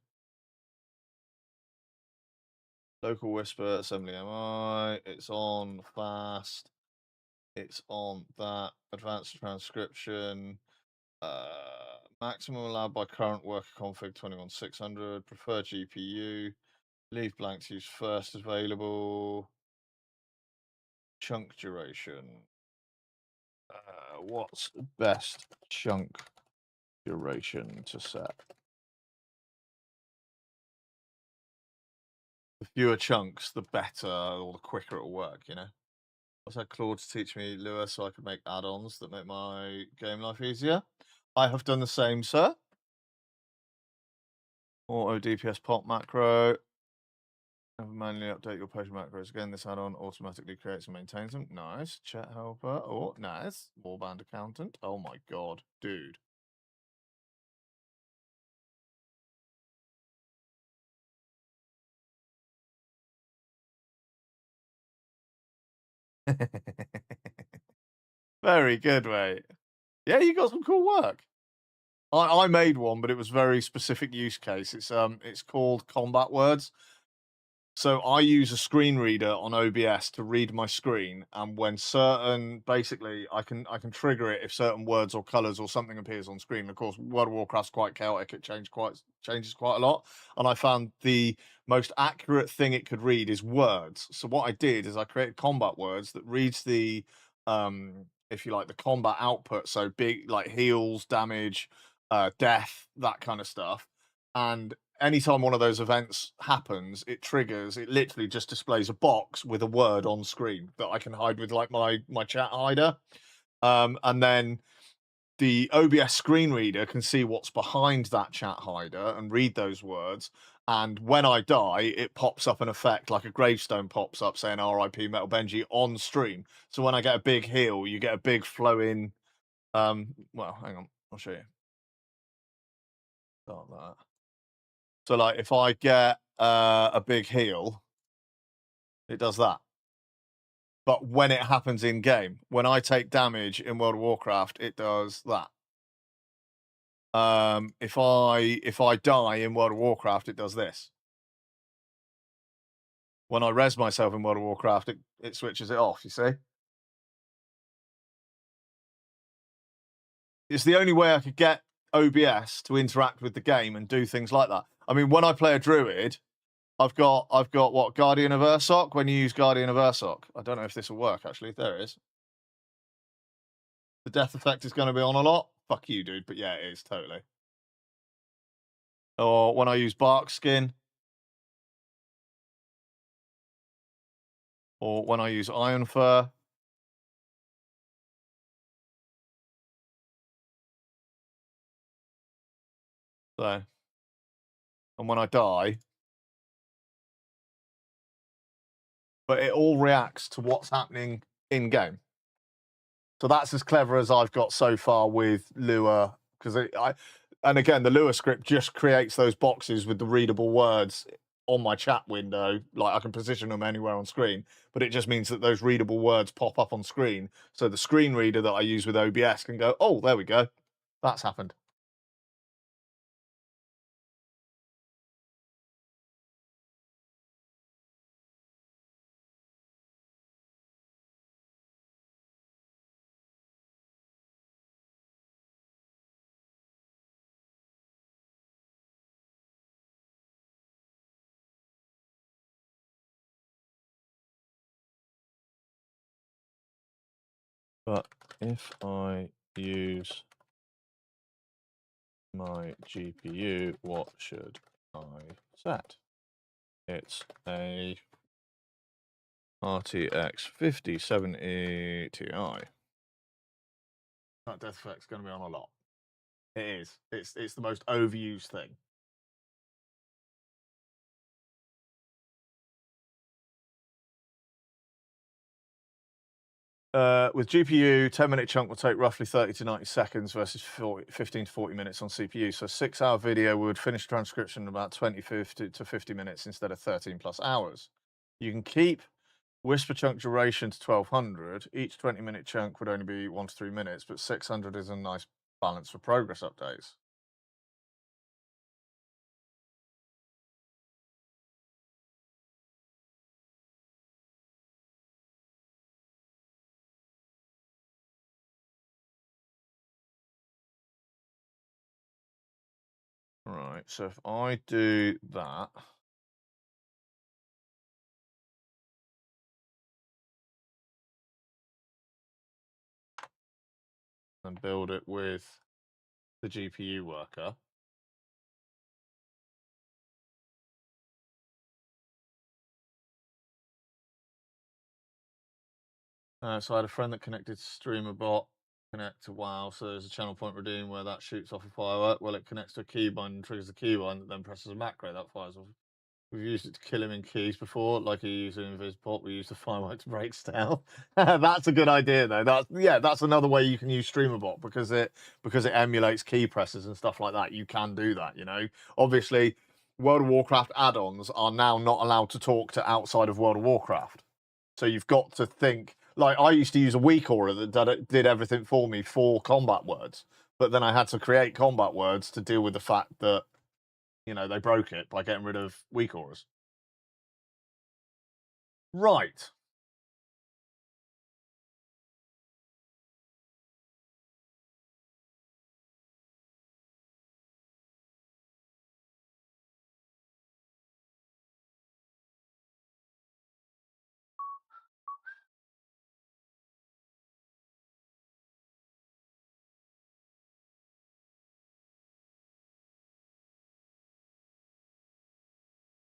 Local Whisper, Assembly MI. It's on fast. It's on that advanced transcription. Maximum allowed by current worker config 21600. Prefer GPU. Leave blank to use first available. Chunk duration. What's the best chunk duration to set? The fewer chunks, the better, or the quicker it'll work, you know? I also had Claude to teach me Lua so I could make add-ons that make my game life easier. I have done the same, sir. Auto DPS pop macro. Never manually update your potion macros. Again, this add-on automatically creates and maintains them. Nice. Chat helper. Oh, nice. Warband accountant. Oh my god, dude. Very good, mate. Yeah, you got some cool work. I made one, but it was very specific use case. It's called Combat Words. So I use a screen reader on OBS to read my screen, and when basically I can trigger it if certain words or colors or something appears on screen. Of course, World of Warcraft's quite chaotic; it changes quite a lot. And I found the most accurate thing it could read is words. So what I did is I created Combat Words that reads the, if you like, the combat output. So big like heals, damage, death, that kind of stuff, and anytime one of those events happens, it literally just displays a box with a word on screen that I can hide with like my chat hider. And then the OBS screen reader can see what's behind that chat hider and read those words. And when I die, it pops up an effect like a gravestone pops up saying RIP Metal Benji on stream. So when I get a big heal, you get a big flowing. Well, hang on, I'll show you. Start that. So, like, if I get a big heal, it does that. But when it happens in game, when I take damage in World of Warcraft, it does that. If I die in World of Warcraft, it does this. When I res myself in World of Warcraft, it switches it off. You see, it's the only way I could get OBS to interact with the game and do things like that. I mean, when I play a druid, I've got what, Guardian of Ursoc. When you use Guardian of Ursoc, I don't know if this will work actually. There it is. The death effect is going to be on a lot. Fuck you, dude. But yeah, it is totally. Or when I use Bark Skin, or when I use Iron Fur. So, and when I die, but it all reacts to what's happening in game. So that's as clever as I've got so far with Lua, because and again, the Lua script just creates those boxes with the readable words on my chat window. Like I can position them anywhere on screen, but it just means that those readable words pop up on screen. So the screen reader that I use with OBS can go, oh, there we go. That's happened. But if I use my GPU, what should I set? It's a RTX 5070 Ti. That death effect's going to be on a lot. It is. It's the most overused thing. With GPU, 10-minute chunk will take roughly 30 to 90 seconds versus 15 to 40 minutes on CPU. So a 6-hour video would finish transcription in about 20 to 50 minutes instead of 13 plus hours. You can keep whisper chunk duration to 1200. Each 20-minute chunk would only be 1 to 3 minutes, but 600 is a nice balance for progress updates. Right, so if I do that, and build it with the GPU worker, so I had a friend that connected StreamerBot, connect to WoW, so there's a channel point redeem where that shoots off a firework. Well, it connects to a keybind and triggers the keybind that then presses a macro that fires off. We've used it to kill him in keys before, like you use it in Vispot. We use the firework to break stealth. That's a good idea, though. That's another way you can use StreamerBot because it emulates key presses and stuff like that. You can do that, you know. Obviously, World of Warcraft add-ons are now not allowed to talk to outside of World of Warcraft. So you've got to think. Like I used to use a weak aura that did everything for me for combat words, but then I had to create combat words to deal with the fact that, you know, they broke it by getting rid of weak auras. Right.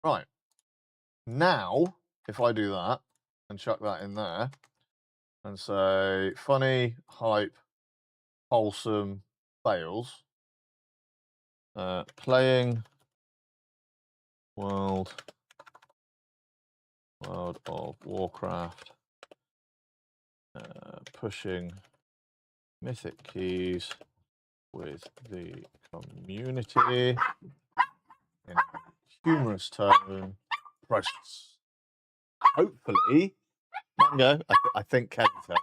Right. Now, if I do that and chuck that in there and say funny, hype, wholesome, fails, playing World of Warcraft, pushing mythic keys with the community in a humorous tone. Process. Hopefully, Mango. I think Kelly's home.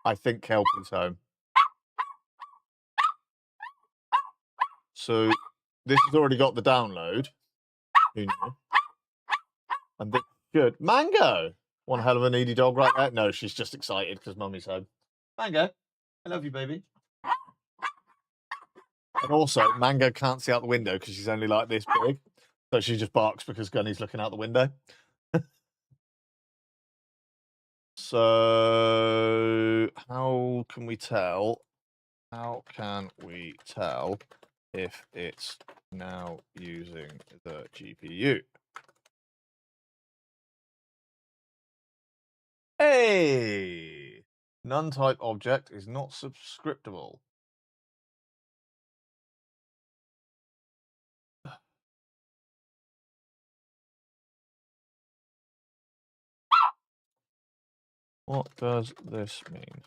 I think Kelpie's home. So this has already got the download. Who knew? And this should Mango. One hell of a needy dog right there. No, she's just excited because Mummy's home. Mango, I love you, baby. And also, Mango can't see out the window because she's only like this big. So she just barks because Gunny's looking out the window. So how can we tell? How can we tell if it's now using the GPU? Hey! None type object is not subscriptable. What does this mean?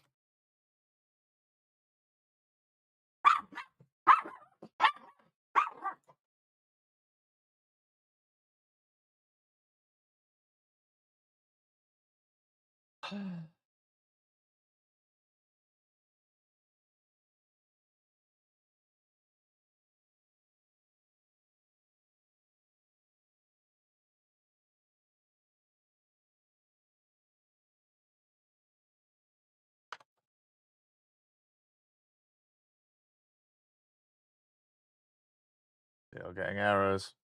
Still getting errors.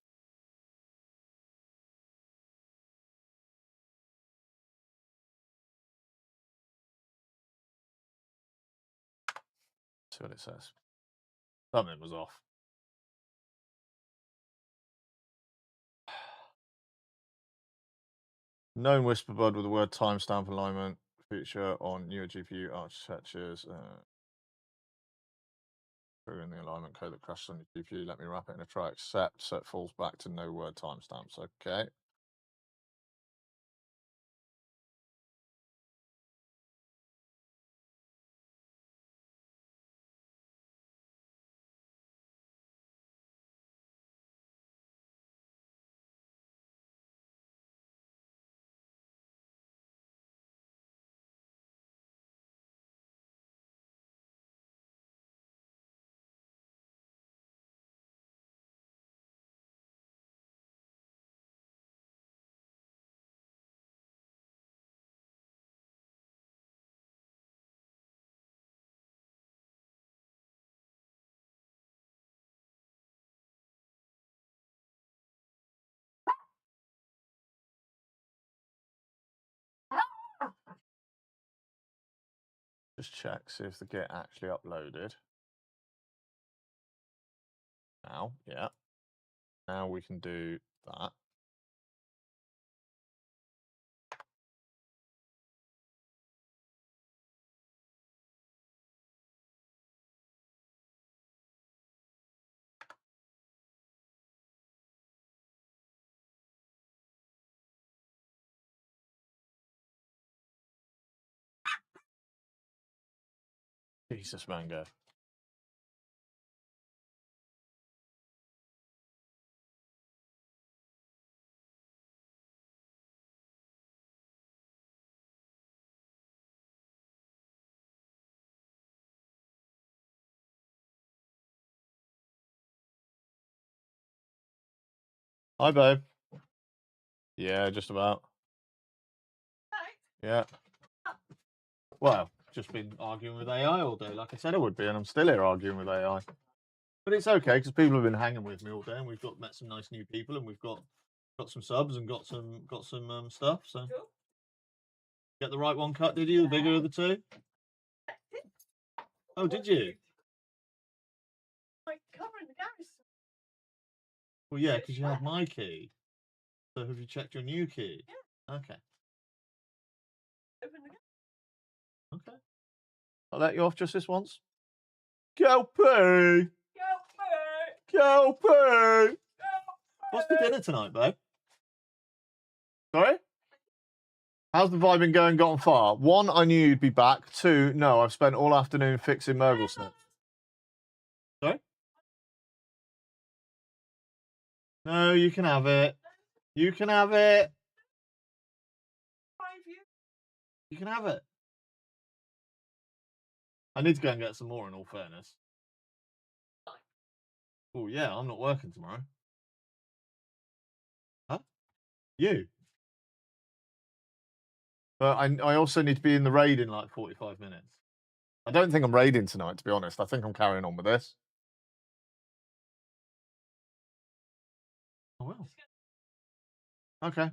See what it says. Something was off. Known Whisperbud with the word timestamp alignment feature on newer GPU architectures. In the alignment code that crashes on your GPU, let me wrap it in a try accept so it falls back to no word timestamps. Okay. Just check, see if the Git actually uploaded. Now, yeah. Now we can do that. Jesus, Mango. Hi, babe. Yeah, just about. Yeah. Well, just been arguing with AI all day, like I said I would be, and I'm still here arguing with AI. But it's okay because people have been hanging with me all day, and we've met some nice new people, and we've got some subs and got some stuff. So, get the right one cut, did you? The bigger of the two? Oh, did you? Like covering the garrison. Well, yeah, because you have my key. So have you checked your new key? Yeah. Okay. Open the garrison. Okay. I'll let you off just this once. Kelpie! Kelpie! What's for dinner tonight, babe? Sorry? How's the vibe been going? Gotten far? 1, I knew you'd be back. 2, no, I've spent all afternoon fixing Murgle Snip. Sorry? No, you can have it. You can have it. You can have it. I need to go and get some more, in all fairness. Oh, yeah, I'm not working tomorrow. Huh? You? But I also need to be in the raid in like 45 minutes. I don't think I'm raiding tonight, to be honest. I think I'm carrying on with this. I will. Okay.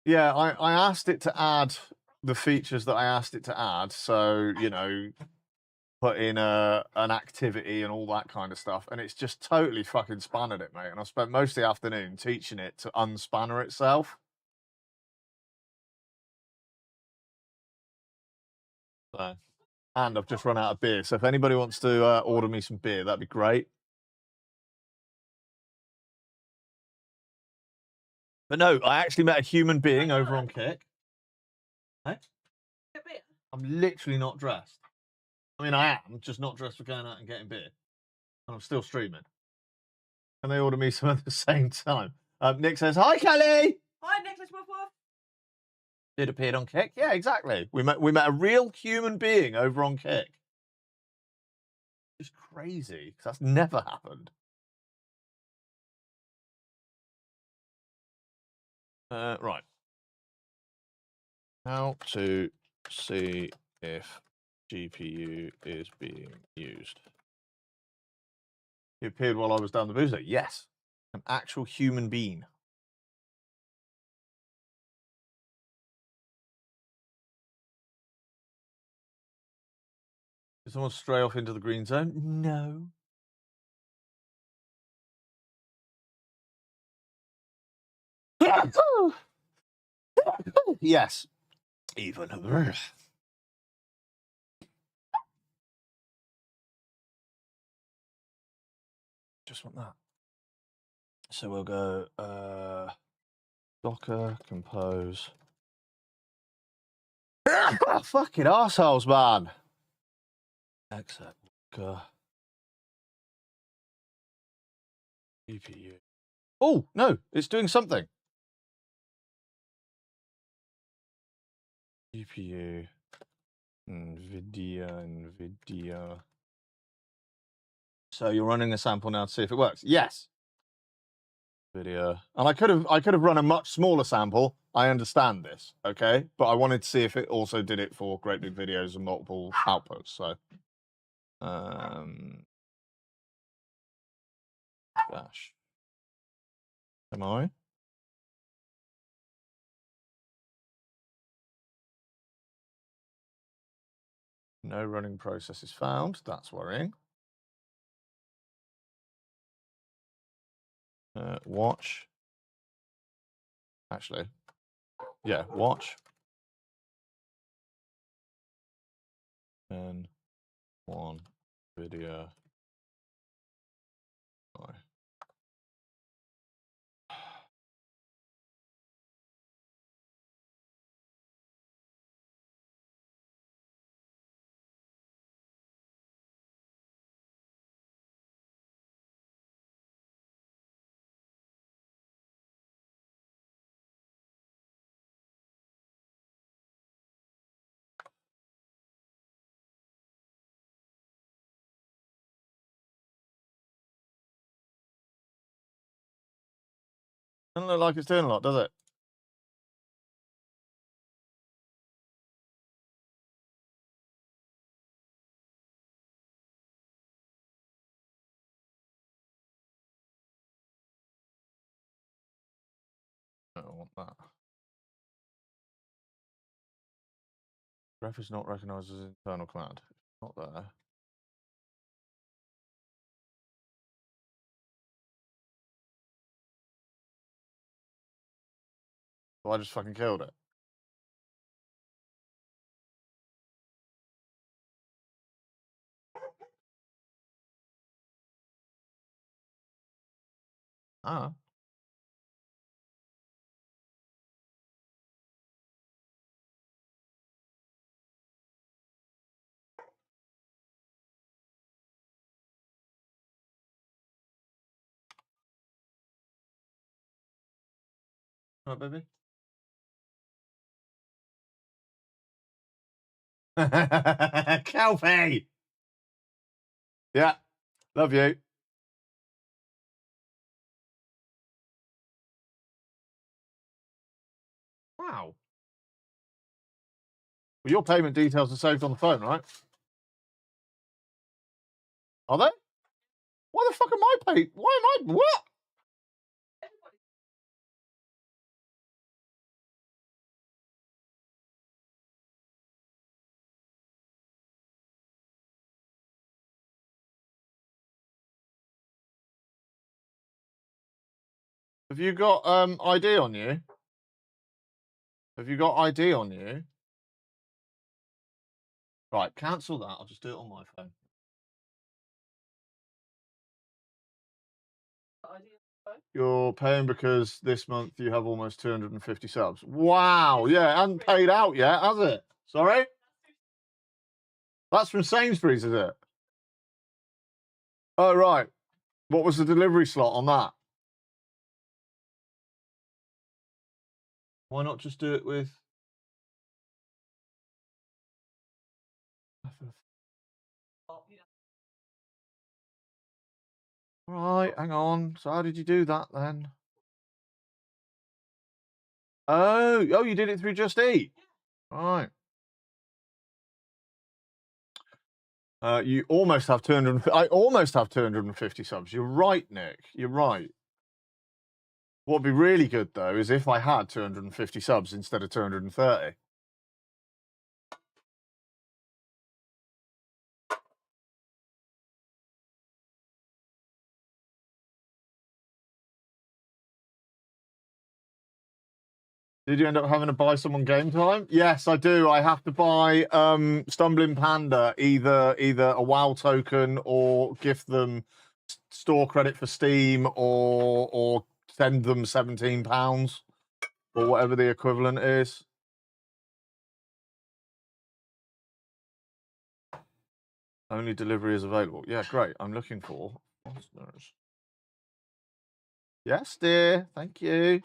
Yeah, I asked it to add the features that I asked it to add. So, you know, put in an activity and all that kind of stuff. And it's just totally fucking spannered it, mate. And I spent most of the afternoon teaching it to unspanner itself. So, and I've just run out of beer. So if anybody wants to order me some beer, that'd be great. But no, I actually met a human being over on Kick. Hey? I'm literally not dressed. I mean, I am, just not dressed for going out and getting beer. And I'm still streaming. Can they order me some at the same time? Nick says, "Hi, Kelly." Hi, Nicholas Woof Woof. Did appeared on Kick? Yeah, exactly. We met a real human being over on Kick. It's crazy because that's never happened. Right. How to see if GPU is being used. He appeared while I was down the boozer. Yes, an actual human being. Did someone stray off into the green zone? No. Yes. Even. Just want that. So we'll go Docker compose. Fucking arseholes, man. Exit Docker. GPU. Oh, no, it's doing something. GPU. NVIDIA. So you're running a sample now to see if it works. Yes. Video. And I could have run a much smaller sample. I understand this, okay? But I wanted to see if it also did it for great big videos and multiple outputs. So dash. Am I? No running process is found. That's worrying. Watch. Actually, yeah, watch. And one video. Sorry. Doesn't look like it's doing a lot, does it? I don't want that. Ref is not recognized as internal command. It's not there. So I just fucking killed it. Ah. All right, baby. Kelpie! Yeah, love you. Wow. Well, your payment details are saved on the phone, right? Are they? Why the fuck am I paid? Why am I? What? Have you got ID on you? Have you got ID on you? Right, cancel that. I'll just do it on my phone. You're paying because this month you have almost 250 subs. Wow, yeah, it hasn't paid out yet, has it? Sorry? That's from Sainsbury's, is it? Oh, right. What was the delivery slot on that? Why not just do it with... Right, hang on. So how did you do that then? Oh, you did it through Just Eat. Right. You almost have 250. I almost have 250 subs. You're right, Nick. You're right. What would be really good though is if I had 250 subs instead of 230. Did you end up having to buy someone game time? Yes, I do. I have to buy Stumbling Panda either a WoW token or gift them store credit for Steam or send them £17 or whatever the equivalent is. Only delivery is available. Yeah, great. I'm looking for monsters. Yes, dear. Thank you.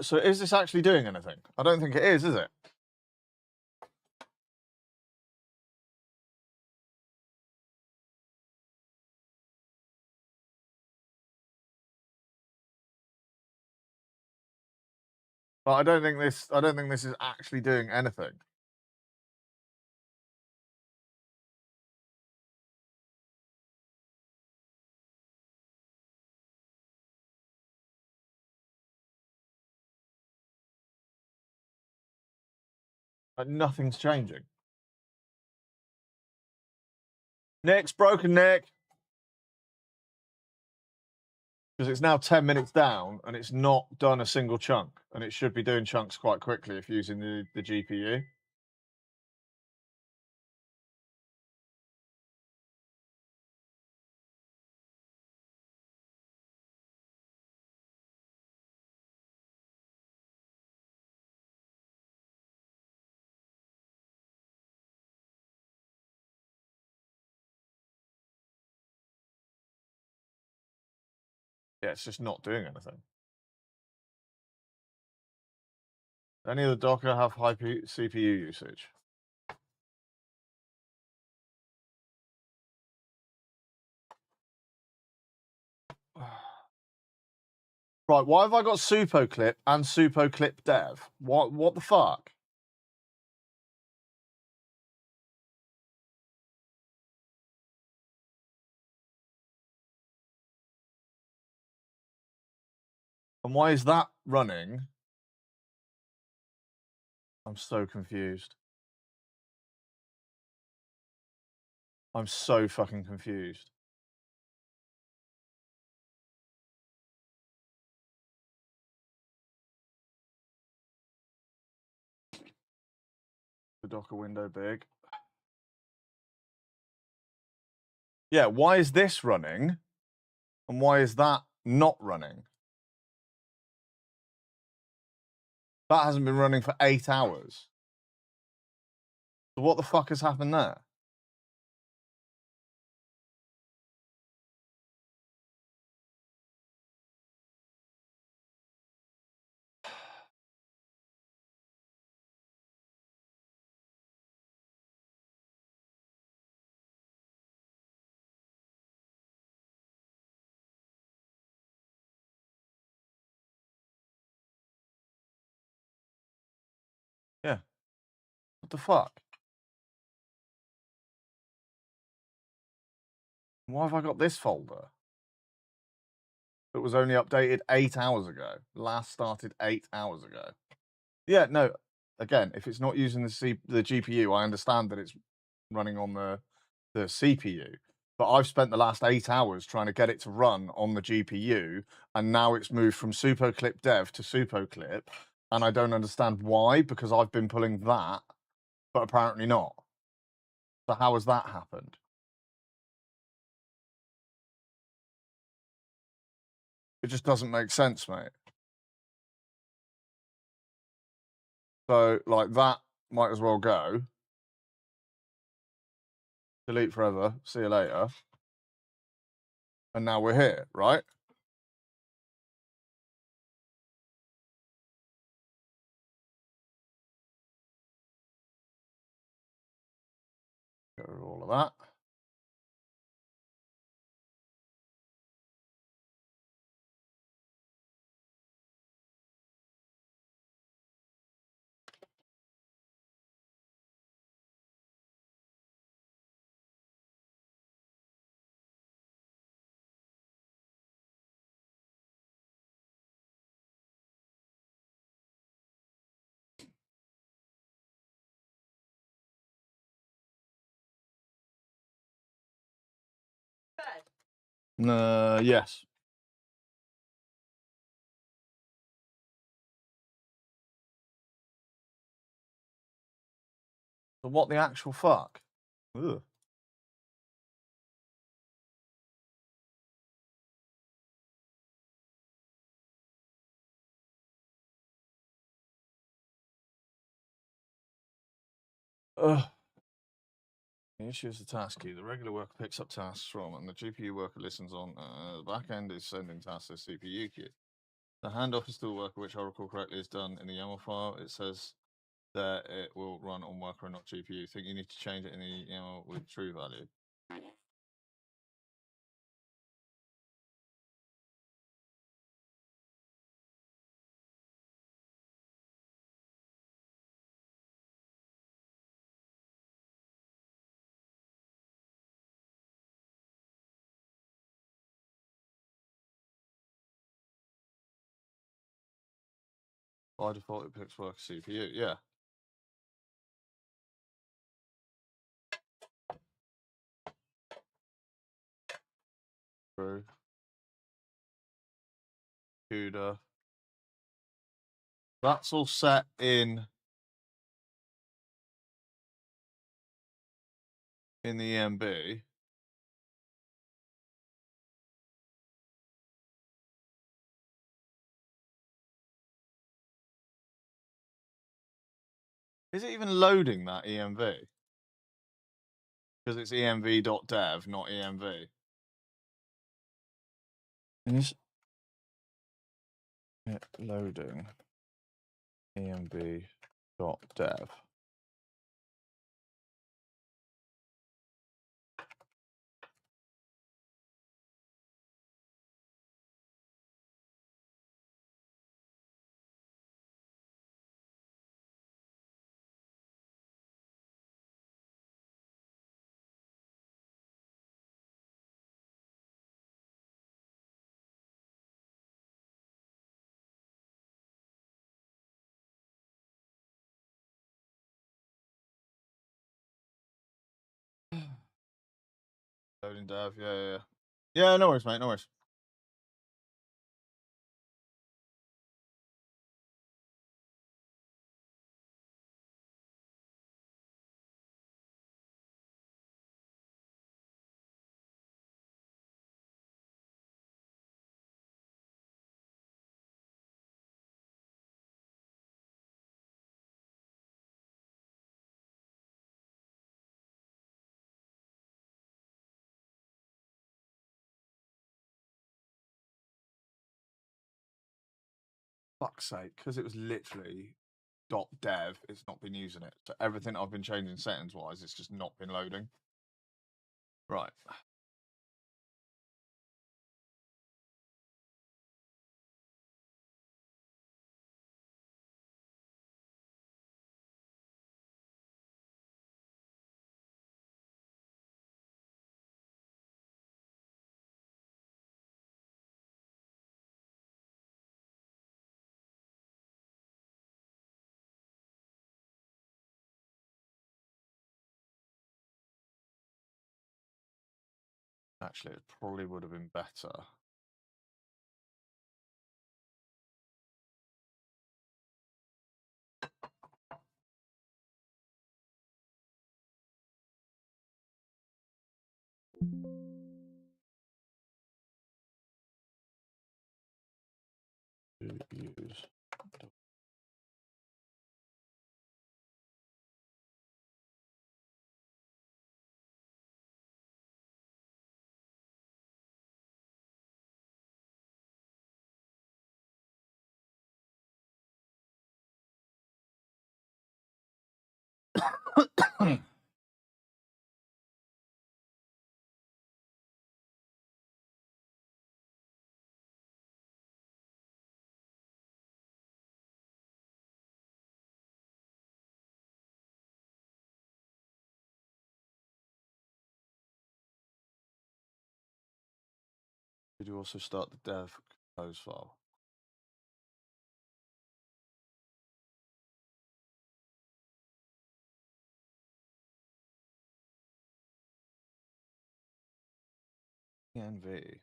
So is this actually doing anything? I don't think it is it? But I don't think this is actually doing anything. Like nothing's changing. Nick's broken, Nick. Because it's now 10 minutes down and it's not done a single chunk. And it should be doing chunks quite quickly if using the GPU. Yeah, it's just not doing anything. Any of the Docker have high CPU usage? Right, why have I got SupoClip and SupoClip Dev? What the fuck? And why is that running? I'm so confused. I'm so fucking confused. The Docker window big. Yeah, why is this running? And why is that not running? That hasn't been running for 8 hours. So what the fuck has happened there? Yeah. What the fuck? Why have I got this folder? It was only updated 8 hours ago. Last started 8 hours ago. Yeah, no. Again, if it's not using the GPU, I understand that it's running on the CPU. But I've spent the last 8 hours trying to get it to run on the GPU, and now it's moved from SupoClip Dev to SupoClip, and I don't understand why, because I've been pulling that, but apparently not. So how has that happened? It just doesn't make sense, mate. So, like, that might as well go. delete forever, see you later. And now we're here, right? Get rid of all of that. Yes. So what the actual fuck? Ugh. Ugh. The issue is the task queue. The regular worker picks up tasks from, and the GPU worker listens on. The back end is sending tasks to the CPU queue. The handoff is to the worker, which I recall correctly is done in the YAML file. It says that it will run on worker and not GPU. Think you need to change it in the YAML with true value. By default, it picks worker CPU. Yeah. True. CUDA. That's all set in the EMB. Is it even loading that EMV? Because it's env.dev, not env. Is it loading env.dev? Loading dev, yeah. Yeah, no worries, mate, no worries. Fuck's sake, because it was literally .dev, it's not been using it. So everything I've been changing settings-wise, it's just not been loading. Right. Actually, it probably would have been better. To use. Did you also start the dev compose file? env.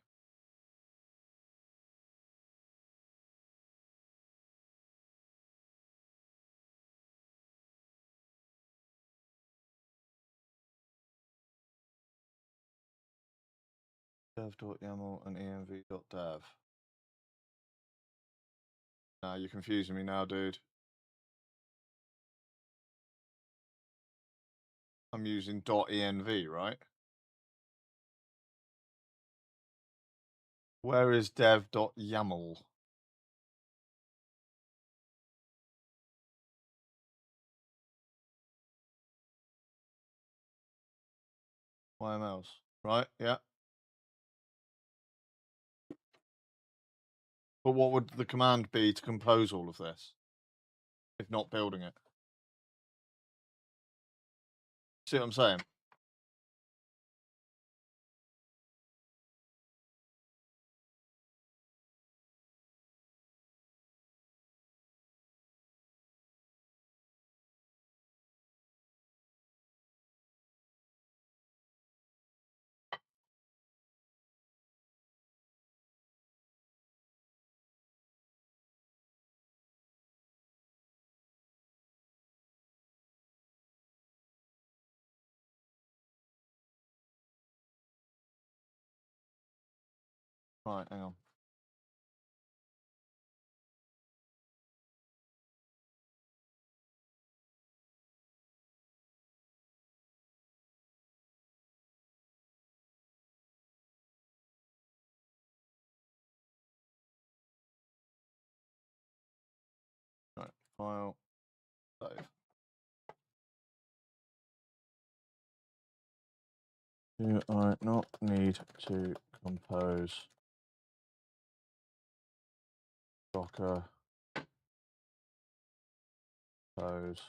Dev.yaml and env.dev. Nah, you're confusing me now, dude. I'm using .env, right? Where is dev.yaml? YMLs, right? Yeah. But what would the command be to compose all of this, if not building it? See what I'm saying? Right, hang on. Right, file, save. Do I not need to compose Docker compose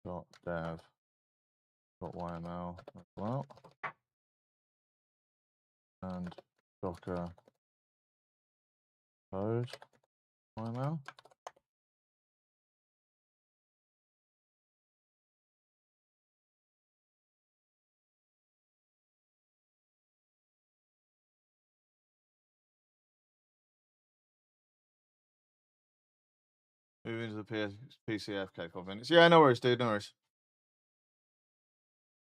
.dev .yml as well, and Docker compose YML? Move into the PCF comments. Yeah, no worries, dude. No worries.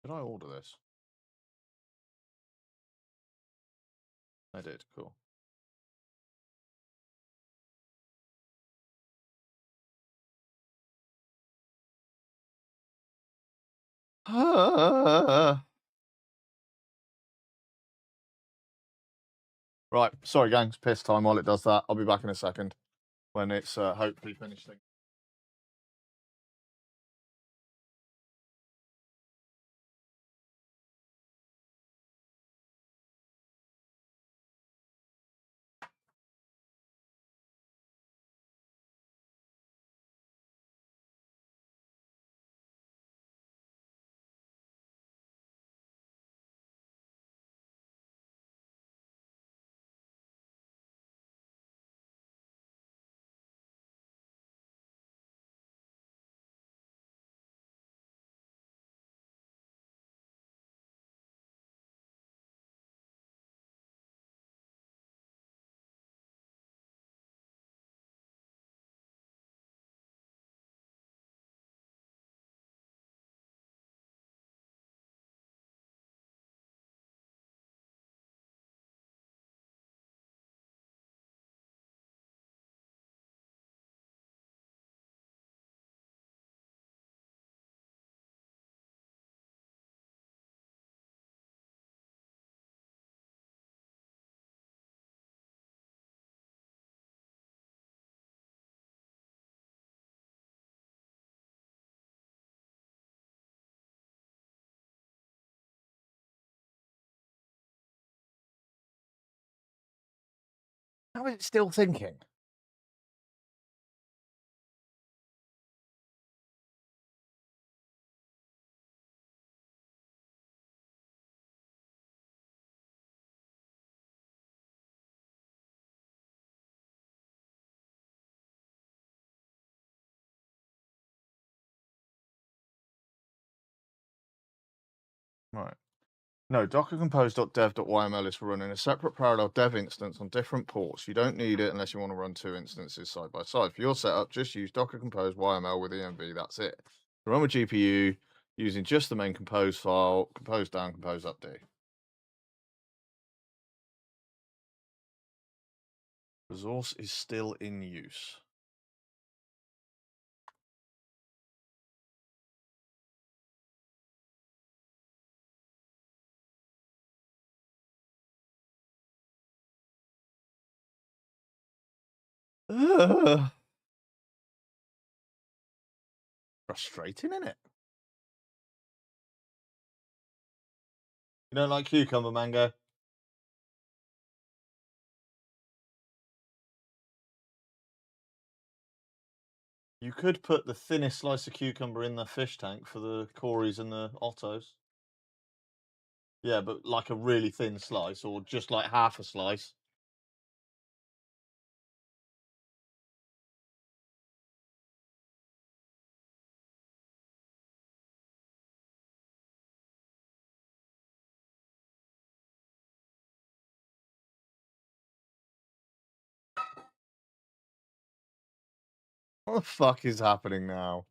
Did I order this? I did. Cool. Right. Sorry, gang. It's piss time while it does that. I'll be back in a second when it's hopefully finished. How is it still thinking? Right. No, Docker compose.dev.yml is for running a separate parallel dev instance on different ports. You don't need it unless you want to run 2 instances side by side. For your setup, just use Docker compose YML with env. That's it. Run with GPU using just the main compose file, compose down, compose upd. Resource is still in use. Ugh. Frustrating, isn't it? You don't like cucumber mango? You could put the thinnest slice of cucumber in the fish tank for the Corys and the Ottos. Yeah, but like a really thin slice, or just like half a slice. What the fuck is happening now?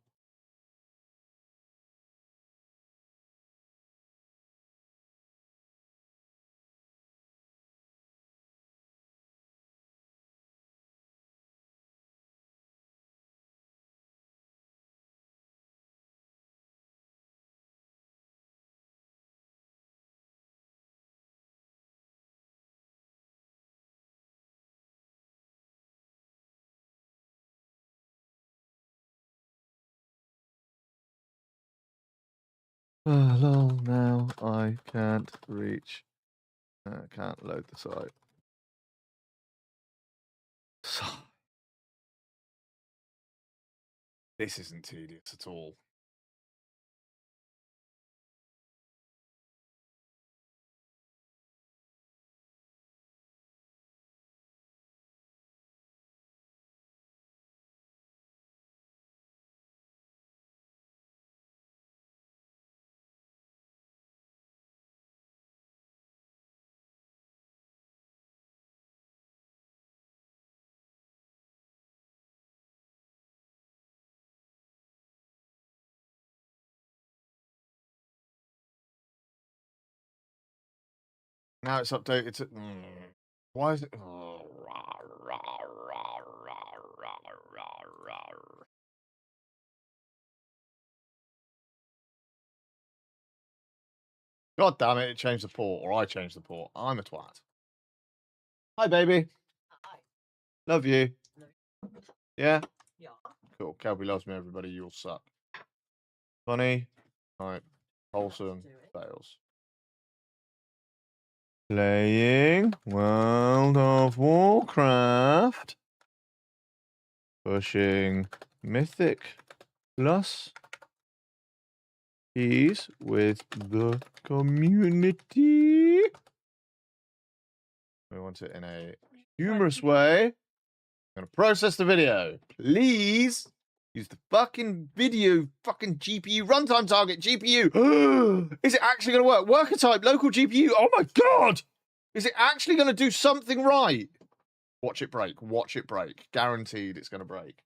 Lol, now I can't reach. I can't load the site. So, this isn't tedious at all. Now it's updated to. Why is it? God damn it, it changed the port, or I changed the port. I'm a twat. Hi, baby. Hi. Love you. No. Yeah? Yeah. Cool. Kelby loves me, everybody. You'll suck. Funny. Alright. Wholesome. do it. Fails. Playing World of Warcraft. Pushing Mythic Plus keys with the community. We want it in a humorous way. I'm going to process the video. Please use the fucking video fucking GPU runtime target GPU. Is it actually going to work? Worker type, local GPU. Oh my God. Is it actually going to do something right? Watch it break. Watch it break. Guaranteed it's going to break.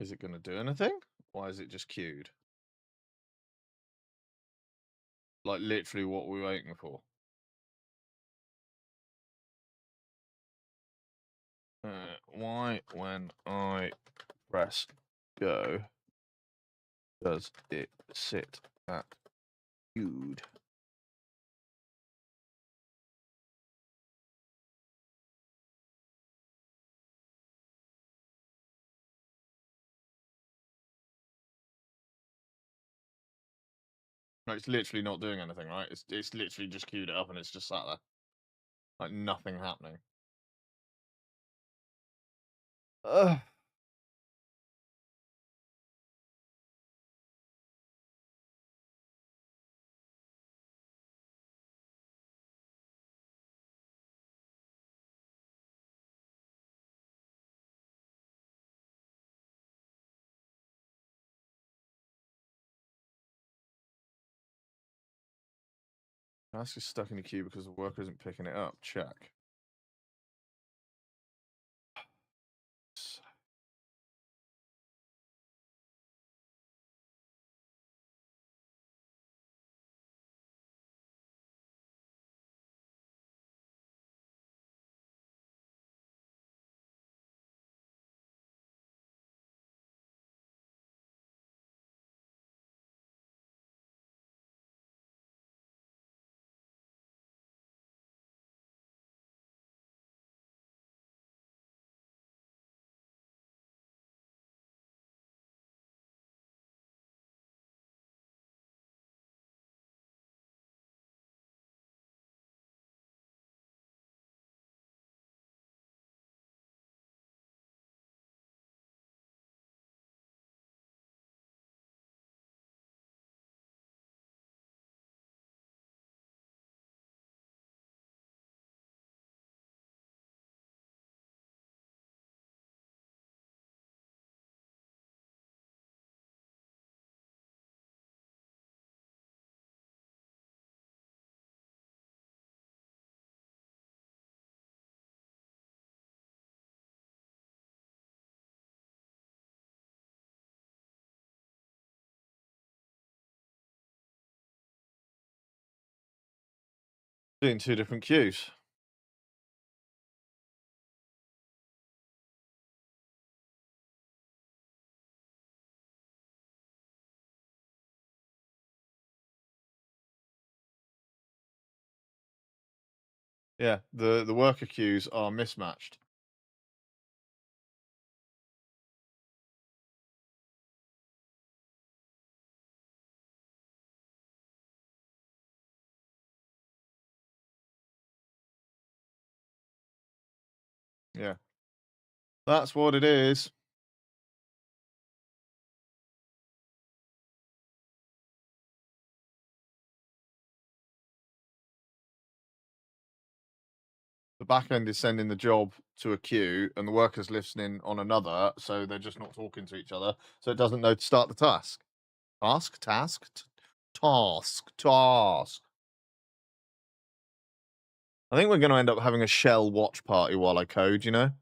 Is it going to do anything? Why is it just queued? Like literally what we're waiting for. Why, when I press go, does it sit at queued? No, it's literally not doing anything, right? It's literally just queued it up and it's just sat there. Like nothing happening. Ugh. Task is stuck in the queue because the worker isn't picking it up. Check. Doing two different queues. Yeah, the worker queues are mismatched. Yeah. That's what it is. The back end is sending the job to a queue and the worker's listening on another, so they're just not talking to each other, so it doesn't know to start the task. Task. I think we're going to end up having a shell watch party while I code, you know?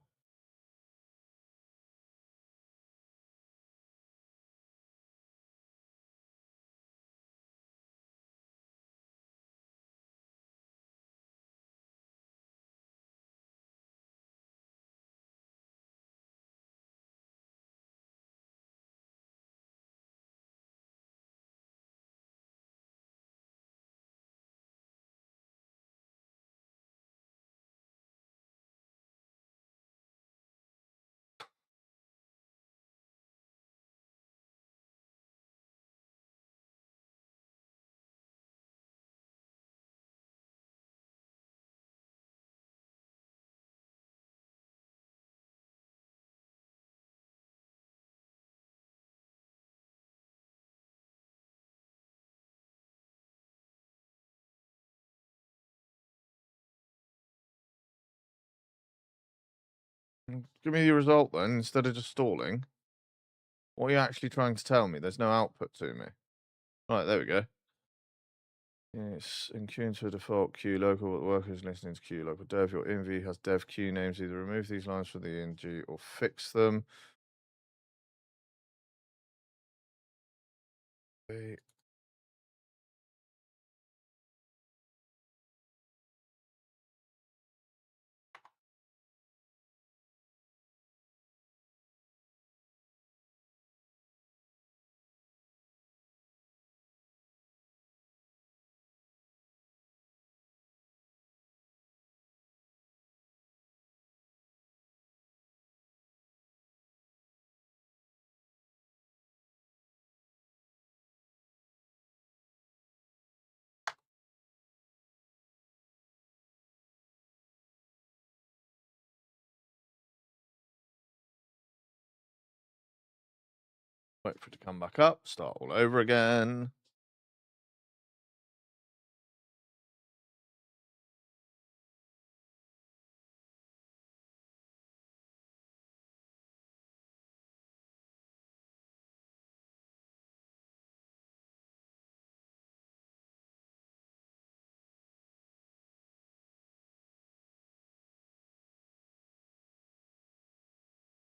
Give me the result then, instead of just stalling. What are you actually trying to tell me? There's no output to me. Right, there we go. Yes, in queue into a default queue local, but the worker is listening to queue local dev. Your env has dev queue names. Either remove these lines from the env or fix them. Okay. Wait for it to come back up. Start all over again.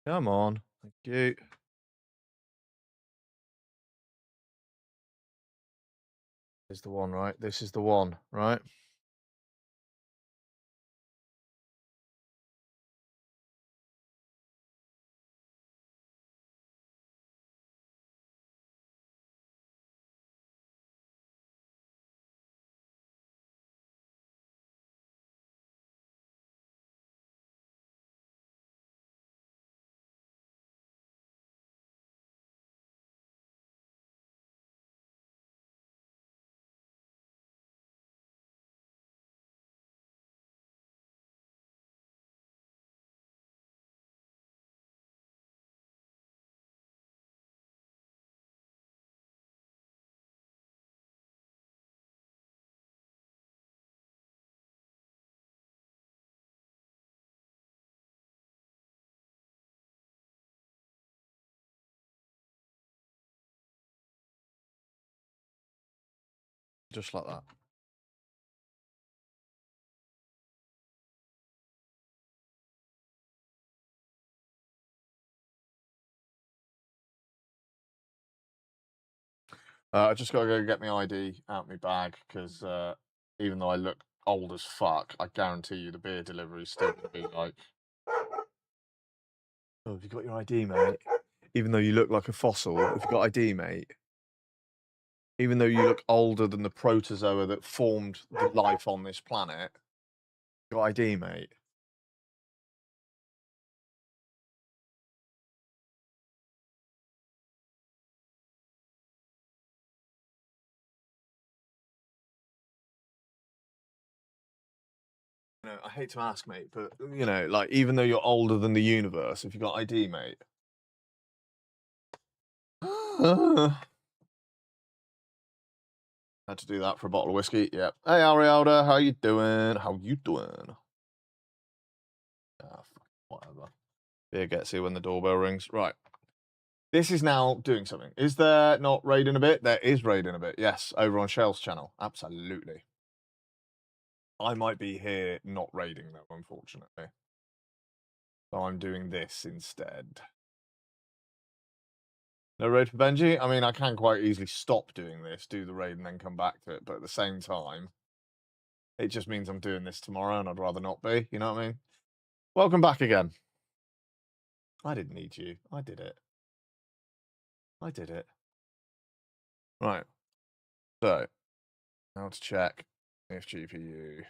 Come on. Thank you. This is the one, right? This is the one, right? Just like that. I just got to go get my ID out my bag because even though I look old as fuck, I guarantee you the beer delivery is still going to be like, "Oh, have you got your ID, mate?" Even though you look like a fossil, have you got ID, mate? Even though you look older than the protozoa that formed the life on this planet, you got ID, mate? You know, I hate to ask, mate, but you know, like, even though you're older than the universe, have you got ID, mate? Had to do that for a bottle of whiskey. Yep. Hey, Arielda, how you doing? How you doing? Ah, whatever. Beer gets here when the doorbell rings. Right. This is now doing something. Is there not raiding a bit? There is raiding a bit. Yes, over on Shell's channel. Absolutely. I might be here not raiding though, unfortunately. So I'm doing this instead. No raid for Benji? I mean, I can quite easily stop doing this, do the raid, and then come back to it. But at the same time, it just means I'm doing this tomorrow, and I'd rather not be. You know what I mean? Welcome back again. I didn't need you. I did it. I did it. Right. So, now to check if GPU.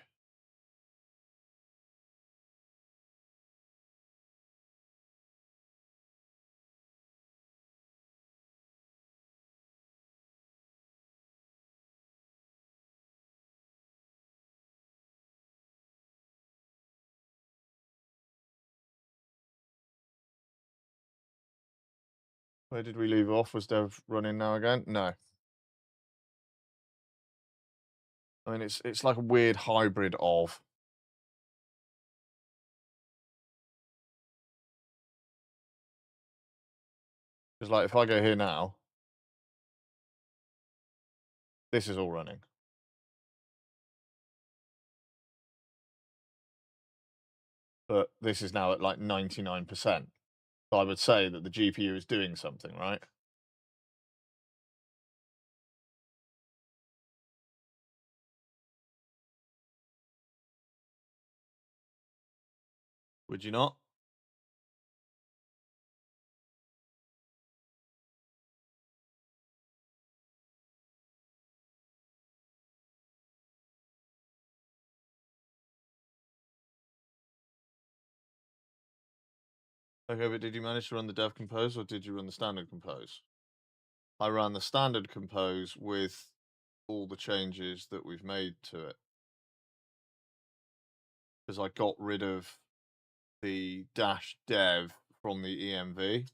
Where did we leave off? Was Dev running now again? No. I mean, it's like a weird hybrid of. Because like if I go here now, this is all running. But this is now at like 99%. So I would say that the GPU is doing something, right? Would you not? Okay, but did you manage to run the dev compose or did you run the standard compose? I ran the standard compose with all the changes that we've made to it. Because I got rid of the dash dev from the EMV.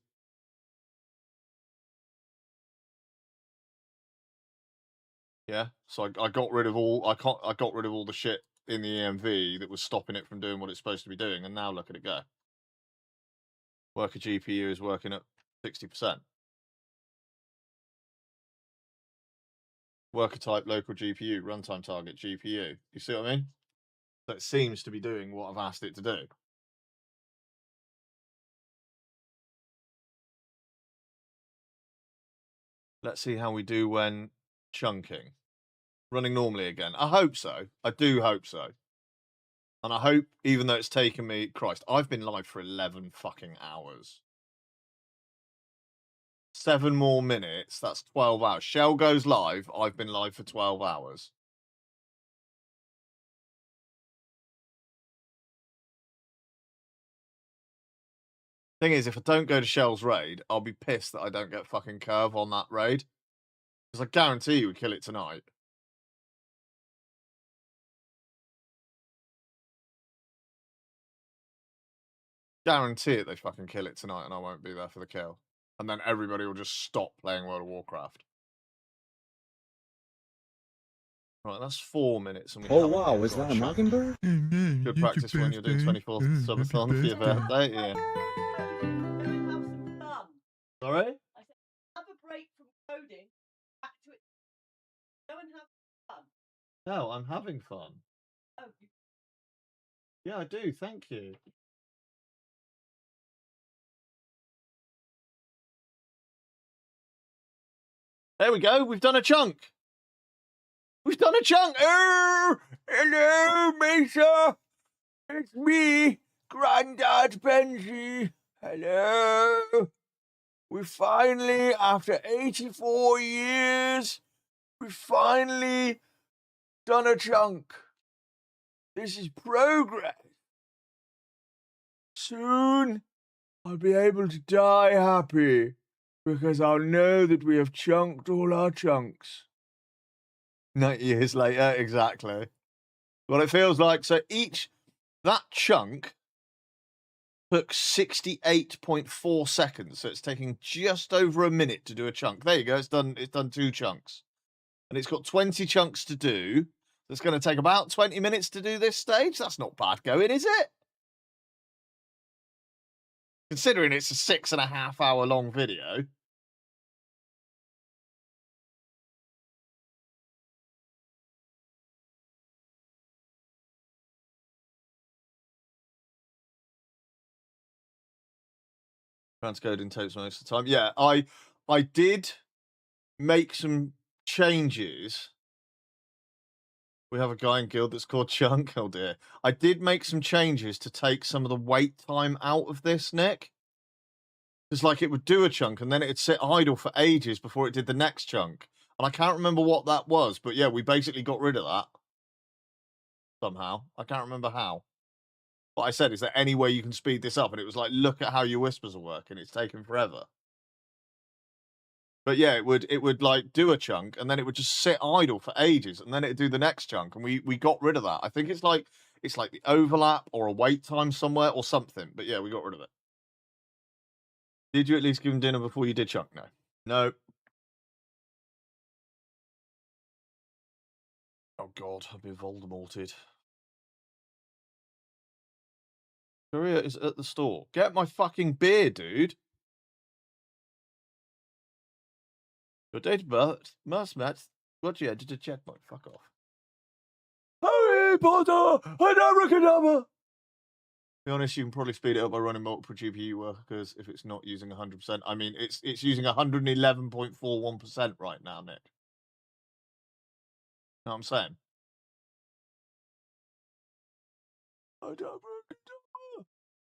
Yeah, so I got rid of all I got rid of all the shit in the EMV that was stopping it from doing what it's supposed to be doing, and now look at it go. Worker GPU is working at 60%. Worker type local GPU, runtime target GPU. You see what I mean? So it seems to be doing what I've asked it to do. Let's see how we do when chunking. Running normally again. I hope so. I do hope so. And I hope, even though it's taken me... Christ, I've been live for 11 fucking hours. 7 more minutes, that's 12 hours. Shell goes live, I've been live for 12 hours. Thing is, if I don't go to Shell's raid, I'll be pissed that I don't get fucking curve on that raid. Because I guarantee you we kill it tonight. Guarantee it they fucking kill it tonight and I won't be there for the kill. And then everybody will just stop playing World of Warcraft. Right, that's 4 minutes. And we Oh wow, is that a mockingbird? Good practice when you're doing 24th subathon for your birthday, yeah. Have some fun. Sorry? I said, have a break from coding, back to it. Go and have fun. No, I'm having fun. Oh, Yeah, I do, thank you. There we go, we've done a chunk. We've done a chunk. Oh, hello, Mesa. It's me, Grandad Benji. Hello. We finally, after 84 years, we finally done a chunk. This is progress. Soon, I'll be able to die happy because I'll know that we have chunked all our chunks. 90 years later, exactly. What it feels like. So that chunk took 68.4 seconds. So it's taking just over a minute to do a chunk. There you go. It's done 2 chunks. And it's got 20 chunks to do. It's going to take about 20 minutes to do this stage. That's not bad going, is it? Considering it's a 6.5 hour long video. Transcoding takes most of the time. Yeah, I did make some changes. We have a guy in guild that's called Chunk. Oh dear. I did make some changes to take some of the wait time out of this, Nick. Because like it would do a chunk and then it'd sit idle for ages before it did the next chunk. And I can't remember what that was, but yeah, we basically got rid of that. Somehow. I can't remember how. What I said, is there any way you can speed this up? And it was like, look at how your whispers are working. It's taken forever. But yeah, it would like do a chunk and then it would just sit idle for ages and then it'd do the next chunk. And we got rid of that. I think it's like the overlap or a wait time somewhere or something. But yeah, we got rid of it. Did you at least give him dinner before you did chunk? No. No. Oh God, I've been Voldemorted. Korea is at the store. Get my fucking beer, dude. Your date of birth must match what you entered to check mark. Fuck off. Harry Potter and Abracadabra. To be honest, you can probably speed it up by running multiple GPU workers if it's not using 100%. I mean, it's using 111.41% right now, Nick. You know what I'm saying?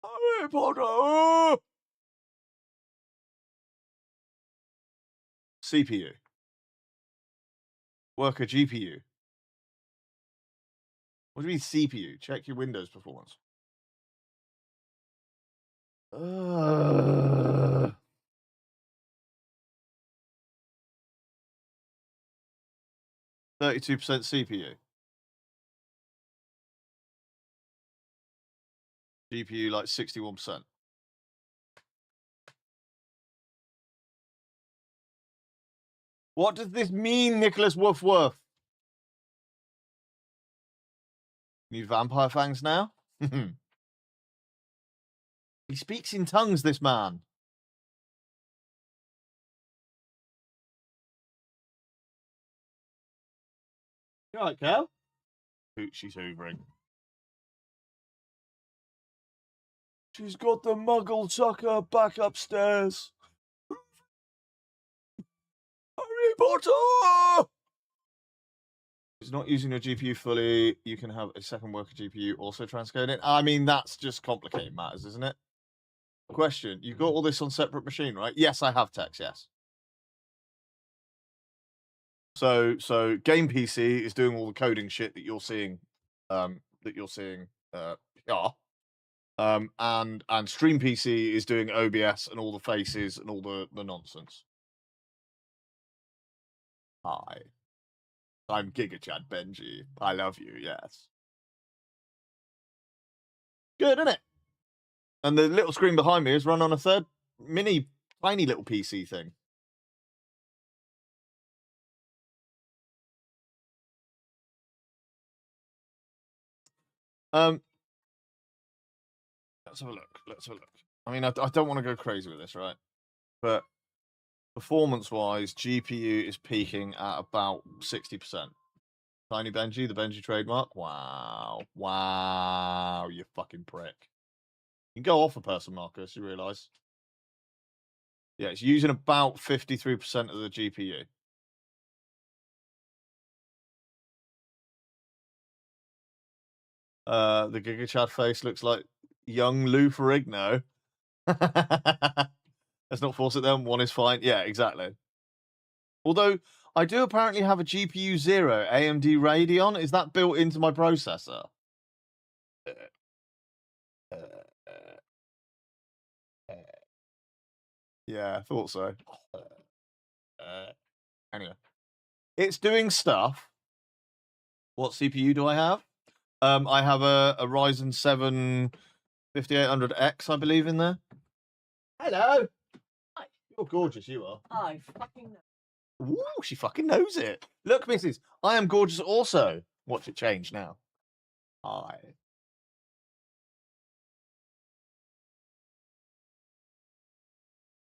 Harry Potter. CPU. Worker GPU. What do you mean CPU? Check your Windows performance. 32% CPU. GPU like 61%. What does this mean, Nicholas Woof Woof? Need vampire fangs now? He speaks in tongues, this man. You all right, Kel? She's hoovering. She's got the muggle sucker back upstairs. Harry Potter! It's not using your GPU fully. You can have a second worker GPU also transcode it. I mean, that's just complicated matters, isn't it? Question: you've got all this on separate machine, right? Yes, I have Tex. Yes. So game PC is doing all the coding shit that you're seeing, and Stream PC is doing OBS and all the faces and all the nonsense. Hi, I'm GigaChad Benji. I love you. Yes. Good, isn't it? And the little screen behind me is run on a third mini, tiny little PC thing. Let's have a look. Let's have a look. I mean, I don't want to go crazy with this, right? But performance-wise, GPU is peaking at about 60%. Tiny Benji, the Benji trademark. Wow. Wow, you fucking prick. You can go off a person, Marcus, you realise. Yeah, it's using about 53% of the GPU. The GigaChad face looks like young Lou Ferrigno. Let's not force it then. One is fine. Yeah, exactly. Although, I do apparently have a GPU 0 AMD Radeon. Is that built into my processor? Yeah, I thought so. Anyway. It's doing stuff. What CPU do I have? I have a Ryzen 7 5800X, I believe, in there. Hello. Hi. You're gorgeous, you are. I fucking know. Ooh, she fucking knows it. Look, Mrs. I am gorgeous also. Watch it change now. Hi.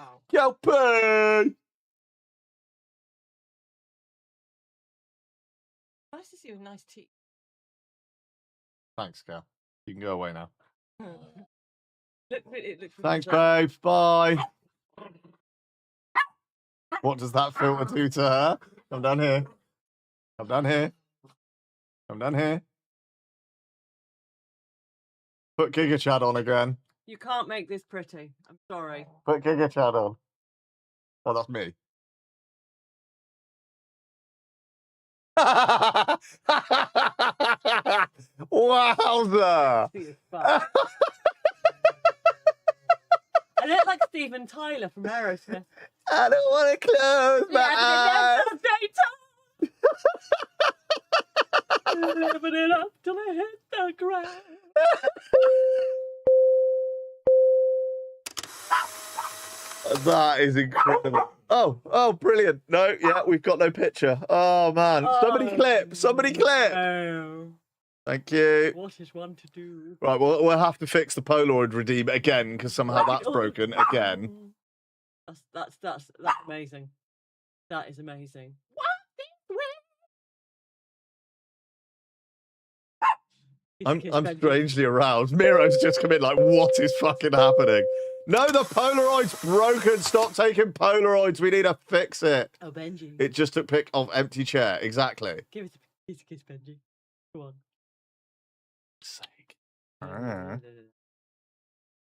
Oh. Kelpie! Nice to see you with nice teeth. Thanks, Cal. You can go away now. It looks Thanks, really babes. Bye. What does that filter do to her? Come down here. Come down here. Come down here. Put GigaChad on again. You can't make this pretty. I'm sorry. Put GigaChad on. Oh, that's me. Wowza! I look like Steven Tyler from Aerosmith. I don't want to close my eyes. Living it up till I hit the ground. That is incredible. Oh, brilliant. No, yeah, we've got no picture. Oh, man. Somebody clip. Somebody clip. Oh, Thank you. what is one to do? Right, we'll have to fix the Polaroid redeem again because somehow that's broken again. That's amazing. That is amazing. I'm strangely aroused. Miro's just come in like, what is fucking happening? No, the Polaroid's broken. Stop taking Polaroids. We need to fix it. Oh, Benji. It just took pic of empty chair. Exactly. Give it a kiss, Benji. Go on. Sake.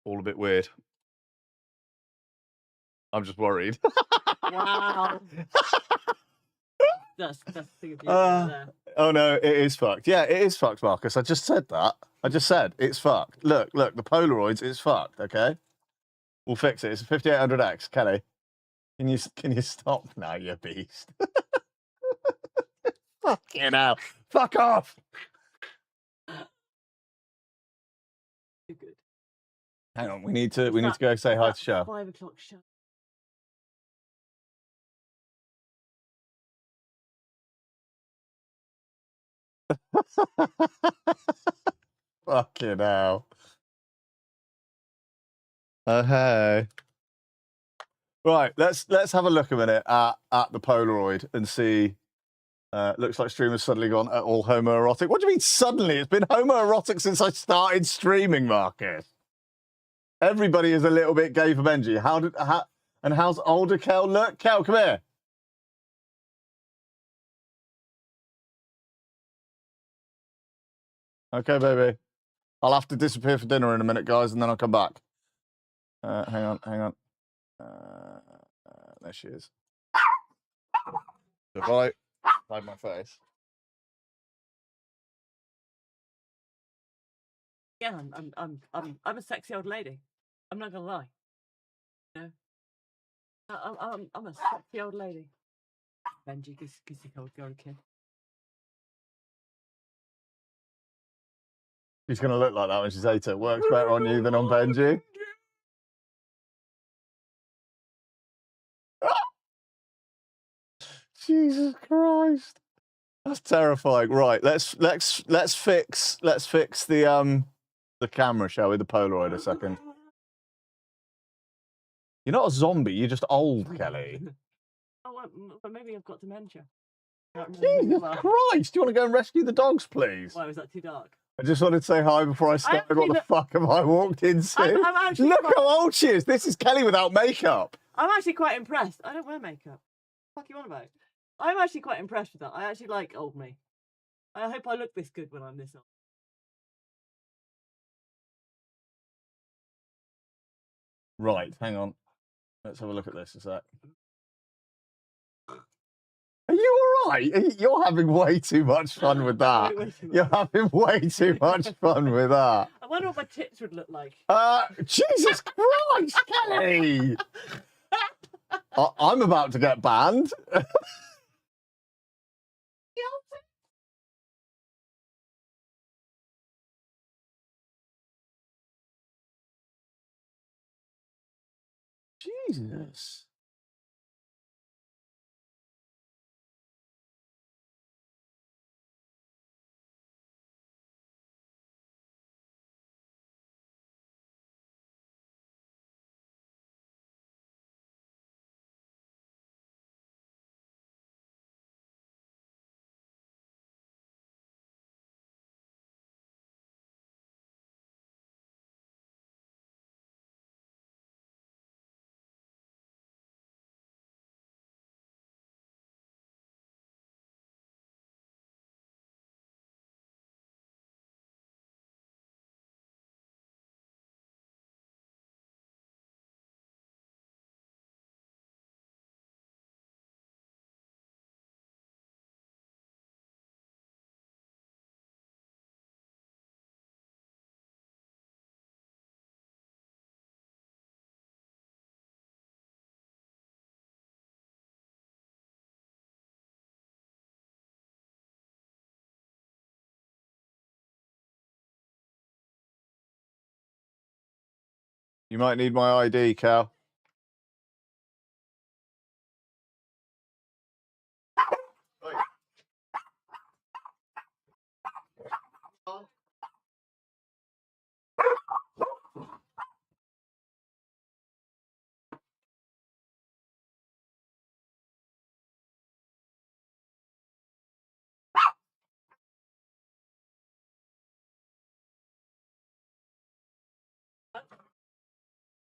All a bit weird. I'm just worried. Wow. That's the thing of there. Oh no, it is fucked. Yeah, it is fucked, Marcus. I just said that. I just said it's fucked. Look, the Polaroids, it's fucked, okay? We'll fix it. It's a 5800X, Kelly. Can you stop now, you beast? Fucking hell. Fuck off. Too good. Hang on, we need to go say hi to Shell. 5 o'clock show. Fucking hell. Oh, hey. Right, let's have a look a minute at the Polaroid and see. Looks like streamer's suddenly gone all homoerotic. What do you mean suddenly? It's been homoerotic since I started streaming, Marcus. Everybody is a little bit gay for Benji. How's older Kel look? Kel, come here. Okay, baby. I'll have to disappear for dinner in a minute, guys, and then I'll come back. Hang on. There she is. If I hide my face. Yeah, I'm a sexy old lady. I'm not gonna lie. You know? I'm a sexy old lady. Benji, kiss the old girl kid. She's going to look like that when she's 8. It works better on you than on Benji. Jesus Christ. That's terrifying. Right, let's fix the camera, shall we? The Polaroid a second. You're not a zombie, you're just old, Kelly. Oh, well, maybe I've got dementia. Jesus Christ! Do you want to go and rescue the dogs, please? Why was that too dark? I just wanted to say hi before I started. What the fuck have I walked into? Look how old she is. This is Kelly without makeup. I'm actually quite impressed. I don't wear makeup. What the fuck you on about? I'm actually quite impressed with that. I actually like old me. I hope I look this good when I'm this old. Right, hang on. Let's have a look at this a sec. Are you all right? You're having way too much fun with that. You're having way too much fun with that. I wonder what my tits would look like. Jesus Christ, Kelly! I'm about to get banned. Jesus. You might need my ID, Cal.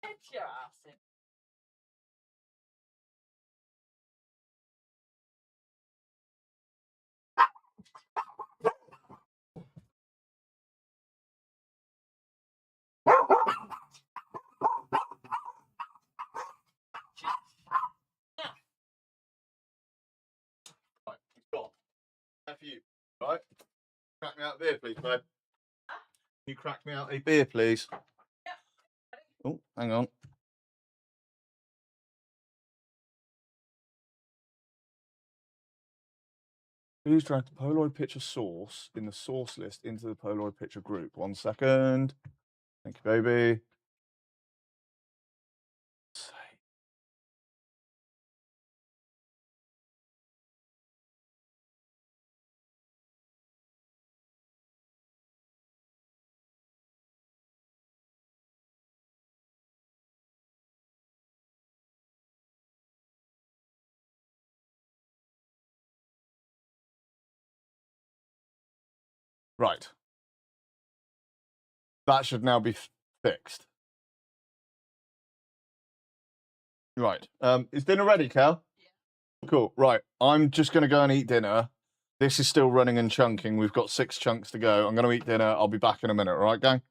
Get your ass in. Right, he's gone. F you, right? Crack me out a beer, please, babe. Can you crack me out a beer, please? Oh, hang on. Please drag the Polaroid picture source in the source list into the Polaroid picture group. 1 second. Thank you, baby. Right. That should now be fixed. Right. Is dinner ready, Cal? Yeah. Cool. Right. I'm just going to go and eat dinner. This is still running and chunking. We've got 6 chunks to go. I'm going to eat dinner. I'll be back in a minute. All right, gang?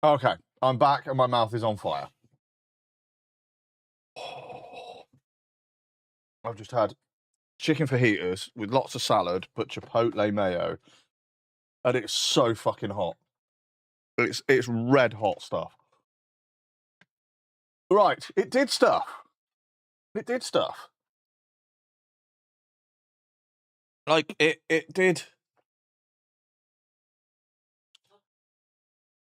Okay, I'm back and my mouth is on fire. I've just had chicken fajitas with lots of salad, but chipotle mayo, and it's so fucking hot. It's red hot stuff. Right, it did stuff. It did stuff. Like it did.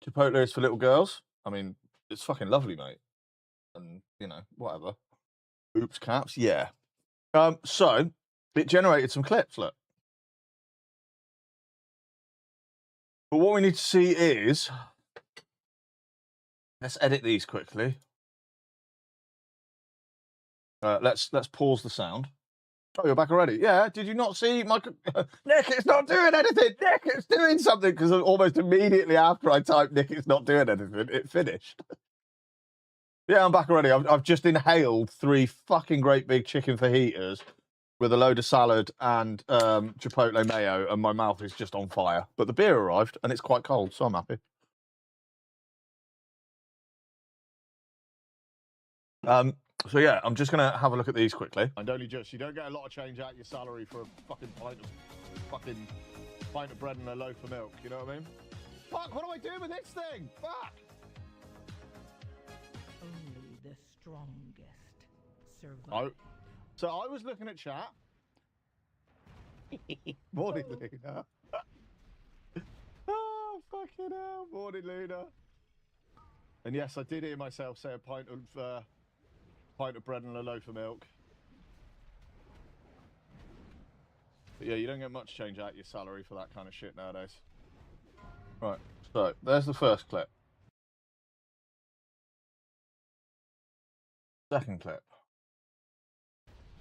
Chipotle is for little girls. I mean, it's fucking lovely, mate. And you know, whatever. Oops, caps, yeah. So it generated some clips, look. But what we need to see is, let's edit these quickly. Let's pause the sound. Oh, you're back already? Yeah. Did you not see my Nick? It's not doing anything. Nick, it's doing something because almost immediately after I typed Nick, it's not doing anything. It finished. Yeah, I'm back already. I've just inhaled 3 fucking great big chicken fajitas with a load of salad and chipotle mayo, and my mouth is just on fire. But the beer arrived, and it's quite cold, so I'm happy. So yeah, I'm just gonna have a look at these quickly. And only just, you don't get a lot of change out your salary for a fucking pint of bread and a loaf of milk. You know what I mean? Fuck! What do I do with this thing? Fuck! Only the strongest survive. So I was looking at chat. Morning, Luna. Oh fucking hell! Morning, Luna. And yes, I did hear myself say a pint of bread and a loaf of milk. But yeah, you don't get much change out of your salary for that kind of shit nowadays. Right, so there's the first clip. Second clip.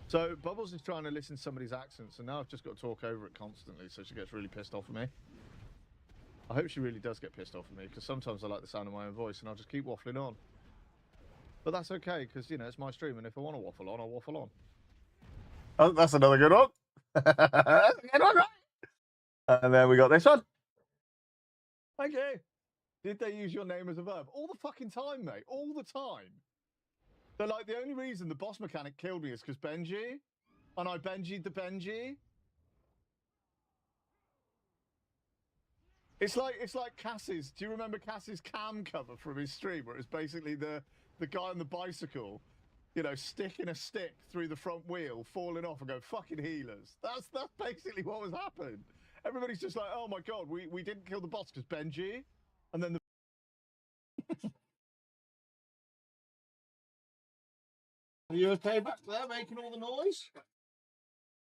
So Bubbles is trying to listen to somebody's accents, and now I've just got to talk over it constantly, so she gets really pissed off at me. I hope she really does get pissed off at me, because sometimes I like the sound of my own voice, and I'll just keep waffling on. But that's okay, because, you know, it's my stream, and if I want to waffle on, I'll waffle on. Oh, that's another good one. That's a good one, right? And then we got this one. Thank you. Did they use your name as a verb? All the fucking time, mate. All the time. So, like, the only reason the boss mechanic killed me is because Benji, and I Benji'd the Benji. It's like Cass's. Do you remember Cass's cam cover from his stream, where it's basically the guy on the bicycle, you know, sticking a stick through the front wheel, falling off, and go fucking healers. That's basically what was happening. Everybody's just like, oh my god, we didn't kill the boss because Benji, and then the. Are you okay back there making all the noise?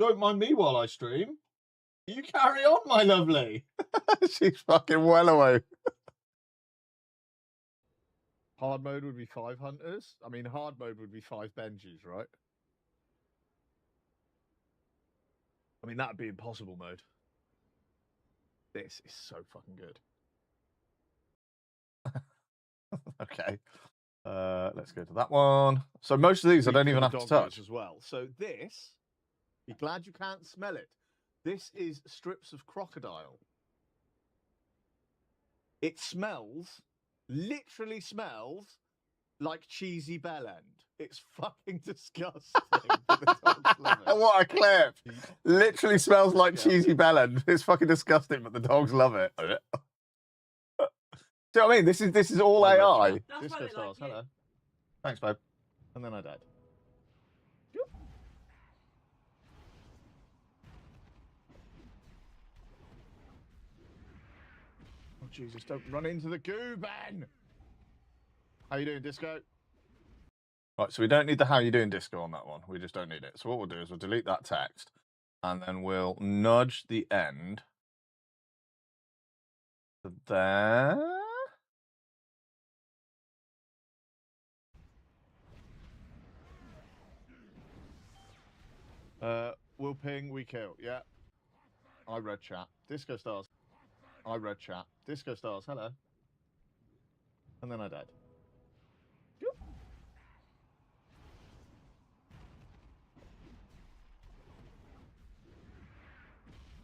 Don't mind me while I stream. You carry on, my lovely. She's fucking well away. Hard mode would be 5 hunters. I mean, hard mode would be 5 Benjis, right? I mean, that'd be impossible mode. This is so fucking good. Okay. Let's go to that one. So most of these I don't even have to touch as well. So this, be glad you can't smell it. This is strips of crocodile. It smells, literally smells, like cheesy bell end. It's fucking disgusting. What a clip! Literally smells like cheesy bell end. It's fucking disgusting, but the dogs love it. Do you know what I mean? This is all AI. Disco stars, hello. Thanks, babe. And then I died. Oh, Jesus, don't run into the goo, Ben! How you doing, Disco? Right, so we don't need the how you doing, Disco on that one. We just don't need it. So what we'll do is we'll delete that text, and then we'll nudge the end to there. We'll ping, we kill, yeah. I read chat. Disco stars. I read chat. Disco stars, hello. And then I died.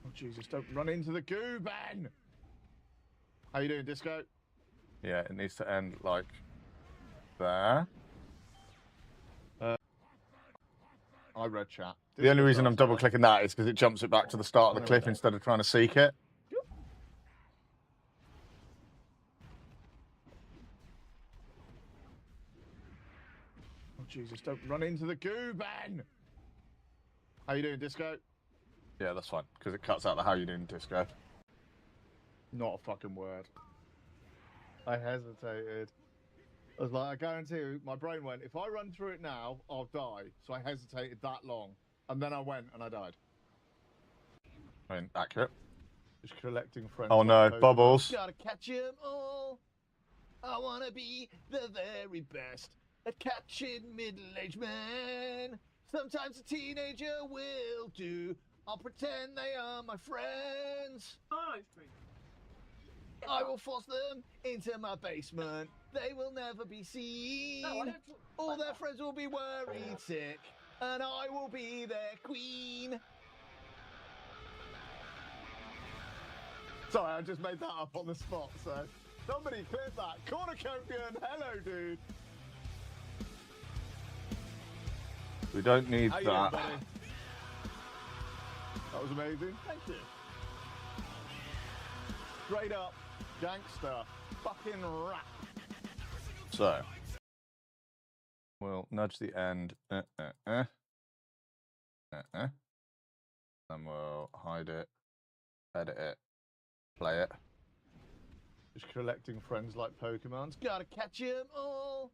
Oh, Jesus, don't run into the goo, Ben! How you doing, Disco? Yeah, it needs to end like there. I read chat. The only reason I'm double clicking that is because it jumps it back to the start of the clip instead of trying to seek it. Oh Jesus! Don't run into the goo, Ben. How you doing, Disco? Yeah, that's fine because it cuts out the how you doing, Disco. Not a fucking word. I hesitated. I was like, I guarantee you, my brain went, if I run through it now, I'll die. So I hesitated that long. And then I went and I died. I mean, accurate. Just collecting friends. Oh no, Bubbles. Gotta catch 'em all. I wanna be the very best at catching middle-aged men. Sometimes a teenager will do. I'll pretend they are my friends. I will force them into my basement. They will never be seen. All their friends will be worried sick, and I will be their queen. Sorry, I just made that up on the spot, so somebody clip that. Cornucopian, hello, dude. We don't need that. Doing, buddy? That was amazing. Thank you. Straight up, gangster, fucking rap. So, we'll nudge the end. Then we'll hide it, edit it, play it. Just collecting friends like Pokemons. Gotta catch 'em all.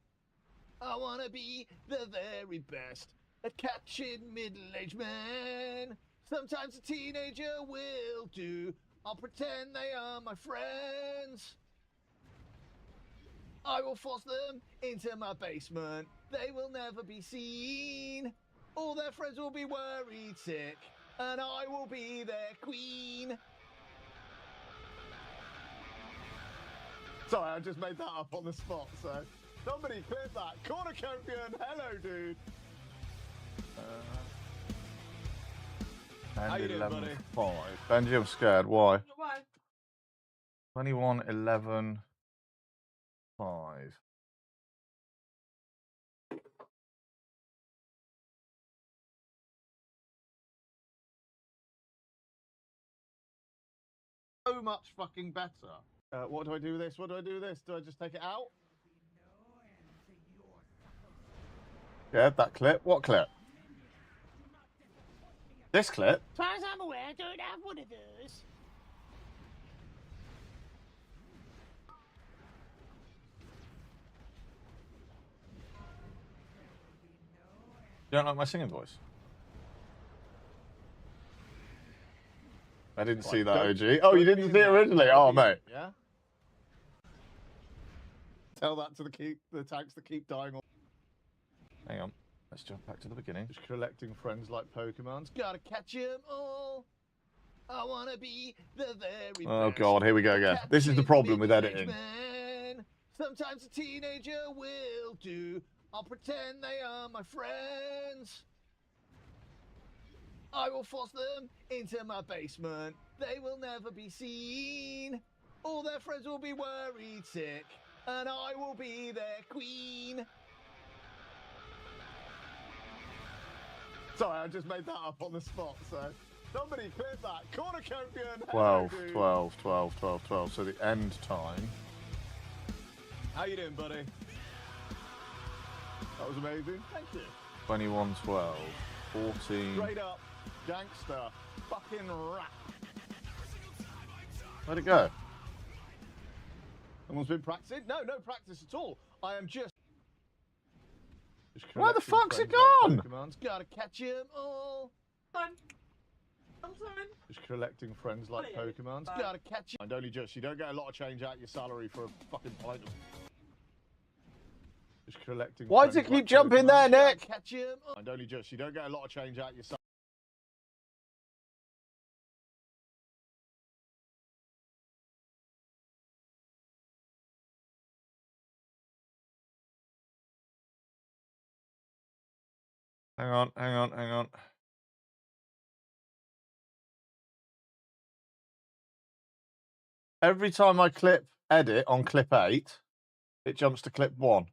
I wanna be the very best at catching middle-aged men. Sometimes a teenager will do. I'll pretend they are my friends. I will force them into my basement. They will never be seen. All their friends will be worried sick, and I will be their queen. Sorry, I just made that up on the spot, so somebody clip that. Cornucopian, hello, dude. How you doing, buddy? 5. Benji, I'm scared. Why? Why? 21, 11, 5. So much fucking better. What do I do with this? What do I do with this? Do I just take it out? Yeah, that clip. What clip? This clip? As far as I'm aware, I don't have one of those. You don't like my singing voice? I didn't see that, OG. Oh, you didn't see it originally? Oh, mate. Yeah? Tell that to the tanks that keep dying. Hang on. Let's jump back to the beginning. Just collecting friends like Pokemons. Gotta catch 'em all. I wanna be the very best. Oh, God. Here we go again. This is the problem with editing. Men. Sometimes a teenager will do. I'll pretend they are my friends. I will force them into my basement. They will never be seen. All their friends will be worried sick, and I will be their queen. Sorry, I just made that up on the spot, so somebody clip that. Cornucopian, 12, 12, 12, 12, 12. So the end time. How you doing, buddy? That was amazing. Thank you. 21, 12, 14. Straight up, gangster, fucking rap. Where'd it go? Someone's been practicing? No practice at all. I am just where the fuck's it gone? Gotta catch 'em all. I'm fine. Just collecting friends like Pokemons. Gotta catch 'em. And only just, you don't get a lot of change out of your salary for a fucking pint of... Just collecting. Why does it keep jumping there, Nick? Catch 'em all. And only just, you don't get a lot of change out of your salary. Hang on. Every time I clip edit on clip 8, it jumps to clip 1.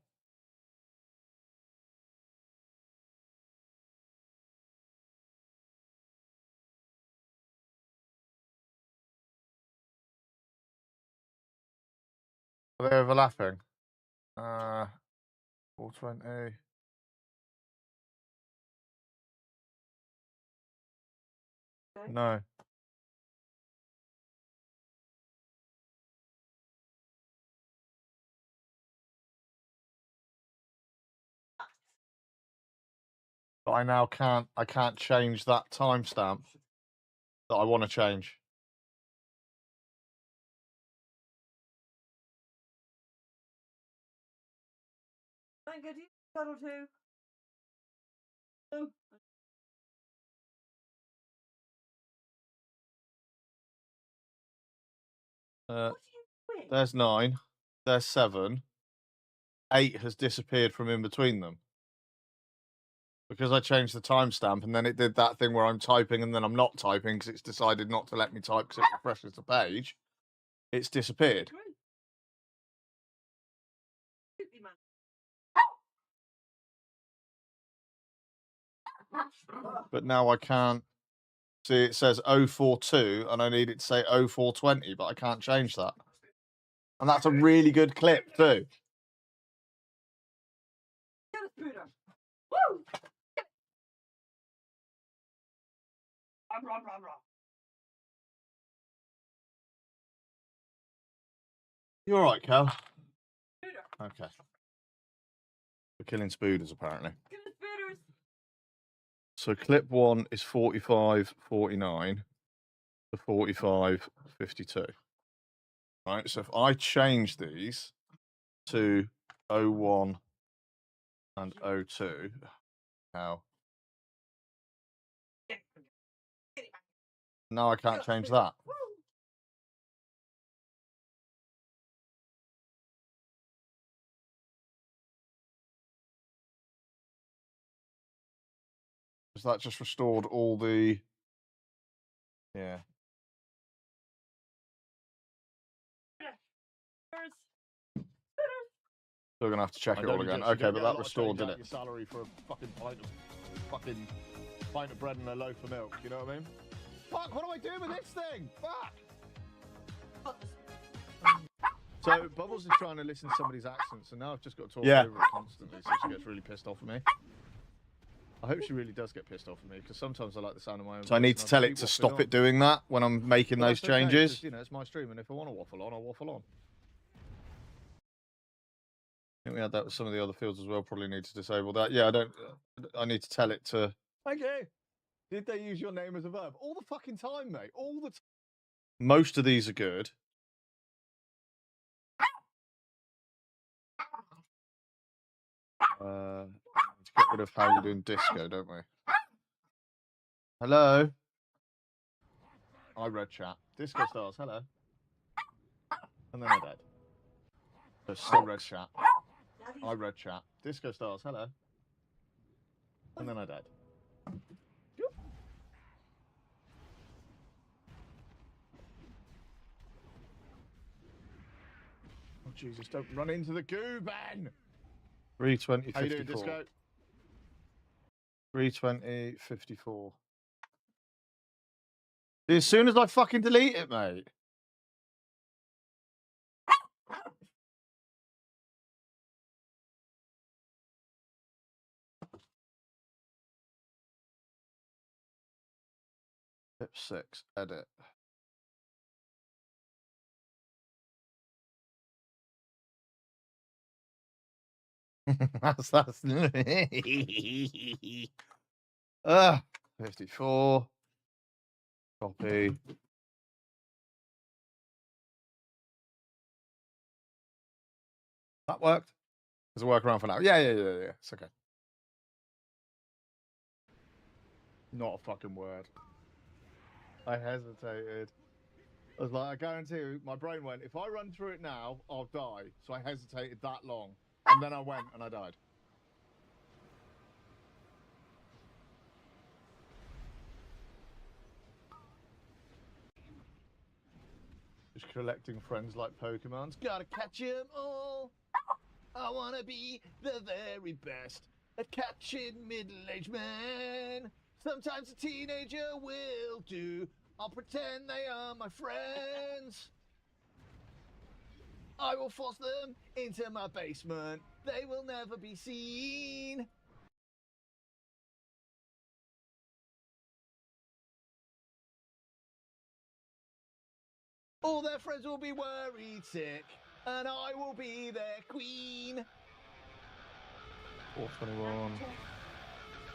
Are they overlapping? 420. No. But I can't change that timestamp that I want to change. Thank you, Cuddle too. Oh. What are you doing? There's 9. There's 7. 8 has disappeared from in between them. Because I changed the timestamp and then it did that thing where I'm typing and then I'm not typing because it's decided not to let me type because it refreshes the page. It's disappeared. But now I can't see it says 042 and I need it to say 0420, but I can't change that. And that's a really good clip too. Woo! You all right, Cal? Okay. We're killing spooders apparently. So clip 1 is 45:49 to 45:52. Right, so if I change these to 01 and 02, now I can't change that. Because that just restored all the... Yeah. Still gonna have to check it all again. Okay, but that restored, did it? Your salary for a fucking pint of bread and a loaf of milk. You know what I mean? Fuck! What do I do with this thing? Fuck! So Bubbles is trying to listen to somebody's accents, and now I've just got to talk over it constantly, so she gets really pissed off at me. I hope she really does get pissed off at me because sometimes I like the sound of my own. So I need to tell it to stop it doing that when I'm making those changes. Okay, you know, it's my stream, and if I want to waffle on, I'll waffle on. I think we had that with some of the other fields as well. Probably need to disable that. Yeah, I need to tell it to. Thank you. Did they use your name as a verb all the fucking time, mate? All the time. Most of these are good. Let's get rid of how you're doing disco, don't we? Hello. I read chat. Disco stars. Hello. And then I died. So still red chat. I read chat. Disco stars, hello. And then I died. Oh Jesus, don't run into the goo, Ben! 320, 54. How you doing, Disco? 320, 54. As soon as I fucking delete it, mate. Tip 6, edit. that's 54. Copy. That worked. Does it work around for now? Yeah. It's okay. Not a fucking word. I hesitated. I was like, I guarantee you, my brain went, if I run through it now, I'll die. So I hesitated that long. And then I went and I died. Just collecting friends like Pokemons. Gotta catch 'em all. I wanna be the very best at catching middle-aged men. Sometimes a teenager will do. I'll pretend they are my friends. I will force them into my basement. They will never be seen. All their friends will be worried sick, and I will be their queen. 421.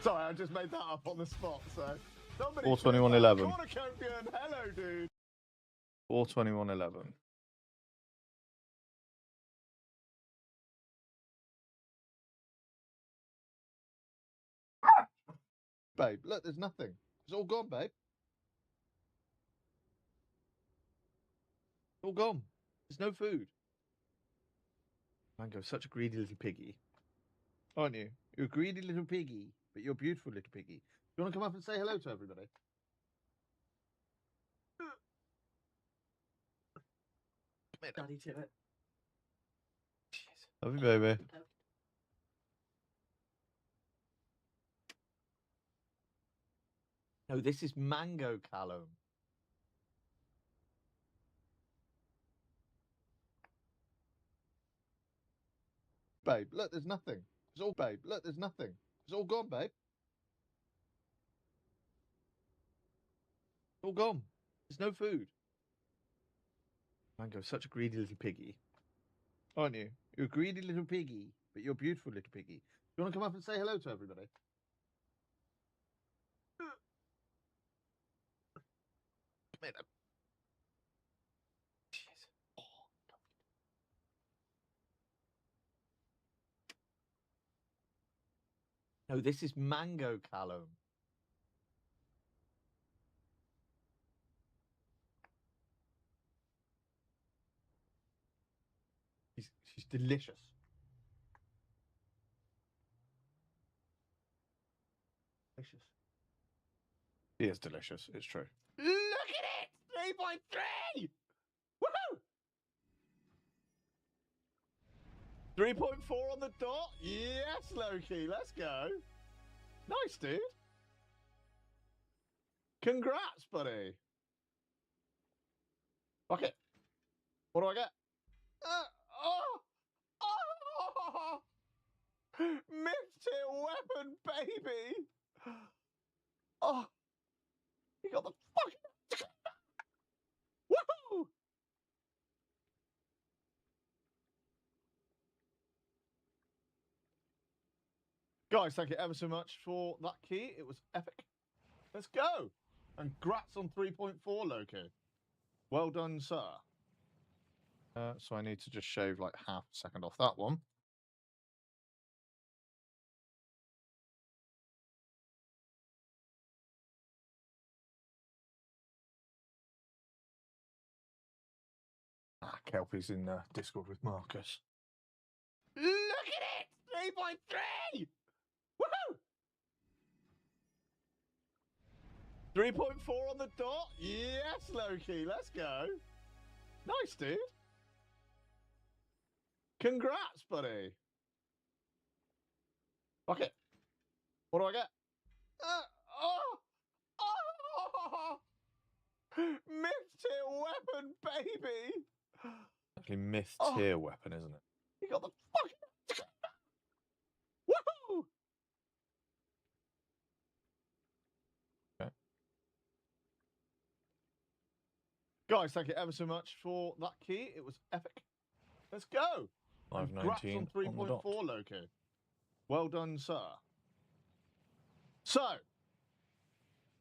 Sorry, I just made that up on the spot, so. 421.11. Corner champion, hello, dude. 421.11. Babe, look, there's nothing. It's all gone, babe. It's all gone. There's no food. Mango, such a greedy little piggy. Aren't you? You're a greedy little piggy, but you're a beautiful little piggy. You want to come up and say hello to everybody? Daddy to it. Love you, baby. No, this is mango, Callum. Babe, look, there's nothing. It's all, babe, look, there's nothing. It's all gone, babe. It's all gone. There's no food. Mango, such a greedy little piggy. Aren't you? You're a greedy little piggy, but you're a beautiful little piggy. You want to come up and say hello to everybody? Come here, no, this is mango, Callum. She's delicious. Delicious. She is delicious. It's true. Look at it! 3.3! Woohoo! 3.4 on the dot. Yes, Loki. Let's go. Nice, dude. Congrats, buddy. Fuck it. What do I get? Myth tier weapon, baby. Oh, you got the fucking. Woohoo! Guys, thank you ever so much for that key. It was epic. Let's go. And congrats on 3.4, Loki. Well done, sir. So I need to just shave like half a second off that one. Kelpie's in Discord with Marcus. Look at it! 3.3! Woohoo! 3.4 on the dot. Yes, Loki. Let's go. Nice, dude. Congrats, buddy. Fuck it. What do I get? Myth tier weapon, baby. Actually, myth tier weapon, isn't it? You got the fucking. Woohoo! Okay. Guys, thank you ever so much for that key. It was epic. Let's go. 519 on 3.4, Loki. Well done, sir. So,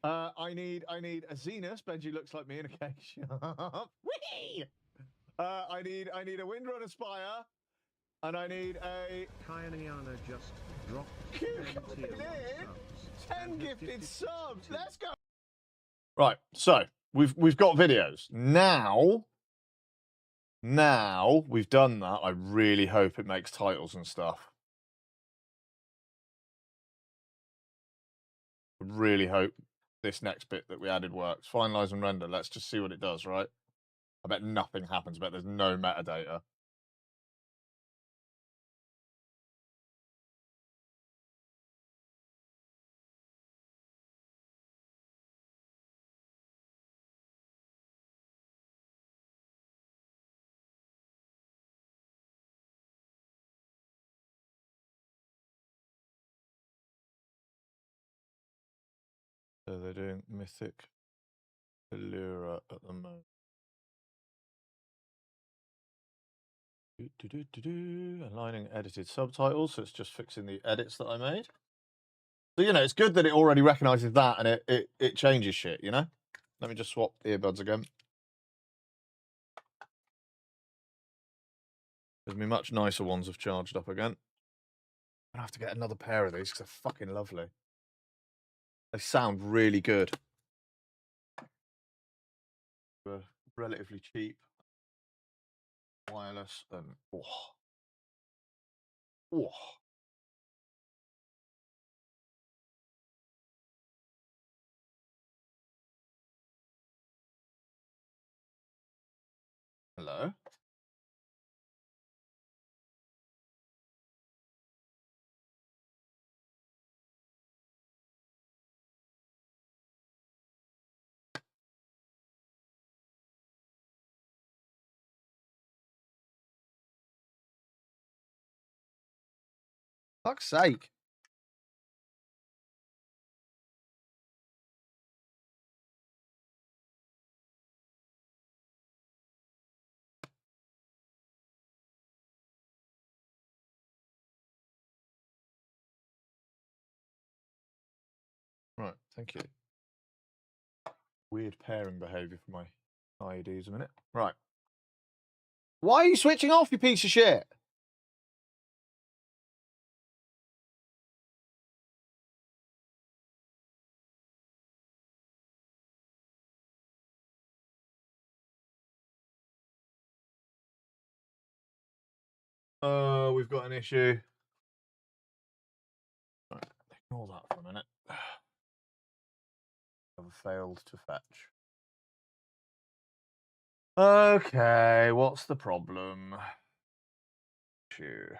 I need a Zenus. Benji looks like me in a cake shop. Whee! I need a Windrunner Spire, and I need a Kyaniana just dropped 10 gifted subs. Let's go. Right, so we've got videos now. Now we've done that. I really hope it makes titles and stuff. I really hope this next bit that we added works. Finalize and render. Let's just see what it does, right? I bet nothing happens. I bet there's no metadata. So they're doing Mythic Allura at the moment. Aligning edited subtitles, so it's just fixing the edits that I made. So, you know, it's good that it already recognizes that and it changes shit, you know? Let me just swap earbuds again. Because my much nicer ones have charged up again. I have to get another pair of these because they're fucking lovely. They sound really good. They're relatively cheap. Wireless and oh. Hello. Fuck's sake. Right, thank you. Weird pairing behaviour for my IEDs a minute. Right. Why are you switching off, you piece of shit? We've got an issue. Right, ignore that for a minute. I've failed to fetch. Okay, what's the problem? Issue.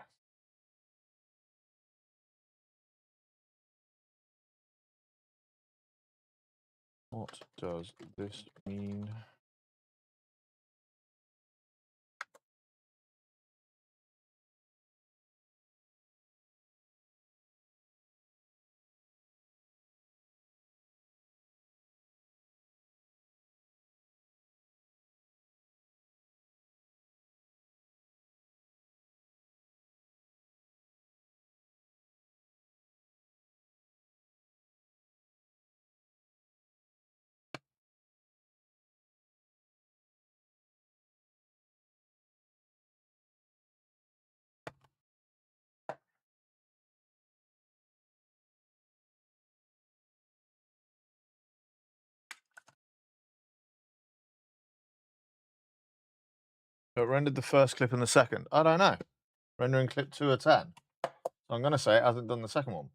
What does this mean? So it rendered the first clip and the second. I don't know. Rendering clip 2 of 10. So I'm going to say it hasn't done the second one.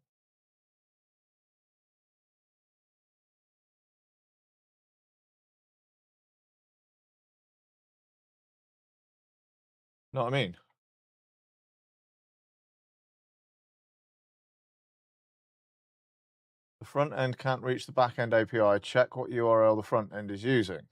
Know what I mean? The front end can't reach the back end API. Check what URL the front end is using.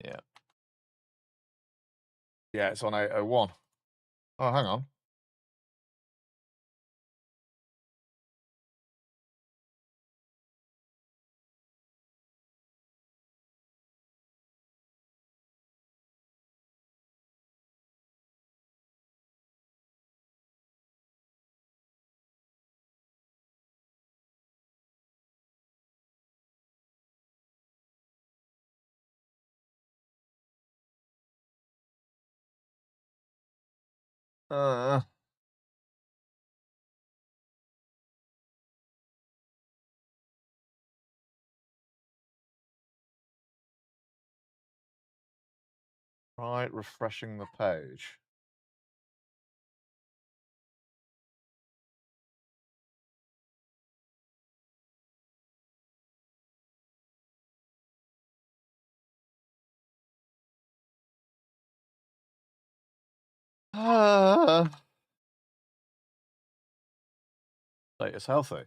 Yeah. Yeah, it's on 801. Oh, hang on. Uh, Right, refreshing the page. Status healthy.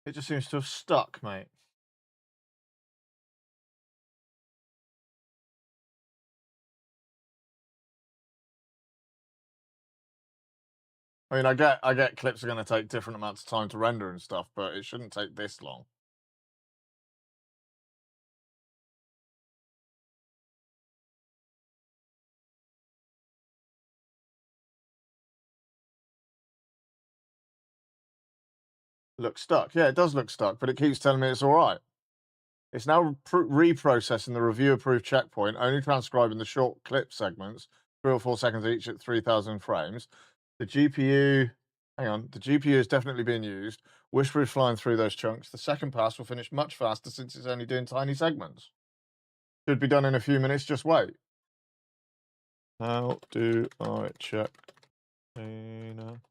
It just seems to have stuck, mate. I mean, I get clips are going to take different amounts of time to render and stuff, but it shouldn't take this long. Looks stuck. Yeah, it does look stuck, but it keeps telling me it's all right. It's now reprocessing the review-approved checkpoint, only transcribing the short clip segments, 3 or 4 seconds each at 3,000 frames. The GPU, hang on, the GPU is definitely being used. Whisper is flying through those chunks. The second pass will finish much faster since it's only doing tiny segments. Should be done in a few minutes, just wait. How do I check Dana?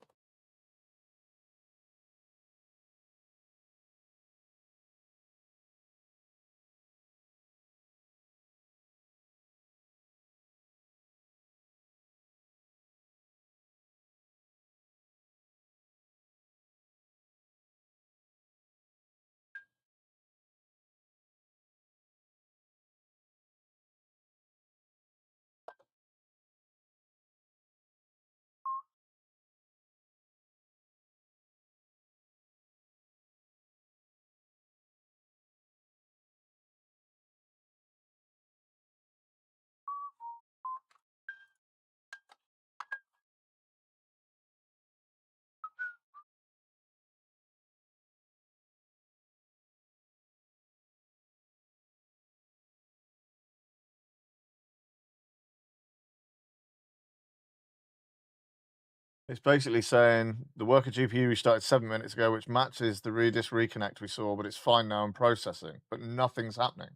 It's basically saying the worker GPU restarted 7 minutes ago, which matches the Redis reconnect we saw, but it's fine now and processing, but nothing's happening.